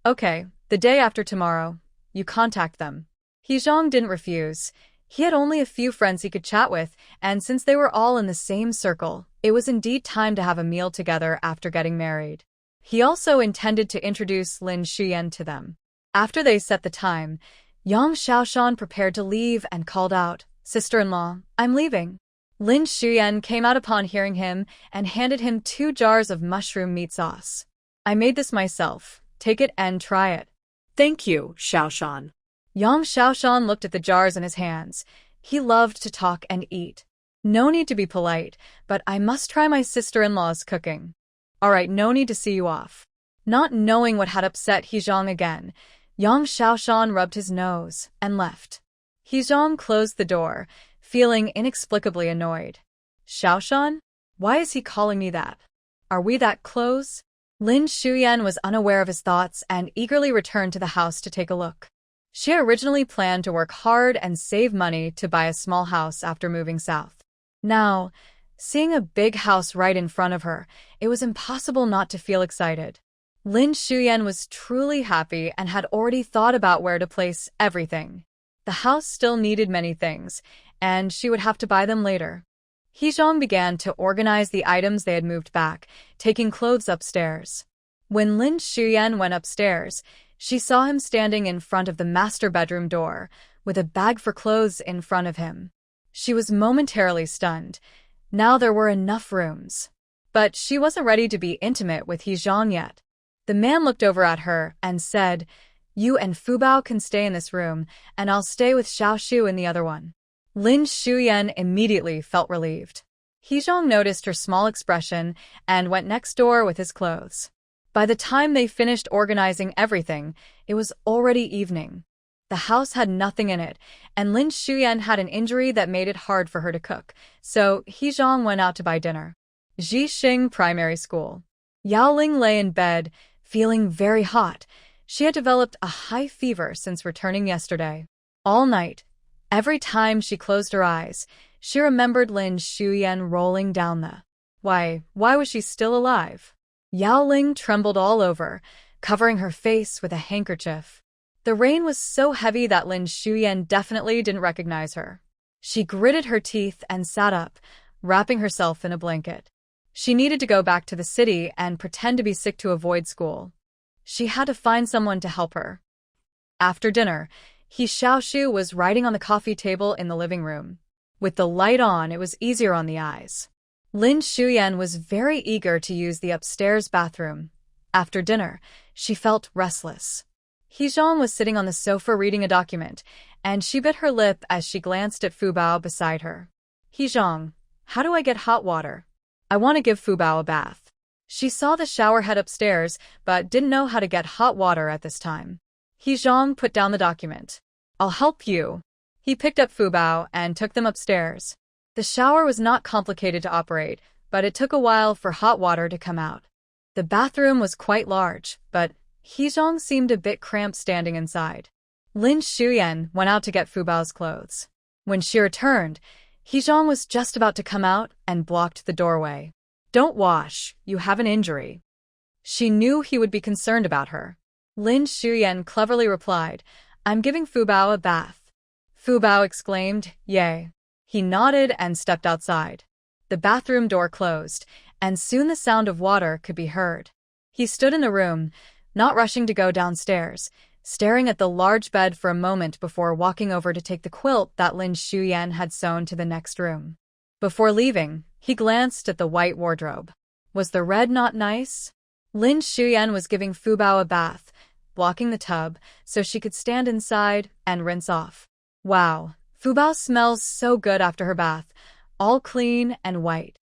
"Okay, the day after tomorrow. You contact them." He Zhang didn't refuse. He had only a few friends he could chat with, and since they were all in the same circle, it was indeed time to have a meal together after getting married. He also intended to introduce Lin Xiuyan to them. After they set the time, Yang Xiaoshan prepared to leave and called out, "Sister-in-law, I'm leaving." Lin Xiuyan came out upon hearing him and handed him 2 jars of mushroom meat sauce. "I made this myself. Take it and try it." Thank you, Xiaoshan. Yang Xiaoshan looked at the jars in his hands. He loved to talk and eat. "No need to be polite, but I must try my sister-in-law's cooking." "All right, no need to see you off." Not knowing what had upset He Zhang again, Yang Xiaoshan rubbed his nose and left. He Zhang closed the door, feeling inexplicably annoyed. "Xiaoshan? Why is he calling me that? Are we that close?" Lin Xiuyan was unaware of his thoughts and eagerly returned to the house to take a look. She originally planned to work hard and save money to buy a small house after moving south. Now, seeing a big house right in front of her, it was impossible not to feel excited. Lin Xiuyan was truly happy and had already thought about where to place everything. The house still needed many things, and she would have to buy them later. He Zhang began to organize the items they had moved back, taking clothes upstairs. When Lin Xiuyan went upstairs, she saw him standing in front of the master bedroom door, with a bag for clothes in front of him. She was momentarily stunned. Now there were enough rooms. But she wasn't ready to be intimate with He Zhang yet. The man looked over at her and said, "You and Fubao can stay in this room, and I'll stay with Xiaoshu in the other one." Lin Xiuyan immediately felt relieved. He Zhang noticed her small expression and went next door with his clothes. By the time they finished organizing everything, it was already evening. The house had nothing in it, and Lin Xiuyan had an injury that made it hard for her to cook, so He Zhang went out to buy dinner. Jixing Primary School. Yaoling lay in bed, feeling very hot. She had developed a high fever since returning yesterday. All night, every time she closed her eyes, she remembered Lin Xiuyan rolling down the... Why was she still alive? Yaoling trembled all over, covering her face with a handkerchief. The rain was so heavy that Lin Xiuyan definitely didn't recognize her. She gritted her teeth and sat up, wrapping herself in a blanket. She needed to go back to the city and pretend to be sick to avoid school. She had to find someone to help her. After dinner, He Xiaoshu was writing on the coffee table in the living room. With the light on, it was easier on the eyes. Lin Xiumei was very eager to use the upstairs bathroom. After dinner, she felt restless. He Zhang was sitting on the sofa reading a document, and she bit her lip as she glanced at Fubao beside her. He Zhang, how do I get hot water? I want to give Fubao a bath. She saw the shower head upstairs, but didn't know how to get hot water at this time. He Zhang put down the document. I'll help you. He picked up Fubao and took them upstairs. The shower was not complicated to operate, but it took a while for hot water to come out. The bathroom was quite large, but He Zhang seemed a bit cramped standing inside. Lin Xiumei went out to get Fubao's clothes. When she returned, He Zhang was just about to come out and blocked the doorway. Don't wash, you have an injury. She knew he would be concerned about her. Lin Xiumei cleverly replied, I'm giving Fubao a bath. Fubao exclaimed, Yay. He nodded and stepped outside. The bathroom door closed, and soon the sound of water could be heard. He stood in the room, not rushing to go downstairs, staring at the large bed for a moment before walking over to take the quilt that Lin Xiumei had sewn to the next room. Before leaving, he glanced at the white wardrobe. Was the red not nice? Lin Xiumei was giving Fubao a bath, blocking the tub so she could stand inside and rinse off. Wow, Fubao smells so good after her bath, all clean and white.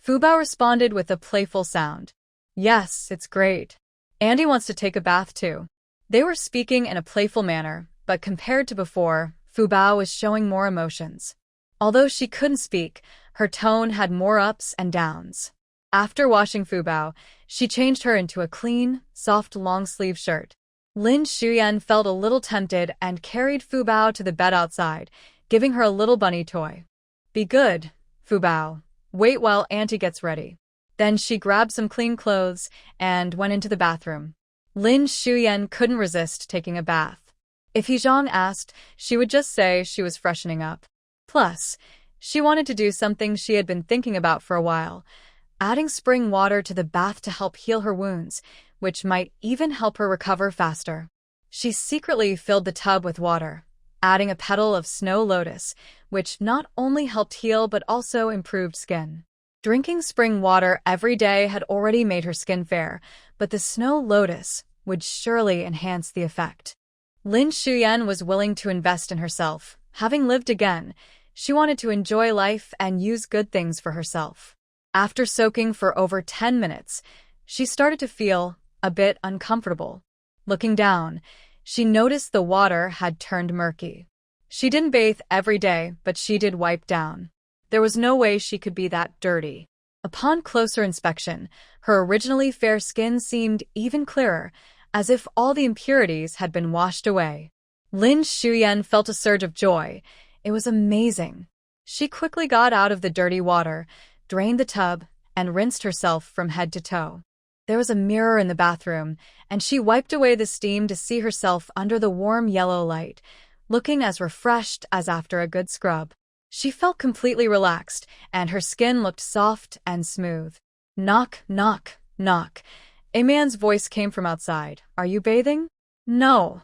Fubao responded with a playful sound. Yes, it's great. Andy wants to take a bath too. They were speaking in a playful manner, but compared to before, Fubao was showing more emotions. Although she couldn't speak, her tone had more ups and downs. After washing Fubao, she changed her into a clean, soft long-sleeve shirt. Lin Xiumei felt a little tempted and carried Fubao to the bed outside, giving her a little bunny toy. Be good, Fubao. Wait while Auntie gets ready. Then she grabbed some clean clothes and went into the bathroom. Lin Xiumei couldn't resist taking a bath. If He Zhang asked, she would just say she was freshening up. Plus, she wanted to do something she had been thinking about for a while, adding spring water to the bath to help heal her wounds, which might even help her recover faster. She secretly filled the tub with water, adding a petal of snow lotus, which not only helped heal but also improved skin. Drinking spring water every day had already made her skin fair, but the snow lotus would surely enhance the effect. Lin Xiumei was willing to invest in herself. Having lived again, she wanted to enjoy life and use good things for herself. After soaking for over 10 minutes, she started to feel a bit uncomfortable. Looking down, she noticed the water had turned murky. She didn't bathe every day, but she did wipe down. There was no way she could be that dirty. Upon closer inspection, her originally fair skin seemed even clearer, as if all the impurities had been washed away. Lin Xiumei felt a surge of joy. It was amazing. She quickly got out of the dirty water, drained the tub, and rinsed herself from head to toe. There was a mirror in the bathroom, and she wiped away the steam to see herself under the warm yellow light, looking as refreshed as after a good scrub. She felt completely relaxed, and her skin looked soft and smooth. Knock, knock, knock. A man's voice came from outside. Are you bathing? No.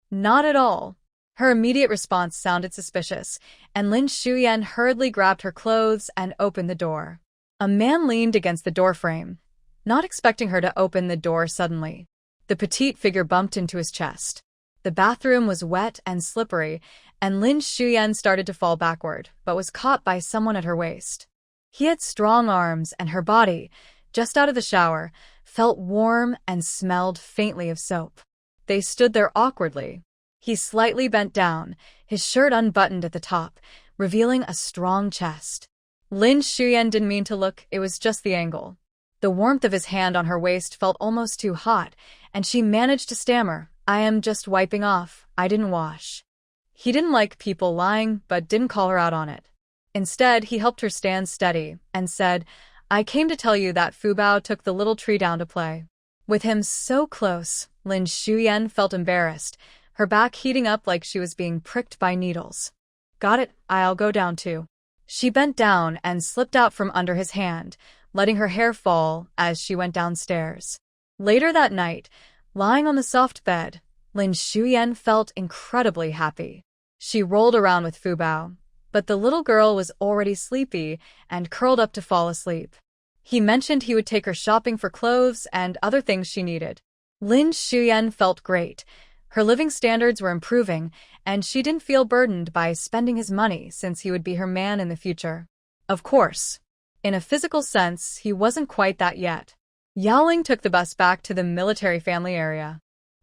Not at all. Her immediate response sounded suspicious, and Lin Xiumei hurriedly grabbed her clothes and opened the door. A man leaned against the doorframe, not expecting her to open the door suddenly. The petite figure bumped into his chest. The bathroom was wet and slippery, and Lin Xiumei started to fall backward, but was caught by someone at her waist. He had strong arms, and her body, just out of the shower, felt warm and smelled faintly of soap. They stood there awkwardly. He slightly bent down, his shirt unbuttoned at the top, revealing a strong chest. Lin Xiumei didn't mean to look, it was just the angle. The warmth of his hand on her waist felt almost too hot, and she managed to stammer, I am just wiping off, I didn't wash. He didn't like people lying, but didn't call her out on it. Instead, he helped her stand steady, and said, I came to tell you that Fubao took the little tree down to play. With him so close, Lin Xiumei felt embarrassed, her back heating up like she was being pricked by needles. Got it, I'll go down too. She bent down and slipped out from under his hand, letting her hair fall as she went downstairs. Later that night, lying on the soft bed, Lin Xiuyan felt incredibly happy. She rolled around with Fubao, but the little girl was already sleepy and curled up to fall asleep. He mentioned he would take her shopping for clothes and other things she needed. Lin Xiuyan felt great. Her living standards were improving, and she didn't feel burdened by spending his money since he would be her man in the future. Of course, in a physical sense, he wasn't quite that yet. Yaoling took the bus back to the military family area.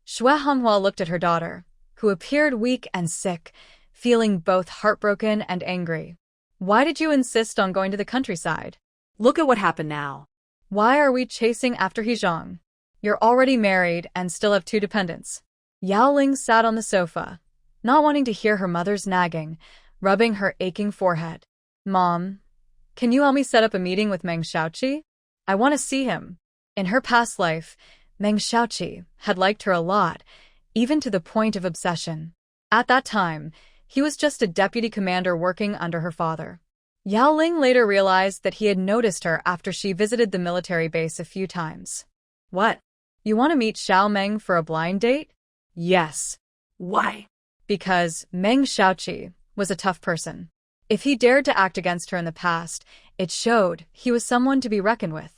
Xue Hanghua looked at her daughter, who appeared weak and sick, feeling both heartbroken and angry. Why did you insist on going to the countryside? Look at what happened now. Why are we chasing after He Zhang? You're already married and still have 2 dependents. Yaoling sat on the sofa, not wanting to hear her mother's nagging, rubbing her aching forehead. Mom, can you help me set up a meeting with Meng Xiaoqi? I want to see him. In her past life, Meng Xiaoqi had liked her a lot, even to the point of obsession. At that time, he was just a deputy commander working under her father. Yaoling later realized that he had noticed her after she visited the military base a few times. What? You want to meet Xiao Meng for a blind date? Yes. Why? Because Meng Xiaoqi was a tough person. If he dared to act against her in the past, it showed he was someone to be reckoned with.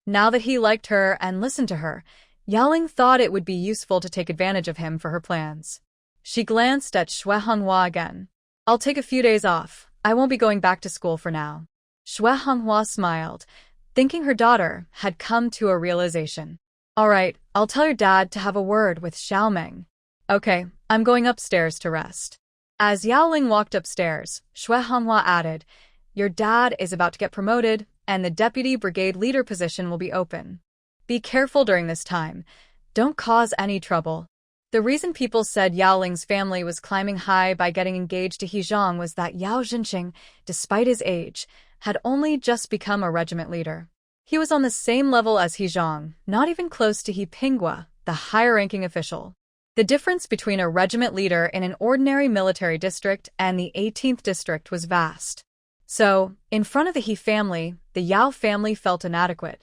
Now that he liked her and listened to her, Yaoling thought it would be useful to take advantage of him for her plans. She glanced at Xue Hanghua again. I'll take a few days off. I won't be going back to school for now. Xue Hanghua smiled, thinking her daughter had come to a realization. All right, I'll tell your dad to have a word with Xiao Meng. Okay, I'm going upstairs to rest. As Yaoling walked upstairs, Xue Hanghua added, your dad is about to get promoted, and the deputy brigade leader position will be open. Be careful during this time. Don't cause any trouble. The reason people said Yaoling's family was climbing high by getting engaged to He Zhang was that Yao Zhenqing, despite his age, had only just become a regiment leader. He was on the same level as He Zhang, not even close to He Pinghua, the higher-ranking official. The difference between a regiment leader in an ordinary military district and the 18th district was vast. So, in front of the He family, the Yao family felt inadequate.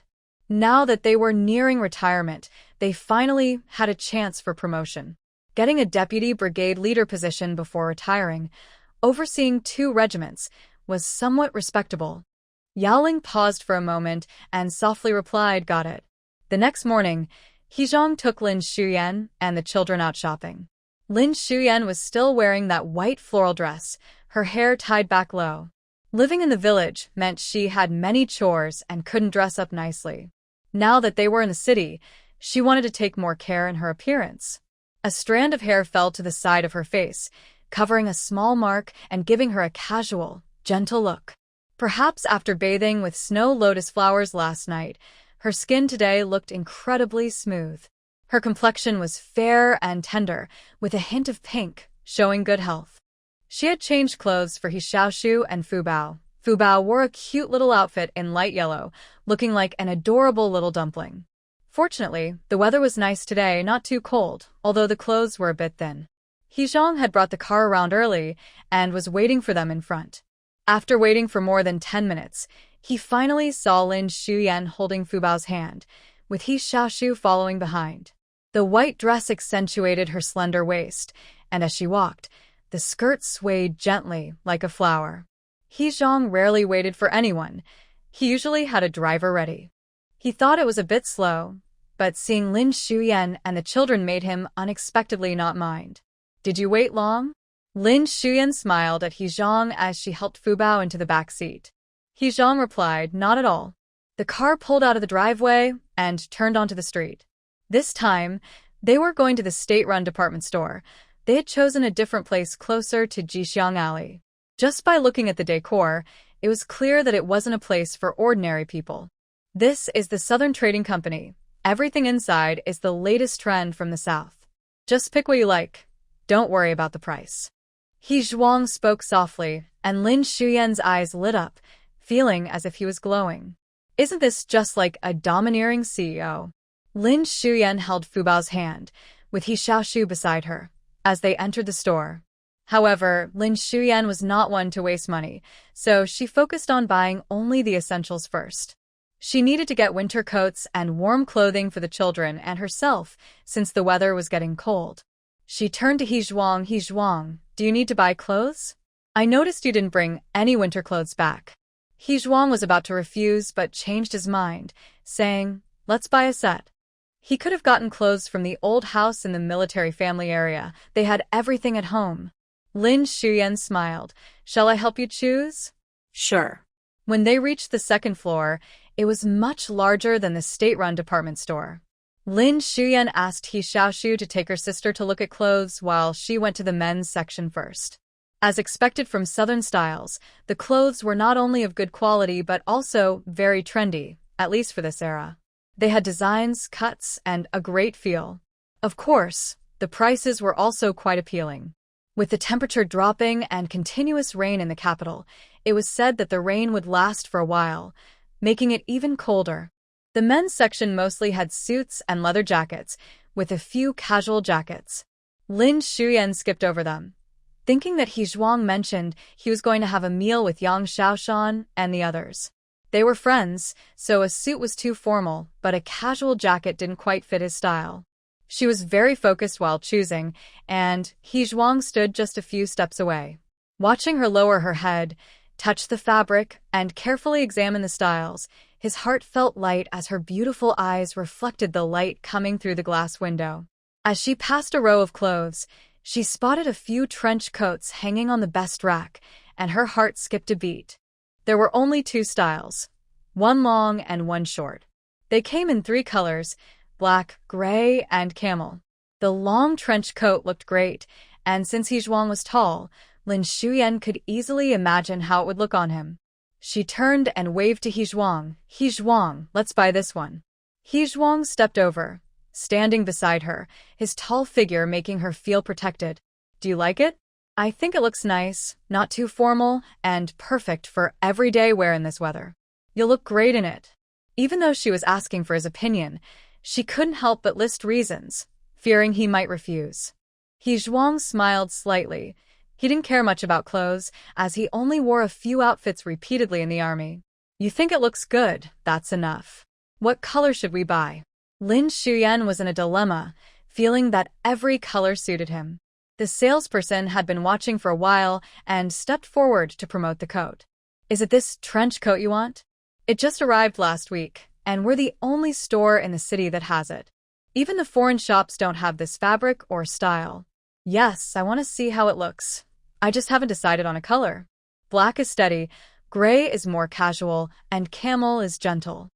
Now that they were nearing retirement, they finally had a chance for promotion. Getting a deputy brigade leader position before retiring, overseeing 2 regiments, was somewhat respectable. Yaoling paused for a moment and softly replied, got it. The next morning, He Zhang took Lin Xiuyan and the children out shopping. Lin Xiuyan was still wearing that white floral dress, her hair tied back low. Living in the village meant she had many chores and couldn't dress up nicely. Now that they were in the city, she wanted to take more care in her appearance. A strand of hair fell to the side of her face, covering a small mark and giving her a casual, gentle look. Perhaps after bathing with snow lotus flowers last night, her skin today looked incredibly smooth. Her complexion was fair and tender, with a hint of pink, showing good health. She had changed clothes for He Xiaoshu and Fubao. Fubao wore a cute little outfit in light yellow, looking like an adorable little dumpling. Fortunately, the weather was nice today, not too cold, although the clothes were a bit thin. He Zhang had brought the car around early and was waiting for them in front. After waiting for more than 10 minutes, he finally saw Lin Xiuyan holding Fubao's hand, with He Xiaoshu following behind. The white dress accentuated her slender waist, and as she walked, the skirt swayed gently like a flower. He Zhang rarely waited for anyone. He usually had a driver ready. He thought it was a bit slow, but seeing Lin Xiuyan and the children made him unexpectedly not mind. Did you wait long? Lin Xiuyan smiled at He Zhang as she helped Fubao into the back seat. He Zhang replied, not at all. The car pulled out of the driveway and turned onto the street. This time, they were going to the state-run department store. They had chosen a different place closer to Jixiang Alley. Just by looking at the decor, it was clear that it wasn't a place for ordinary people. This is the Southern Trading Company. Everything inside is the latest trend from the South. Just pick what you like. Don't worry about the price. He Zhuang spoke softly, and Lin Xiuyan's eyes lit up, feeling as if he was glowing. Isn't this just like a domineering CEO? Lin Xiuyan held Fubao's hand, with He Xiaoshu beside her, as they entered the store. However, Lin Xiuyan was not one to waste money, so she focused on buying only the essentials first. She needed to get winter coats and warm clothing for the children and herself, since the weather was getting cold. She turned to He Zhuang. He Zhuang, do you need to buy clothes? I noticed you didn't bring any winter clothes back. He Zhuang was about to refuse but changed his mind, saying, let's buy a set. He could have gotten clothes from the old house in the military family area. They had everything at home. Lin Xiumei smiled. Shall I help you choose? Sure. When they reached the second floor, it was much larger than the state-run department store. Lin Xiumei asked He Xiaoshu to take her sister to look at clothes while she went to the men's section first. As expected from Southern styles, the clothes were not only of good quality but also very trendy, at least for this era. They had designs, cuts, and a great feel. Of course, the prices were also quite appealing. With the temperature dropping and continuous rain in the capital, it was said that the rain would last for a while, making it even colder. The men's section mostly had suits and leather jackets, with a few casual jackets. Lin Xiumei skipped over them, thinking that He Zhuang mentioned he was going to have a meal with Yang Xiaoshan and the others. They were friends, so a suit was too formal, but a casual jacket didn't quite fit his style. She was very focused while choosing, and He Zhuang stood just a few steps away. Watching her lower her head, touch the fabric, and carefully examine the styles, his heart felt light as her beautiful eyes reflected the light coming through the glass window. As she passed a row of clothes, she spotted a few trench coats hanging on the best rack, and her heart skipped a beat. There were only two styles, one long and one short. They came in three colors, black, gray, and camel. The long trench coat looked great, and since He Zhuang was tall, Lin Xiumei could easily imagine how it would look on him. She turned and waved to He Zhuang. He Zhuang, let's buy this one. He Zhuang stepped over, standing beside her, his tall figure making her feel protected. Do you like it? I think it looks nice, not too formal, and perfect for everyday wear in this weather. You'll look great in it. Even though she was asking for his opinion, she couldn't help but list reasons, fearing he might refuse. He Zhuang smiled slightly. He didn't care much about clothes, as he only wore a few outfits repeatedly in the army. You think it looks good, that's enough. What color should we buy? Lin Xiumei was in a dilemma, feeling that every color suited him. The salesperson had been watching for a while and stepped forward to promote the coat. Is it this trench coat you want? It just arrived last week, and we're the only store in the city that has it. Even the foreign shops don't have this fabric or style. Yes, I want to see how it looks. I just haven't decided on a color. Black is steady, gray is more casual, and camel is gentle.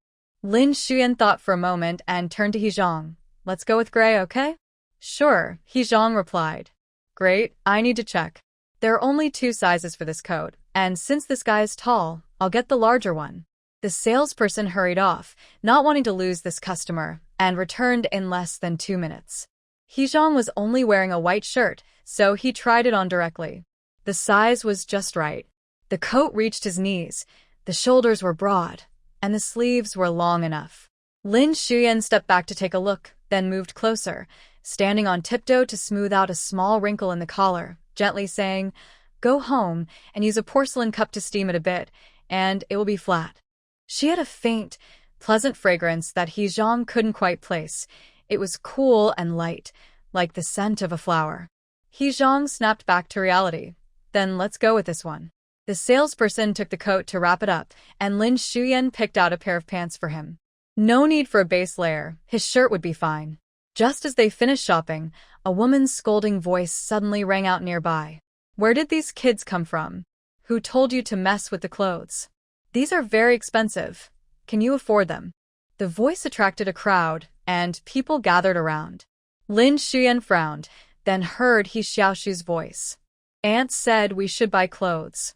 Lin Xiumei thought for a moment and turned to He Zhuang. Let's go with gray, okay? Sure, He Zhuang replied. Great, I need to check. There are only two sizes for this coat, and since this guy is tall, I'll get the larger one. The salesperson hurried off, not wanting to lose this customer, and returned in less than 2 minutes. He Zhuang was only wearing a white shirt, so he tried it on directly. The size was just right. The coat reached his knees, the shoulders were broad, and the sleeves were long enough. Lin Xiumei stepped back to take a look, then moved closer, standing on tiptoe to smooth out a small wrinkle in the collar, gently saying, Go home and use a porcelain cup to steam it a bit, and it will be flat. She had a faint, pleasant fragrance that He Zhuang couldn't quite place. It was cool and light, like the scent of a flower. He Zhuang snapped back to reality. Then let's go with this one. The salesperson took the coat to wrap it up, and Lin Xiumei picked out a pair of pants for him. No need for a base layer, his shirt would be fine. Just as they finished shopping, a woman's scolding voice suddenly rang out nearby. Where did these kids come from? Who told you to mess with the clothes? These are very expensive. Can you afford them? The voice attracted a crowd, and people gathered around. Lin Xiumei frowned, then heard He Xiaoshu's voice. Aunt said we should buy clothes.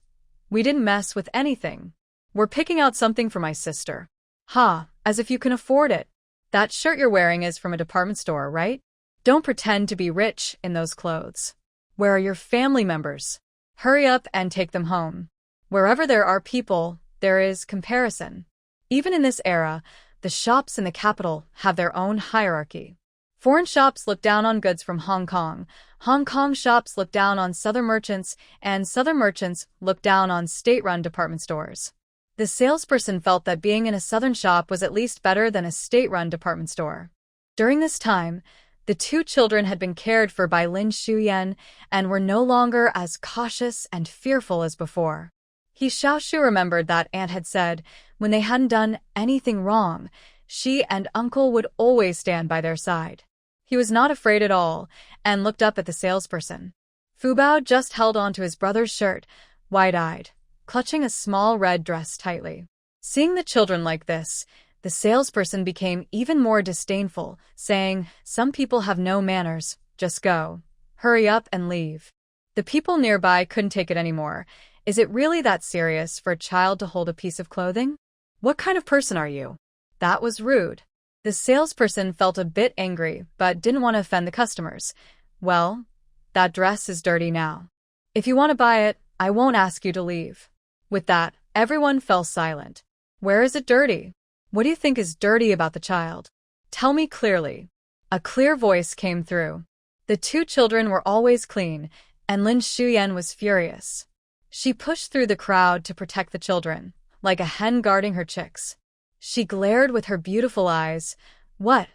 We didn't mess with anything. We're picking out something for my sister. Ha, as if you can afford it. That shirt you're wearing is from a department store, right? Don't pretend to be rich in those clothes. Where are your family members? Hurry up and take them home. Wherever there are people, there is comparison. Even in this era, the shops in the capital have their own hierarchy. Foreign shops look down on goods from Hong Kong. Hong Kong shops look down on Southern merchants, and Southern merchants look down on state-run department stores. The salesperson felt that being in a Southern shop was at least better than a state-run department store. During this time, the The two children had been cared for by Lin Xiumei and were no longer as cautious and fearful as before. He Xiaoshu remembered that aunt had said when they hadn't done anything wrong, she and uncle would always stand by their side. He was not afraid at all and looked up at the salesperson. Fubao just held onto his brother's shirt, wide-eyed, clutching a small red dress tightly. Seeing the children like this, the salesperson became even more disdainful, saying, "Some people have no manners, just go. Hurry up and leave." The people nearby couldn't take it anymore. Is it really that serious for a child to hold a piece of clothing? What kind of person are you? That was rude. The salesperson felt a bit angry, but didn't want to offend the customers. Well, that dress is dirty now. If you want to buy it, I won't ask you to leave. With that, everyone fell silent. Where is it dirty? What do you think is dirty about the child? Tell me clearly. A clear voice came through. The two children were always clean, and Lin Xiumei was furious. She pushed through the crowd to protect the children, like a hen guarding her chicks. She glared with her beautiful eyes. What?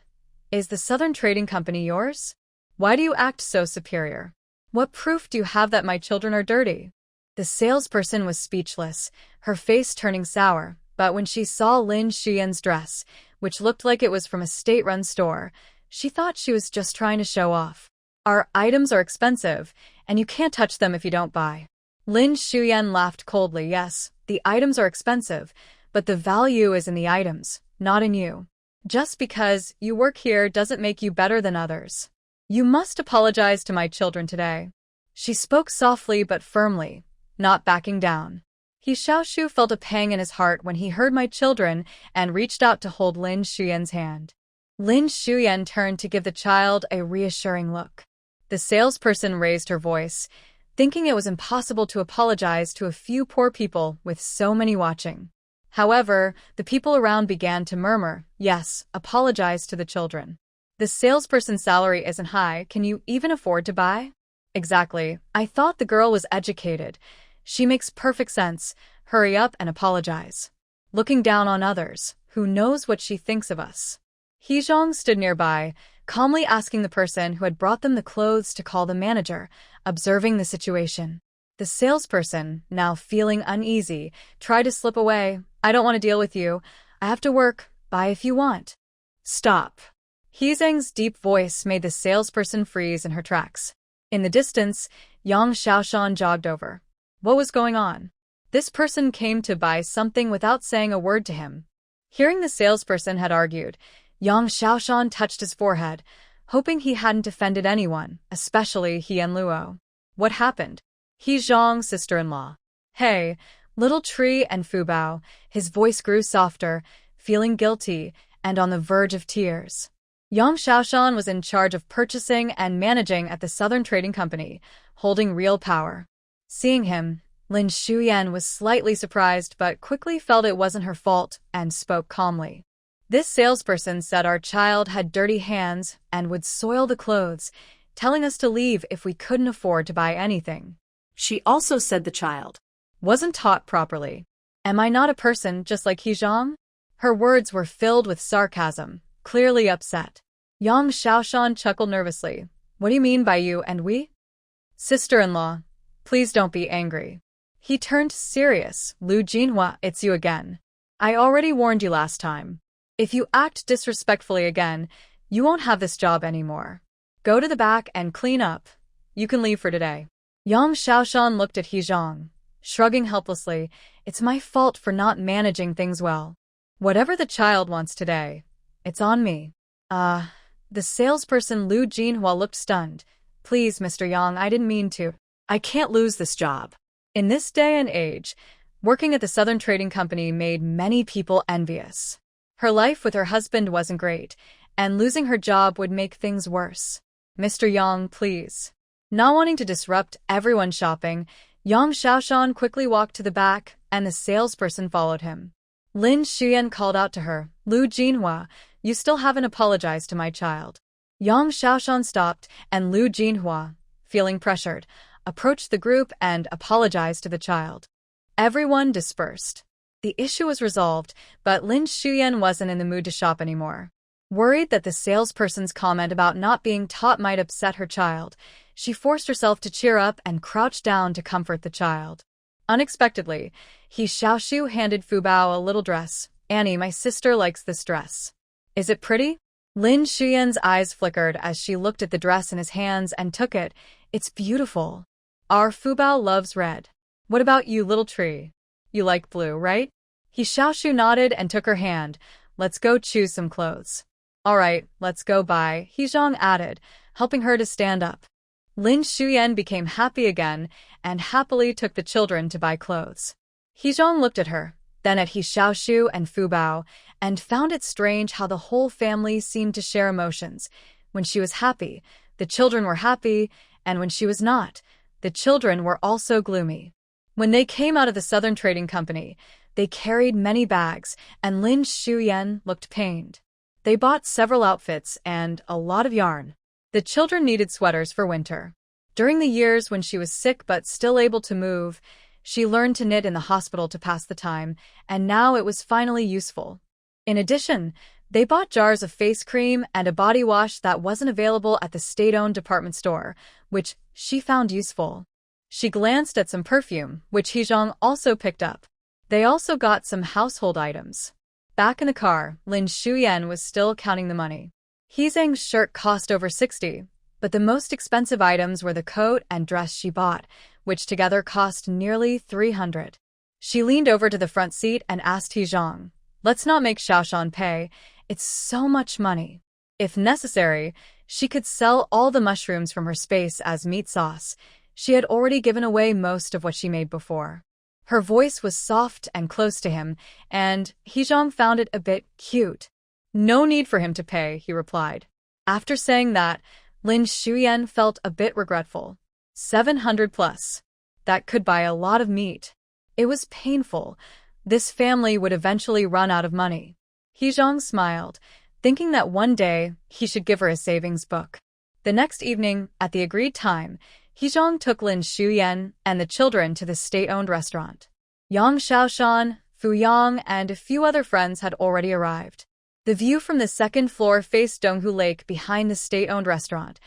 Is the Southern Trading Company yours? Why do you act so superior? What proof do you have that my children are dirty? The salesperson was speechless, her face turning sour, but when she saw Lin Xiumei's dress, which looked like it was from a state-run store, she thought she was just trying to show off. Our items are expensive, and you can't touch them if you don't buy. Lin Xiumei laughed coldly. Yes, the items are expensive, but the value is in the items, not in you. Just because you work here doesn't make you better than others. You must apologize to my children today. She spoke softly but firmly, not backing down. He Xiaoshu felt a pang in his heart when he heard my children and reached out to hold Lin Xiumei's hand. Lin Xiumei turned to give the child a reassuring look. The salesperson raised her voice, thinking it was impossible to apologize to a few poor people with so many watching. However, the people around began to murmur, "Yes, apologize to the children. The salesperson's salary isn't high, can you even afford to buy?" Exactly, I thought the girl was educated. She makes perfect sense. Hurry up and apologize. Looking down on others, who knows what she thinks of us? He Zhang stood nearby, calmly asking the person who had brought them the clothes to call the manager, observing the situation. The salesperson, now feeling uneasy, tried to slip away. "I don't want to deal with you. I have to work. Buy if you want." Stop. He Zhang's deep voice made the salesperson freeze in her tracks. In the distance, Yang Xiaoshan jogged over. What was going on? This person came to buy something without saying a word to him. Hearing the salesperson had argued, Yang Xiaoshan touched his forehead, hoping he hadn't offended anyone, especially He and Luo. What happened? He Zhang's sister-in-law. Hey, little tree and Fubao. His voice grew softer, feeling guilty and on the verge of tears. Yang Xiaoshan was in charge of purchasing and managing at the Southern Trading Company, holding real power. Seeing him, Lin Xiumei was slightly surprised but quickly felt it wasn't her fault and spoke calmly. This salesperson said our child had dirty hands and would soil the clothes, telling us to leave if we couldn't afford to buy anything. She also said the child wasn't taught properly. Am I not a person just like He Zhang? Her words were filled with sarcasm, clearly upset. Yang Xiaoshan chuckled nervously. What do you mean by you and we? Sister-in-law, please don't be angry. He turned serious. Liu Jinhua, it's you again. I already warned you last time. If you act disrespectfully again, you won't have this job anymore. Go to the back and clean up. You can leave for today. Yang Xiaoshan looked at He Zhang, shrugging helplessly. It's my fault for not managing things well. Whatever the child wants today, it's on me. The salesperson Liu Jinhua looked stunned. Please, Mr. Yang, I didn't mean to. I can't lose this job. In this day and age, working at the Southern Trading Company made many people envious. Her life with her husband wasn't great, and losing her job would make things worse. Mr. Yang, please. Not wanting to disrupt everyone shopping, Yang Xiaoshan quickly walked to the back, and the salesperson followed him. Lin Xiumei called out to her, Liu Jinhua, you still haven't apologized to my child. Yang Xiaoshan stopped, and Liu Jinhua, feeling pressured, approached the group and apologized to the child. Everyone dispersed. The issue was resolved, but Lin Xiumei wasn't in the mood to shop anymore. Worried that the salesperson's comment about not being taught might upset her child, she forced herself to cheer up and crouched down to comfort the child. Unexpectedly, He Xiaoshu handed Fubao a little dress. "Annie, my sister likes this dress. Is it pretty?" Lin Xuyan's eyes flickered as she looked at the dress in his hands and took it. "It's beautiful. Our Fubao loves red. What about you, little tree? You like blue, right?" He Xiaoshu nodded and took her hand. "Let's go choose some clothes." "All right, let's go buy," He Zhang added, helping her to stand up. Lin Xuyan became happy again and happily took the children to buy clothes. He Zhang looked at her, then at He Xiaoshu and Fubao, and found it strange how the whole family seemed to share emotions. When she was happy, the children were happy, and when she was not, the children were also gloomy. When they came out of the Southern Trading Company, they carried many bags, and Lin Xuyan looked pained. They bought several outfits and a lot of yarn. The children needed sweaters for winter. During the years when she was sick but still able to move, she learned to knit in the hospital to pass the time, and now it was finally useful. In addition, they bought jars of face cream and a body wash that wasn't available at the state-owned department store, which she found useful. She glanced at some perfume, which He Zhang also picked up. They also got some household items. Back in the car, Lin Xuyan was still counting the money. He Zhang's shirt cost over 60, but the most expensive items were the coat and dress she bought, which together cost nearly 300. She leaned over to the front seat and asked He Zhang, "Let's not make Xiaoshan pay. It's so much money." If necessary, she could sell all the mushrooms from her space as meat sauce. She had already given away most of what she made before. Her voice was soft and close to him, and He Zhang found it a bit cute. "No need for him to pay," he replied. After saying that, Lin Xuyan felt a bit regretful. 700 plus. That could buy a lot of meat. It was painful. This family would eventually run out of money. He Zhang smiled, thinking that one day he should give her a savings book. The next evening, at the agreed time, He Zhang took Lin Xuyan and the children to the state-owned restaurant. Yang Xiaoshan, Fu Yang, and a few other friends had already arrived. The view from the second floor faced Donghu Lake behind the state-owned restaurant,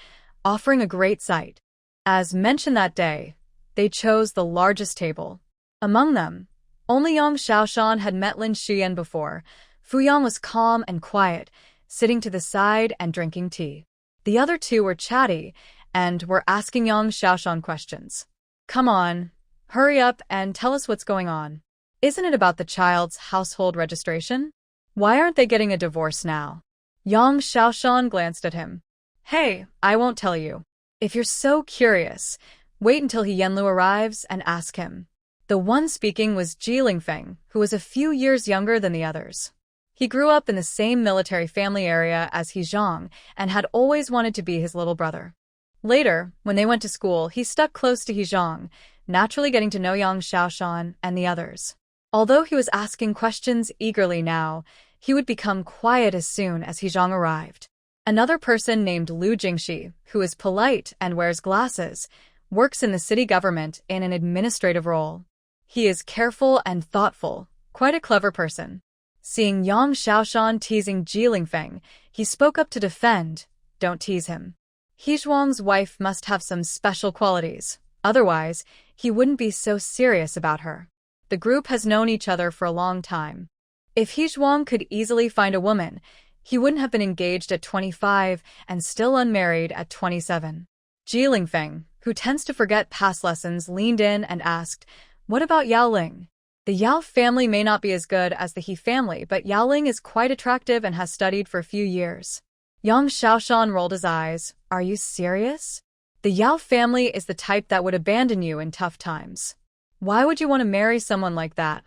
offering a great sight. As mentioned that day, they chose the largest table. Among them, only Yang Xiaoshan had met Lin Xuyan before. Fu Yang was calm and quiet, sitting to the side and drinking tea. The other two were chatty and were asking Yang Xiaoshan questions. "Come on, hurry up and tell us what's going on. Isn't it about the child's household registration? Why aren't they getting a divorce now?" Yang Xiaoshan glanced at him. "Hey, I won't tell you. If you're so curious, wait until He Yanlu arrives and ask him." The one speaking was Lingfeng, who was a few years younger than the others. He grew up in the same military family area as He Zhang and had always wanted to be his little brother. Later, when they went to school, he stuck close to He Zhang, naturally getting to know Yang Xiaoshan and the others. Although he was asking questions eagerly now, he would become quiet as soon as He Zhang arrived. Another person named Liu Jingxi, who is polite and wears glasses, works in the city government in an administrative role. He is careful and thoughtful, quite a clever person. Seeing Yang Xiaoshan teasing Lingfeng, he spoke up to defend, "Don't tease him. He Zhuang's wife must have some special qualities, otherwise he wouldn't be so serious about her. The group has known each other for a long time. If He Zhuang could easily find a woman, he wouldn't have been engaged at 25 and still unmarried at 27. Lingfeng, who tends to forget past lessons, leaned in and asked, "What about Yaoling? The Yao family may not be as good as the He family, but Yaoling is quite attractive and has studied for a few years." Yang Xiaoshan rolled his eyes. "Are you serious? The Yao family is the type that would abandon you in tough times. Why would you want to marry someone like that?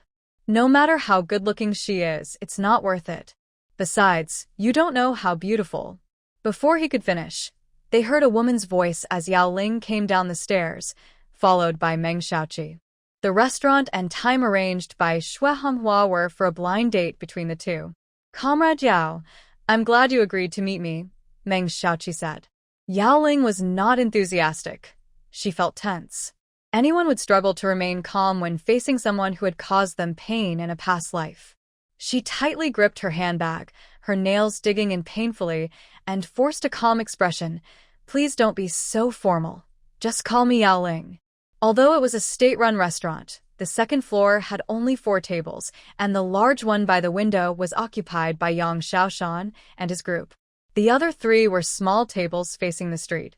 No matter how good-looking she is, it's not worth it. Besides, you don't know how beautiful." Before he could finish, they heard a woman's voice as Yaoling came down the stairs, followed by Meng Xiaoqi. The restaurant and time arranged by Xue Hanghua were for a blind date between the two. "Comrade Yao, I'm glad you agreed to meet me," Meng Xiaoqi said. Yaoling was not enthusiastic. She felt tense. Anyone would struggle to remain calm when facing someone who had caused them pain in a past life. She tightly gripped her handbag, her nails digging in painfully, and forced a calm expression. "Please don't be so formal. Just call me Yaoling." Although it was a state-run restaurant, the second floor had only 4 tables, and the large one by the window was occupied by Yang Xiaoshu and his group. The other 3 were small tables facing the street.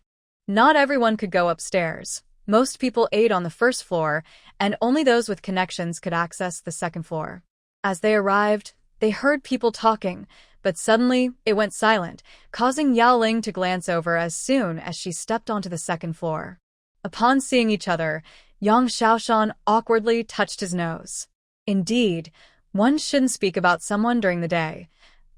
Not everyone could go upstairs. Most people ate on the first floor, and only those with connections could access the second floor. As they arrived, they heard people talking, but suddenly it went silent, causing Yaoling to glance over as soon as she stepped onto the second floor. Upon seeing each other, Yang Xiaoshu awkwardly touched his nose. Indeed, one shouldn't speak about someone during the day.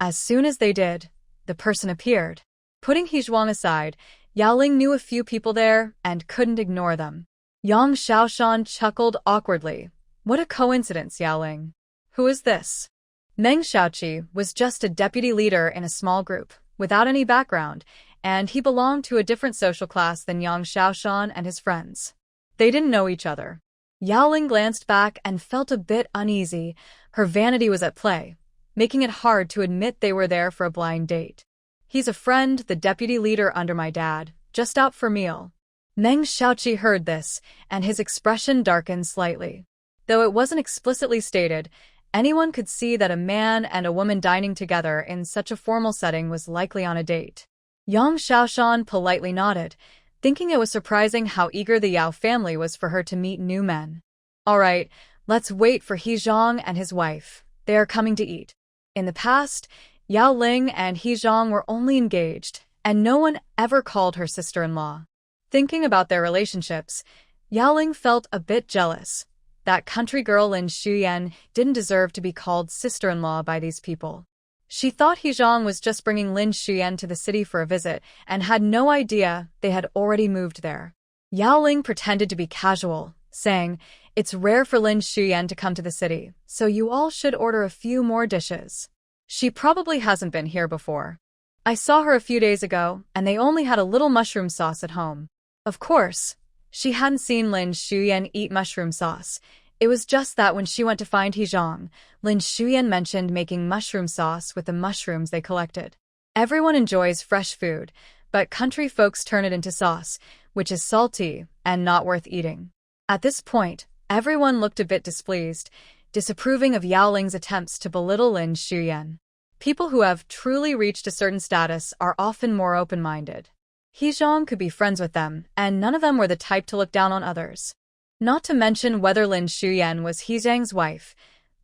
As soon as they did, the person appeared. Putting He Xiaoshu aside, Yaoling knew a few people there and couldn't ignore them. Yang Xiaoshu chuckled awkwardly. "What a coincidence, Yaoling. Who is this?" Meng Xiaoqi was just a deputy leader in a small group, without any background, and he belonged to a different social class than Yang Xiaoshu and his friends. They didn't know each other. Yaoling glanced back and felt a bit uneasy. Her vanity was at play, making it hard to admit they were there for a blind date. "He's a friend, the deputy leader under my dad, just out for meal." Meng Xiaoqi heard this, and his expression darkened slightly. Though it wasn't explicitly stated, anyone could see that a man and a woman dining together in such a formal setting was likely on a date. Yang Xiaoshu politely nodded, thinking it was surprising how eager the Yao family was for her to meet new men. "All right, let's wait for He Zhang and his wife. They are coming to eat." In the past, Yaoling and He Zhang were only engaged, and no one ever called her sister-in-law. Thinking about their relationships, Yaoling felt a bit jealous. That country girl Lin Xiumei didn't deserve to be called sister-in-law by these people. She thought He Zhang was just bringing Lin Xiumei to the city for a visit and had no idea they had already moved there. Yaoling pretended to be casual, saying, "It's rare for Lin Xiumei to come to the city, so you all should order a few more dishes. She probably hasn't been here before. I saw her a few days ago, and they only had a little mushroom sauce at home." Of course, she hadn't seen Lin Xiumei eat mushroom sauce. It was just that when she went to find He Zhang, Lin Xiumei mentioned making mushroom sauce with the mushrooms they collected. Everyone enjoys fresh food, but country folks turn it into sauce, which is salty and not worth eating. At this point, everyone looked a bit displeased, disapproving of Yaoling's attempts to belittle Lin Xiumei. People who have truly reached a certain status are often more open-minded. He Zhang could be friends with them, and none of them were the type to look down on others. Not to mention whether Lin Xiumei was He Zhang's wife,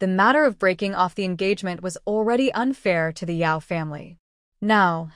the matter of breaking off the engagement was already unfair to the Yao family. Now,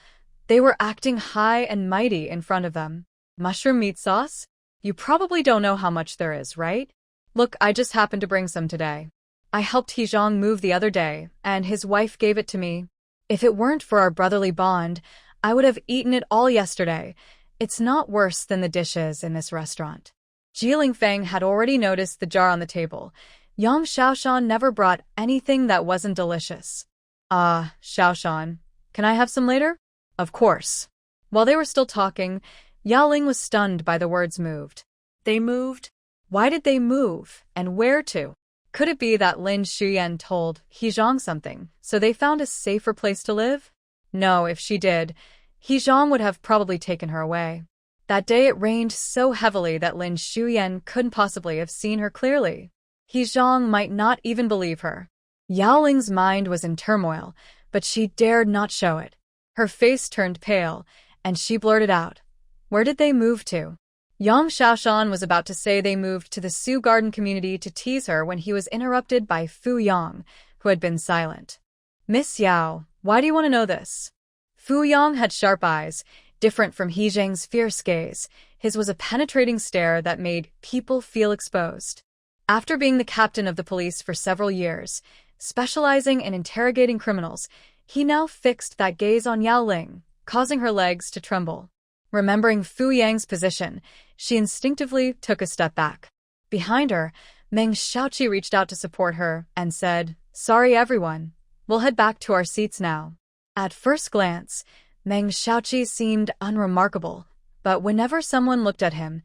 they were acting high and mighty in front of them. "Mushroom meat sauce? You probably don't know how much there is, right? Look, I just happened to bring some today. I helped He Zhang move the other day, and his wife gave it to me. If it weren't for our brotherly bond, I would have eaten it all yesterday. It's not worse than the dishes in this restaurant." Jilin Feng had already noticed the jar on the table. Yang Xiaoshu never brought anything that wasn't delicious. Xiaoshu, can I have some later?" "Of course." While they were still talking, Yaoling was stunned by the words "moved." They moved? Why did they move, and where to? Could it be that Lin Xiumei told He Zhang something, so they found a safer place to live? No, if she did, He Zhang would have probably taken her away. That day it rained so heavily that Lin Xiumei couldn't possibly have seen her clearly. He Zhang might not even believe her. Yaoling's mind was in turmoil, but she dared not show it. Her face turned pale, and she blurted out, "Where did they move to?" Yang Xiaoshu was about to say they moved to the Sioux Garden community to tease her when he was interrupted by Fu Yang, who had been silent. "Miss Yao, why do you want to know this?" Fu Yang had sharp eyes, different from He Zhang's fierce gaze. His was a penetrating stare that made people feel exposed. After being the captain of the police for several years, specializing in interrogating criminals, he now fixed that gaze on Yaoling, causing her legs to tremble. Remembering Fu Yang's position, she instinctively took a step back. Behind her, Meng Xiaoqi reached out to support her and said, "Sorry everyone, we'll head back to our seats now." At first glance, Meng Xiaoqi seemed unremarkable, but whenever someone looked at him,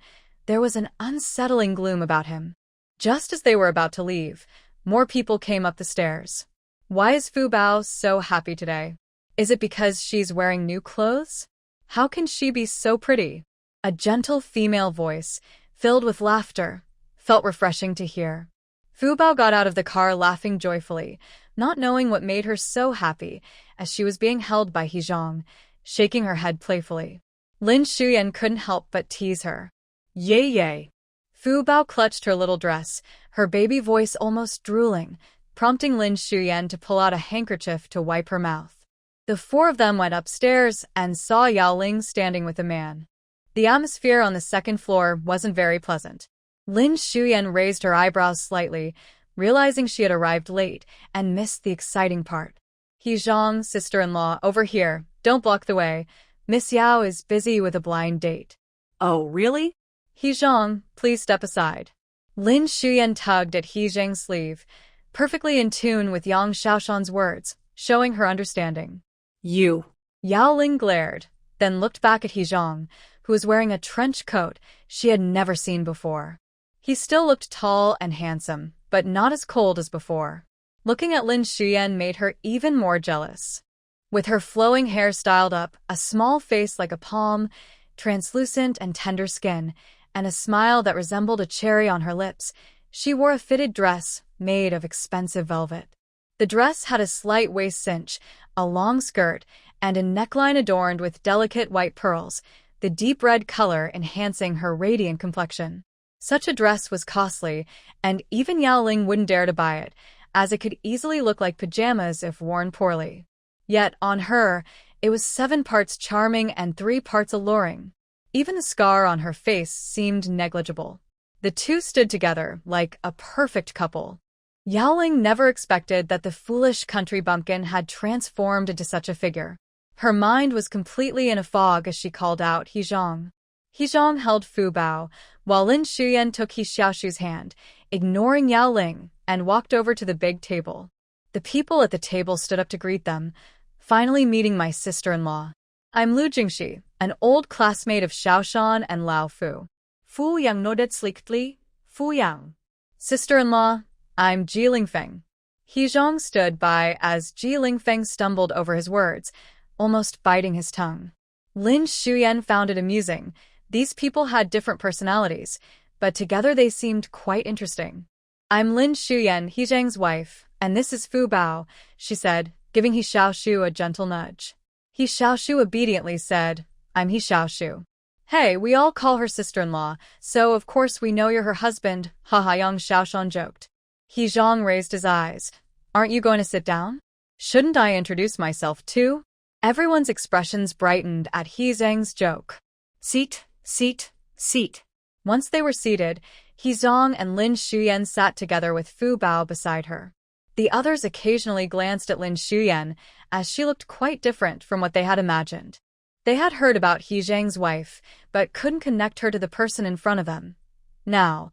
there was an unsettling gloom about him. Just as they were about to leave, more people came up the stairs. "Why is Fubao so happy today?" Is it because she's wearing new clothes? How can she be so pretty? A gentle female voice, filled with laughter, felt refreshing to hear. Fubao got out of the car laughing joyfully, not knowing what made her so happy, as she was being held by He Zhang, shaking her head playfully. Lin Xiumei couldn't help but tease her. Yay yay. Fubao clutched her little dress, her baby voice almost drooling, prompting Lin Xiumei to pull out a handkerchief to wipe her mouth. The four of them went upstairs and saw Yaoling standing with a man. The atmosphere on the second floor wasn't very pleasant. Lin Xiumei raised her eyebrows slightly, realizing she had arrived late and missed the exciting part. He Zhang, sister-in-law, over here, don't block the way. Miss Yao is busy with a blind date. Oh, really? He Zhang, please step aside. Lin Xiumei tugged at He Zhang's sleeve, perfectly in tune with Yang Xiaoshan's words, showing her understanding. You. Yaoling glared, then looked back at He Zhang, who was wearing a trench coat she had never seen before. He still looked tall and handsome, but not as cold as before. Looking at Lin Xiumei made her even more jealous. With her flowing hair styled up, a small face like a palm, translucent and tender skin, and a smile that resembled a cherry on her lips, she wore a fitted dress made of expensive velvet. The dress had a slight waist cinch, a long skirt, and a neckline adorned with delicate white pearls, the deep red color enhancing her radiant complexion. Such a dress was costly, and even Yaoling wouldn't dare to buy it, as it could easily look like pajamas if worn poorly. Yet, on her, it was 7 parts charming and 3 parts alluring. Even the scar on her face seemed negligible. The two stood together like a perfect couple. Yaoling never expected that the foolish country bumpkin had transformed into such a figure. Her mind was completely in a fog as she called out He Zhang. He Zhang held Fubao, while Lin Xiumei took He Xiaoshu's hand, ignoring Yaoling, and walked over to the big table. The people at the table stood up to greet them, finally meeting my sister-in-law. I'm Liu Jingxi, an old classmate of Xiaoshan and Lao Fu. Fu Yang nodded sleekly. Fu Yang. Sister-in-law, I'm Ji Lingfeng. He Zhang stood by as Ji Lingfeng stumbled over his words, almost biting his tongue. Lin Xiumei found it amusing. These people had different personalities, but together they seemed quite interesting. I'm Lin Xiumei, He Zhang's wife, and this is Fubao, she said, giving He Xiaoshu a gentle nudge. He Xiaoshu obediently said, I'm He Xiaoshu. Hey, we all call her sister-in-law, so of course we know you're her husband, haha, Yang Xiaoshan joked. He Zhang raised his eyes. Aren't you going to sit down? Shouldn't I introduce myself too? Everyone's expressions brightened at He Zhang's joke. Seat, seat, seat. Once they were seated, He Zhang and Lin Xiumei sat together with Fubao beside her. The others occasionally glanced at Lin Xiumei, as she looked quite different from what they had imagined. They had heard about He Zhang's wife, but couldn't connect her to the person in front of them. Now,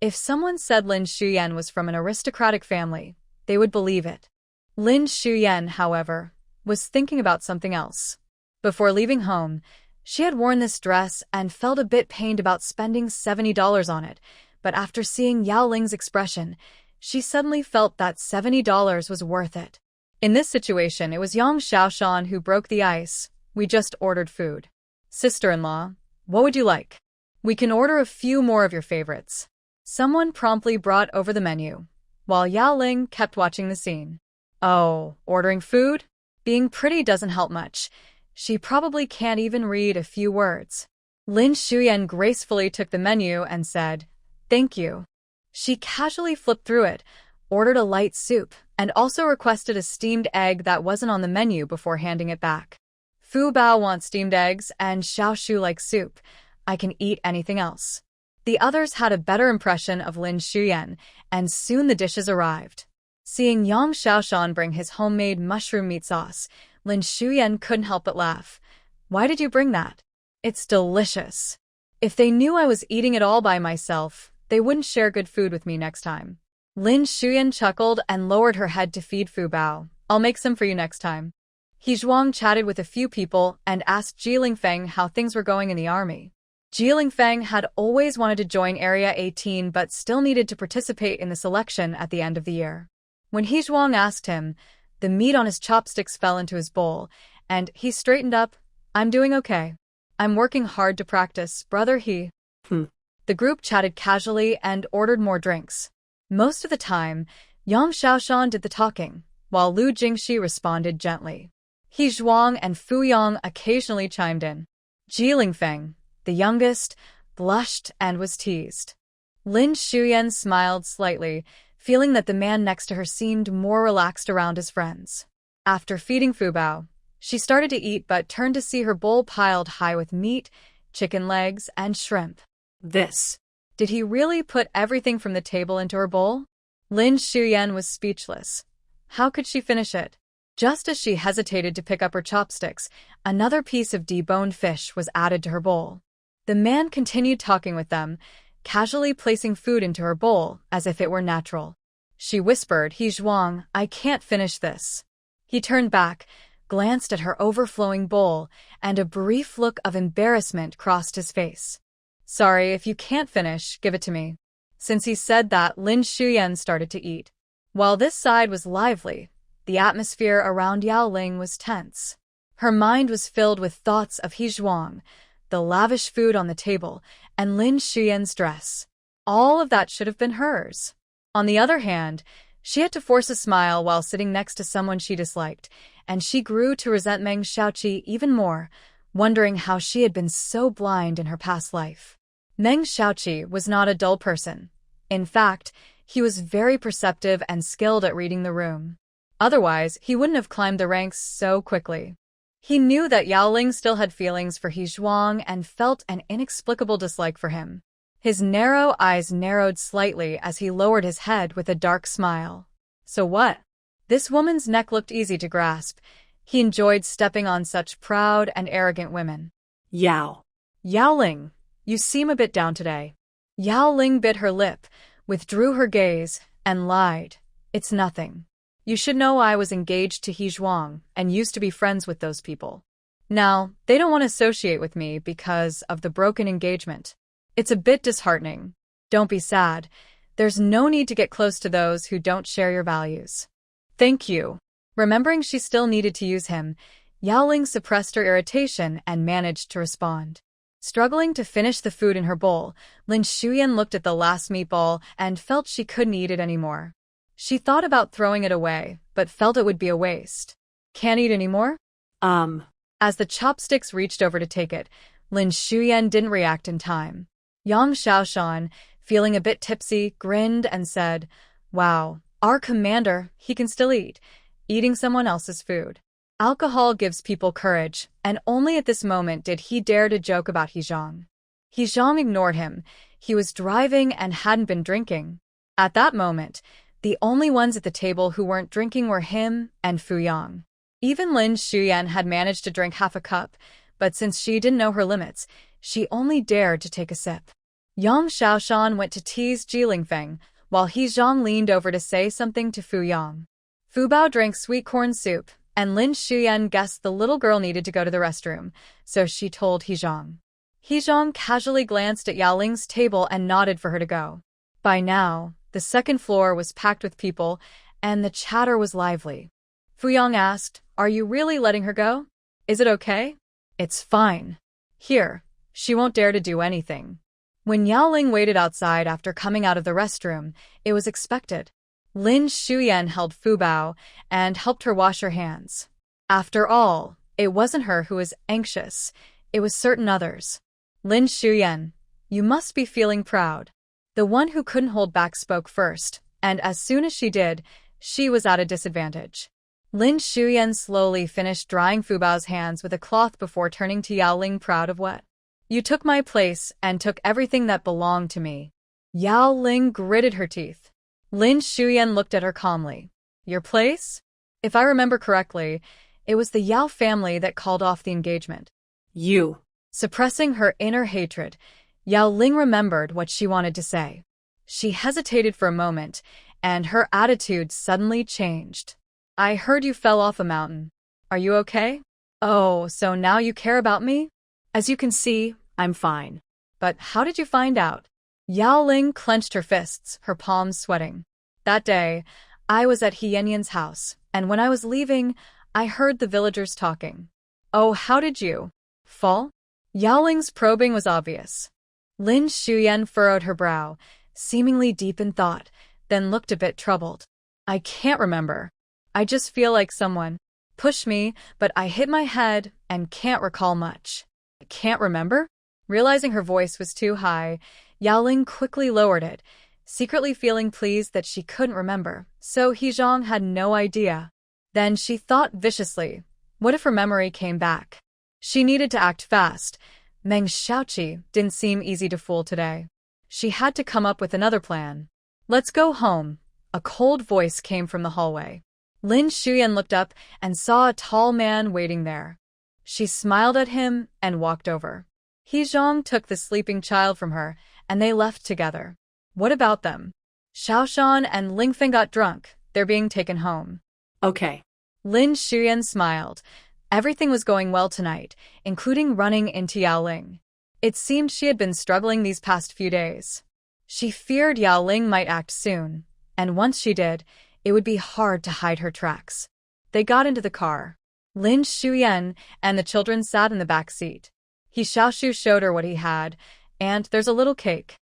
if someone said Lin Xiumei was from an aristocratic family, they would believe it. Lin Xiumei, however, was thinking about something else. Before leaving home, she had worn this dress and felt a bit pained about spending $70 on it, but after seeing Yaoling's expression, she suddenly felt that $70 was worth it. In this situation, it was Yang Xiaoshan who broke the ice. We just ordered food. Sister-in-law, what would you like? We can order a few more of your favorites. Someone promptly brought over the menu, while Yaoling kept watching the scene. Oh, ordering food? Being pretty doesn't help much. She probably can't even read a few words. Lin Xiumei gracefully took the menu and said, Thank you. She casually flipped through it, ordered a light soup, and also requested a steamed egg that wasn't on the menu before handing it back. Fubao wants steamed eggs and Xiaoshu likes soup. I can eat anything else. The others had a better impression of Lin Xiumei, and soon the dishes arrived. Seeing Yang Xiaoshan bring his homemade mushroom meat sauce, Lin Xiumei couldn't help but laugh. Why did you bring that? It's delicious. If they knew I was eating it all by myself, they wouldn't share good food with me next time. Lin Xiumei chuckled and lowered her head to feed Fubao. I'll make some for you next time. He Zhuang chatted with a few people and asked Ji Lingfeng how things were going in the army. Ji Lingfeng had always wanted to join Area 18 but still needed to participate in the selection at the end of the year. When He Zhuang asked him, The meat on his chopsticks fell into his bowl, and he straightened up. I'm doing okay. I'm working hard to practice, brother He. The group chatted casually and ordered more drinks. Most of the time, Yang Xiaoshan did the talking, while Liu Jingxi responded gently. He Zhuang and Fu Yang occasionally chimed in. Ji Lingfeng, the youngest, blushed and was teased. Lin Shuyan smiled slightly, feeling that the man next to her seemed more relaxed around his friends. After feeding Fubao, she started to eat but turned to see her bowl piled high with meat, chicken legs, and shrimp. This. Did he really put everything from the table into her bowl? Lin Shuyan was speechless. How could she finish it? Just as she hesitated to pick up her chopsticks, another piece of deboned fish was added to her bowl. The man continued talking with them, casually placing food into her bowl as if it were natural. She whispered, He Zhuang, I can't finish this. He turned back, glanced at her overflowing bowl, and a brief look of embarrassment crossed his face. Sorry, if you can't finish, give it to me. Since he said that, Lin Shuyan started to eat. While this side was lively, the atmosphere around Yaoling was tense. Her mind was filled with thoughts of He Zhuang, the lavish food on the table, and Lin Shuyan's dress. All of that should have been hers. On the other hand, she had to force a smile while sitting next to someone she disliked, and she grew to resent Meng Xiaoqi even more, wondering how she had been so blind in her past life. Meng Xiaoqi was not a dull person. In fact, he was very perceptive and skilled at reading the room. Otherwise, he wouldn't have climbed the ranks so quickly. He knew that Yaoling still had feelings for He Zhuang and felt an inexplicable dislike for him. His narrow eyes narrowed slightly as he lowered his head with a dark smile. So what? This woman's neck looked easy to grasp. He enjoyed stepping on such proud and arrogant women. Yaoling, you seem a bit down today. Yaoling bit her lip, withdrew her gaze, and lied. It's nothing. You should know I was engaged to He Zhuang and used to be friends with those people. Now, they don't want to associate with me because of the broken engagement. It's a bit disheartening. Don't be sad. There's no need to get close to those who don't share your values. Thank you. Remembering she still needed to use him, Yaoling suppressed her irritation and managed to respond. Struggling to finish the food in her bowl, Lin Shuyan looked at the last meatball and felt she couldn't eat it anymore. She thought about throwing it away, but felt it would be a waste. Can't eat anymore? As the chopsticks reached over to take it, Lin Shuyan didn't react in time. Yang Xiaoshan, feeling a bit tipsy, grinned and said, Wow, our commander, he can still eat, eating someone else's food. Alcohol gives people courage, and only at this moment did he dare to joke about He Zhuang. He Zhuang ignored him. He was driving and hadn't been drinking. At that moment, the only ones at the table who weren't drinking were him and Fu Yang. Even Lin Shuyan had managed to drink half a cup, but since she didn't know her limits, she only dared to take a sip. Yang Xiaoshan went to tease Ji Lingfeng, while He Zhuang leaned over to say something to Fu Yang. Fubao drank sweet corn soup, and Lin Shuyan guessed the little girl needed to go to the restroom, so she told He Zhuang. He Zhuang casually glanced at Yaoling's table and nodded for her to go. By now, the second floor was packed with people, and the chatter was lively. Fu Yang asked, Are you really letting her go? Is it okay? It's fine. Here, she won't dare to do anything. When Yaoling waited outside after coming out of the restroom, it was expected. Lin Shuyan held Fubao and helped her wash her hands. After all, it wasn't her who was anxious, it was certain others. Lin Shuyan, you must be feeling proud. The one who couldn't hold back spoke first, and as soon as she did, she was at a disadvantage. Lin Shuyan slowly finished drying Fubao's hands with a cloth before turning to Yaoling, proud of what? You took my place and took everything that belonged to me. Yaoling gritted her teeth. Lin Shuyan looked at her calmly. Your place? If I remember correctly, it was the Yao family that called off the engagement. You. Suppressing her inner hatred, Yaoling remembered what she wanted to say. She hesitated for a moment, and her attitude suddenly changed. I heard you fell off a mountain. Are you okay? Oh, so now you care about me? As you can see, I'm fine. But how did you find out? Yaoling clenched her fists, her palms sweating. That day, I was at He Yanyan's house, and when I was leaving, I heard the villagers talking. Oh, how did you fall? Yaoling's probing was obvious. Lin Xiumei furrowed her brow, seemingly deep in thought, then looked a bit troubled. I can't remember. I just feel like someone pushed me, but I hit my head and can't recall much. Can't remember? Realizing her voice was too high, Yaoling quickly lowered it, secretly feeling pleased that she couldn't remember, so He Zhang had no idea. Then she thought viciously, what if her memory came back? She needed to act fast. Meng Xiaoqi didn't seem easy to fool today. She had to come up with another plan. Let's go home. A cold voice came from the hallway. Lin Xiumei looked up and saw a tall man waiting there. She smiled at him and walked over. He Zhang took the sleeping child from her, and they left together. What about them? Xiaoshan and Lingfeng got drunk. They're being taken home. Okay. Lin Xiumei smiled. Everything was going well tonight, including running into Yaoling. It seemed she had been struggling these past few days. She feared Yaoling might act soon, and once she did, it would be hard to hide her tracks. They got into the car. Lin Xiumei and the children sat in the back seat. He Xiaoshu showed her what he had, and there's a little cake.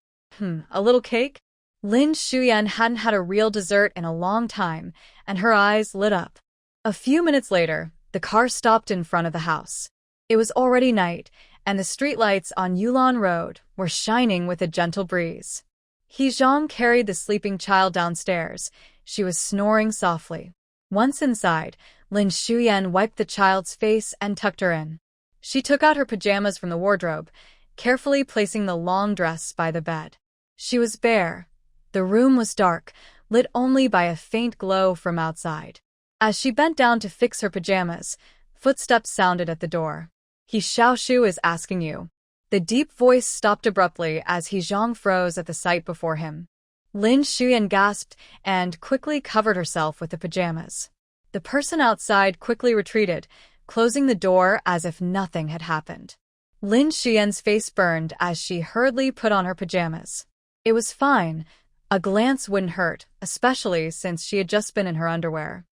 A little cake? Lin Xiumei hadn't had a real dessert in a long time, and her eyes lit up. A few minutes later, the car stopped in front of the house. It was already night, and the streetlights on Yulan Road were shining with a gentle breeze. He Zhang carried the sleeping child downstairs. She was snoring softly. Once inside, Lin Xiumei wiped the child's face and tucked her in. She took out her pajamas from the wardrobe, carefully placing the long dress by the bed. She was bare. The room was dark, lit only by a faint glow from outside. As she bent down to fix her pajamas, footsteps sounded at the door. He Xiaoshu is asking you. The deep voice stopped abruptly as He Zhang froze at the sight before him. Lin Xiumei gasped and quickly covered herself with the pajamas. The person outside quickly retreated, closing the door as if nothing had happened. Lin Xiumei's face burned as she hurriedly put on her pajamas. It was fine. A glance wouldn't hurt, especially since she had just been in her underwear.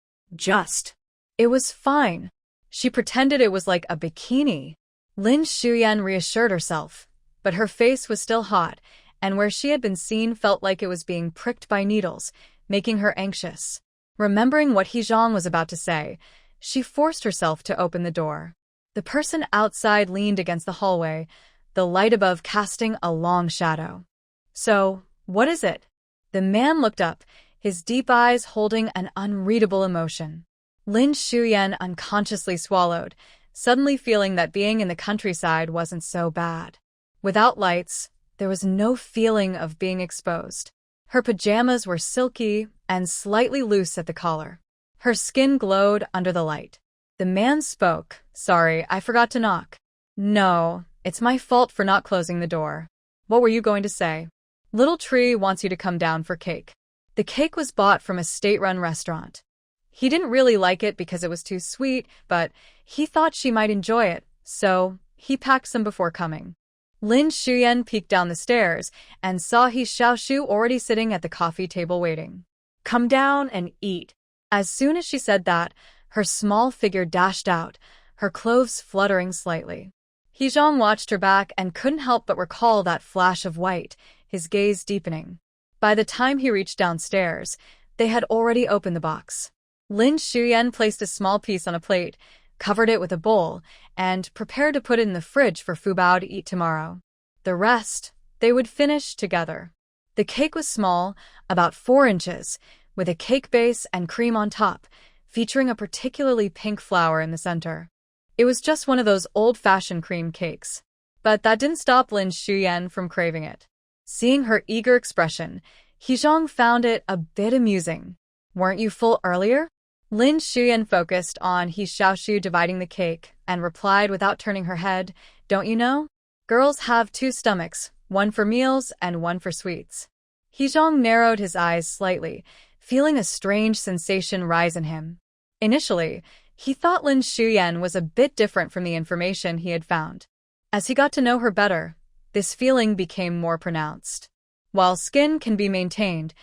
It was fine. She pretended it was like a bikini. Lin Xiumei reassured herself, but her face was still hot, and where she had been seen felt like it was being pricked by needles, making her anxious. Remembering what He Zhang was about to say, she forced herself to open the door. The person outside leaned against the hallway, the light above casting a long shadow. So, what is it? The man looked up, his deep eyes holding an unreadable emotion. Lin Xiumei unconsciously swallowed, suddenly feeling that being in the countryside wasn't so bad. Without lights, there was no feeling of being exposed. Her pajamas were silky and slightly loose at the collar. Her skin glowed under the light. The man spoke. Sorry, I forgot to knock. No, it's my fault for not closing the door. What were you going to say? Little Tree wants you to come down for cake. The cake was bought from a state-run restaurant. He didn't really like it because it was too sweet, but he thought she might enjoy it, so he packed some before coming. Lin Xiumei peeked down the stairs and saw He Xiaoshu already sitting at the coffee table waiting. Come down and eat. As soon as she said that, her small figure dashed out, her clothes fluttering slightly. He Zhang watched her back and couldn't help but recall that flash of white, his gaze deepening. By the time he reached downstairs, they had already opened the box. Lin Xiumei placed a small piece on a plate, covered it with a bowl, and prepared to put it in the fridge for Fubao to eat tomorrow. The rest, they would finish together. The cake was small, about 4 inches, with a cake base and cream on top, featuring a particularly pink flower in the center. It was just one of those old-fashioned cream cakes. But that didn't stop Lin Xiumei from craving it. Seeing her eager expression, He Zhang found it a bit amusing. Weren't you full earlier? Lin Xiumei focused on He Xiaoshu dividing the cake and replied without turning her head, Don't you know? Girls have 2 stomachs, one for meals and one for sweets. He Zhang narrowed his eyes slightly, feeling a strange sensation rise in him. Initially, he thought Lin Xiumei was a bit different from the information he had found. As he got to know her better, this feeling became more pronounced. While skin can be maintained,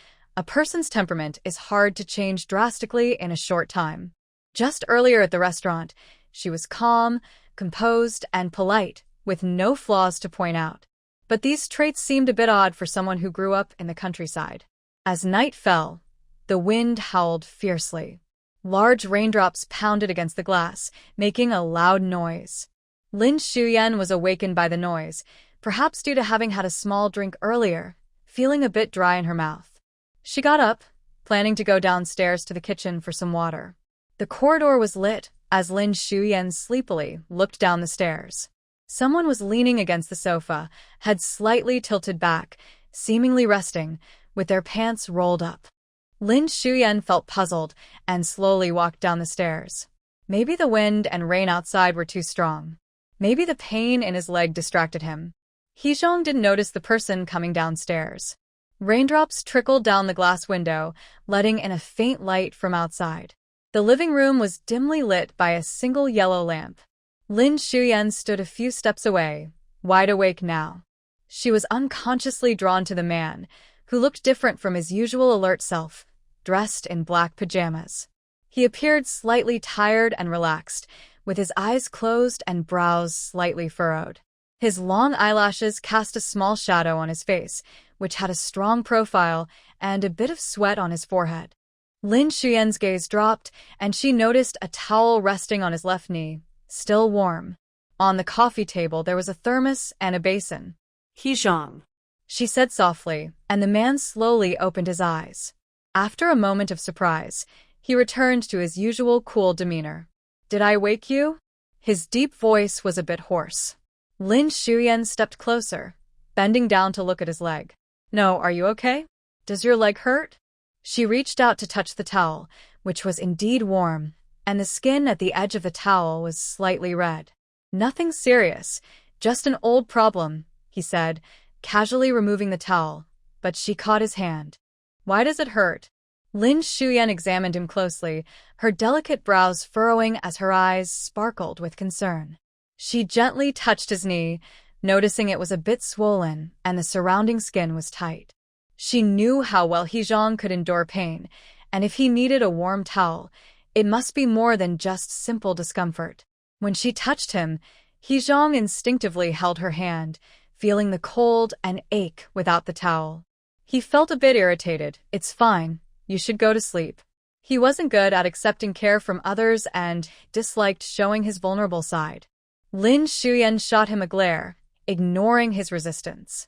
A person's temperament is hard to change drastically in a short time. Just earlier at the restaurant, she was calm, composed, and polite, with no flaws to point out. But these traits seemed a bit odd for someone who grew up in the countryside. As night fell, the wind howled fiercely. Large raindrops pounded against the glass, making a loud noise. Lin Xiumei was awakened by the noise, perhaps due to having had a small drink earlier, feeling a bit dry in her mouth. She got up, planning to go downstairs to the kitchen for some water. The corridor was lit as Lin Xiumei sleepily looked down the stairs. Someone was leaning against the sofa, head slightly tilted back, seemingly resting, with their pants rolled up. Lin Xiumei felt puzzled and slowly walked down the stairs. Maybe the wind and rain outside were too strong. Maybe the pain in his leg distracted him. He Zhang didn't notice the person coming downstairs. Raindrops trickled down the glass window, letting in a faint light from outside. The living room was dimly lit by a single yellow lamp. Lin Xiumei stood a few steps away, wide awake now. She was unconsciously drawn to the man, who looked different from his usual alert self, dressed in black pajamas. He appeared slightly tired and relaxed, with his eyes closed and brows slightly furrowed. His long eyelashes cast a small shadow on his face, which had a strong profile and a bit of sweat on his forehead. Lin Xiumei's gaze dropped, and she noticed a towel resting on his left knee, still warm. On the coffee table there was a thermos and a basin. He Zhang, she said softly, and the man slowly opened his eyes. After a moment of surprise, he returned to his usual cool demeanor. "Did I wake you?" His deep voice was a bit hoarse. Lin Xiumei stepped closer, bending down to look at his leg. "No, are you okay? Does your leg hurt?" She reached out to touch the towel, which was indeed warm, and the skin at the edge of the towel was slightly red. "Nothing serious, just an old problem," he said, casually removing the towel, but she caught his hand. "Why does it hurt?" Lin Xiumei examined him closely, her delicate brows furrowing as her eyes sparkled with concern. She gently touched his knee, noticing it was a bit swollen and the surrounding skin was tight. She knew how well He Zhang could endure pain, and if he needed a warm towel, it must be more than just simple discomfort. When she touched him, He Zhang instinctively held her hand, feeling the cold and ache without the towel. He felt a bit irritated. "It's fine. You should go to sleep." He wasn't good at accepting care from others and disliked showing his vulnerable side. Lin Xiumei shot him a glare, ignoring his resistance.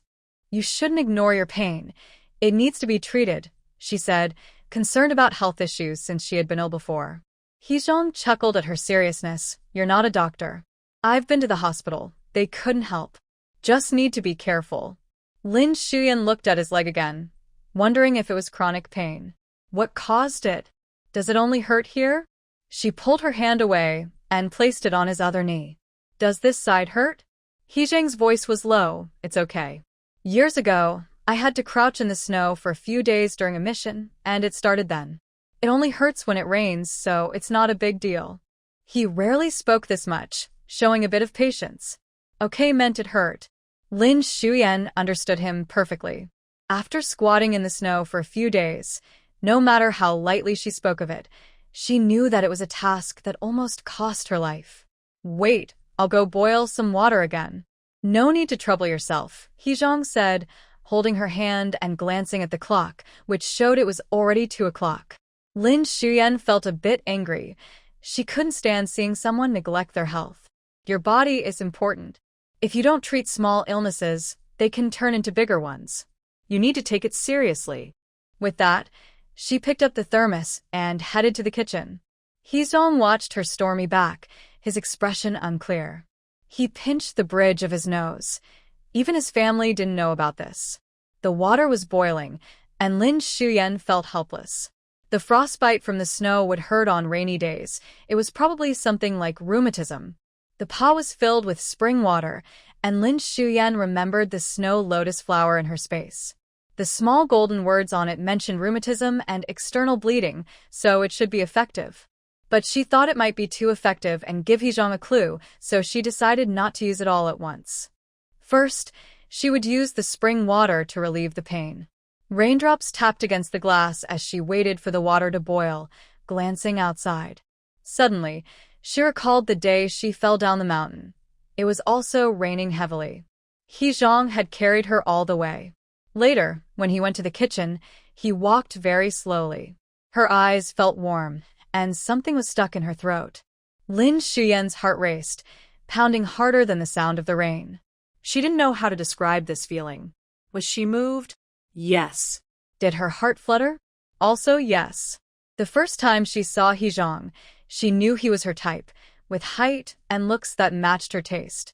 "You shouldn't ignore your pain. It needs to be treated," she said, concerned about health issues since she had been ill before. He Zhang chuckled at her seriousness. "You're not a doctor. I've been to the hospital. They couldn't help. Just need to be careful." Lin Xiumei looked at his leg again, wondering if it was chronic pain. What caused it? "Does it only hurt here?" She pulled her hand away and placed it on his other knee. "Does this side hurt?" He Zhang's voice was low. "It's okay. Years ago, I had to crouch in the snow for a few days during a mission, and it started then. It only hurts when it rains, so it's not a big deal." He rarely spoke this much, showing a bit of patience. "Okay" meant it hurt. Lin Xiumei understood him perfectly. After squatting in the snow for a few days, no matter how lightly she spoke of it, she knew that it was a task that almost cost her life. "Wait, I'll go boil some water again." "No need to trouble yourself," He Zhang said, holding her hand and glancing at the clock, which showed it was already 2 o'clock. Lin Xiumei felt a bit angry. She couldn't stand seeing someone neglect their health. Your body is important. If you don't treat small illnesses, they can turn into bigger ones. You need to take it seriously. With that, she picked up the thermos and headed to the kitchen. He Zhang watched her stormy back, his expression unclear. He pinched the bridge of his nose. Even his family didn't know about this. The water was boiling, and Lin Xiumei felt helpless. The frostbite from the snow would hurt on rainy days. It was probably something like rheumatism. The pot was filled with spring water, and Lin Xiumei remembered the snow lotus flower in her space. The small golden words on it mentioned rheumatism and external bleeding, so it should be effective. But she thought it might be too effective and give He Zhang a clue, so she decided not to use it all at once. First, she would use the spring water to relieve the pain. Raindrops tapped against the glass as she waited for the water to boil, glancing outside. Suddenly, she recalled the day she fell down the mountain. It was also raining heavily. He Zhang had carried her all the way. Later, when he went to the kitchen, he walked very slowly. Her eyes felt warm, and something was stuck in her throat. Lin Xuyan's heart raced, pounding harder than the sound of the rain. She didn't know how to describe this feeling. Was she moved? Yes. Did her heart flutter? Also yes. The first time she saw He Zhang, she knew he was her type, with height and looks that matched her taste.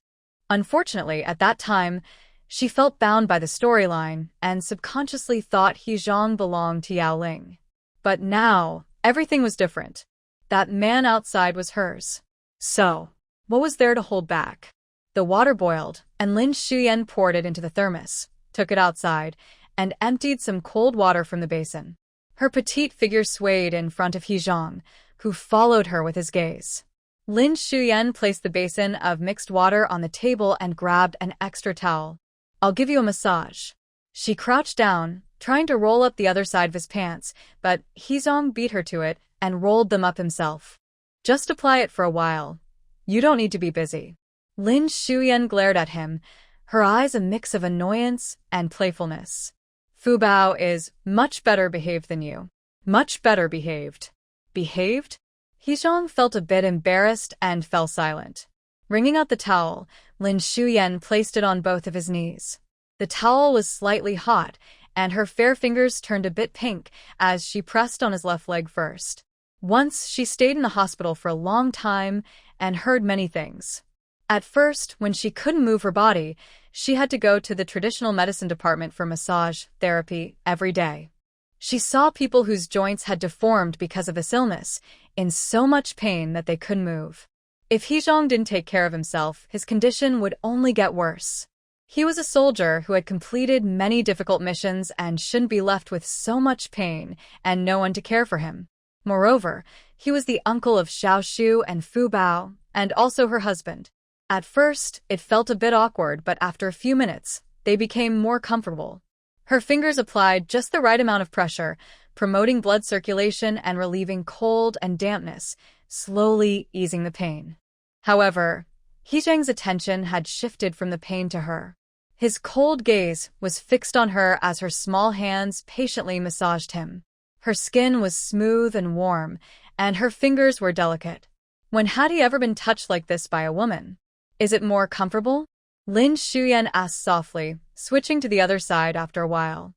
Unfortunately, at that time, she felt bound by the storyline and subconsciously thought He Zhang belonged to Yaoling. But now, everything was different. That man outside was hers. So, what was there to hold back? The water boiled, and Lin Xuyan poured it into the thermos, took it outside, and emptied some cold water from the basin. Her petite figure swayed in front of He Zhang, who followed her with his gaze. Lin Xuyan placed the basin of mixed water on the table and grabbed an extra towel. "I'll give you a massage." She crouched down, trying to roll up the other side of his pants, but He Zhang beat her to it and rolled them up himself. "Just apply it for a while. You don't need to be busy." Lin Xuyan glared at him, her eyes a mix of annoyance and playfulness. "Fubao is much better behaved than you." "Much better behaved." "Behaved?" He Zhang felt a bit embarrassed and fell silent. Wringing out the towel, Lin Xuyan placed it on both of his knees. The towel was slightly hot, and her fair fingers turned a bit pink as she pressed on his left leg first. Once she stayed in the hospital for a long time and heard many things. At first, when she couldn't move her body, she had to go to the traditional medicine department for massage therapy every day. She saw people whose joints had deformed because of this illness, in so much pain that they couldn't move. If He Zhang didn't take care of himself, his condition would only get worse. He was a soldier who had completed many difficult missions and shouldn't be left with so much pain and no one to care for him. Moreover, he was the uncle of Xiaoshu and Fubao, and also her husband. At first, it felt a bit awkward, but after a few minutes, they became more comfortable. Her fingers applied just the right amount of pressure, promoting blood circulation and relieving cold and dampness, slowly easing the pain. However, He Zhang's attention had shifted from the pain to her. His cold gaze was fixed on her as her small hands patiently massaged him. Her skin was smooth and warm, and her fingers were delicate. When had he ever been touched like this by a woman? "Is it more comfortable?" Lin Xuyan asked softly, switching to the other side after a while.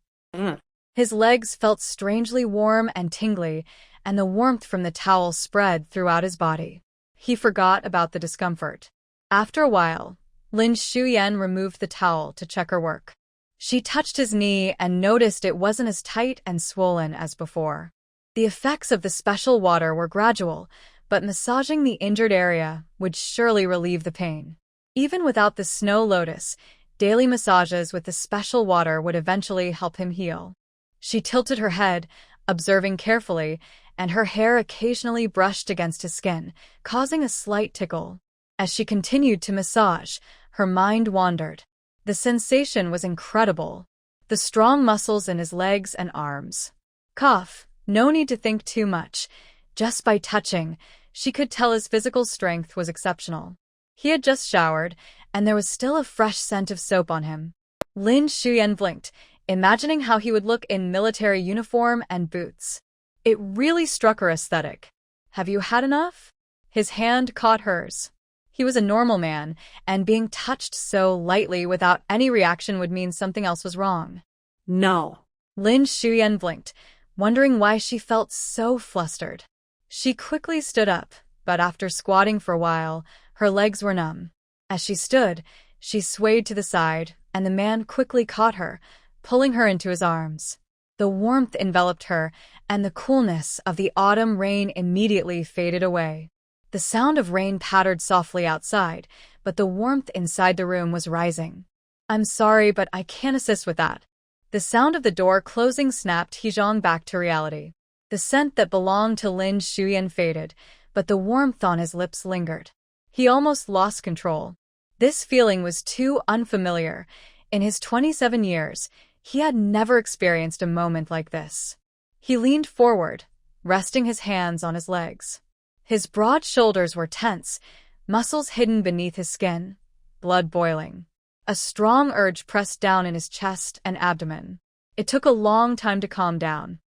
His legs felt strangely warm and tingly, and the warmth from the towel spread throughout his body. He forgot about the discomfort. After a while, Lin Xuyan removed the towel to check her work. She touched his knee and noticed it wasn't as tight and swollen as before. The effects of the special water were gradual, but massaging the injured area would surely relieve the pain. Even without the snow lotus, daily massages with the special water would eventually help him heal. She tilted her head, observing carefully, and her hair occasionally brushed against his skin, causing a slight tickle. As she continued to massage, her mind wandered. The sensation was incredible. The strong muscles in his legs and arms. Cough, no need to think too much. Just by touching, she could tell his physical strength was exceptional. He had just showered, and there was still a fresh scent of soap on him. Lin Xuyan blinked, imagining how he would look in military uniform and boots. It really struck her aesthetic. "Have you had enough?" His hand caught hers. He was a normal man, and being touched so lightly without any reaction would mean something else was wrong. No. Lin Xuyan blinked, wondering why she felt so flustered. She quickly stood up, but after squatting for a while, her legs were numb. As she stood, she swayed to the side, and the man quickly caught her, pulling her into his arms. The warmth enveloped her, and the coolness of the autumn rain immediately faded away. The sound of rain pattered softly outside, but the warmth inside the room was rising. "I'm sorry, but I can't assist with that." The sound of the door closing snapped He Zhang back to reality. The scent that belonged to Lin Xuyan faded, but the warmth on his lips lingered. He almost lost control. This feeling was too unfamiliar. In his 27 years, He had never experienced a moment like this. He leaned forward, resting his hands on his legs. His broad shoulders were tense, muscles hidden beneath his skin, blood boiling. A strong urge pressed down in his chest and abdomen. It took a long time to calm down.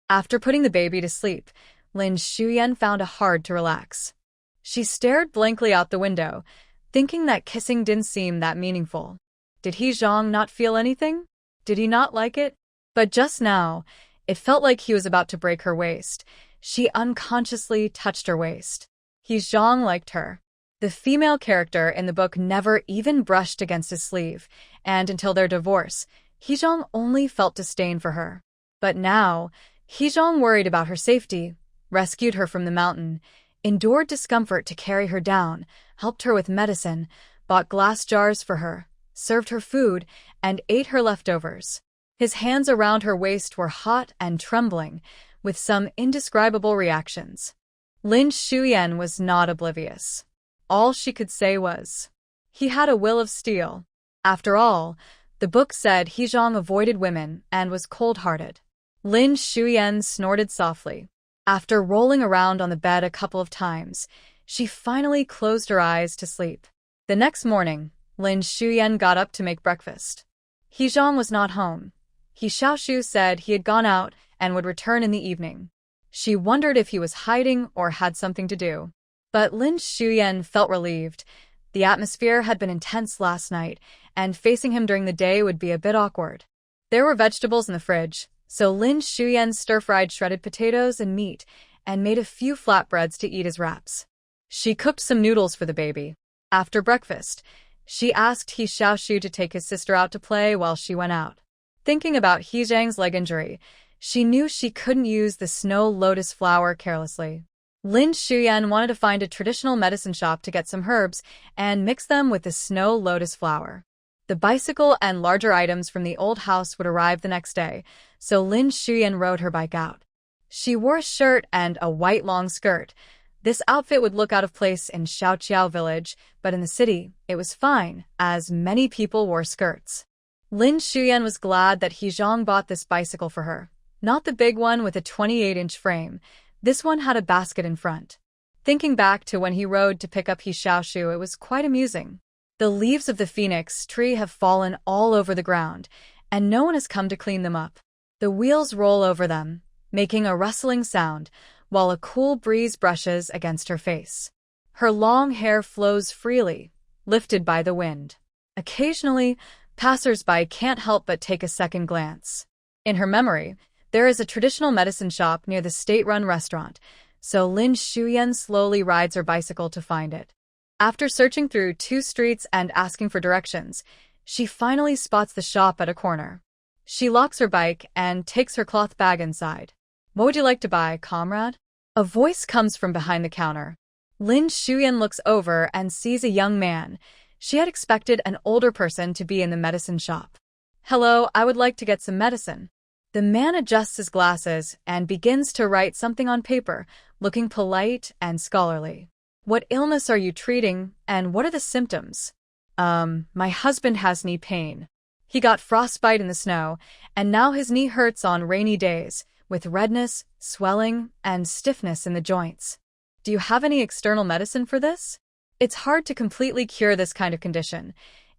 After putting the baby to sleep, Lin Xiumei found it hard to relax. She stared blankly out the window, thinking that kissing didn't seem that meaningful. Did He Zhang not feel anything? Did he not like it? But just now, it felt like he was about to break her waist. She unconsciously touched her waist. He Zhang liked her. The female character in the book never even brushed against his sleeve, and until their divorce, He Zhang only felt disdain for her. But now, He Zhang worried about her safety, rescued her from the mountain, endured discomfort to carry her down, helped her with medicine, bought glass jars for her, served her food, and ate her leftovers. His hands around her waist were hot and trembling, with some indescribable reactions. Lin Xiumei was not oblivious. All she could say was, he had a will of steel. After all, the book said He Zhang avoided women and was cold-hearted. Lin Xiumei snorted softly. After rolling around on the bed a couple of times, she finally closed her eyes to sleep. The next morning, Lin Xiumei got up to make breakfast. He Zhang was not home. He Xiaoshu said he had gone out and would return in the evening. She wondered if he was hiding or had something to do. But Lin Xiumei felt relieved. The atmosphere had been intense last night, and facing him during the day would be a bit awkward. There were vegetables in the fridge, so Lin Xiumei stir-fried shredded potatoes and meat and made a few flatbreads to eat as wraps. She cooked some noodles for the baby. After breakfast, she asked He Xiaoshu to take his sister out to play while she went out. Thinking about He Zhang's leg injury, she knew she couldn't use the snow lotus flower carelessly. Lin Xiumei wanted to find a traditional medicine shop to get some herbs and mix them with the snow lotus flower. The bicycle and larger items from the old house would arrive the next day, so Lin Xiumei rode her bike out. She wore a shirt and a white long skirt. This outfit would look out of place in Xiaoqiao village, but in the city, it was fine, as many people wore skirts. Lin Xiumei was glad that He Zhang bought this bicycle for her. Not the big one with a 28-inch frame. This one had a basket in front. Thinking back to when he rode to pick up He Xiaoshu, it was quite amusing. The leaves of the phoenix tree have fallen all over the ground, and no one has come to clean them up. The wheels roll over them, making a rustling sound, while a cool breeze brushes against her face. Her long hair flows freely, lifted by the wind. Occasionally, passers-by can't help but take a second glance. In her memory, there is a traditional medicine shop near the state-run restaurant, so Lin Xiumei slowly rides her bicycle to find it. After searching through 2 streets and asking for directions, she finally spots the shop at a corner. She locks her bike and takes her cloth bag inside. "What would you like to buy, comrade?" A voice comes from behind the counter. Lin Xiumei looks over and sees a young man. She had expected an older person to be in the medicine shop. "Hello, I would like to get some medicine." The man adjusts his glasses and begins to write something on paper, looking polite and scholarly. "What illness are you treating, and what are the symptoms?" My husband has knee pain. He got frostbite in the snow, and now his knee hurts on rainy days, with redness, swelling, and stiffness in the joints. Do you have any external medicine for this? It's hard to completely cure this kind of condition.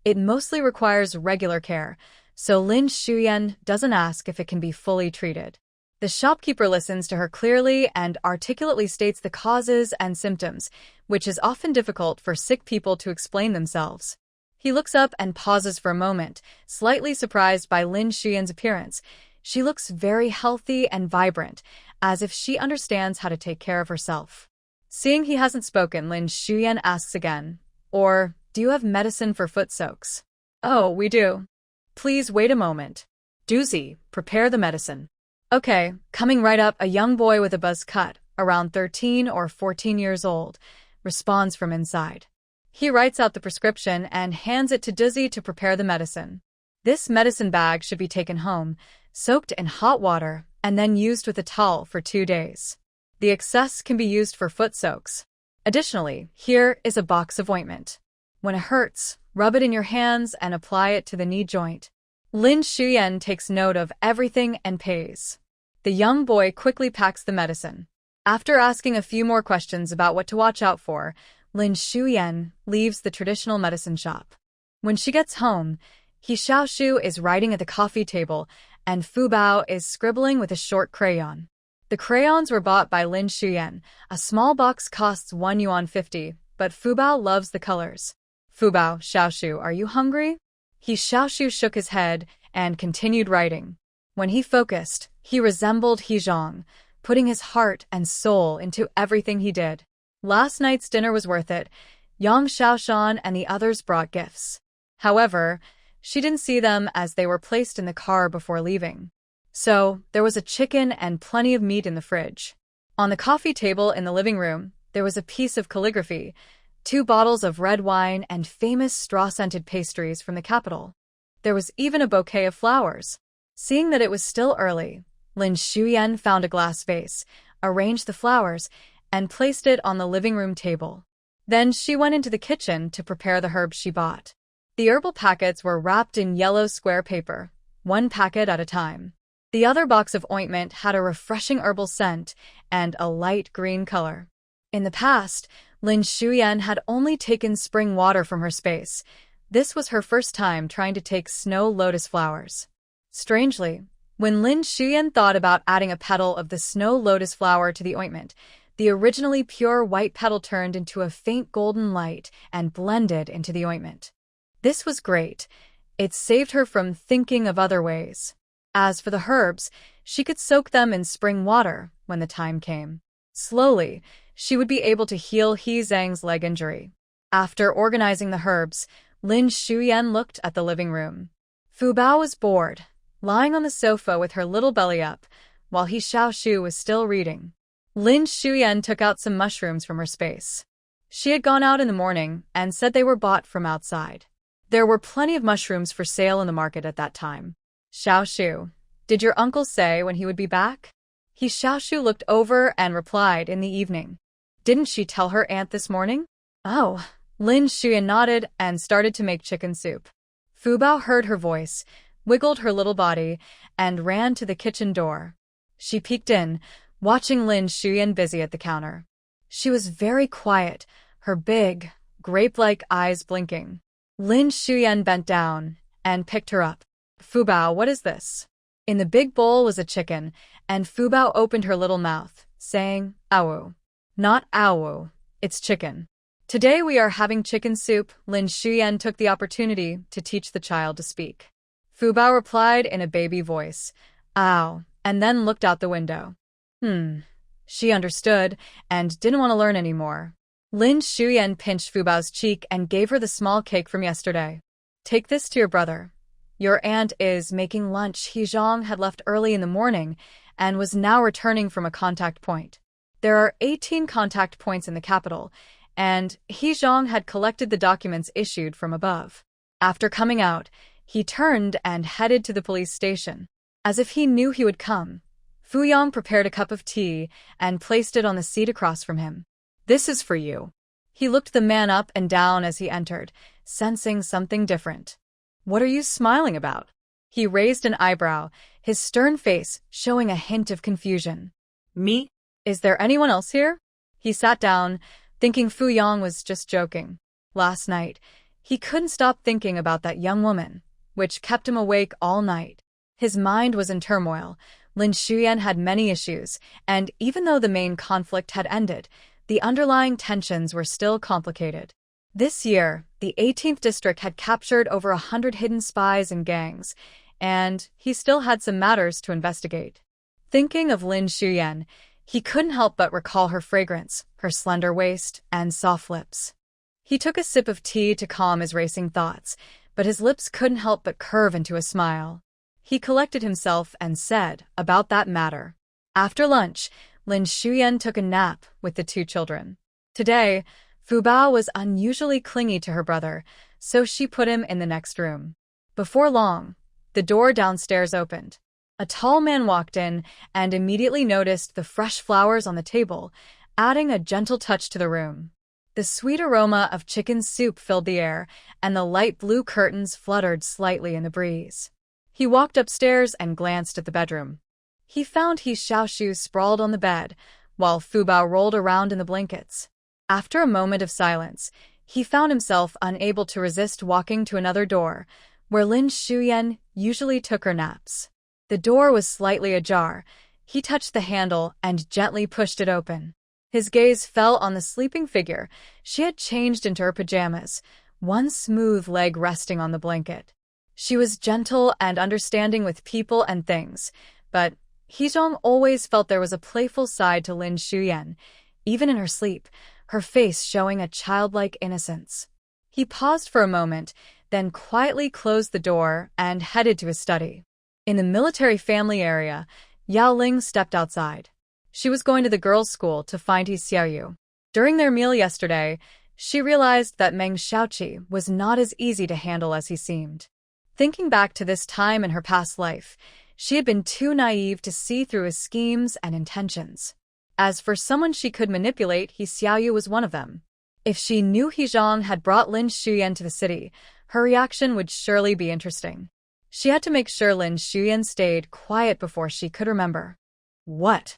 It mostly requires regular care, so Lin Xiumei doesn't ask if it can be fully treated. The shopkeeper listens to her clearly and articulately states the causes and symptoms, which is often difficult for sick people to explain themselves. He looks up and pauses for a moment, slightly surprised by Lin Xiumei's appearance. She looks very healthy and vibrant, as if she understands how to take care of herself. Seeing he hasn't spoken, Lin Xiumei asks again, "Or, do you have medicine for foot soaks?" "Oh, we do." "Please wait a moment." "Doozy, prepare the medicine." "Okay." Coming right up, a young boy with a buzz cut, around 13 or 14 years old, responds from inside. He writes out the prescription and hands it to Doozy to prepare the medicine. This medicine bag should be taken home, soaked in hot water, and then used with a towel for 2 days. The excess can be used for foot soaks. Additionally, here is a box of ointment. When it hurts, rub it in your hands and apply it to the knee joint. Lin Xiumei takes note of everything and pays. The young boy quickly packs the medicine. After asking a few more questions about what to watch out for, Lin Xiumei leaves the traditional medicine shop. When she gets home, He Xiaoshu is writing at the coffee table and Fubao is scribbling with a short crayon. The crayons were bought by Lin Xiumei. A small box costs 1 yuan 50, but Fubao loves the colors. Fubao, Xiaoshu, are you hungry? He Xiaoshu shook his head and continued writing. When he focused, he resembled He Zhang, putting his heart and soul into everything he did. Last night's dinner was worth it. Yang Xiaoshan and the others brought gifts. However, she didn't see them as they were placed in the car before leaving. So, there was a chicken and plenty of meat in the fridge. On the coffee table in the living room, there was a piece of calligraphy, 2 bottles of red wine and famous straw-scented pastries from the capital. There was even a bouquet of flowers. Seeing that it was still early, Lin Xiumei found a glass vase, arranged the flowers, and placed it on the living room table. Then she went into the kitchen to prepare the herbs she bought. The herbal packets were wrapped in yellow square paper, 1 packet at a time. The other box of ointment had a refreshing herbal scent and a light green color. In the past, Lin Xiumei had only taken spring water from her space. This was her first time trying to take snow lotus flowers. Strangely, when Lin Xiumei thought about adding a petal of the snow lotus flower to the ointment, the originally pure white petal turned into a faint golden light and blended into the ointment. This was great. It saved her from thinking of other ways. As for the herbs, she could soak them in spring water when the time came. Slowly, she would be able to heal He Zhang's leg injury. After organizing the herbs, Lin Xiumei looked at the living room. Fubao was bored, lying on the sofa with her little belly up, while He Xiaoshu was still reading. Lin Xiumei took out some mushrooms from her space. She had gone out in the morning and said they were bought from outside. There were plenty of mushrooms for sale in the market at that time. Xiaoshu, did your uncle say when he would be back? He Xiaoshu looked over and replied in the evening. Didn't she tell her aunt this morning? Oh, Lin Xiumei nodded and started to make chicken soup. Fubao heard her voice, wiggled her little body, and ran to the kitchen door. She peeked in, watching Lin Xiumei busy at the counter. She was very quiet, her big, grape-like eyes blinking. Lin Xiumei bent down and picked her up. Fubao, what is this? In the big bowl was a chicken, and Fubao opened her little mouth, saying, Awu. Not awu, it's chicken. Today we are having chicken soup. Lin Xiumei took the opportunity to teach the child to speak. Fubao replied in a baby voice, Ow, and then looked out the window. She understood and didn't want to learn anymore. Lin Xiumei pinched Fubao's cheek and gave her the small cake from yesterday. Take this to your brother. Your aunt is making lunch. He Zhang had left early in the morning and was now returning from a contact point. There are 18 contact points in the capital, and He Zhang had collected the documents issued from above. After coming out, he turned and headed to the police station. As if he knew he would come, Fu Yang prepared a cup of tea and placed it on the seat across from him. This is for you. He looked the man up and down as he entered, sensing something different. What are you smiling about? He raised an eyebrow, his stern face showing a hint of confusion. Me? Is there anyone else here? He sat down, thinking Fu Yang was just joking. Last night, he couldn't stop thinking about that young woman, which kept him awake all night. His mind was in turmoil. Lin Xiumei had many issues, and even though the main conflict had ended, the underlying tensions were still complicated. This year, the 18th district had captured over 100 hidden spies and gangs, and he still had some matters to investigate. Thinking of Lin Xiumei, he couldn't help but recall her fragrance, her slender waist, and soft lips. He took a sip of tea to calm his racing thoughts, but his lips couldn't help but curve into a smile. He collected himself and said about that matter. After lunch, Lin Xiumei took a nap with the 2 children. Today, Fubao was unusually clingy to her brother, so she put him in the next room. Before long, the door downstairs opened. A tall man walked in and immediately noticed the fresh flowers on the table, adding a gentle touch to the room. The sweet aroma of chicken soup filled the air, and the light blue curtains fluttered slightly in the breeze. He walked upstairs and glanced at the bedroom. He found He Xiaoshu sprawled on the bed, while Fubao rolled around in the blankets. After a moment of silence, he found himself unable to resist walking to another door, where Lin Shuyan usually took her naps. The door was slightly ajar. He touched the handle and gently pushed it open. His gaze fell on the sleeping figure. She had changed into her pajamas, one smooth leg resting on the blanket. She was gentle and understanding with people and things, but He Zhang always felt there was a playful side to Lin Shuyan, even in her sleep, her face showing a childlike innocence. He paused for a moment, then quietly closed the door and headed to his study. In the military family area, Yaoling stepped outside. She was going to the girls' school to find He Xiaoyu. During their meal yesterday, she realized that Meng Xiaoqi was not as easy to handle as he seemed. Thinking back to this time in her past life, she had been too naive to see through his schemes and intentions. As for someone she could manipulate, He Xiaoyu was one of them. If she knew He Zhang had brought Lin Shuyan to the city, her reaction would surely be interesting. She had to make sure Lin Shuyan stayed quiet before she could remember. What?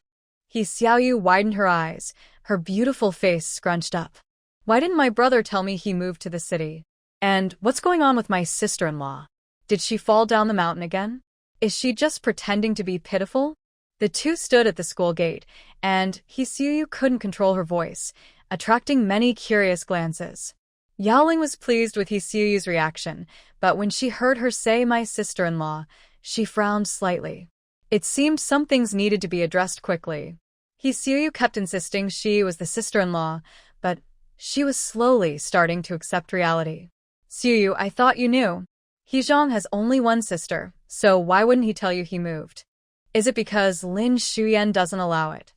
He Xiaoyu widened her eyes, her beautiful face scrunched up. Why didn't my brother tell me he moved to the city? And what's going on with my sister-in-law? Did she fall down the mountain again? Is she just pretending to be pitiful? The two stood at the school gate, and He Xiaoyu couldn't control her voice, attracting many curious glances. Yaoling was pleased with He Xiaoyu's reaction, but when she heard her say my sister-in-law, she frowned slightly. It seemed some things needed to be addressed quickly. He Xiaoyu kept insisting she was the sister-in-law, but she was slowly starting to accept reality. Xiaoyu, I thought you knew. He Zhang has only one sister, so why wouldn't he tell you he moved? Is it because Lin Shuyan doesn't allow it?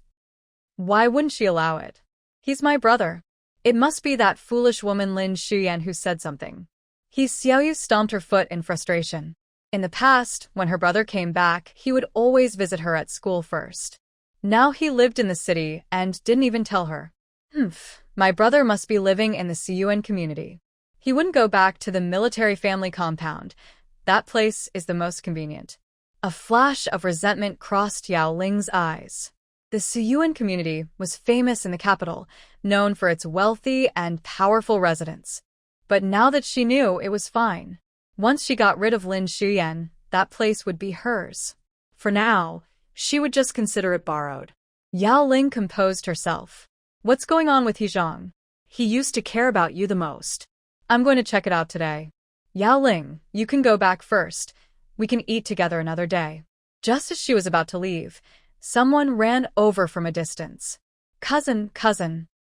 Why wouldn't she allow it? He's my brother. It must be that foolish woman Lin Shuyan who said something. He Xiaoyu stomped her foot in frustration. In the past, when her brother came back, he would always visit her at school first. Now he lived in the city and didn't even tell her. My brother must be living in the Siyuan community. He wouldn't go back to the military family compound. That place is the most convenient. A flash of resentment crossed Yaoling's eyes. The Siyuan community was famous in the capital, known for its wealthy and powerful residents. But now that she knew, it was fine. Once she got rid of Lin Shuyan, that place would be hers. For now, she would just consider it borrowed. Yaoling composed herself. What's going on with He Zhang? He used to care about you the most. I'm going to check it out today. Yaoling, you can go back first. We can eat together another day. Just as she was about to leave, someone ran over from a distance. Cousin.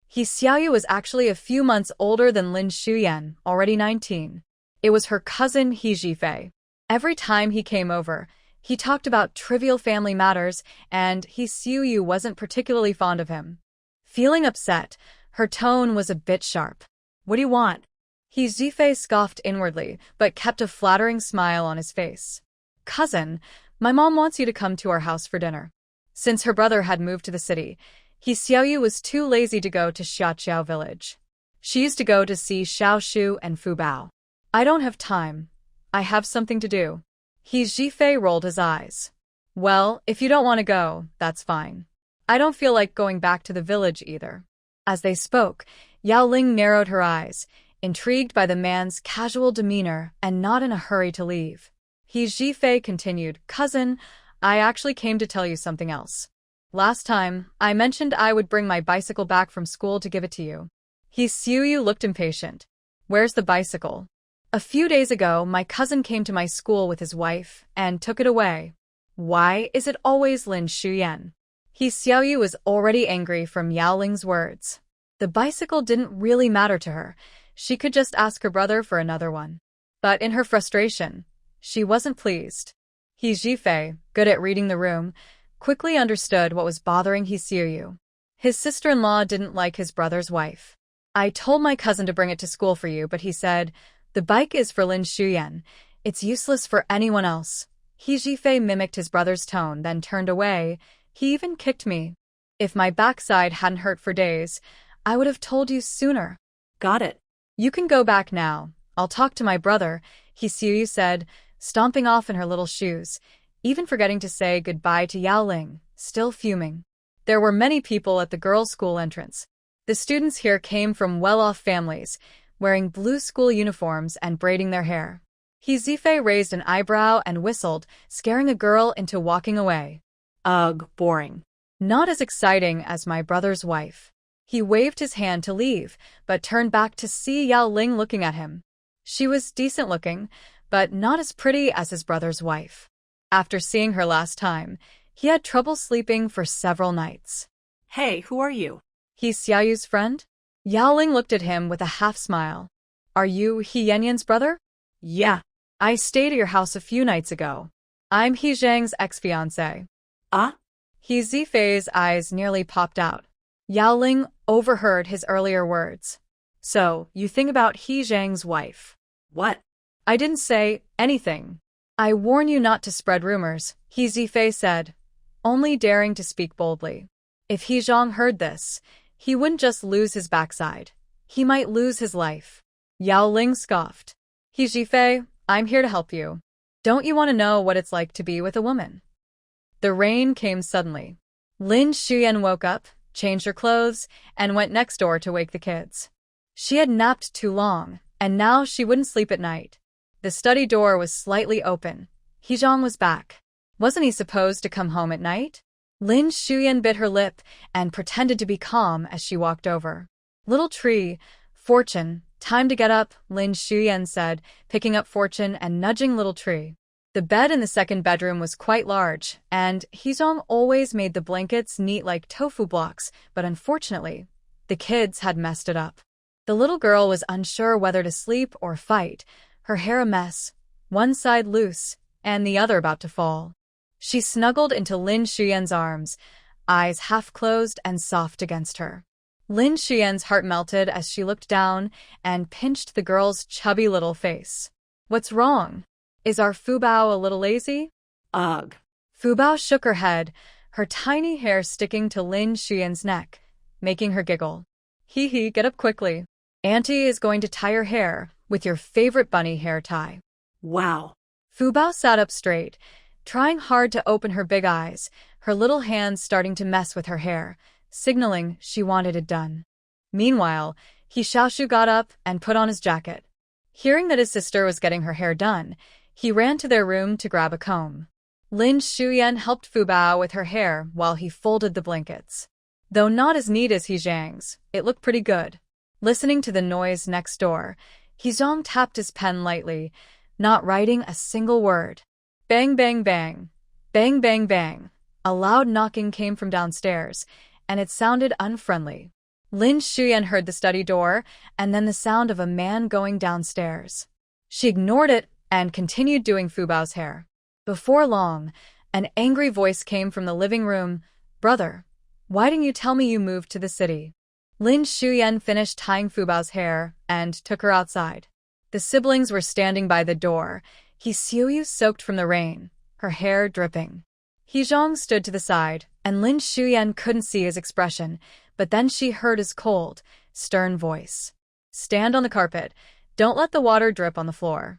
He Xiaoyu was actually a few months older than Lin Shuyan, already 19. It was her cousin He Zhifei. Every time he came over, he talked about trivial family matters, and He Xiaoyu wasn't particularly fond of him. Feeling upset, her tone was a bit sharp. What do you want? He Zhifei scoffed inwardly, but kept a flattering smile on his face. Cousin, my mom wants you to come to our house for dinner. Since her brother had moved to the city, He Xiaoyu was too lazy to go to Xiaoqiao village. She used to go to see Xiaoshu and Fubao. I don't have time. I have something to do. He Zhifei rolled his eyes. Well, if you don't want to go, that's fine. I don't feel like going back to the village either. As they spoke, Yaoling narrowed her eyes, intrigued by the man's casual demeanor and not in a hurry to leave. He Zhifei continued, Cousin, I actually came to tell you something else. Last time, I mentioned I would bring my bicycle back from school to give it to you. He Xiaoyu looked impatient. Where's the bicycle? A few days ago, my cousin came to my school with his wife and took it away. Why is it always Lin Shuyan? He Xiaoyu was already angry from Yaoling's words. The bicycle didn't really matter to her. She could just ask her brother for another one. But in her frustration, she wasn't pleased. He Zhifei, good at reading the room, quickly understood what was bothering He Xiaoyu. His sister-in-law didn't like his brother's wife. I told my cousin to bring it to school for you, but he said, the bike is for Lin Shuyan. It's useless for anyone else. He Zhifei mimicked his brother's tone, then turned away. He even kicked me. If my backside hadn't hurt for days, I would have told you sooner. Got it. You can go back now. I'll talk to my brother, He Xiaoyu said, stomping off in her little shoes, even forgetting to say goodbye to Yaoling, still fuming. There were many people at the girls' school entrance. The students here came from well-off families, wearing blue school uniforms and braiding their hair. He Zifei raised an eyebrow and whistled, scaring a girl into walking away. Ugh, boring. Not as exciting as my brother's wife. He waved his hand to leave, but turned back to see Yaoling looking at him. She was decent-looking, but not as pretty as his brother's wife. After seeing her last time, he had trouble sleeping for several nights. Hey, who are you? He Xiaoyu's friend? Yaoling looked at him with a half-smile. Are you He Yanyan's brother? Yeah. I stayed at your house a few nights ago. I'm He Zhang's ex-fiancé. He Zifei's eyes nearly popped out. Yaoling overheard his earlier words. So, you think about He Zhang's wife? What? I didn't say anything. I warn you not to spread rumors, He Zifei said, only daring to speak boldly. If He Zhang heard this, he wouldn't just lose his backside. He might lose his life. Yaoling scoffed. He Zifei, I'm here to help you. Don't you want to know what it's like to be with a woman? The rain came suddenly. Lin Xiuyan woke up, changed her clothes, and went next door to wake the kids. She had napped too long, and now she wouldn't sleep at night. The study door was slightly open. He Zhang was back. Wasn't he supposed to come home at night? Lin Xiuyan bit her lip and pretended to be calm as she walked over. Little tree, Fortune, time to get up, Lin Xiuyan said, picking up Fortune and nudging Little Tree. The bed in the second bedroom was quite large, and He Zhang always made the blankets neat like tofu blocks, but unfortunately, the kids had messed it up. The little girl was unsure whether to sleep or fight, her hair a mess, one side loose, and the other about to fall. She snuggled into Lin Xiuyan's arms, eyes half closed and soft against her. Lin Xiuyan's heart melted as she looked down and pinched the girl's chubby little face. What's wrong? Is our Fubao a little lazy? Ugh. Fubao shook her head, her tiny hair sticking to Lin Xiuyan's neck, making her giggle. Hee, get up quickly. Auntie is going to tie your hair with your favorite bunny hair tie. Wow. Fubao sat up straight, trying hard to open her big eyes, her little hands starting to mess with her hair, signaling she wanted it done. Meanwhile, He Xiaoshu got up and put on his jacket. Hearing that his sister was getting her hair done, he ran to their room to grab a comb. Lin Xiuyan helped Fubao with her hair while he folded the blankets. Though not as neat as He Zhang's, it looked pretty good. Listening to the noise next door, He Zhang tapped his pen lightly, not writing a single word. Bang, bang, bang. Bang, bang, bang. A loud knocking came from downstairs, and it sounded unfriendly. Lin Xiuyan heard the study door, and then the sound of a man going downstairs. She ignored it and continued doing Fubao's hair. Before long, an angry voice came from the living room. Brother, why didn't you tell me you moved to the city? Lin Xiuyan finished tying Fubao's hair and took her outside. The siblings were standing by the door, He Xiaoyu soaked from the rain, her hair dripping. He Zhang stood to the side, and Lin Xiuyan couldn't see his expression, but then she heard his cold, stern voice. Stand on the carpet. Don't let the water drip on the floor.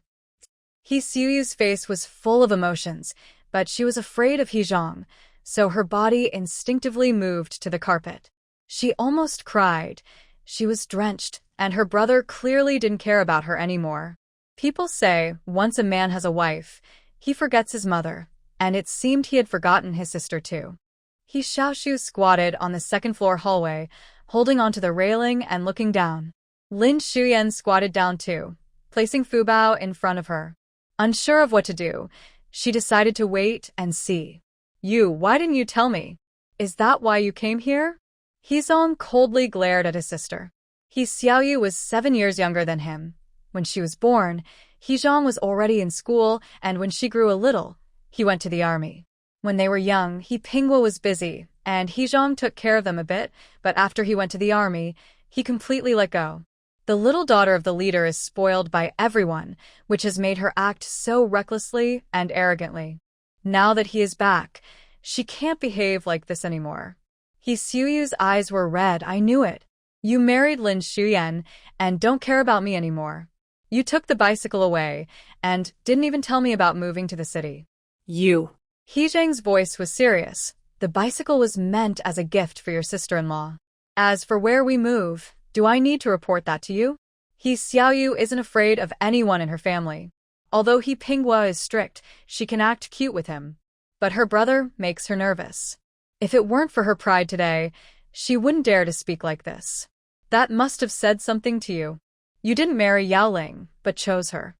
He Xiaoyu's face was full of emotions, but she was afraid of He Zhang, so her body instinctively moved to the carpet. She almost cried. She was drenched, and her brother clearly didn't care about her anymore. People say, once a man has a wife, he forgets his mother, and it seemed he had forgotten his sister too. He Xiaoshu squatted on the second-floor hallway, holding onto the railing and looking down. Lin Xiuyan squatted down too, placing Fubao in front of her. Unsure of what to do, she decided to wait and see. Why didn't you tell me? Is that why you came here? He Zhang coldly glared at his sister. He Xiaoyu was 7 years younger than him. When she was born, He Zhang was already in school, and when she grew a little, he went to the army. When they were young, He Pingwa was busy, and He Zhang took care of them a bit, but after he went to the army, he completely let go. The little daughter of the leader is spoiled by everyone, which has made her act so recklessly and arrogantly. Now that he is back, she can't behave like this anymore. He Xiaoyu's eyes were red, I knew it. You married Lin Xiuyan, and don't care about me anymore. You took the bicycle away and didn't even tell me about moving to the city. You. He Zhang's voice was serious. The bicycle was meant as a gift for your sister-in-law. As for where we move, do I need to report that to you? He Xiaoyu isn't afraid of anyone in her family. Although He Pinghua is strict, she can act cute with him. But her brother makes her nervous. If it weren't for her pride today, she wouldn't dare to speak like this. That must have said something to you. You didn't marry Yaoling, but chose her.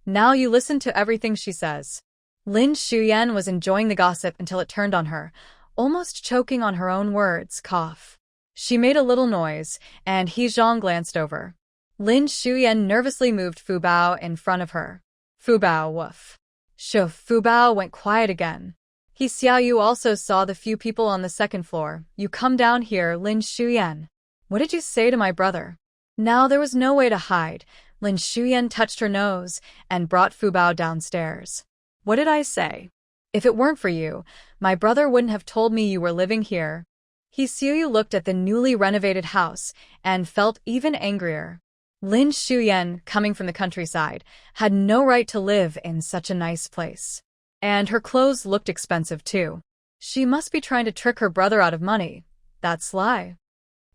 Now you listen to everything she says. Lin Xiumei was enjoying the gossip until it turned on her, almost choking on her own words, cough. She made a little noise, and He Zhang glanced over. Lin Xiumei nervously moved Fubao in front of her. Fubao, woof. Fubao went quiet again. He Xiaoyu also saw the few people on the second floor. You come down here, Lin Xiumei. What did you say to my brother? Now there was no way to hide. Lin Xiumei touched her nose and brought Fubao downstairs. What did I say? If it weren't for you, my brother wouldn't have told me you were living here. He Xiaoyu looked at the newly renovated house and felt even angrier. Lin Xiumei, coming from the countryside, had no right to live in such a nice place. And her clothes looked expensive too. She must be trying to trick her brother out of money. That's sly.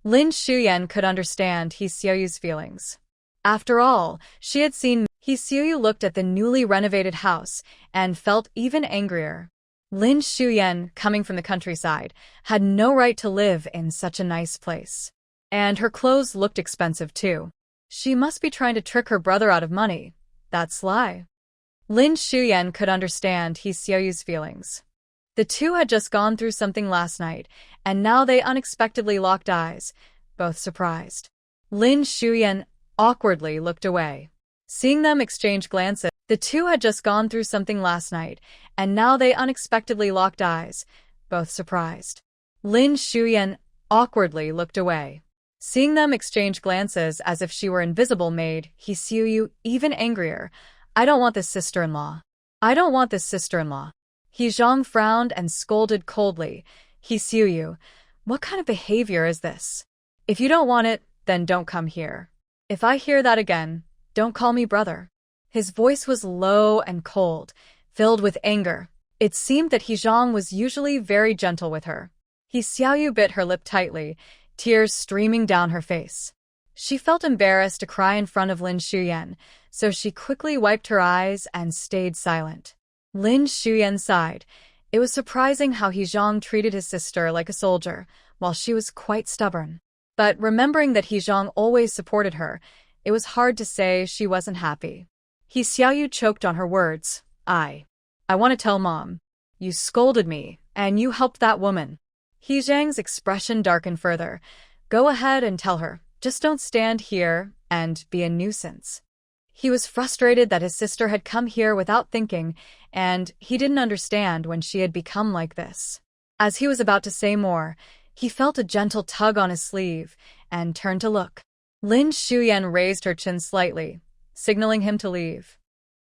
Lin Xiumei could understand He Xiaoyu's feelings. After all, she had seen. He Xiaoyu looked at the newly renovated house and felt even angrier. Lin Xiumei, coming from the countryside, had no right to live in such a nice place. And her clothes looked expensive too. She must be trying to trick her brother out of money. That's sly. Lin Xiumei could understand He Xiaoyu's feelings. The two had just gone through something last night, and now they unexpectedly locked eyes, both surprised. Lin Xiumei awkwardly looked away. Seeing them exchange glances, the two had just gone through something last night, and now they unexpectedly locked eyes, both surprised. Lin Xiumei awkwardly looked away. Seeing them exchange glances as if she were invisible made He Xiaoyu even angrier. I don't want this sister-in-law. I don't want this sister-in-law. He Zhang frowned and scolded coldly. He Xiaoyu, what kind of behavior is this? If you don't want it, then don't come here. If I hear that again, don't call me brother. His voice was low and cold, filled with anger. It seemed that He Zhang was usually very gentle with her. He Xiaoyu bit her lip tightly, tears streaming down her face. She felt embarrassed to cry in front of Lin Xiumei, so she quickly wiped her eyes and stayed silent. Lin Xiumei sighed. It was surprising how He Zhang treated his sister like a soldier, while she was quite stubborn. But remembering that He Zhang always supported her, it was hard to say she wasn't happy. He Xiaoyu choked on her words. I want to tell Mom. You scolded me, and you helped that woman. He Zhang's expression darkened further. Go ahead and tell her. Just don't stand here and be a nuisance. He was frustrated that his sister had come here without thinking, and he didn't understand when she had become like this. As he was about to say more, he felt a gentle tug on his sleeve and turned to look. Lin Xiumei raised her chin slightly, signaling him to leave.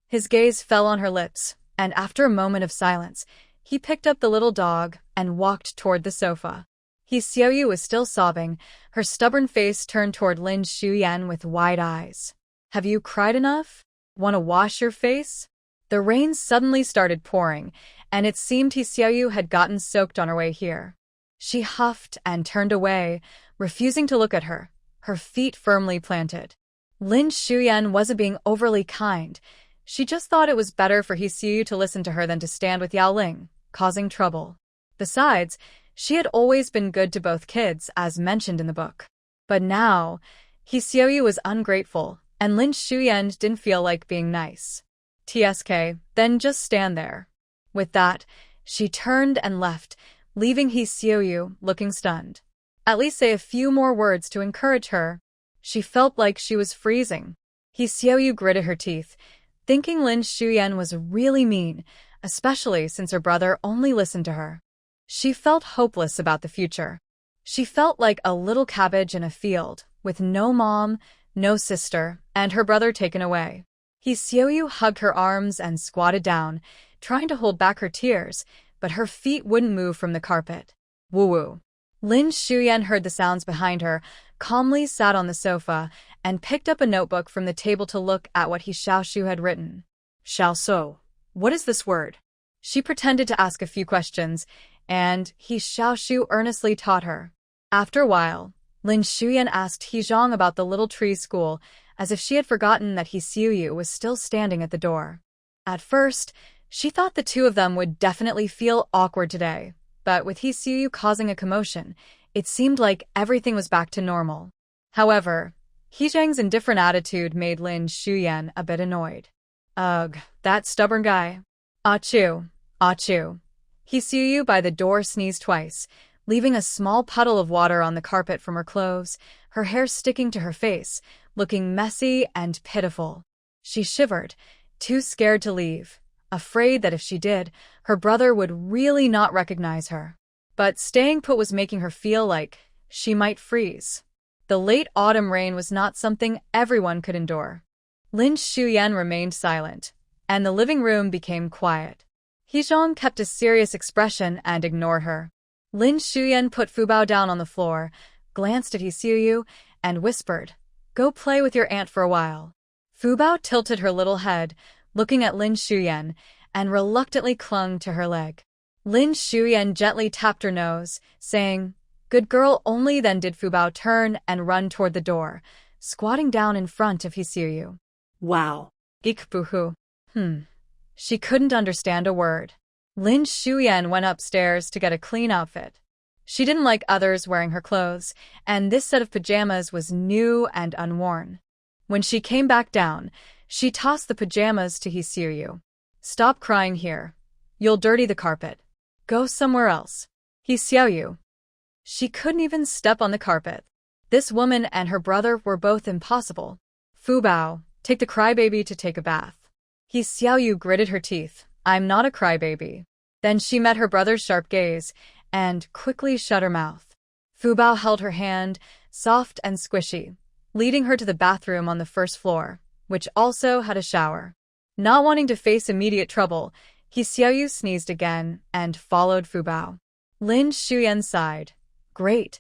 His gaze fell on her lips, and after a moment of silence, he picked up the little dog and walked toward the sofa. He Xiaoyu was still sobbing, her stubborn face turned toward Lin Xiumei with wide eyes. Have you cried enough? Want to wash your face? The rain suddenly started pouring, and it seemed He Xiaoyu had gotten soaked on her way here. She huffed and turned away, refusing to look at her, her feet firmly planted. Lin Xiumei wasn't being overly kind. She just thought it was better for He Xiaoyu to listen to her than to stand with Yaoling, causing trouble. Besides, she had always been good to both kids, as mentioned in the book. But now, He Xiaoyu was ungrateful, and Lin Xiumei didn't feel like being nice. TSK, then just stand there. With that, she turned and left, leaving He Xiaoyu looking stunned. At least say a few more words to encourage her. She felt like she was freezing. He Xiaoyu gritted her teeth, thinking Lin Xiumei was really mean, especially since her brother only listened to her. She felt hopeless about the future. She felt like a little cabbage in a field, with no mom, no sister, and her brother taken away. He Xiaoyu hugged her arms and squatted down, trying to hold back her tears, but her feet wouldn't move from the carpet. Woo-woo. Lin Xiumei heard the sounds behind her, calmly sat on the sofa, and picked up a notebook from the table to look at what He Xiaoshu had written. Xiaoshu, what is this word? She pretended to ask a few questions, and He Xiaoshu earnestly taught her. After a while, Lin Shuyan asked He Zhang about the little tree school, as if she had forgotten that He Xiaoyu was still standing at the door. At first, she thought the two of them would definitely feel awkward today, but with He Xiaoyu causing a commotion, it seemed like everything was back to normal. However, He Zhang's indifferent attitude made Lin Shuyan a bit annoyed. Ugh, that stubborn guy. Achoo, achoo. He Xiaoyu by the door sneezed twice, leaving a small puddle of water on the carpet from her clothes, her hair sticking to her face, looking messy and pitiful. She shivered, too scared to leave, afraid that if she did, her brother would really not recognize her. But staying put was making her feel like she might freeze. The late autumn rain was not something everyone could endure. Lin Shuyan remained silent, and the living room became quiet. He Zhang kept a serious expression and ignored her. Lin Shuyan put Fubao down on the floor, glanced at He Xiaoyu, and whispered, "Go play with your aunt for a while." Fubao tilted her little head, looking at Lin Shuyan, and reluctantly clung to her leg. Lin Shuyan gently tapped her nose, saying, "Good girl." Only then did Fubao turn and run toward the door, squatting down in front of He Xiaoyu. Wow. Ikbuhu. She couldn't understand a word. Lin Shuyan went upstairs to get a clean outfit. She didn't like others wearing her clothes, and this set of pajamas was new and unworn. When she came back down, she tossed the pajamas to He Xiaoyu. "Stop crying here. You'll dirty the carpet. Go somewhere else." He Xiaoyu. She couldn't even step on the carpet. This woman and her brother were both impossible. Fubao, take the crybaby to take a bath. He Xiaoyu gritted her teeth. "I'm not a crybaby." Then she met her brother's sharp gaze and quickly shut her mouth. Fubao held her hand, soft and squishy, leading her to the bathroom on the first floor, which also had a shower. Not wanting to face immediate trouble, He Xiaoyu sneezed again and followed Fubao. Lin Shuyan sighed. Great.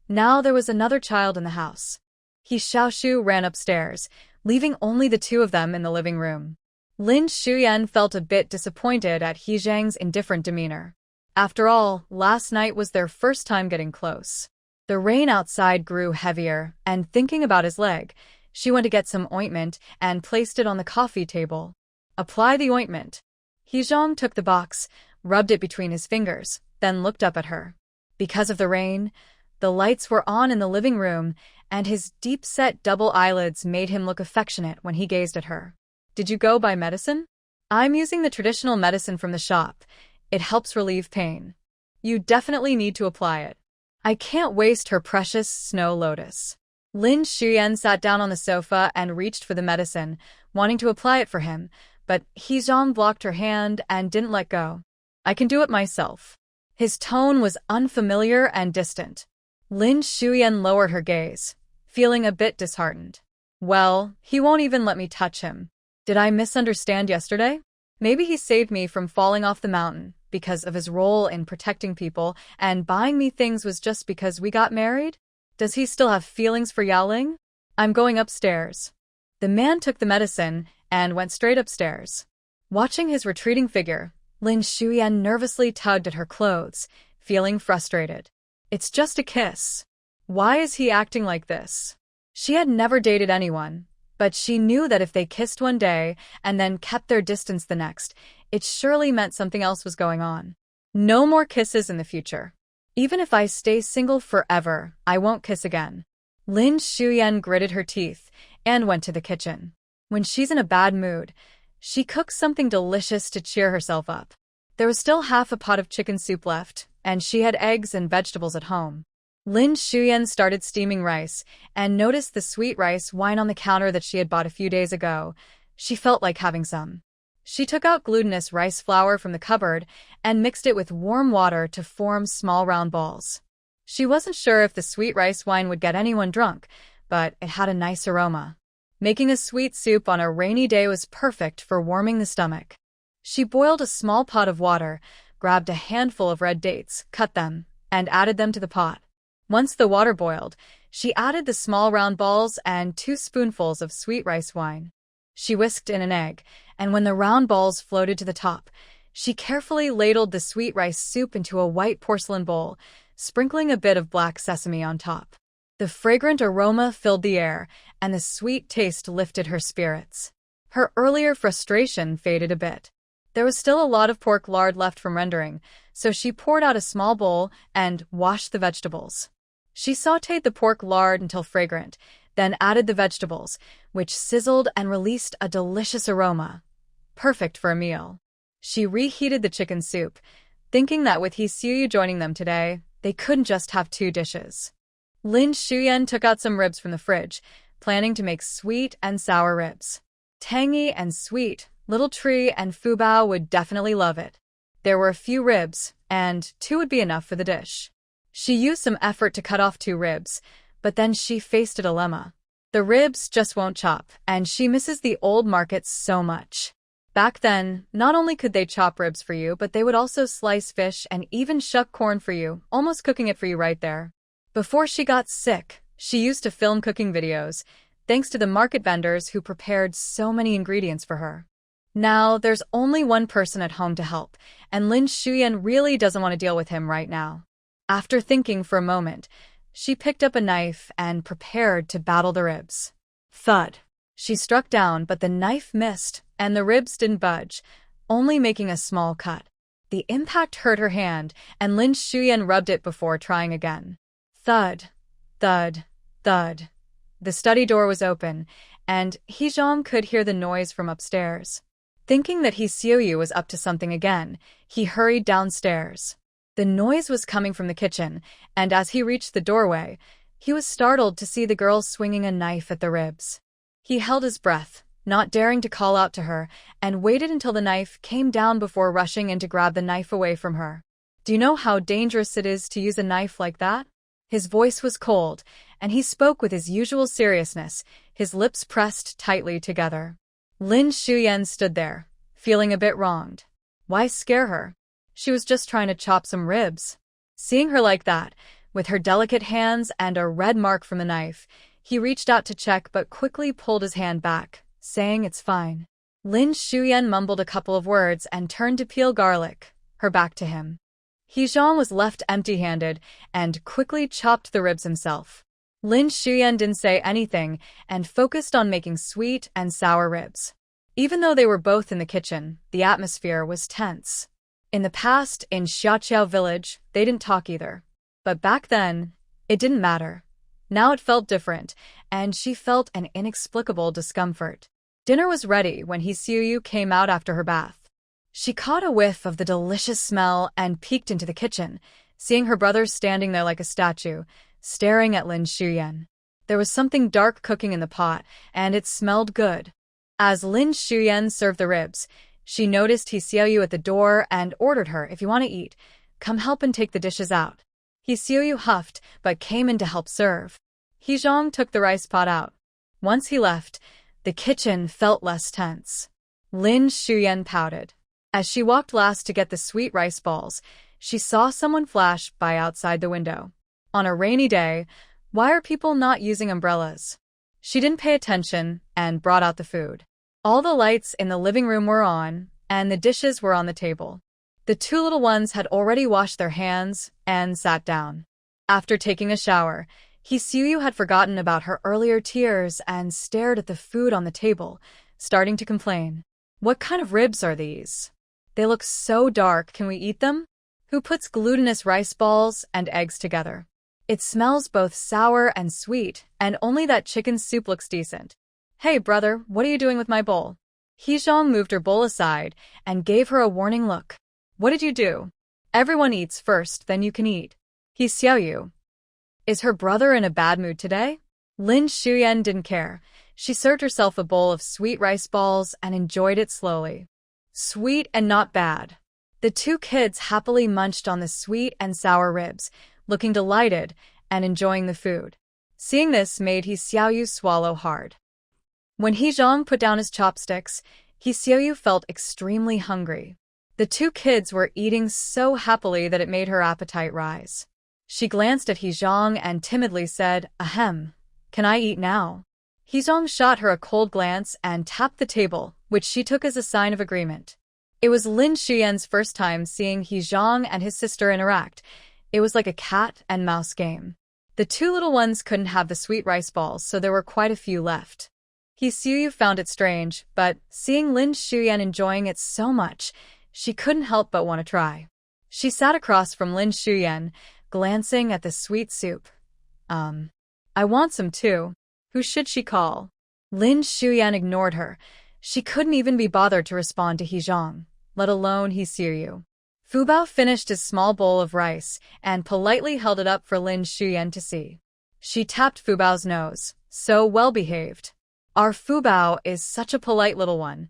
Now there was another child in the house. He Xiaoshu ran upstairs, leaving only the two of them in the living room. Lin Shuyan felt a bit disappointed at He Zhang's indifferent demeanor. After all, last night was their first time getting close. The rain outside grew heavier, and thinking about his leg, she went to get some ointment and placed it on the coffee table. Apply the ointment. He Zhang took the box, rubbed it between his fingers, then looked up at her. Because of the rain, the lights were on in the living room, and his deep-set double eyelids made him look affectionate when he gazed at her. "Did you go buy medicine?" "I'm using the traditional medicine from the shop. It helps relieve pain." "You definitely need to apply it." "I can't waste her precious snow lotus." Lin Shuyan sat down on the sofa and reached for the medicine, wanting to apply it for him, but He Zhang blocked her hand and didn't let go. "I can do it myself." His tone was unfamiliar and distant. Lin Shuyan lowered her gaze, feeling a bit disheartened. "Well, he won't even let me touch him. Did I misunderstand yesterday? Maybe he saved me from falling off the mountain because of his role in protecting people, and buying me things was just because we got married? Does he still have feelings for Yaoling? I'm going upstairs." The man took the medicine and went straight upstairs. Watching his retreating figure, Lin Shuyan nervously tugged at her clothes, feeling frustrated. It's just a kiss. Why is he acting like this? She had never dated anyone, but she knew that if they kissed one day and then kept their distance the next, it surely meant something else was going on. No more kisses in the future. Even if I stay single forever, I won't kiss again. Lin Shuyan gritted her teeth and went to the kitchen. When she's in a bad mood, she cooks something delicious to cheer herself up. There was still half a pot of chicken soup left, and she had eggs and vegetables at home. Lin Shuyan started steaming rice and noticed the sweet rice wine on the counter that she had bought a few days ago. She felt like having some. She took out glutinous rice flour from the cupboard and mixed it with warm water to form small round balls. She wasn't sure if the sweet rice wine would get anyone drunk, but it had a nice aroma. Making a sweet soup on a rainy day was perfect for warming the stomach. She boiled a small pot of water, grabbed a handful of red dates, cut them, and added them to the pot. Once the water boiled, she added the small round balls and 2 spoonfuls of sweet rice wine. She whisked in an egg, and when the round balls floated to the top, she carefully ladled the sweet rice soup into a white porcelain bowl, sprinkling a bit of black sesame on top. The fragrant aroma filled the air, and the sweet taste lifted her spirits. Her earlier frustration faded a bit. There was still a lot of pork lard left from rendering, so she poured out a small bowl and washed the vegetables. She sautéed the pork lard until fragrant, then added the vegetables, which sizzled and released a delicious aroma. Perfect for a meal. She reheated the chicken soup, thinking that with He Xiaoshu joining them today, they couldn't just have 2 dishes. Liu Xiumei took out some ribs from the fridge, planning to make sweet and sour ribs. Tangy and sweet, Little Tree and Fubao would definitely love it. There were a few ribs, and 2 would be enough for the dish. She used some effort to cut off 2 ribs, but then she faced a dilemma. The ribs just won't chop, and she misses the old markets so much. Back then, not only could they chop ribs for you, but they would also slice fish and even shuck corn for you, almost cooking it for you right there. Before she got sick, she used to film cooking videos, thanks to the market vendors who prepared so many ingredients for her. Now, there's only one person at home to help, and Liu Xiumei really doesn't want to deal with him right now. After thinking for a moment, she picked up a knife and prepared to battle the ribs. Thud. She struck down, but the knife missed, and the ribs didn't budge, only making a small cut. The impact hurt her hand, and Liu Xiumei rubbed it before trying again. Thud. Thud. Thud. The study door was open, and He Xiaoshu could hear the noise from upstairs. Thinking that He Xiaoshu was up to something again, he hurried downstairs. The noise was coming from the kitchen, and as he reached the doorway, he was startled to see the girl swinging a knife at the ribs. He held his breath, not daring to call out to her, and waited until the knife came down before rushing in to grab the knife away from her. Do you know how dangerous it is to use a knife like that? His voice was cold, and he spoke with his usual seriousness, his lips pressed tightly together. Liu Xiumei stood there, feeling a bit wronged. Why scare her? She was just trying to chop some ribs. Seeing her like that, with her delicate hands and a red mark from the knife, he reached out to check but quickly pulled his hand back, saying it's fine. Liu Xiumei mumbled a couple of words and turned to peel garlic, her back to him. He Xiaoshu was left empty-handed and quickly chopped the ribs himself. Liu Xiumei didn't say anything and focused on making sweet and sour ribs. Even though they were both in the kitchen, the atmosphere was tense. In the past, in Xiaoqiao village, they didn't talk either. But back then, it didn't matter. Now it felt different, and she felt an inexplicable discomfort. Dinner was ready when He Xiaoshu came out after her bath. She caught a whiff of the delicious smell and peeked into the kitchen, seeing her brother standing there like a statue, staring at Liu Xiumei. There was something dark cooking in the pot, and it smelled good. As Liu Xiumei served the ribs, she noticed He Xiaoshu at the door and ordered her, if you want to eat, come help and take the dishes out. He Xiaoshu huffed, but came in to help serve. He Xiaoshu took the rice pot out. Once he left, the kitchen felt less tense. Liu Xiumei pouted. As she walked last to get the sweet rice balls, she saw someone flash by outside the window. On a rainy day, why are people not using umbrellas? She didn't pay attention and brought out the food. All the lights in the living room were on, and the dishes were on the table. The 2 little ones had already washed their hands and sat down. After taking a shower, He Xiaoshu had forgotten about her earlier tears and stared at the food on the table, starting to complain. What kind of ribs are these? They look so dark, can we eat them? Who puts glutinous rice balls and eggs together? It smells both sour and sweet, and only that chicken soup looks decent. Hey brother, what are you doing with my bowl? He Xiaoshu moved her bowl aside and gave her a warning look. What did you do? Everyone eats first, then you can eat. He Xiaoshu. Is her brother in a bad mood today? Liu Xiumei didn't care. She served herself a bowl of sweet rice balls and enjoyed it slowly. Sweet and not bad. The 2 kids happily munched on the sweet and sour ribs, looking delighted and enjoying the food. Seeing this made He Xiaoshu swallow hard. When He Xiaoshu put down his chopsticks, He Xiaoshu felt extremely hungry. The 2 kids were eating so happily that it made her appetite rise. She glanced at He Zhang and timidly said, "Ahem. Can I eat now?" He Zhang shot her a cold glance and tapped the table, which she took as a sign of agreement. It was Lin Xiuyan's first time seeing He Zhang and his sister interact. It was like a cat and mouse game. The two little ones couldn't have the sweet rice balls, so there were quite a few left. He Xiuyu found it strange, but seeing Lin Xiuyan enjoying it so much, she couldn't help but want to try. She sat across from Lin Xiuyan, glancing at the sweet soup. I want some too. Who should she call? Lin Xiuyan ignored her. She couldn't even be bothered to respond to He Zhang, let alone He Xiuyu. Fubao finished his small bowl of rice and politely held it up for Lin Xiuyan to see. She tapped Fubao's nose. So well-behaved. Our Fubao is such a polite little one.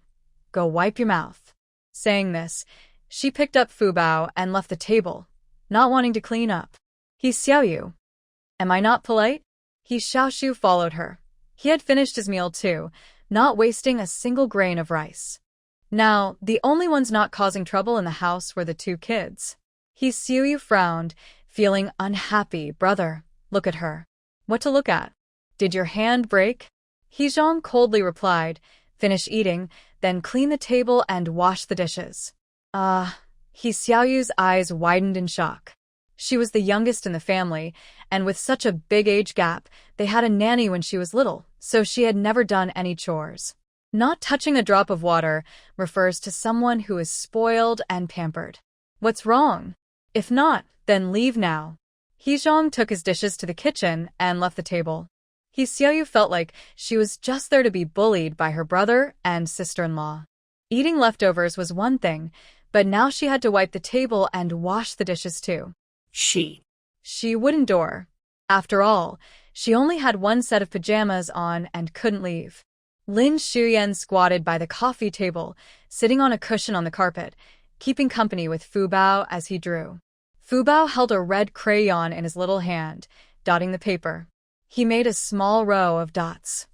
Go wipe your mouth. Saying this, she picked up Fubao and left the table, not wanting to clean up. He Xiaoyu. Am I not polite? He Xiaoshu followed her. He had finished his meal too, not wasting a single grain of rice. Now, the only ones not causing trouble in the house were the two kids. He Xiuyu frowned, feeling unhappy. Brother, look at her. What to look at? Did your hand break? He Zhang coldly replied, finish eating, then clean the table and wash the dishes. He Xiaoyu's eyes widened in shock. She was the youngest in the family, and with such a big age gap, they had a nanny when she was little, so she had never done any chores. Not touching a drop of water refers to someone who is spoiled and pampered. What's wrong? If not, then leave now. He Zhang took his dishes to the kitchen and left the table. He Xiaoyu felt like she was just there to be bullied by her brother and sister-in-law. Eating leftovers was one thing, but now she had to wipe the table and wash the dishes too. She wouldn't door. After all, she only had one set of pajamas on and couldn't leave. Lin Xiuyan squatted by the coffee table, sitting on a cushion on the carpet, keeping company with Fubao as he drew. Fubao held a red crayon in his little hand, dotting the paper. He made a small row of dots.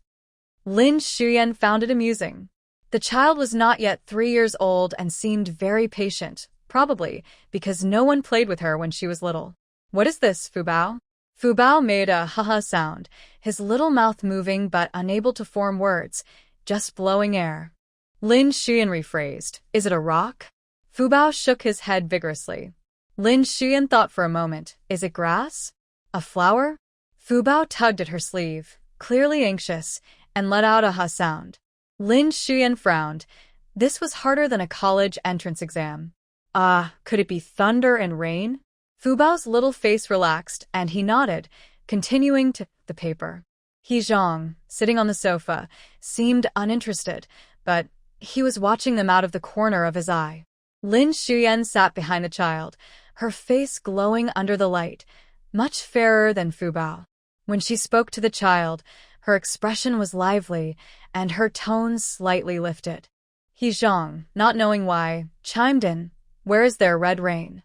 Lin Xiuyan found it amusing. The child was not yet 3 years old and seemed very patient, probably because no one played with her when she was little. What is this, Fubao? Fubao made a ha-ha sound, his little mouth moving but unable to form words, just blowing air. Lin Xiuyan rephrased, is it a rock? Fubao shook his head vigorously. Lin Xiuyan thought for a moment, is it grass? A flower? Fubao tugged at her sleeve, clearly anxious, and let out a ha sound. Lin Xiuyan frowned. This was harder than a college entrance exam. Could it be thunder and rain? Fubao's little face relaxed, and he nodded, continuing to the paper. He Zhang, sitting on the sofa, seemed uninterested, but he was watching them out of the corner of his eye. Lin Xiuyan sat behind the child, her face glowing under the light, much fairer than Fubao. When she spoke to the child, her expression was lively, and her tone slightly lifted. He Zhang, not knowing why, chimed in, where is there red rain?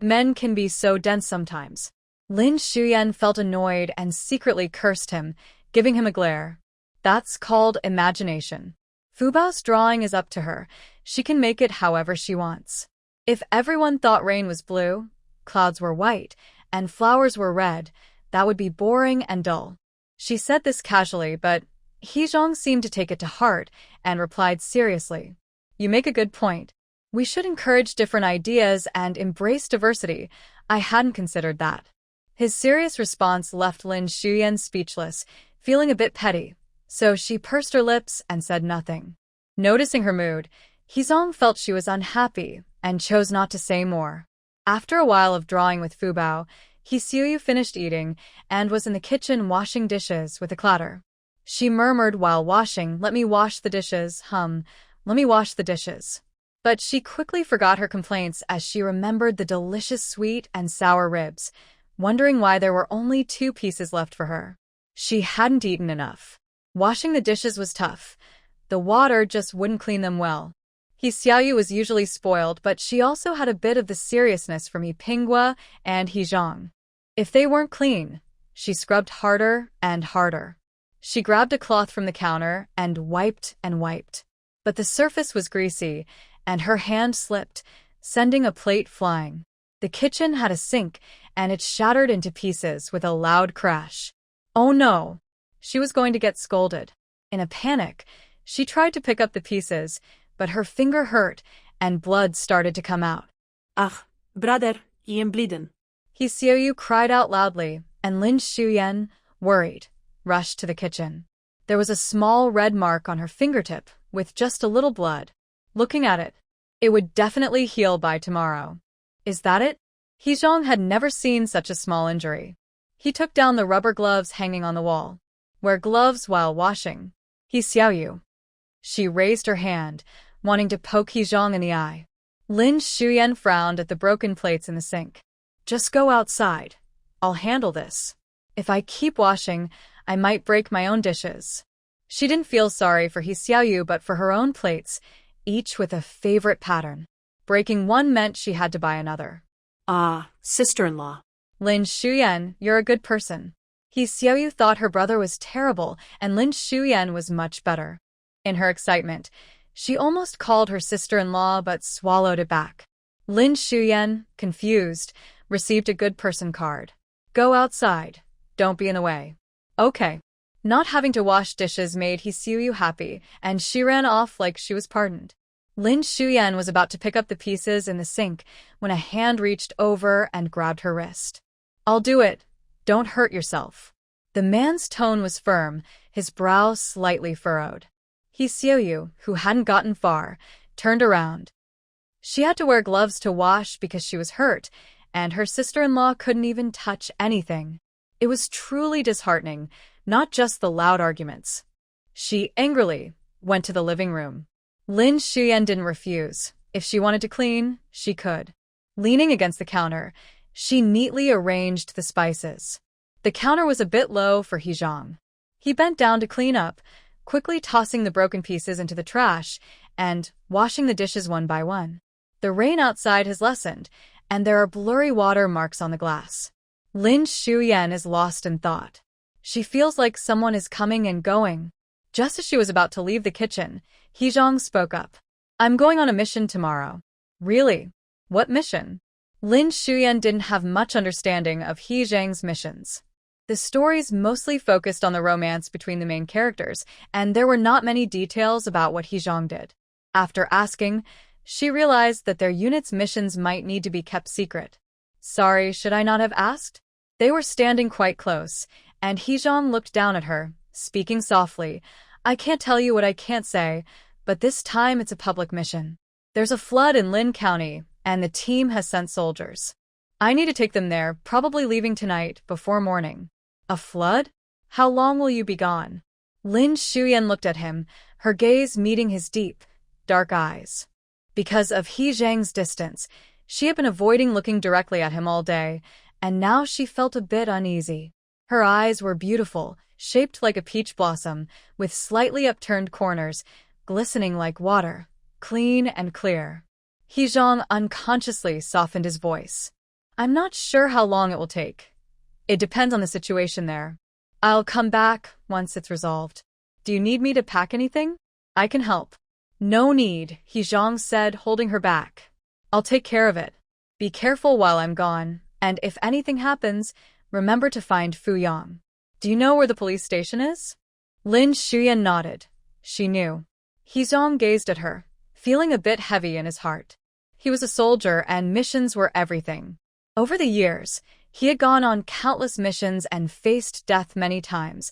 Men can be so dense sometimes. Lin Xiuyan felt annoyed and secretly cursed him, giving him a glare. That's called imagination. Fubao's drawing is up to her. She can make it however she wants. If everyone thought rain was blue, clouds were white, and flowers were red, that would be boring and dull. She said this casually, but He Zhang seemed to take it to heart and replied seriously. You make a good point. We should encourage different ideas and embrace diversity. I hadn't considered that. His serious response left Lin Xiuyan speechless, feeling a bit petty, so she pursed her lips and said nothing. Noticing her mood, He Zhang felt she was unhappy and chose not to say more. After a while of drawing with Fubao, He Xiuyu finished eating and was in the kitchen washing dishes with a clatter. She murmured while washing, let me wash the dishes, let me wash the dishes. But she quickly forgot her complaints as she remembered the delicious sweet and sour ribs, wondering why there were only 2 pieces left for her. She hadn't eaten enough. Washing the dishes was tough. The water just wouldn't clean them well. He Xiaoyu was usually spoiled, but she also had a bit of the seriousness from He Pingwa and He Zhang. If they weren't clean, she scrubbed harder and harder. She grabbed a cloth from the counter and wiped, but the surface was greasy, and her hand slipped, sending a plate flying. The kitchen had a sink, and it shattered into pieces with a loud crash. Oh no! She was going to get scolded. In a panic, she tried to pick up the pieces, but her finger hurt and blood started to come out. Ach, brother, I am bleeding. He Xiaoyu cried out loudly, and Lin Xiuyan, worried, rushed to the kitchen. There was a small red mark on her fingertip, with just a little blood. Looking at it, it would definitely heal by tomorrow. Is that it? He Zhang had never seen such a small injury. He took down the rubber gloves hanging on the wall. Wear gloves while washing. He Xiaoyu. She raised her hand, wanting to poke He Zhang in the eye. Lin Xiuyan frowned at the broken plates in the sink. Just go outside. I'll handle this. If I keep washing, I might break my own dishes. She didn't feel sorry for He Xiaoyu but for her own plates, each with a favorite pattern. Breaking one meant she had to buy another. Ah, sister-in-law. Lin Xiuyan, you're a good person. He Xiaoyu thought her brother was terrible and Lin Xiuyan was much better. In her excitement, she almost called her sister-in-law but swallowed it back. Lin Xiuyan, confused, received a good person card. Go outside. Don't be in the way. Okay. Not having to wash dishes made He Xiaoyu happy, and she ran off like she was pardoned. Lin Xiuyan was about to pick up the pieces in the sink when a hand reached over and grabbed her wrist. I'll do it. Don't hurt yourself. The man's tone was firm, his brow slightly furrowed. He Xiaoyu, who hadn't gotten far, turned around. She had to wear gloves to wash because she was hurt, and her sister-in-law couldn't even touch anything. It was truly disheartening, not just the loud arguments. She angrily went to the living room. Lin Xiuyan didn't refuse. If she wanted to clean, she could. Leaning against the counter, she neatly arranged the spices. The counter was a bit low for He Zhang. He bent down to clean up, quickly tossing the broken pieces into the trash and washing the dishes one by one. The rain outside has lessened, and there are blurry water marks on the glass. Lin Xiuyan is lost in thought. She feels like someone is coming and going. Just as she was about to leave the kitchen, He Zhang spoke up. I'm going on a mission tomorrow. Really? What mission? Lin Xiuyan didn't have much understanding of He Zhang's missions. The stories mostly focused on the romance between the main characters, and there were not many details about what He Zhang did. After asking, she realized that their unit's missions might need to be kept secret. Sorry, should I not have asked? They were standing quite close, and He Zhang looked down at her, speaking softly. I can't tell you what I can't say, but this time it's a public mission. There's a flood in Lin County, and the team has sent soldiers. I need to take them there, probably leaving tonight, before morning. A flood? How long will you be gone? Lin Xiuyan looked at him, her gaze meeting his deep, dark eyes. Because of He Zhang's distance, she had been avoiding looking directly at him all day, and now she felt a bit uneasy. Her eyes were beautiful, shaped like a peach blossom, with slightly upturned corners, glistening like water, clean and clear. He Zhang unconsciously softened his voice. I'm not sure how long it will take. It depends on the situation there. I'll come back once it's resolved. Do you need me to pack anything? I can help. No need, He Zhang said, holding her back. I'll take care of it. Be careful while I'm gone, and if anything happens, remember to find Fu Yang. Do you know where the police station is? Lin Xiuyan nodded. She knew. He Zhang gazed at her, feeling a bit heavy in his heart. He was a soldier and missions were everything. Over the years, he had gone on countless missions and faced death many times,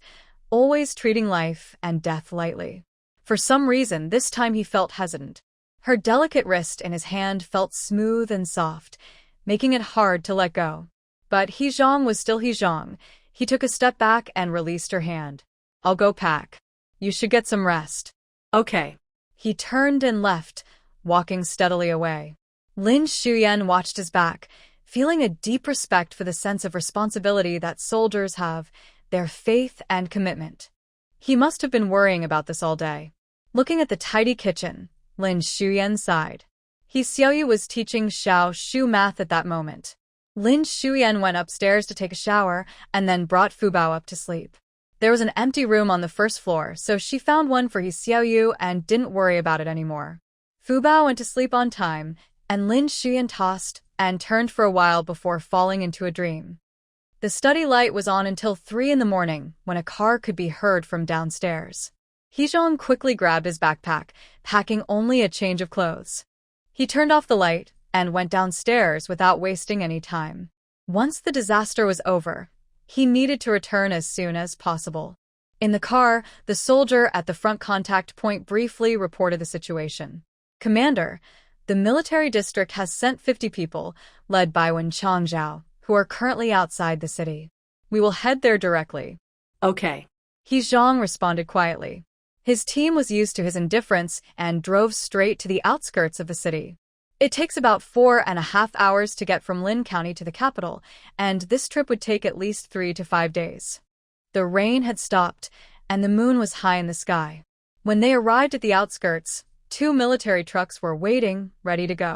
always treating life and death lightly. For some reason, this time he felt hesitant. Her delicate wrist in his hand felt smooth and soft, making it hard to let go. But He Zhang was still He Zhang. He took a step back and released her hand. I'll go pack. You should get some rest. Okay. He turned and left, walking steadily away. Lin Xiuyan watched his back, feeling a deep respect for the sense of responsibility that soldiers have, their faith and commitment. He must have been worrying about this all day. Looking at the tidy kitchen, Lin Xiuyan sighed. He Xiaoyu was teaching Xiaoshu math at that moment. Lin Xiuyan went upstairs to take a shower and then brought Fubao up to sleep. There was an empty room on the first floor, so she found one for He Xiaoyu and didn't worry about it anymore. Fubao went to sleep on time, and Lin Xiuyan tossed and turned for a while before falling into a dream. The study light was on until 3 in the morning, when a car could be heard from downstairs. He Xiong quickly grabbed his backpack, packing only a change of clothes. He turned off the light and went downstairs without wasting any time. Once the disaster was over, he needed to return as soon as possible. In the car, the soldier at the front contact point briefly reported the situation. "Commander, the military district has sent 50 people, led by Wen Changzhou, who are currently outside the city. We will head there directly." Okay. He Zhang responded quietly. His team was used to his indifference and drove straight to the outskirts of the city. It takes about 4.5 hours to get from Lin County to the capital, and this trip would take at least 3 to 5 days. The rain had stopped, and the moon was high in the sky. When they arrived at the outskirts, 2 military trucks were waiting, ready to go.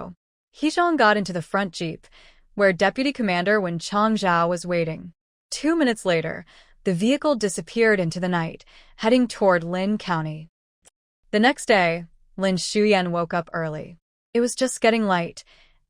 He Xiong got into the front jeep, where Deputy Commander Wen Changzhou was waiting. 2 minutes later, the vehicle disappeared into the night, heading toward Lin County. The next day, Lin Xiumei woke up early. It was just getting light,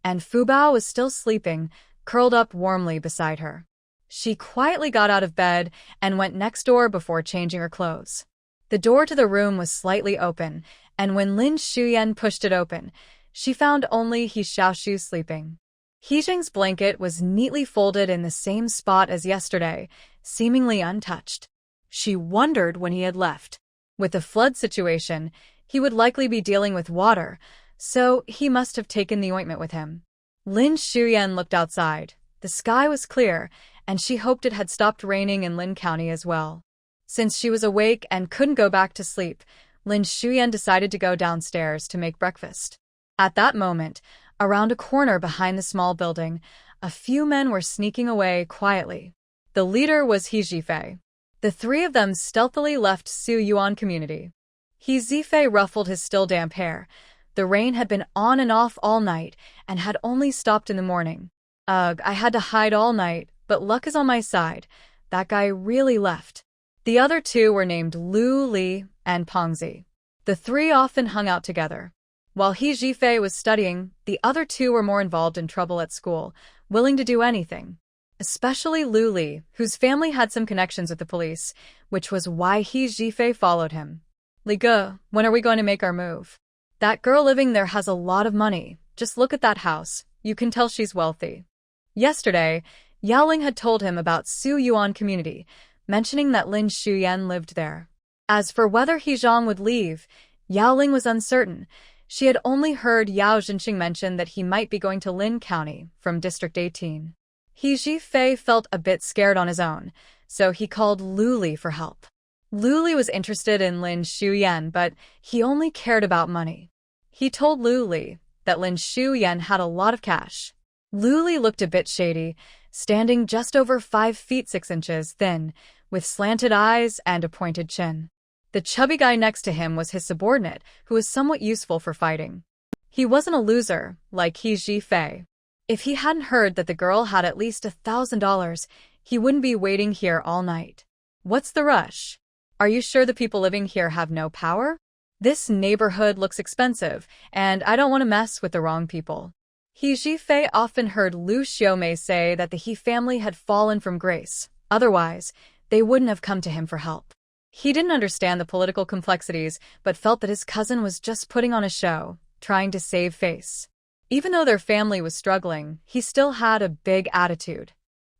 and Fubao was still sleeping, curled up warmly beside her. She quietly got out of bed and went next door before changing her clothes. The door to the room was slightly open, and when Lin Xiumei pushed it open, she found only He Xiaoshu sleeping. He Zheng's blanket was neatly folded in the same spot as yesterday, seemingly untouched. She wondered when he had left. With the flood situation, he would likely be dealing with water, so he must have taken the ointment with him. Lin Xiumei looked outside. The sky was clear, and she hoped it had stopped raining in Lin County as well. Since she was awake and couldn't go back to sleep, Lin Xiumei decided to go downstairs to make breakfast. At that moment, around a corner behind the small building, a few men were sneaking away quietly. The leader was He Zifei. The 3 of them stealthily left Su Yuan community. He Zifei ruffled his still damp hair. The rain had been on and off all night and had only stopped in the morning. "Ugh, I had to hide all night, but luck is on my side. That guy really left." The other 2 were named Lu Li and Pongzi. The 3 often hung out together. While He Zifei was studying, the other 2 were more involved in trouble at school, willing to do anything. Especially Lu Li, whose family had some connections with the police, which was why He Zifei followed him. "Li Ge, when are we going to make our move? That girl living there has a lot of money. Just look at that house. You can tell she's wealthy." Yesterday, Yaoling had told him about Su Yuan community, mentioning that Lin Xiumei lived there. As for whether He Zhang would leave, Yaoling was uncertain. She had only heard Yao Jinxing mention that he might be going to Lin County from District 18. He Zifei felt a bit scared on his own, so he called Lu Li for help. Lu Li was interested in Lin Xiumei, but he only cared about money. He told Lu Li that Lin Xiumei had a lot of cash. Lu Li looked a bit shady, standing just over 5 feet 6 inches thin, with slanted eyes and a pointed chin. The chubby guy next to him was his subordinate, who was somewhat useful for fighting. He wasn't a loser, like He Zifei. If he hadn't heard that the girl had at least $1,000, he wouldn't be waiting here all night. "What's the rush? Are you sure the people living here have no power? This neighborhood looks expensive, and I don't want to mess with the wrong people." He Zifei often heard Liu Xiumei say that the He family had fallen from grace. Otherwise, they wouldn't have come to him for help. He didn't understand the political complexities, but felt that his cousin was just putting on a show, trying to save face. Even though their family was struggling, he still had a big attitude.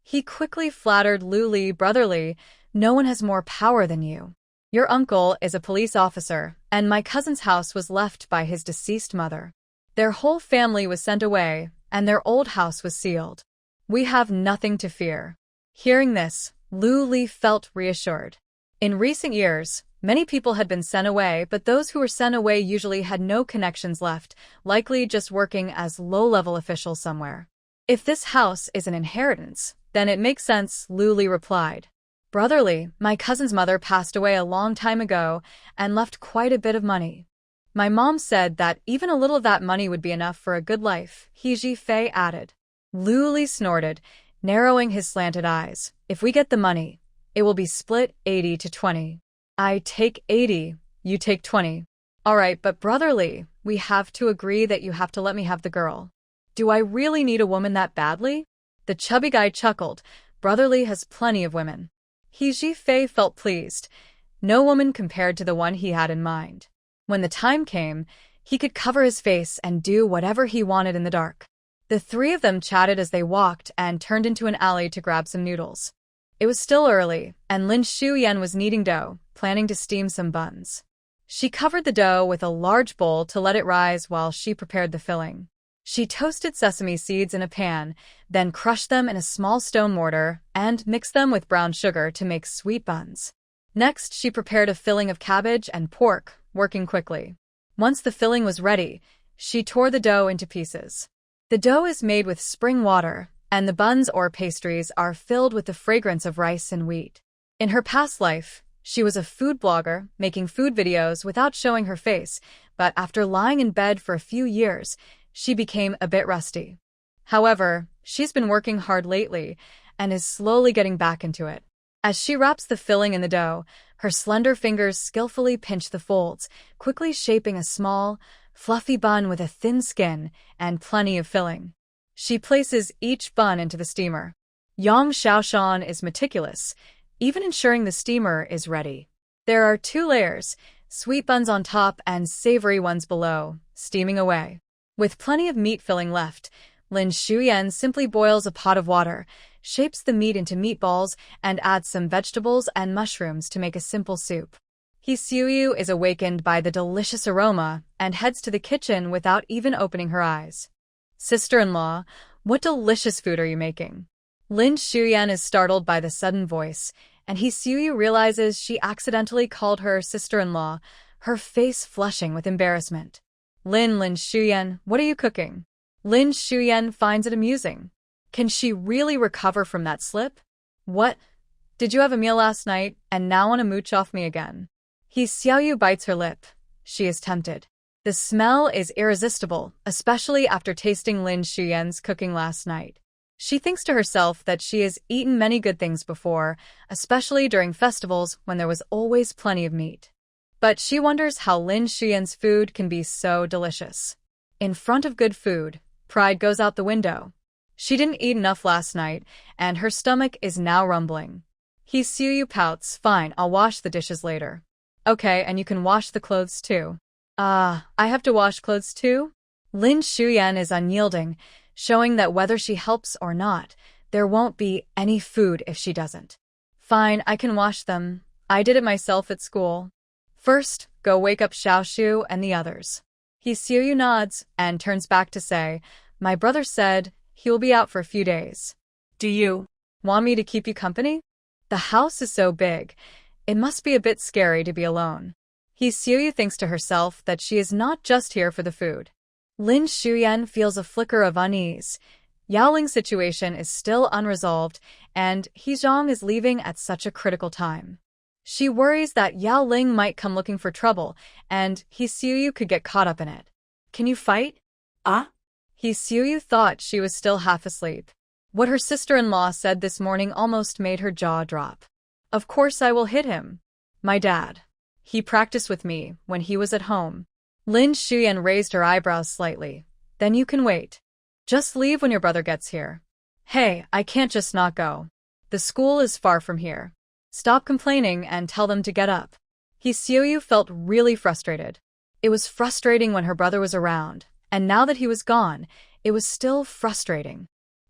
He quickly flattered Lu Li brotherly, "No one has more power than you. Your uncle is a police officer, and my cousin's house was left by his deceased mother. Their whole family was sent away, and their old house was sealed. We have nothing to fear." Hearing this, Lu Li felt reassured. In recent years, many people had been sent away, but those who were sent away usually had no connections left, likely just working as low-level officials somewhere. "If this house is an inheritance, then it makes sense," Lu Li replied. "Brotherly, my cousin's mother passed away a long time ago and left quite a bit of money. My mom said that even a little of that money would be enough for a good life," He Zifei added. Lu Li snorted, narrowing his slanted eyes. "If we get the money, it will be split 80 to 20. I take 80, you take 20. All right, but brotherly, we have to agree that you have to let me have the girl." Do I really need a woman that badly? The chubby guy chuckled. Brotherly has plenty of women. He Fei felt pleased. No woman compared to the one he had in mind. When the time came, he could cover his face and do whatever he wanted in the dark. The three of them chatted as they walked and turned into an alley to grab some noodles. It was still early, and Liu Xiumei was kneading dough, planning to steam some buns. She covered the dough with a large bowl to let it rise while she prepared the filling. She toasted sesame seeds in a pan, then crushed them in a small stone mortar and mixed them with brown sugar to make sweet buns. Next, she prepared a filling of cabbage and pork, working quickly. Once the filling was ready, she tore the dough into pieces. The dough is made with spring water, and the buns or pastries are filled with the fragrance of rice and wheat. In her past life, she was a food blogger, making food videos without showing her face, but after lying in bed for a few years, she became a bit rusty. However, she's been working hard lately and is slowly getting back into it. As she wraps the filling in the dough, her slender fingers skillfully pinch the folds, quickly shaping a small, fluffy bun with a thin skin and plenty of filling. She places each bun into the steamer. Yang Xiaoshan is meticulous, even ensuring the steamer is ready. There are 2 layers, sweet buns on top and savory ones below, steaming away. With plenty of meat filling left, Liu Xiumei simply boils a pot of water, shapes the meat into meatballs, and adds some vegetables and mushrooms to make a simple soup. He Xiaoshu is awakened by the delicious aroma and heads to the kitchen without even opening her eyes. Sister-in-law, what delicious food are you making? Liu Xiumei is startled by the sudden voice, and He Xiaoshu realizes she accidentally called her sister-in-law, her face flushing with embarrassment. Liu Xiumei, what are you cooking? Liu Xiumei finds it amusing. Can she really recover from that slip? What? Did you have a meal last night and now want to mooch off me again? He Xiaoshu bites her lip. She is tempted. The smell is irresistible, especially after tasting Liu Xiumei's cooking last night. She thinks to herself that she has eaten many good things before, especially during festivals when there was always plenty of meat. But she wonders how Liu Xiumei's food can be so delicious. In front of good food, pride goes out the window. She didn't eat enough last night, and her stomach is now rumbling. He Xiaoshu pouts. Fine, I'll wash the dishes later. Okay, and you can wash the clothes too. I have to wash clothes too? Liu Xiumei is unyielding, showing that whether she helps or not, there won't be any food if she doesn't. Fine, I can wash them. I did it myself at school. First, go wake up Xiaoshu and the others. He Xiaoshu nods and turns back to say, my brother said he will be out for a few days. Do you want me to keep you company? The house is so big. It must be a bit scary to be alone. He Xiaoshu thinks to herself that she is not just here for the food. Liu Xiumei feels a flicker of unease. Yaoling's situation is still unresolved, and Zhang is leaving at such a critical time. She worries that Yaoling might come looking for trouble, and He Xiaoshu could get caught up in it. Can you fight? He Xiaoshu thought she was still half asleep. What her sister-in-law said this morning almost made her jaw drop. Of course I will hit him. My dad. He practiced with me when he was at home. Liu Xiumei raised her eyebrows slightly. Then you can wait. Just leave when your brother gets here. Hey, I can't just not go. The school is far from here. Stop complaining and tell them to get up. He Xiaoshu felt really frustrated. It was frustrating when her brother was around, and now that he was gone, it was still frustrating.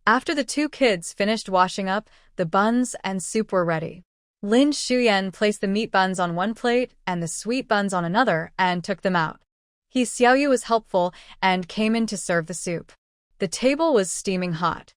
After the 2 kids finished washing up, the buns and soup were ready. Liu Xiumei placed the meat buns on one plate and the sweet buns on another and took them out. He Xiaoshu was helpful and came in to serve the soup. The table was steaming hot.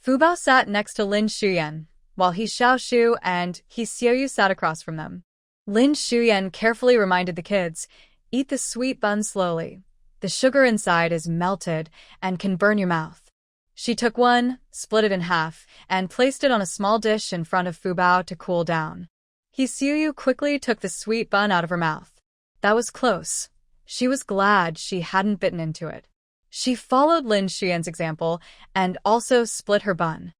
Fubao sat next to Liu Xiumei, while He Xiaoshu and He Xiaoshu sat across from them. Liu Xiumei carefully reminded the kids, eat the sweet bun slowly. The sugar inside is melted and can burn your mouth. She took one, split it in half, and placed it on a small dish in front of Fubao to cool down. He Xiaoshu quickly took the sweet bun out of her mouth. That was close. She was glad she hadn't bitten into it. She followed Liu Xiumei's example and also split her bun.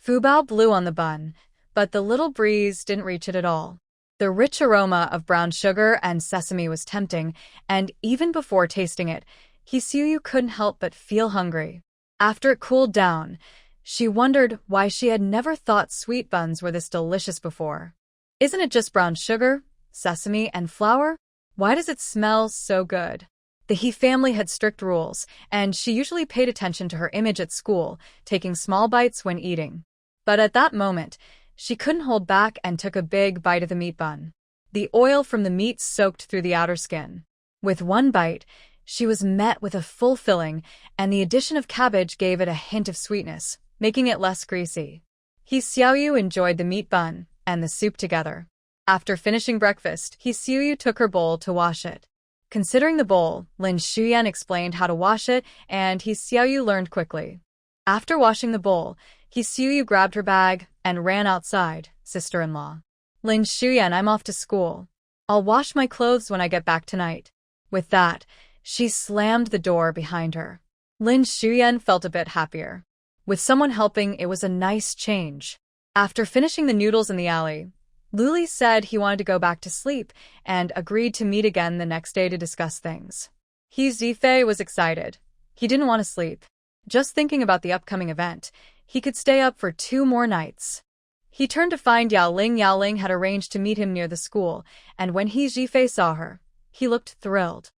Fubao blew on the bun, but the little breeze didn't reach it at all. The rich aroma of brown sugar and sesame was tempting, and even before tasting it, He Xiaoshu couldn't help but feel hungry. After it cooled down, she wondered why she had never thought sweet buns were this delicious before. Isn't it just brown sugar, sesame, and flour? Why does it smell so good? The He family had strict rules, and she usually paid attention to her image at school, taking small bites when eating. But at that moment, she couldn't hold back and took a big bite of the meat bun. The oil from the meat soaked through the outer skin. With one bite, she was met with a full filling, and the addition of cabbage gave it a hint of sweetness, making it less greasy. He Xiaoyu enjoyed the meat bun and the soup together. After finishing breakfast, He Xiaoyu took her bowl to wash it. Considering the bowl, Lin Xiuyan explained how to wash it, and He Xiaoyu learned quickly. After washing the bowl, He Xiaoyu grabbed her bag and ran outside, sister-in-law. Lin Xiuyan, I'm off to school. I'll wash my clothes when I get back tonight. With that, she slammed the door behind her. Lin Xiuyan felt a bit happier. With someone helping, it was a nice change. After finishing the noodles in the alley, Luli said he wanted to go back to sleep and agreed to meet again the next day to discuss things. He Zifei was excited. He didn't want to sleep. Just thinking about the upcoming event, he could stay up for 2 more nights. He turned to find Yaoling. Yaoling had arranged to meet him near the school, and when He Zifei saw her, he looked thrilled.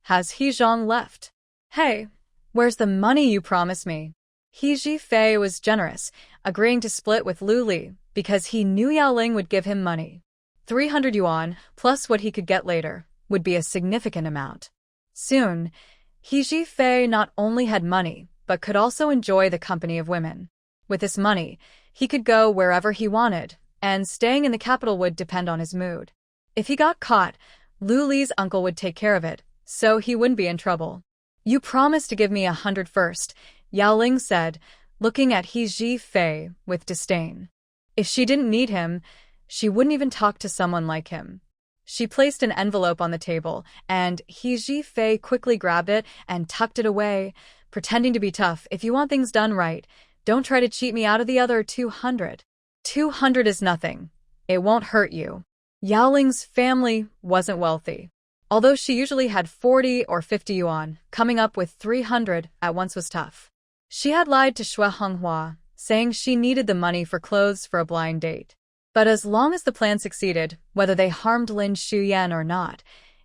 Has He Zhang left? Hey, where's the money you promised me? He Zifei was generous, agreeing to split with Luli, because he knew Yaoling would give him money. 300 yuan, plus what he could get later, would be a significant amount. Soon, He Zifei not only had money, but could also enjoy the company of women. With this money, he could go wherever he wanted, and staying in the capital would depend on his mood. If he got caught, Luli's uncle would take care of it, so he wouldn't be in trouble. You promised to give me 100 first, Yaoling said, looking at He Zifei with disdain. If she didn't need him, she wouldn't even talk to someone like him. She placed an envelope on the table, and He Zifei quickly grabbed it and tucked it away, pretending to be tough. If you want things done right, don't try to cheat me out of the other 200. 200 is nothing. It won't hurt you. Yaoling's family wasn't wealthy. Although she usually had 40 or 50 yuan, coming up with 300 at once was tough. She had lied to Shui Honghua, saying she needed the money for clothes for a blind date. But as long as the plan succeeded, whether they harmed Lin Xiuyan or not,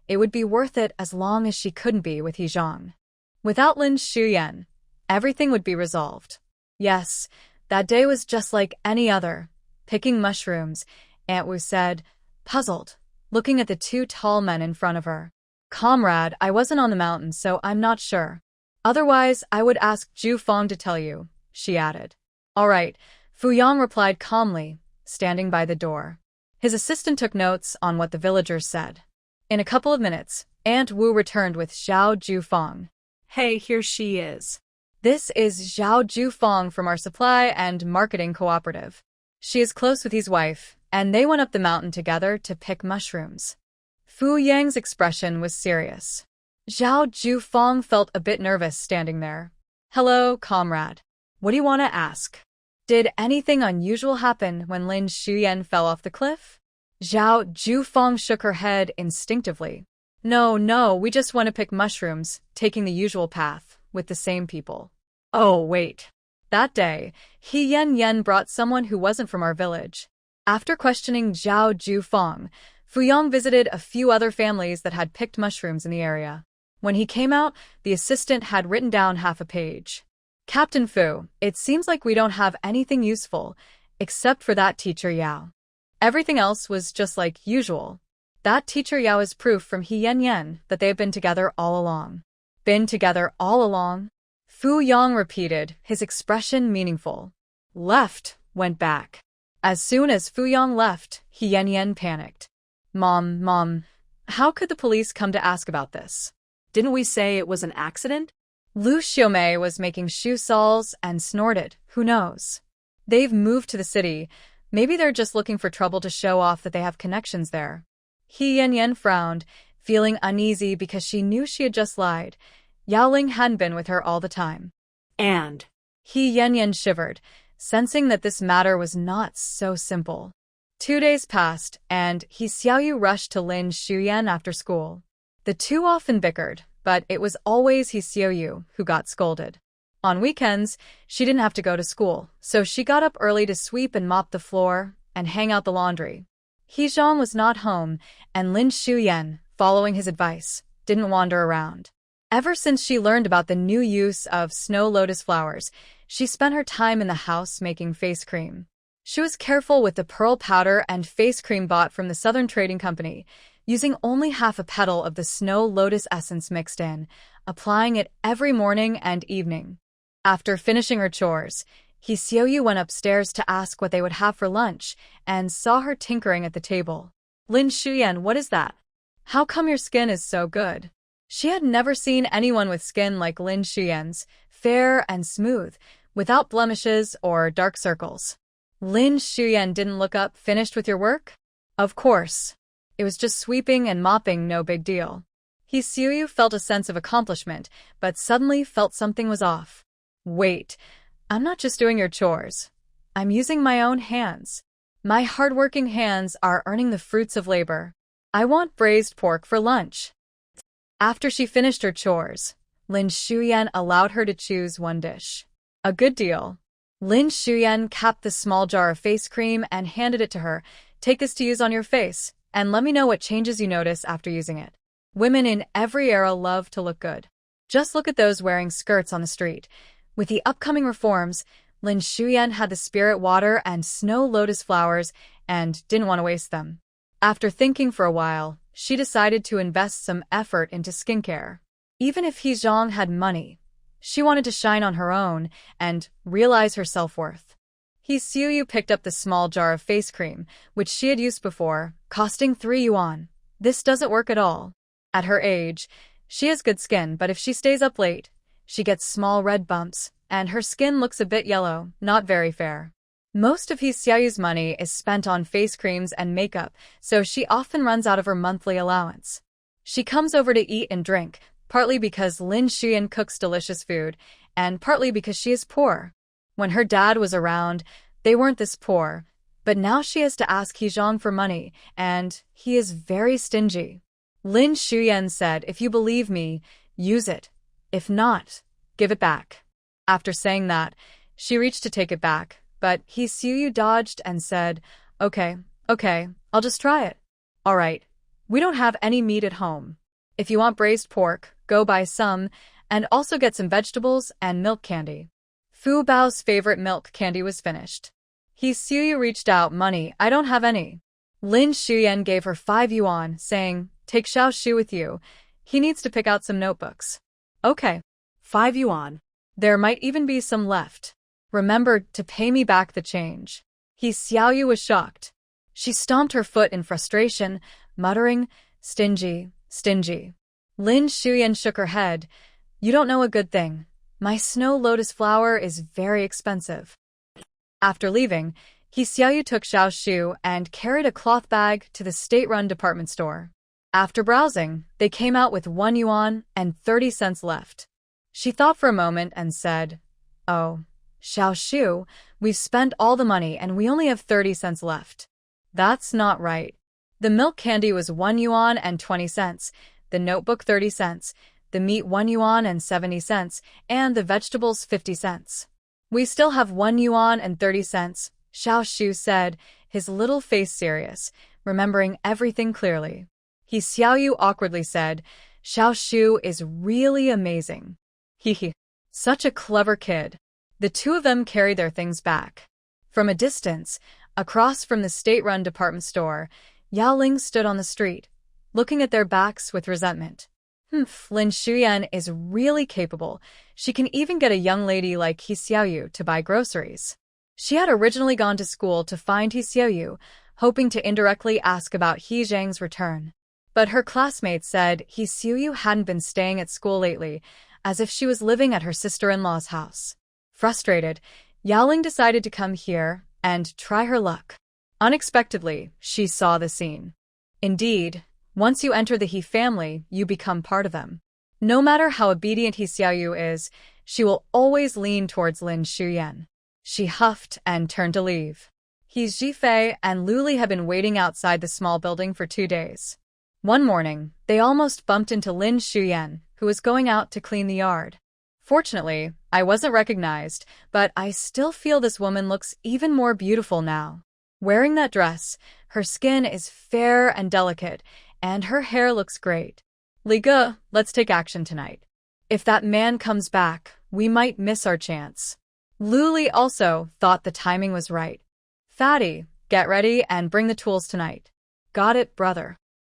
it would be worth it as long as she couldn't be with He Zhang. Without Lin Xiuyan, everything would be resolved. Yes, that day was just like any other. Picking mushrooms, Aunt Wu said, puzzled, looking at the 2 tall men in front of her. Comrade, I wasn't on the mountain, so I'm not sure. Otherwise, I would ask Zhu Feng to tell you, she added. All right, Fu Yang replied calmly, standing by the door. His assistant took notes on what the villagers said. In a couple of minutes, Aunt Wu returned with Zhao Zhufeng. Hey, here she is. This is Zhao Zhufeng from our supply and marketing cooperative. She is close with his wife, and they went up the mountain together to pick mushrooms. Fu Yang's expression was serious. Zhao Zhufeng felt a bit nervous standing there. Hello, comrade. What do you want to ask? Did anything unusual happen when Lin Xiuyan fell off the cliff? Zhao Zhufeng shook her head instinctively. No, we just want to pick mushrooms, taking the usual path, with the same people. Oh, wait. That day, He Yanyan brought someone who wasn't from our village. After questioning Zhao Zhufeng, Fu Yang visited a few other families that had picked mushrooms in the area. When he came out, the assistant had written down half a page. Captain Fu, it seems like we don't have anything useful, except for that teacher Yao. Everything else was just like usual. That teacher Yao is proof from He Yanyan that they have been together all along. Been together all along? Fu Yang repeated, his expression meaningful. Left, went back. As soon as Fu Yang left, He Yanyan panicked. Mom, how could the police come to ask about this? Didn't we say it was an accident? Liu Xiumei was making shoe soles and snorted. Who knows? They've moved to the city. Maybe they're just looking for trouble to show off that they have connections there. He Yanyan frowned, feeling uneasy because she knew she had just lied. Yaoling hadn't been with her all the time. And He Yanyan shivered, sensing that this matter was not so simple. 2 days passed, and He Xiaoyu rushed to Lin Xiuyan after school. The two often bickered, but it was always He Xiaoyu who got scolded. On weekends, she didn't have to go to school, so she got up early to sweep and mop the floor and hang out the laundry. He Zhang was not home, and Lin Xiumei, following his advice, didn't wander around. Ever since she learned about the new use of snow lotus flowers, she spent her time in the house making face cream. She was careful with the pearl powder and face cream bought from the Southern Trading Company, using only half a petal of the snow lotus essence mixed in, applying it every morning and evening. After finishing her chores, He Xiaoshu went upstairs to ask what they would have for lunch and saw her tinkering at the table. Lin Xiumei, what is that? How come your skin is so good? She had never seen anyone with skin like Lin Xiumei's, fair and smooth, without blemishes or dark circles. Lin Xiumei didn't look up. Finished with your work? Of course. It was just sweeping and mopping, no big deal. He Xiaoshu felt a sense of accomplishment, but suddenly felt something was off. Wait, I'm not just doing your chores. I'm using my own hands. My hardworking hands are earning the fruits of labor. I want braised pork for lunch. After she finished her chores, Lin Xiumei allowed her to choose one dish. A good deal. Lin Xiumei capped the small jar of face cream and handed it to her. Take this to use on your face, and let me know what changes you notice after using it. Women in every era love to look good. Just look at those wearing skirts on the street. With the upcoming reforms, Lin Xiumei had the spirit water and snow lotus flowers and didn't want to waste them. After thinking for a while, she decided to invest some effort into skincare. Even if He Zhang had money, she wanted to shine on her own and realize her self-worth. He Xiaoshu picked up the small jar of face cream, which she had used before, costing 3 yuan. This doesn't work at all. At her age, she has good skin, but if she stays up late, she gets small red bumps, and her skin looks a bit yellow, not very fair. Most of He Xiaoshu's money is spent on face creams and makeup, so she often runs out of her monthly allowance. She comes over to eat and drink, partly because Lin Xiumei cooks delicious food, and partly because she is poor. When her dad was around, they weren't this poor, but now she has to ask He Zhang for money, and he is very stingy. Lin Xiumei said, if you believe me, use it. If not, give it back. After saying that, she reached to take it back, but He Xiaoshu dodged and said, Okay, I'll just try it. All right, we don't have any meat at home. If you want braised pork, go buy some, and also get some vegetables and milk candy. Fubao's favorite milk candy was finished. He Xiaoshu reached out. Money, I don't have any. Lin Xiumei gave her 5 yuan, saying, take Xiaoshu with you. He needs to pick out some notebooks. Okay. 5 yuan. There might even be some left. Remember to pay me back the change. He Xiaoshu was shocked. She stomped her foot in frustration, muttering, stingy, stingy. Lin Xiumei shook her head. You don't know a good thing. My snow lotus flower is very expensive. After leaving, He Xiaoshu took Xiaoshu and carried a cloth bag to the state-run department store. After browsing, they came out with 1 yuan and 30 cents left. She thought for a moment and said, Oh, Xiaoshu, we've spent all the money and we only have 30 cents left. That's not right. The milk candy was 1 yuan and 20 cents, the notebook 30 cents, the meat 1 yuan and 70 cents, and the vegetables 50 cents. We still have 1 yuan and 30 cents, Xiaoshu said, his little face serious, remembering everything clearly. He Xiaoshu awkwardly said, Xiaoshu is really amazing. He, such a clever kid. The two of them carried their things back. From a distance, across from the state-run department store, Yaoling stood on the street, looking at their backs with resentment. Lin Xiumei is really capable. She can even get a young lady like He Xiaoshu to buy groceries. She had originally gone to school to find He Xiaoshu, hoping to indirectly ask about He Zhang's return. But her classmates said He Xiaoshu hadn't been staying at school lately, as if she was living at her sister-in-law's house. Frustrated, Yaoling decided to come here and try her luck. Unexpectedly, she saw the scene. Indeed, once you enter the He family, you become part of them. No matter how obedient He Xiaoshu is, she will always lean towards Lin Xiumei. She huffed and turned to leave. He Zhifei and Luli had been waiting outside the small building for 2 days. One morning, they almost bumped into Lin Xiumei, who was going out to clean the yard. Fortunately, I wasn't recognized, but I still feel this woman looks even more beautiful now. Wearing that dress, her skin is fair and delicate, and her hair looks great. Li Ge, let's take action tonight. If that man comes back, we might miss our chance. Lu Li also thought the timing was right. Fatty, get ready and bring the tools tonight. Got it, brother.